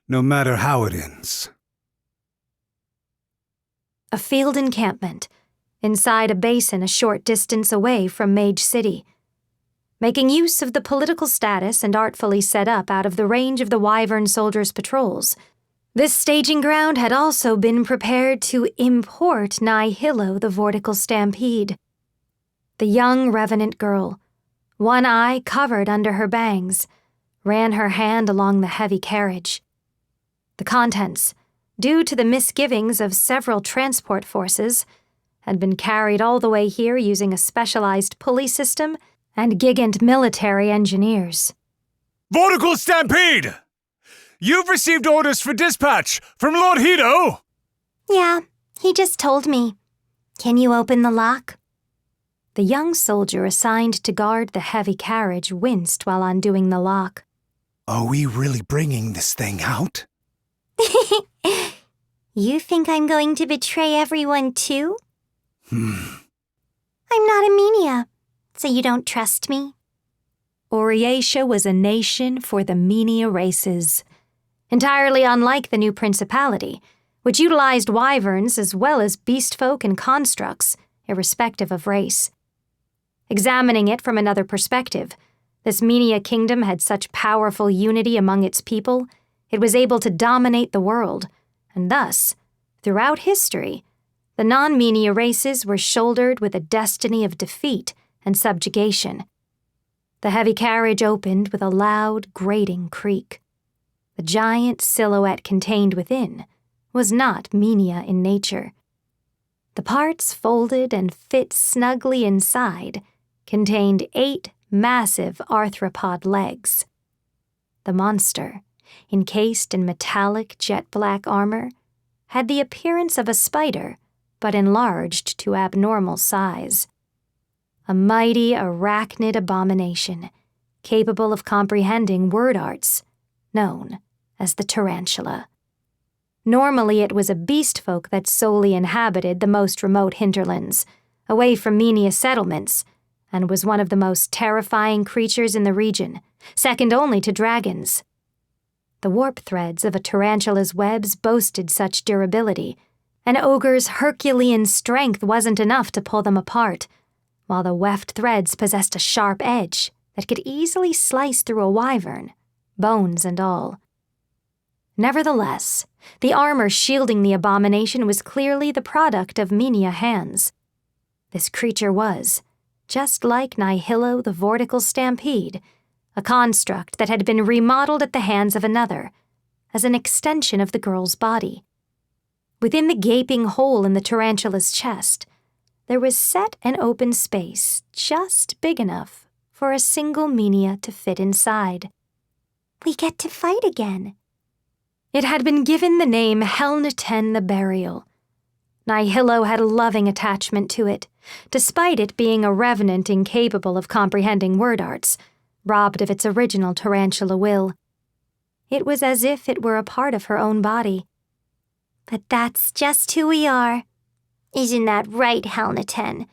no matter how it ends. A field encampment, inside a basin a short distance away from Mage City. Making use of the political status and artfully set up out of the range of the wyvern soldiers' patrols, this staging ground had also been prepared to import Nihilo the vortical stampede. The young revenant girl, one eye covered under her bangs, ran her hand along the heavy carriage. The contents, due to the misgivings of several transport forces, had been carried all the way here using a specialized pulley system and gigant military engineers. Vortical Stampede! You've received orders for dispatch from Lord Hito! Yeah, he just told me. Can you open the lock? The young soldier assigned to guard the heavy carriage winced while undoing the lock. Are we really bringing this thing out? You think I'm going to betray everyone too? Hmm. I'm not a Menia, so you don't trust me? Oriatia was a nation for the Menia races, entirely unlike the new principality, which utilized wyverns as well as beastfolk and constructs, irrespective of race. Examining it from another perspective, this Menia kingdom had such powerful unity among its people, it was able to dominate the world, and thus, throughout history, the non-Menia races were shouldered with a destiny of defeat and subjugation. The heavy carriage opened with a loud, grating creak. The giant silhouette contained within was not Menia in nature. The parts folded and fit snugly inside contained 8 massive arthropod legs. The monster, encased in metallic jet-black armor, had the appearance of a spider, but enlarged to abnormal size. A mighty arachnid abomination, capable of comprehending word arts, known as the tarantula. Normally it was a beastfolk that solely inhabited the most remote hinterlands, away from Menia settlements, and was one of the most terrifying creatures in the region, second only to dragons. The warp threads of a tarantula's webs boasted such durability. An ogre's Herculean strength wasn't enough to pull them apart, while the weft threads possessed a sharp edge that could easily slice through a wyvern, bones and all. Nevertheless, the armor shielding the abomination was clearly the product of Menia hands. This creature was, just like Nihilo the vortical stampede, a construct that had been remodeled at the hands of another, as an extension of the girl's body. Within the gaping hole in the tarantula's chest, there was set an open space just big enough for a single Menia to fit inside. We get to fight again. It had been given the name Helneten the Burial. Nihilo had a loving attachment to it, despite it being a revenant incapable of comprehending word arts, robbed of its original tarantula will. It was as if it were a part of her own body. But that's just who we are. Isn't that right, Helneten?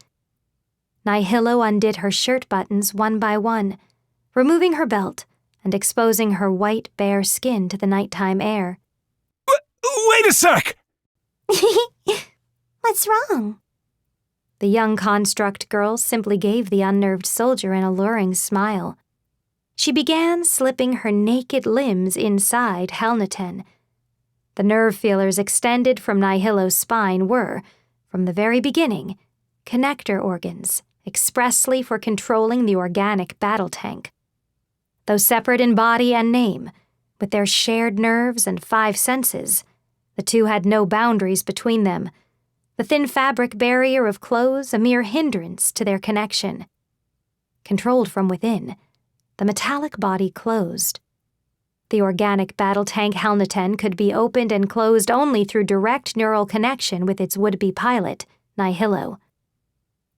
Nihilo undid her shirt buttons one by one, removing her belt and exposing her white, bare skin to the nighttime air. Wait a sec! What's wrong? The young construct girl simply gave the unnerved soldier an alluring smile. She began slipping her naked limbs inside Helneten. The nerve feelers extended from Nihilo's spine were, from the very beginning, connector organs expressly for controlling the organic battle tank. Though separate in body and name, with their shared nerves and 5 senses, the two had no boundaries between them, the thin fabric barrier of clothes a mere hindrance to their connection. Controlled from within, the metallic body closed. The organic battle tank Helneten could be opened and closed only through direct neural connection with its would-be pilot, Nihilo.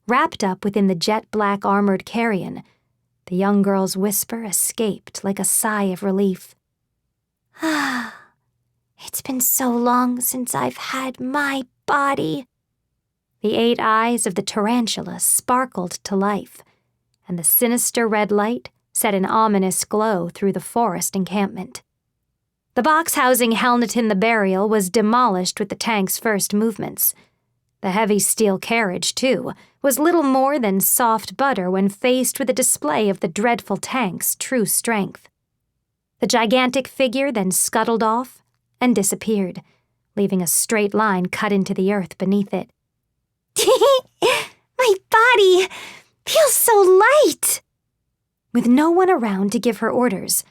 Wrapped up within the jet-black armored carrion, the young girl's whisper escaped like a sigh of relief. Ah, it's been so long since I've had my body. The 8 eyes of the tarantula sparkled to life, and the sinister red light set an ominous glow through the forest encampment. The box housing Helneton the Burial was demolished with the tank's first movements. The heavy steel carriage, too, was little more than soft butter when faced with a display of the dreadful tank's true strength. The gigantic figure then scuttled off and disappeared, leaving a straight line cut into the earth beneath it. My body feels so light! With no one around to give her orders,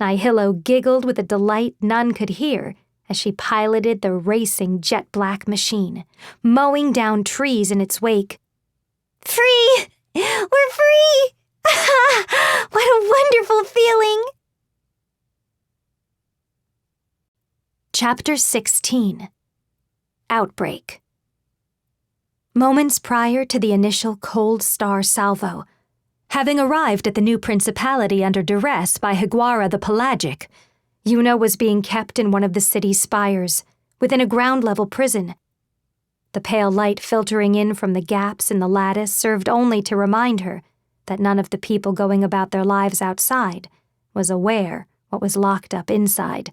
Nihilo giggled with a delight none could hear as she piloted the racing jet-black machine, mowing down trees in its wake. Free! We're free! What a wonderful feeling! Chapter 16. Outbreak. Moments prior to the initial Cold Star salvo, having arrived at the new principality under duress by Higuara the Pelagic, Yuna was being kept in one of the city's spires, within a ground-level prison. The pale light filtering in from the gaps in the lattice served only to remind her that none of the people going about their lives outside was aware what was locked up inside.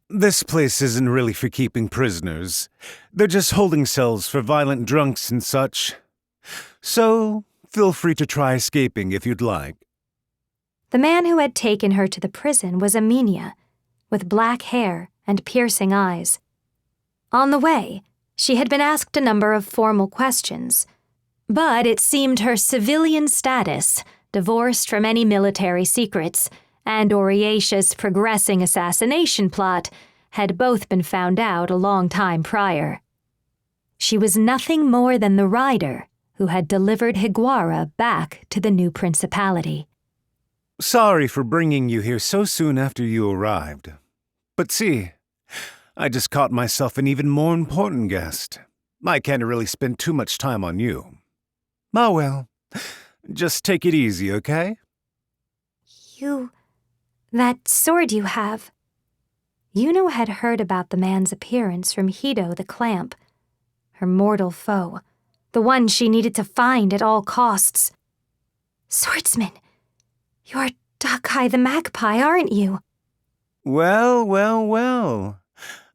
This place isn't really for keeping prisoners. They're just holding cells for violent drunks and such. So, feel free to try escaping if you'd like. The man who had taken her to the prison was Amenia, with black hair and piercing eyes. On the way, she had been asked a number of formal questions, but it seemed her civilian status, divorced from any military secrets, and Oriatia's progressing assassination plot had both been found out a long time prior. She was nothing more than the rider who had delivered Higuara back to the new principality. Sorry for bringing you here so soon after you arrived. But see, I just caught myself an even more important guest. I can't really spend too much time on you. Oh well, just take it easy, okay? That sword you have. Yuno had heard about the man's appearance from Hido the Clamp, her mortal foe, the one she needed to find at all costs. Swordsman, you're Dakai the Magpie, aren't you? Well.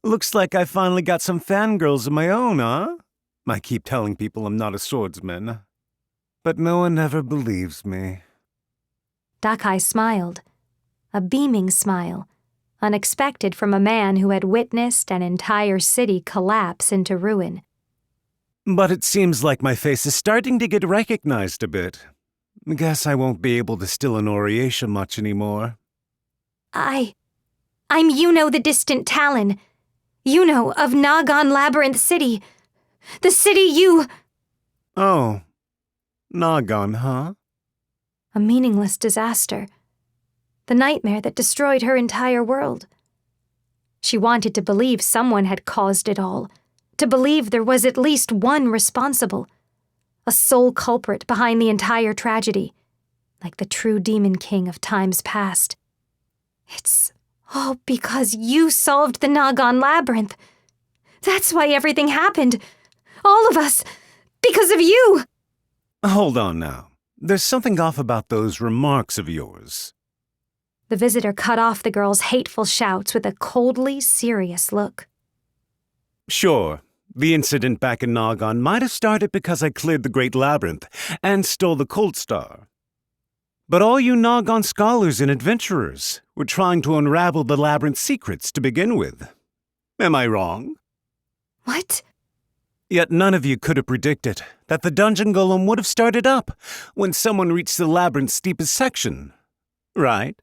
Looks like I finally got some fangirls of my own, huh? I keep telling people I'm not a swordsman, but no one ever believes me. Dakai smiled, a beaming smile, unexpected from a man who had witnessed an entire city collapse into ruin. But it seems like my face is starting to get recognized a bit. Guess I won't be able to steal an Oriatia much anymore. I'm Yuno the Distant Talon. Yuno of Nagon Labyrinth City. The city you... Oh, Nagon, huh? A meaningless disaster. The nightmare that destroyed her entire world. She wanted to believe someone had caused it all, to believe there was at least one responsible, a sole culprit behind the entire tragedy, like the true demon king of times past. It's all because you solved the Nagon Labyrinth. That's why everything happened. All of us. Because of you. Hold on now. There's something off about those remarks of yours. The visitor cut off the girl's hateful shouts with a coldly serious look. Sure, the incident back in Nagon might have started because I cleared the Great Labyrinth and stole the Cold Star. But all you Nagon scholars and adventurers were trying to unravel the labyrinth's secrets to begin with. Am I wrong? What? Yet none of you could have predicted that the dungeon golem would have started up when someone reached the labyrinth's deepest section, right?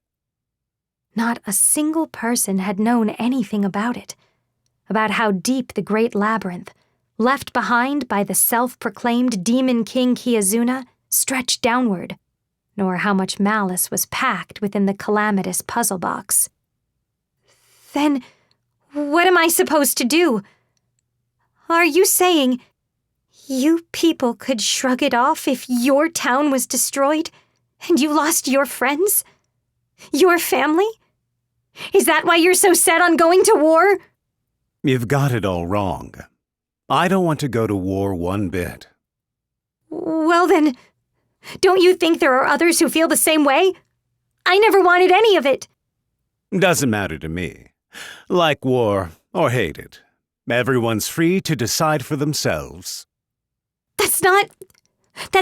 Not a single person had known anything about it, about how deep the Great Labyrinth, left behind by the self-proclaimed Demon King Kiazuna, stretched downward, nor how much malice was packed within the calamitous puzzle box. Then, what am I supposed to do? Are you saying You people could shrug it off if your town was destroyed and you lost your friends? Your family? Is that why you're so set on going to war? You've got it all wrong. I don't want to go to war one bit. Well then, don't you think there are others who feel the same way? I never wanted any of it. Doesn't matter to me. Like war or hate it. Everyone's free to decide for themselves. That's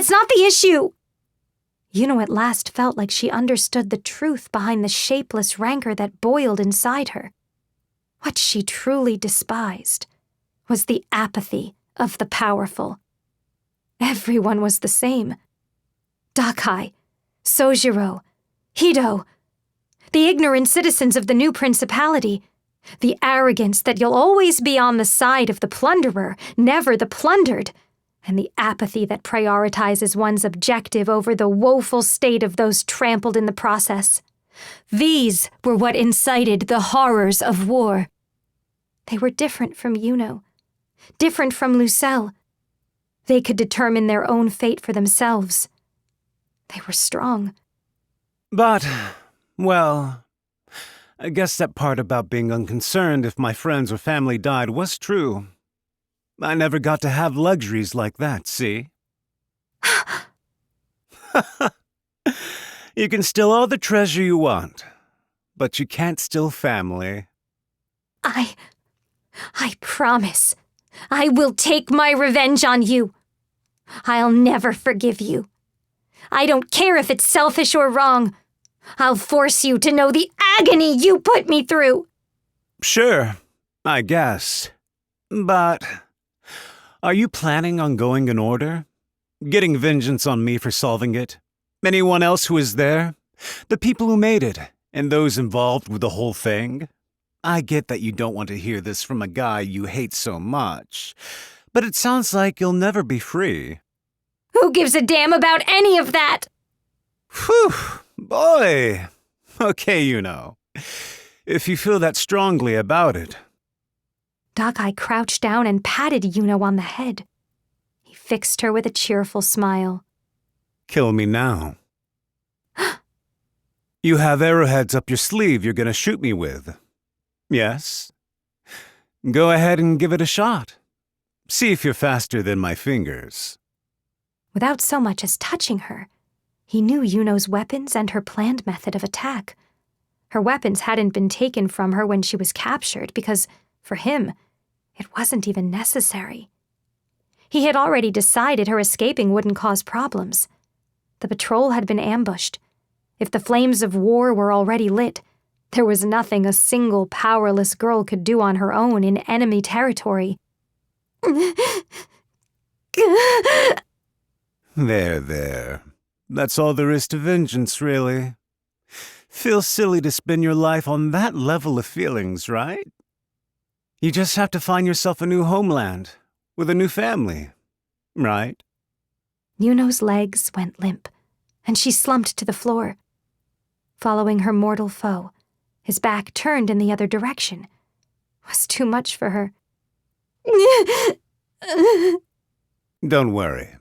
not the issue. Yuno at last felt like she understood the truth behind the shapeless rancor that boiled inside her. What she truly despised was the apathy of the powerful. Everyone was the same. Dakai, Sojiro, Hido, the ignorant citizens of the new principality, the arrogance that you'll always be on the side of the plunderer, never the plundered, and the apathy that prioritizes one's objective over the woeful state of those trampled in the process. These were what incited the horrors of war. They were different from Yuno, different from Lucelle. They could determine their own fate for themselves. They were strong. But, well, I guess that part about being unconcerned if my friends or family died was true. I never got to have luxuries like that, see? You can steal all the treasure you want, but you can't steal family. I promise, I will take my revenge on you. I'll never forgive you. I don't care if it's selfish or wrong. I'll force you to know the agony you put me through. Sure, I guess. But are you planning on going in order? Getting vengeance on me for solving it? Anyone else who was there? The people who made it, and those involved with the whole thing? I get that you don't want to hear this from a guy you hate so much, but it sounds like you'll never be free. Who gives a damn about any of that? Whew, boy. Okay, Yuno. If you feel that strongly about it. Dakai crouched down and patted Yuno on the head. He fixed her with a cheerful smile. Kill me now. You have arrowheads up your sleeve you're gonna shoot me with. Yes? Go ahead and give it a shot. See if you're faster than my fingers. Without so much as touching her, he knew Yuno's weapons and her planned method of attack. Her weapons hadn't been taken from her when she was captured because, for him, it wasn't even necessary. He had already decided her escaping wouldn't cause problems. The patrol had been ambushed. If the flames of war were already lit, there was nothing a single powerless girl could do on her own in enemy territory. There. That's all there is to vengeance, really. Feels silly to spend your life on that level of feelings, right? You just have to find yourself a new homeland, with a new family, right? Yuno's legs went limp, and she slumped to the floor. Following her mortal foe, his back turned in the other direction, was too much for her. Don't worry.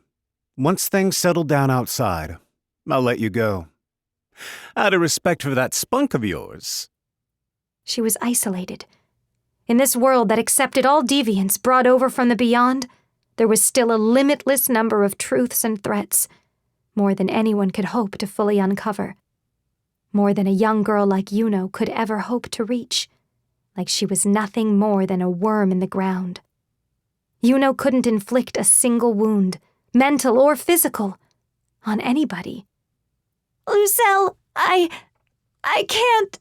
Once things settle down outside, I'll let you go. Out of respect for that spunk of yours. She was isolated. In this world that accepted all deviants brought over from the beyond, there was still a limitless number of truths and threats, more than anyone could hope to fully uncover. More than a young girl like Yuno could ever hope to reach, like she was nothing more than a worm in the ground. Yuno couldn't inflict a single wound, mental or physical, on anybody. Lucelle, I can't.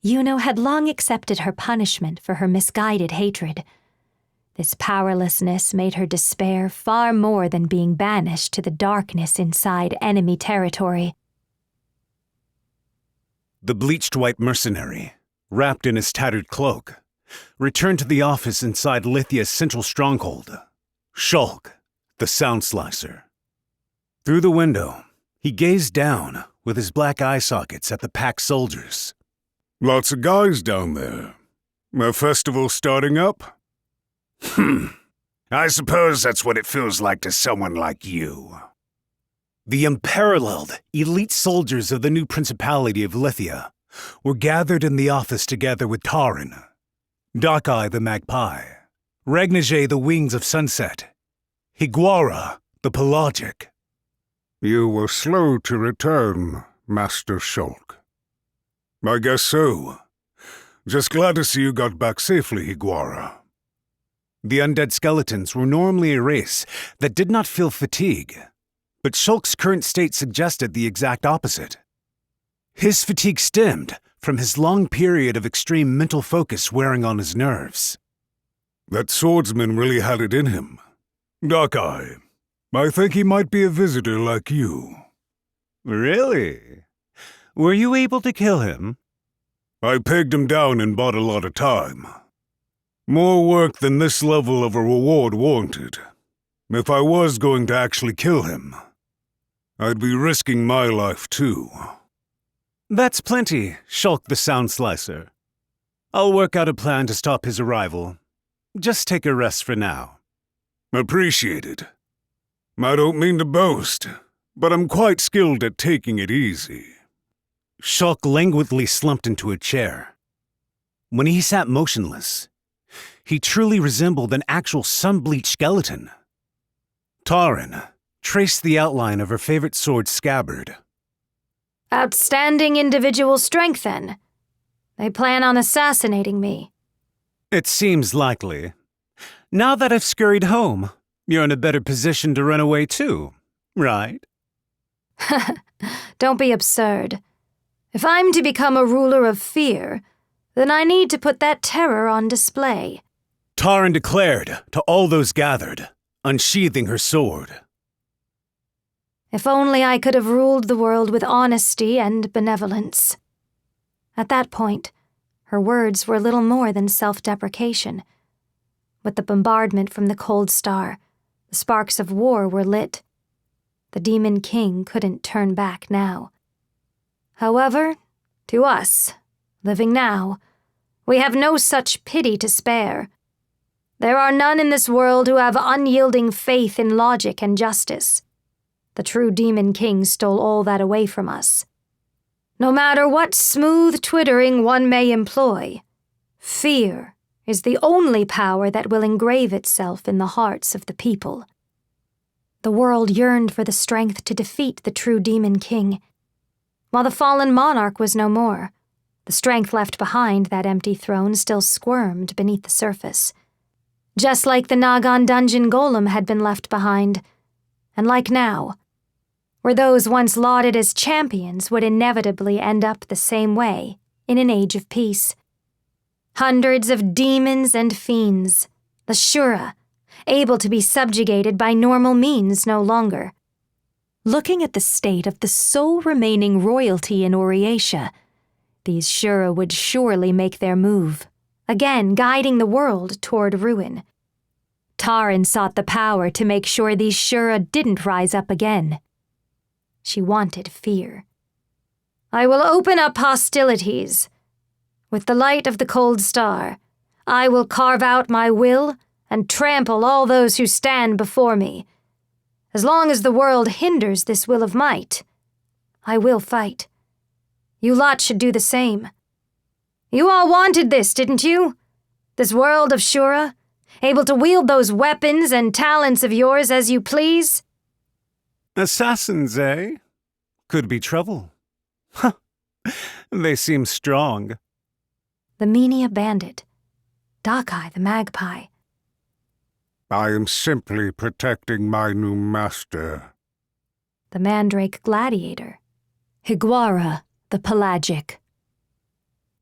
Yuno had long accepted her punishment for her misguided hatred. This powerlessness made her despair far more than being banished to the darkness inside enemy territory. The bleached white mercenary, wrapped in his tattered cloak, returned to the office inside Lithia's central stronghold, Shulk, the sound slicer. Through the window, he gazed down with his black eye sockets at the packed soldiers. Lots of guys down there. A festival starting up? I suppose that's what it feels like to someone like you. The unparalleled, elite soldiers of the new Principality of Lithia were gathered in the office together with Taran, Dark-Eye the Magpie, Regnage the Wings of Sunset, Higuara the Pelagic. You were slow to return, Master Shulk. I guess so. Just glad to see you got back safely, Higuara. The undead skeletons were normally a race that did not feel fatigue, but Shulk's current state suggested the exact opposite. His fatigue stemmed from his long period of extreme mental focus wearing on his nerves. That swordsman really had it in him. Dark-Eye, I think he might be a visitor like you. Really? Were you able to kill him? I pegged him down and bought a lot of time. More work than this level of a reward warranted. If I was going to actually kill him, I'd be risking my life too. That's plenty, Shulk the Sound Slicer. I'll work out a plan to stop his arrival. Just take a rest for now. Appreciated. I don't mean to boast, but I'm quite skilled at taking it easy. Shulk languidly slumped into a chair. When he sat motionless, he truly resembled an actual sun-bleached skeleton. Taran traced the outline of her favorite sword's scabbard. Outstanding individual strength, then. They plan on assassinating me. It seems likely. Now that I've scurried home, you're in a better position to run away too, right? Don't be absurd. If I'm to become a ruler of fear, then I need to put that terror on display. Taran declared to all those gathered, unsheathing her sword. If only I could have ruled the world with honesty and benevolence. At that point, her words were little more than self-deprecation. With the bombardment from the cold star, the sparks of war were lit. The Demon King couldn't turn back now. However, to us, living now, we have no such pity to spare. There are none in this world who have unyielding faith in logic and justice. The true Demon King stole all that away from us. No matter what smooth twittering one may employ, fear is the only power that will engrave itself in the hearts of the people. The world yearned for the strength to defeat the true Demon King. While the fallen monarch was no more, the strength left behind that empty throne still squirmed beneath the surface. Just like the Nagan dungeon golem had been left behind, and like now, where those once lauded as champions would inevitably end up the same way in an age of peace. Hundreds of demons and fiends, the Ishura, able to be subjugated by normal means no longer. Looking at the state of the sole remaining royalty in Oriatia, these Ishura would surely make their move, again guiding the world toward ruin. Taran sought the power to make sure these Ishura didn't rise up again. She wanted fear. I will open up hostilities. With the light of the cold star, I will carve out my will and trample all those who stand before me. As long as the world hinders this will of might, I will fight. You lot should do the same. You all wanted this, didn't you? This world of Ishura, able to wield those weapons and talents of yours as you please? Assassins, eh? Could be trouble. Huh. They seem strong. The Menia bandit. Dark-Eye the magpie. I am simply protecting my new master. The mandrake gladiator. Higuara the pelagic.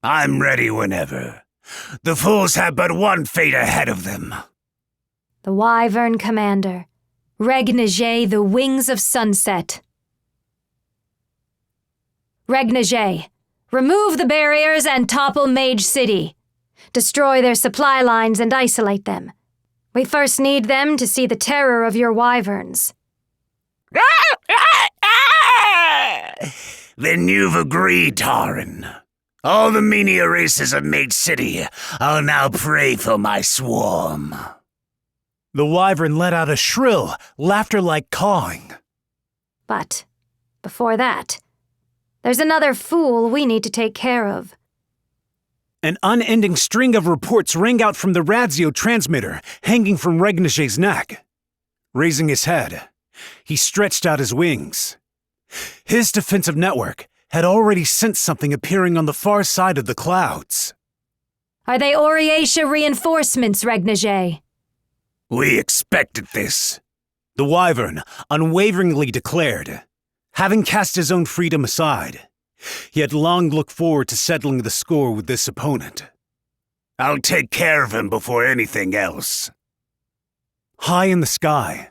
I'm ready whenever. The fools have but one fate ahead of them. The wyvern commander. Regnage the Wings of Sunset. Regnage, remove the barriers and topple Mage City. Destroy their supply lines and isolate them. We first need them to see the terror of your wyverns. Then you've agreed, Taran. All the Menia races of Mage City, I'll now pray for my swarm. The wyvern let out a shrill, laughter-like cawing. But, before that, there's another fool we need to take care of. An unending string of reports rang out from the radio transmitter hanging from Regniger's neck. Raising his head, he stretched out his wings. His defensive network had already sensed something appearing on the far side of the clouds. Are they Oriatia reinforcements, Regniger? We expected this. The wyvern unwaveringly declared. Having cast his own freedom aside, he had long looked forward to settling the score with this opponent. I'll take care of him before anything else. High in the sky,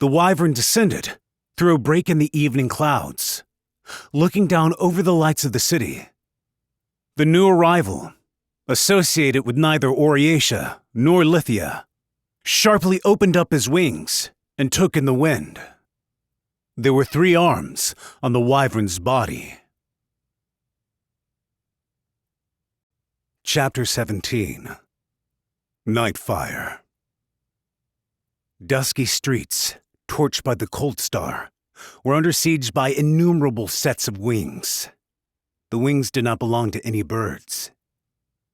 the wyvern descended through a break in the evening clouds, looking down over the lights of the city. The new arrival, associated with neither Oriatia nor Lithia, sharply opened up his wings and took in the wind. There were 3 arms on the wyvern's body. Chapter 17. Nightfire. Dusky streets, torched by the cold star, were under siege by innumerable sets of wings. The wings did not belong to any birds.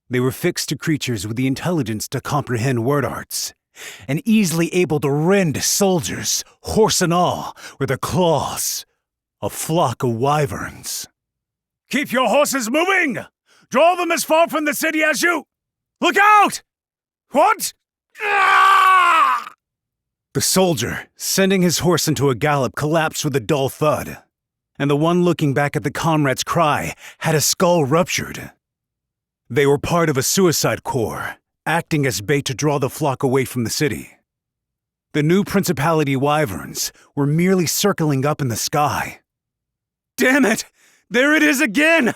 They were fixed to creatures with the intelligence to comprehend word arts, and easily able to rend soldiers, horse and all, with their claws. A flock of wyverns. Keep your horses moving! Draw them as far from the city as you... Look out! What? Ah! The soldier, sending his horse into a gallop, collapsed with a dull thud, and the one looking back at the comrade's cry had his skull ruptured. They were part of a suicide corps, acting as bait to draw the flock away from the city. The new Principality wyverns were merely circling up in the sky. Damn it! There it is again!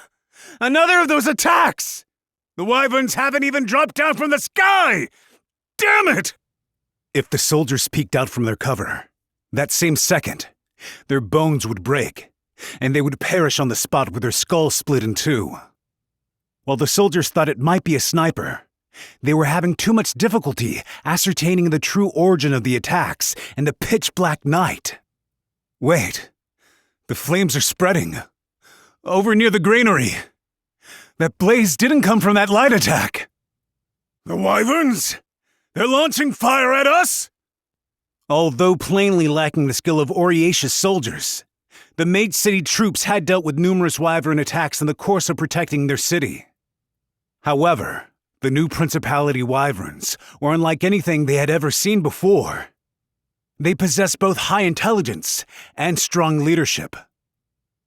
Another of those attacks! The wyverns haven't even dropped down from the sky! Damn it! If the soldiers peeked out from their cover, that same second, their bones would break, and they would perish on the spot with their skulls split in 2. While the soldiers thought it might be a sniper, they were having too much difficulty ascertaining the true origin of the attacks in the pitch-black night. Wait, the flames are spreading. Over near the granary. That blaze didn't come from that light attack. The wyverns? They're launching fire at us? Although plainly lacking the skill of Oriacia's soldiers, the Mage City troops had dealt with numerous wyvern attacks in the course of protecting their city. However, the new Principality wyverns were unlike anything they had ever seen before. They possessed both high intelligence and strong leadership.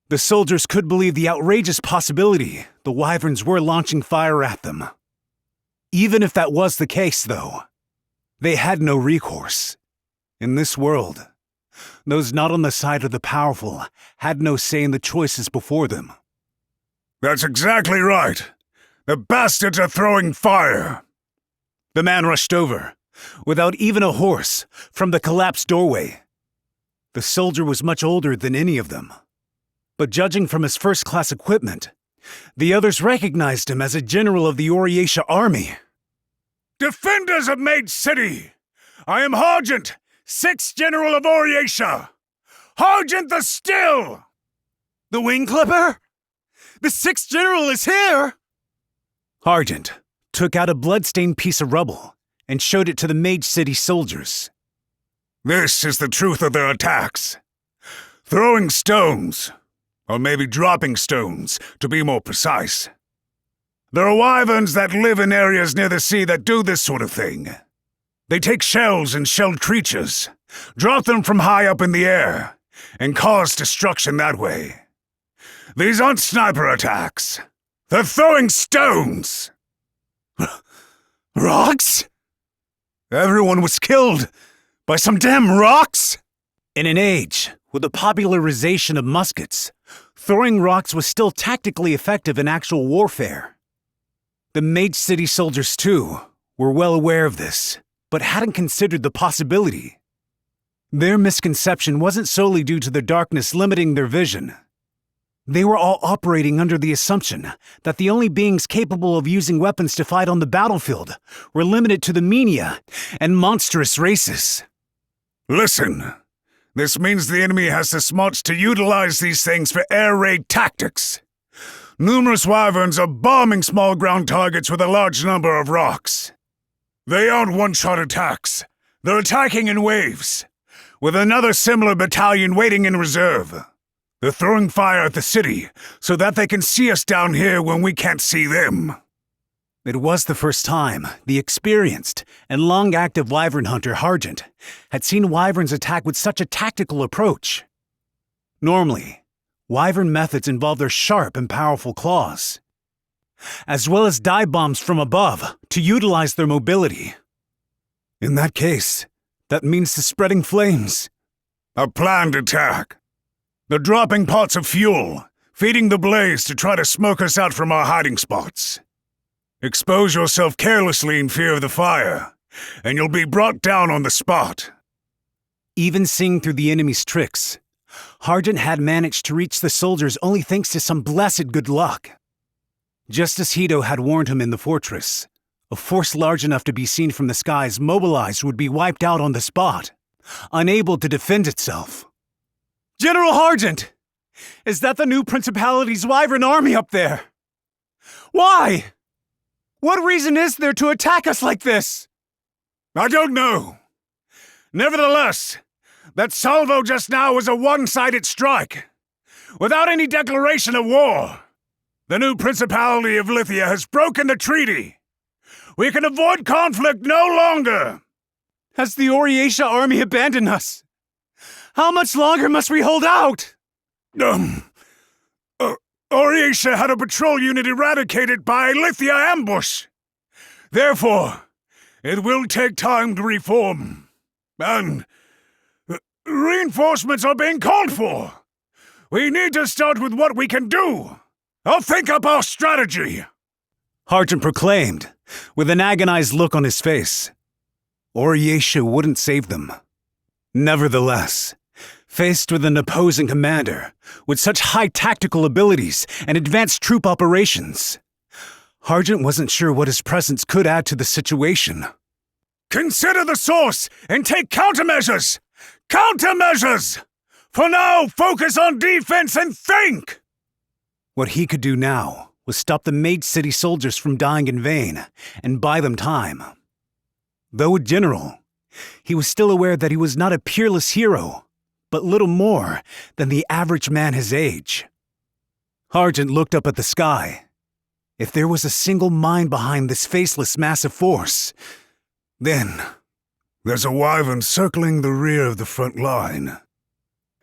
The soldiers could believe the outrageous possibility the wyverns were launching fire at them. Even if that was the case, though, they had no recourse. In this world, those not on the side of the powerful had no say in the choices before them. That's exactly right. The bastards are throwing fire. The man rushed over, without even a horse, from the collapsed doorway. The soldier was much older than any of them, but judging from his first-class equipment, the others recognized him as a general of the Oriatia army. Defenders of Mage City! I am Hargent, 6th General of Oriatia! Hargent the Still! The Wing Clipper? The 6th General is here! Hargent took out a blood-stained piece of rubble and showed it to the Mage City soldiers. This is the truth of their attacks. Throwing stones, or maybe dropping stones, to be more precise. There are wyverns that live in areas near the sea that do this sort of thing. They take shells and shelled creatures, drop them from high up in the air, and cause destruction that way. These aren't sniper attacks. They're throwing stones! Rocks? Everyone was killed by some damn rocks? In an age with the popularization of muskets, throwing rocks was still tactically effective in actual warfare. The Mage City soldiers, too, were well aware of this, but hadn't considered the possibility. Their misconception wasn't solely due to the darkness limiting their vision. They were all operating under the assumption that the only beings capable of using weapons to fight on the battlefield were limited to the Menia and monstrous races. Listen, this means the enemy has the smarts to utilize these things for air raid tactics. Numerous wyverns are bombing small ground targets with a large number of rocks. They aren't one-shot attacks. They're attacking in waves, with another similar battalion waiting in reserve. They're throwing fire at the city so that they can see us down here when we can't see them. It was the first time the experienced and long-active wyvern hunter Hargent had seen wyverns attack with such a tactical approach. Normally, wyvern methods involve their sharp and powerful claws, as well as dive bombs from above to utilize their mobility. In that case, that means the spreading flames. A planned attack. They're dropping pots of fuel, feeding the blaze to try to smoke us out from our hiding spots. Expose yourself carelessly in fear of the fire, and you'll be brought down on the spot. Even seeing through the enemy's tricks, Hargent had managed to reach the soldiers only thanks to some blessed good luck. Just as Hito had warned him in the fortress, a force large enough to be seen from the skies mobilized would be wiped out on the spot, unable to defend itself. General Hargent! Is that the new Principality's wyvern army up there? Why? What reason is there to attack us like this? I don't know. Nevertheless, that salvo just now was a one-sided strike, without any declaration of war. The new Principality of Lithia has broken the treaty. We can avoid conflict no longer. Has the Oriatia army abandoned us? How much longer must we hold out? Oriatia had a patrol unit eradicated by a Lithia ambush. Therefore, it will take time to reform. And reinforcements are being called for. We need to start with what we can do. I'll think up our strategy. Hargent proclaimed, with an agonized look on his face. Oriatia wouldn't save them. Nevertheless, faced with an opposing commander with such high tactical abilities and advanced troop operations, Hargent wasn't sure what his presence could add to the situation. Consider the source and take countermeasures! Countermeasures! For now, focus on defense and think! What he could do now was stop the Mage City soldiers from dying in vain and buy them time. Though a general, he was still aware that he was not a peerless hero, but little more than the average man his age. Hargent looked up at the sky. If there was a single mind behind this faceless massive force, then there's a wyvern circling the rear of the front line.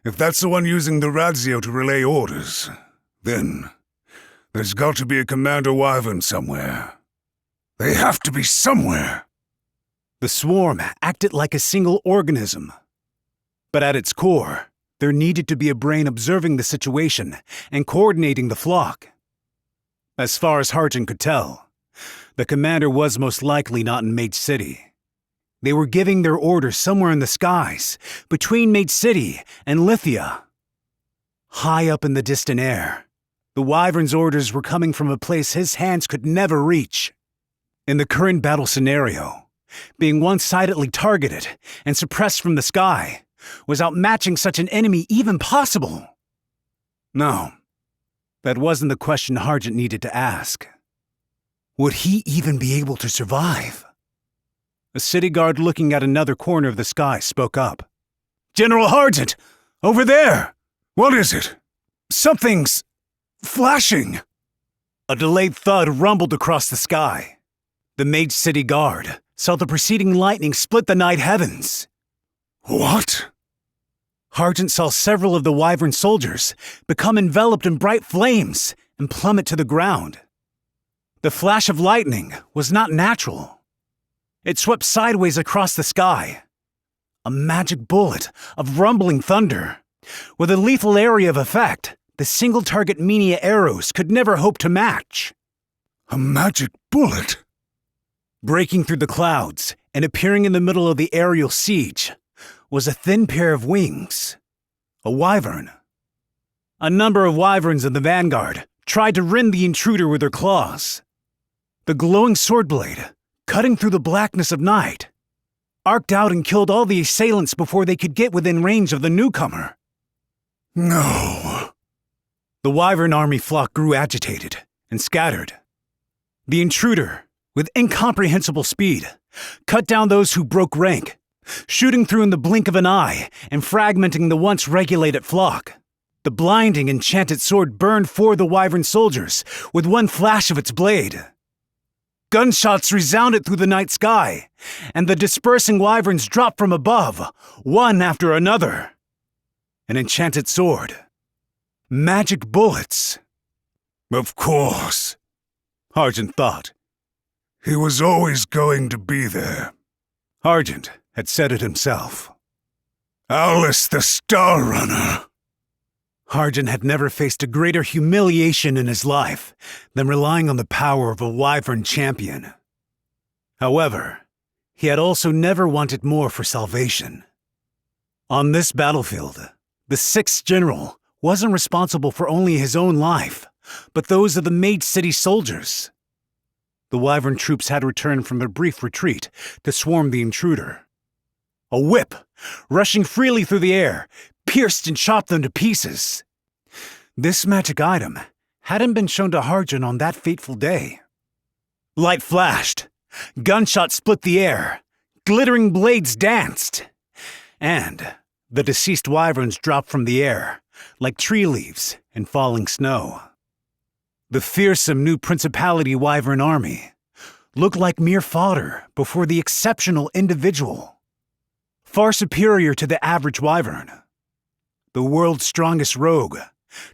If that's the one using the radio to relay orders, then there's got to be a commander wyvern somewhere. They have to be somewhere. The swarm acted like a single organism. But at its core, there needed to be a brain observing the situation and coordinating the flock. As far as Hargent could tell, the commander was most likely not in Mage City. They were giving their orders somewhere in the skies, between Mage City and Lithia. High up in the distant air, the wyvern's orders were coming from a place his hands could never reach. In the current battle scenario, being one-sidedly targeted and suppressed from the sky was outmatching such an enemy even possible. No, that wasn't the question Hargent needed to ask. Would he even be able to survive? A city guard looking at another corner of the sky spoke up. General Hargent, over there! What is it? Something's flashing. A delayed thud rumbled across the sky. The Mage City guard saw the preceding lightning split the night heavens. What? Hargent saw several of the wyvern soldiers become enveloped in bright flames and plummet to the ground. The flash of lightning was not natural. It swept sideways across the sky. A magic bullet of rumbling thunder, with a lethal area of effect the single-target Menia arrows could never hope to match. A magic bullet? Breaking through the clouds and appearing in the middle of the aerial siege was a thin pair of wings, a wyvern. A number of wyverns in the vanguard tried to rend the intruder with their claws. The glowing sword blade, cutting through the blackness of night, arced out and killed all the assailants before they could get within range of the newcomer. No. The wyvern army flock grew agitated and scattered. The intruder, with incomprehensible speed, cut down those who broke rank, shooting through in the blink of an eye and fragmenting the once regulated flock. The blinding, enchanted sword burned for the wyvern soldiers with one flash of its blade. Gunshots resounded through the night sky, and the dispersing wyverns dropped from above, one after another. An enchanted sword. Magic bullets. Of course. Argent thought. He was always going to be there. Argent had said it himself. Alice the Star Runner. Argent had never faced a greater humiliation in his life than relying on the power of a wyvern champion. However, he had also never wanted more for salvation. On this battlefield, the sixth general wasn't responsible for only his own life, but those of the Mage City soldiers. The wyvern troops had returned from their brief retreat to swarm the intruder. A whip, rushing freely through the air, pierced and chopped them to pieces. This magic item hadn't been shown to Argent on that fateful day. Light flashed, gunshots split the air, glittering blades danced, and the deceased wyverns dropped from the air like tree leaves in falling snow. The fearsome new Principality wyvern army looked like mere fodder before the exceptional individual, far superior to the average wyvern. The world's strongest rogue,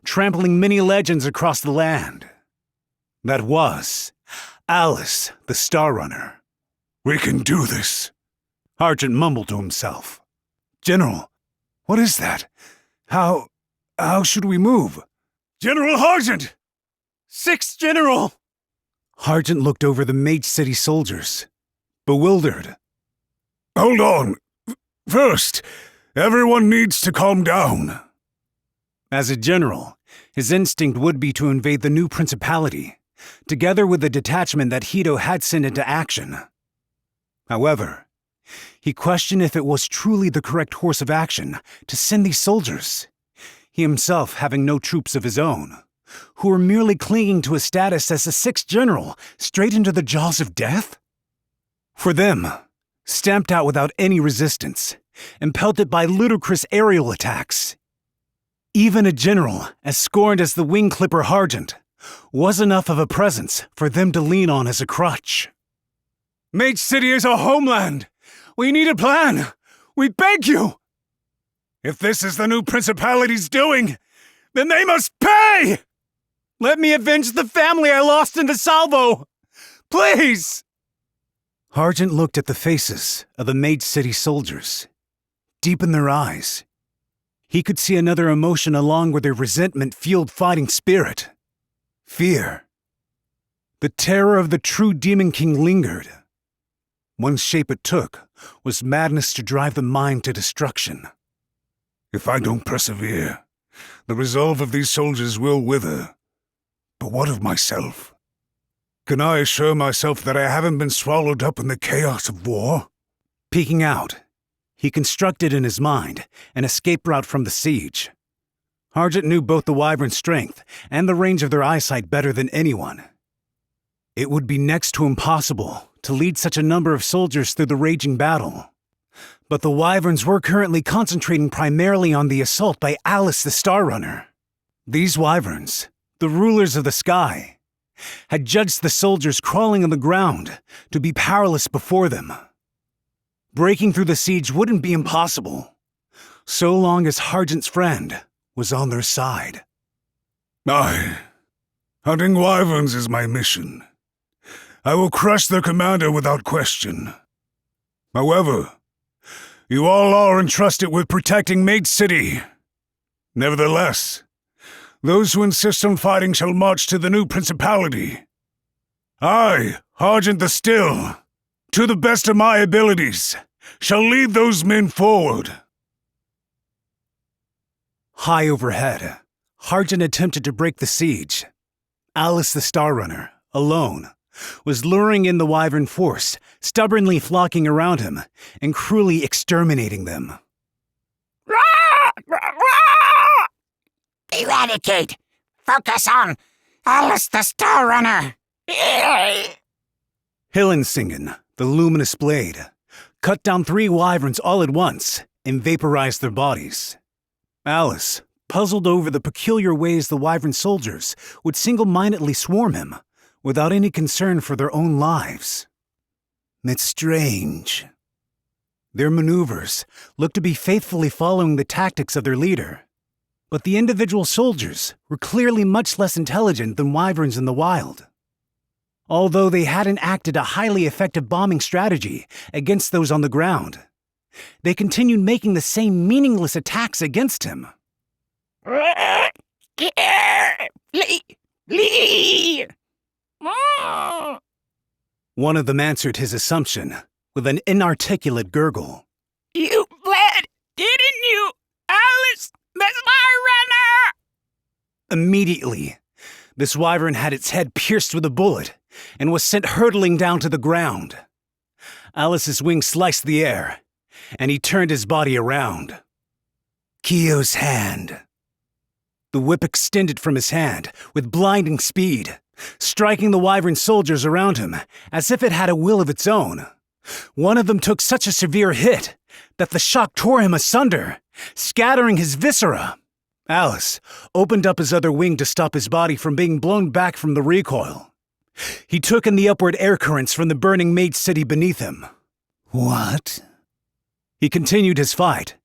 trampling many legends across the land. That was Alice the Star Runner. We can do this. Argent mumbled to himself. General, what is that? How should we move? General Argent! Sixth General! Argent looked over the Mage City soldiers, bewildered. Hold on. First, everyone needs to calm down. As a general, his instinct would be to invade the new principality, together with the detachment that Hito had sent into action. However, he questioned if it was truly the correct course of action to send these soldiers, he himself having no troops of his own, who were merely clinging to his status as the sixth general, straight into the jaws of death? For them, stamped out without any resistance, and pelted by ludicrous aerial attacks. Even a general as scorned as the wing clipper Argent was enough of a presence for them to lean on as a crutch. Mage City is our homeland! We need a plan! We beg you! If this is the new Principality's doing, then they must pay! Let me avenge the family I lost in the salvo! Please! Argent looked at the faces of the Mage City soldiers. Deep in their eyes, he could see another emotion along with their resentment-fueled fighting spirit. Fear. The terror of the true Demon King lingered. One shape it took was madness to drive the mind to destruction. If I don't persevere, the resolve of these soldiers will wither. But what of myself? Can I assure myself that I haven't been swallowed up in the chaos of war? Peeking out, he constructed in his mind an escape route from the siege. Argent knew both the wyvern's strength and the range of their eyesight better than anyone. It would be next to impossible to lead such a number of soldiers through the raging battle. But the wyverns were currently concentrating primarily on the assault by Alice the Star Runner. These wyverns, the rulers of the sky, had judged the soldiers crawling on the ground to be powerless before them. Breaking through the siege wouldn't be impossible, so long as Argent's friend was on their side. Aye. Hunting wyverns is my mission. I will crush their commander without question. However, you all are entrusted with protecting Mage City. Nevertheless, those who insist on fighting shall march to the new principality. I, Argent the Still, to the best of my abilities, shall lead those men forward. High overhead, Harjan attempted to break the siege. Alice the Star Runner, alone, was luring in the wyvern force, stubbornly flocking around him and cruelly exterminating them. Eradicate! Focus on Alice the Star Runner! Hillensingen, the luminous blade, cut down 3 wyverns all at once and vaporized their bodies. Alice, puzzled over the peculiar ways the wyvern soldiers would single-mindedly swarm him without any concern for their own lives. It's strange. Their maneuvers looked to be faithfully following the tactics of their leader, but the individual soldiers were clearly much less intelligent than wyverns in the wild. Although they hadn't acted a highly effective bombing strategy against those on the ground, they continued making the same meaningless attacks against him. One of them answered his assumption with an inarticulate gurgle. You bled, didn't you, Alice the Star Runner? Immediately, this wyvern had its head pierced with a bullet and was sent hurtling down to the ground. Alice's wing sliced the air, and he turned his body around. Keiso's hand. The whip extended from his hand with blinding speed, striking the wyvern soldiers around him as if it had a will of its own. One of them took such a severe hit that the shock tore him asunder, scattering his viscera. Alice opened up his other wing to stop his body from being blown back from the recoil. He took in the upward air currents from the burning mage city beneath him. What? He continued his fight.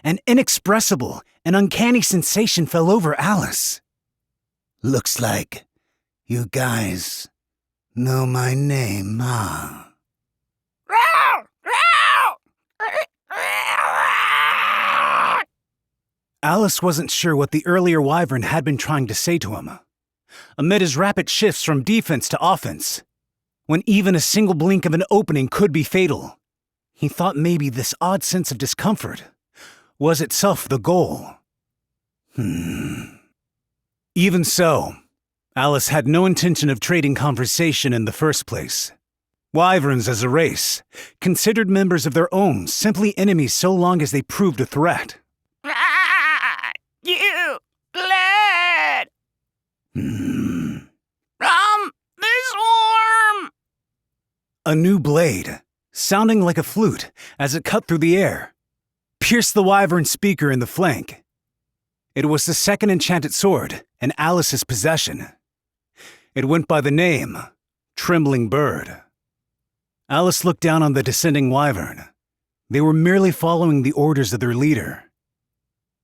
An inexpressible and uncanny sensation fell over Alice. Looks like you guys know my name, huh? Alice wasn't sure what the earlier wyvern had been trying to say to him. Amid his rapid shifts from defense to offense, when even a single blink of an opening could be fatal, he thought maybe this odd sense of discomfort was itself the goal. Even so, Alice had no intention of trading conversation in the first place. Wyverns as a race, considered members of their own, simply enemies so long as they proved a threat. You bled from this worm! A new blade, sounding like a flute as it cut through the air, pierced the wyvern speaker in the flank. It was the second enchanted sword in Alice's possession. It went by the name Trembling Bird. Alice looked down on the descending wyvern. They were merely following the orders of their leader.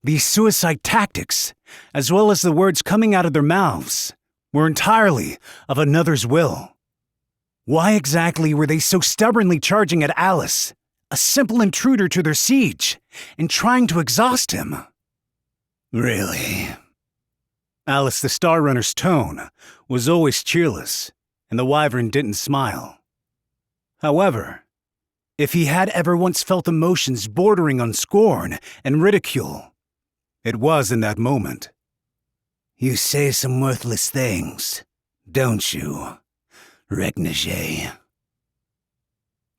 These suicide tactics, as well as the words coming out of their mouths, were entirely of another's will. Why exactly were they so stubbornly charging at Alice, a simple intruder to their siege, and trying to exhaust him? Really? Alice the Star Runner's tone was always cheerless, and the wyvern didn't smile. However, if he had ever once felt emotions bordering on scorn and ridicule, it was in that moment. You say some worthless things, don't you, Regnage?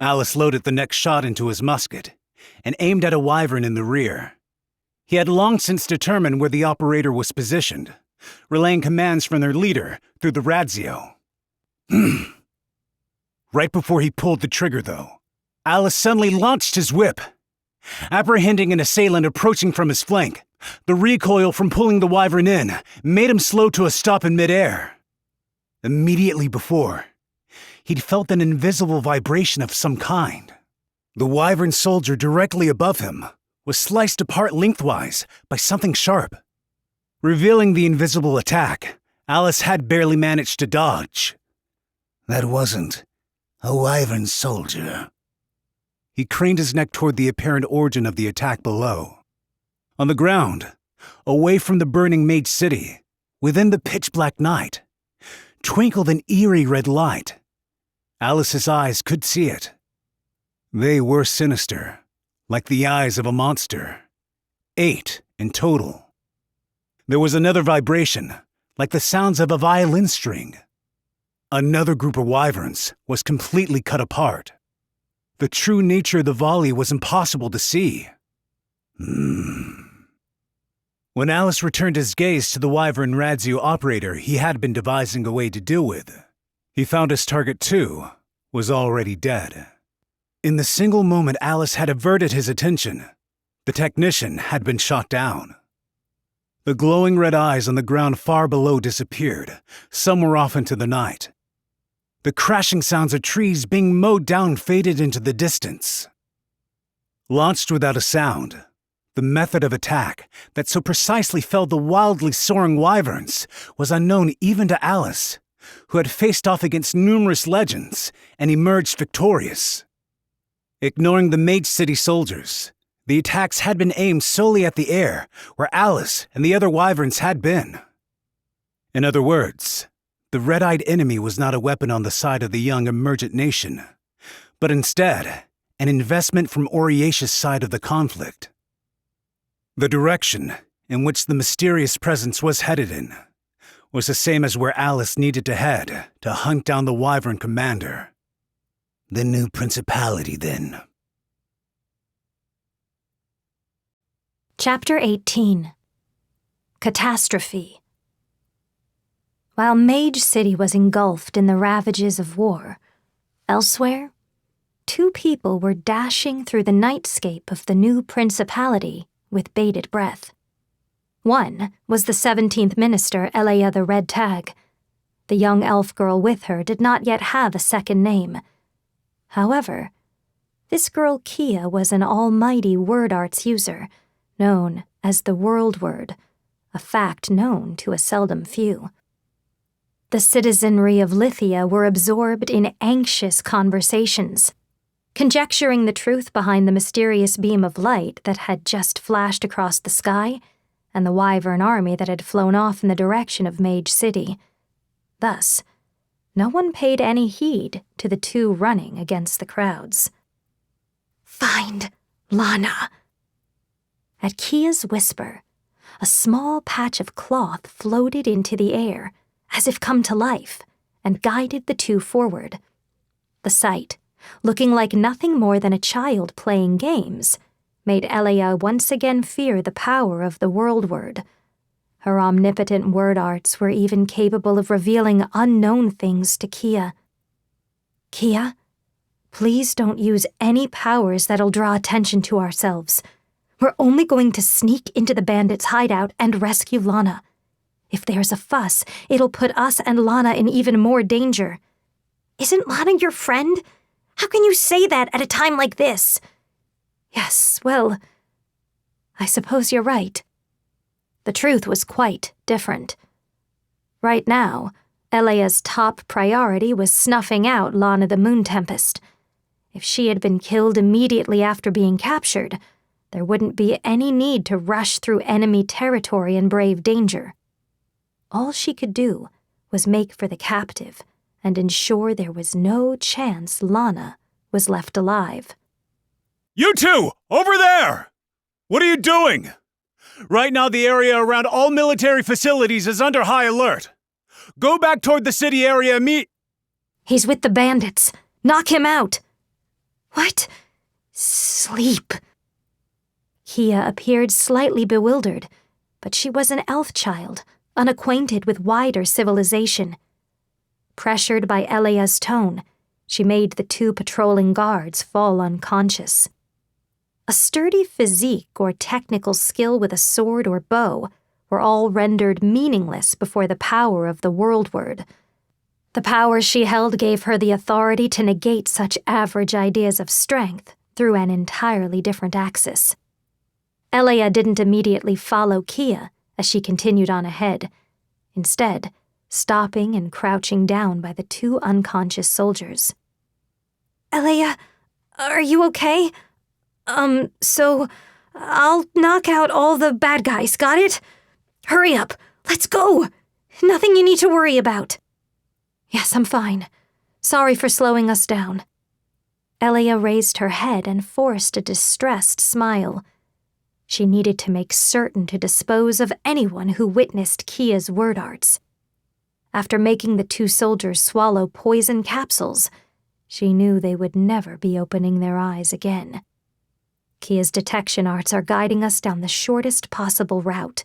Alice loaded the next shot into his musket and aimed at a wyvern in the rear. He had long since determined where the operator was positioned, relaying commands from their leader through the radio. Right before he pulled the trigger, though, Alice suddenly launched his whip. Apprehending an assailant approaching from his flank, the recoil from pulling the wyvern in made him slow to a stop in midair. Immediately before, he'd felt an invisible vibration of some kind. The wyvern soldier directly above him was sliced apart lengthwise by something sharp. Revealing the invisible attack, Alice had barely managed to dodge. That wasn't a wyvern soldier. He craned his neck toward the apparent origin of the attack below. On the ground, away from the burning mage city, within the pitch-black night, twinkled an eerie red light. Alice's eyes could see it. They were sinister, like the eyes of a monster. 8 in total. There was another vibration, like the sounds of a violin string. Another group of wyverns was completely cut apart. The true nature of the volley was impossible to see. When Alice returned his gaze to the wyvern Radzio operator he had been devising a way to deal with, he found his target too was already dead. In the single moment Alice had averted his attention, the technician had been shot down. The glowing red eyes on the ground far below disappeared, somewhere off into the night. The crashing sounds of trees being mowed down faded into the distance. Launched without a sound, the method of attack that so precisely felled the wildly soaring wyverns was unknown even to Alice, who had faced off against numerous legends and emerged victorious. Ignoring the Mage City soldiers, the attacks had been aimed solely at the air, where Alice and the other wyverns had been. In other words, the red-eyed enemy was not a weapon on the side of the young emergent nation, but instead, an investment from Oriatia's side of the conflict. The direction in which the mysterious presence was headed in was the same as where Alice needed to head to hunt down the wyvern commander. The new principality, then. Chapter 18. Catastrophe. While Mage City was engulfed in the ravages of war, elsewhere, two people were dashing through the nightscape of the new principality with bated breath. One was the 17th Minister, Elea the Red Tag. The young elf girl with her did not yet have a second name. However, this girl Kia was an almighty word arts user, known as the World Word, a fact known to a seldom few. The citizenry of Lithia were absorbed in anxious conversations, conjecturing the truth behind the mysterious beam of light that had just flashed across the sky and the wyvern army that had flown off in the direction of Mage City. Thus, no one paid any heed to the two running against the crowds. "Find Lana." At Kia's whisper, a small patch of cloth floated into the air, as if come to life, and guided the two forward. The sight, looking like nothing more than a child playing games, made Elea once again fear the power of the World Word. Her omnipotent word arts were even capable of revealing unknown things to Kia. "Kia, please don't use any powers that'll draw attention to ourselves. We're only going to sneak into the bandits' hideout and rescue Lana. If there's a fuss, it'll put us and Lana in even more danger." "Isn't Lana your friend? How can you say that at a time like this?" "Yes, well, I suppose you're right." The truth was quite different. Right now, Elea's top priority was snuffing out Lana the Moon Tempest. If she had been killed immediately after being captured, there wouldn't be any need to rush through enemy territory and brave danger. All she could do was make for the captive and ensure there was no chance Lana was left alive. "You two, over there! What are you doing? Right now the area around all military facilities is under high alert. Go back toward the city area "He's with the bandits. Knock him out." "What? Sleep." Kia appeared slightly bewildered, but she was an elf child, unacquainted with wider civilization. Pressured by Elea's tone, she made the two patrolling guards fall unconscious. A sturdy physique or technical skill with a sword or bow were all rendered meaningless before the power of the World Word. The power she held gave her the authority to negate such average ideas of strength through an entirely different axis. Elea didn't immediately follow Kia as she continued on ahead, instead stopping and crouching down by the two unconscious soldiers. "Elea, are you okay? So I'll knock out all the bad guys, got it? Hurry up, let's go! Nothing you need to worry about." "Yes, I'm fine. Sorry for slowing us down." Elea raised her head and forced a distressed smile. She needed to make certain to dispose of anyone who witnessed Kia's word arts. After making the two soldiers swallow poison capsules, she knew they would never be opening their eyes again. Kia's detection arts are guiding us down the shortest possible route.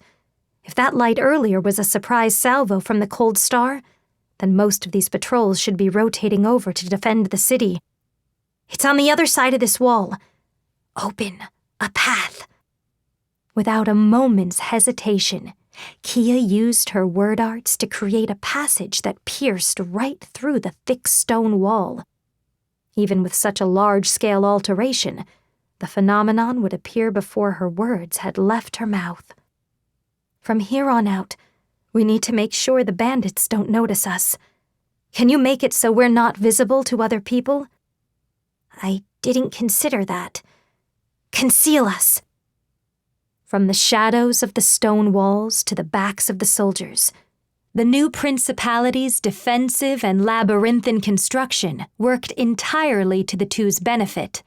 If that light earlier was a surprise salvo from the cold star, then most of these patrols should be rotating over to defend the city. It's on the other side of this wall. Open a path. Without a moment's hesitation, Kia used her word arts to create a passage that pierced right through the thick stone wall. Even with such a large-scale alteration, the phenomenon would appear before her words had left her mouth. From here on out, we need to make sure the bandits don't notice us. Can you make it so we're not visible to other people? I didn't consider that. Conceal us. From the shadows of the stone walls to the backs of the soldiers, the new principality's defensive and labyrinthine construction worked entirely to the two's benefit.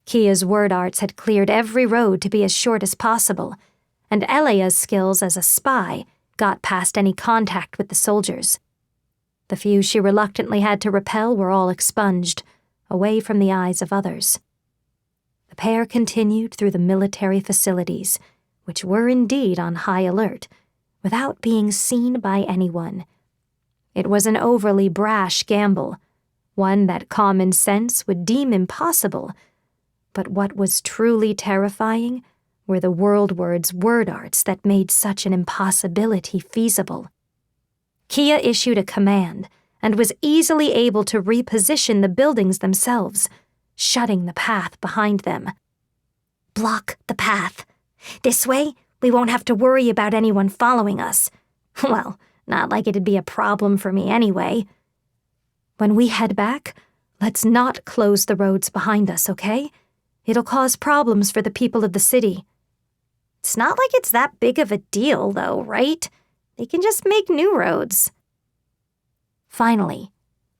Kia's word arts had cleared every road to be as short as possible, and Elea's skills as a spy got past any contact with the soldiers. The few she reluctantly had to repel were all expunged, away from the eyes of others. The pair continued through the military facilities, which were indeed on high alert, without being seen by anyone. It was an overly brash gamble, one that common sense would deem impossible, but what was truly terrifying were the world-word's word arts that made such an impossibility feasible. Kia issued a command and was easily able to reposition the buildings themselves, shutting the path behind them. Block the path. This way, we won't have to worry about anyone following us. Well, not like it'd be a problem for me anyway. When we head back, let's not close the roads behind us, okay? It'll cause problems for the people of the city. It's not like it's that big of a deal, though, right? They can just make new roads. Finally,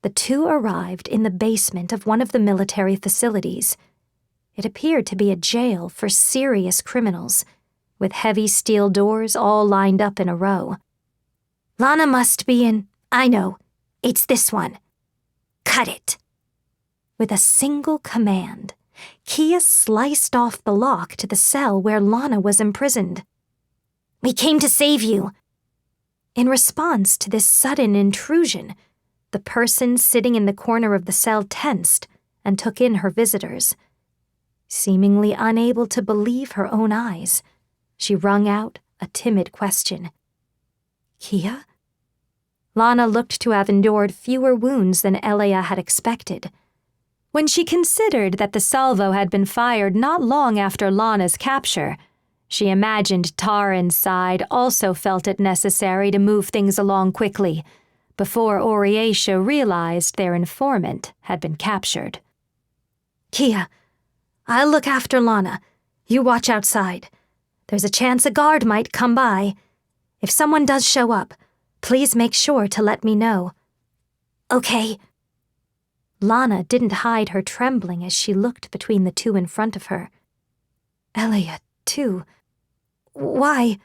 the two arrived in the basement of one of the military facilities. It appeared to be a jail for serious criminals, with heavy steel doors all lined up in a row. Lana must be in. I know. It's this one. Cut it. With a single command, Kia sliced off the lock to the cell where Lana was imprisoned. We came to save you. In response to this sudden intrusion, the person sitting in the corner of the cell tensed and took in her visitors. Seemingly unable to believe her own eyes, she wrung out a timid question. Kia? Lana looked to have endured fewer wounds than Elea had expected. When she considered that the salvo had been fired not long after Lana's capture, she imagined Tar inside also felt it necessary to move things along quickly, before Oriatia realized their informant had been captured. Kia, I'll look after Lana. You watch outside. There's a chance a guard might come by. If someone does show up, please make sure to let me know. Okay. Lana didn't hide her trembling as she looked between the two in front of her. Elea, too. Why?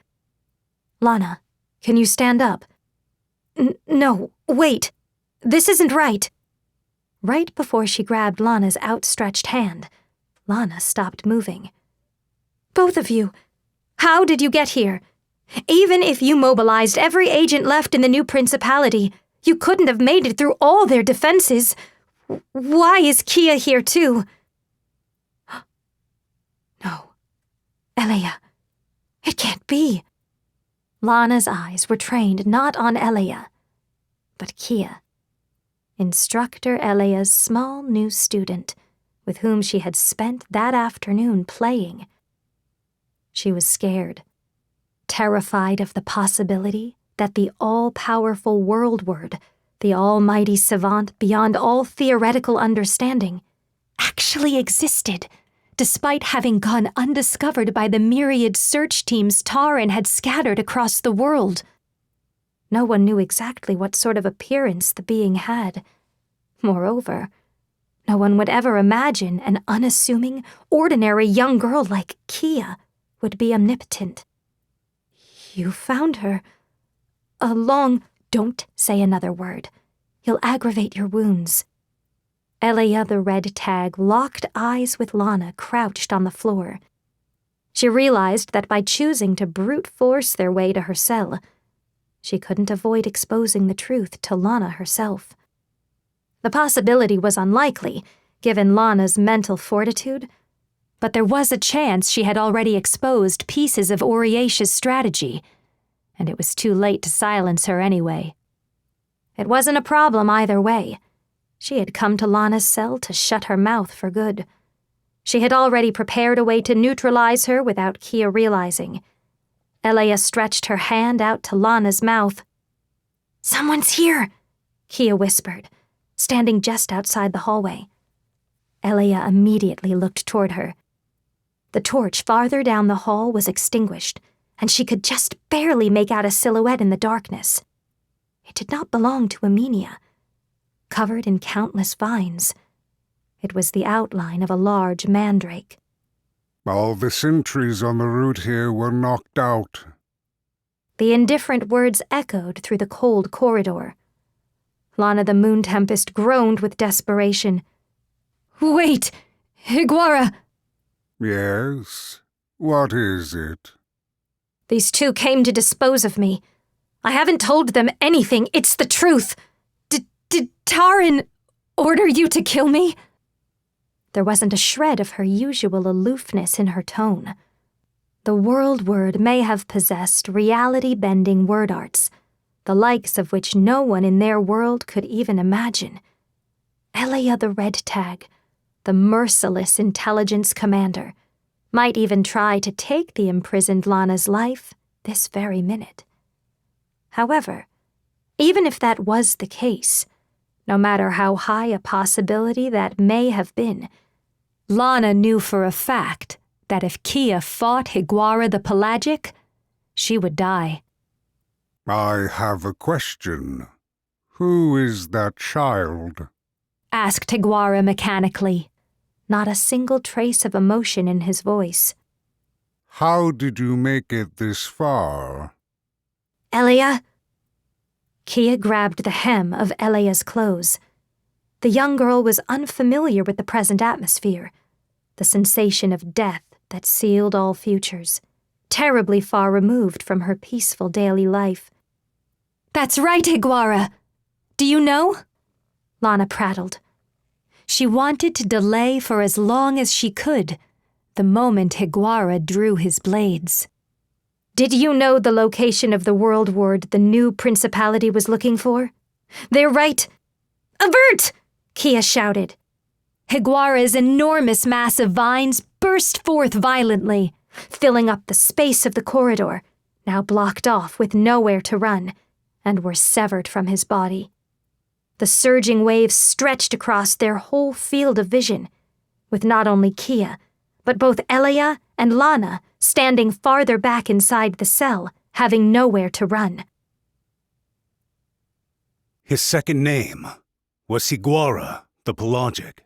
Lana, can you stand up? No, wait. This isn't right. Right before she grabbed Lana's outstretched hand, Lana stopped moving. Both of you, how did you get here? Even if you mobilized every agent left in the new principality, you couldn't have made it through all their defenses. Why is Kia here too? No. Elea. It can't be. Lana's eyes were trained not on Elea, but Kia. Instructor Elea's small new student, with whom she had spent that afternoon playing. She was scared, terrified of the possibility that the all-powerful world word, the almighty savant beyond all theoretical understanding, actually existed, despite having gone undiscovered by the myriad search teams Taran had scattered across the world. No one knew exactly what sort of appearance the being had. Moreover, no one would ever imagine an unassuming, ordinary young girl like Kia would be omnipotent. You found her. Don't say another word. You'll aggravate your wounds. Elia the red tag locked eyes with Lana crouched on the floor. She realized that by choosing to brute force their way to her cell, she couldn't avoid exposing the truth to Lana herself. The possibility was unlikely, given Lana's mental fortitude, but there was a chance she had already exposed pieces of Oriesha's strategy, and it was too late to silence her anyway. It wasn't a problem either way. She had come to Lana's cell to shut her mouth for good. She had already prepared a way to neutralize her without Kia realizing. Elia stretched her hand out to Lana's mouth. "Someone's here," Kia whispered, standing just outside the hallway. Elia immediately looked toward her. The torch farther down the hall was extinguished, and she could just barely make out a silhouette in the darkness. It did not belong to Emilia. Covered in countless vines, it was the outline of a large mandrake. All the sentries on the route here were knocked out. The indifferent words echoed through the cold corridor. Lana the Moon Tempest groaned with desperation. "Wait! Higuara!" Yes? What is it? "These two came to dispose of me. I haven't told them anything. It's the truth. Did Taran order you to kill me?" There wasn't a shred of her usual aloofness in her tone. The world word may have possessed reality-bending word arts, the likes of which no one in their world could even imagine. Elia the Red Tag, the merciless intelligence commander, might even try to take the imprisoned Lana's life this very minute. However, even if that was the case, no matter how high a possibility that may have been, Lana knew for a fact that if Kia fought Higuara the Pelagic, she would die. I have a question. Who is that child? Asked Higuara mechanically, not a single trace of emotion in his voice. How did you make it this far? Elia? Kia grabbed the hem of Elia's clothes. The young girl was unfamiliar with the present atmosphere, the sensation of death that sealed all futures, terribly far removed from her peaceful daily life. "That's right, Higuara. Do you know?" Lana prattled. She wanted to delay for as long as she could, the moment Higuara drew his blades. "Did you know the location of the world ward the new principality was looking for? They're right." "Avert!" Kia shouted. Higuara's enormous mass of vines burst forth violently, filling up the space of the corridor, now blocked off with nowhere to run, and were severed from his body. The surging waves stretched across their whole field of vision, with not only Kia, but both Elia and Lana standing farther back inside the cell, having nowhere to run. His second name was Higuara the Pelagic.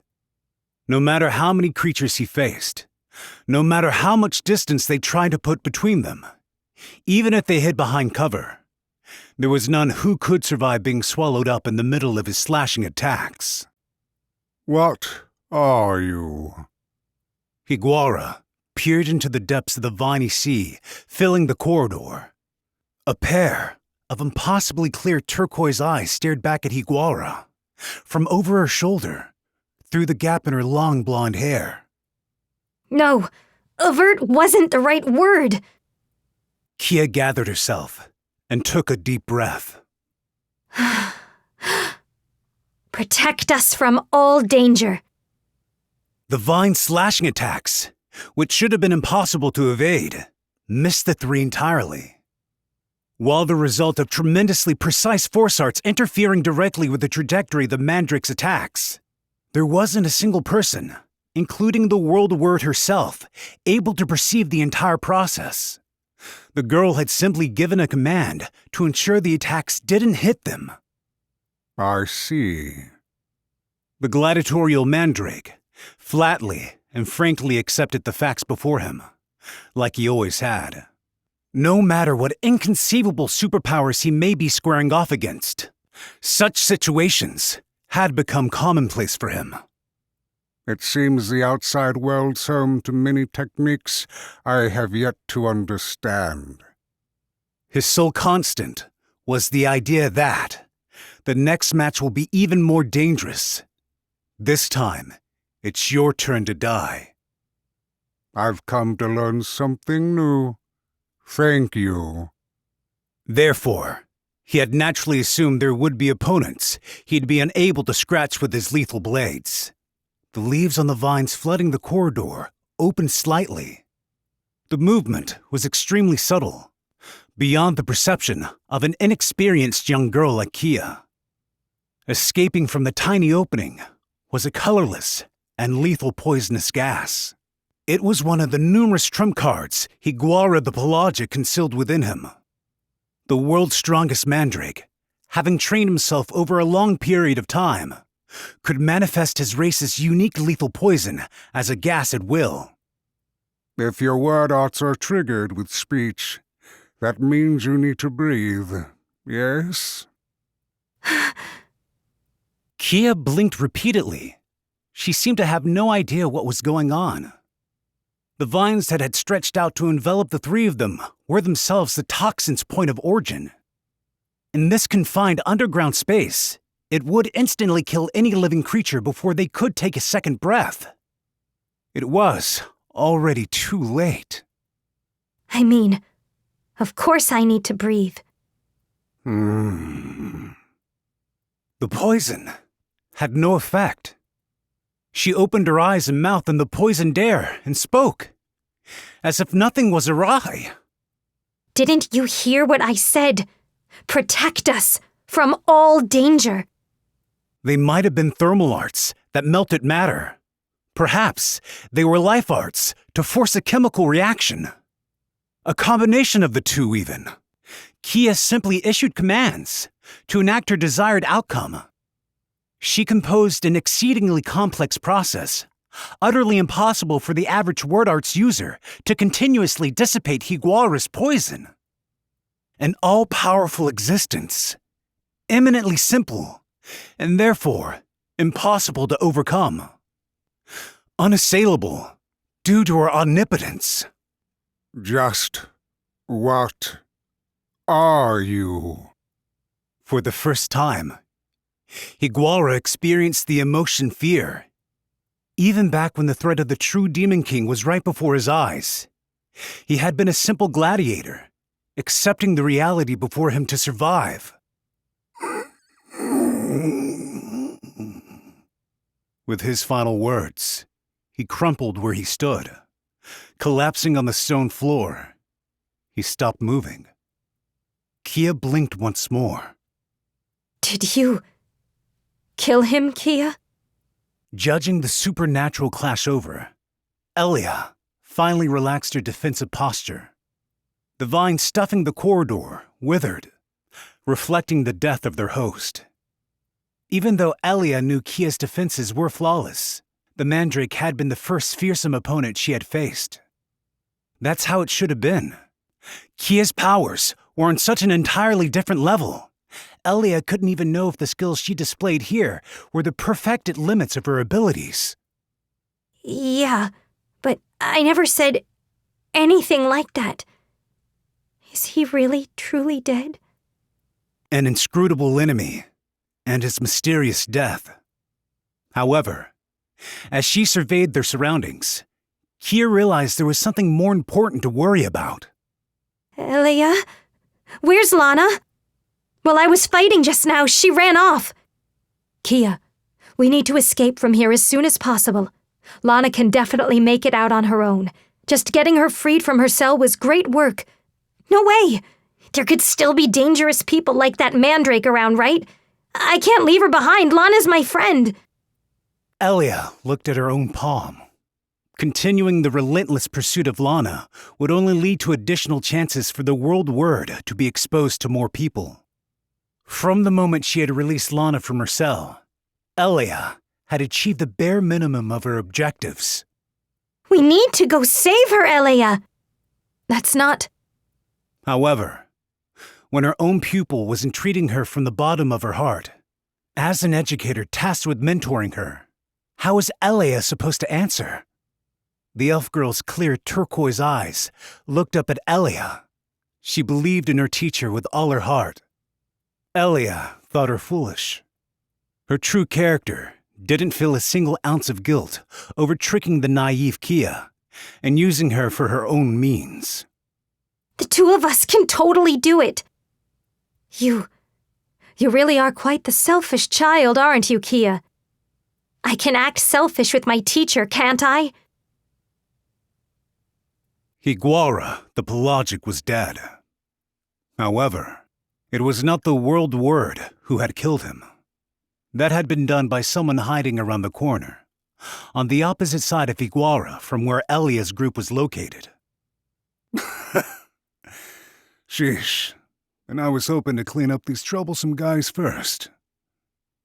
No matter how many creatures he faced, no matter how much distance they tried to put between them, even if they hid behind cover, there was none who could survive being swallowed up in the middle of his slashing attacks. What are you? Higuara peered into the depths of the viney sea, filling the corridor. A pair of impossibly clear turquoise eyes stared back at Higuara, from over her shoulder, through the gap in her long blonde hair. "No, avert wasn't the right word." Kia gathered herself and took a deep breath. "Protect us from all danger." The vine's slashing attacks, which should have been impossible to evade, missed the three entirely. While the result of tremendously precise force arts interfering directly with the trajectory of the Mandrake's attacks, there wasn't a single person, including the World Word herself, able to perceive the entire process. The girl had simply given a command to ensure the attacks didn't hit them. I see. The gladiatorial Mandrake flatly and frankly accepted the facts before him, like he always had. No matter what inconceivable superpowers he may be squaring off against, such situations had become commonplace for him. It seems the outside world's home to many techniques I have yet to understand. His sole constant was the idea that the next match will be even more dangerous. This time, it's your turn to die. I've come to learn something new. Thank you. Therefore, he had naturally assumed there would be opponents he'd be unable to scratch with his lethal blades. The leaves on the vines flooding the corridor opened slightly. The movement was extremely subtle, beyond the perception of an inexperienced young girl like Kia. Escaping from the tiny opening was a colorless and lethal poisonous gas. It was one of the numerous trump cards Guerrero the Pelagic concealed within him. The world's strongest mandrake, having trained himself over a long period of time, could manifest his race's unique lethal poison as a gas at will. If your word arts are triggered with speech, that means you need to breathe, yes? Kia blinked repeatedly. She seemed to have no idea what was going on. The vines that had stretched out to envelop the three of them were themselves the toxin's point of origin. In this confined underground space, it would instantly kill any living creature before they could take a second breath. It was already too late. I mean, of course I need to breathe. The poison had no effect. She opened her eyes and mouth in the poisoned air and spoke, as if nothing was awry. Didn't you hear what I said? Protect us from all danger. They might have been thermal arts that melted matter. Perhaps they were life arts to force a chemical reaction. A combination of the two, even. Kia simply issued commands to enact her desired outcome. She composed an exceedingly complex process, utterly impossible for the average word arts user to continuously dissipate Guerrero's poison. An all-powerful existence, eminently simple, and therefore impossible to overcome. Unassailable due to her omnipotence. Just what are you? For the first time, Guerrero experienced the emotion fear. Even back when the threat of the true Demon King was right before his eyes, he had been a simple gladiator, accepting the reality before him to survive. With his final words, he crumpled where he stood, collapsing on the stone floor. He stopped moving. Kia blinked once more. Did you kill him, Kia? Judging the supernatural clash over, Elia finally relaxed her defensive posture. The vines stuffing the corridor withered, reflecting the death of their host. Even though Elia knew Kia's defenses were flawless, the mandrake had been the first fearsome opponent she had faced. That's how it should have been. Kia's powers were on such an entirely different level. Elia couldn't even know if the skills she displayed here were the perfected limits of her abilities. Yeah, but I never said anything like that. Is he really, truly dead? An inscrutable enemy, and his mysterious death. However, as she surveyed their surroundings, Kia realized there was something more important to worry about. Elia? Where's Lana? While I was fighting just now, she ran off. Kia, we need to escape from here as soon as possible. Lana can definitely make it out on her own. Just getting her freed from her cell was great work. No way! There could still be dangerous people like that mandrake around, right? I can't leave her behind. Lana's my friend. Elia looked at her own palm. Continuing the relentless pursuit of Lana would only lead to additional chances for the world word to be exposed to more people. From the moment she had released Lana from her cell, Elia had achieved the bare minimum of her objectives. We need to go save her, Elia. That's not... However, when her own pupil was entreating her from the bottom of her heart, as an educator tasked with mentoring her, how was Elia supposed to answer? The elf girl's clear turquoise eyes looked up at Elia. She believed in her teacher with all her heart. Elia thought her foolish. Her true character didn't feel a single ounce of guilt over tricking the naive Kia and using her for her own means. The two of us can totally do it. You really are quite the selfish child, aren't you, Kia? I can act selfish with my teacher, can't I? Higuara, the pelagic, was dead. However, it was not the world word who had killed him. That had been done by someone hiding around the corner, on the opposite side of Higuara from where Elia's group was located. Sheesh. And I was hoping to clean up these troublesome guys first.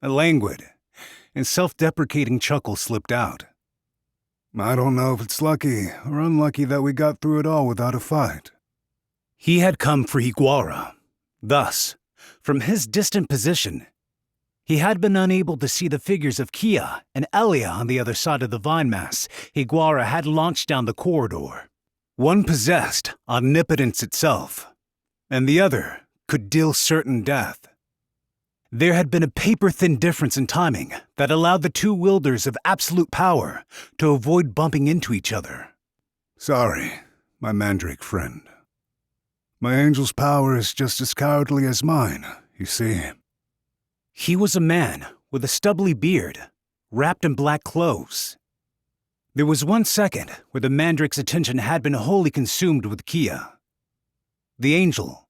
A languid and self-deprecating chuckle slipped out. I don't know if it's lucky or unlucky that we got through it all without a fight. He had come for Higuara. Thus, from his distant position, he had been unable to see the figures of Kia and Elia on the other side of the vine mass Higuara had launched down the corridor. One possessed omnipotence itself, and the other could deal certain death. There had been a paper-thin difference in timing that allowed the two wielders of absolute power to avoid bumping into each other. Sorry, my mandrake friend. My angel's power is just as cowardly as mine, you see. He was a man with a stubbly beard, wrapped in black clothes. There was 1 second where the mandrake's attention had been wholly consumed with Kia. The angel,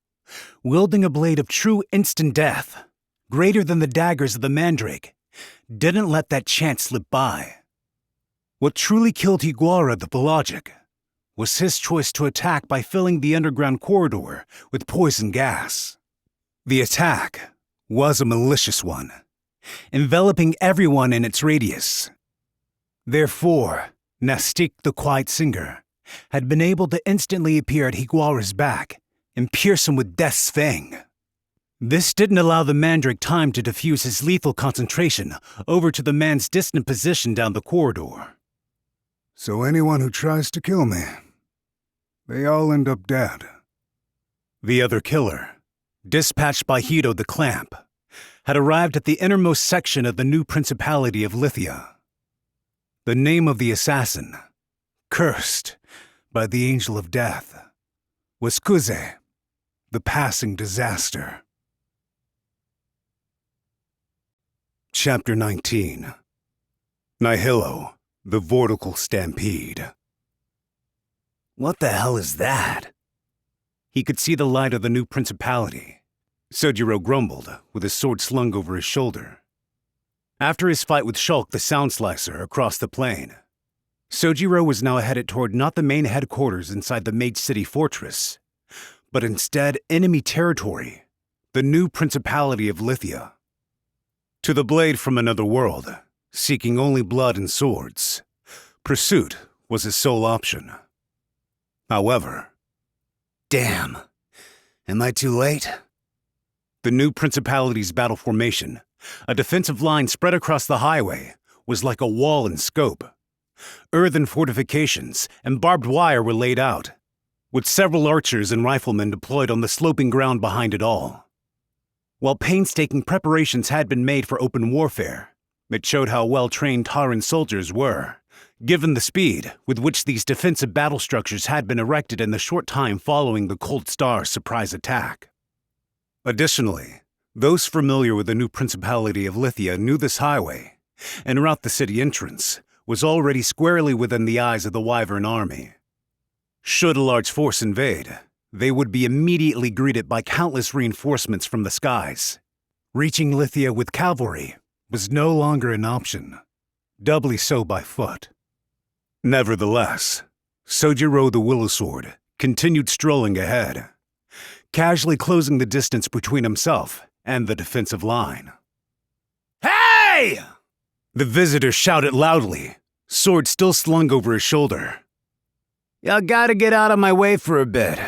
wielding a blade of true instant death, greater than the daggers of the mandrake, didn't let that chance slip by. What truly killed Higuara the pelagic was his choice to attack by filling the underground corridor with poison gas. The attack was a malicious one, enveloping everyone in its radius. Therefore, Nastik the Quiet Singer had been able to instantly appear at Higuara's back and pierce him with Death's Fang. This didn't allow the mandrake time to diffuse his lethal concentration over to the man's distant position down the corridor. So anyone who tries to kill me, they all end up dead. The other killer, dispatched by Hito the Clamp, had arrived at the innermost section of the new Principality of Lithia. The name of the assassin, cursed by the Angel of Death, was Kuze, the Passing Disaster. Chapter 19. Nihilo, the Vortical Stampede. What the hell is that? He could see the light of the new principality. Sojiro grumbled, with his sword slung over his shoulder. After his fight with Shulk the Sound Slicer across the plain, Sojiro was now headed toward not the main headquarters inside the Mage City Fortress, but instead enemy territory, the new Principality of Lithia. To the blade from another world, seeking only blood and swords, pursuit was his sole option. However, Damn. Am I too late? the new Principality's battle formation, a defensive line spread across the highway, was like a wall in scope. Earthen fortifications and barbed wire were laid out, with several archers and riflemen deployed on the sloping ground behind it all. While painstaking preparations had been made for open warfare, it showed how well-trained Tauran soldiers were, given the speed with which these defensive battle structures had been erected in the short time following the Cold Star surprise attack. Additionally, those familiar with the new Principality of Lithia knew this highway, en route the city entrance, was already squarely within the eyes of the Wyvern army. Should a large force invade, they would be immediately greeted by countless reinforcements from the skies. Reaching Lithia with cavalry was no longer an option, doubly so by foot. Nevertheless, Sojiro the Willowsword continued strolling ahead, casually closing the distance between himself and the defensive line. Hey! The visitor shouted loudly, sword still slung over his shoulder. Y'all gotta get out of my way for a bit.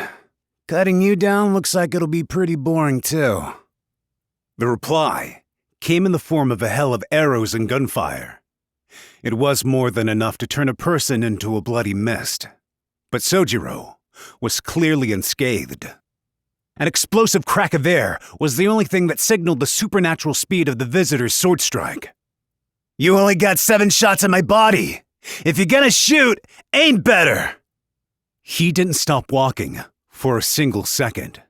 Cutting you down looks like it'll be pretty boring, too. The reply came in the form of a hell of arrows and gunfire. It was more than enough to turn a person into a bloody mist. But Sojiro was clearly unscathed. An explosive crack of air was the only thing that signaled the supernatural speed of the visitor's sword strike. You only got 7 shots at my body. If you're gonna shoot, aim better. He didn't stop walking for a single second.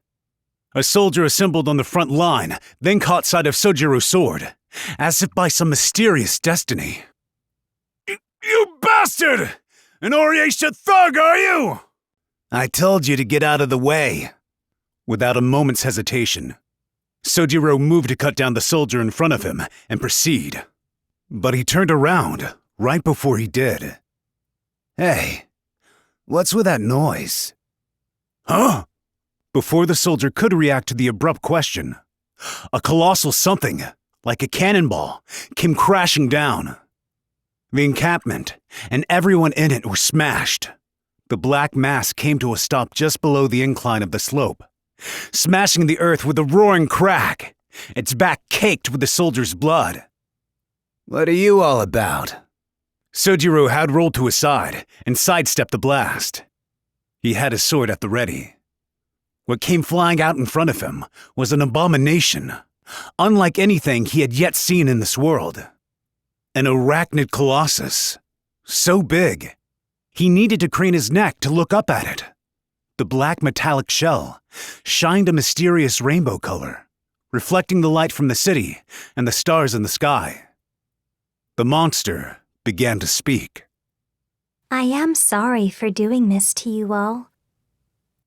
A soldier assembled on the front line, then caught sight of Sojiro's sword, as if by some mysterious destiny. You bastard! An Oriesha thug, are you? I told you to get out of the way. Without a moment's hesitation, Sojiro moved to cut down the soldier in front of him and proceed. But he turned around right before he did. Hey, what's with that noise? Huh? Before the soldier could react to the abrupt question, a colossal something, like a cannonball, came crashing down. The encampment and everyone in it were smashed. The black mass came to a stop just below the incline of the slope, smashing the earth with a roaring crack, its back caked with the soldier's blood. What are you all about? Sojiro had rolled to his side and sidestepped the blast. He had his sword at the ready. What came flying out in front of him was an abomination, unlike anything he had yet seen in this world. An arachnid colossus, so big, he needed to crane his neck to look up at it. The black metallic shell shined a mysterious rainbow color, reflecting the light from the city and the stars in the sky. The monster began to speak. I am sorry for doing this to you all.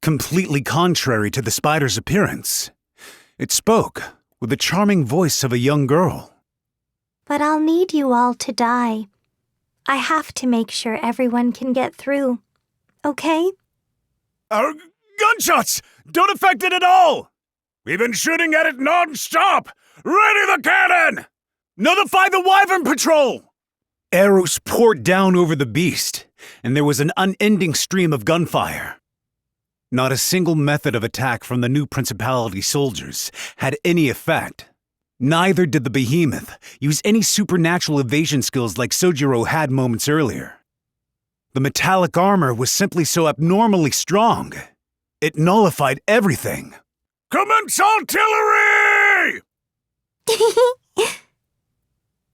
Completely contrary to the spider's appearance, it spoke with the charming voice of a young girl. But I'll need you all to die. I have to make sure everyone can get through. Okay? Our gunshots don't affect it at all! We've been shooting at it non-stop! Ready the cannon! Notify the wyvern patrol! Arrows poured down over the beast, and there was an unending stream of gunfire. Not a single method of attack from the new principality soldiers had any effect. Neither did the behemoth use any supernatural evasion skills like Sojiro had moments earlier. The metallic armor was simply so abnormally strong. It nullified everything. Commence artillery!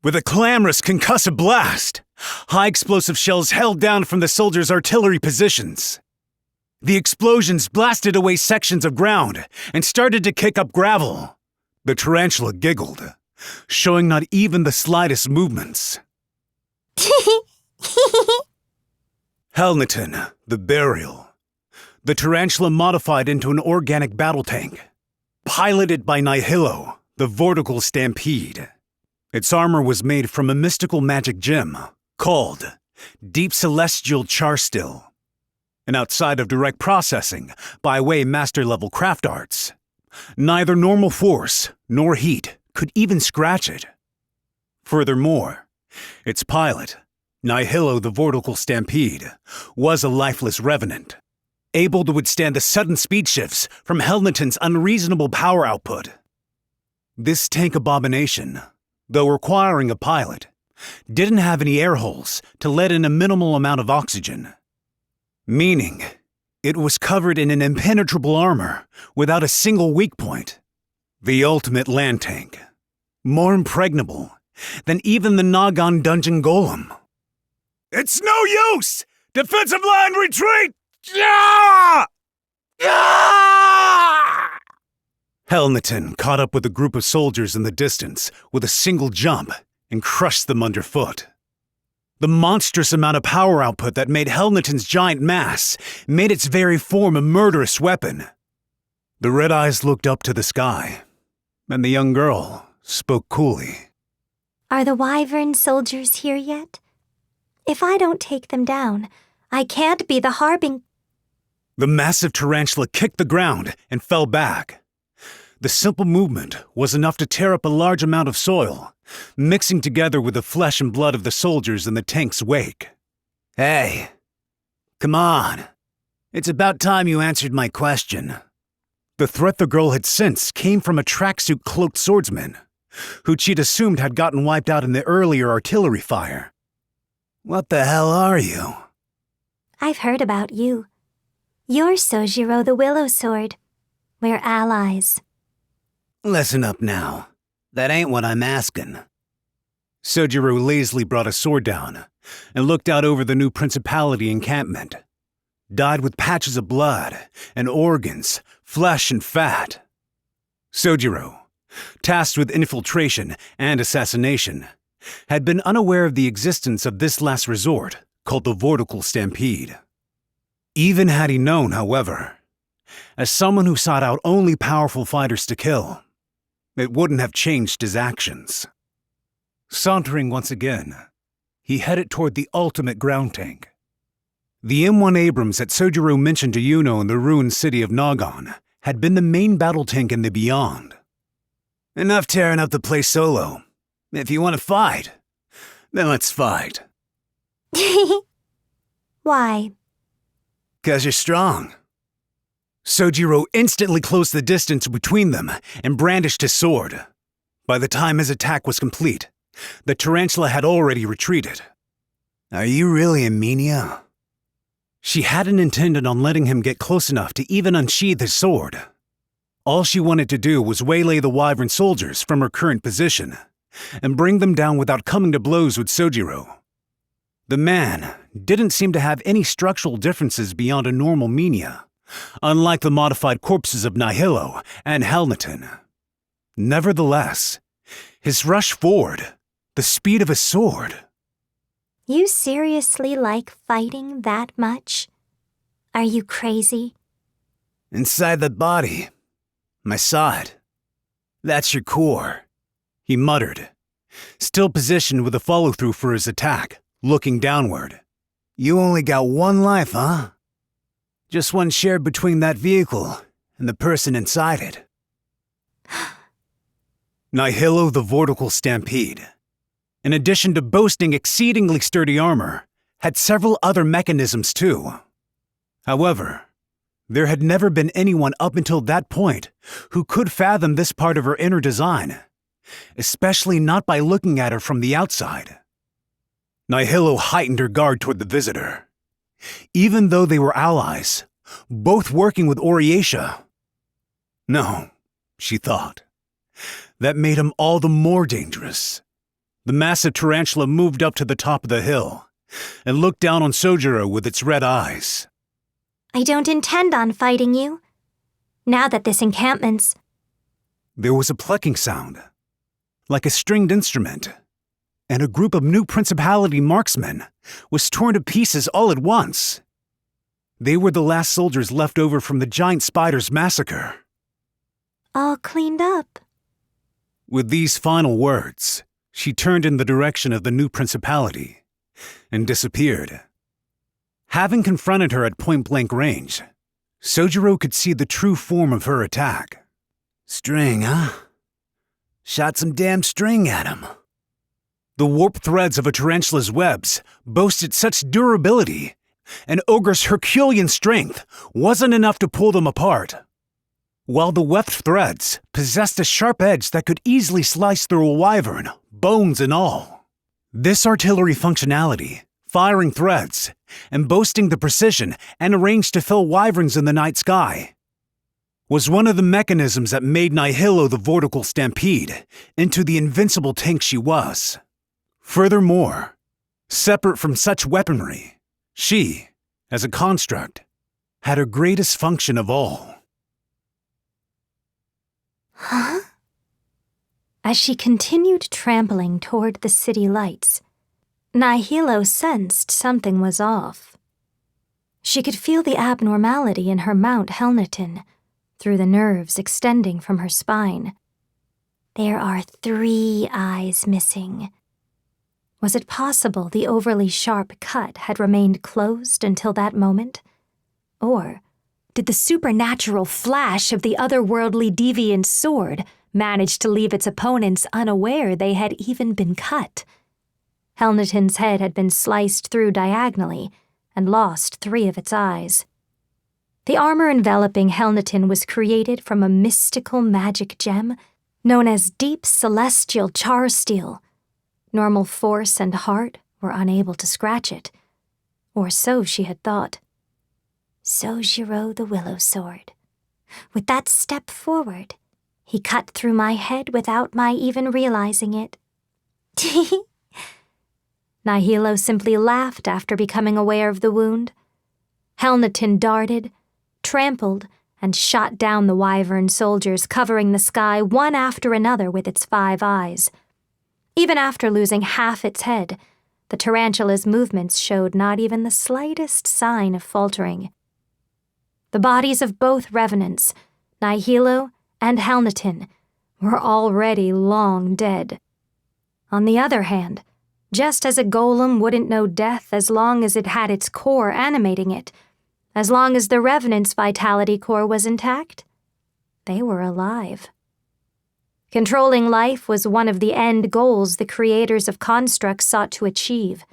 With a clamorous concussive blast, high explosive shells held down from the soldiers' artillery positions. The explosions blasted away sections of ground and started to kick up gravel. The tarantula giggled, showing not even the slightest movements. Helneton, the burial. The tarantula modified into an organic battle tank, piloted by Nihilo, the vortical stampede. Its armor was made from a mystical magic gem called Deep Celestial Charstill, and outside of direct processing by way master-level craft arts, neither normal force nor heat could even scratch it. Furthermore, its pilot, Nihilo the Vortical Stampede, was a lifeless revenant, able to withstand the sudden speed shifts from Helneton's unreasonable power output. This tank abomination, though requiring a pilot, didn't have any air holes to let in a minimal amount of oxygen, meaning it was covered in an impenetrable armor without a single weak point. The ultimate land tank, more impregnable than even the Nagan dungeon golem. It's no use! Defensive line retreat! Yeah! Yeah! Helneton caught up with a group of soldiers in the distance with a single jump and crushed them underfoot. The monstrous amount of power output that made Helneton's giant mass made its very form a murderous weapon. The red eyes looked up to the sky, and the young girl spoke coolly. Are the wyvern soldiers here yet? If I don't take them down, I can't be the The massive tarantula kicked the ground and fell back. The simple movement was enough to tear up a large amount of soil, mixing together with the flesh and blood of the soldiers in the tank's wake. Hey, come on, It's about time you answered my question. The threat the girl had sensed came from a tracksuit cloaked swordsman, who she'd assumed had gotten wiped out in the earlier artillery fire. What the hell are you? I've heard about you. You're Sojiro the Willow Sword. We're allies. Listen up now. That ain't what I'm asking. Sojiro lazily brought a sword down and looked out over the new principality encampment, dyed with patches of blood and organs, flesh and fat. Sojiro, tasked with infiltration and assassination, had been unaware of the existence of this last resort called the Vortical Stampede. Even had he known, however, as someone who sought out only powerful fighters to kill, it wouldn't have changed his actions. Sauntering once again, he headed toward the ultimate ground tank. The M1 Abrams that Sojiro mentioned to Yuno in the ruined city of Nagon had been the main battle tank in the Beyond. Enough tearing up the place solo. If you want to fight, then let's fight. Why? 'Cause you're strong. Sojiro instantly closed the distance between them and brandished his sword. By the time his attack was complete, the tarantula had already retreated. Are you really a Minia? She hadn't intended on letting him get close enough to even unsheath his sword. All she wanted to do was waylay the wyvern soldiers from her current position and bring them down without coming to blows with Sojiro. The man didn't seem to have any structural differences beyond a normal Minia, unlike the modified corpses of Nihilo and Helneton. Nevertheless, his rush forward, the speed of his sword. You seriously like fighting that much? Are you crazy? Inside the body, I saw it. That's your core, he muttered, still positioned with a follow-through for his attack, looking downward. You only got one life, huh? Just one shared between that vehicle and the person inside it. Nihilo the Vortical Stampede, in addition to boasting exceedingly sturdy armor, had several other mechanisms too. However, there had never been anyone up until that point who could fathom this part of her inner design, especially not by looking at her from the outside. Nihilo heightened her guard toward the visitor. Even though they were allies, both working with Oriatia. No, she thought. That made him all the more dangerous. The massive tarantula moved up to the top of the hill and looked down on Sojiro with its red eyes. I don't intend on fighting you. Now that this encampment's... There was a plucking sound, like a stringed instrument, and a group of new principality marksmen was torn to pieces all at once. They were the last soldiers left over from the giant spiders massacre. all cleaned up. With these final words, she turned in the direction of the new principality and disappeared. Having confronted her at point-blank range, Sojiro could see the true form of her attack. String, huh? Shot some damn string at him. The warped threads of a tarantula's webs boasted such durability, and Ogre's Herculean strength wasn't enough to pull them apart. While the weft threads possessed a sharp edge that could easily slice through a wyvern, bones and all. This artillery functionality, firing threads, and boasting the precision and a range to fill wyverns in the night sky, was one of the mechanisms that made Nihilo the Vortical Stampede into the invincible tank she was. Furthermore, separate from such weaponry, she, as a construct, had her greatest function of all. Huh? As she continued trampling toward the city lights, Nihilo sensed something was off. She could feel the abnormality in her mount Helneton, through the nerves extending from her spine. There are 3 eyes missing. Was it possible the overly sharp cut had remained closed until that moment? Or did the supernatural flash of the otherworldly deviant sword manage to leave its opponents unaware they had even been cut? Helneton's head had been sliced through diagonally and lost 3 of its eyes. The armor enveloping Helnetin was created from a mystical magic gem known as deep celestial char steel. Normal force and heart were unable to scratch it, or so she had thought. So Giro the Willow Sword. With that step forward, he cut through my head without my even realizing it. Nihilo simply laughed after becoming aware of the wound. Helnetin darted, trampled, and shot down the wyvern soldiers, covering the sky one after another with its 5 eyes. Even after losing half its head, the tarantula's movements showed not even the slightest sign of faltering. The bodies of both revenants, Nihilo and Helnetin, were already long dead. On the other hand, just as a golem wouldn't know death as long as it had its core animating it, as long as the revenant's vitality core was intact, they were alive. Controlling life was one of the end goals the creators of constructs sought to achieve.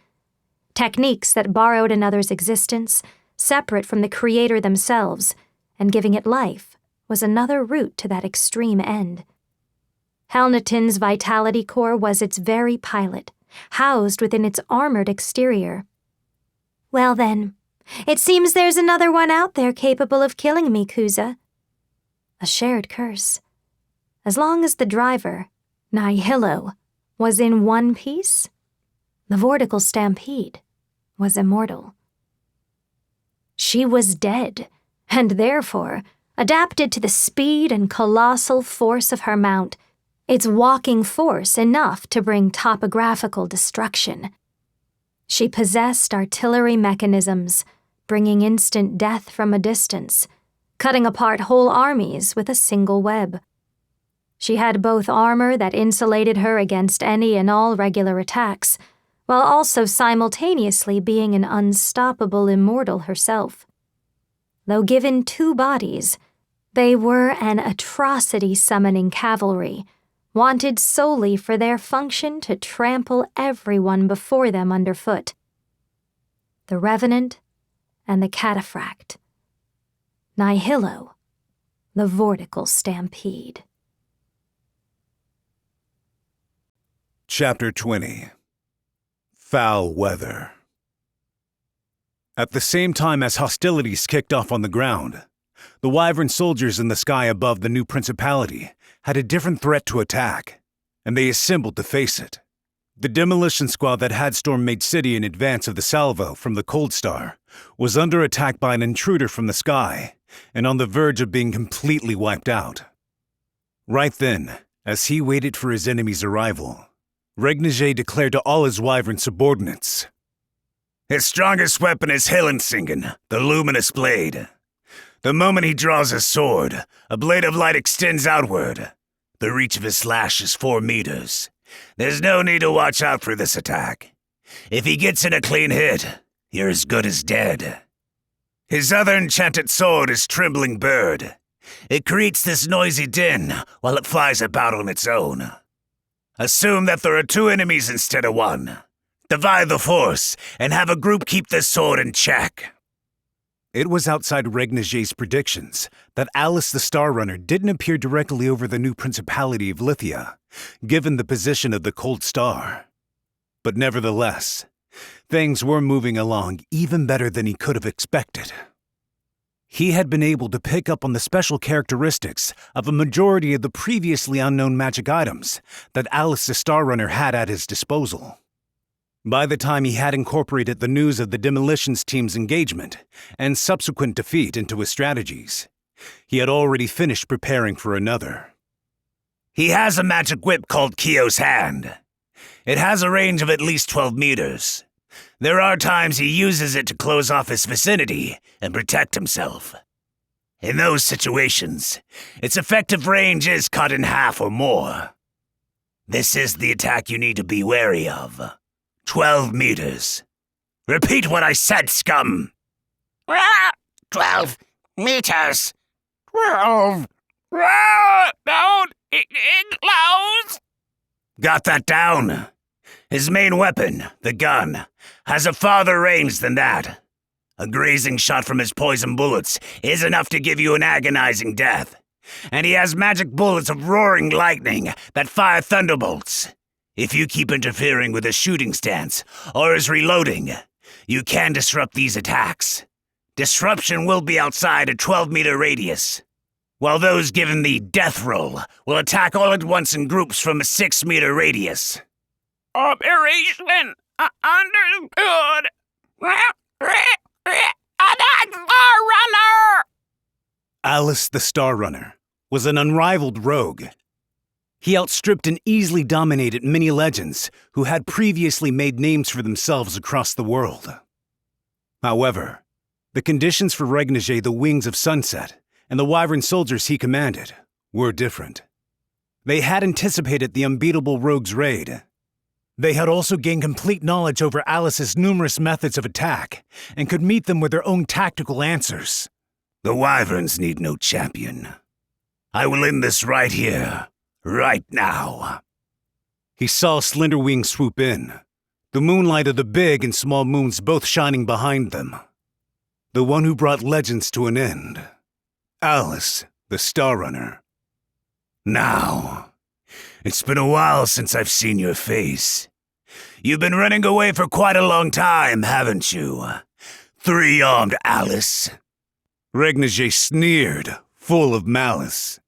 Techniques that borrowed another's existence, separate from the creator themselves, and giving it life was another route to that extreme end. Helnetin's vitality core was its very pilot, housed within its armored exterior. Well then, it seems there's another one out there capable of killing me, Kuza. A shared curse. As long as the driver, Nihilo, was in one piece, the vortical stampede was immortal. She was dead, and therefore adapted to the speed and colossal force of her mount, its walking force enough to bring topographical destruction. She possessed artillery mechanisms, bringing instant death from a distance, cutting apart whole armies with a single web. She had both armor that insulated her against any and all regular attacks, while also simultaneously being an unstoppable immortal herself. Though given 2 bodies, they were an atrocity-summoning cavalry, wanted solely for their function to trample everyone before them underfoot. The Revenant and the Cataphract. Nihilo, the vortical stampede. Chapter 20. Foul Weather. At the same time as hostilities kicked off on the ground, the wyvern soldiers in the sky above the new principality had a different threat to attack, and they assembled to face it. The demolition squad that had stormed Maid City in advance of the salvo from the Cold Star was under attack by an intruder from the sky and on the verge of being completely wiped out. Right then, as he waited for his enemy's arrival, Regnier declared to all his wyvern subordinates, "His strongest weapon is Hillensingen, the luminous blade. The moment he draws his sword, a blade of light extends outward. The reach of his slash is 4 meters. There's no need to watch out for this attack. If he gets in a clean hit, you're as good as dead. His other enchanted sword is Trembling Bird. It creates this noisy din while it flies about on its own. Assume that there are 2 enemies instead of 1. Divide the force and have a group keep this sword in check." It was outside Regnier's predictions that Alice the Star Runner didn't appear directly over the new Principality of Lithia, given the position of the Cold Star. But nevertheless, things were moving along even better than he could have expected. He had been able to pick up on the special characteristics of a majority of the previously unknown magic items that Alice the Star Runner had at his disposal. By the time he had incorporated the news of the demolitions team's engagement and subsequent defeat into his strategies, he had already finished preparing for another. He has a magic whip called Kyo's Hand. It has a range of at least 12 meters. There are times he uses it to close off his vicinity and protect himself. In those situations, its effective range is cut in half or more. This is the attack you need to be wary of. 12 meters. Repeat what I said, scum! 12 meters. 12! Don't enclose! Got that down? His main weapon, the gun, has a farther range than that. A grazing shot from his poison bullets is enough to give you an agonizing death. And he has magic bullets of roaring lightning that fire thunderbolts. If you keep interfering with his shooting stance or his reloading, you can disrupt these attacks. Disruption will be outside a 12-meter radius, while those given the death roll will attack all at once in groups from a 6-meter radius. Operation understood. Attack Star Runner! Alice the Star Runner was an unrivaled rogue. He outstripped and easily dominated many legends who had previously made names for themselves across the world. However, the conditions for Regniger the Wings of Sunset and the wyvern soldiers he commanded were different. They had anticipated the unbeatable rogue's raid. They had also gained complete knowledge over Alice's numerous methods of attack and could meet them with their own tactical answers. The wyverns need no champion. I will end this right here, right now. He saw a slender wing swoop in, the moonlight of the big and small moons both shining behind them. The one who brought legends to an end. Alice, the Star Runner. Now, it's been a while since I've seen your face. You've been running away for quite a long time, haven't you? Three-armed Alice. Regniger sneered, full of malice.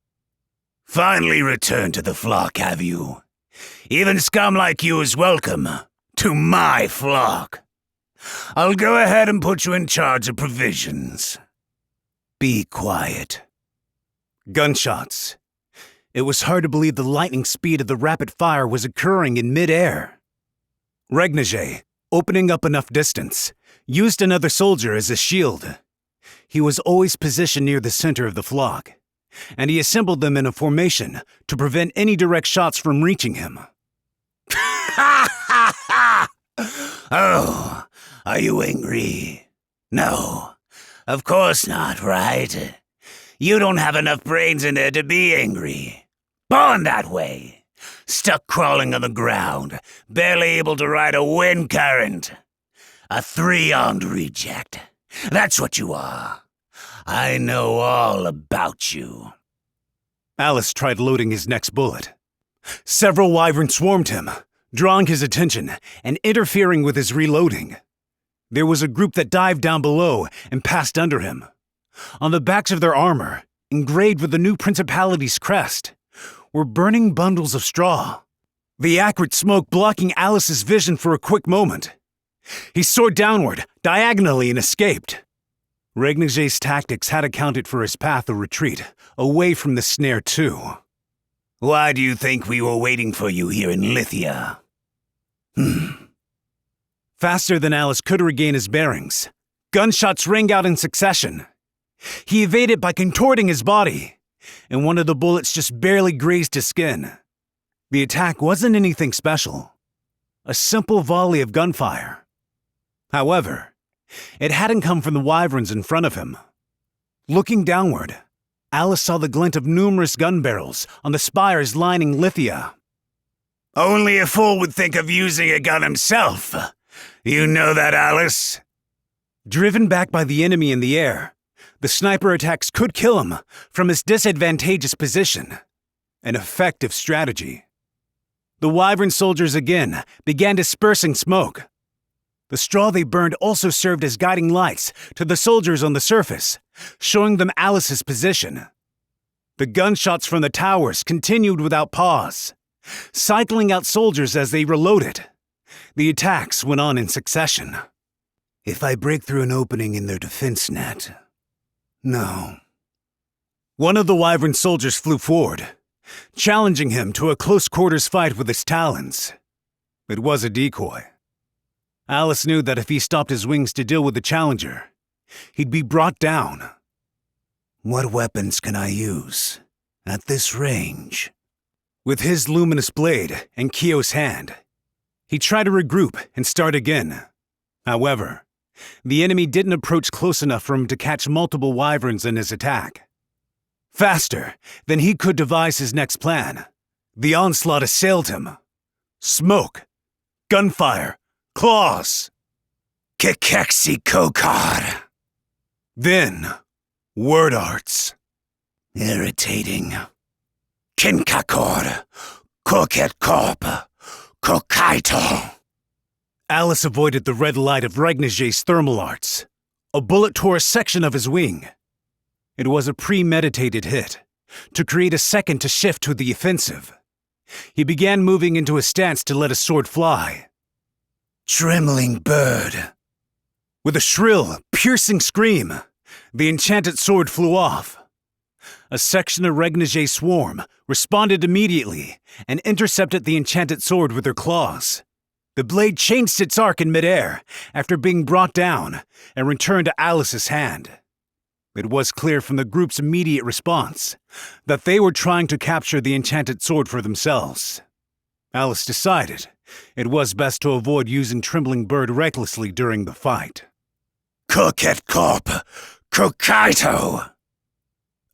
Finally returned to the flock, have you? Even scum like you is welcome to my flock. I'll go ahead and put you in charge of provisions. Be quiet. Gunshots. It was hard to believe the lightning speed of the rapid fire was occurring in mid-air. Regniger, opening up enough distance, used another soldier as a shield. He was always positioned near the center of the flock, and he assembled them in a formation to prevent any direct shots from reaching him. Oh, are you angry? No, of course not, right? You don't have enough brains in there to be angry. Born that way. Stuck crawling on the ground, barely able to ride a wind current. A three-armed reject. That's what you are. I know all about you. Alice tried loading his next bullet. Several wyverns swarmed him, drawing his attention and interfering with his reloading. There was a group that dived down below and passed under him. On the backs of their armor, engraved with the new principality's crest, were burning bundles of straw, the acrid smoke blocking Alice's vision for a quick moment. He soared downward, diagonally, and escaped. Regniger's tactics had accounted for his path of retreat, away from the snare too. Why do you think we were waiting for you here in Lithia? Faster than Alice could regain his bearings, gunshots rang out in succession. He evaded by contorting his body, and one of the bullets just barely grazed his skin. The attack wasn't anything special. A simple volley of gunfire. However, it hadn't come from the wyverns in front of him. Looking downward, Alice saw the glint of numerous gun barrels on the spires lining Lithia. Only a fool would think of using a gun himself. You know that, Alice? Driven back by the enemy in the air, the sniper attacks could kill him from his disadvantageous position. An effective strategy. The wyvern soldiers again began dispersing smoke. The straw they burned also served as guiding lights to the soldiers on the surface, showing them Alice's position. The gunshots from the towers continued without pause, cycling out soldiers as they reloaded. The attacks went on in succession. If I break through an opening in their defense net... No. One of the wyvern soldiers flew forward, challenging him to a close-quarters fight with his talons. It was a decoy. Alice knew that if he stopped his wings to deal with the challenger, he'd be brought down. What weapons can I use at this range? With his luminous blade in Keiso's hand, he tried to regroup and start again. However, the enemy didn't approach close enough for him to catch multiple wyverns in his attack. Faster than he could devise his next plan, the onslaught assailed him. Smoke, gunfire, claws. Kekeksi Kokar. Then, word arts. Irritating. Kinkakor. Koket Korp. Kokaito. Alice avoided the red light of Regnagé's thermal arts. A bullet tore a section of his wing. It was a premeditated hit, to create a second to shift to the offensive. He began moving into a stance to let his sword fly. Trembling bird. With a shrill, piercing scream, the enchanted sword flew off. A section of Regnagé's swarm responded immediately and intercepted the enchanted sword with their claws. The blade changed its arc in midair after being brought down and returned to Alice's hand. It was clear from the group's immediate response that they were trying to capture the enchanted sword for themselves. Alice decided it was best to avoid using Trembling Bird recklessly during the fight. Koket Korp, Kokaito!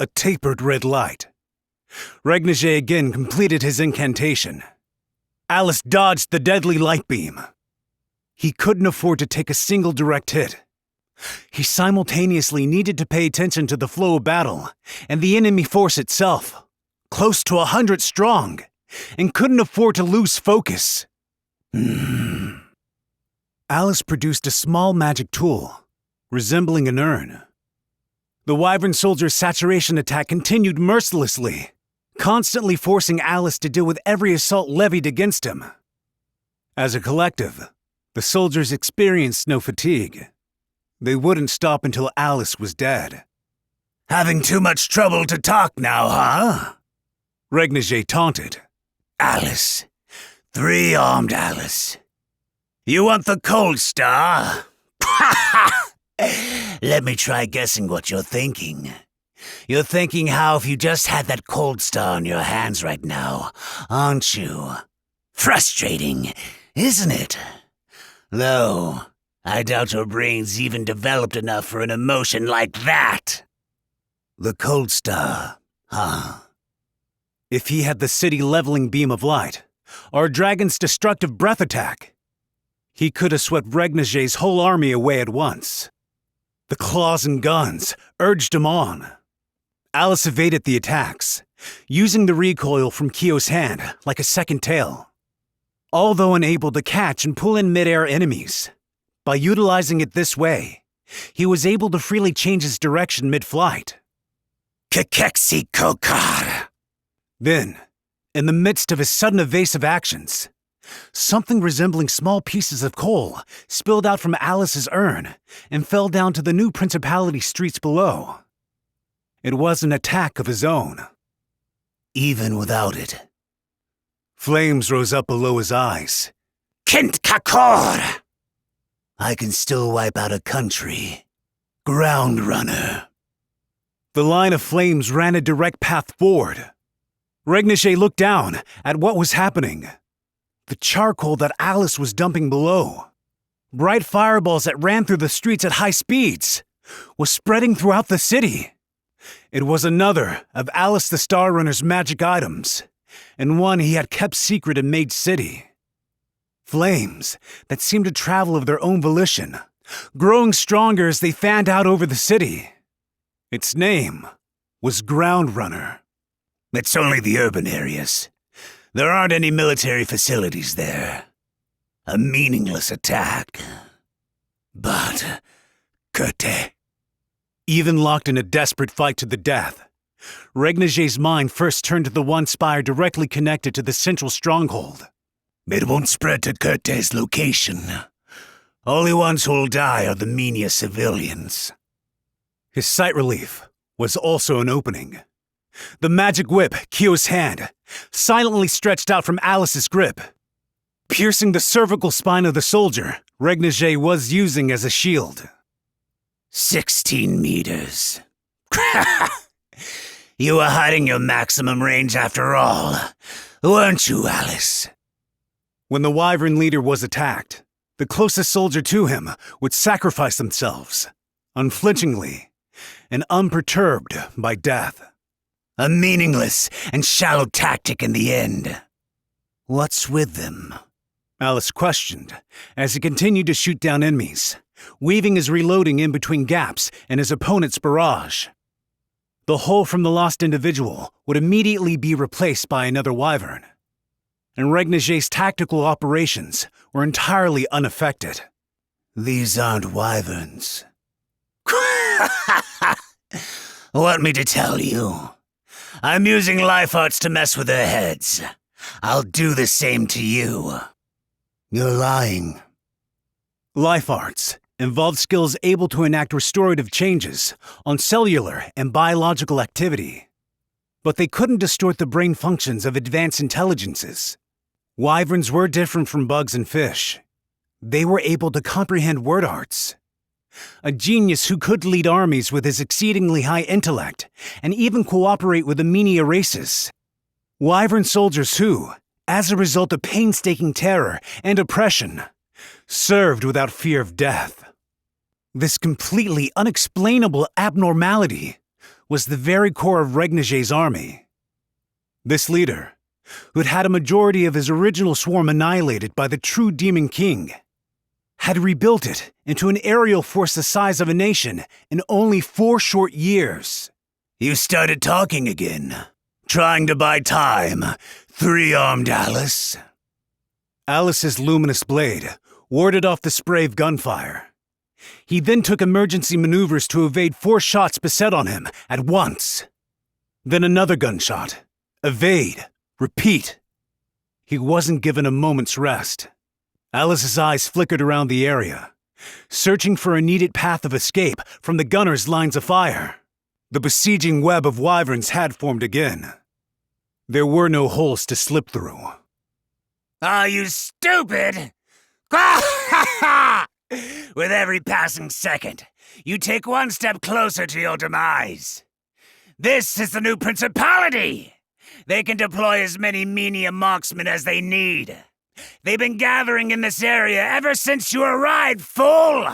A tapered red light. Regnagé again completed his incantation. Alice dodged the deadly light beam. He couldn't afford to take a single direct hit. He simultaneously needed to pay attention to the flow of battle and the enemy force itself, close to 100 strong, and couldn't afford to lose focus. Alice produced a small magic tool, resembling an urn. The wyvern soldier's saturation attack continued mercilessly, constantly forcing Alice to deal with every assault levied against him. As a collective, the soldiers experienced no fatigue. They wouldn't stop until Alice was dead. Having too much trouble to talk now, huh? Regnagé taunted. Alice. Three-armed Alice. You want the cold star? Let me try guessing what you're thinking. You're thinking how if you just had that cold star in your hands right now, aren't you? Frustrating, isn't it? Though, I doubt your brain's even developed enough for an emotion like that. The cold star, huh? If he had the city-leveling beam of light, or a dragon's destructive breath attack, he could have swept Regnagé's whole army away at once. The claws and guns urged him on. Alice evaded the attacks, using the recoil from Kyo's hand like a second tail. Although unable to catch and pull in mid-air enemies, by utilizing it this way, he was able to freely change his direction mid-flight. Kekeksi Kokar! Then, in the midst of his sudden evasive actions, something resembling small pieces of coal spilled out from Alice's urn and fell down to the new principality streets below. It was an attack of his own. Even without it. Flames rose up below his eyes. Kint Kakor! I can still wipe out a country. Ground runner. The line of flames ran a direct path forward. Regnagé looked down at what was happening. The charcoal that Alice was dumping below, bright fireballs that ran through the streets at high speeds, was spreading throughout the city. It was another of Alice the Star Runner's magic items, and one he had kept secret in Maid City. Flames that seemed to travel of their own volition, growing stronger as they fanned out over the city. Its name was Ground Runner. It's only the urban areas. There aren't any military facilities there. A meaningless attack. But, Kureta. Even locked in a desperate fight to the death, Regnagé's mind first turned to the one spire directly connected to the central stronghold. It won't spread to Kureta's location. Only ones who'll die are the meanest civilians. His sight relief was also an opening. The magic whip, Kyo's hand, silently stretched out from Alice's grip, piercing the cervical spine of the soldier Regnagé was using as a shield. 16 meters. You were hiding your maximum range after all, weren't you, Alice? When the wyvern leader was attacked, the closest soldier to him would sacrifice themselves, unflinchingly and unperturbed by death. A meaningless and shallow tactic in the end. What's with them? Alice questioned as he continued to shoot down enemies, weaving his reloading in between gaps and his opponent's barrage. The hole from the lost individual would immediately be replaced by another wyvern, and Regniger's tactical operations were entirely unaffected. These aren't wyverns. Want me to tell you? I'm using life arts to mess with their heads. I'll do the same to you. You're lying. Life arts involved skills able to enact restorative changes on cellular and biological activity, but they couldn't distort the brain functions of advanced intelligences. Wyverns were different from bugs and fish. They were able to comprehend word arts. A genius who could lead armies with his exceedingly high intellect and even cooperate with the menial races. Wyvern soldiers who, as a result of painstaking terror and oppression, served without fear of death. This completely unexplainable abnormality was the very core of Regniger's army. This leader, who'd had a majority of his original swarm annihilated by the true Demon King, had rebuilt it into an aerial force the size of a nation in only 4 short years. You started talking again, trying to buy time, 3-armed Alice. Alice's luminous blade warded off the spray of gunfire. He then took emergency maneuvers to evade 4 shots beset on him at once. Then another gunshot. Evade. Repeat. He wasn't given a moment's rest. Alice's eyes flickered around the area, searching for a needed path of escape from the gunner's lines of fire. The besieging web of wyverns had formed again. There were no holes to slip through. Are you stupid? With every passing second, you take one step closer to your demise. This is the new principality. They can deploy as many menial marksmen as they need. They've been gathering in this area ever since you arrived, fool!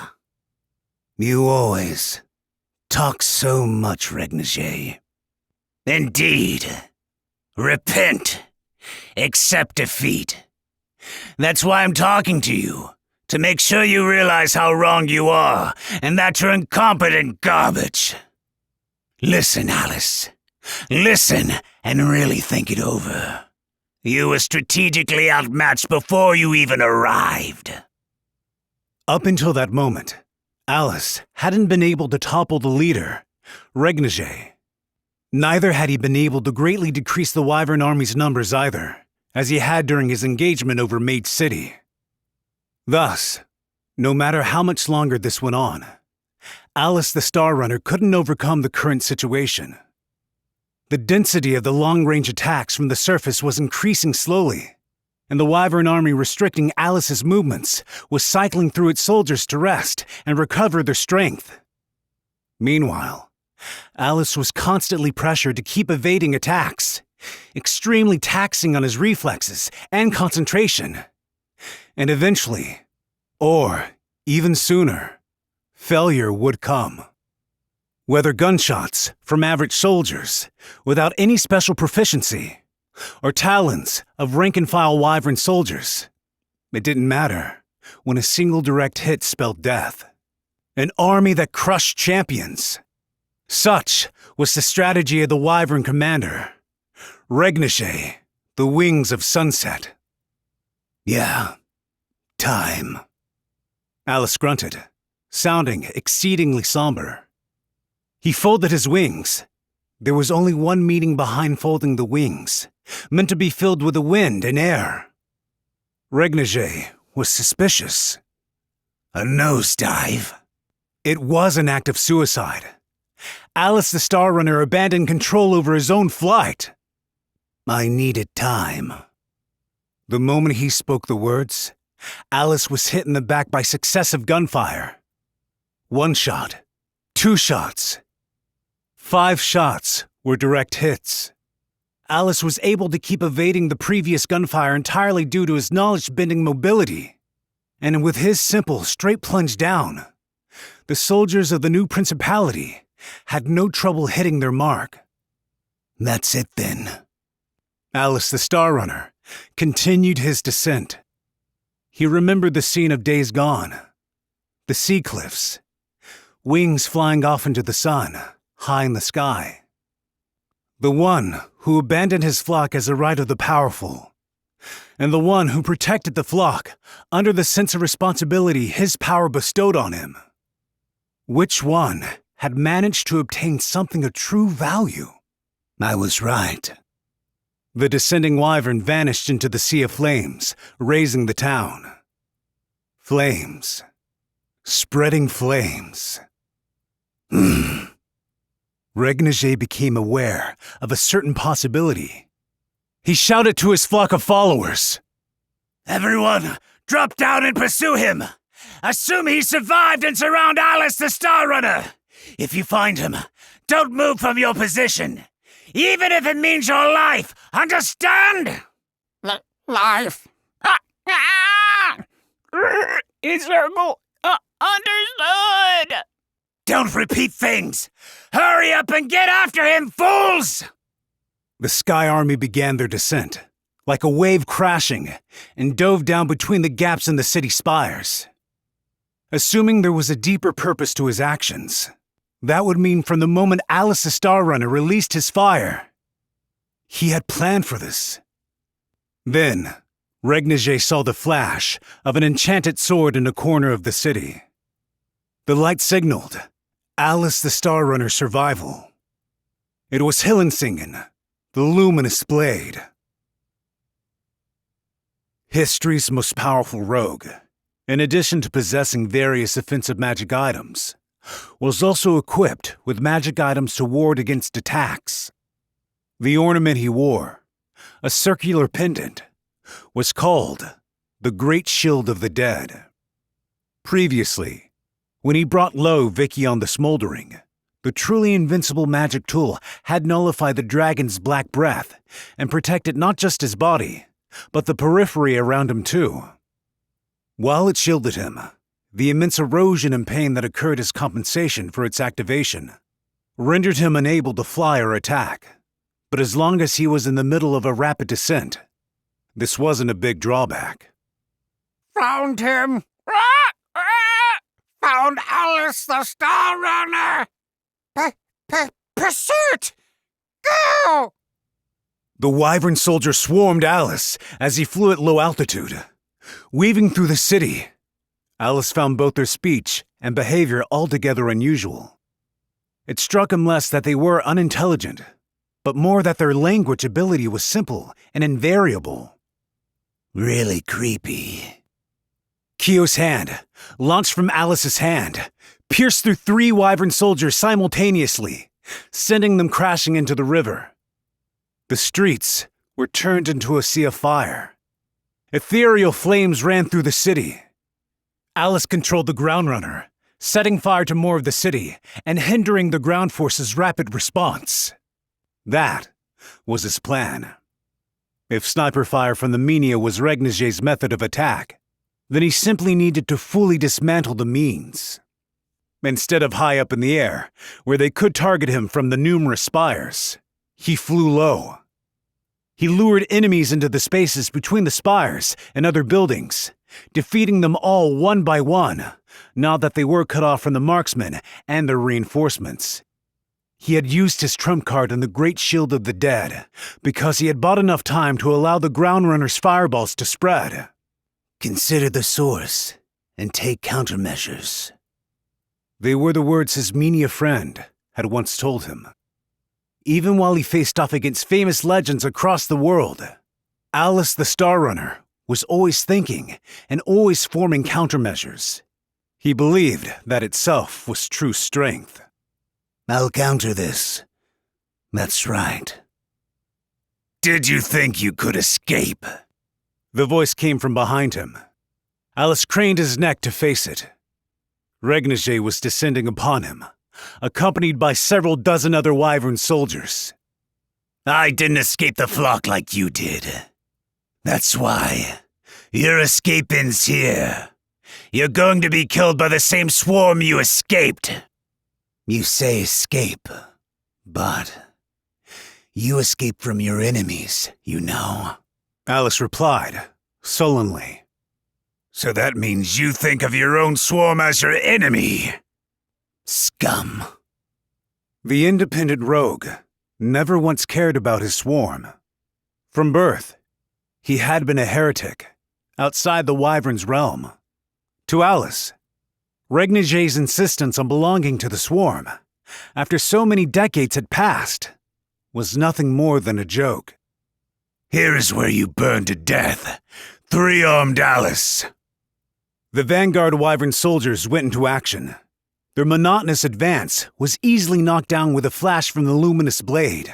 You always talk so much, Regniger. Indeed. Repent. Accept defeat. That's why I'm talking to you, to make sure you realize how wrong you are and that you're incompetent garbage. Listen, Alice. Listen and really think it over. You were strategically outmatched before you even arrived. Up until that moment, Alice hadn't been able to topple the leader, Regniger. Neither had he been able to greatly decrease the Wyvern army's numbers either, as he had during his engagement over Mage City. Thus, no matter how much longer this went on, Alice the Star Runner couldn't overcome the current situation. The density of the long-range attacks from the surface was increasing slowly, and the Wyvern army restricting Alice's movements was cycling through its soldiers to rest and recover their strength. Meanwhile, Alice was constantly pressured to keep evading attacks, extremely taxing on his reflexes and concentration. And eventually, or even sooner, failure would come. Whether gunshots from average soldiers without any special proficiency, or talons of rank-and-file Wyvern soldiers, it didn't matter when a single direct hit spelled death. An army that crushed champions. Such was the strategy of the Wyvern commander, Regniger, the Wings of Sunset. Yeah, time. Alice grunted, sounding exceedingly somber. He folded his wings. There was only one meaning behind folding the wings, meant to be filled with the wind and air. Regniger was suspicious. A nosedive? It was an act of suicide. Alice the Star Runner abandoned control over his own flight. I needed time. The moment he spoke the words, Alice was hit in the back by successive gunfire. 1 shot, 2 shots. 5 shots were direct hits. Alice was able to keep evading the previous gunfire entirely due to his knowledge-bending mobility. And with his simple, straight plunge down, the soldiers of the new principality had no trouble hitting their mark. That's it then. Alice the Star Runner continued his descent. He remembered the scene of days gone. the sea cliffs, wings flying off into the sun, high in the sky. The one who abandoned his flock as a right of the powerful, and the one who protected the flock under the sense of responsibility his power bestowed on him. Which one had managed to obtain something of true value? I was right. The descending wyvern vanished into the sea of flames, razing the town. Flames. Spreading flames. Regnier became aware of a certain possibility. He shouted to his flock of followers. Everyone, drop down and pursue him! Assume he survived and surround Alice the Star Runner! If you find him, don't move from your position, even if it means your life, understand? Life. Encircle. Understood. Don't repeat things! Hurry up and get after him, fools! The Sky Army began their descent, like a wave crashing, and dove down between the gaps in the city spires. Assuming there was a deeper purpose to his actions, that would mean from the moment Alice the Star Runner released his fire, he had planned for this. Then, Regnier saw the flash of an enchanted sword in a corner of the city. The light signaled Alice the Star Runner's survival. It was Hillensingen, the luminous blade. History's most powerful rogue, in addition to possessing various offensive magic items, was also equipped with magic items to ward against attacks. The ornament he wore, a circular pendant, was called the Great Shield of the Dead. Previously, when he brought low Vicky on the Smoldering, the truly invincible magic tool had nullified the dragon's black breath and protected not just his body, but the periphery around him too. While it shielded him, the immense erosion and pain that occurred as compensation for its activation rendered him unable to fly or attack. But as long as he was in the middle of a rapid descent, this wasn't a big drawback. Found him. Found Alice the Star Runner. Pursuit. Go! The wyvern soldier swarmed Alice as he flew at low altitude. Weaving through the city, Alice found both their speech and behavior altogether unusual. It struck him less that they were unintelligent, but more that their language ability was simple and invariable. Really creepy. Kyo's hand, launched from Alice's hand, pierced through 3 wyvern soldiers simultaneously, sending them crashing into the river. The streets were turned into a sea of fire. Ethereal flames ran through the city. Alice controlled the ground runner, setting fire to more of the city and hindering the ground force's rapid response. That was his plan. If sniper fire from the Menia was Regnier's method of attack, then he simply needed to fully dismantle the means. Instead of high up in the air, where they could target him from the numerous spires, he flew low. He lured enemies into the spaces between the spires and other buildings, defeating them all one by one, now that they were cut off from the marksmen and their reinforcements. He had used his trump card in the Great Shield of the Dead because he had bought enough time to allow the ground runner's fireballs to spread. Consider the source and take countermeasures. They were the words his Menia friend had once told him. Even while he faced off against famous legends across the world, Alice the Star Runner was always thinking and always forming countermeasures. He believed that itself was true strength. I'll counter this. That's right. Did you think you could escape? The voice came from behind him. Alice craned his neck to face it. Regnier was descending upon him, accompanied by several dozen other wyvern soldiers. I didn't escape the flock like you did. That's why. Your escape ends here. You're going to be killed by the same swarm you escaped. You say escape, but you escape from your enemies, you know. Alice replied, sullenly. So that means you think of your own swarm as your enemy. Scum. The independent rogue never once cared about his swarm. From birth, he had been a heretic, outside the wyvern's realm. To Alice, Regniger's insistence on belonging to the swarm, after so many decades had passed, was nothing more than a joke. Here is where you burn to death, three-armed Alice. The vanguard wyvern soldiers went into action. Their monotonous advance was easily knocked down with a flash from the luminous blade.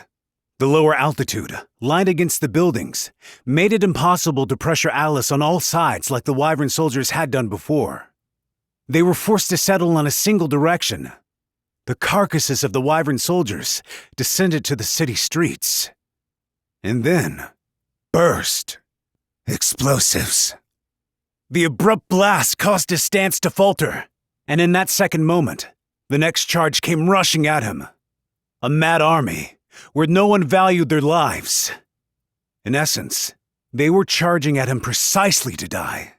The lower altitude, lined against the buildings, made it impossible to pressure Alice on all sides like the wyvern soldiers had done before. They were forced to settle on a single direction. The carcasses of the wyvern soldiers descended to the city streets. And then, burst. Explosives. The abrupt blast caused his stance to falter, and in that second moment, the next charge came rushing at him. A mad army, where no one valued their lives. In essence, they were charging at him precisely to die.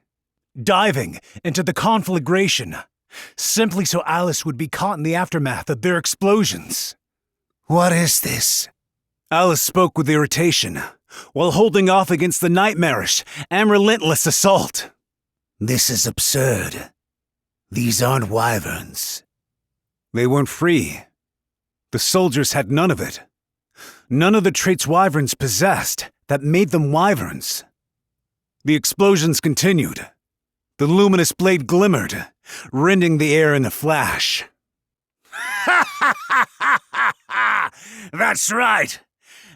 Diving into the conflagration, simply so Alice would be caught in the aftermath of their explosions. What is this? Alice spoke with irritation, while holding off against the nightmarish and relentless assault. This is absurd. These aren't wyverns. They weren't free. The soldiers had none of it. None of the traits wyverns possessed that made them wyverns. The explosions continued. The luminous blade glimmered, rending the air in a flash. That's right.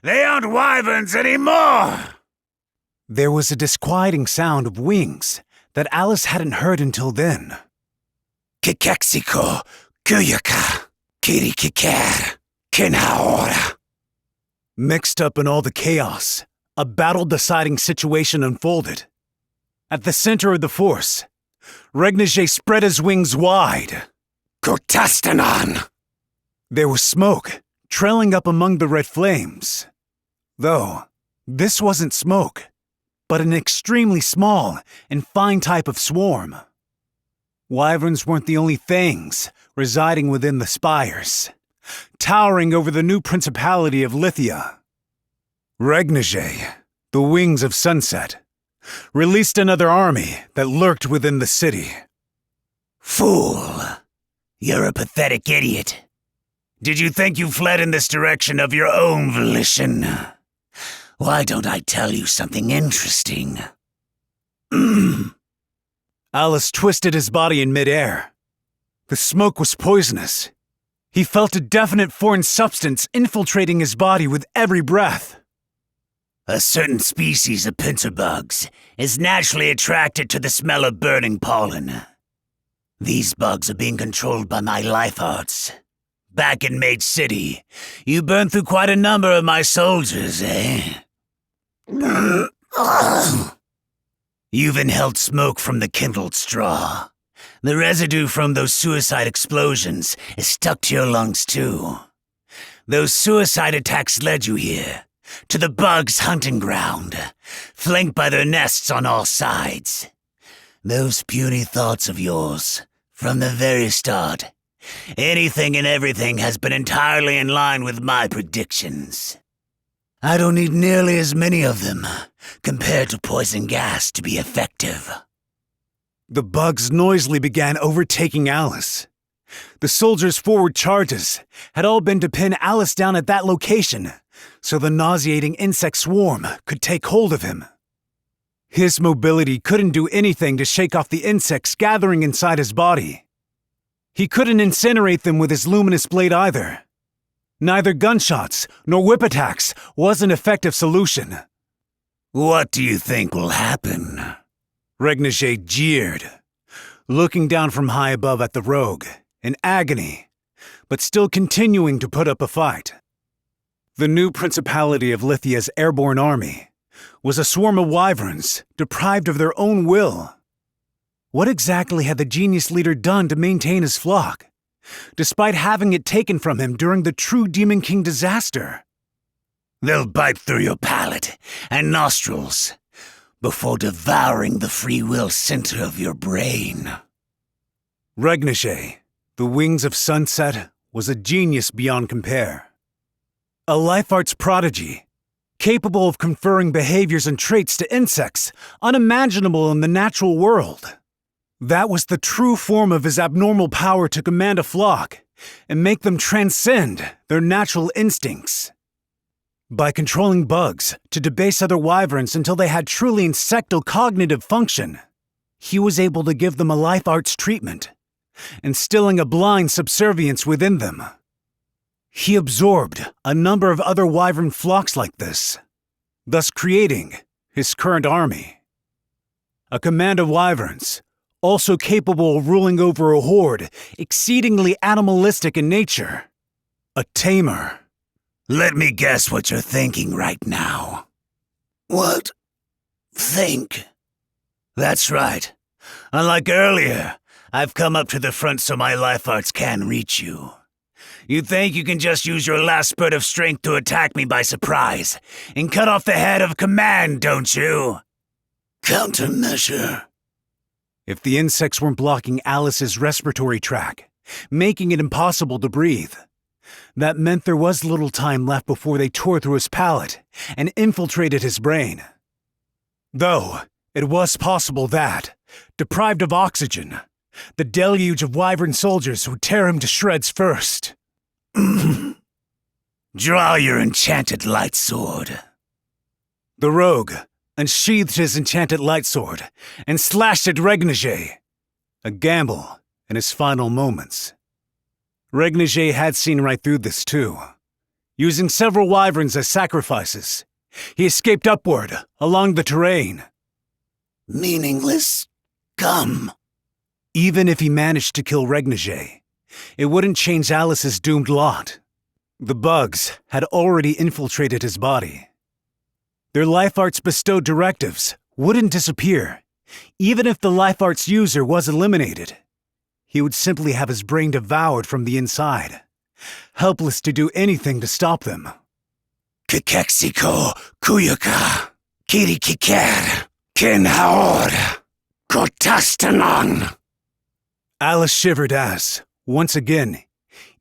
They aren't wyverns anymore. There was a disquieting sound of wings that Alice hadn't heard until then. Kikeksiko, Kuyaka, Kirikikar, Kinhaora. Mixed up in all the chaos, a battle-deciding situation unfolded. At the center of the force, Regniger spread his wings wide. Kotastanan! There was smoke trailing up among the red flames. Though, this wasn't smoke, but an extremely small and fine type of swarm. Wyverns weren't the only things residing within the spires, towering over the new principality of Lithia. Regniger, the wings of sunset, released another army that lurked within the city. Fool! You're a pathetic idiot. Did you think you fled in this direction of your own volition? Why don't I tell you something interesting? Alice twisted his body in midair. The smoke was poisonous. He felt a definite foreign substance infiltrating his body with every breath. A certain species of pincer bugs is naturally attracted to the smell of burning pollen. These bugs are being controlled by my life arts. Back in Mage City, you burned through quite a number of my soldiers, eh? You've inhaled smoke from the kindled straw. The residue from those suicide explosions is stuck to your lungs too. Those suicide attacks led you here, to the bugs' hunting ground, flanked by their nests on all sides. Those puny thoughts of yours, from the very start, anything and everything has been entirely in line with my predictions. I don't need nearly as many of them compared to poison gas to be effective. The bugs noisily began overtaking Alice. The soldiers' forward charges had all been to pin Alice down at that location so the nauseating insect swarm could take hold of him. His mobility couldn't do anything to shake off the insects gathering inside his body. He couldn't incinerate them with his luminous blade either. Neither gunshots nor whip attacks was an effective solution. What do you think will happen? Regniger jeered, looking down from high above at the rogue, in agony, but still continuing to put up a fight. The new principality of Lithia's airborne army was a swarm of wyverns deprived of their own will. What exactly had the genius leader done to maintain his flock, despite having it taken from him during the true Demon King disaster? They'll bite through your palate and nostrils, before devouring the free will center of your brain. Regnige, the Wings of Sunset, was a genius beyond compare. A life arts prodigy, capable of conferring behaviors and traits to insects unimaginable in the natural world. That was the true form of his abnormal power to command a flock and make them transcend their natural instincts. By controlling bugs to debase other wyverns until they had truly insectal cognitive function, he was able to give them a life arts treatment, instilling a blind subservience within them. He absorbed a number of other wyvern flocks like this, thus creating his current army. A command of wyverns, also capable of ruling over a horde exceedingly animalistic in nature. A tamer. Let me guess what you're thinking right now. What? Think? That's right. Unlike earlier, I've come up to the front so my life arts can reach you. You think you can just use your last spurt of strength to attack me by surprise and cut off the head of command, don't you? Countermeasure. If the insects weren't blocking Alice's respiratory tract, making it impossible to breathe, that meant there was little time left before they tore through his palate and infiltrated his brain. Though, it was possible that, deprived of oxygen, the deluge of wyvern soldiers would tear him to shreds first. Draw your enchanted light sword. The rogue unsheathed his enchanted light sword and slashed at Regnige, a gamble in his final moments. Regnige had seen right through this too. Using several wyverns as sacrifices, he escaped upward along the terrain. Meaningless? Come. Even if he managed to kill Regnige, it wouldn't change Alice's doomed lot. The bugs had already infiltrated his body. Their life arts bestowed directives wouldn't disappear, even if the life arts user was eliminated. He would simply have his brain devoured from the inside, helpless to do anything to stop them. Kikeksiko, Kuyuka, Kirikiker, Kinhaor, Kotastanon. Alice shivered as, once again,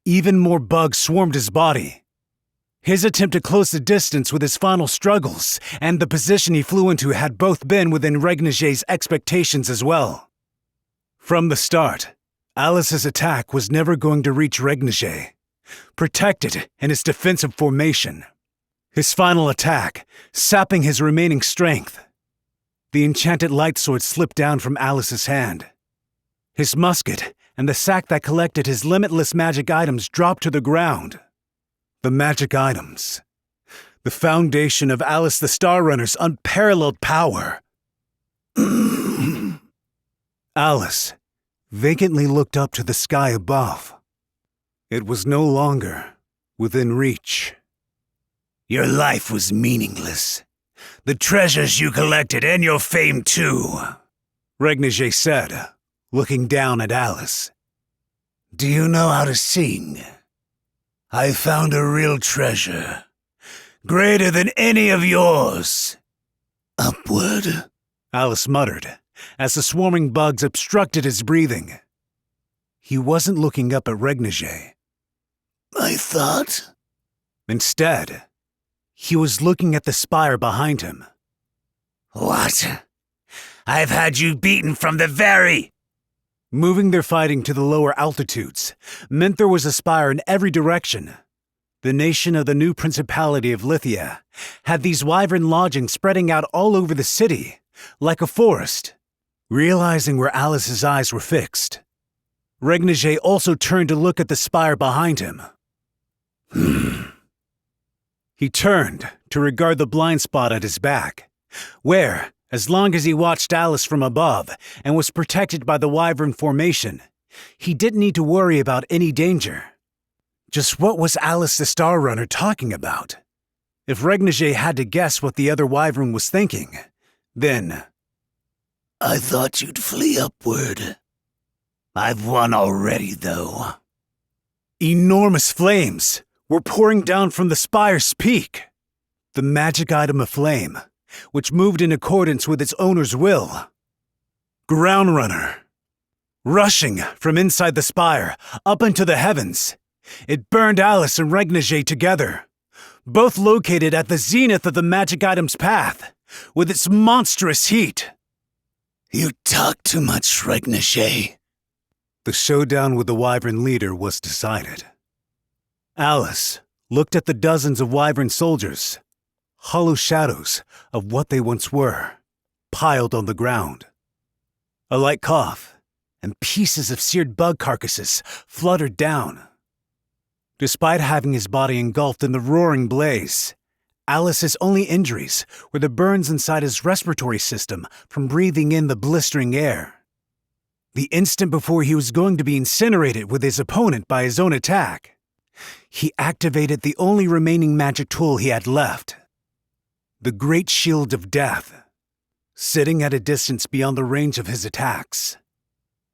even more bugs swarmed his body. His attempt to close the distance with his final struggles and the position he flew into had both been within Regnige's expectations as well. From the start, Alice's attack was never going to reach Regnige, protected in his defensive formation. His final attack, sapping his remaining strength. The enchanted light sword slipped down from Alice's hand. His musket and the sack that collected his limitless magic items dropped to the ground. The magic items. The foundation of Alice the Star Runner's unparalleled power. Alice vacantly looked up to the sky above. It was no longer within reach. Your life was meaningless. The treasures you collected and your fame too, Regnige said, looking down at Alice. Do you know how to sing? I found a real treasure, greater than any of yours. Upward, Alice muttered, as the swarming bugs obstructed his breathing. He wasn't looking up at Regnige. I thought. Instead, he was looking at the spire behind him. What? I've had you beaten from the very... Moving their fighting to the lower altitudes meant there was a spire in every direction. The nation of the new Principality of Lithia had these wyvern lodgings spreading out all over the city, like a forest. Realizing where Alice's eyes were fixed, Regnige also turned to look at the spire behind him. He turned to regard the blind spot at his back, where, as long as he watched Alice from above and was protected by the wyvern formation, he didn't need to worry about any danger. Just what was Alice the Star Runner talking about? If Regnige had to guess what the other wyvern was thinking, then... I thought you'd flee upward. I've won already, though. Enormous flames were pouring down from the spire's peak. The magic item of flame, which moved in accordance with its owner's will. Ground runner. Rushing from inside the spire up into the heavens, it burned Alice and Regnage together, both located at the zenith of the magic item's path, with its monstrous heat. You talk too much, Regnage. The showdown with the wyvern leader was decided. Alice looked at the dozens of wyvern soldiers, hollow shadows of what they once were, piled on the ground. A light cough, and pieces of seared bug carcasses fluttered down. Despite having his body engulfed in the roaring blaze, Alice's only injuries were the burns inside his respiratory system from breathing in the blistering air. The instant before he was going to be incinerated with his opponent by his own attack, he activated the only remaining magic tool he had left, the Great Shield of Death, sitting at a distance beyond the range of his attacks.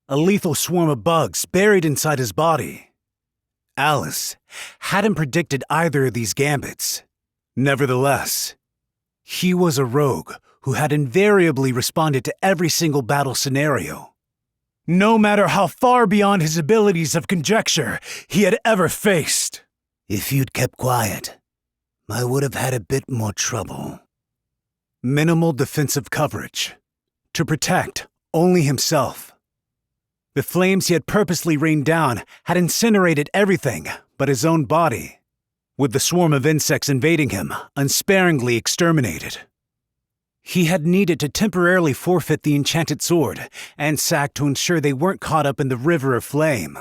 A lethal swarm of bugs buried inside his body. Alice hadn't predicted either of these gambits. Nevertheless, he was a rogue who had invariably responded to every single battle scenario, no matter how far beyond his abilities of conjecture he had ever faced. If you'd kept quiet, I would have had a bit more trouble. Minimal defensive coverage, to protect only himself. The flames he had purposely rained down had incinerated everything but his own body, with the swarm of insects invading him unsparingly exterminated. He had needed to temporarily forfeit the enchanted sword and sack to ensure they weren't caught up in the river of flame.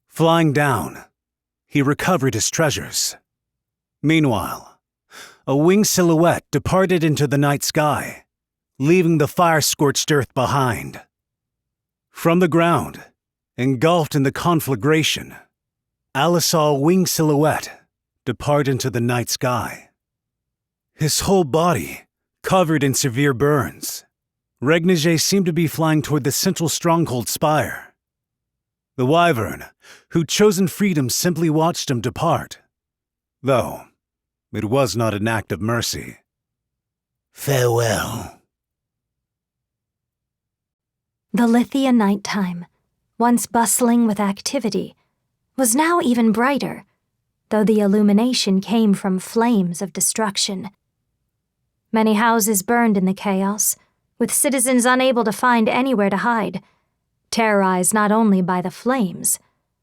Flying down, he recovered his treasures. Meanwhile, a winged silhouette departed into the night sky, leaving the fire-scorched earth behind. From the ground, engulfed in the conflagration, Alice saw a winged silhouette depart into the night sky. His whole body covered in severe burns, Regnage seemed to be flying toward the central stronghold spire. The wyvern, who'd chosen freedom, simply watched him depart, though it was not an act of mercy. Farewell. The Lithia nighttime, once bustling with activity, was now even brighter, though the illumination came from flames of destruction. Many houses burned in the chaos, with citizens unable to find anywhere to hide, terrorized not only by the flames,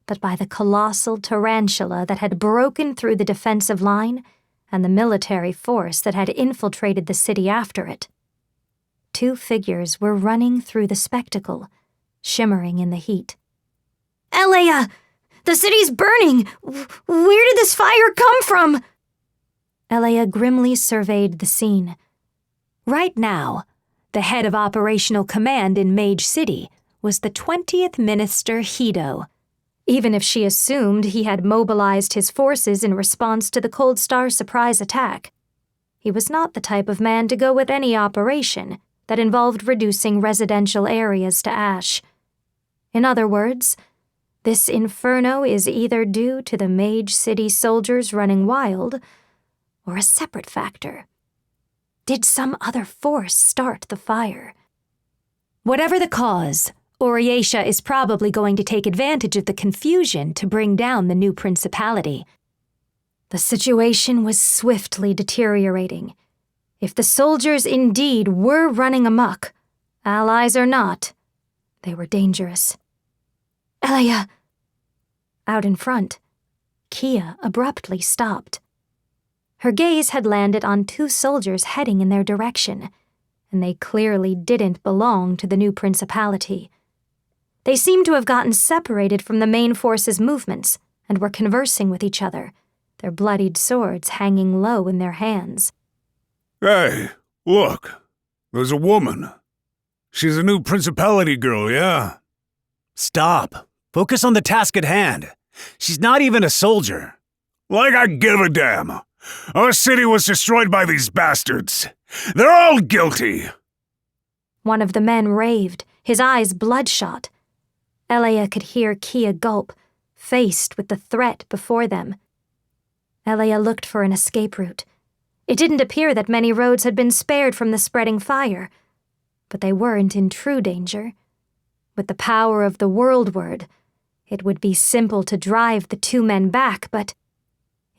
but by the colossal tarantula that had broken through the defensive line and the military force that had infiltrated the city after it. 2 figures were running through the spectacle, shimmering in the heat. Elea! The city's burning! Where did this fire come from? Elea grimly surveyed the scene. Right now, the head of operational command in Mage City was the 20th Minister Hido, even if she assumed he had mobilized his forces in response to the Cold Star surprise attack. He was not the type of man to go with any operation that involved reducing residential areas to ash. In other words, this inferno is either due to the Mage City soldiers running wild, or a separate factor. Did some other force start the fire? Whatever the cause, Oriatia is probably going to take advantage of the confusion to bring down the new principality. The situation was swiftly deteriorating. If the soldiers indeed were running amok, allies or not, they were dangerous. Elea! Out in front, Kia abruptly stopped. Her gaze had landed on 2 soldiers heading in their direction, and they clearly didn't belong to the new principality. They seemed to have gotten separated from the main force's movements and were conversing with each other, their bloodied swords hanging low in their hands. Hey, look. There's a woman. She's a new principality girl, yeah? Stop. Focus on the task at hand. She's not even a soldier. Like I give a damn. Our city was destroyed by these bastards. They're all guilty. One of the men raved, his eyes bloodshot. Elea could hear Kia gulp, faced with the threat before them. Elea looked for an escape route. It didn't appear that many roads had been spared from the spreading fire, but they weren't in true danger. With the power of the World Word, it would be simple to drive the two men back, but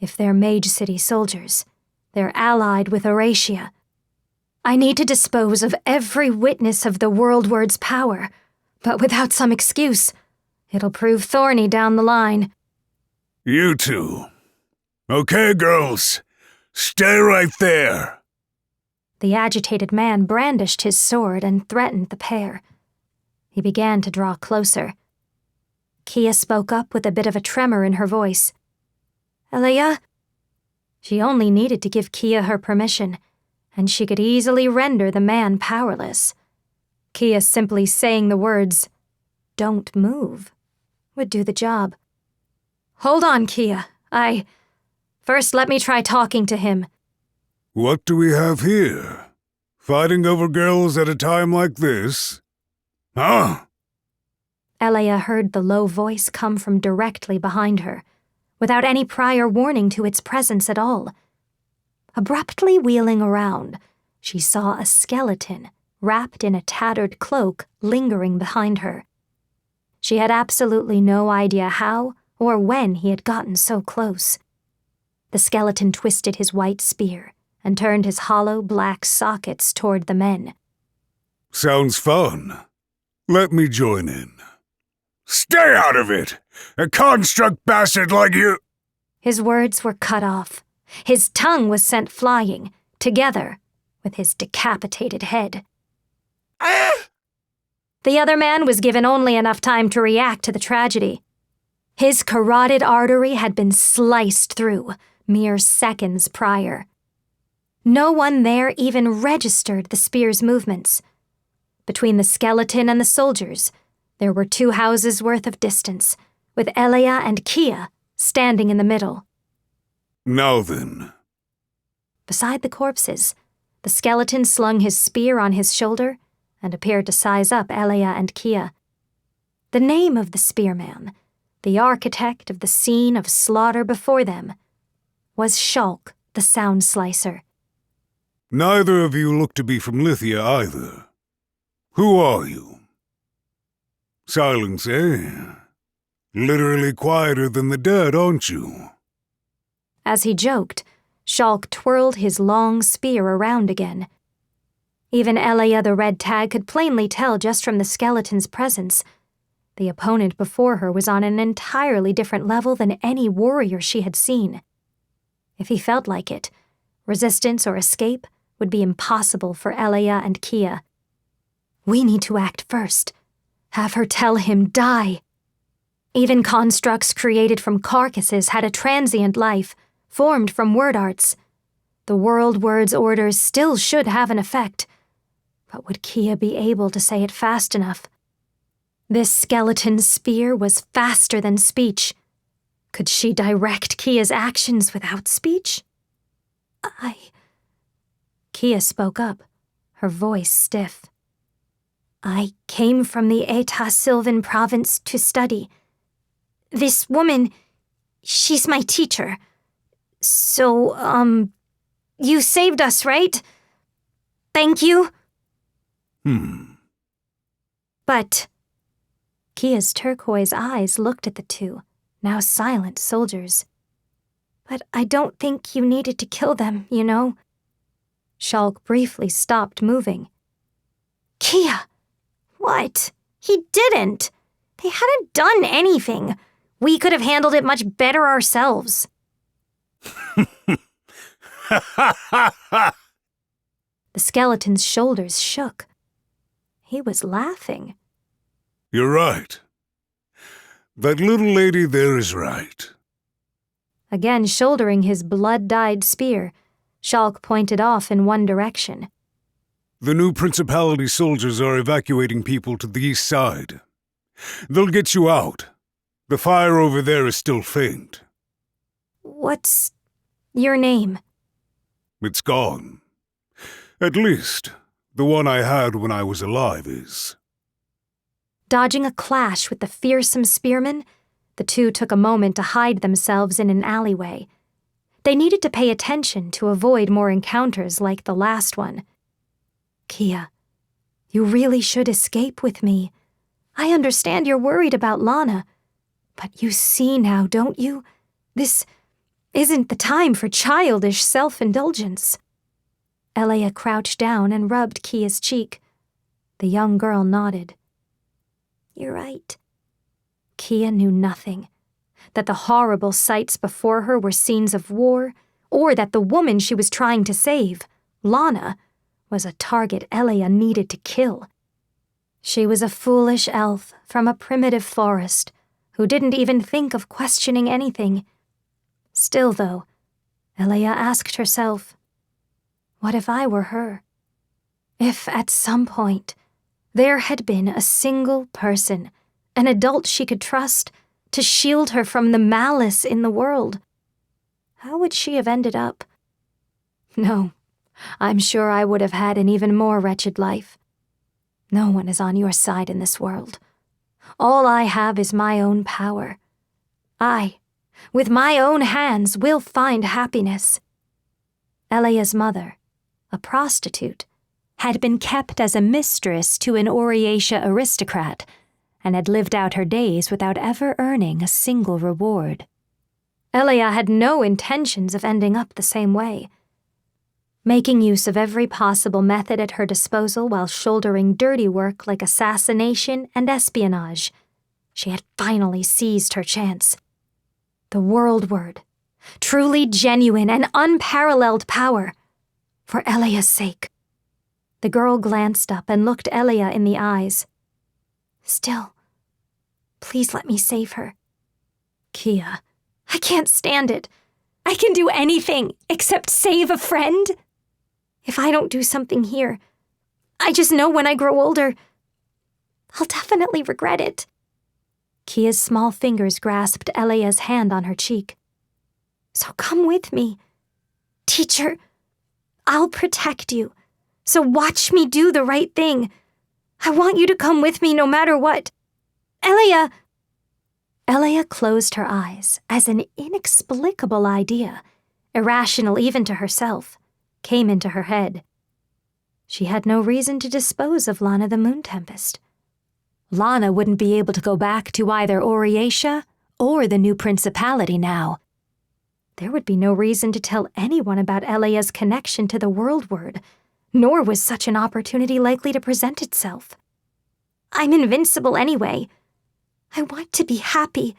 if they're Mage City soldiers, they're allied with Eurasia. I need to dispose of every witness of the World Word's power, but without some excuse, it'll prove thorny down the line. You two. Okay, girls. Stay right there. The agitated man brandished his sword and threatened the pair. He began to draw closer. Kia spoke up with a bit of a tremor in her voice. Elia? She only needed to give Kia her permission, and she could easily render the man powerless. Kia simply saying the words, "Don't move," would do the job. Hold on, Kia. First, let me try talking to him. What do we have here? Fighting over girls at a time like this? Huh? Elia heard the low voice come from directly behind her, without any prior warning to its presence at all. Abruptly wheeling around, she saw a skeleton wrapped in a tattered cloak lingering behind her. She had absolutely no idea how or when he had gotten so close. The skeleton twisted his white spear and turned his hollow black sockets toward the men. Sounds fun. Let me join in. Stay out of it! A construct bastard like you— His words were cut off. His tongue was sent flying, together with his decapitated head. The other man was given only enough time to react to the tragedy. His carotid artery had been sliced through mere seconds prior. No one there even registered the spear's movements. Between the skeleton and the soldiers, there were 2 houses' worth of distance, with Elia and Kia standing in the middle. Now then. Beside the corpses, the skeleton slung his spear on his shoulder and appeared to size up Elia and Kia. The name of the spearman, the architect of the scene of slaughter before them, was Shulk the Sound Slicer. Neither of you look to be from Lithia either. Who are you? Silence, eh? Literally quieter than the dead, aren't you? As he joked, Shulk twirled his long spear around again. Even Elia the Red Tag could plainly tell just from the skeleton's presence. The opponent before her was on an entirely different level than any warrior she had seen. If he felt like it, resistance or escape would be impossible for Elia and Kia. We need to act first. Have her tell him die. Even constructs created from carcasses had a transient life, formed from word arts. The World Word's orders still should have an effect. But would Kia be able to say it fast enough? This skeleton's spear was faster than speech. Could she direct Kia's actions without speech? Kia spoke up, her voice stiff. I came from the Eta Sylvan province to study. This woman, she's my teacher. So, you saved us, right? Thank you. But Kia's turquoise eyes looked at the 2, now silent soldiers. But I don't think you needed to kill them, you know. Shulk briefly stopped moving. Kia! What? He didn't! They hadn't done anything. We could have handled it much better ourselves. The skeleton's shoulders shook. He was laughing. You're right. That little lady there is right. Again shouldering his blood-dyed spear, Shulk pointed off in one direction. The new Principality soldiers are evacuating people to the east side. They'll get you out. The fire over there is still faint. What's your name? It's gone. At least, the one I had when I was alive is. Dodging a clash with the fearsome spearman, the 2 took a moment to hide themselves in an alleyway. They needed to pay attention to avoid more encounters like the last one. Kia, you really should escape with me. I understand you're worried about Lana, but you see now, don't you? This isn't the time for childish self-indulgence. Elea crouched down and rubbed Kia's cheek. The young girl nodded. You're right. Kia knew nothing, that the horrible sights before her were scenes of war, or that the woman she was trying to save, Lana, was a target Elea needed to kill. She was a foolish elf from a primitive forest who didn't even think of questioning anything. Still, though, Elea asked herself, what if I were her? If at some point there had been a single person, an adult she could trust, to shield her from the malice in the world, how would she have ended up? No, I'm sure I would have had an even more wretched life. No one is on your side in this world. All I have is my own power. I, with my own hands, will find happiness. Elea's mother, a prostitute, had been kept as a mistress to an Oriatia aristocrat and had lived out her days without ever earning a single reward. Elea had no intentions of ending up the same way. Making use of every possible method at her disposal while shouldering dirty work like assassination and espionage, she had finally seized her chance. The world word, truly genuine and unparalleled power, for Elea's sake. The girl glanced up and looked Elea in the eyes. Still, please let me save her. Kia, I can't stand it. I can do anything except save a friend. If I don't do something here, I just know when I grow older, I'll definitely regret it. Kia's small fingers grasped Elea's hand on her cheek. So come with me. Teacher, I'll protect you. So watch me do the right thing. I want you to come with me no matter what. Elea! Elea closed her eyes as an inexplicable idea, irrational even to herself, came into her head. She had no reason to dispose of Lana the Moon Tempest. Lana wouldn't be able to go back to either Oriatia or the new principality now. There would be no reason to tell anyone about Elea's connection to the World Word, nor was such an opportunity likely to present itself. I'm invincible anyway. I want to be happy.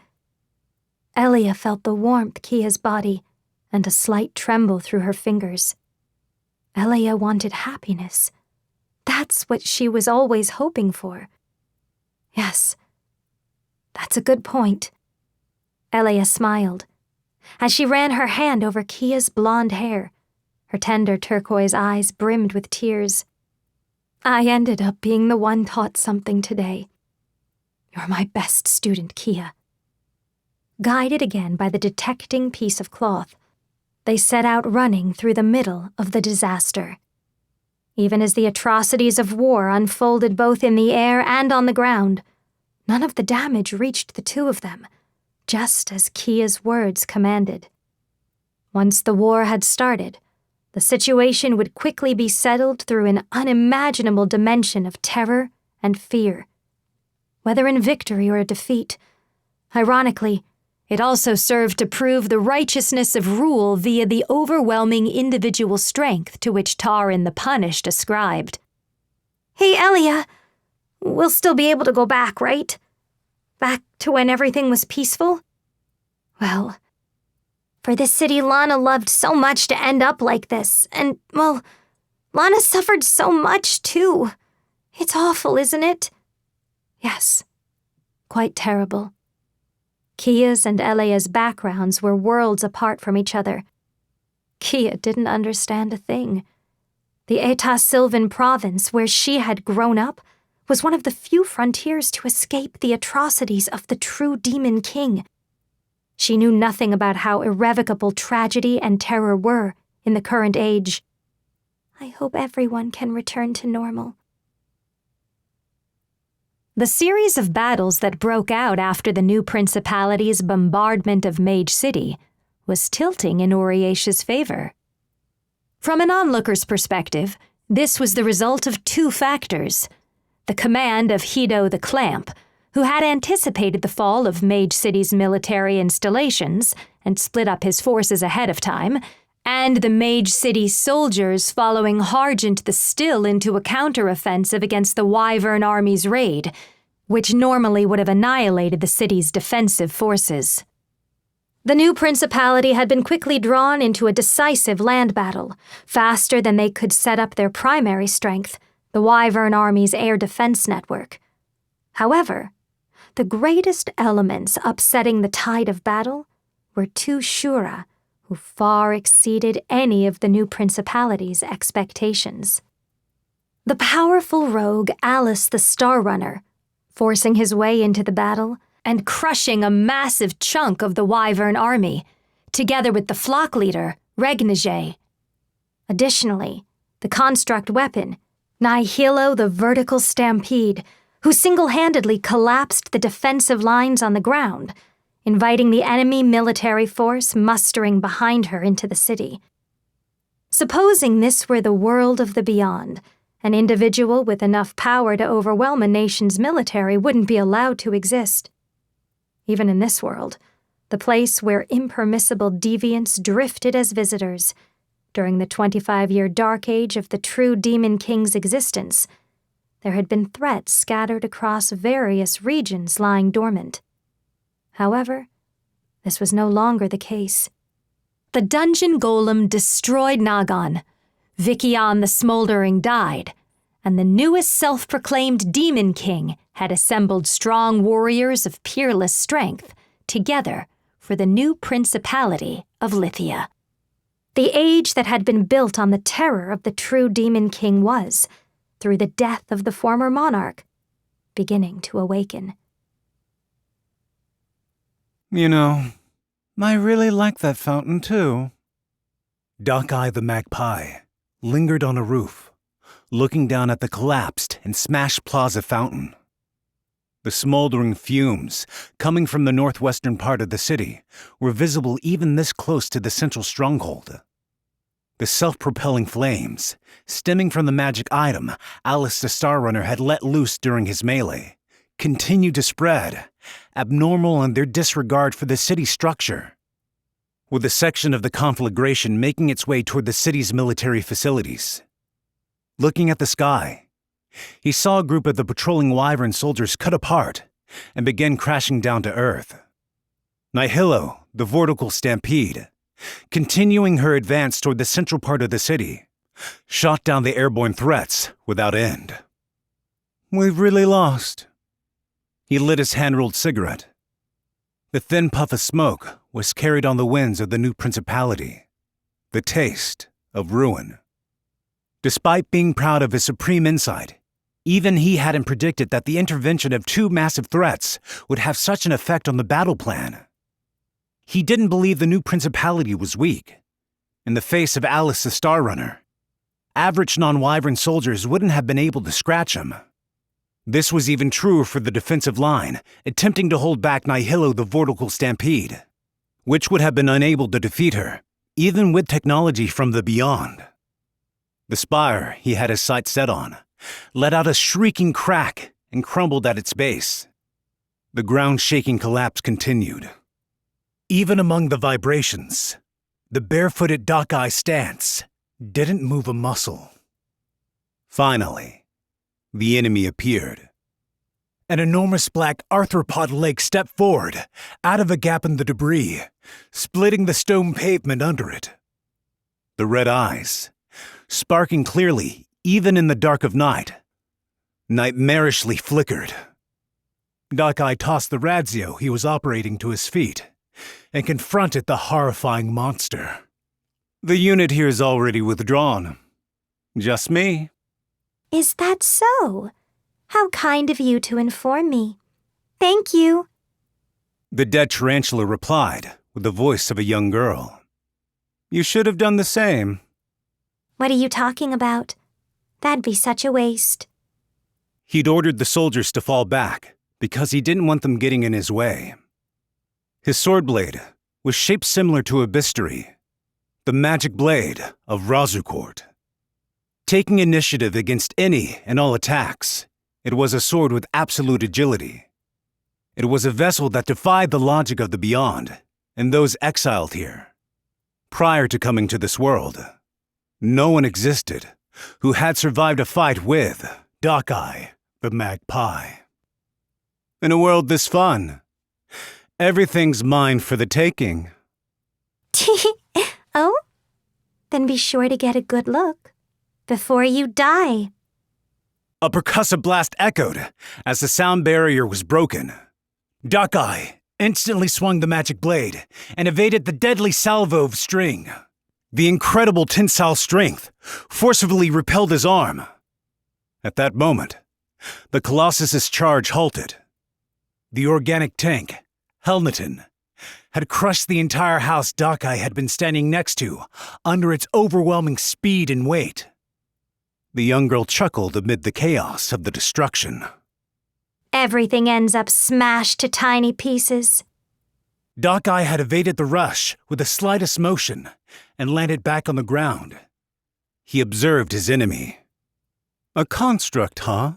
Elea felt the warmth Kia's body and a slight tremble through her fingers. Elea wanted happiness. That's what she was always hoping for. Yes, that's a good point. Elea smiled. As she ran her hand over Kia's blonde hair, her tender turquoise eyes brimmed with tears. I ended up being the one taught something today. You're my best student, Kia. Guided again by the detecting piece of cloth, they set out running through the middle of the disaster. Even as the atrocities of war unfolded both in the air and on the ground, none of the damage reached the two of them, just as Kia's words commanded. Once the war had started, the situation would quickly be settled through an unimaginable dimension of terror and fear. Whether in victory or defeat, ironically, it also served to prove the righteousness of rule via the overwhelming individual strength to which Taran the Punished ascribed. Hey, Elea, we'll still be able to go back, right? Back to when everything was peaceful? Well, for this city Lana loved so much to end up like this, and, well, Lana suffered so much, too. It's awful, isn't it? Yes, quite terrible. Kia's and Elea's backgrounds were worlds apart from each other. Kia didn't understand a thing. The Eta Sylvan province, where she had grown up, was one of the few frontiers to escape the atrocities of the true Demon King. She knew nothing about how irrevocable tragedy and terror were in the current age. I hope everyone can return to normal. The series of battles that broke out after the new principality's bombardment of Mage City was tilting in Oriesha's favor. From an onlooker's perspective, this was the result of two factors: the command of Hido the Clamp, who had anticipated the fall of Mage City's military installations and split up his forces ahead of time, and the Mage City soldiers following Hargent the Still into a counteroffensive against the Wyvern army's raid, which normally would have annihilated the city's defensive forces. The new principality had been quickly drawn into a decisive land battle, faster than they could set up their primary strength, the Wyvern army's air defense network. However, the greatest elements upsetting the tide of battle were two Shura, who far exceeded any of the new principality's expectations. The powerful rogue Alice the Star Runner, forcing his way into the battle and crushing a massive chunk of the Wyvern army, together with the flock leader, Regnige. Additionally, the construct weapon, Nihilo the Vertical Stampede, who single-handedly collapsed the defensive lines on the ground, inviting the enemy military force mustering behind her into the city. Supposing this were the world of the beyond, an individual with enough power to overwhelm a nation's military wouldn't be allowed to exist. Even in this world, the place where impermissible deviants drifted as visitors, during the 25-year dark age of the true Demon King's existence, there had been threats scattered across various regions lying dormant. However, this was no longer the case. The dungeon golem destroyed Nagon, Vikion the Smoldering died, and the newest self-proclaimed Demon King had assembled strong warriors of peerless strength together for the new principality of Lithia. The age that had been built on the terror of the true Demon King was, through the death of the former monarch, beginning to awaken. You know, I really like that fountain too. Doc-Eye the Magpie lingered on a roof, looking down at the collapsed and smashed plaza fountain. The smoldering fumes, coming from the northwestern part of the city, were visible even this close to the central stronghold. The self-propelling flames, stemming from the magic item Alice the Star Runner had let loose during his melee, continued to spread, abnormal in their disregard for the city structure. With a section of the conflagration making its way toward the city's military facilities. Looking at the sky, he saw a group of the patrolling Wyvern soldiers cut apart and begin crashing down to earth. Nihilo, the Vertical Stampede, continuing her advance toward the central part of the city, shot down the airborne threats without end. We've really lost. He lit his hand-rolled cigarette. The thin puff of smoke was carried on the winds of the new principality, the taste of ruin. Despite being proud of his supreme insight, even he hadn't predicted that the intervention of two massive threats would have such an effect on the battle plan. He didn't believe the new principality was weak. In the face of Alice the Star Runner, average non-Wyvern soldiers wouldn't have been able to scratch him. This was even truer for the defensive line, attempting to hold back Nihilo the Vertical Stampede, which would have been unable to defeat her, even with technology from the beyond. The spire he had his sights set on let out a shrieking crack and crumbled at its base. The ground-shaking collapse continued. Even among the vibrations, the barefooted Doc-Eye stance didn't move a muscle. Finally, the enemy appeared. An enormous black arthropod leg stepped forward, out of a gap in the debris, splitting the stone pavement under it. The red eyes, sparking clearly even in the dark of night, nightmarishly flickered. Doc-Eye tossed the Radzio he was operating to his feet and confronted the horrifying monster. The unit here is already withdrawn. Just me. Is that so? How kind of you to inform me. Thank you. The dead tarantula replied with the voice of a young girl. You should have done the same. What are you talking about? That'd be such a waste. He'd ordered the soldiers to fall back because he didn't want them getting in his way. His sword blade was shaped similar to a bisturi, the magic blade of Razukort. Taking initiative against any and all attacks, it was a sword with absolute agility. It was a vessel that defied the logic of the beyond and those exiled here. Prior to coming to this world, no one existed who had survived a fight with Dakai, the magpie. In a world this fun, everything's mine for the taking. Oh? Then be sure to get a good look before you die. A percussive blast echoed as the sound barrier was broken. Dakai instantly swung the magic blade and evaded the deadly salvo of string. The incredible tensile strength forcibly repelled his arm. At that moment, the Colossus's charge halted. The organic tank, Helneton, had crushed the entire house Dakai had been standing next to under its overwhelming speed and weight. The young girl chuckled amid the chaos of the destruction. Everything ends up smashed to tiny pieces. Dakai had evaded the rush with the slightest motion and landed back on the ground. He observed his enemy. A construct, huh?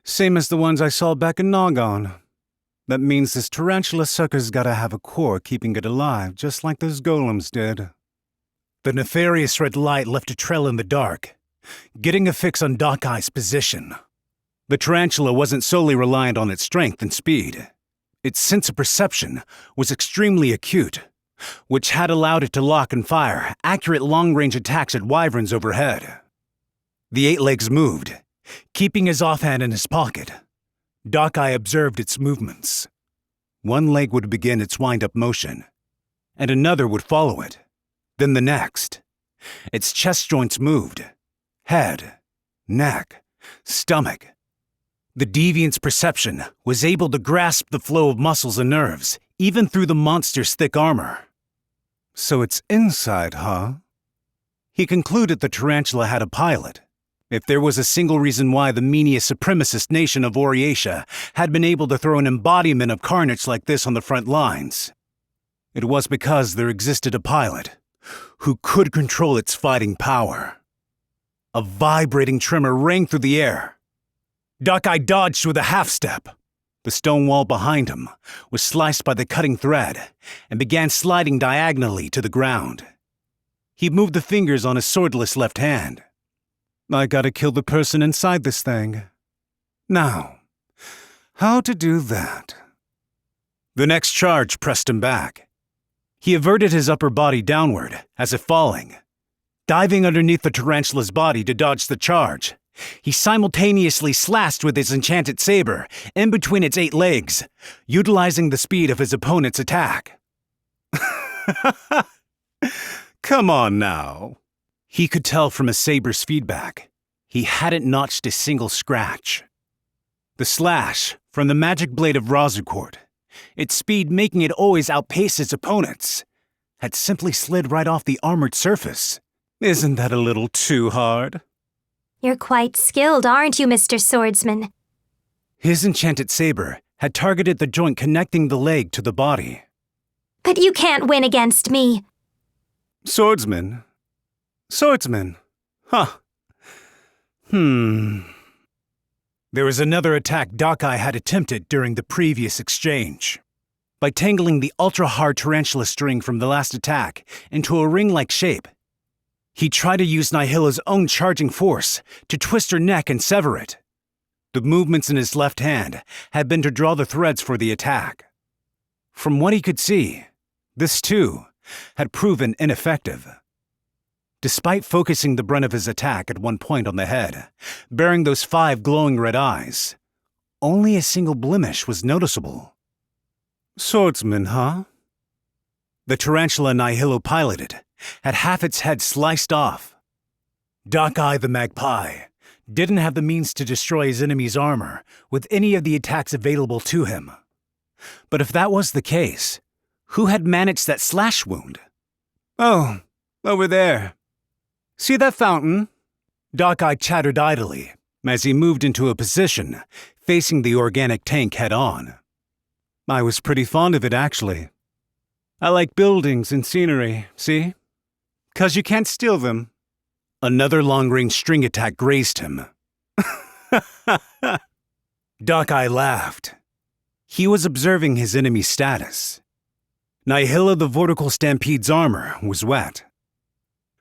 Same as the ones I saw back in Nogon. That means this tarantula sucker's gotta have a core keeping it alive, just like those golems did. The nefarious red light left a trail in the dark, getting a fix on Dakai's position. The tarantula wasn't solely reliant on its strength and speed. Its sense of perception was extremely acute, which had allowed it to lock and fire accurate long-range attacks at wyverns overhead. The 8 legs moved, keeping his offhand in his pocket. Dakai observed its movements. One leg would begin its wind-up motion, and another would follow it, then the next. Its chest joints moved. Head, neck, stomach. The deviant's perception was able to grasp the flow of muscles and nerves, even through the monster's thick armor. So it's inside, huh? He concluded the tarantula had a pilot. If there was a single reason why the meaniest supremacist nation of Oriatia had been able to throw an embodiment of carnage like this on the front lines, it was because there existed a pilot who could control its fighting power. A vibrating tremor rang through the air. Dakai dodged with a half-step. The stone wall behind him was sliced by the cutting thread and began sliding diagonally to the ground. He moved the fingers on his swordless left hand. I gotta kill the person inside this thing. Now, how to do that? The next charge pressed him back. He averted his upper body downward, as if falling. Diving underneath the tarantula's body to dodge the charge, he simultaneously slashed with his enchanted saber in between its 8 legs, utilizing the speed of his opponent's attack. Come on now. He could tell from his saber's feedback. He hadn't notched a single scratch. The slash from the magic blade of Razukort, its speed making it always outpace its opponents, had simply slid right off the armored surface. Isn't that a little too hard? You're quite skilled, aren't you, Mr. Swordsman? His enchanted saber had targeted the joint connecting the leg to the body. But you can't win against me. Swordsman? Swordsman? Huh. There was another attack Dakai had attempted during the previous exchange. By tangling the ultra-hard tarantula string from the last attack into a ring-like shape, he tried to use Nihila's own charging force to twist her neck and sever it. The movements in his left hand had been to draw the threads for the attack. From what he could see, this too had proven ineffective. Despite focusing the brunt of his attack at one point on the head, bearing those 5 glowing red eyes, only a single blemish was noticeable. Swordsman, huh? The tarantula Nihilo piloted had half its head sliced off. Dakai the magpie didn't have the means to destroy his enemy's armor with any of the attacks available to him. But if that was the case, who had managed that slash wound? Oh, over there. See that fountain? Dakai chattered idly as he moved into a position facing the organic tank head-on. I was pretty fond of it, actually. I like buildings and scenery, see? 'Cause you can't steal them. Another long-range string attack grazed him. Doc-Eye laughed. He was observing his enemy's status. Nihila the Vortical Stampede's armor was wet.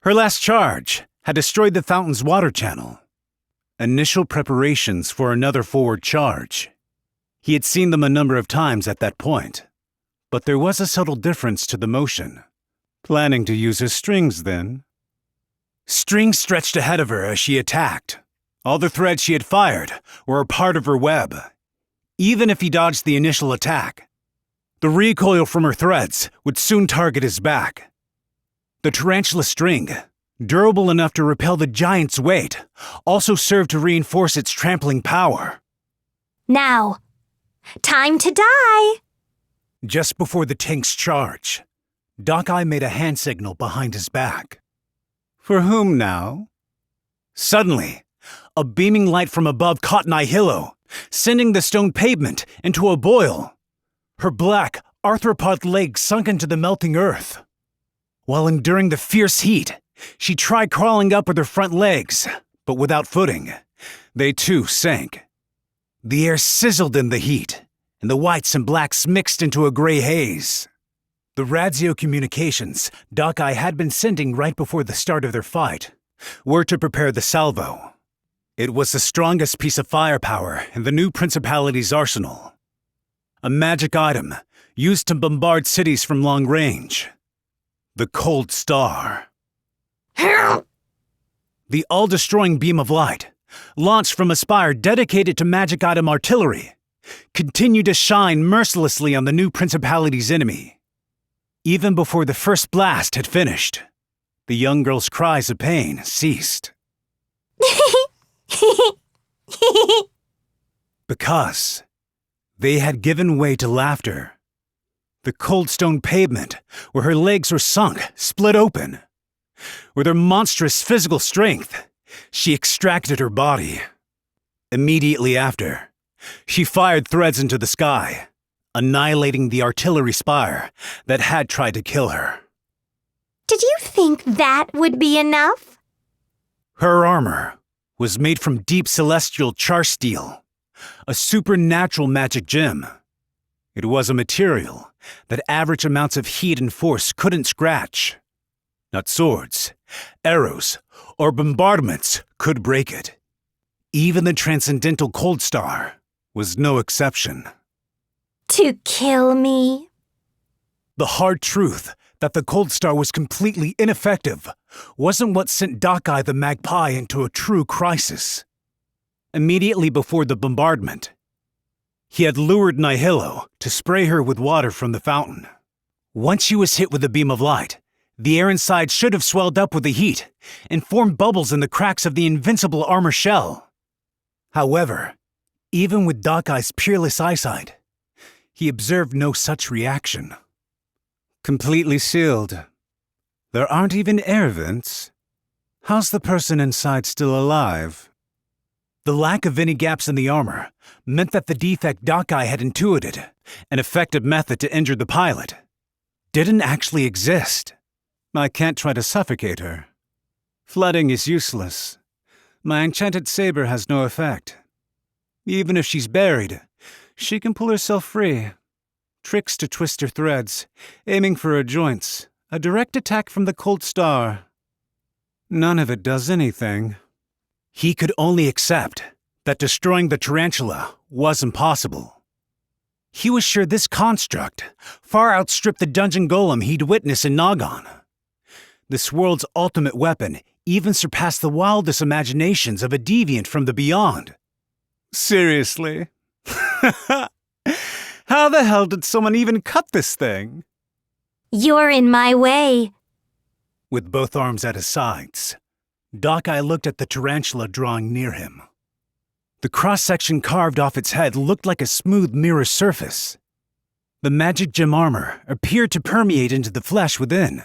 Her last charge had destroyed the fountain's water channel. Initial preparations for another forward charge. He had seen them a number of times at that point, but there was a subtle difference to the motion. Planning to use his strings, then? Strings stretched ahead of her as she attacked. All the threads she had fired were a part of her web. Even if he dodged the initial attack, the recoil from her threads would soon target his back. The tarantula string, durable enough to repel the giant's weight, also served to reinforce its trampling power. Now, time to die! Just before the tank's charge, Doc-Eye made a hand signal behind his back. For whom now? Suddenly, a beaming light from above caught Nihilo, sending the stone pavement into a boil. Her black, arthropod legs sunk into the melting earth. While enduring the fierce heat, she tried crawling up with her front legs, but without footing. They too sank. The air sizzled in the heat, and the whites and blacks mixed into a gray haze. The radio communications Doc-Eye had been sending right before the start of their fight were to prepare the salvo. It was the strongest piece of firepower in the new principality's arsenal. A magic item used to bombard cities from long range. The Cold Star. The all-destroying beam of light, launched from a spire dedicated to magic item artillery, continued to shine mercilessly on the new principality's enemy. Even before the first blast had finished, the young girl's cries of pain ceased. Because they had given way to laughter. The cold stone pavement, where her legs were sunk, split open. With her monstrous physical strength, she extracted her body. Immediately after, she fired threads into the sky, annihilating the artillery spire that had tried to kill her. Did you think that would be enough? Her armor was made from deep celestial char steel, a supernatural magic gem. It was a material that average amounts of heat and force couldn't scratch. Not swords, arrows, or bombardments could break it. Even the transcendental Cold Star was no exception. To kill me? The hard truth that the Cold Star was completely ineffective wasn't what sent Doc-Eye the Magpie into a true crisis. Immediately before the bombardment, he had lured Nihilo to spray her with water from the fountain. Once she was hit with a beam of light, the air inside should have swelled up with the heat and formed bubbles in the cracks of the invincible armor shell. However, even with Doc-Eye's peerless eyesight, he observed no such reaction. Completely sealed. There aren't even air vents. How's the person inside still alive? The lack of any gaps in the armor meant that the defect Doc-Eye had intuited, an effective method to injure the pilot, didn't actually exist. I can't try to suffocate her. Flooding is useless. My enchanted saber has no effect. Even if she's buried, she can pull herself free. Tricks to twist her threads, aiming for her joints, a direct attack from the Cold Star. None of it does anything. He could only accept that destroying the tarantula was impossible. He was sure this construct far outstripped the dungeon golem he'd witnessed in Nagan. This world's ultimate weapon even surpassed the wildest imaginations of a deviant from the beyond. Seriously? How the hell did someone even cut this thing? You're in my way. With both arms at his sides, Doc-Eye looked at the tarantula drawing near him. The cross-section carved off its head looked like a smooth mirror surface. The magic gem armor appeared to permeate into the flesh within,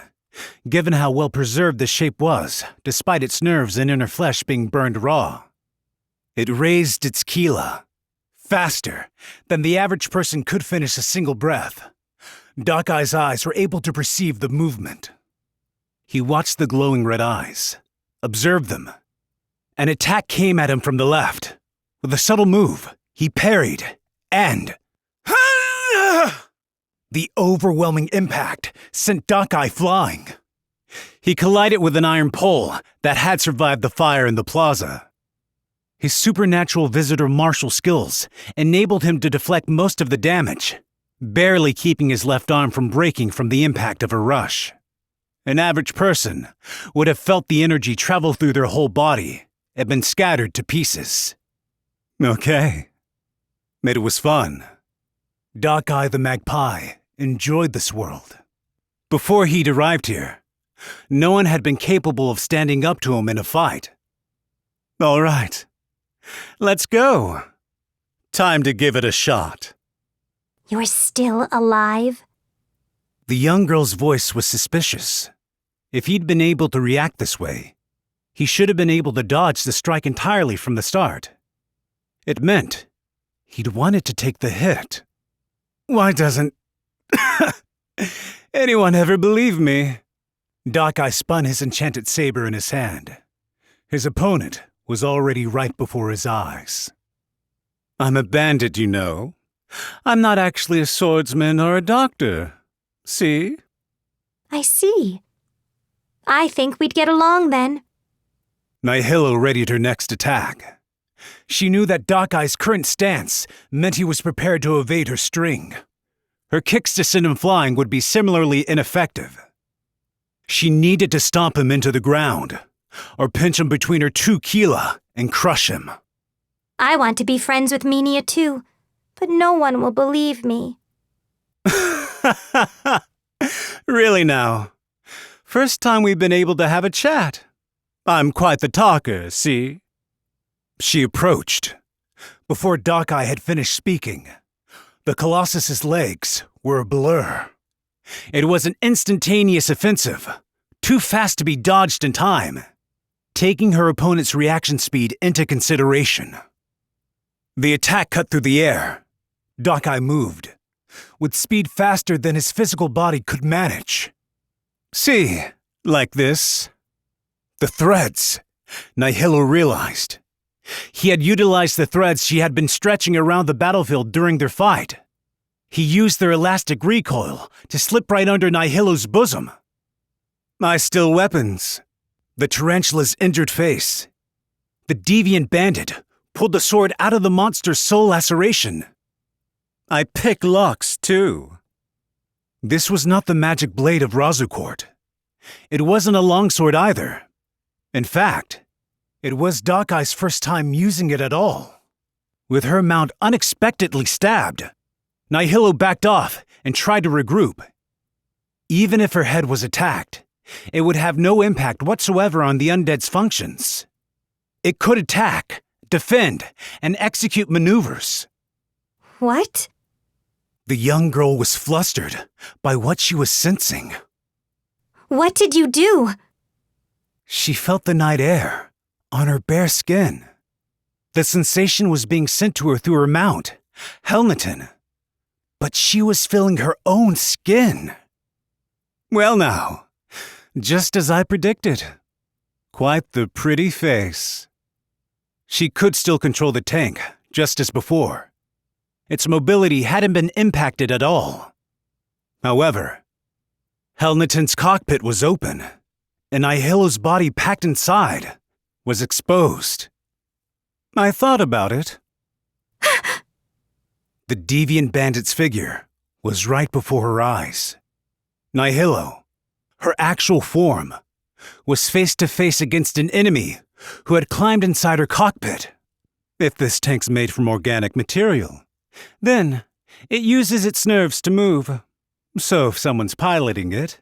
given how well preserved the shape was, despite its nerves and inner flesh being burned raw. It raised its kila, faster than the average person could finish a single breath. Dark-Eye's eyes were able to perceive the movement. He watched the glowing red eyes, observed them. An attack came at him from the left. With a subtle move, he parried, and... The overwhelming impact sent Dark-Eye flying. He collided with an iron pole that had survived the fire in the plaza. His supernatural visitor martial skills enabled him to deflect most of the damage, barely keeping his left arm from breaking from the impact of a rush. An average person would have felt the energy travel through their whole body and been scattered to pieces. Okay. It was fun. Dark-Eye the Magpie enjoyed this world. Before he'd arrived here, no one had been capable of standing up to him in a fight. All right. Let's go. Time to give it a shot. You're still alive? The young girl's voice was suspicious. If he'd been able to react this way, he should have been able to dodge the strike entirely from the start. It meant he'd wanted to take the hit. Why doesn't anyone ever believe me? Dark-Eye spun his enchanted saber in his hand. His opponent was already right before his eyes. I'm a bandit, you know. I'm not actually a swordsman or a doctor. See? I see. I think we'd get along then. Nihilo readied her next attack. She knew that Dark-Eye's current stance meant he was prepared to evade her string. Her kicks to send him flying would be similarly ineffective. She needed to stomp him into the ground, or pinch him between her two kila and crush him. I want to be friends with Minia too, but no one will believe me. Really now? First time we've been able to have a chat. I'm quite the talker, see? She approached. Before Dark-Eye had finished speaking, the Colossus's legs were a blur. It was an instantaneous offensive, too fast to be dodged in time, taking her opponent's reaction speed into consideration. The attack cut through the air. Dark-Eye moved, with speed faster than his physical body could manage. See, like this. The threads, Nihilo realized. He had utilized the threads she had been stretching around the battlefield during their fight. He used their elastic recoil to slip right under Nihilo's bosom. I steal weapons. The tarantula's injured face. The deviant bandit pulled the sword out of the monster's soul laceration. I pick locks, too. This was not the magic blade of Razukort. It wasn't a longsword either. In fact, it was Dark-Eye's first time using it at all. With her mount unexpectedly stabbed, Nihilo backed off and tried to regroup. Even if her head was attacked, it would have no impact whatsoever on the undead's functions. It could attack, defend, and execute maneuvers. What? The young girl was flustered by what she was sensing. What did you do? She felt the night air on her bare skin. The sensation was being sent to her through her mount, Helneton. But she was feeling her own skin. Well now, just as I predicted. Quite the pretty face. She could still control the tank, just as before. Its mobility hadn't been impacted at all. However, Helneton's cockpit was open, and Nihilo's body packed inside was exposed. I thought about it. The deviant bandit's figure was right before her eyes. Nihilo, her actual form, was face to face against an enemy who had climbed inside her cockpit. If this tank's made from organic material, then it uses its nerves to move. So if someone's piloting it,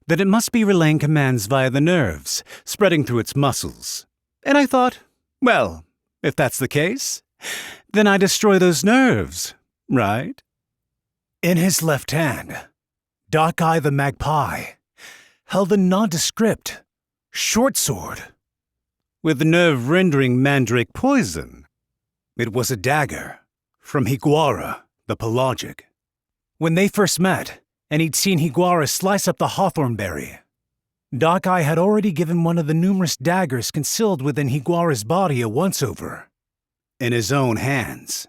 then it must be relaying commands via the nerves, spreading through its muscles. And I thought, well, if that's the case, then I destroy those nerves, right? In his left hand, Dark-Eye the Magpie held a nondescript short sword with nerve-rendering mandrake poison. It was a dagger from Higuara, the pelagic. When they first met and he'd seen Higuara slice up the hawthorn berry. Doc-Eye had already given one of the numerous daggers concealed within Higuara's body a once-over, in his own hands.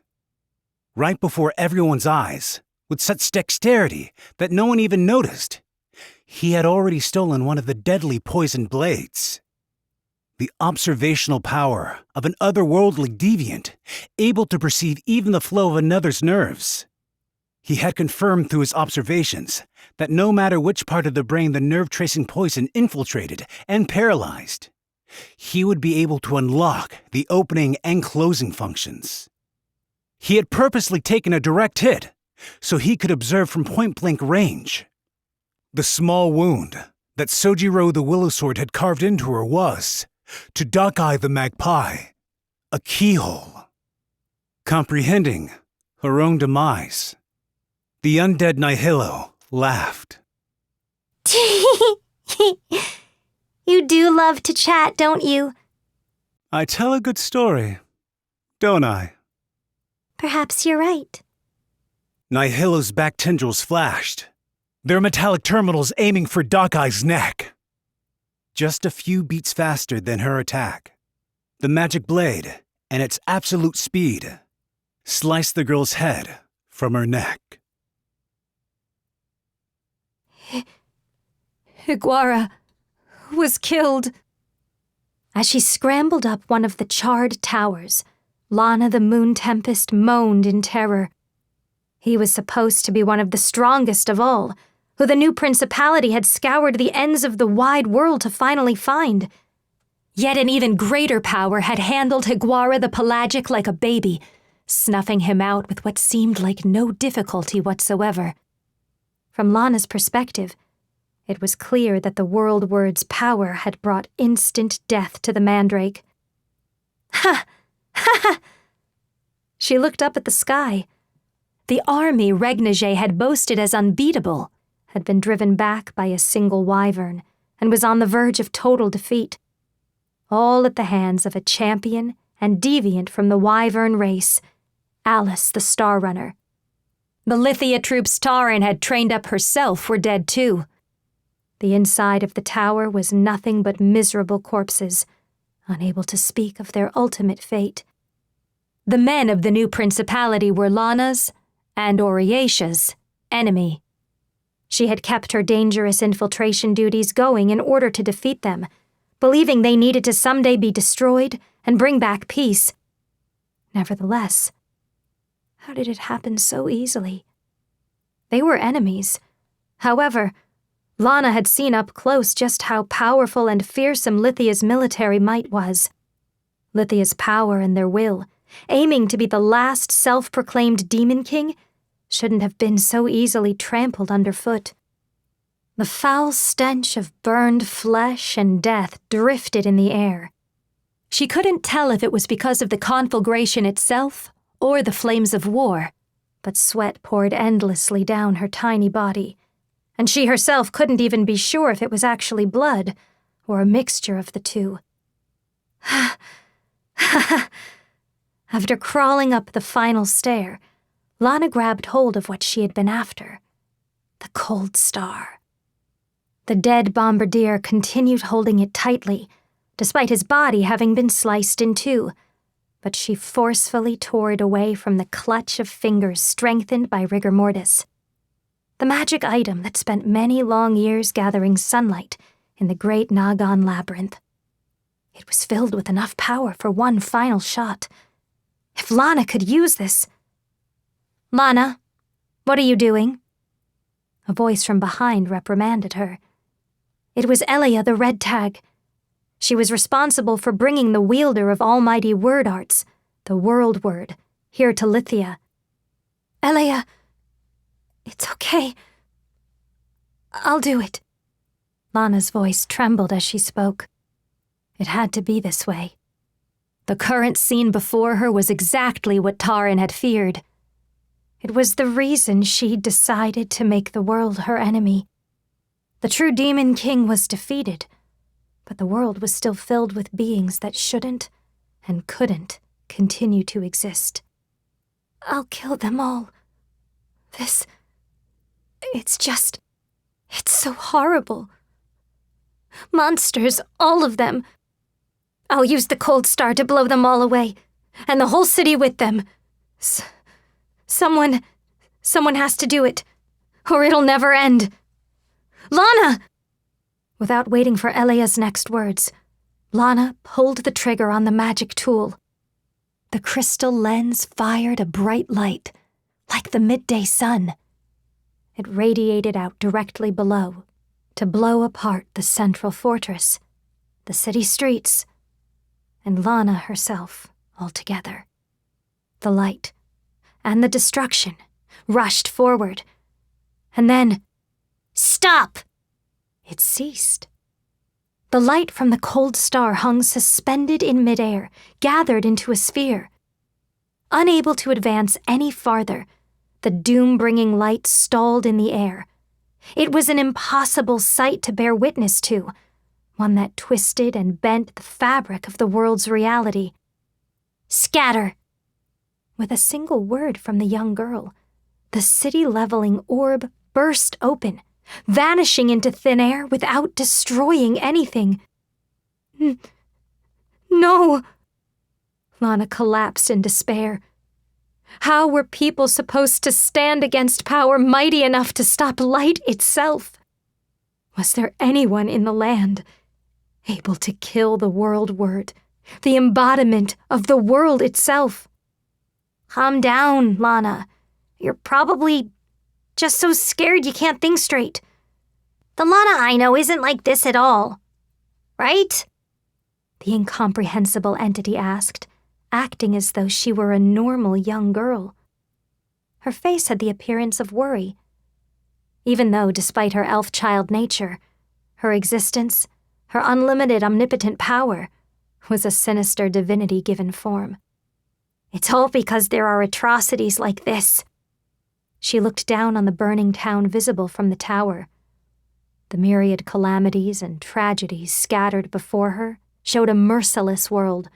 Right before everyone's eyes, with such dexterity that no one even noticed, he had already stolen one of the deadly poisoned blades. The observational power of an otherworldly deviant, able to perceive even the flow of another's nerves. He had confirmed through his observations that no matter which part of the brain the nerve-tracing poison infiltrated and paralyzed, he would be able to unlock the opening and closing functions. He had purposely taken a direct hit so he could observe from point-blank range. The small wound that Sojiro the Willow Sword had carved into her was, to Doc-Eye the Magpie, a keyhole. Comprehending her own demise, the undead Nihilo laughed. You do love to chat, don't you? I tell a good story, don't I? Perhaps you're right. Nihilo's back tendrils flashed, their metallic terminals aiming for Doc-Eye's neck. Just a few beats faster than her attack, the magic blade, and its absolute speed, sliced the girl's head from her neck. Higuara was killed. As she scrambled up one of the charred towers, Lana the Moon Tempest moaned in terror. He was supposed to be one of the strongest of all, who the new principality had scoured the ends of the wide world to finally find. Yet an even greater power had handled Higuara the Pelagic like a baby, snuffing him out with what seemed like no difficulty whatsoever. From Lana's perspective, it was clear that the World Word's power had brought instant death to the mandrake. Ha! Ha ha! She looked up at the sky. The army Regnage had boasted as unbeatable had been driven back by a single wyvern and was on the verge of total defeat, all at the hands of a champion and deviant from the wyvern race, Alice the Star Runner. The Lithia troops Taran had trained up herself were dead too. The inside of the tower was nothing but miserable corpses, unable to speak of their ultimate fate. The men of the new principality were Lana's and Oriesha's enemy. She had kept her dangerous infiltration duties going in order to defeat them, believing they needed to someday be destroyed and bring back peace. Nevertheless, how did it happen so easily? They were enemies. However, Lana had seen up close just how powerful and fearsome Lithia's military might was. Lithia's power and their will, aiming to be the last self-proclaimed demon king, shouldn't have been so easily trampled underfoot. The foul stench of burned flesh and death drifted in the air. She couldn't tell if it was because of the conflagration itself or the flames of war, but sweat poured endlessly down her tiny body, and she herself couldn't even be sure if it was actually blood or a mixture of the two. After crawling up the final stair, Lana grabbed hold of what she had been after, the cold star. The dead bombardier continued holding it tightly, despite his body having been sliced in two, but she forcefully tore it away from the clutch of fingers strengthened by rigor mortis. The magic item that spent many long years gathering sunlight in the great Nagan labyrinth. It was filled with enough power for one final shot. If Lana could use this... "Lana, what are you doing?" A voice from behind reprimanded her. It was Elia the Red Tag. She was responsible for bringing the wielder of almighty word arts, the World Word, here to Lithia. "Elia, it's okay. I'll do it." Lana's voice trembled as she spoke. It had to be this way. The current scene before her was exactly what Taran had feared. It was the reason she decided to make the world her enemy. The true Demon King was defeated, but the world was still filled with beings that shouldn't and couldn't continue to exist. "I'll kill them all. It's just..." It's so horrible. Monsters, all of them. I'll use the cold star to blow them all away, and the whole city with them. Someone has to do it, or it'll never end. Lana! Without waiting for Elea's next words, Lana pulled the trigger on the magic tool. The crystal lens fired a bright light, like the midday sun. It radiated out directly below, to blow apart the central fortress, the city streets, and Lana herself altogether. The light and the destruction rushed forward, and then, stop! It ceased. The light from the cold star hung suspended in midair, gathered into a sphere. Unable to advance any farther, the doom-bringing light stalled in the air. It was an impossible sight to bear witness to, one that twisted and bent the fabric of the world's reality. Scatter! With a single word from the young girl, the city-leveling orb burst open, vanishing into thin air without destroying anything. No! Lana collapsed in despair. How were people supposed to stand against power mighty enough to stop light itself? Was there anyone in the land able to kill the world word, the embodiment of the world itself? Calm down, Lana. You're probably just so scared you can't think straight. The Lana I know isn't like this at all. Right? The incomprehensible entity asked, acting as though she were a normal young girl. Her face had the appearance of worry, even though, despite her elf-child nature, her existence, her unlimited omnipotent power, was a sinister divinity-given form. It's all because there are atrocities like this. She looked down on the burning town visible from the tower. The myriad calamities and tragedies scattered before her showed a merciless world,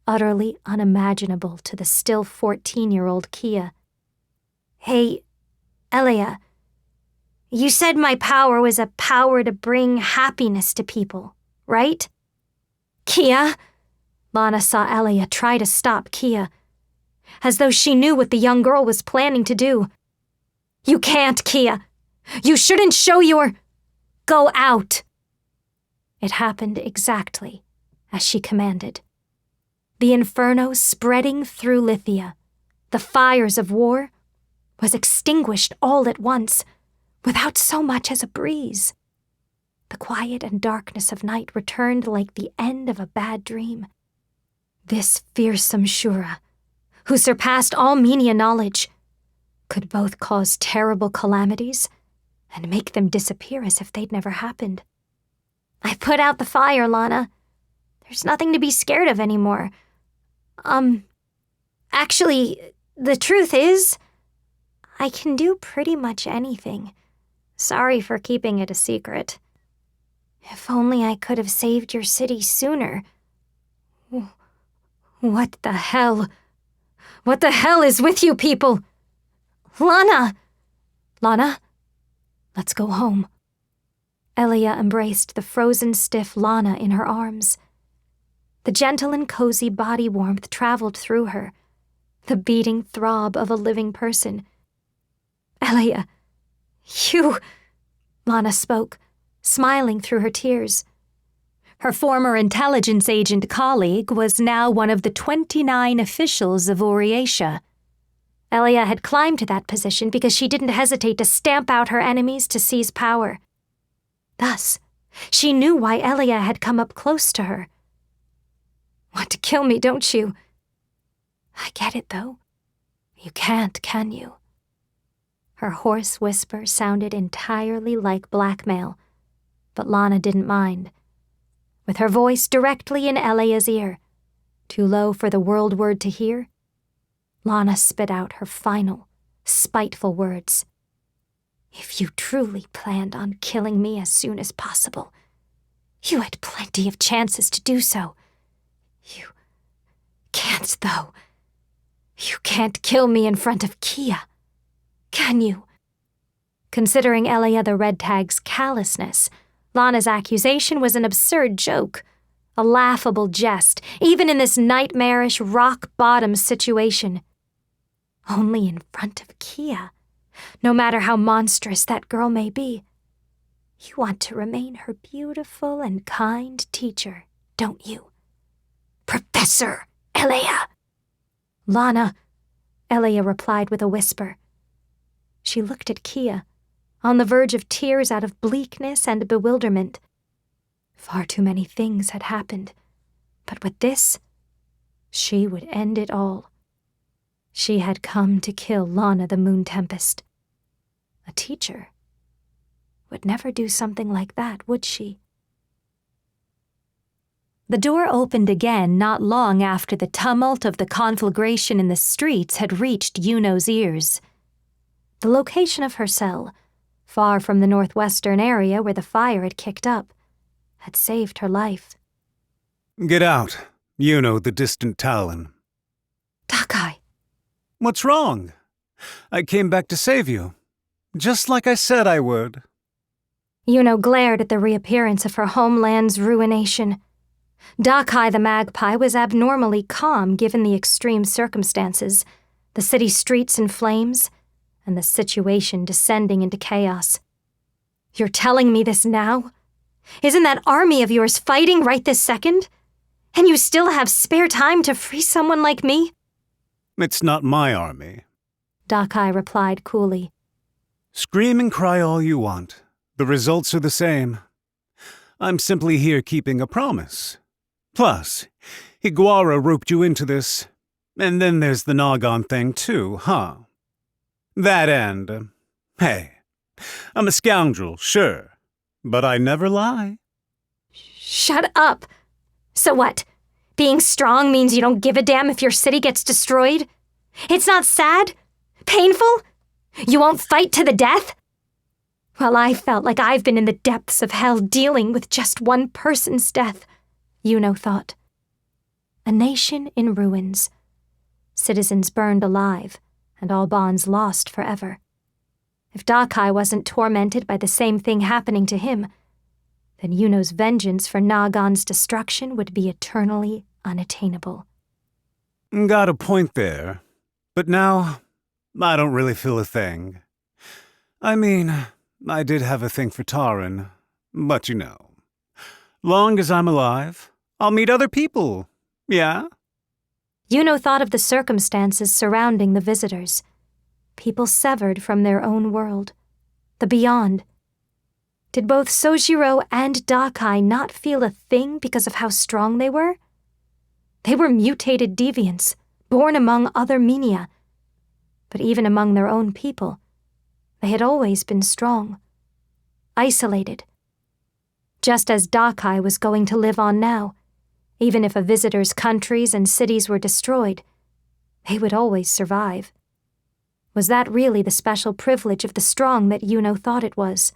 utterly unimaginable to the still 14-year-old Kia. Hey, Elea, you said my power was a power to bring happiness to people, right? Kia? Lana saw Elea try to stop Kia, as though she knew what the young girl was planning to do. You can't, Kia. You shouldn't show your... Go out. It happened exactly as she commanded. The inferno spreading through Lithia, the fires of war, was extinguished all at once, without so much as a breeze. The quiet and darkness of night returned like the end of a bad dream. This fearsome Shura, who surpassed all Menia knowledge, could both cause terrible calamities and make them disappear as if they'd never happened. I put out the fire, Lana. There's nothing to be scared of anymore. Actually, the truth is, I can do pretty much anything. Sorry for keeping it a secret. If only I could have saved your city sooner. What the hell? What the hell is with you people? Lana! Lana, let's go home. Elea embraced the frozen stiff Lana in her arms. The gentle and cozy body warmth traveled through her, the beating throb of a living person. Elea, you... Lana spoke, smiling through her tears. Her former intelligence agent colleague was now one of the 29 officials of Oriatia. Elea had climbed to that position because she didn't hesitate to stamp out her enemies to seize power. Thus, she knew why Elea had come up close to her. Want to kill me, don't you? I get it, though. You can't, can you? Her hoarse whisper sounded entirely like blackmail, but Lana didn't mind. With her voice directly in Elea's ear, too low for the world word to hear, Lana spit out her final, spiteful words. If you truly planned on killing me as soon as possible, you had plenty of chances to do so. You can't, though. You can't kill me in front of Kia, can you? Considering Elia the Red Tag's callousness, Lana's accusation was an absurd joke, a laughable jest, even in this nightmarish rock-bottom situation. Only in front of Kia, no matter how monstrous that girl may be. You want to remain her beautiful and kind teacher, don't you? Professor Elia! Lana, Elia replied with a whisper. She looked at Kia, on the verge of tears out of bleakness and bewilderment. Far too many things had happened, but with this, she would end it all. She had come to kill Lana the Moon Tempest. A teacher would never do something like that, would she? The door opened again not long after the tumult of the conflagration in the streets had reached Yuno's ears. The location of her cell, far from the northwestern area where the fire had kicked up, had saved her life. Get out, Yuno the distant Talon. Dakai! What's wrong? I came back to save you, just like I said I would. Yuno glared at the reappearance of her homeland's ruination. Dakai the magpie was abnormally calm given the extreme circumstances, the city streets in flames, and the situation descending into chaos. You're telling me this now? Isn't that army of yours fighting right this second? And you still have spare time to free someone like me? It's not my army, Dakai replied coolly. Scream and cry all you want. The results are the same. I'm simply here keeping a promise. Plus, Higuara roped you into this. And then there's the Nagan thing too, huh? That and, hey, I'm a scoundrel, sure, but I never lie. Shut up! So what? Being strong means you don't give a damn if your city gets destroyed? It's not sad? Painful? You won't fight to the death? Well, I felt like I've been in the depths of hell dealing with just one person's death, Yuno thought. A nation in ruins. Citizens burned alive, and all bonds lost forever. If Dakai wasn't tormented by the same thing happening to him, then Yuno's vengeance for Nagan's destruction would be eternally unattainable. Got a point there, but now I don't really feel a thing. I mean, I did have a thing for Taran, but you know, long as I'm alive, I'll meet other people, yeah? Yuno thought of the circumstances surrounding the visitors. People severed from their own world. The beyond. Did both Sojiro and Dakai not feel a thing because of how strong they were? They were mutated deviants, born among other Minia. But even among their own people, they had always been strong. Isolated. Just as Dakai was going to live on now, even if a visitor's countries and cities were destroyed, they would always survive. Was that really the special privilege of the strong that Yuno thought it was?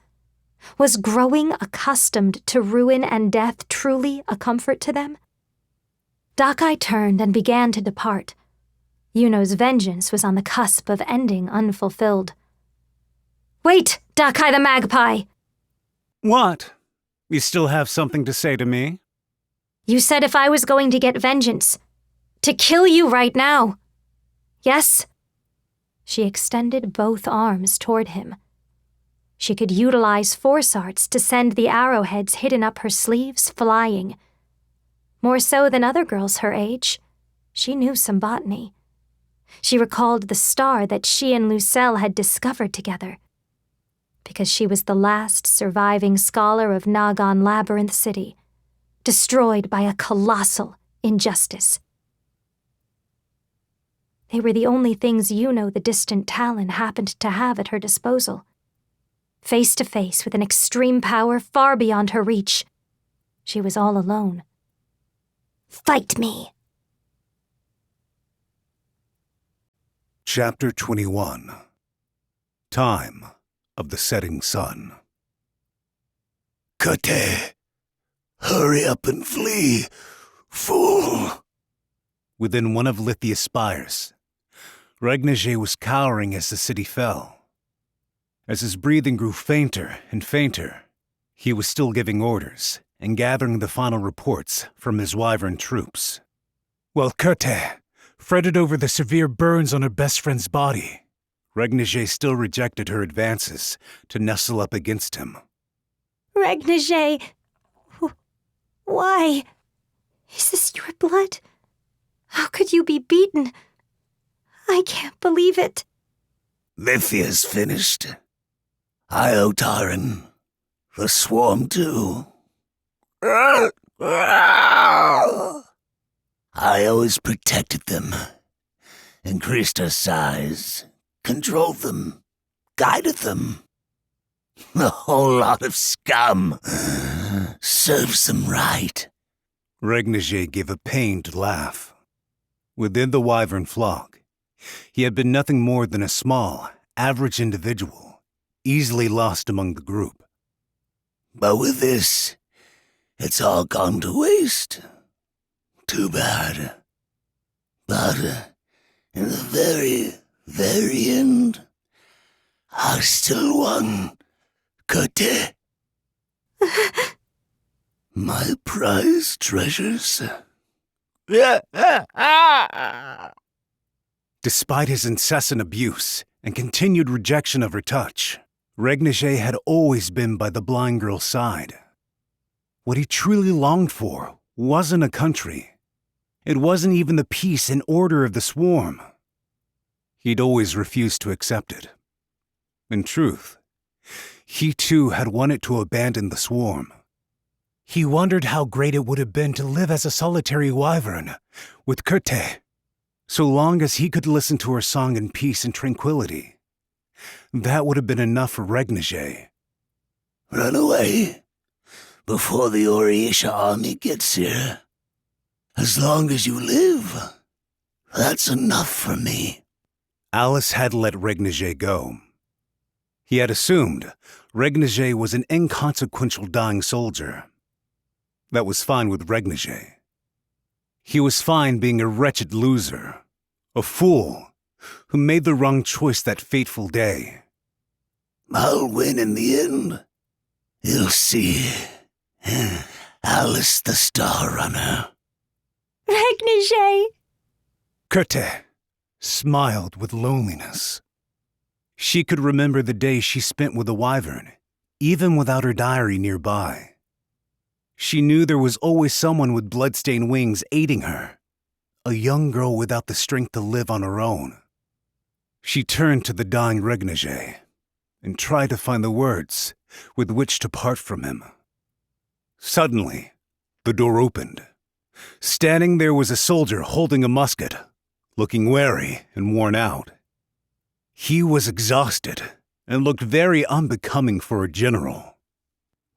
Was growing accustomed to ruin and death truly a comfort to them? Dakai turned and began to depart. Yuno's vengeance was on the cusp of ending unfulfilled. Wait, Dakai the magpie! What? You still have something to say to me? You said if I was going to get vengeance, to kill you right now. Yes? She extended both arms toward him. She could utilize force arts to send the arrowheads hidden up her sleeves flying. More so than other girls her age, she knew some botany. She recalled the star that she and Lucelle had discovered together. Because she was the last surviving scholar of Nagan Labyrinth City, destroyed by a colossal injustice. They were the only things Yuno the distant Talon happened to have at her disposal. Face to face with an extreme power far beyond her reach, she was all alone. Fight me! Chapter 21. Time of the Setting Sun. Kate, hurry up and flee, fool! Within one of Lithia's spires, Regnier was cowering as the city fell. As his breathing grew fainter and fainter, he was still giving orders and gathering the final reports from his wyvern troops. While Kureta fretted over the severe burns on her best friend's body, Regnige still rejected her advances to nestle up against him. Regnige, why? Is this your blood? How could you be beaten? I can't believe it. Lithia's finished. I owe Taran. The swarm, too. I always protected them, increased their size, controlled them, guided them. A whole lot of scum. Serves them right. Regnige gave a pained laugh. Within the wyvern flock, he had been nothing more than a small, average individual, easily lost among the group. But with this, it's all gone to waste. Too bad. But in the very, very end, I still won. Kureta. My prized treasures. Despite his incessant abuse and continued rejection of her touch, Regnige had always been by the blind girl's side. What he truly longed for wasn't a country. It wasn't even the peace and order of the swarm. He'd always refused to accept it. In truth, he too had wanted to abandon the swarm. He wondered how great it would have been to live as a solitary wyvern with Kureta, so long as he could listen to her song in peace and tranquility. That would have been enough for Regnige. Run away before the Oriesia army gets here. As long as you live, that's enough for me. Alice had let Regnige go. He had assumed Regnige was an inconsequential dying soldier. That was fine with Regnige. He was fine being a wretched loser, a fool who made the wrong choice that fateful day. I'll win in the end. You'll see. Alice the Star Runner. Regnige! Kureta smiled with loneliness. She could remember the day she spent with the wyvern, even without her diary nearby. She knew there was always someone with blood-stained wings aiding her, a young girl without the strength to live on her own. She turned to the dying Regnige and tried to find the words with which to part from him. Suddenly, the door opened. Standing there was a soldier holding a musket, looking wary and worn out. He was exhausted and looked very unbecoming for a general.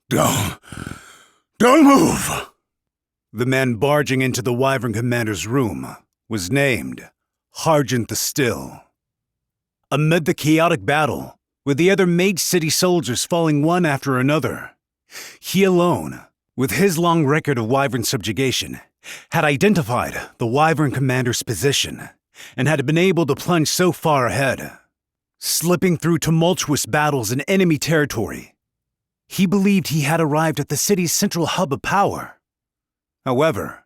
Don't move! The man barging into the wyvern commander's room was named Harjant the Still. Amid the chaotic battle, with the other Mage City soldiers falling one after another, he alone, with his long record of wyvern subjugation, had identified the wyvern commander's position and had been able to plunge so far ahead. Slipping through tumultuous battles in enemy territory, he believed he had arrived at the city's central hub of power. However,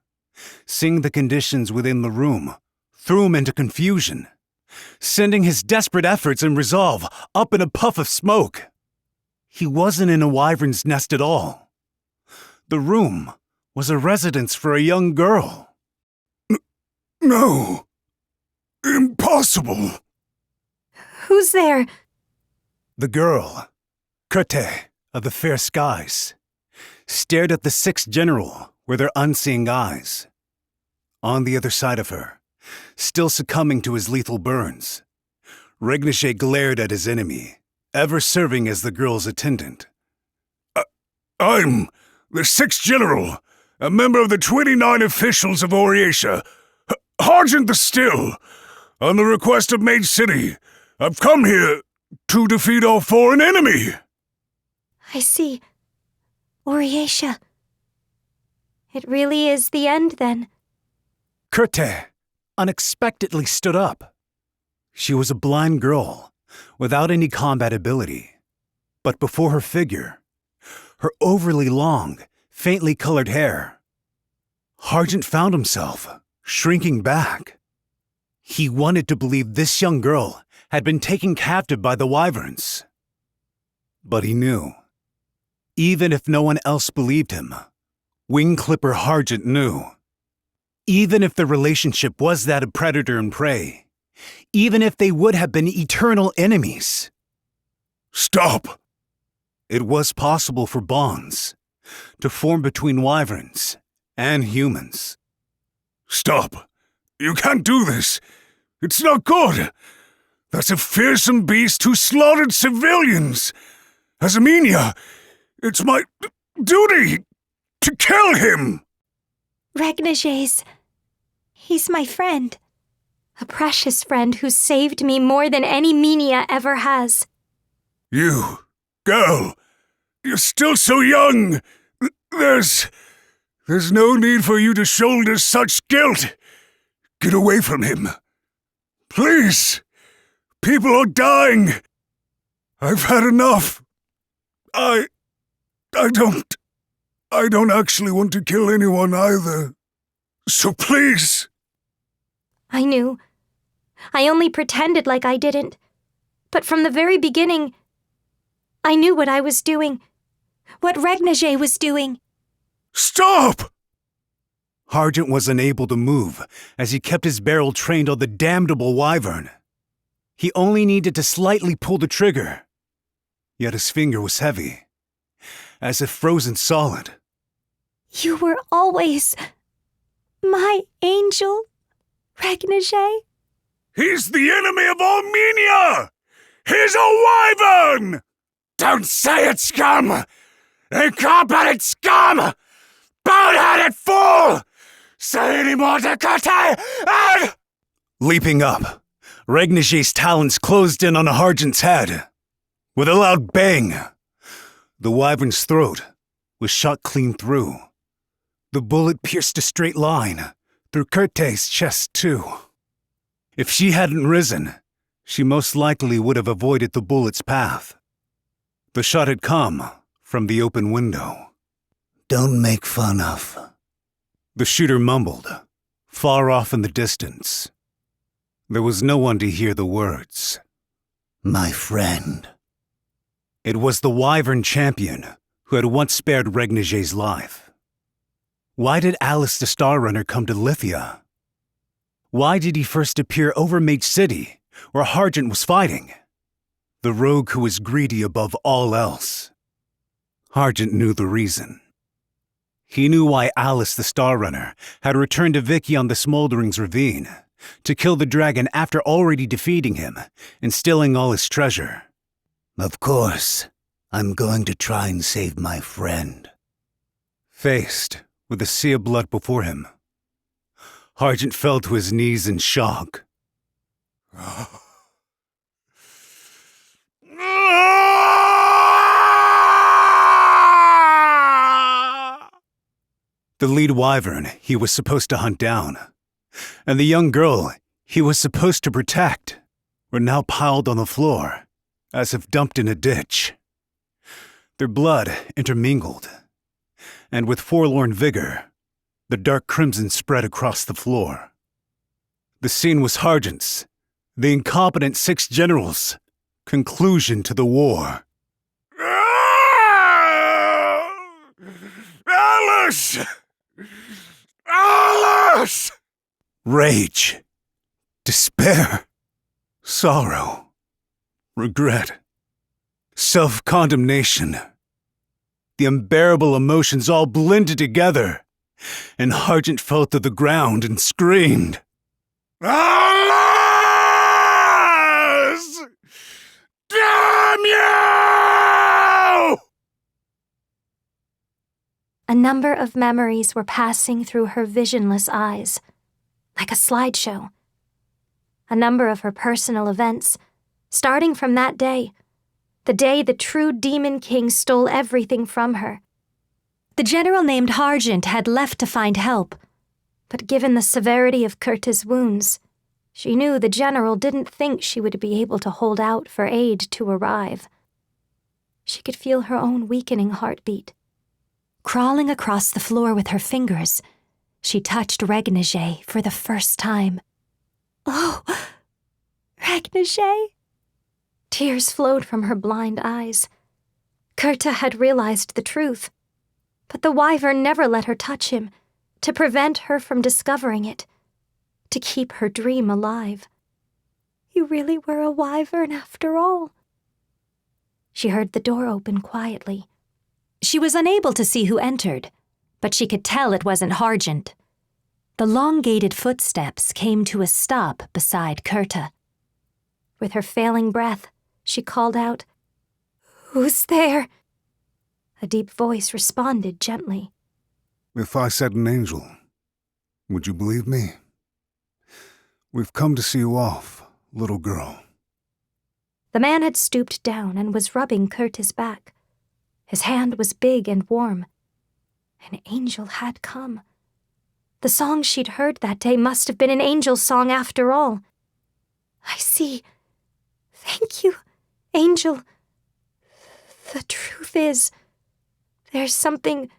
seeing the conditions within the room threw him into confusion, sending his desperate efforts and resolve up in a puff of smoke. He wasn't in a wyvern's nest at all. The room was a residence for a young girl. No. Impossible. Who's there? The girl, Kureta of the Fair Skies, stared at the sixth general with her unseeing eyes. On the other side of her, still succumbing to his lethal burns, Regnige glared at his enemy, ever serving as the girl's attendant. I'm the 6th General, a member of the 29 officials of Oriesia, Harjant the Still. On the request of Mage City, I've come here to defeat our foreign enemy. I see. Oriesia. It really is the end, then. Kureta unexpectedly stood up. She was a blind girl, without any combat ability, But before her figure, her overly long, faintly colored hair, Harjant found himself shrinking back. He wanted to believe this young girl had been taken captive by the wyverns. But he knew, even if no one else believed him, Wing-Clipper Harjant knew. Even if the relationship was that of predator and prey, even if they would have been eternal enemies. Stop! It was possible for bonds to form between wyverns and humans. Stop! You can't do this! It's not good! That's a fearsome beast who slaughtered civilians! As a Minya, it's my duty to kill him! Regnage's. He's my friend. A precious friend who saved me more than any Minya ever has. You, girl, you're still so young. There's no need for you to shoulder such guilt. Get away from him. Please. People are dying. I've had enough. I don't actually want to kill anyone either. So please. I knew. I only pretended like I didn't. But from the very beginning, I knew what I was doing. What Regnage was doing. Stop! Harjant was unable to move as he kept his barrel trained on the damnable wyvern. He only needed to slightly pull the trigger. Yet his finger was heavy, as if frozen solid. You were always my angel, Regnage. He's the enemy of all Minya! He's a wyvern! Don't say it, scum! Incompetent scum! Boneheaded fool! Say any more to Kureta and... Leaping up, Regnage's talons closed in on Harjant's head. With a loud bang, the wyvern's throat was shot clean through. The bullet pierced a straight line through Kureta's chest, too. If she hadn't risen, she most likely would have avoided the bullet's path. The shot had come from the open window. Don't make fun of. The shooter mumbled, far off in the distance. There was no one to hear the words. My friend. It was the wyvern champion who had once spared Regnage's life. Why did Alice the Star Runner come to Lithia? Why did he first appear over Mage City, where Harjant was fighting? The rogue who was greedy above all else. Harjant knew the reason. He knew why Alice the Star Runner had returned to Vicky on the Smoldering's Ravine, to kill the dragon after already defeating him and stealing all his treasure. Of course, I'm going to try and save my friend. Faced with a sea of blood before him, Harjant fell to his knees in shock. The lead wyvern he was supposed to hunt down, and the young girl he was supposed to protect, were now piled on the floor, as if dumped in a ditch. Their blood intermingled, and with forlorn vigor, the dark crimson spread across the floor. The scene was Harjant's, the incompetent 6 generals' conclusion to the war. Alice! Alice! Rage, despair, sorrow, regret, self-condemnation. The unbearable emotions all blended together, and Harjant fell to the ground and screamed. Alice! Damn you! A number of memories were passing through her visionless eyes, like a slideshow. A number of her personal events, starting from that day, the day the true Demon King stole everything from her. The general named Harjant had left to find help, but given the severity of Kureta's wounds, she knew the general didn't think she would be able to hold out for aid to arrive. She could feel her own weakening heartbeat. Crawling across the floor with her fingers, she touched Regnige for the first time. Oh, Regnige! Tears flowed from her blind eyes. Kureta had realized the truth, but the wyvern never let her touch him, to prevent her from discovering it, to keep her dream alive. You really were a wyvern after all. She heard the door open quietly. She was unable to see who entered, but she could tell it wasn't Hargent. The elongated footsteps came to a stop beside Kureta. With her failing breath, she called out, "Who's there?" A deep voice responded gently. If I said an angel, would you believe me? We've come to see you off, little girl. The man had stooped down and was rubbing Kureta's back. His hand was big and warm. An angel had come. The song she'd heard that day must have been an angel's song after all. I see. Thank you, angel. The truth is, there's something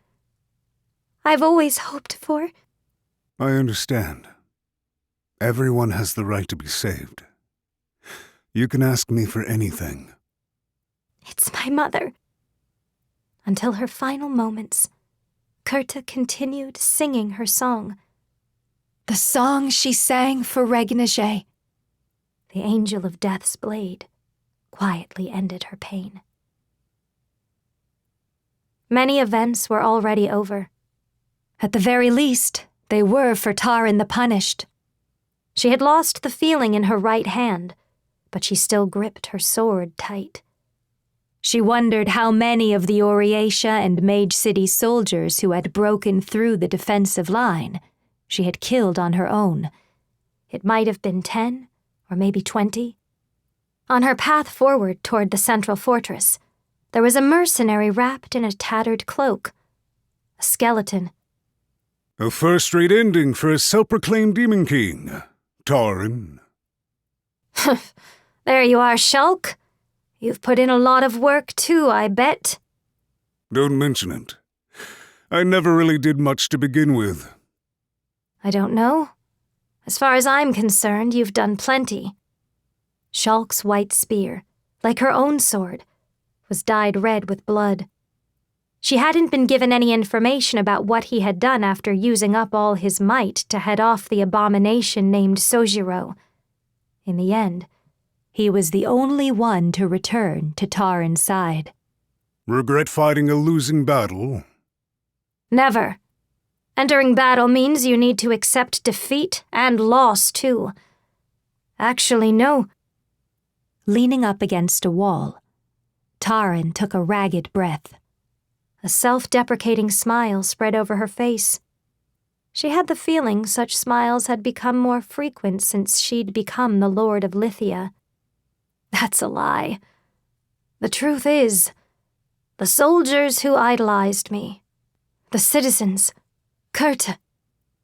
I've always hoped for. I understand. Everyone has the right to be saved. You can ask me for anything. It's my mother. Until her final moments, Kureta continued singing her song. The song she sang for Regnige. The angel of death's blade quietly ended her pain. Many events were already over. At the very least, they were for Taran the Punished. She had lost the feeling in her right hand, but she still gripped her sword tight. She wondered how many of the Oriatia and Mage City soldiers who had broken through the defensive line she had killed on her own. It might have been 10, or maybe 20. On her path forward toward the central fortress, there was a mercenary wrapped in a tattered cloak. A skeleton. A first-rate ending for a self-proclaimed demon king, Taran. There you are, Shulk. You've put in a lot of work too, I bet. Don't mention it. I never really did much to begin with. I don't know. As far as I'm concerned, you've done plenty. Shulk's white spear, like her own sword, was dyed red with blood. She hadn't been given any information about what he had done after using up all his might to head off the abomination named Sojiro. In the end, he was the only one to return to Taran's side. Regret fighting a losing battle? Never. Entering battle means you need to accept defeat and loss, too. Actually, no. Leaning up against a wall, Taran took a ragged breath. A self-deprecating smile spread over her face. She had the feeling such smiles had become more frequent since she'd become the Lord of Lithia. That's a lie. The truth is, the soldiers who idolized me, the citizens, Kureta,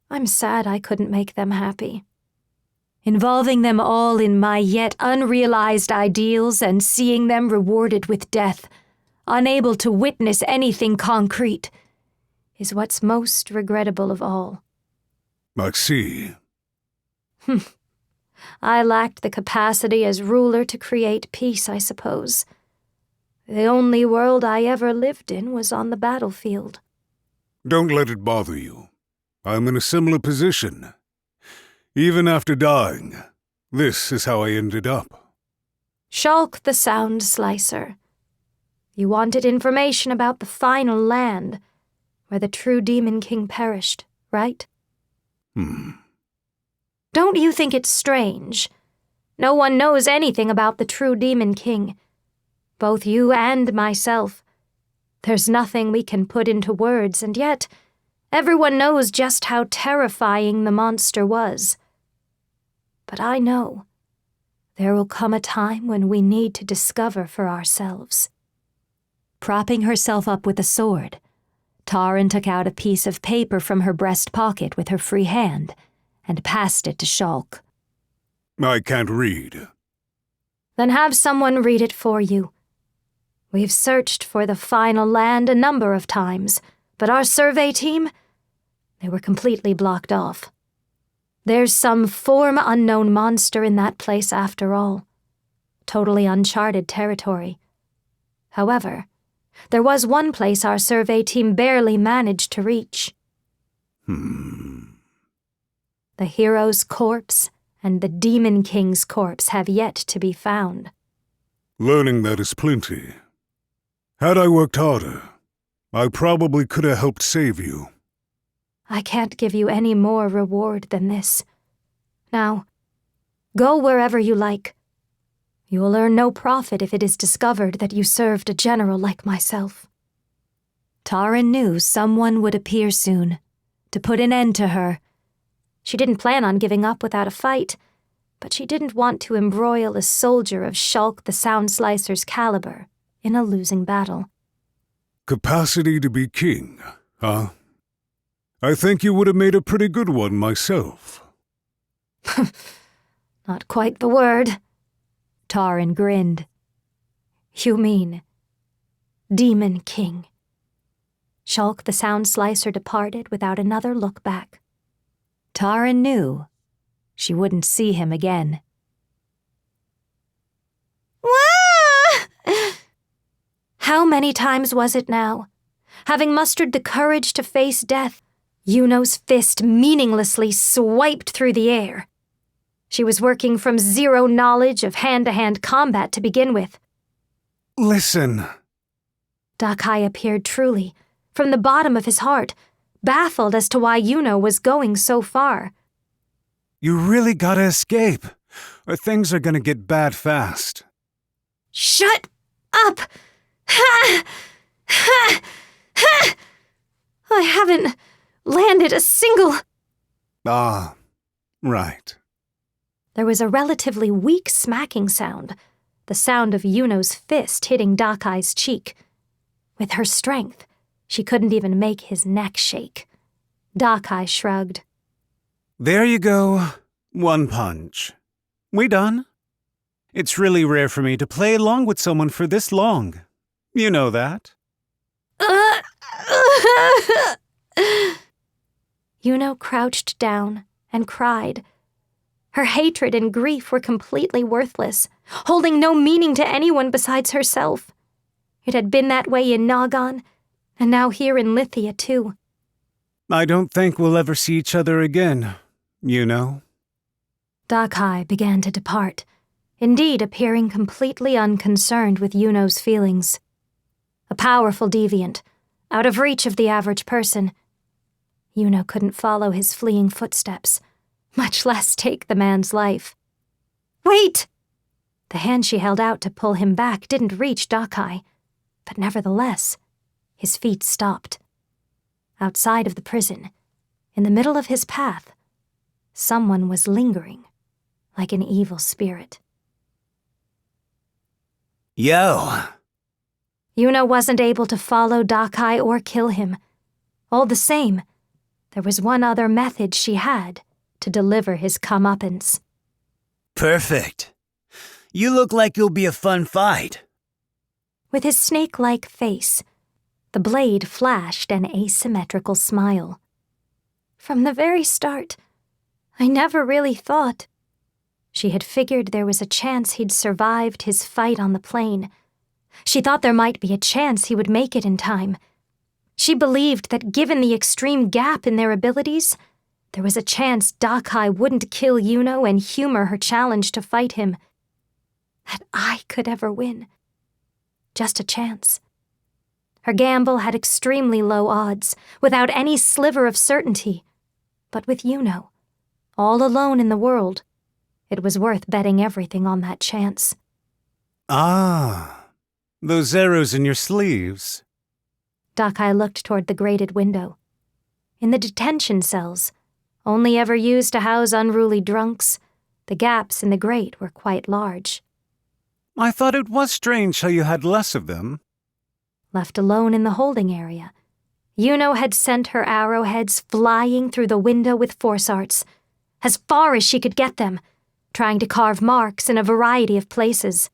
I'm sad I couldn't make them happy. Involving them all in my yet unrealized ideals and seeing them rewarded with death, unable to witness anything concrete, is what's most regrettable of all. I see. I lacked the capacity as ruler to create peace, I suppose. The only world I ever lived in was on the battlefield. Don't let it bother you. I'm in a similar position. Even after dying, this is how I ended up. Shulk the Sound Slicer. You wanted information about the final land, where the true Demon King perished, right? Don't you think it's strange? No one knows anything about the true Demon King. Both you and myself. There's nothing we can put into words, and yet everyone knows just how terrifying the monster was. But I know there will come a time when we need to discover for ourselves. Propping herself up with a sword, Taran took out a piece of paper from her breast pocket with her free hand and passed it to Shulk. I can't read. Then have someone read it for you. We've searched for the final land a number of times, but our survey team, they were completely blocked off. There's some form unknown monster in that place after all. Totally uncharted territory. However, there was one place our survey team barely managed to reach. The hero's corpse and the Demon King's corpse have yet to be found. Learning that is plenty. Had I worked harder, I probably could have helped save you. I can't give you any more reward than this. Now, go wherever you like. You will earn no profit if it is discovered that you served a general like myself. Taran knew someone would appear soon, to put an end to her. She didn't plan on giving up without a fight, but she didn't want to embroil a soldier of Shulk the Sound Slicer's caliber in a losing battle. Capacity to be king, huh? I think you would have made a pretty good one myself. Not quite the word. Taran grinned. You mean Demon King. Shulk the Sound Slicer departed without another look back. Taran knew she wouldn't see him again. Wah! How many times was it now? Having mustered the courage to face death, Yuno's fist meaninglessly swiped through the air. She was working from zero knowledge of hand-to-hand combat to begin with. Listen. Dakai appeared truly, from the bottom of his heart, baffled as to why Yuno was going so far. You really gotta escape, or things are gonna get bad fast. Shut up! Ha! Ha! Ha! I haven't landed a single... Ah, right. There was a relatively weak smacking sound, the sound of Yuno's fist hitting Dakai's cheek. With her strength, she couldn't even make his neck shake. Dakai shrugged. There you go. One punch. We done? It's really rare for me to play along with someone for this long. You know that. Yuno crouched down and cried. Her hatred and grief were completely worthless, holding no meaning to anyone besides herself. It had been that way in Nagan, and now here in Lithia, too. I don't think we'll ever see each other again, you know. Dakai began to depart, indeed appearing completely unconcerned with Yuno's feelings. A powerful deviant, out of reach of the average person. Yuno couldn't follow his fleeing footsteps, much less take the man's life. Wait! The hand she held out to pull him back didn't reach Dakai, but nevertheless, his feet stopped. Outside of the prison, in the middle of his path, someone was lingering, like an evil spirit. Yo! Yuno wasn't able to follow Dakai or kill him. All the same, there was one other method she had to deliver his comeuppance. Perfect. You look like you'll be a fun fight. With his snake-like face, the blade flashed an asymmetrical smile. From the very start, I never really thought. She had figured there was a chance he'd survived his fight on the plane. She thought there might be a chance he would make it in time. She believed that given the extreme gap in their abilities, there was a chance Dakai wouldn't kill Yuno and humor her challenge to fight him. That I could ever win. Just a chance. Her gamble had extremely low odds, without any sliver of certainty. But with Yuno, all alone in the world, it was worth betting everything on that chance. Ah, those arrows in your sleeves. Dakai looked toward the grated window. In the detention cells, only ever used to house unruly drunks, the gaps in the grate were quite large. I thought it was strange how you had less of them. Left alone in the holding area, Yuno had sent her arrowheads flying through the window with force arts, as far as she could get them, trying to carve marks in a variety of places.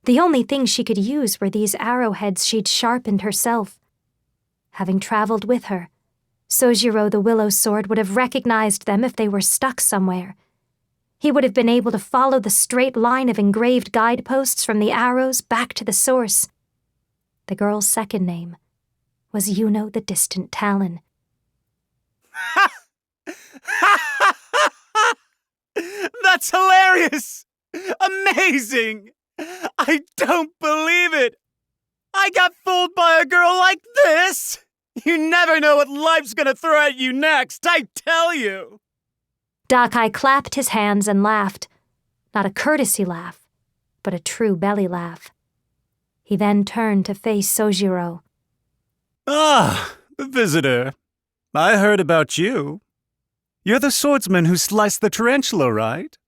The only thing she could use were these arrowheads she'd sharpened herself. Having traveled with her, Sojiro the Willow Sword would have recognized them if they were stuck somewhere. He would have been able to follow the straight line of engraved guideposts from the arrows back to the source. The girl's second name was Yuno the Distant Talon. That's hilarious! Amazing! I don't believe it! I got fooled by a girl like this! You never know what life's gonna throw at you next, I tell you! Dakai clapped his hands and laughed. Not a courtesy laugh, but a true belly laugh. He then turned to face Sojiro. Ah, the visitor. I heard about you. You're the swordsman who sliced the tarantula, right?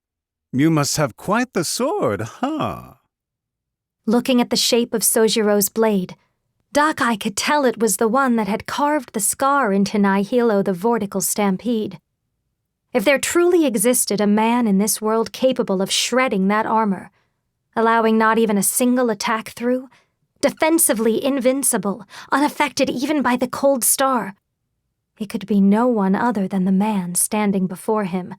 You must have quite the sword, huh? Looking at the shape of Sojiro's blade, Dakai could tell it was the one that had carved the scar into Nihilo the Vortical Stampede. If there truly existed a man in this world capable of shredding that armor, allowing not even a single attack through, defensively invincible, unaffected even by the cold star, it could be no one other than the man standing before him.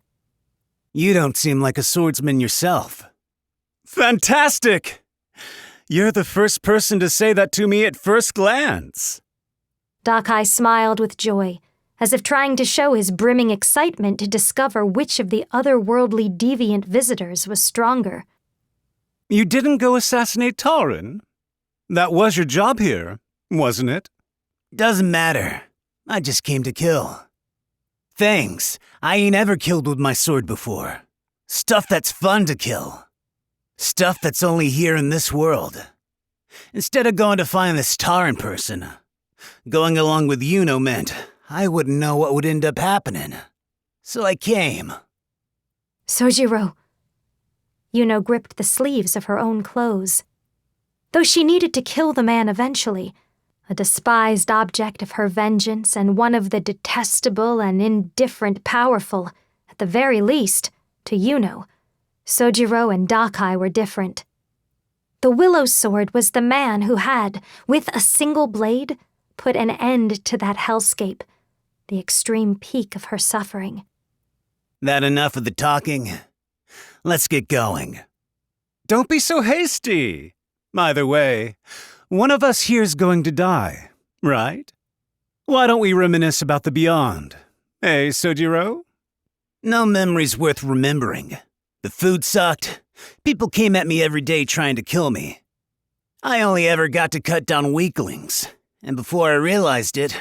You don't seem like a swordsman yourself. Fantastic! You're the first person to say that to me at first glance. Dakai smiled with joy, as if trying to show his brimming excitement to discover which of the otherworldly deviant visitors was stronger. You didn't go assassinate Tauren? That was your job here, wasn't it? Doesn't matter. I just came to kill. Things I ain't ever killed with my sword before. Stuff that's fun to kill. Stuff that's only here in this world. Instead of going to find this Tauren person, going along with Yuno meant I wouldn't know what would end up happening. So I came. Sojiro. Yuno gripped the sleeves of her own clothes. Though she needed to kill the man eventually, a despised object of her vengeance and one of the detestable and indifferent powerful, at the very least, to Yuno, Sojiro and Dakai were different. The Willow Sword was the man who had, with a single blade, put an end to that hellscape, the extreme peak of her suffering. That enough of the talking? Let's get going. Don't be so hasty. Either way, one of us here's going to die, right? Why don't we reminisce about the beyond? Eh, Sojiro? No memory's worth remembering. The food sucked. People came at me every day trying to kill me. I only ever got to cut down weaklings, and before I realized it,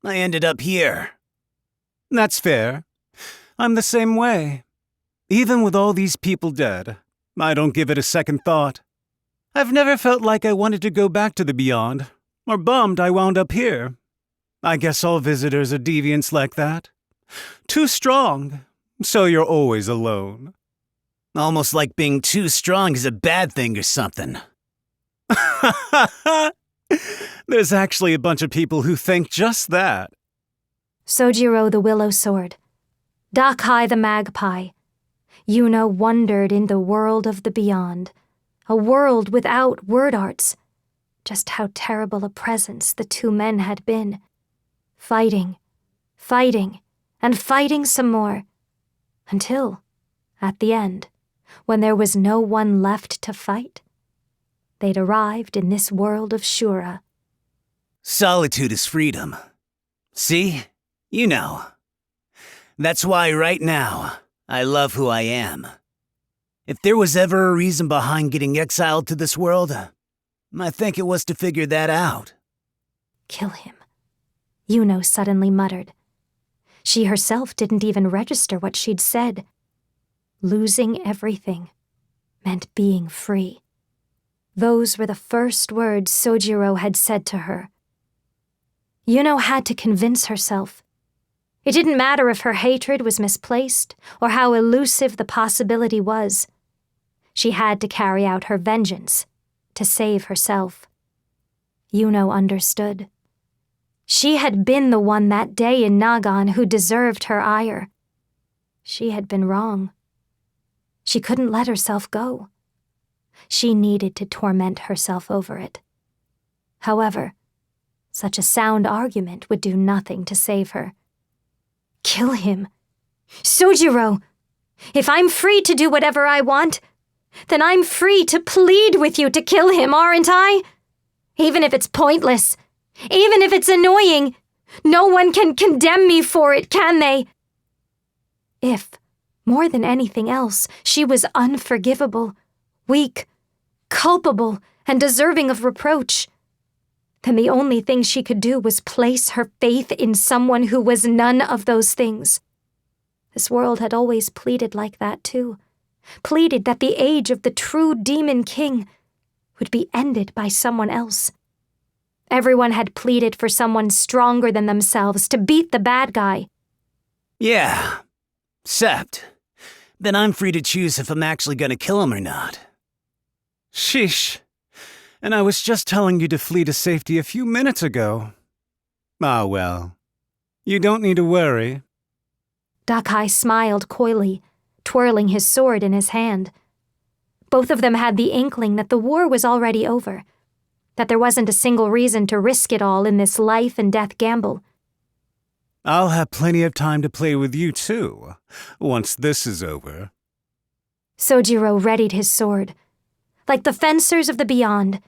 I ended up here. That's fair. I'm the same way. Even with all these people dead, I don't give it a second thought. I've never felt like I wanted to go back to the beyond, or bummed I wound up here. I guess all visitors are deviants like that. Too strong, so you're always alone. Almost like being too strong is a bad thing or something. There's actually a bunch of people who think just that. Sojiro the Willow Sword, Dakai the Magpie. Yuno wandered in the world of the beyond, a world without word arts. Just how terrible a presence the two men had been. Fighting, and fighting some more. Until, at the end, when there was no one left to fight, they'd arrived in this world of Shura. Solitude is freedom. See? You know. That's why right now, I love who I am. If there was ever a reason behind getting exiled to this world, I think it was to figure that out. Kill him, Yuno suddenly muttered. She herself didn't even register what she'd said. Losing everything meant being free. Those were the first words Sojiro had said to her. Yuno had to convince herself. It didn't matter if her hatred was misplaced or how elusive the possibility was. She had to carry out her vengeance to save herself. Yuno understood. She had been the one that day in Nagan who deserved her ire. She had been wrong. She couldn't let herself go. She needed to torment herself over it. However, such a sound argument would do nothing to save her. Kill him? Sojiro! If I'm free to do whatever I want, then I'm free to plead with you to kill him, aren't I? Even if it's pointless, even if it's annoying, no one can condemn me for it, can they? If, more than anything else, she was unforgivable, weak, culpable, and deserving of reproach, then the only thing she could do was place her faith in someone who was none of those things. This world had always pleaded like that, too. Pleaded that the age of the true demon king would be ended by someone else. Everyone had pleaded for someone stronger than themselves to beat the bad guy. Yeah, except then I'm free to choose if I'm actually gonna kill him or not. Sheesh. And I was just telling you to flee to safety a few minutes ago. Ah, well. You don't need to worry. Dakai smiled coyly, twirling his sword in his hand. Both of them had the inkling that the war was already over, that there wasn't a single reason to risk it all in this life and death gamble. I'll have plenty of time to play with you, too, once this is over. Sojiro readied his sword. Like the fencers of the beyond,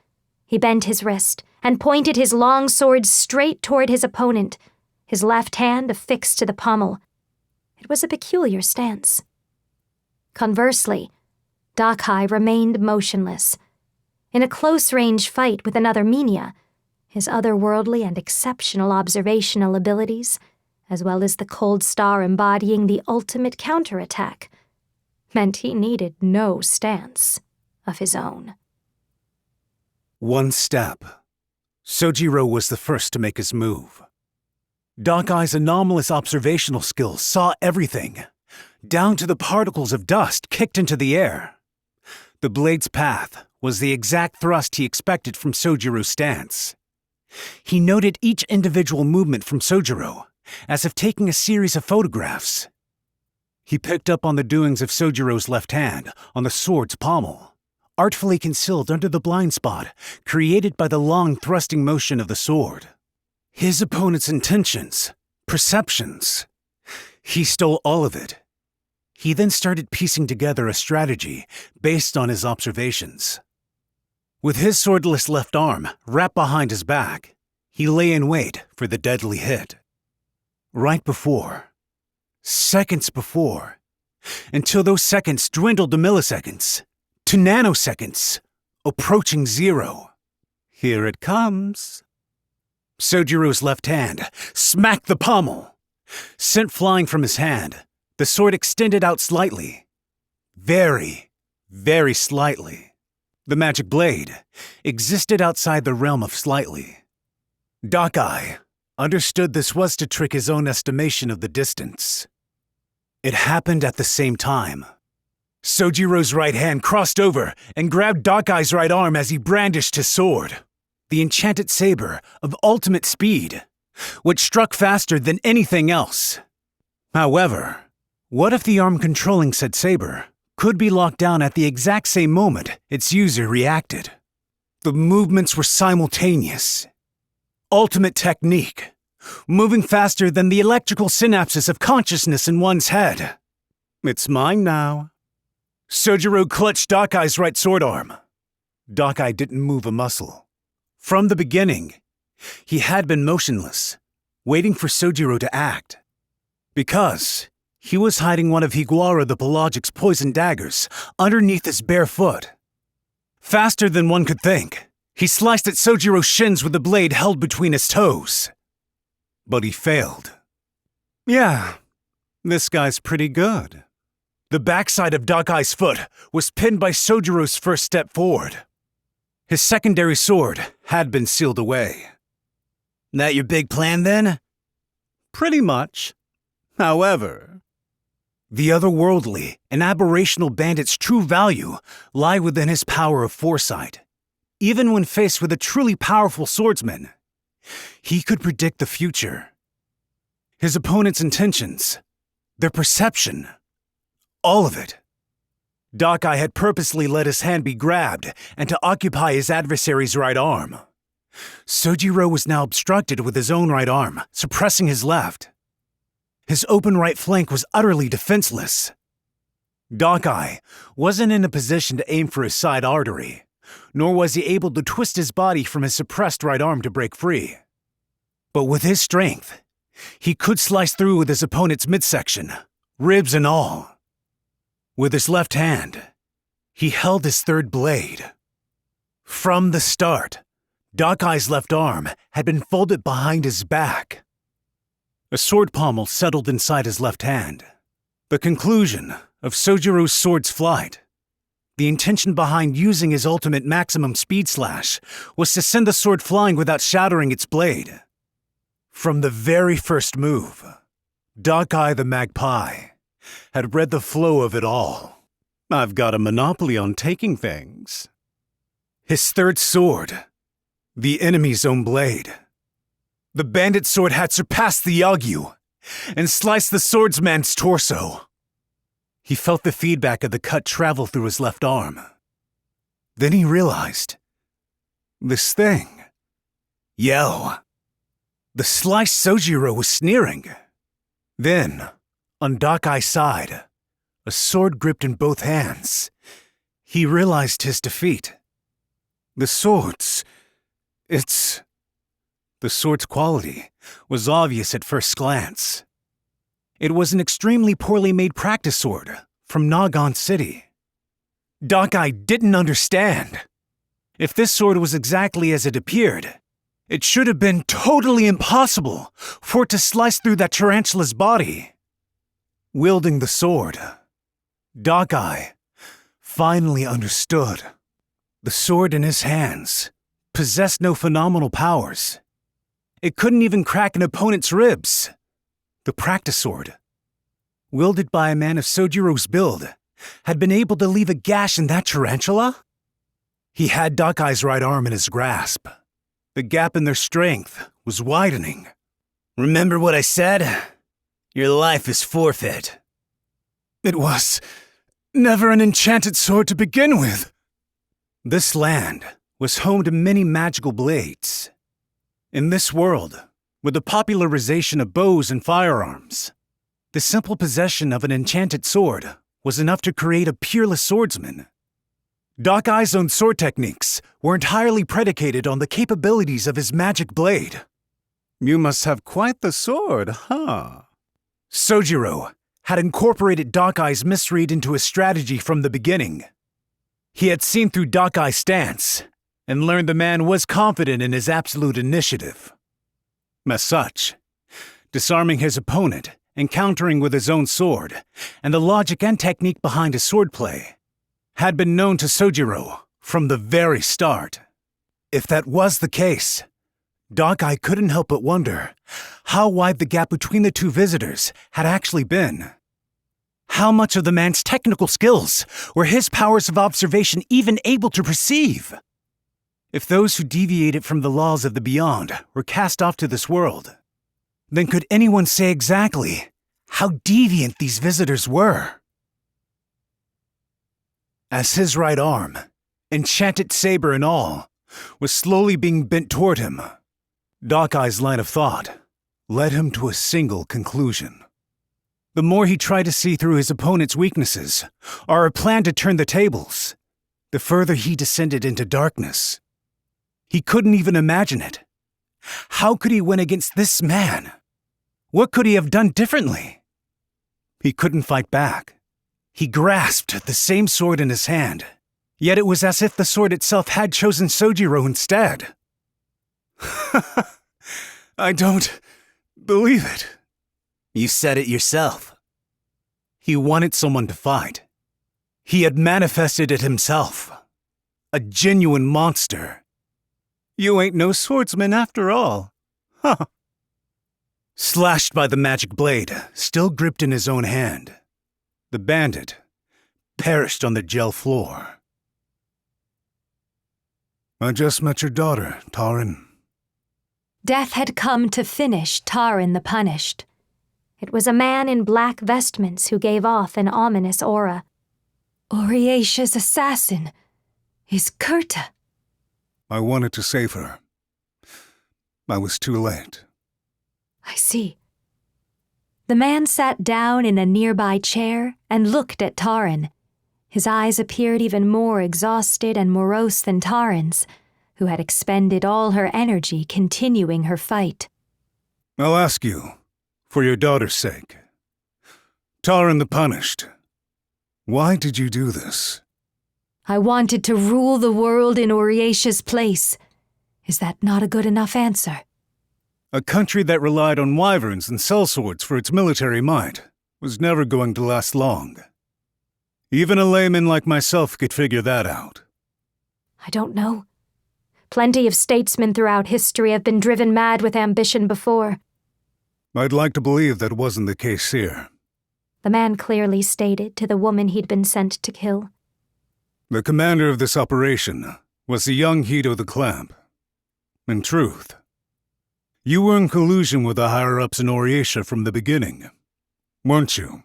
he bent his wrist and pointed his long sword straight toward his opponent, his left hand affixed to the pommel. It was a peculiar stance. Conversely, Dakai remained motionless. In a close-range fight with another Minya, his otherworldly and exceptional observational abilities, as well as the cold star embodying the ultimate counterattack, meant he needed no stance of his own. One step. Sojiro was the first to make his move. Dakai's anomalous observational skills saw everything, down to the particles of dust kicked into the air. The blade's path was the exact thrust he expected from Sojiro's stance. He noted each individual movement from Sojiro, as if taking a series of photographs. He picked up on the doings of Sojiro's left hand on the sword's pommel, artfully concealed under the blind spot created by the long thrusting motion of the sword. His opponent's intentions, perceptions. He stole all of it. He then started piecing together a strategy based on his observations. With his swordless left arm wrapped behind his back, he lay in wait for the deadly hit. Right before, seconds before, until those seconds dwindled to milliseconds, to nanoseconds, approaching zero. Here it comes. Sojiro's left hand smacked the pommel. Sent flying from his hand, the sword extended out slightly. Very, very slightly. The magic blade existed outside the realm of slightly. Dakai understood this was to trick his own estimation of the distance. It happened at the same time. Sojiro's right hand crossed over and grabbed Dakai's right arm as he brandished his sword, the enchanted saber of ultimate speed, which struck faster than anything else. However, what if the arm controlling said saber could be locked down at the exact same moment its user reacted? The movements were simultaneous. Ultimate technique, moving faster than the electrical synapses of consciousness in one's head. It's mine now. Sojiro clutched Dakai's right sword arm. Dakai didn't move a muscle. From the beginning, he had been motionless, waiting for Sojiro to act. Because he was hiding one of Higuara the Pelagic's poison daggers underneath his bare foot. Faster than one could think, he sliced at Sojiro's shins with the blade held between his toes. But he failed. Yeah, this guy's pretty good. The backside of Dakai's foot was pinned by Sojiro's first step forward. His secondary sword had been sealed away. That your big plan, then? Pretty much. However, the otherworldly and aberrational bandit's true value lie within his power of foresight. Even when faced with a truly powerful swordsman, he could predict the future. His opponent's intentions, their perception, all of it. Dockeye had purposely let his hand be grabbed and to occupy his adversary's right arm. Sojiro was now obstructed with his own right arm, suppressing his left. His open right flank was utterly defenseless. Dockeye wasn't in a position to aim for his side artery, nor was he able to twist his body from his suppressed right arm to break free. But with his strength, he could slice through with his opponent's midsection, ribs and all. With his left hand, he held his third blade. From the start, Dockeye's left arm had been folded behind his back. A sword pommel settled inside his left hand. The conclusion of Sojiro's sword's flight. The intention behind using his ultimate maximum speed slash was to send the sword flying without shattering its blade. From the very first move, Dockeye the Magpie had read the flow of it all. I've got a monopoly on taking things. His third sword, the enemy's own blade. The bandit's sword had surpassed the Yagyu and sliced the swordsman's torso. He felt the feedback of the cut travel through his left arm. Then he realized, this thing. Yo. The sliced Sojiro was sneering. Then, on Dockeye's side, a sword gripped in both hands, he realized his defeat. The sword's quality was obvious at first glance. It was an extremely poorly made practice sword from Nagon City. Dockeye didn't understand. If this sword was exactly as it appeared, it should have been totally impossible for it to slice through that tarantula's body. Wielding the sword, Dockeye finally understood. The sword in his hands possessed no phenomenal powers. It couldn't even crack an opponent's ribs. The practice sword, wielded by a man of Sojiro's build, had been able to leave a gash in that tarantula? He had Dockeye's right arm in his grasp. The gap in their strength was widening. Remember what I said? Your life is forfeit. It was never an enchanted sword to begin with. This land was home to many magical blades. In this world, with the popularization of bows and firearms, the simple possession of an enchanted sword was enough to create a peerless swordsman. Dockeye's own sword techniques were entirely predicated on the capabilities of his magic blade. You must have quite the sword, huh? Sojiro had incorporated Dockeye's misread into his strategy from the beginning. He had seen through Dockeye's stance and learned the man was confident in his absolute initiative. As such, disarming his opponent and countering with his own sword, and the logic and technique behind his swordplay, had been known to Sojiro from the very start. If that was the case, Dockeye couldn't help but wonder how wide the gap between the two visitors had actually been. How much of the man's technical skills were his powers of observation even able to perceive? If those who deviated from the laws of the beyond were cast off to this world, then could anyone say exactly how deviant these visitors were? As his right arm, enchanted saber and all, was slowly being bent toward him, Dockeye's line of thought led him to a single conclusion. The more he tried to see through his opponent's weaknesses, or a plan to turn the tables, the further he descended into darkness. He couldn't even imagine it. How could he win against this man? What could he have done differently? He couldn't fight back. He grasped the same sword in his hand, yet it was as if the sword itself had chosen Sojiro instead. I don't believe it. You said it yourself. He wanted someone to fight. He had manifested it himself. A genuine monster. You ain't no swordsman after all. Huh. Slashed by the magic blade, still gripped in his own hand, the bandit perished on the gel floor. I just met your daughter, Tarin. Death had come to finish Tarin the Punished. It was a man in black vestments who gave off an ominous aura. Oriesha's assassin is Kureta. I wanted to save her. I was too late. I see. The man sat down in a nearby chair and looked at Taran. His eyes appeared even more exhausted and morose than Taran's, who had expended all her energy continuing her fight. I'll ask you, for your daughter's sake. Taran the Punished, why did you do this? I wanted to rule the world in Oriesha's place. Is that not a good enough answer? A country that relied on wyverns and sellswords for its military might was never going to last long. Even a layman like myself could figure that out. I don't know. Plenty of statesmen throughout history have been driven mad with ambition before. I'd like to believe that wasn't the case here. The man clearly stated to the woman he'd been sent to kill. The commander of this operation was the young Hido the Clamp. In truth, you were in collusion with the higher-ups in Oriesha from the beginning, weren't you?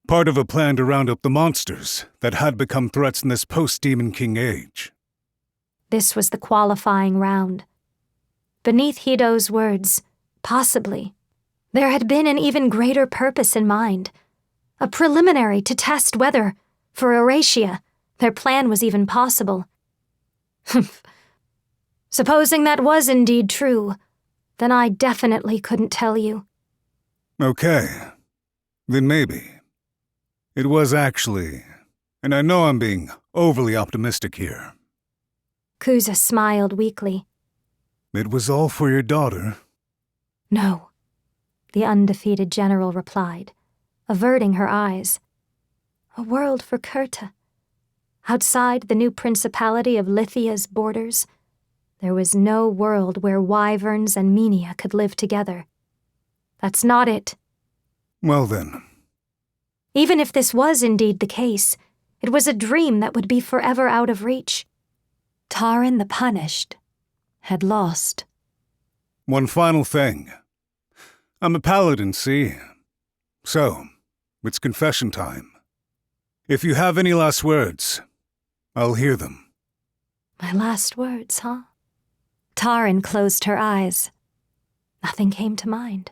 Part of a plan to round up the monsters that had become threats in this post-Demon King age. This was the qualifying round. Beneath Hido's words, possibly, there had been an even greater purpose in mind. A preliminary to test whether, for Oriesha, their plan was even possible. Supposing that was indeed true, then I definitely couldn't tell you. Okay, then maybe. It was actually, and I know I'm being overly optimistic here. Kuza smiled weakly. It was all for your daughter. No, the undefeated general replied, averting her eyes. A world for Kureta. Outside the new principality of Lithia's borders, there was no world where wyverns and Minia could live together. That's not it. Well then. Even if this was indeed the case, it was a dream that would be forever out of reach. Taran the Punished had lost. One final thing. I'm a paladin, see? So, it's confession time. If you have any last words, I'll hear them. My last words, huh? Taran closed her eyes. Nothing came to mind.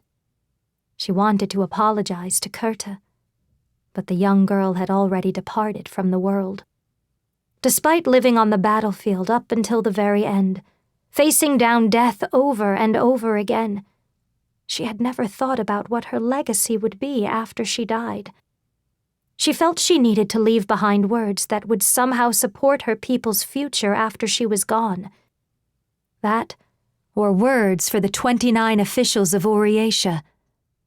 She wanted to apologize to Kureta, but the young girl had already departed from the world. Despite living on the battlefield up until the very end, facing down death over and over again, she had never thought about what her legacy would be after she died. She felt she needed to leave behind words that would somehow support her people's future after she was gone. That, or words for the 29 officials of Oriesha,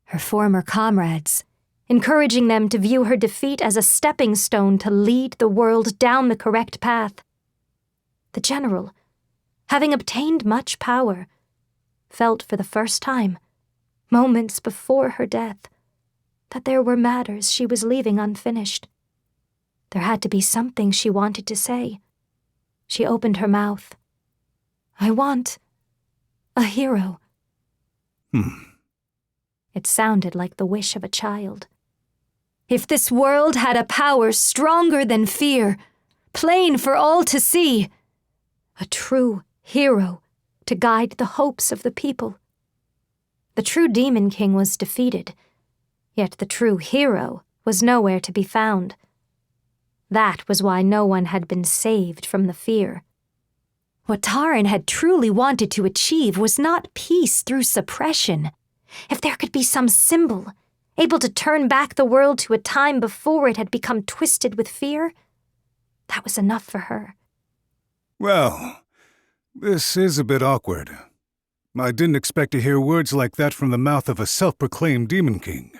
her former comrades, encouraging them to view her defeat as a stepping stone to lead the world down the correct path. The general, having obtained much power, felt for the first time, moments before her death, that there were matters she was leaving unfinished. There had to be something she wanted to say. She opened her mouth. I want a hero. It sounded like the wish of a child. If this world had a power stronger than fear, plain for all to see, a true hero to guide the hopes of the people. The true Demon King was defeated, yet the true hero was nowhere to be found. That was why no one had been saved from the fear. What Taran had truly wanted to achieve was not peace through suppression. If there could be some symbol, able to turn back the world to a time before it had become twisted with fear, that was enough for her. Well, this is a bit awkward. I didn't expect to hear words like that from the mouth of a self-proclaimed Demon King.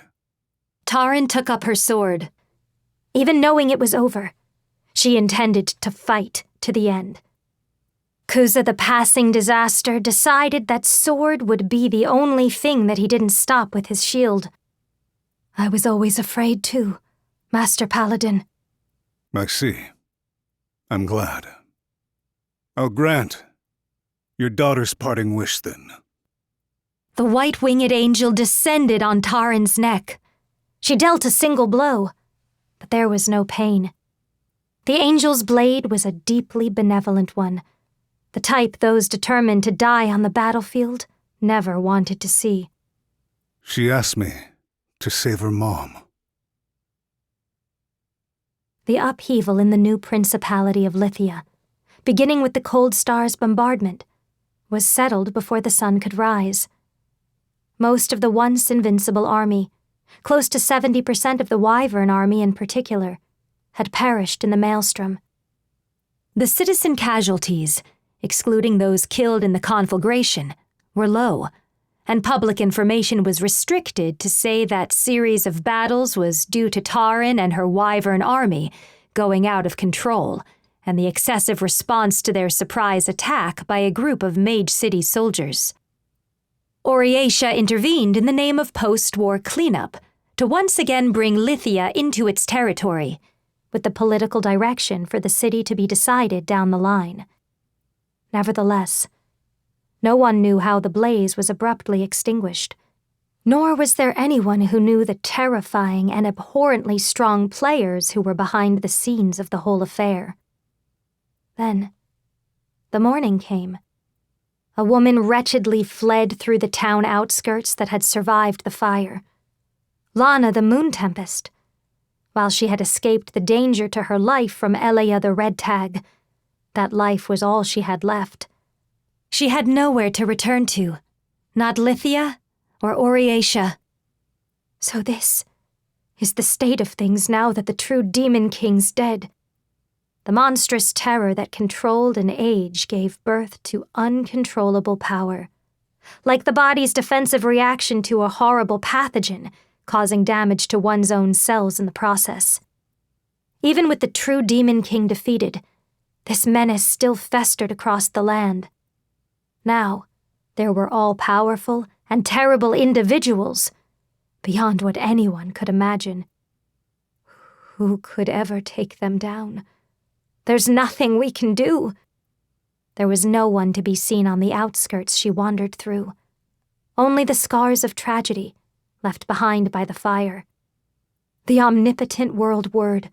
Taran took up her sword. Even knowing it was over, she intended to fight to the end. Kuza the passing disaster decided that sword would be the only thing that he didn't stop with his shield. I was always afraid too, Master Paladin. I see. I'm glad. I'll grant your daughter's parting wish then. The white-winged angel descended on Taran's neck. She dealt a single blow, but there was no pain. The angel's blade was a deeply benevolent one, the type those determined to die on the battlefield never wanted to see. She asked me to save her mom. The upheaval in the new principality of Lithia, beginning with the Cold Star's bombardment, was settled before the sun could rise. Most of the once invincible army, close to 70% of the wyvern army in particular, had perished in the maelstrom. The citizen casualties, excluding those killed in the conflagration, were low, and public information was restricted to say that series of battles was due to Taran and her wyvern army going out of control, and the excessive response to their surprise attack by a group of Mage City soldiers. Oriatia intervened in the name of post-war cleanup to once again bring Lithia into its territory, with the political direction for the city to be decided down the line. Nevertheless, no one knew how the blaze was abruptly extinguished, nor was there anyone who knew the terrifying and abhorrently strong players who were behind the scenes of the whole affair. Then, the morning came. A woman wretchedly fled through the town outskirts that had survived the fire. Lana the Moon Tempest. While she had escaped the danger to her life from Elia the Red Tag, that life was all she had left. She had nowhere to return to, not Lithia or Oriatia. So this is the state of things now that the true Demon King's dead. The monstrous terror that controlled an age gave birth to uncontrollable power, like the body's defensive reaction to a horrible pathogen, causing damage to one's own cells in the process. Even with the true Demon King defeated, this menace still festered across the land. Now, there were all-powerful and terrible individuals, beyond what anyone could imagine. Who could ever take them down? There's nothing we can do. There was no one to be seen on the outskirts she wandered through. Only the scars of tragedy, left behind by the fire. The omnipotent world word,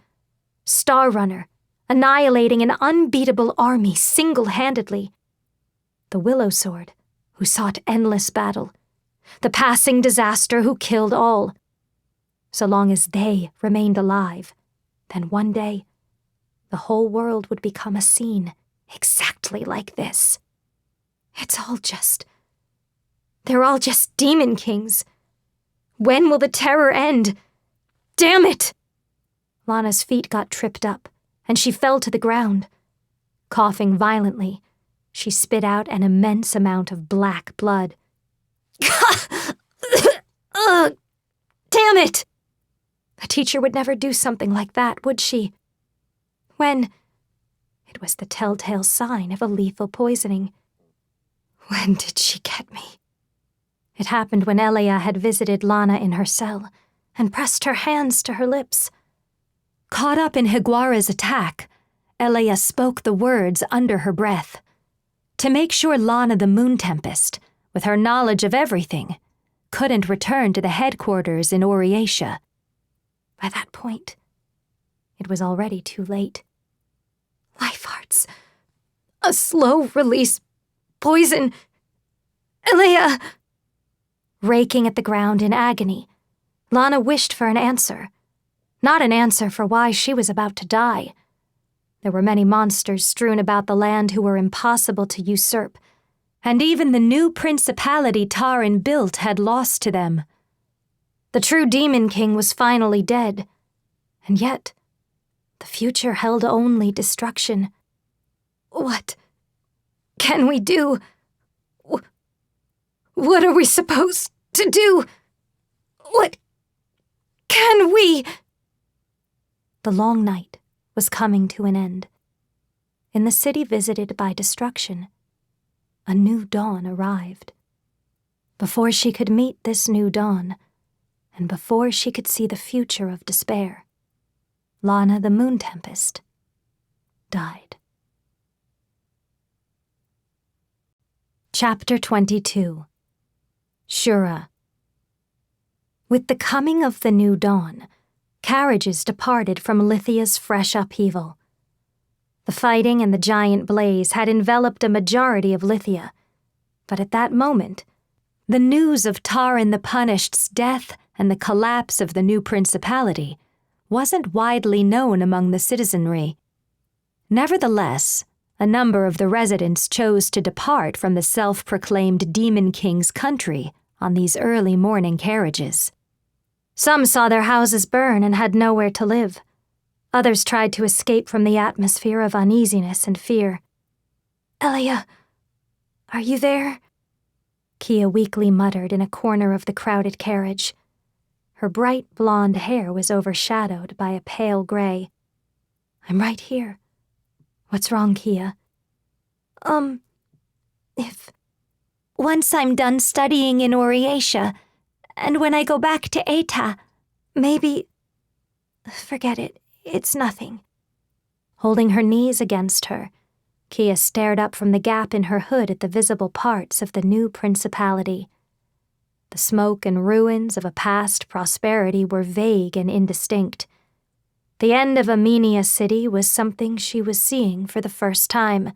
Star Runner, annihilating an unbeatable army single-handedly. The Willow Sword, who sought endless battle. The passing disaster who killed all. So long as they remained alive, then one day, the whole world would become a scene exactly like this. They're all just Demon Kings. When will the terror end? Damn it! Lana's feet got tripped up, and she fell to the ground. Coughing violently, she spit out an immense amount of black blood. Damn it! A teacher would never do something like that, would she? When? It was the telltale sign of a lethal poisoning. When did she get me? It happened when Elia had visited Lana in her cell and pressed her hands to her lips. Caught up in Higuara's attack, Elia spoke the words under her breath. To make sure Lana the Moon Tempest, with her knowledge of everything, couldn't return to the headquarters in Oriatia. By that point, it was already too late. Life hearts. A slow-release poison. Elia! Raking at the ground in agony, Lana wished for an answer. Not an answer for why she was about to die. There were many monsters strewn about the land who were impossible to usurp, and even the new principality Taran built had lost to them. The true Demon King was finally dead, and yet the future held only destruction. What can we do? What are we supposed to do? What can we? The long night was coming to an end. In the city visited by destruction, a new dawn arrived. Before she could meet this new dawn, and before she could see the future of despair, Lana the Moon Tempest died. Chapter 22. Ishura. With the coming of the new dawn, carriages departed from Lithia's fresh upheaval, The fighting and the giant blaze had enveloped a majority of Lithia, but at that moment, the news of Taran the Punished's death and the collapse of the new principality wasn't widely known among the citizenry. Nevertheless, a number of the residents chose to depart from the self-proclaimed Demon King's country on these early morning carriages. Some saw their houses burn and had nowhere to live. Others tried to escape from the atmosphere of uneasiness and fear. "Elia, are you there?" Kia weakly muttered in a corner of the crowded carriage. Her bright blonde hair was overshadowed by a pale gray. "I'm right here. What's wrong, Kia?" If once I'm done studying in Oriatia, and when I go back to Eta, maybe... Forget it. It's nothing." Holding her knees against her, Kia stared up from the gap in her hood at the visible parts of the new principality. The smoke and ruins of a past prosperity were vague and indistinct. The end of Amenia City was something she was seeing for the first time.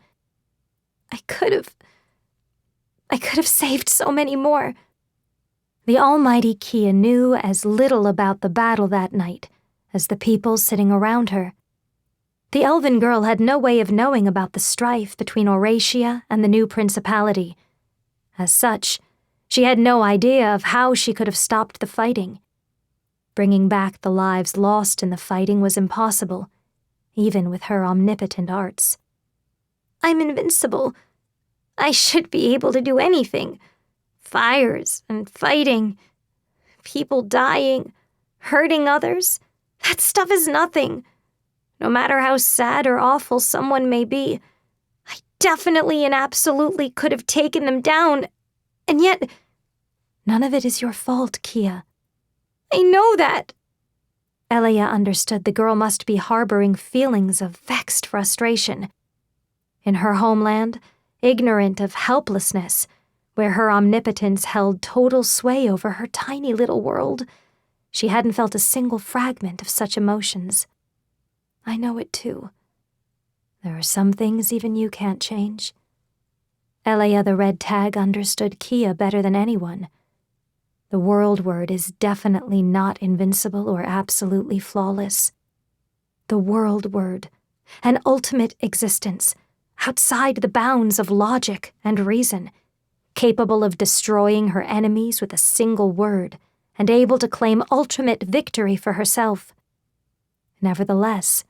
I could have saved so many more." The almighty Kia knew as little about the battle that night as the people sitting around her. The elven girl had no way of knowing about the strife between Oriatia and the new principality. As such, she had no idea of how she could have stopped the fighting. Bringing back the lives lost in the fighting was impossible, even with her omnipotent arts. "I'm invincible. I should be able to do anything. Fires and fighting, people dying, hurting others. That stuff is nothing. No matter how sad or awful someone may be, I definitely and absolutely could have taken them down, and yet..." "None of it is your fault, Kia." "I know that." Elia understood the girl must be harboring feelings of vexed frustration. In her homeland, ignorant of helplessness, where her omnipotence held total sway over her tiny little world, she hadn't felt a single fragment of such emotions. "I know it too. There are some things even you can't change." Elia the Red Tag understood Kia better than anyone. The world word is definitely not invincible or absolutely flawless. The world word, an ultimate existence, outside the bounds of logic and reason, capable of destroying her enemies with a single word, and able to claim ultimate victory for herself. Nevertheless,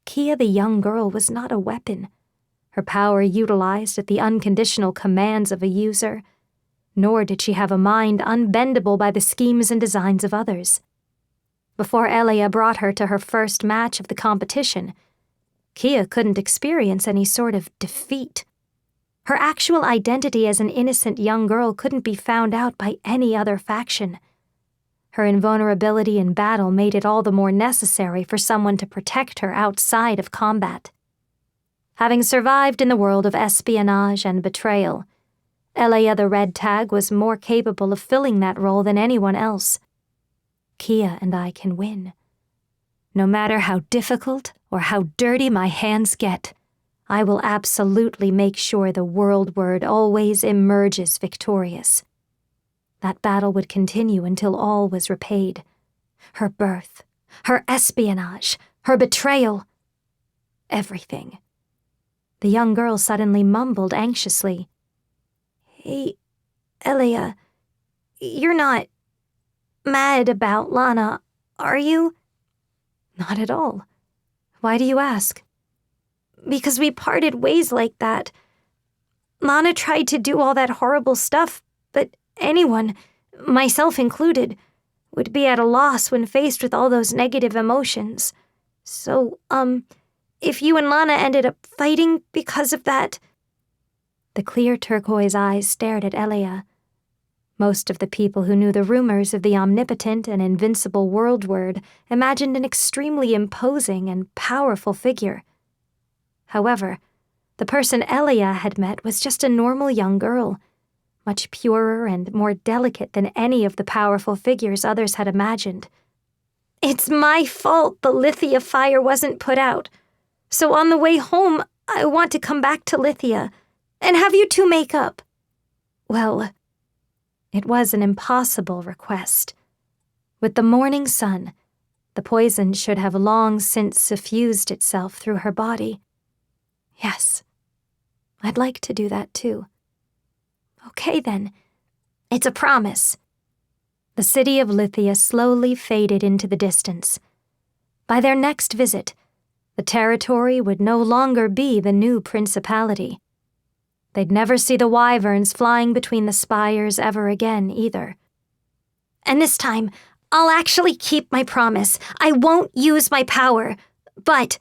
Kia the young girl was not a weapon, her power utilized at the unconditional commands of a user, nor did she have a mind unbendable by the schemes and designs of others. Before Elia brought her to her first match of the competition, Kia couldn't experience any sort of defeat. Her actual identity as an innocent young girl couldn't be found out by any other faction. Her invulnerability in battle made it all the more necessary for someone to protect her outside of combat. Having survived in the world of espionage and betrayal, Elia the Red Tag was more capable of filling that role than anyone else. Kia and I can win. No matter how difficult or how dirty my hands get, I will absolutely make sure the world word always emerges victorious. That battle would continue until all was repaid. Her birth, her espionage, her betrayal, everything. The young girl suddenly mumbled anxiously. "Hey, Elia, you're not mad about Lana, are you?" "Not at all. Why do you ask?" "Because we parted ways like that. Lana tried to do all that horrible stuff, but anyone, myself included, would be at a loss when faced with all those negative emotions. So, if you and Lana ended up fighting because of that..." The clear turquoise eyes stared at Elia. Most of the people who knew the rumors of the omnipotent and invincible world word imagined an extremely imposing and powerful figure. However, the person Elia had met was just a normal young girl, much purer and more delicate than any of the powerful figures others had imagined. "It's my fault the Lithia fire wasn't put out. So on the way home, I want to come back to Lithia and have you two make up. Well, it was an impossible request. With the morning sun, the poison should have long since suffused itself through her body. Yes, I'd like to do that too. Okay then, it's a promise. The city of Lithia slowly faded into the distance. By their next visit, the territory would no longer be the new principality. They'd never see the wyverns flying between the spires ever again, either. And this time, I'll actually keep my promise. I won't use my power, but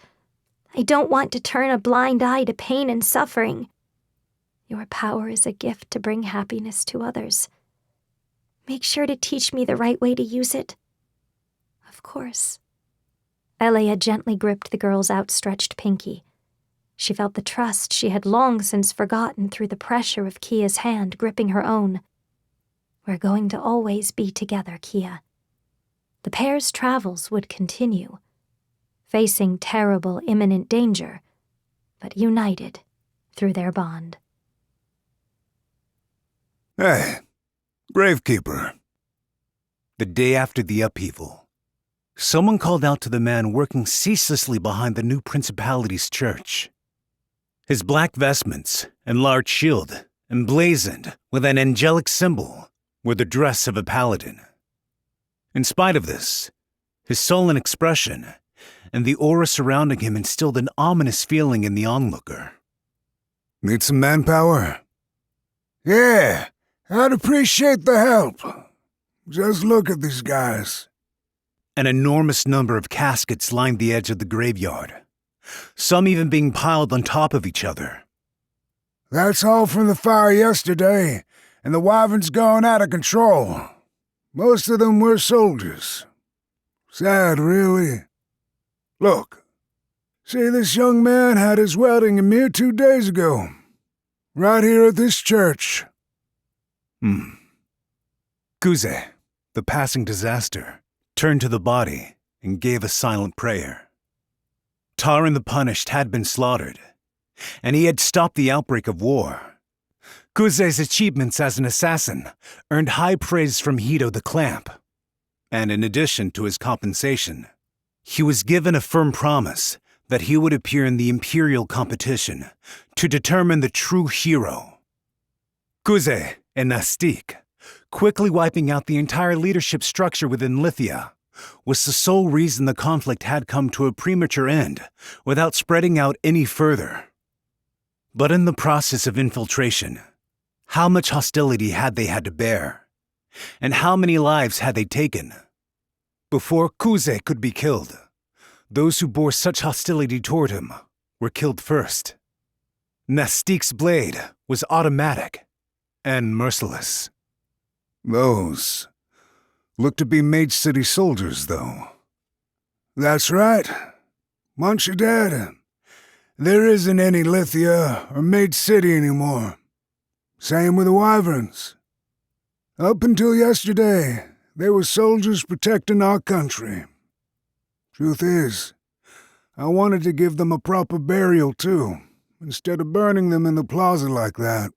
I don't want to turn a blind eye to pain and suffering. Your power is a gift to bring happiness to others. Make sure to teach me the right way to use it. Of course. Elea gently gripped the girl's outstretched pinky. She felt the trust she had long since forgotten through the pressure of Kia's hand gripping her own. We're going to always be together, Kia. The pair's travels would continue, facing terrible imminent danger, but united through their bond. Hey, Gravekeeper. The day after the upheaval, someone called out to the man working ceaselessly behind the new principality's church. His black vestments and large shield, emblazoned with an angelic symbol, were the dress of a paladin. In spite of this, his sullen expression and the aura surrounding him instilled an ominous feeling in the onlooker. Need some manpower? Yeah, I'd appreciate the help. Just look at these guys. An enormous number of caskets lined the edge of the graveyard, some even being piled on top of each other. That's all from the fire yesterday, and the wyvern's gone out of control. Most of them were soldiers. Sad, really. Look, see, this young man had his wedding a mere 2 days ago. Right here at this church. Kuze, the passing disaster, turned to the body and gave a silent prayer. Taran the Punished had been slaughtered, and he had stopped the outbreak of war. Kuze's achievements as an assassin earned high praise from Hito the Clamp, and in addition to his compensation, he was given a firm promise that he would appear in the Imperial competition to determine the true hero. Kuze and Nastik, quickly wiping out the entire leadership structure within Lithia, was the sole reason the conflict had come to a premature end without spreading out any further. But in the process of infiltration, how much hostility had they had to bear? And how many lives had they taken? Before Kuze could be killed, those who bore such hostility toward him were killed first. Nastik's blade was automatic and merciless. Those look to be Mage City soldiers, though. That's right. Once you're dead, there isn't any Lithia or Mage City anymore. Same with the wyverns. Up until yesterday, they were soldiers protecting our country. Truth is, I wanted to give them a proper burial, too, instead of burning them in the plaza like that.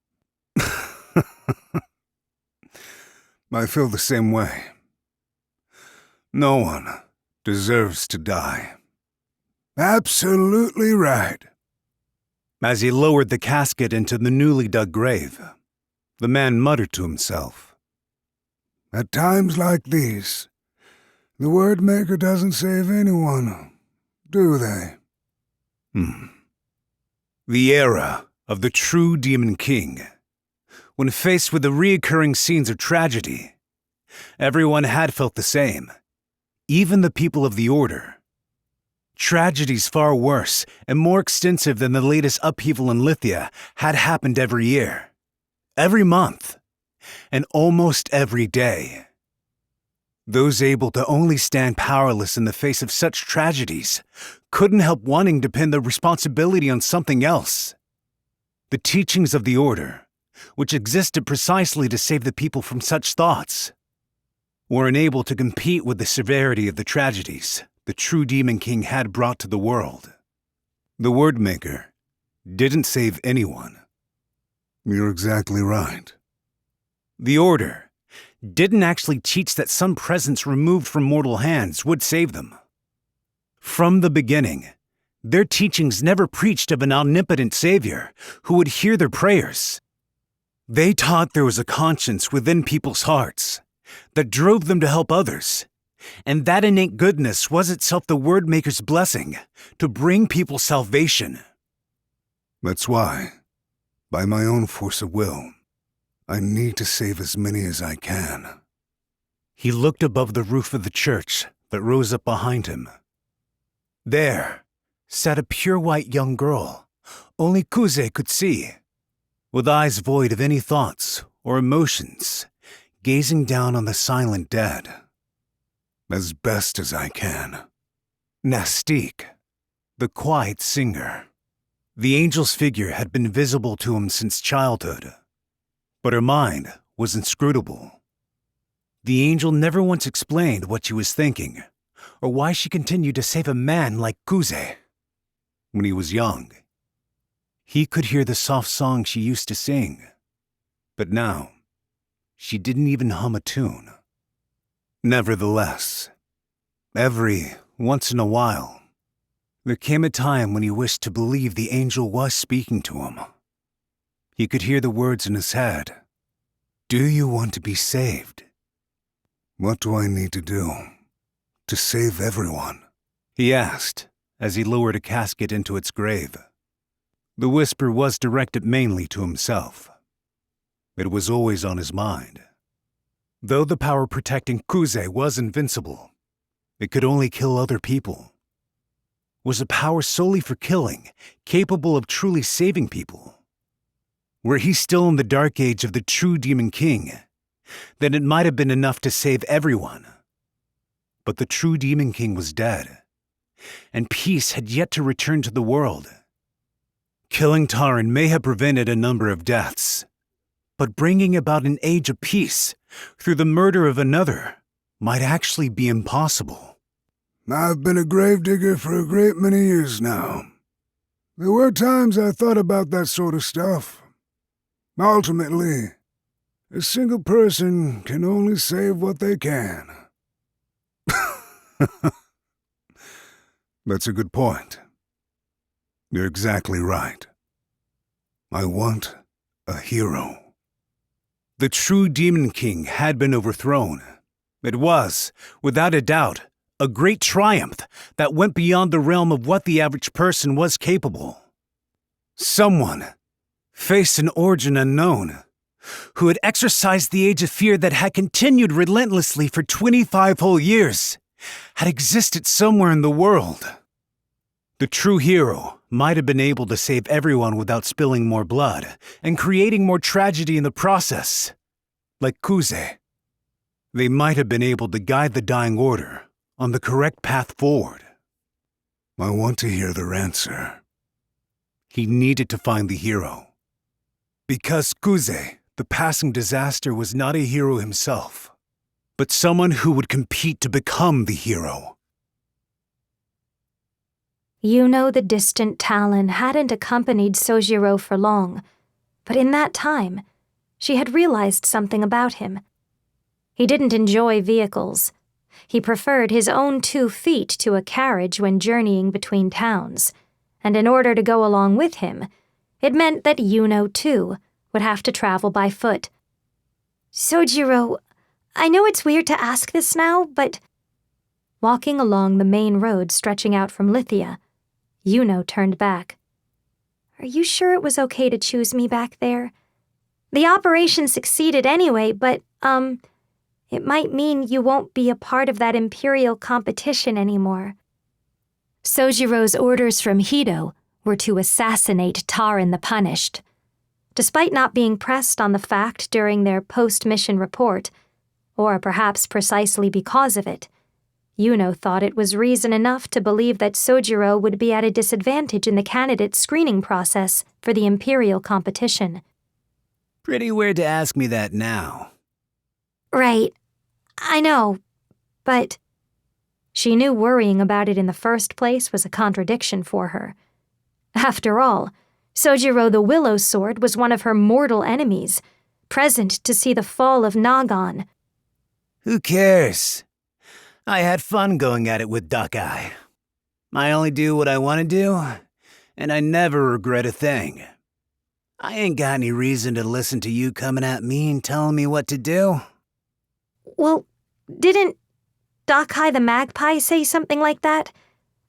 I feel the same way. No one deserves to die. Absolutely right. As he lowered the casket into the newly dug grave, the man muttered to himself. At times like these, the Word Maker doesn't save anyone, do they? The era of the true Demon King. When faced with the reoccurring scenes of tragedy, everyone had felt the same, even the people of the Order. Tragedies far worse and more extensive than the latest upheaval in Lithia had happened every year, every month, and almost every day. Those able to only stand powerless in the face of such tragedies couldn't help wanting to pin the responsibility on something else. The teachings of the Order, which existed precisely to save the people from such thoughts, were unable to compete with the severity of the tragedies the true Demon King had brought to the world. The word maker didn't save anyone. You're exactly right. The order didn't actually teach that some presence removed from mortal hands would save them. From the beginning, their teachings never preached of an omnipotent savior who would hear their prayers. They taught there was a conscience within people's hearts that drove them to help others, and that innate goodness was itself the word maker's blessing to bring people salvation. That's why, by my own force of will, I need to save as many as I can. He looked above the roof of the church that rose up behind him. There sat a pure white young girl only Kuze could see, with eyes void of any thoughts or emotions, gazing down on the silent dead. As best as I can. Nastique, the quiet singer. The angel's figure had been visible to him since childhood, but her mind was inscrutable. The angel never once explained what she was thinking, or why she continued to save a man like Kuze. When he was young, he could hear the soft song she used to sing, but now she didn't even hum a tune. Nevertheless, every once in a while, there came a time when he wished to believe the angel was speaking to him. He could hear the words in his head. "Do you want to be saved?" What do I need to do to save everyone? He asked as he lowered a casket into its grave. The whisper was directed mainly to himself. It was always on his mind. Though the power protecting Kuze was invincible, it could only kill other people. Was a power solely for killing, capable of truly saving people? Were he still in the dark age of the true Demon King, then it might have been enough to save everyone. But the true Demon King was dead, and peace had yet to return to the world. Killing Taran may have prevented a number of deaths, but bringing about an age of peace through the murder of another might actually be impossible. I've been a gravedigger for a great many years now. There were times I thought about that sort of stuff. Ultimately, a single person can only save what they can. That's a good point. You're exactly right. I want a hero. The true Demon King had been overthrown. It was, without a doubt, a great triumph that went beyond the realm of what the average person was capable. Someone faced an origin unknown, who had exercised the age of fear that had continued relentlessly for 25 whole years, had existed somewhere in the world. The true hero might have been able to save everyone without spilling more blood and creating more tragedy in the process. Like Kuze, they might have been able to guide the dying order on the correct path forward. I want to hear their answer. He needed to find the hero. Because Kuze, the passing disaster, was not a hero himself, but someone who would compete to become the hero. The distant Talon hadn't accompanied Sojiro for long, but in that time, she had realized something about him. He didn't enjoy vehicles. He preferred his own 2 feet to a carriage when journeying between towns, and in order to go along with him, it meant that too, would have to travel by foot. Sojiro, I know it's weird to ask this now, but... Walking along the main road stretching out from Lithia, turned back. Are you sure it was okay to choose me back there? The operation succeeded anyway, but, it might mean you won't be a part of that imperial competition anymore. Sojiro's orders from Hido were to assassinate Taran the Punished. Despite not being pressed on the fact during their post-mission report, or perhaps precisely because of it, thought it was reason enough to believe that Sojiro would be at a disadvantage in the candidate screening process for the imperial competition. Pretty weird to ask me that now. Right. I know, but... She knew worrying about it in the first place was a contradiction for her. After all, Sojiro the Willow Sword was one of her mortal enemies, present to see the fall of Nagan. Who cares? I had fun going at it with Duck-Eye. I only do what I want to do, and I never regret a thing. I ain't got any reason to listen to you coming at me and telling me what to do. Well, didn't Duck-Eye the Magpie say something like that?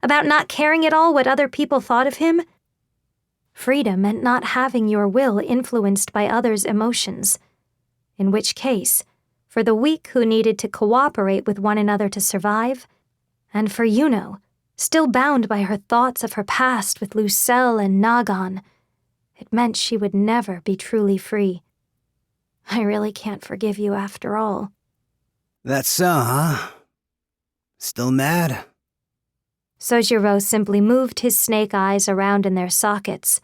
About not caring at all what other people thought of him? Freedom meant not having your will influenced by others' emotions. In which case, for the weak who needed to cooperate with one another to survive, and for Yuno, still bound by her thoughts of her past with Lucelle and Nagan, it meant she would never be truly free. I really can't forgive you after all. That's so, huh? Still mad? Sojiro simply moved his snake eyes around in their sockets.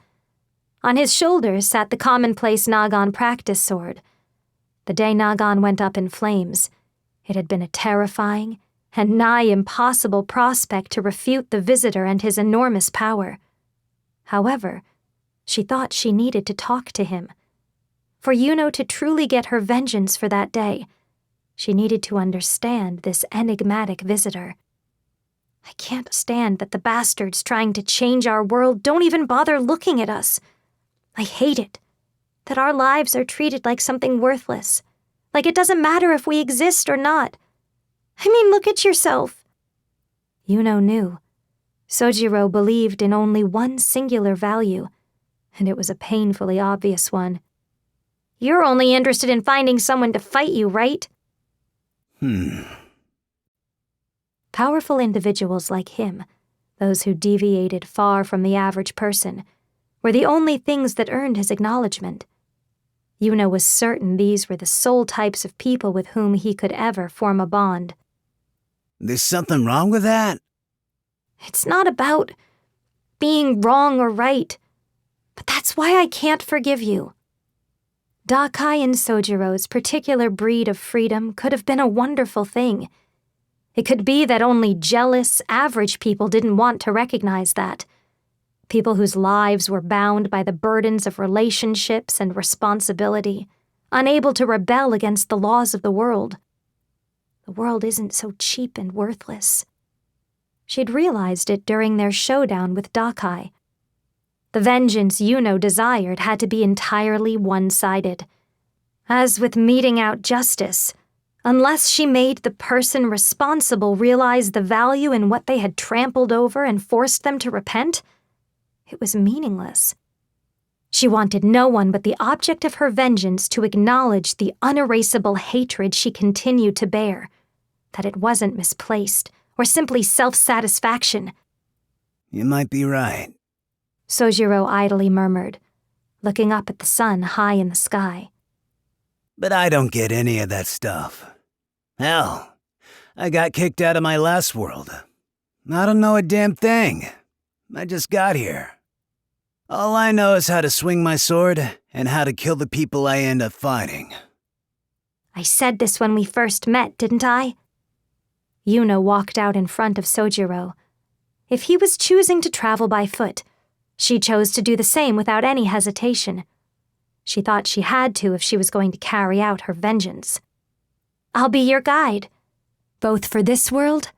On his shoulders sat the commonplace Nagan practice sword. The day Nagan went up in flames, it had been a terrifying and nigh impossible prospect to refute the visitor and his enormous power. However, she thought she needed to talk to him. For Yuno to truly get her vengeance for that day, she needed to understand this enigmatic visitor. I can't stand that the bastards trying to change our world don't even bother looking at us. I hate it. That our lives are treated like something worthless. Like it doesn't matter if we exist or not. I mean, look at yourself. Yuno knew. Sojiro believed in only one singular value, and it was a painfully obvious one. You're only interested in finding someone to fight you, right? Powerful individuals like him, those who deviated far from the average person, were the only things that earned his acknowledgement. Yuno was certain these were the sole types of people with whom he could ever form a bond. There's something wrong with that? It's not about being wrong or right, but that's why I can't forgive you. Duck-Eye and Sojiro's particular breed of freedom could have been a wonderful thing. It could be that only jealous, average people didn't want to recognize that. People whose lives were bound by the burdens of relationships and responsibility, unable to rebel against the laws of the world. The world isn't so cheap and worthless. She'd realized it during their showdown with Duck-Eye. The vengeance Yuno desired had to be entirely one-sided. As with meting out justice, unless she made the person responsible realize the value in what they had trampled over and forced them to repent, it was meaningless. She wanted no one but the object of her vengeance to acknowledge the unerasable hatred she continued to bear, that it wasn't misplaced or simply self-satisfaction. You might be right. Sojiro idly murmured, looking up at the sun high in the sky. But I don't get any of that stuff. Hell, I got kicked out of my last world. I don't know a damn thing. I just got here. All I know is how to swing my sword and how to kill the people I end up fighting. I said this when we first met, didn't I? Yuno walked out in front of Sojiro. If he was choosing to travel by foot, she chose to do the same without any hesitation. She thought she had to if she was going to carry out her vengeance. I'll be your guide, both for this world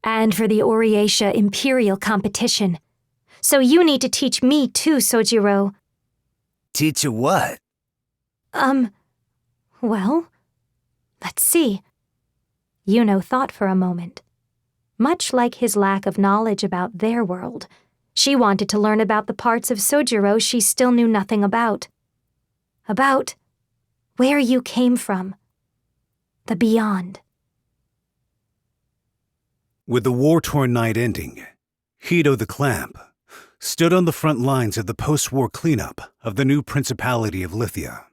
and for the Oriatia Imperial competition. So you need to teach me too, Sojiro. Teach you what? Well, let's see. Yuno thought for a moment. Much like his lack of knowledge about their world, she wanted to learn about the parts of Sojiro she still knew nothing about. About where you came from. The beyond. With the war-torn night ending, Hito the Clamp stood on the front lines of the post-war cleanup of the new Principality of Lithia.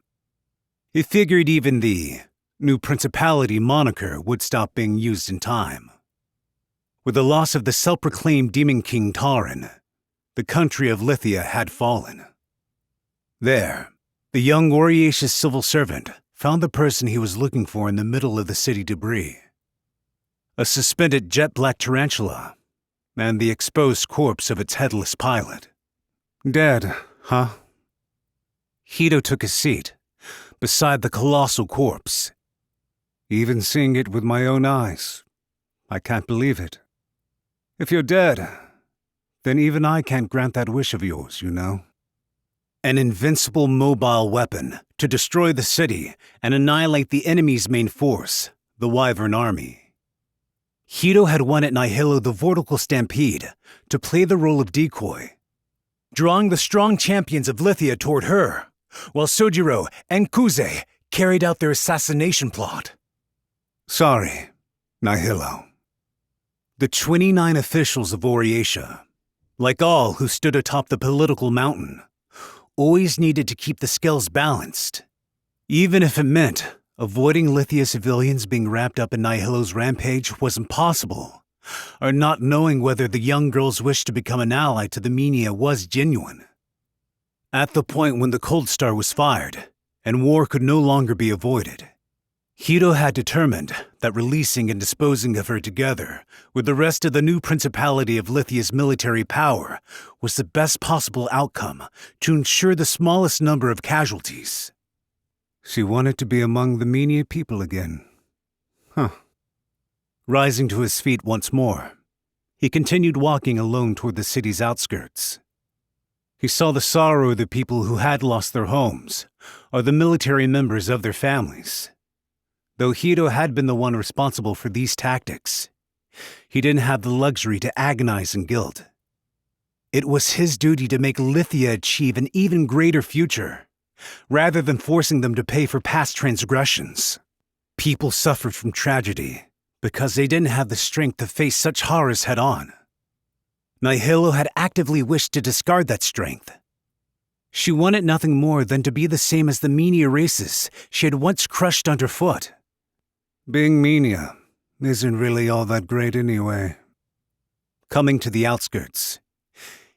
He figured even the New Principality moniker would stop being used in time. With the loss of the self-proclaimed Demon King Tauren, the country of Lithia had fallen. There, the young Oriacious civil servant found the person he was looking for in the middle of the city debris. A suspended jet-black tarantula and the exposed corpse of its headless pilot. Dead, huh? Hito took a seat beside the colossal corpse. Even seeing it with my own eyes, I can't believe it. If you're dead, then even I can't grant that wish of yours, you know. An invincible mobile weapon to destroy the city and annihilate the enemy's main force, the Wyvern army. Hito had won at Nihilo the Vortical Stampede to play the role of decoy, drawing the strong champions of Lithia toward her, while Sojiro and Kuze carried out their assassination plot. Sorry, Nihilo. The 29 officials of Oriatia, like all who stood atop the political mountain, always needed to keep the scales balanced, even if it meant avoiding Lithia civilians being wrapped up in Nihilo's rampage was impossible, or not knowing whether the young girl's wish to become an ally to the Menia was genuine. At the point when the Cold Star was fired, and war could no longer be avoided, Hito had determined that releasing and disposing of her together with the rest of the new principality of Lithia's military power was the best possible outcome to ensure the smallest number of casualties. She wanted to be among the Menia people again. Huh. Rising to his feet once more, he continued walking alone toward the city's outskirts. He saw the sorrow of the people who had lost their homes, or the military members of their families. Though Hito had been the one responsible for these tactics, he didn't have the luxury to agonize in guilt. It was his duty to make Lithia achieve an even greater future, rather than forcing them to pay for past transgressions. People suffered from tragedy because they didn't have the strength to face such horrors head-on. Nihilo had actively wished to discard that strength. She wanted nothing more than to be the same as the Menia races she had once crushed underfoot. Being Menia isn't really all that great anyway. Coming to the outskirts,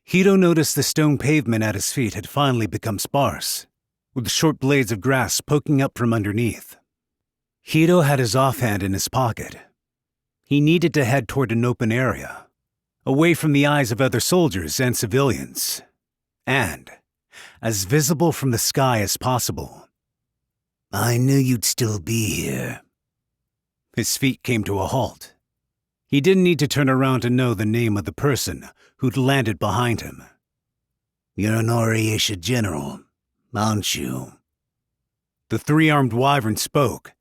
Hito noticed the stone pavement at his feet had finally become sparse, with short blades of grass poking up from underneath. Hito had his offhand in his pocket. He needed to head toward an open area, away from the eyes of other soldiers and civilians, and as visible from the sky as possible. I knew you'd still be here. His feet came to a halt. He didn't need to turn around to know the name of the person who'd landed behind him. You're an Oriatia general, aren't you? The three-armed wyvern spoke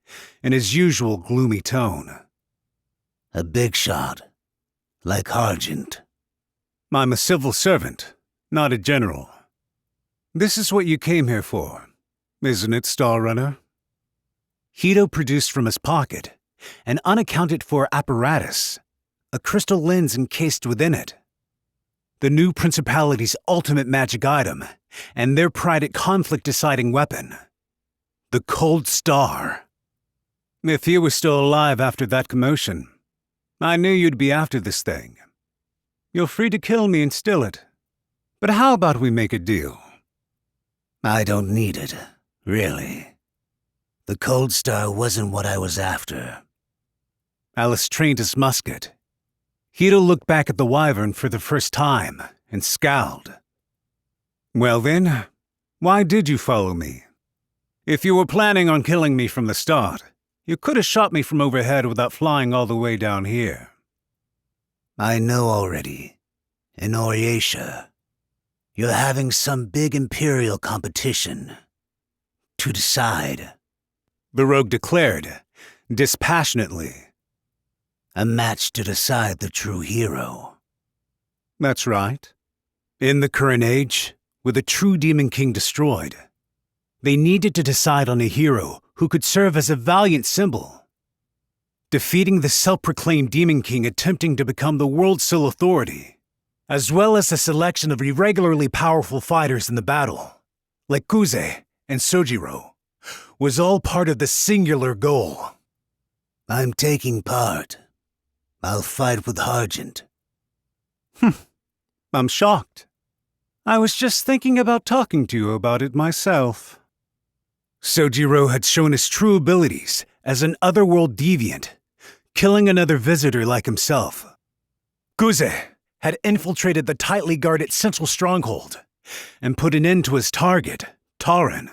in his usual gloomy tone. A big shot, like Hargent. I'm a civil servant, not a general. This is what you came here for, isn't it, Star Runner? Hito produced from his pocket an unaccounted-for apparatus, a crystal lens encased within it. The new principality's ultimate magic item, and their prided conflict-deciding weapon. The Cold Star. If you were still alive after that commotion, I knew you'd be after this thing. You're free to kill me and steal it. But how about we make a deal? I don't need it, really. The Cold Star wasn't what I was after. Alice trained his musket. Hito looked back at the wyvern for the first time and scowled. Well then, why did you follow me? If you were planning on killing me from the start, you could have shot me from overhead without flying all the way down here. I know already. In Oriatia, you're having some big imperial competition. To decide. The rogue declared, dispassionately. A match to decide the true hero. That's right. In the current age, with a true Demon King destroyed, they needed to decide on a hero who could serve as a valiant symbol. Defeating the self-proclaimed Demon King attempting to become the world's sole authority, as well as a selection of irregularly powerful fighters in the battle, like Kuze and Sojiro, was all part of the singular goal. I'm taking part. I'll fight with Hargent. I'm shocked. I was just thinking about talking to you about it myself. Sojiro had shown his true abilities as an otherworld deviant, killing another visitor like himself. Kuze had infiltrated the tightly guarded central stronghold and put an end to his target, Tauren.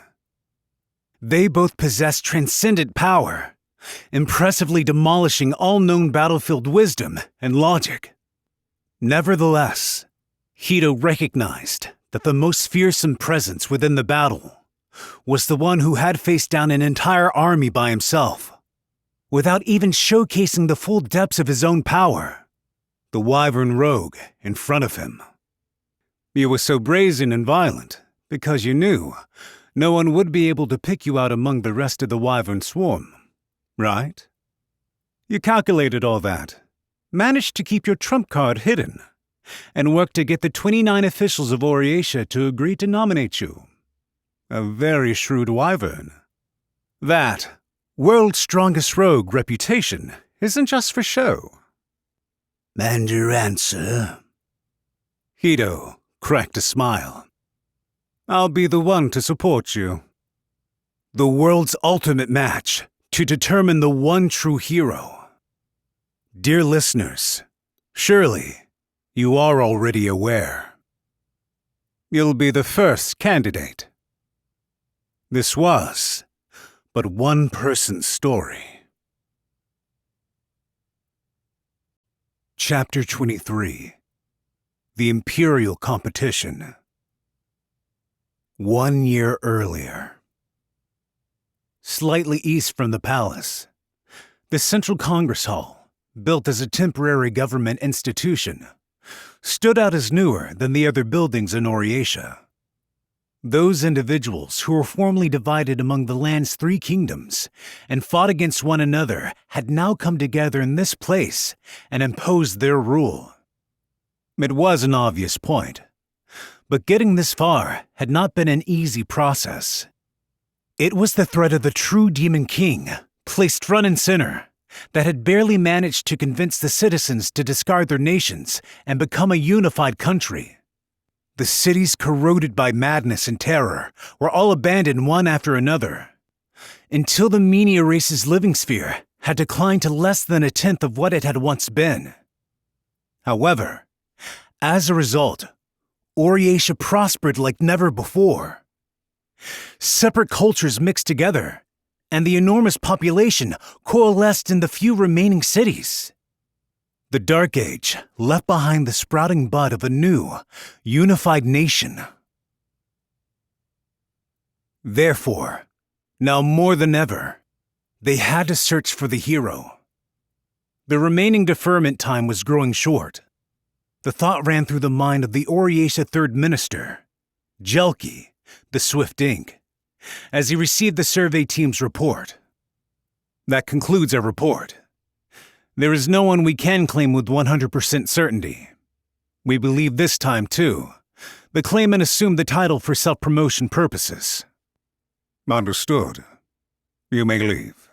They both possessed transcendent power, impressively demolishing all known battlefield wisdom and logic. Nevertheless, Keiso recognized that the most fearsome presence within the battle was the one who had faced down an entire army by himself, without even showcasing the full depths of his own power, the wyvern rogue in front of him. You were so brazen and violent because you knew no one would be able to pick you out among the rest of the wyvern swarm, right? You calculated all that, managed to keep your trump card hidden, and worked to get the 29 officials of Oriatia to agree to nominate you. A very shrewd wyvern. That world's strongest rogue reputation isn't just for show. And your answer? Keiso cracked a smile. I'll be the one to support you. The world's ultimate match to determine the one true hero. Dear listeners, surely you are already aware. You'll be the first candidate. This was but one person's story. Chapter 23. The Imperial Competition. 1 year earlier. Slightly east from the palace, the Central Congress Hall, built as a temporary government institution, stood out as newer than the other buildings in Oriatia. Those individuals who were formerly divided among the land's 3 kingdoms and fought against one another had now come together in this place and imposed their rule. It was an obvious point, but getting this far had not been an easy process. It was the threat of the true Demon King, placed front and center, that had barely managed to convince the citizens to discard their nations and become a unified country. The cities corroded by madness and terror were all abandoned one after another, until the Menia race's living sphere had declined to less than a tenth of what it had once been. However, as a result, Oriatia prospered like never before. Separate cultures mixed together, and the enormous population coalesced in the few remaining cities. The Dark Age left behind the sprouting bud of a new, unified nation. Therefore, now more than ever, they had to search for the hero. The remaining deferment time was growing short. The thought ran through the mind of the Oriatia Third Minister, Jelki, the Swift Ink, as he received the survey team's report. That concludes our report. There is no one we can claim with 100% certainty. We believe this time, too, the claimant assumed the title for self-promotion purposes. Understood. You may leave.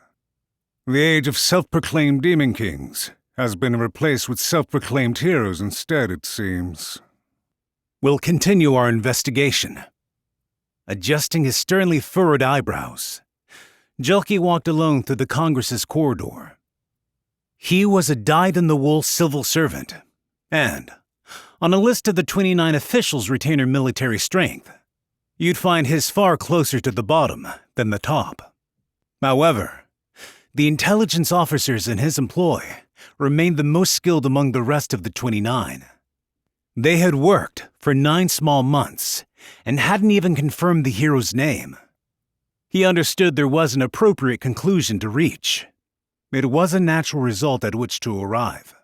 The age of self-proclaimed demon kings has been replaced with self-proclaimed heroes instead, it seems. We'll continue our investigation. Adjusting his sternly furrowed eyebrows, Jelki walked alone through the Congress's corridor. He was a dyed-in-the-wool civil servant, and, on a list of the 29 officials retaining military strength, you'd find his far closer to the bottom than the top. However, the intelligence officers in his employ remained the most skilled among the rest of the 29. They had worked for 9 small months and hadn't even confirmed the hero's name. He understood there was an appropriate conclusion to reach. It was a natural result at which to arrive.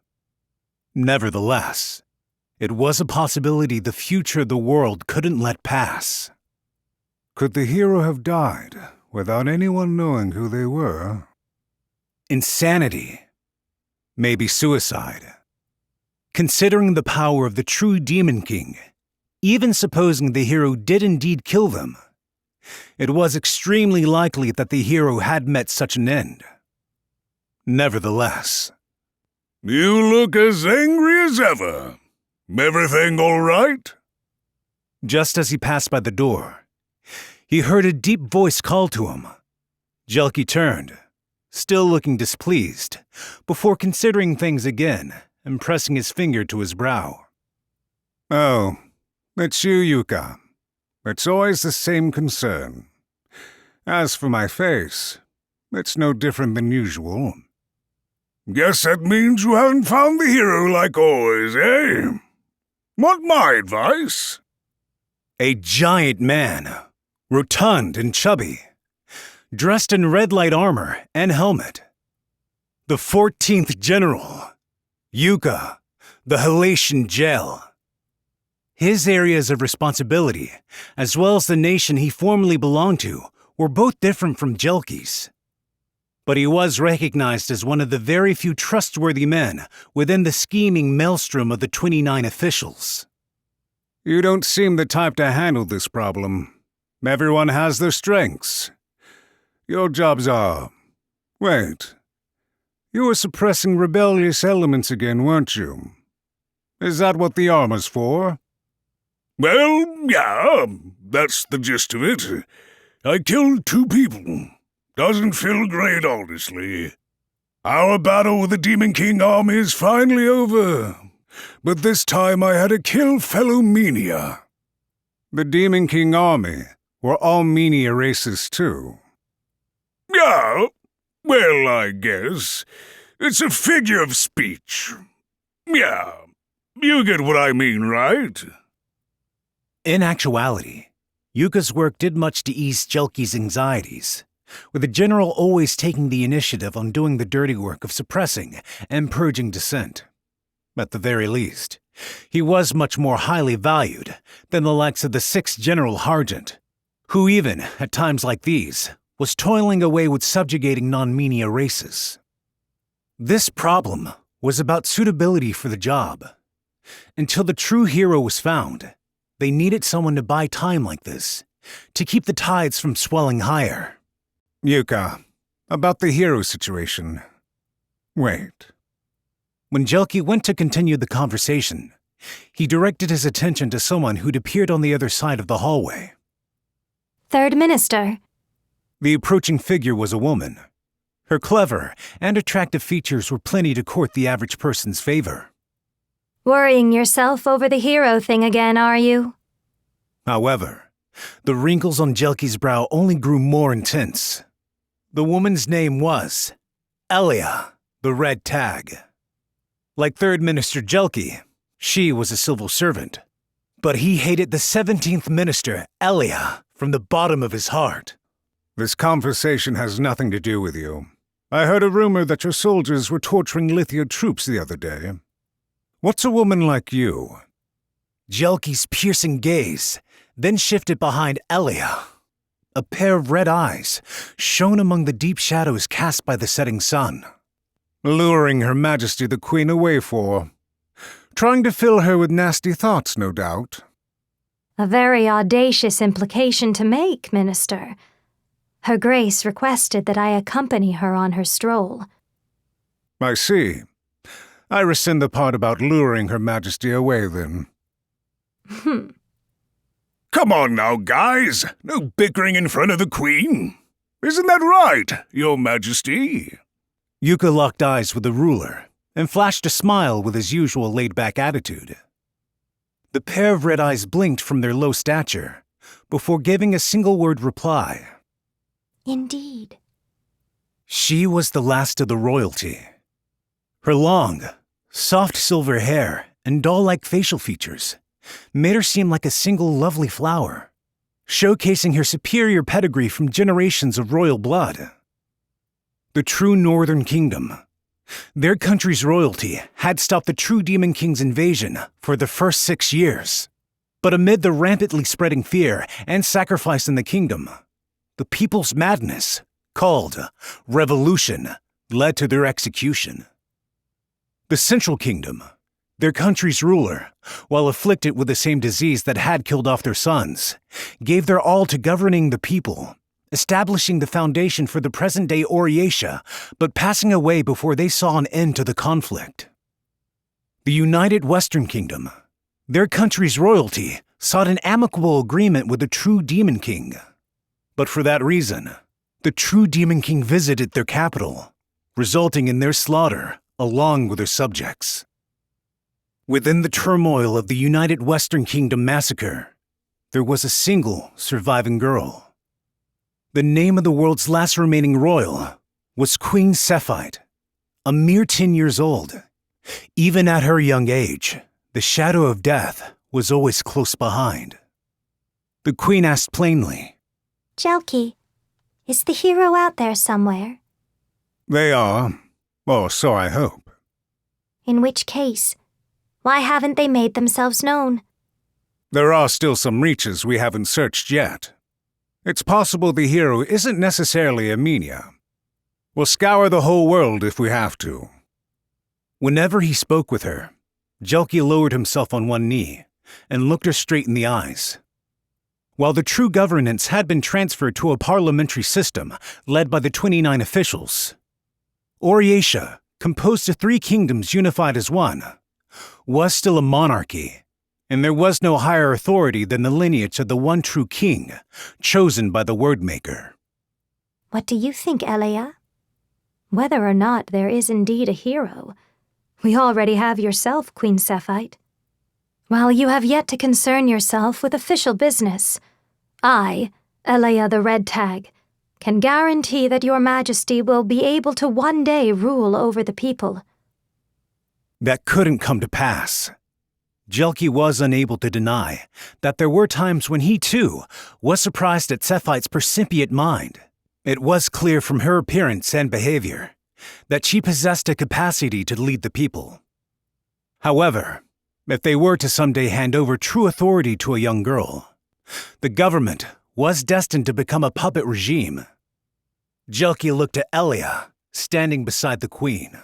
Nevertheless, it was a possibility the future of the world couldn't let pass. Could the hero have died without anyone knowing who they were? Insanity. Maybe suicide. Considering the power of the true Demon King, even supposing the hero did indeed kill them, it was extremely likely that the hero had met such an end. Nevertheless, You look as angry as ever. Everything all right? just as he passed by the door, he heard a deep voice call to him. Jelki turned, still looking displeased, before considering things again and pressing his finger to his brow. Oh, it's you, Yuka. It's always the same concern. As for my face, it's no different than usual. Guess that means you haven't found the hero like always, eh? Want my advice? A giant man, rotund and chubby, dressed in red light armor and helmet. The 14th General, Yuka, the Halatian Jail. His areas of responsibility, as well as the nation he formerly belonged to, were both different from Jelki's. But he was recognized as one of the very few trustworthy men within the scheming maelstrom of the 29 officials. You don't seem the type to handle this problem. Everyone has their strengths. Your jobs are... Wait. You were suppressing rebellious elements again, weren't you? Is that what the armor's for? Well, yeah, that's the gist of it. I killed 2 people. Doesn't feel great, honestly. Our battle with the Demon King army is finally over. But this time I had to kill fellow Menia. The Demon King army were all Menia races too. Yeah, well, I guess. It's a figure of speech. Yeah, you get what I mean, right? In actuality, Yuka's work did much to ease Jelki's anxieties, with the general always taking the initiative on doing the dirty work of suppressing and purging dissent. At the very least, he was much more highly valued than the likes of the 6th General Hargent, who even, at times like these, was toiling away with subjugating non-Menia races. This problem was about suitability for the job. Until the true hero was found, they needed someone to buy time like this, to keep the tides from swelling higher. Yuka, about the hero situation. Wait. When Jelki went to continue the conversation, he directed his attention to someone who'd appeared on the other side of the hallway. Third Minister. The approaching figure was a woman. Her clever and attractive features were plenty to court the average person's favor. Worrying yourself over the hero thing again, are you? However, the wrinkles on Jelki's brow only grew more intense. The woman's name was Elia, the Red Tag. Like Third Minister Jelki, she was a civil servant. But he hated the 17th Minister, Elia, from the bottom of his heart. This conversation has nothing to do with you. I heard a rumor that your soldiers were torturing Lithia troops the other day. What's a woman like you? Jelki's piercing gaze then shifted behind Elia. A pair of red eyes shone among the deep shadows cast by the setting sun. Luring Her Majesty the Queen away for? Trying to fill her with nasty thoughts, no doubt. A very audacious implication to make, Minister. Her Grace requested that I accompany her on her stroll. I see. I rescind the part about luring Her Majesty away, then. Come on now, guys. No bickering in front of the Queen. Isn't that right, Your Majesty? Yuka locked eyes with the ruler and flashed a smile with his usual laid-back attitude. The pair of red eyes blinked from their low stature before giving a single-word reply. Indeed. She was the last of the royalty. Her long, soft silver hair and doll-like facial features made her seem like a single lovely flower, showcasing her superior pedigree from generations of royal blood. The true Northern Kingdom. Their country's royalty had stopped the true Demon King's invasion for the first 6 years. But amid the rampantly spreading fear and sacrifice in the kingdom, the people's madness, called revolution, led to their execution. The Central Kingdom, their country's ruler, while afflicted with the same disease that had killed off their sons, gave their all to governing the people, establishing the foundation for the present-day Orietia, but passing away before they saw an end to the conflict. The United Western Kingdom, their country's royalty, sought an amicable agreement with the true Demon King. But for that reason, the true Demon King visited their capital, resulting in their slaughter along with their subjects. Within the turmoil of the United Western Kingdom massacre, there was a single surviving girl. The name of the world's last remaining royal was Queen Cephite, a mere 10 years old. Even at her young age, the shadow of death was always close behind. The queen asked plainly, Jelki, is the hero out there somewhere? They are, or so I hope. In which case, why haven't they made themselves known? There are still some reaches we haven't searched yet. It's possible the hero isn't necessarily a Minia. We'll scour the whole world if we have to. Whenever he spoke with her, Jelki lowered himself on one knee and looked her straight in the eyes. While the true governance had been transferred to a parliamentary system led by the 29 officials, Oriatia, composed of 3 kingdoms unified as one, was still a monarchy, and there was no higher authority than the lineage of the one true king, chosen by the Wordmaker. What do you think, Elia? Whether or not there is indeed a hero, we already have yourself, Queen Cephite. While you have yet to concern yourself with official business, I, Elia the Red Tag, can guarantee that your majesty will be able to one day rule over the people. That couldn't come to pass. Jelki was unable to deny that there were times when he, too, was surprised at Cephite's percipient mind. It was clear from her appearance and behavior that she possessed a capacity to lead the people. However, if they were to someday hand over true authority to a young girl, the government was destined to become a puppet regime. Jelki looked at Elia, standing beside the queen,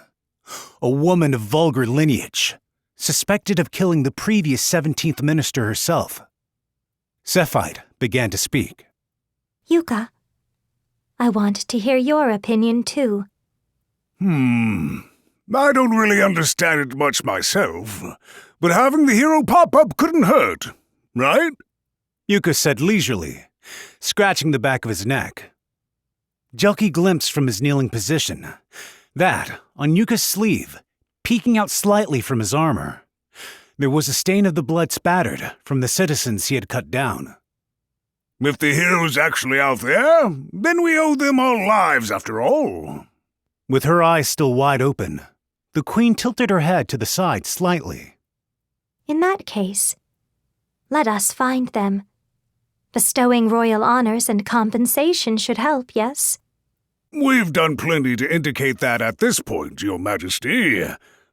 a woman of vulgar lineage, suspected of killing the previous 17th minister herself. Cephite began to speak. Yuka, I want to hear your opinion too. I don't really understand it much myself, but having the hero pop up couldn't hurt, right? Yuka said leisurely, scratching the back of his neck. Jelki glimpsed from his kneeling position that, on Yuka's sleeve, peeking out slightly from his armor, there was a stain of the blood spattered from the citizens he had cut down. If the hero's actually out there, then we owe them our lives after all. With her eyes still wide open, the queen tilted her head to the side slightly. In that case, let us find them. Bestowing royal honors and compensation should help, yes? We've done plenty to indicate that at this point, Your Majesty.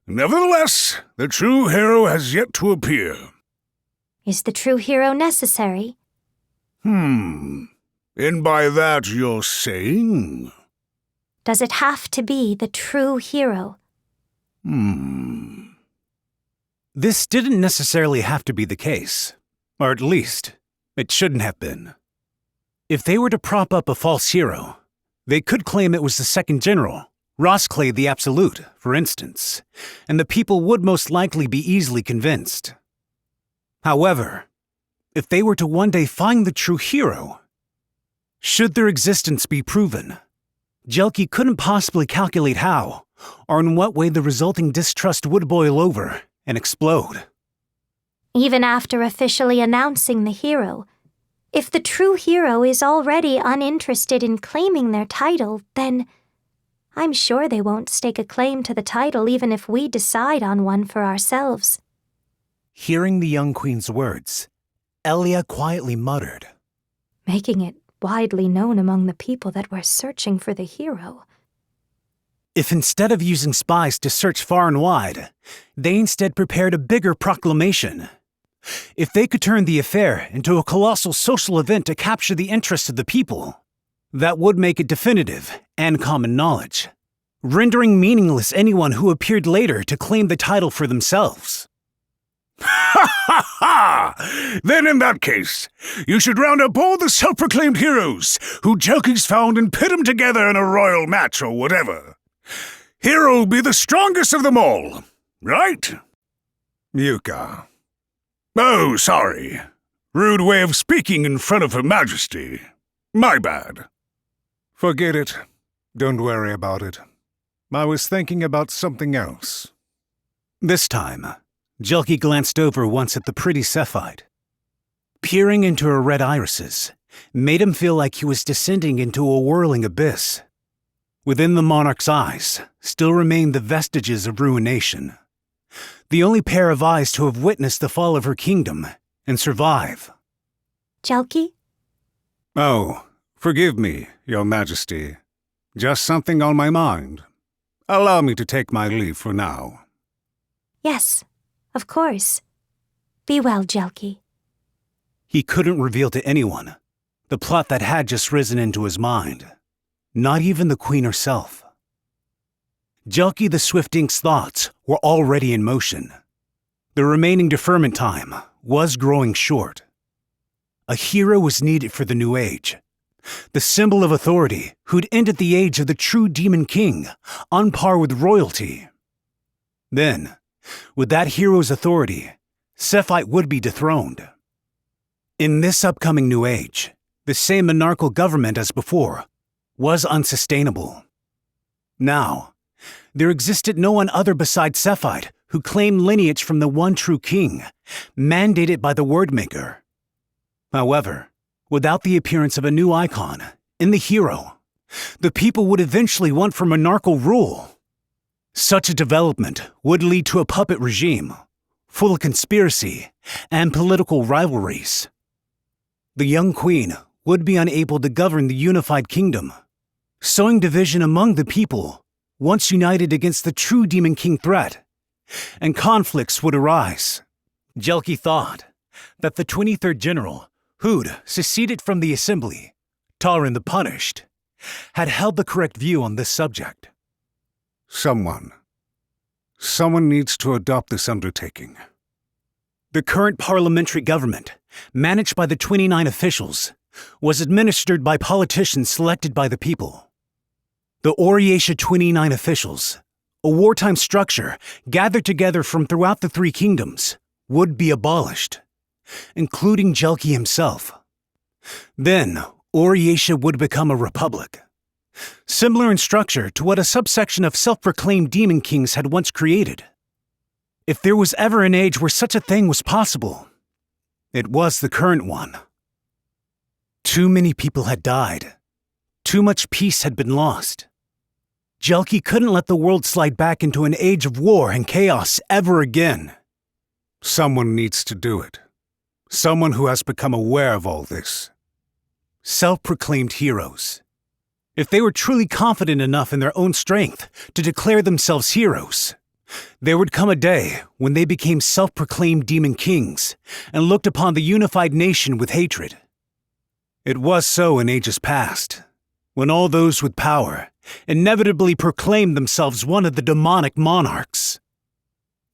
Nevertheless, the true hero has yet to appear. Is the true hero necessary? And by that you're saying? Does it have to be the true hero? This didn't necessarily have to be the case, or at least, it shouldn't have been. If they were to prop up a false hero, they could claim it was the second general, Rosclay the Absolute, for instance, and the people would most likely be easily convinced. However, if they were to one day find the true hero, should their existence be proven, Jelki couldn't possibly calculate how or in what way the resulting distrust would boil over and explode. Even after officially announcing the hero, if the true hero is already uninterested in claiming their title, then I'm sure they won't stake a claim to the title even if we decide on one for ourselves. Hearing the young queen's words, Elia quietly muttered, Making it widely known among the people that we're searching for the hero. If instead of using spies to search far and wide, they instead prepared a bigger proclamation. If they could turn the affair into a colossal social event to capture the interest of the people, that would make it definitive and common knowledge, rendering meaningless anyone who appeared later to claim the title for themselves. Ha ha ha! Then in that case, you should round up all the self-proclaimed heroes who Jelki's found and pit them together in a royal match or whatever. Hero be the strongest of them all, right? Yuka. Oh, sorry. Rude way of speaking in front of Her Majesty. My bad. Forget it. Don't worry about it. I was thinking about something else. This time, Jelki glanced over once at the pretty Cephite. peering into her red irises, made him feel like he was descending into a whirling abyss. Within the monarch's eyes still remained the vestiges of ruination. The only pair of eyes to have witnessed the fall of her kingdom and survive. Jelki? Oh, forgive me, Your Majesty. Just something on my mind. Allow me to take my leave for now. Yes, of course. Be well, Jelki. He couldn't reveal to anyone the plot that had just risen into his mind. Not even the Queen herself. Jelki the Swift Ink's thoughts were already in motion. The remaining deferment time was growing short. A hero was needed for the new age. The symbol of authority who'd ended the age of the true Demon King, on par with royalty. Then, with that hero's authority, Cephite would be dethroned. In this upcoming new age, the same monarchical government as before was unsustainable. Now, there existed no one other besides Cephite who claimed lineage from the one true king, mandated by the Wordmaker. However, without the appearance of a new icon in the hero, the people would eventually want for monarchical rule. Such a development would lead to a puppet regime, full of conspiracy and political rivalries. The young queen would be unable to govern the unified kingdom, sowing division among the people once united against the true Demon King threat, and conflicts would arise. Jelki thought that the 23rd General, who'd seceded from the assembly, Taran the Punished, had held the correct view on this subject. Someone needs to adopt this undertaking. The current parliamentary government, managed by the 29 officials, was administered by politicians selected by the people. The Oriatia 29 officials, a wartime structure gathered together from throughout the three kingdoms, would be abolished, including Jelki himself. Then, Oriatia would become a republic, similar in structure to what a subsection of self-proclaimed demon kings had once created. If there was ever an age where such a thing was possible, it was the current one. Too many people had died. Too much peace had been lost. Jelki couldn't let the world slide back into an age of war and chaos ever again. Someone needs to do it. Someone who has become aware of all this. Self-proclaimed heroes. If they were truly confident enough in their own strength to declare themselves heroes, there would come a day when they became self-proclaimed demon kings and looked upon the unified nation with hatred. It was so in ages past, when all those with power inevitably proclaimed themselves one of the demonic monarchs.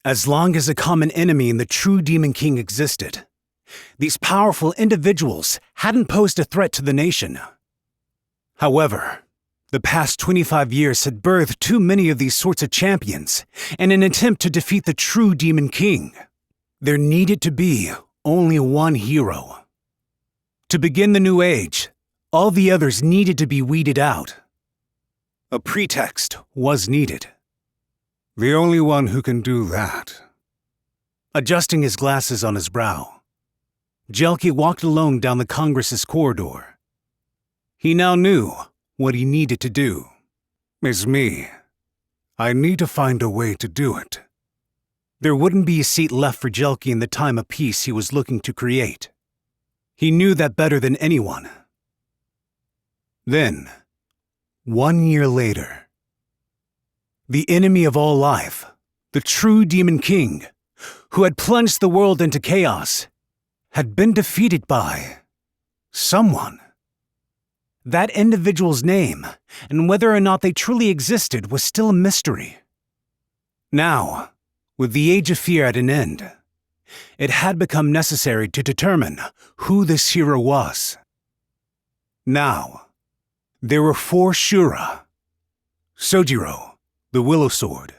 As long as a common enemy in the true Demon King existed, these powerful individuals hadn't posed a threat to the nation. However, the past 25 years had birthed too many of these sorts of champions in an attempt to defeat the true Demon King. There needed to be only one hero. To begin the new age, all the others needed to be weeded out. A pretext was needed. The only one who can do that. Adjusting his glasses on his brow, Jelki walked alone down the Congress's corridor. He now knew what he needed to do. It's me. I need to find a way to do it. There wouldn't be a seat left for Jelki in the time of peace he was looking to create. He knew that better than anyone. Then, 1 year later, the enemy of all life, the true Demon King, who had plunged the world into chaos, had been defeated by someone. That individual's name, and whether or not they truly existed, was still a mystery. Now, with the Age of Fear at an end, it had become necessary to determine who this hero was. Now, there were 4 Shura: Sojiro, the Willow Sword;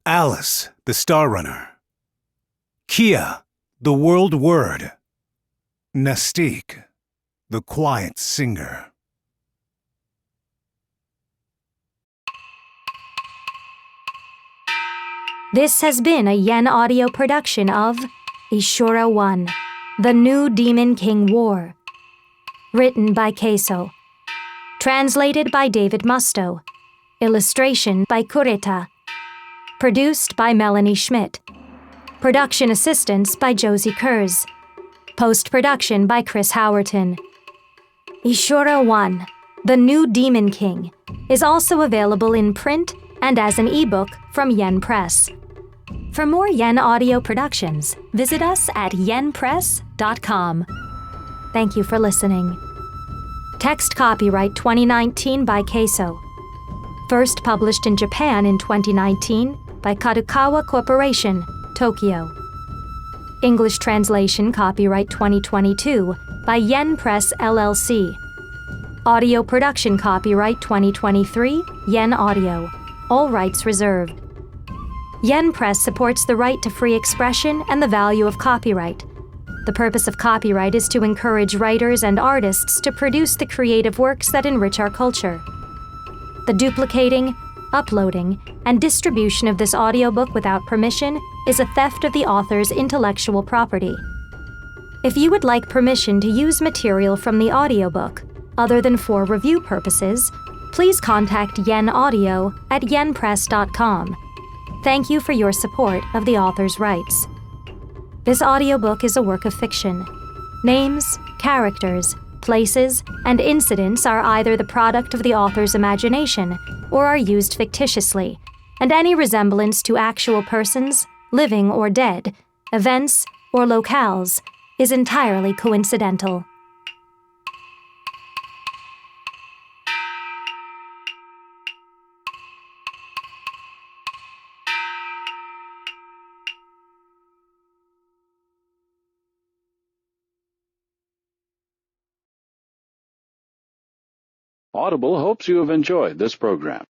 Alice, the Star Runner; Kia, the World Word; Nastique, the Quiet Singer. This has been a Yen Audio production of Ishura 1, The New Demon King War. Written by Keiso. Translated by David Musto. Illustration by Kureta. Produced by Melanie Schmidt. Production assistance by Josie Kurz. Post-production by Chris Howerton. Ishura 1, The New Demon King, is also available in print and as an ebook from Yen Press. For more Yen audio productions, visit us at yenpress.com. Thank you for listening. Text copyright 2019 by Keiso. First published in Japan in 2019 by Kadokawa Corporation, Tokyo. English translation copyright 2022 by Yen Press LLC. Audio production copyright 2023, Yen Audio. All rights reserved. Yen Press supports the right to free expression and the value of copyright. The purpose of copyright is to encourage writers and artists to produce the creative works that enrich our culture. The duplicating, uploading, and distribution of this audiobook without permission is a theft of the author's intellectual property. If you would like permission to use material from the audiobook, other than for review purposes, please contact Yen Audio at yenpress.com. Thank you for your support of the author's rights. This audiobook is a work of fiction. Names, characters, places, and incidents are either the product of the author's imagination or are used fictitiously, and any resemblance to actual persons, living or dead, events, or locales is entirely coincidental. Audible hopes you have enjoyed this program.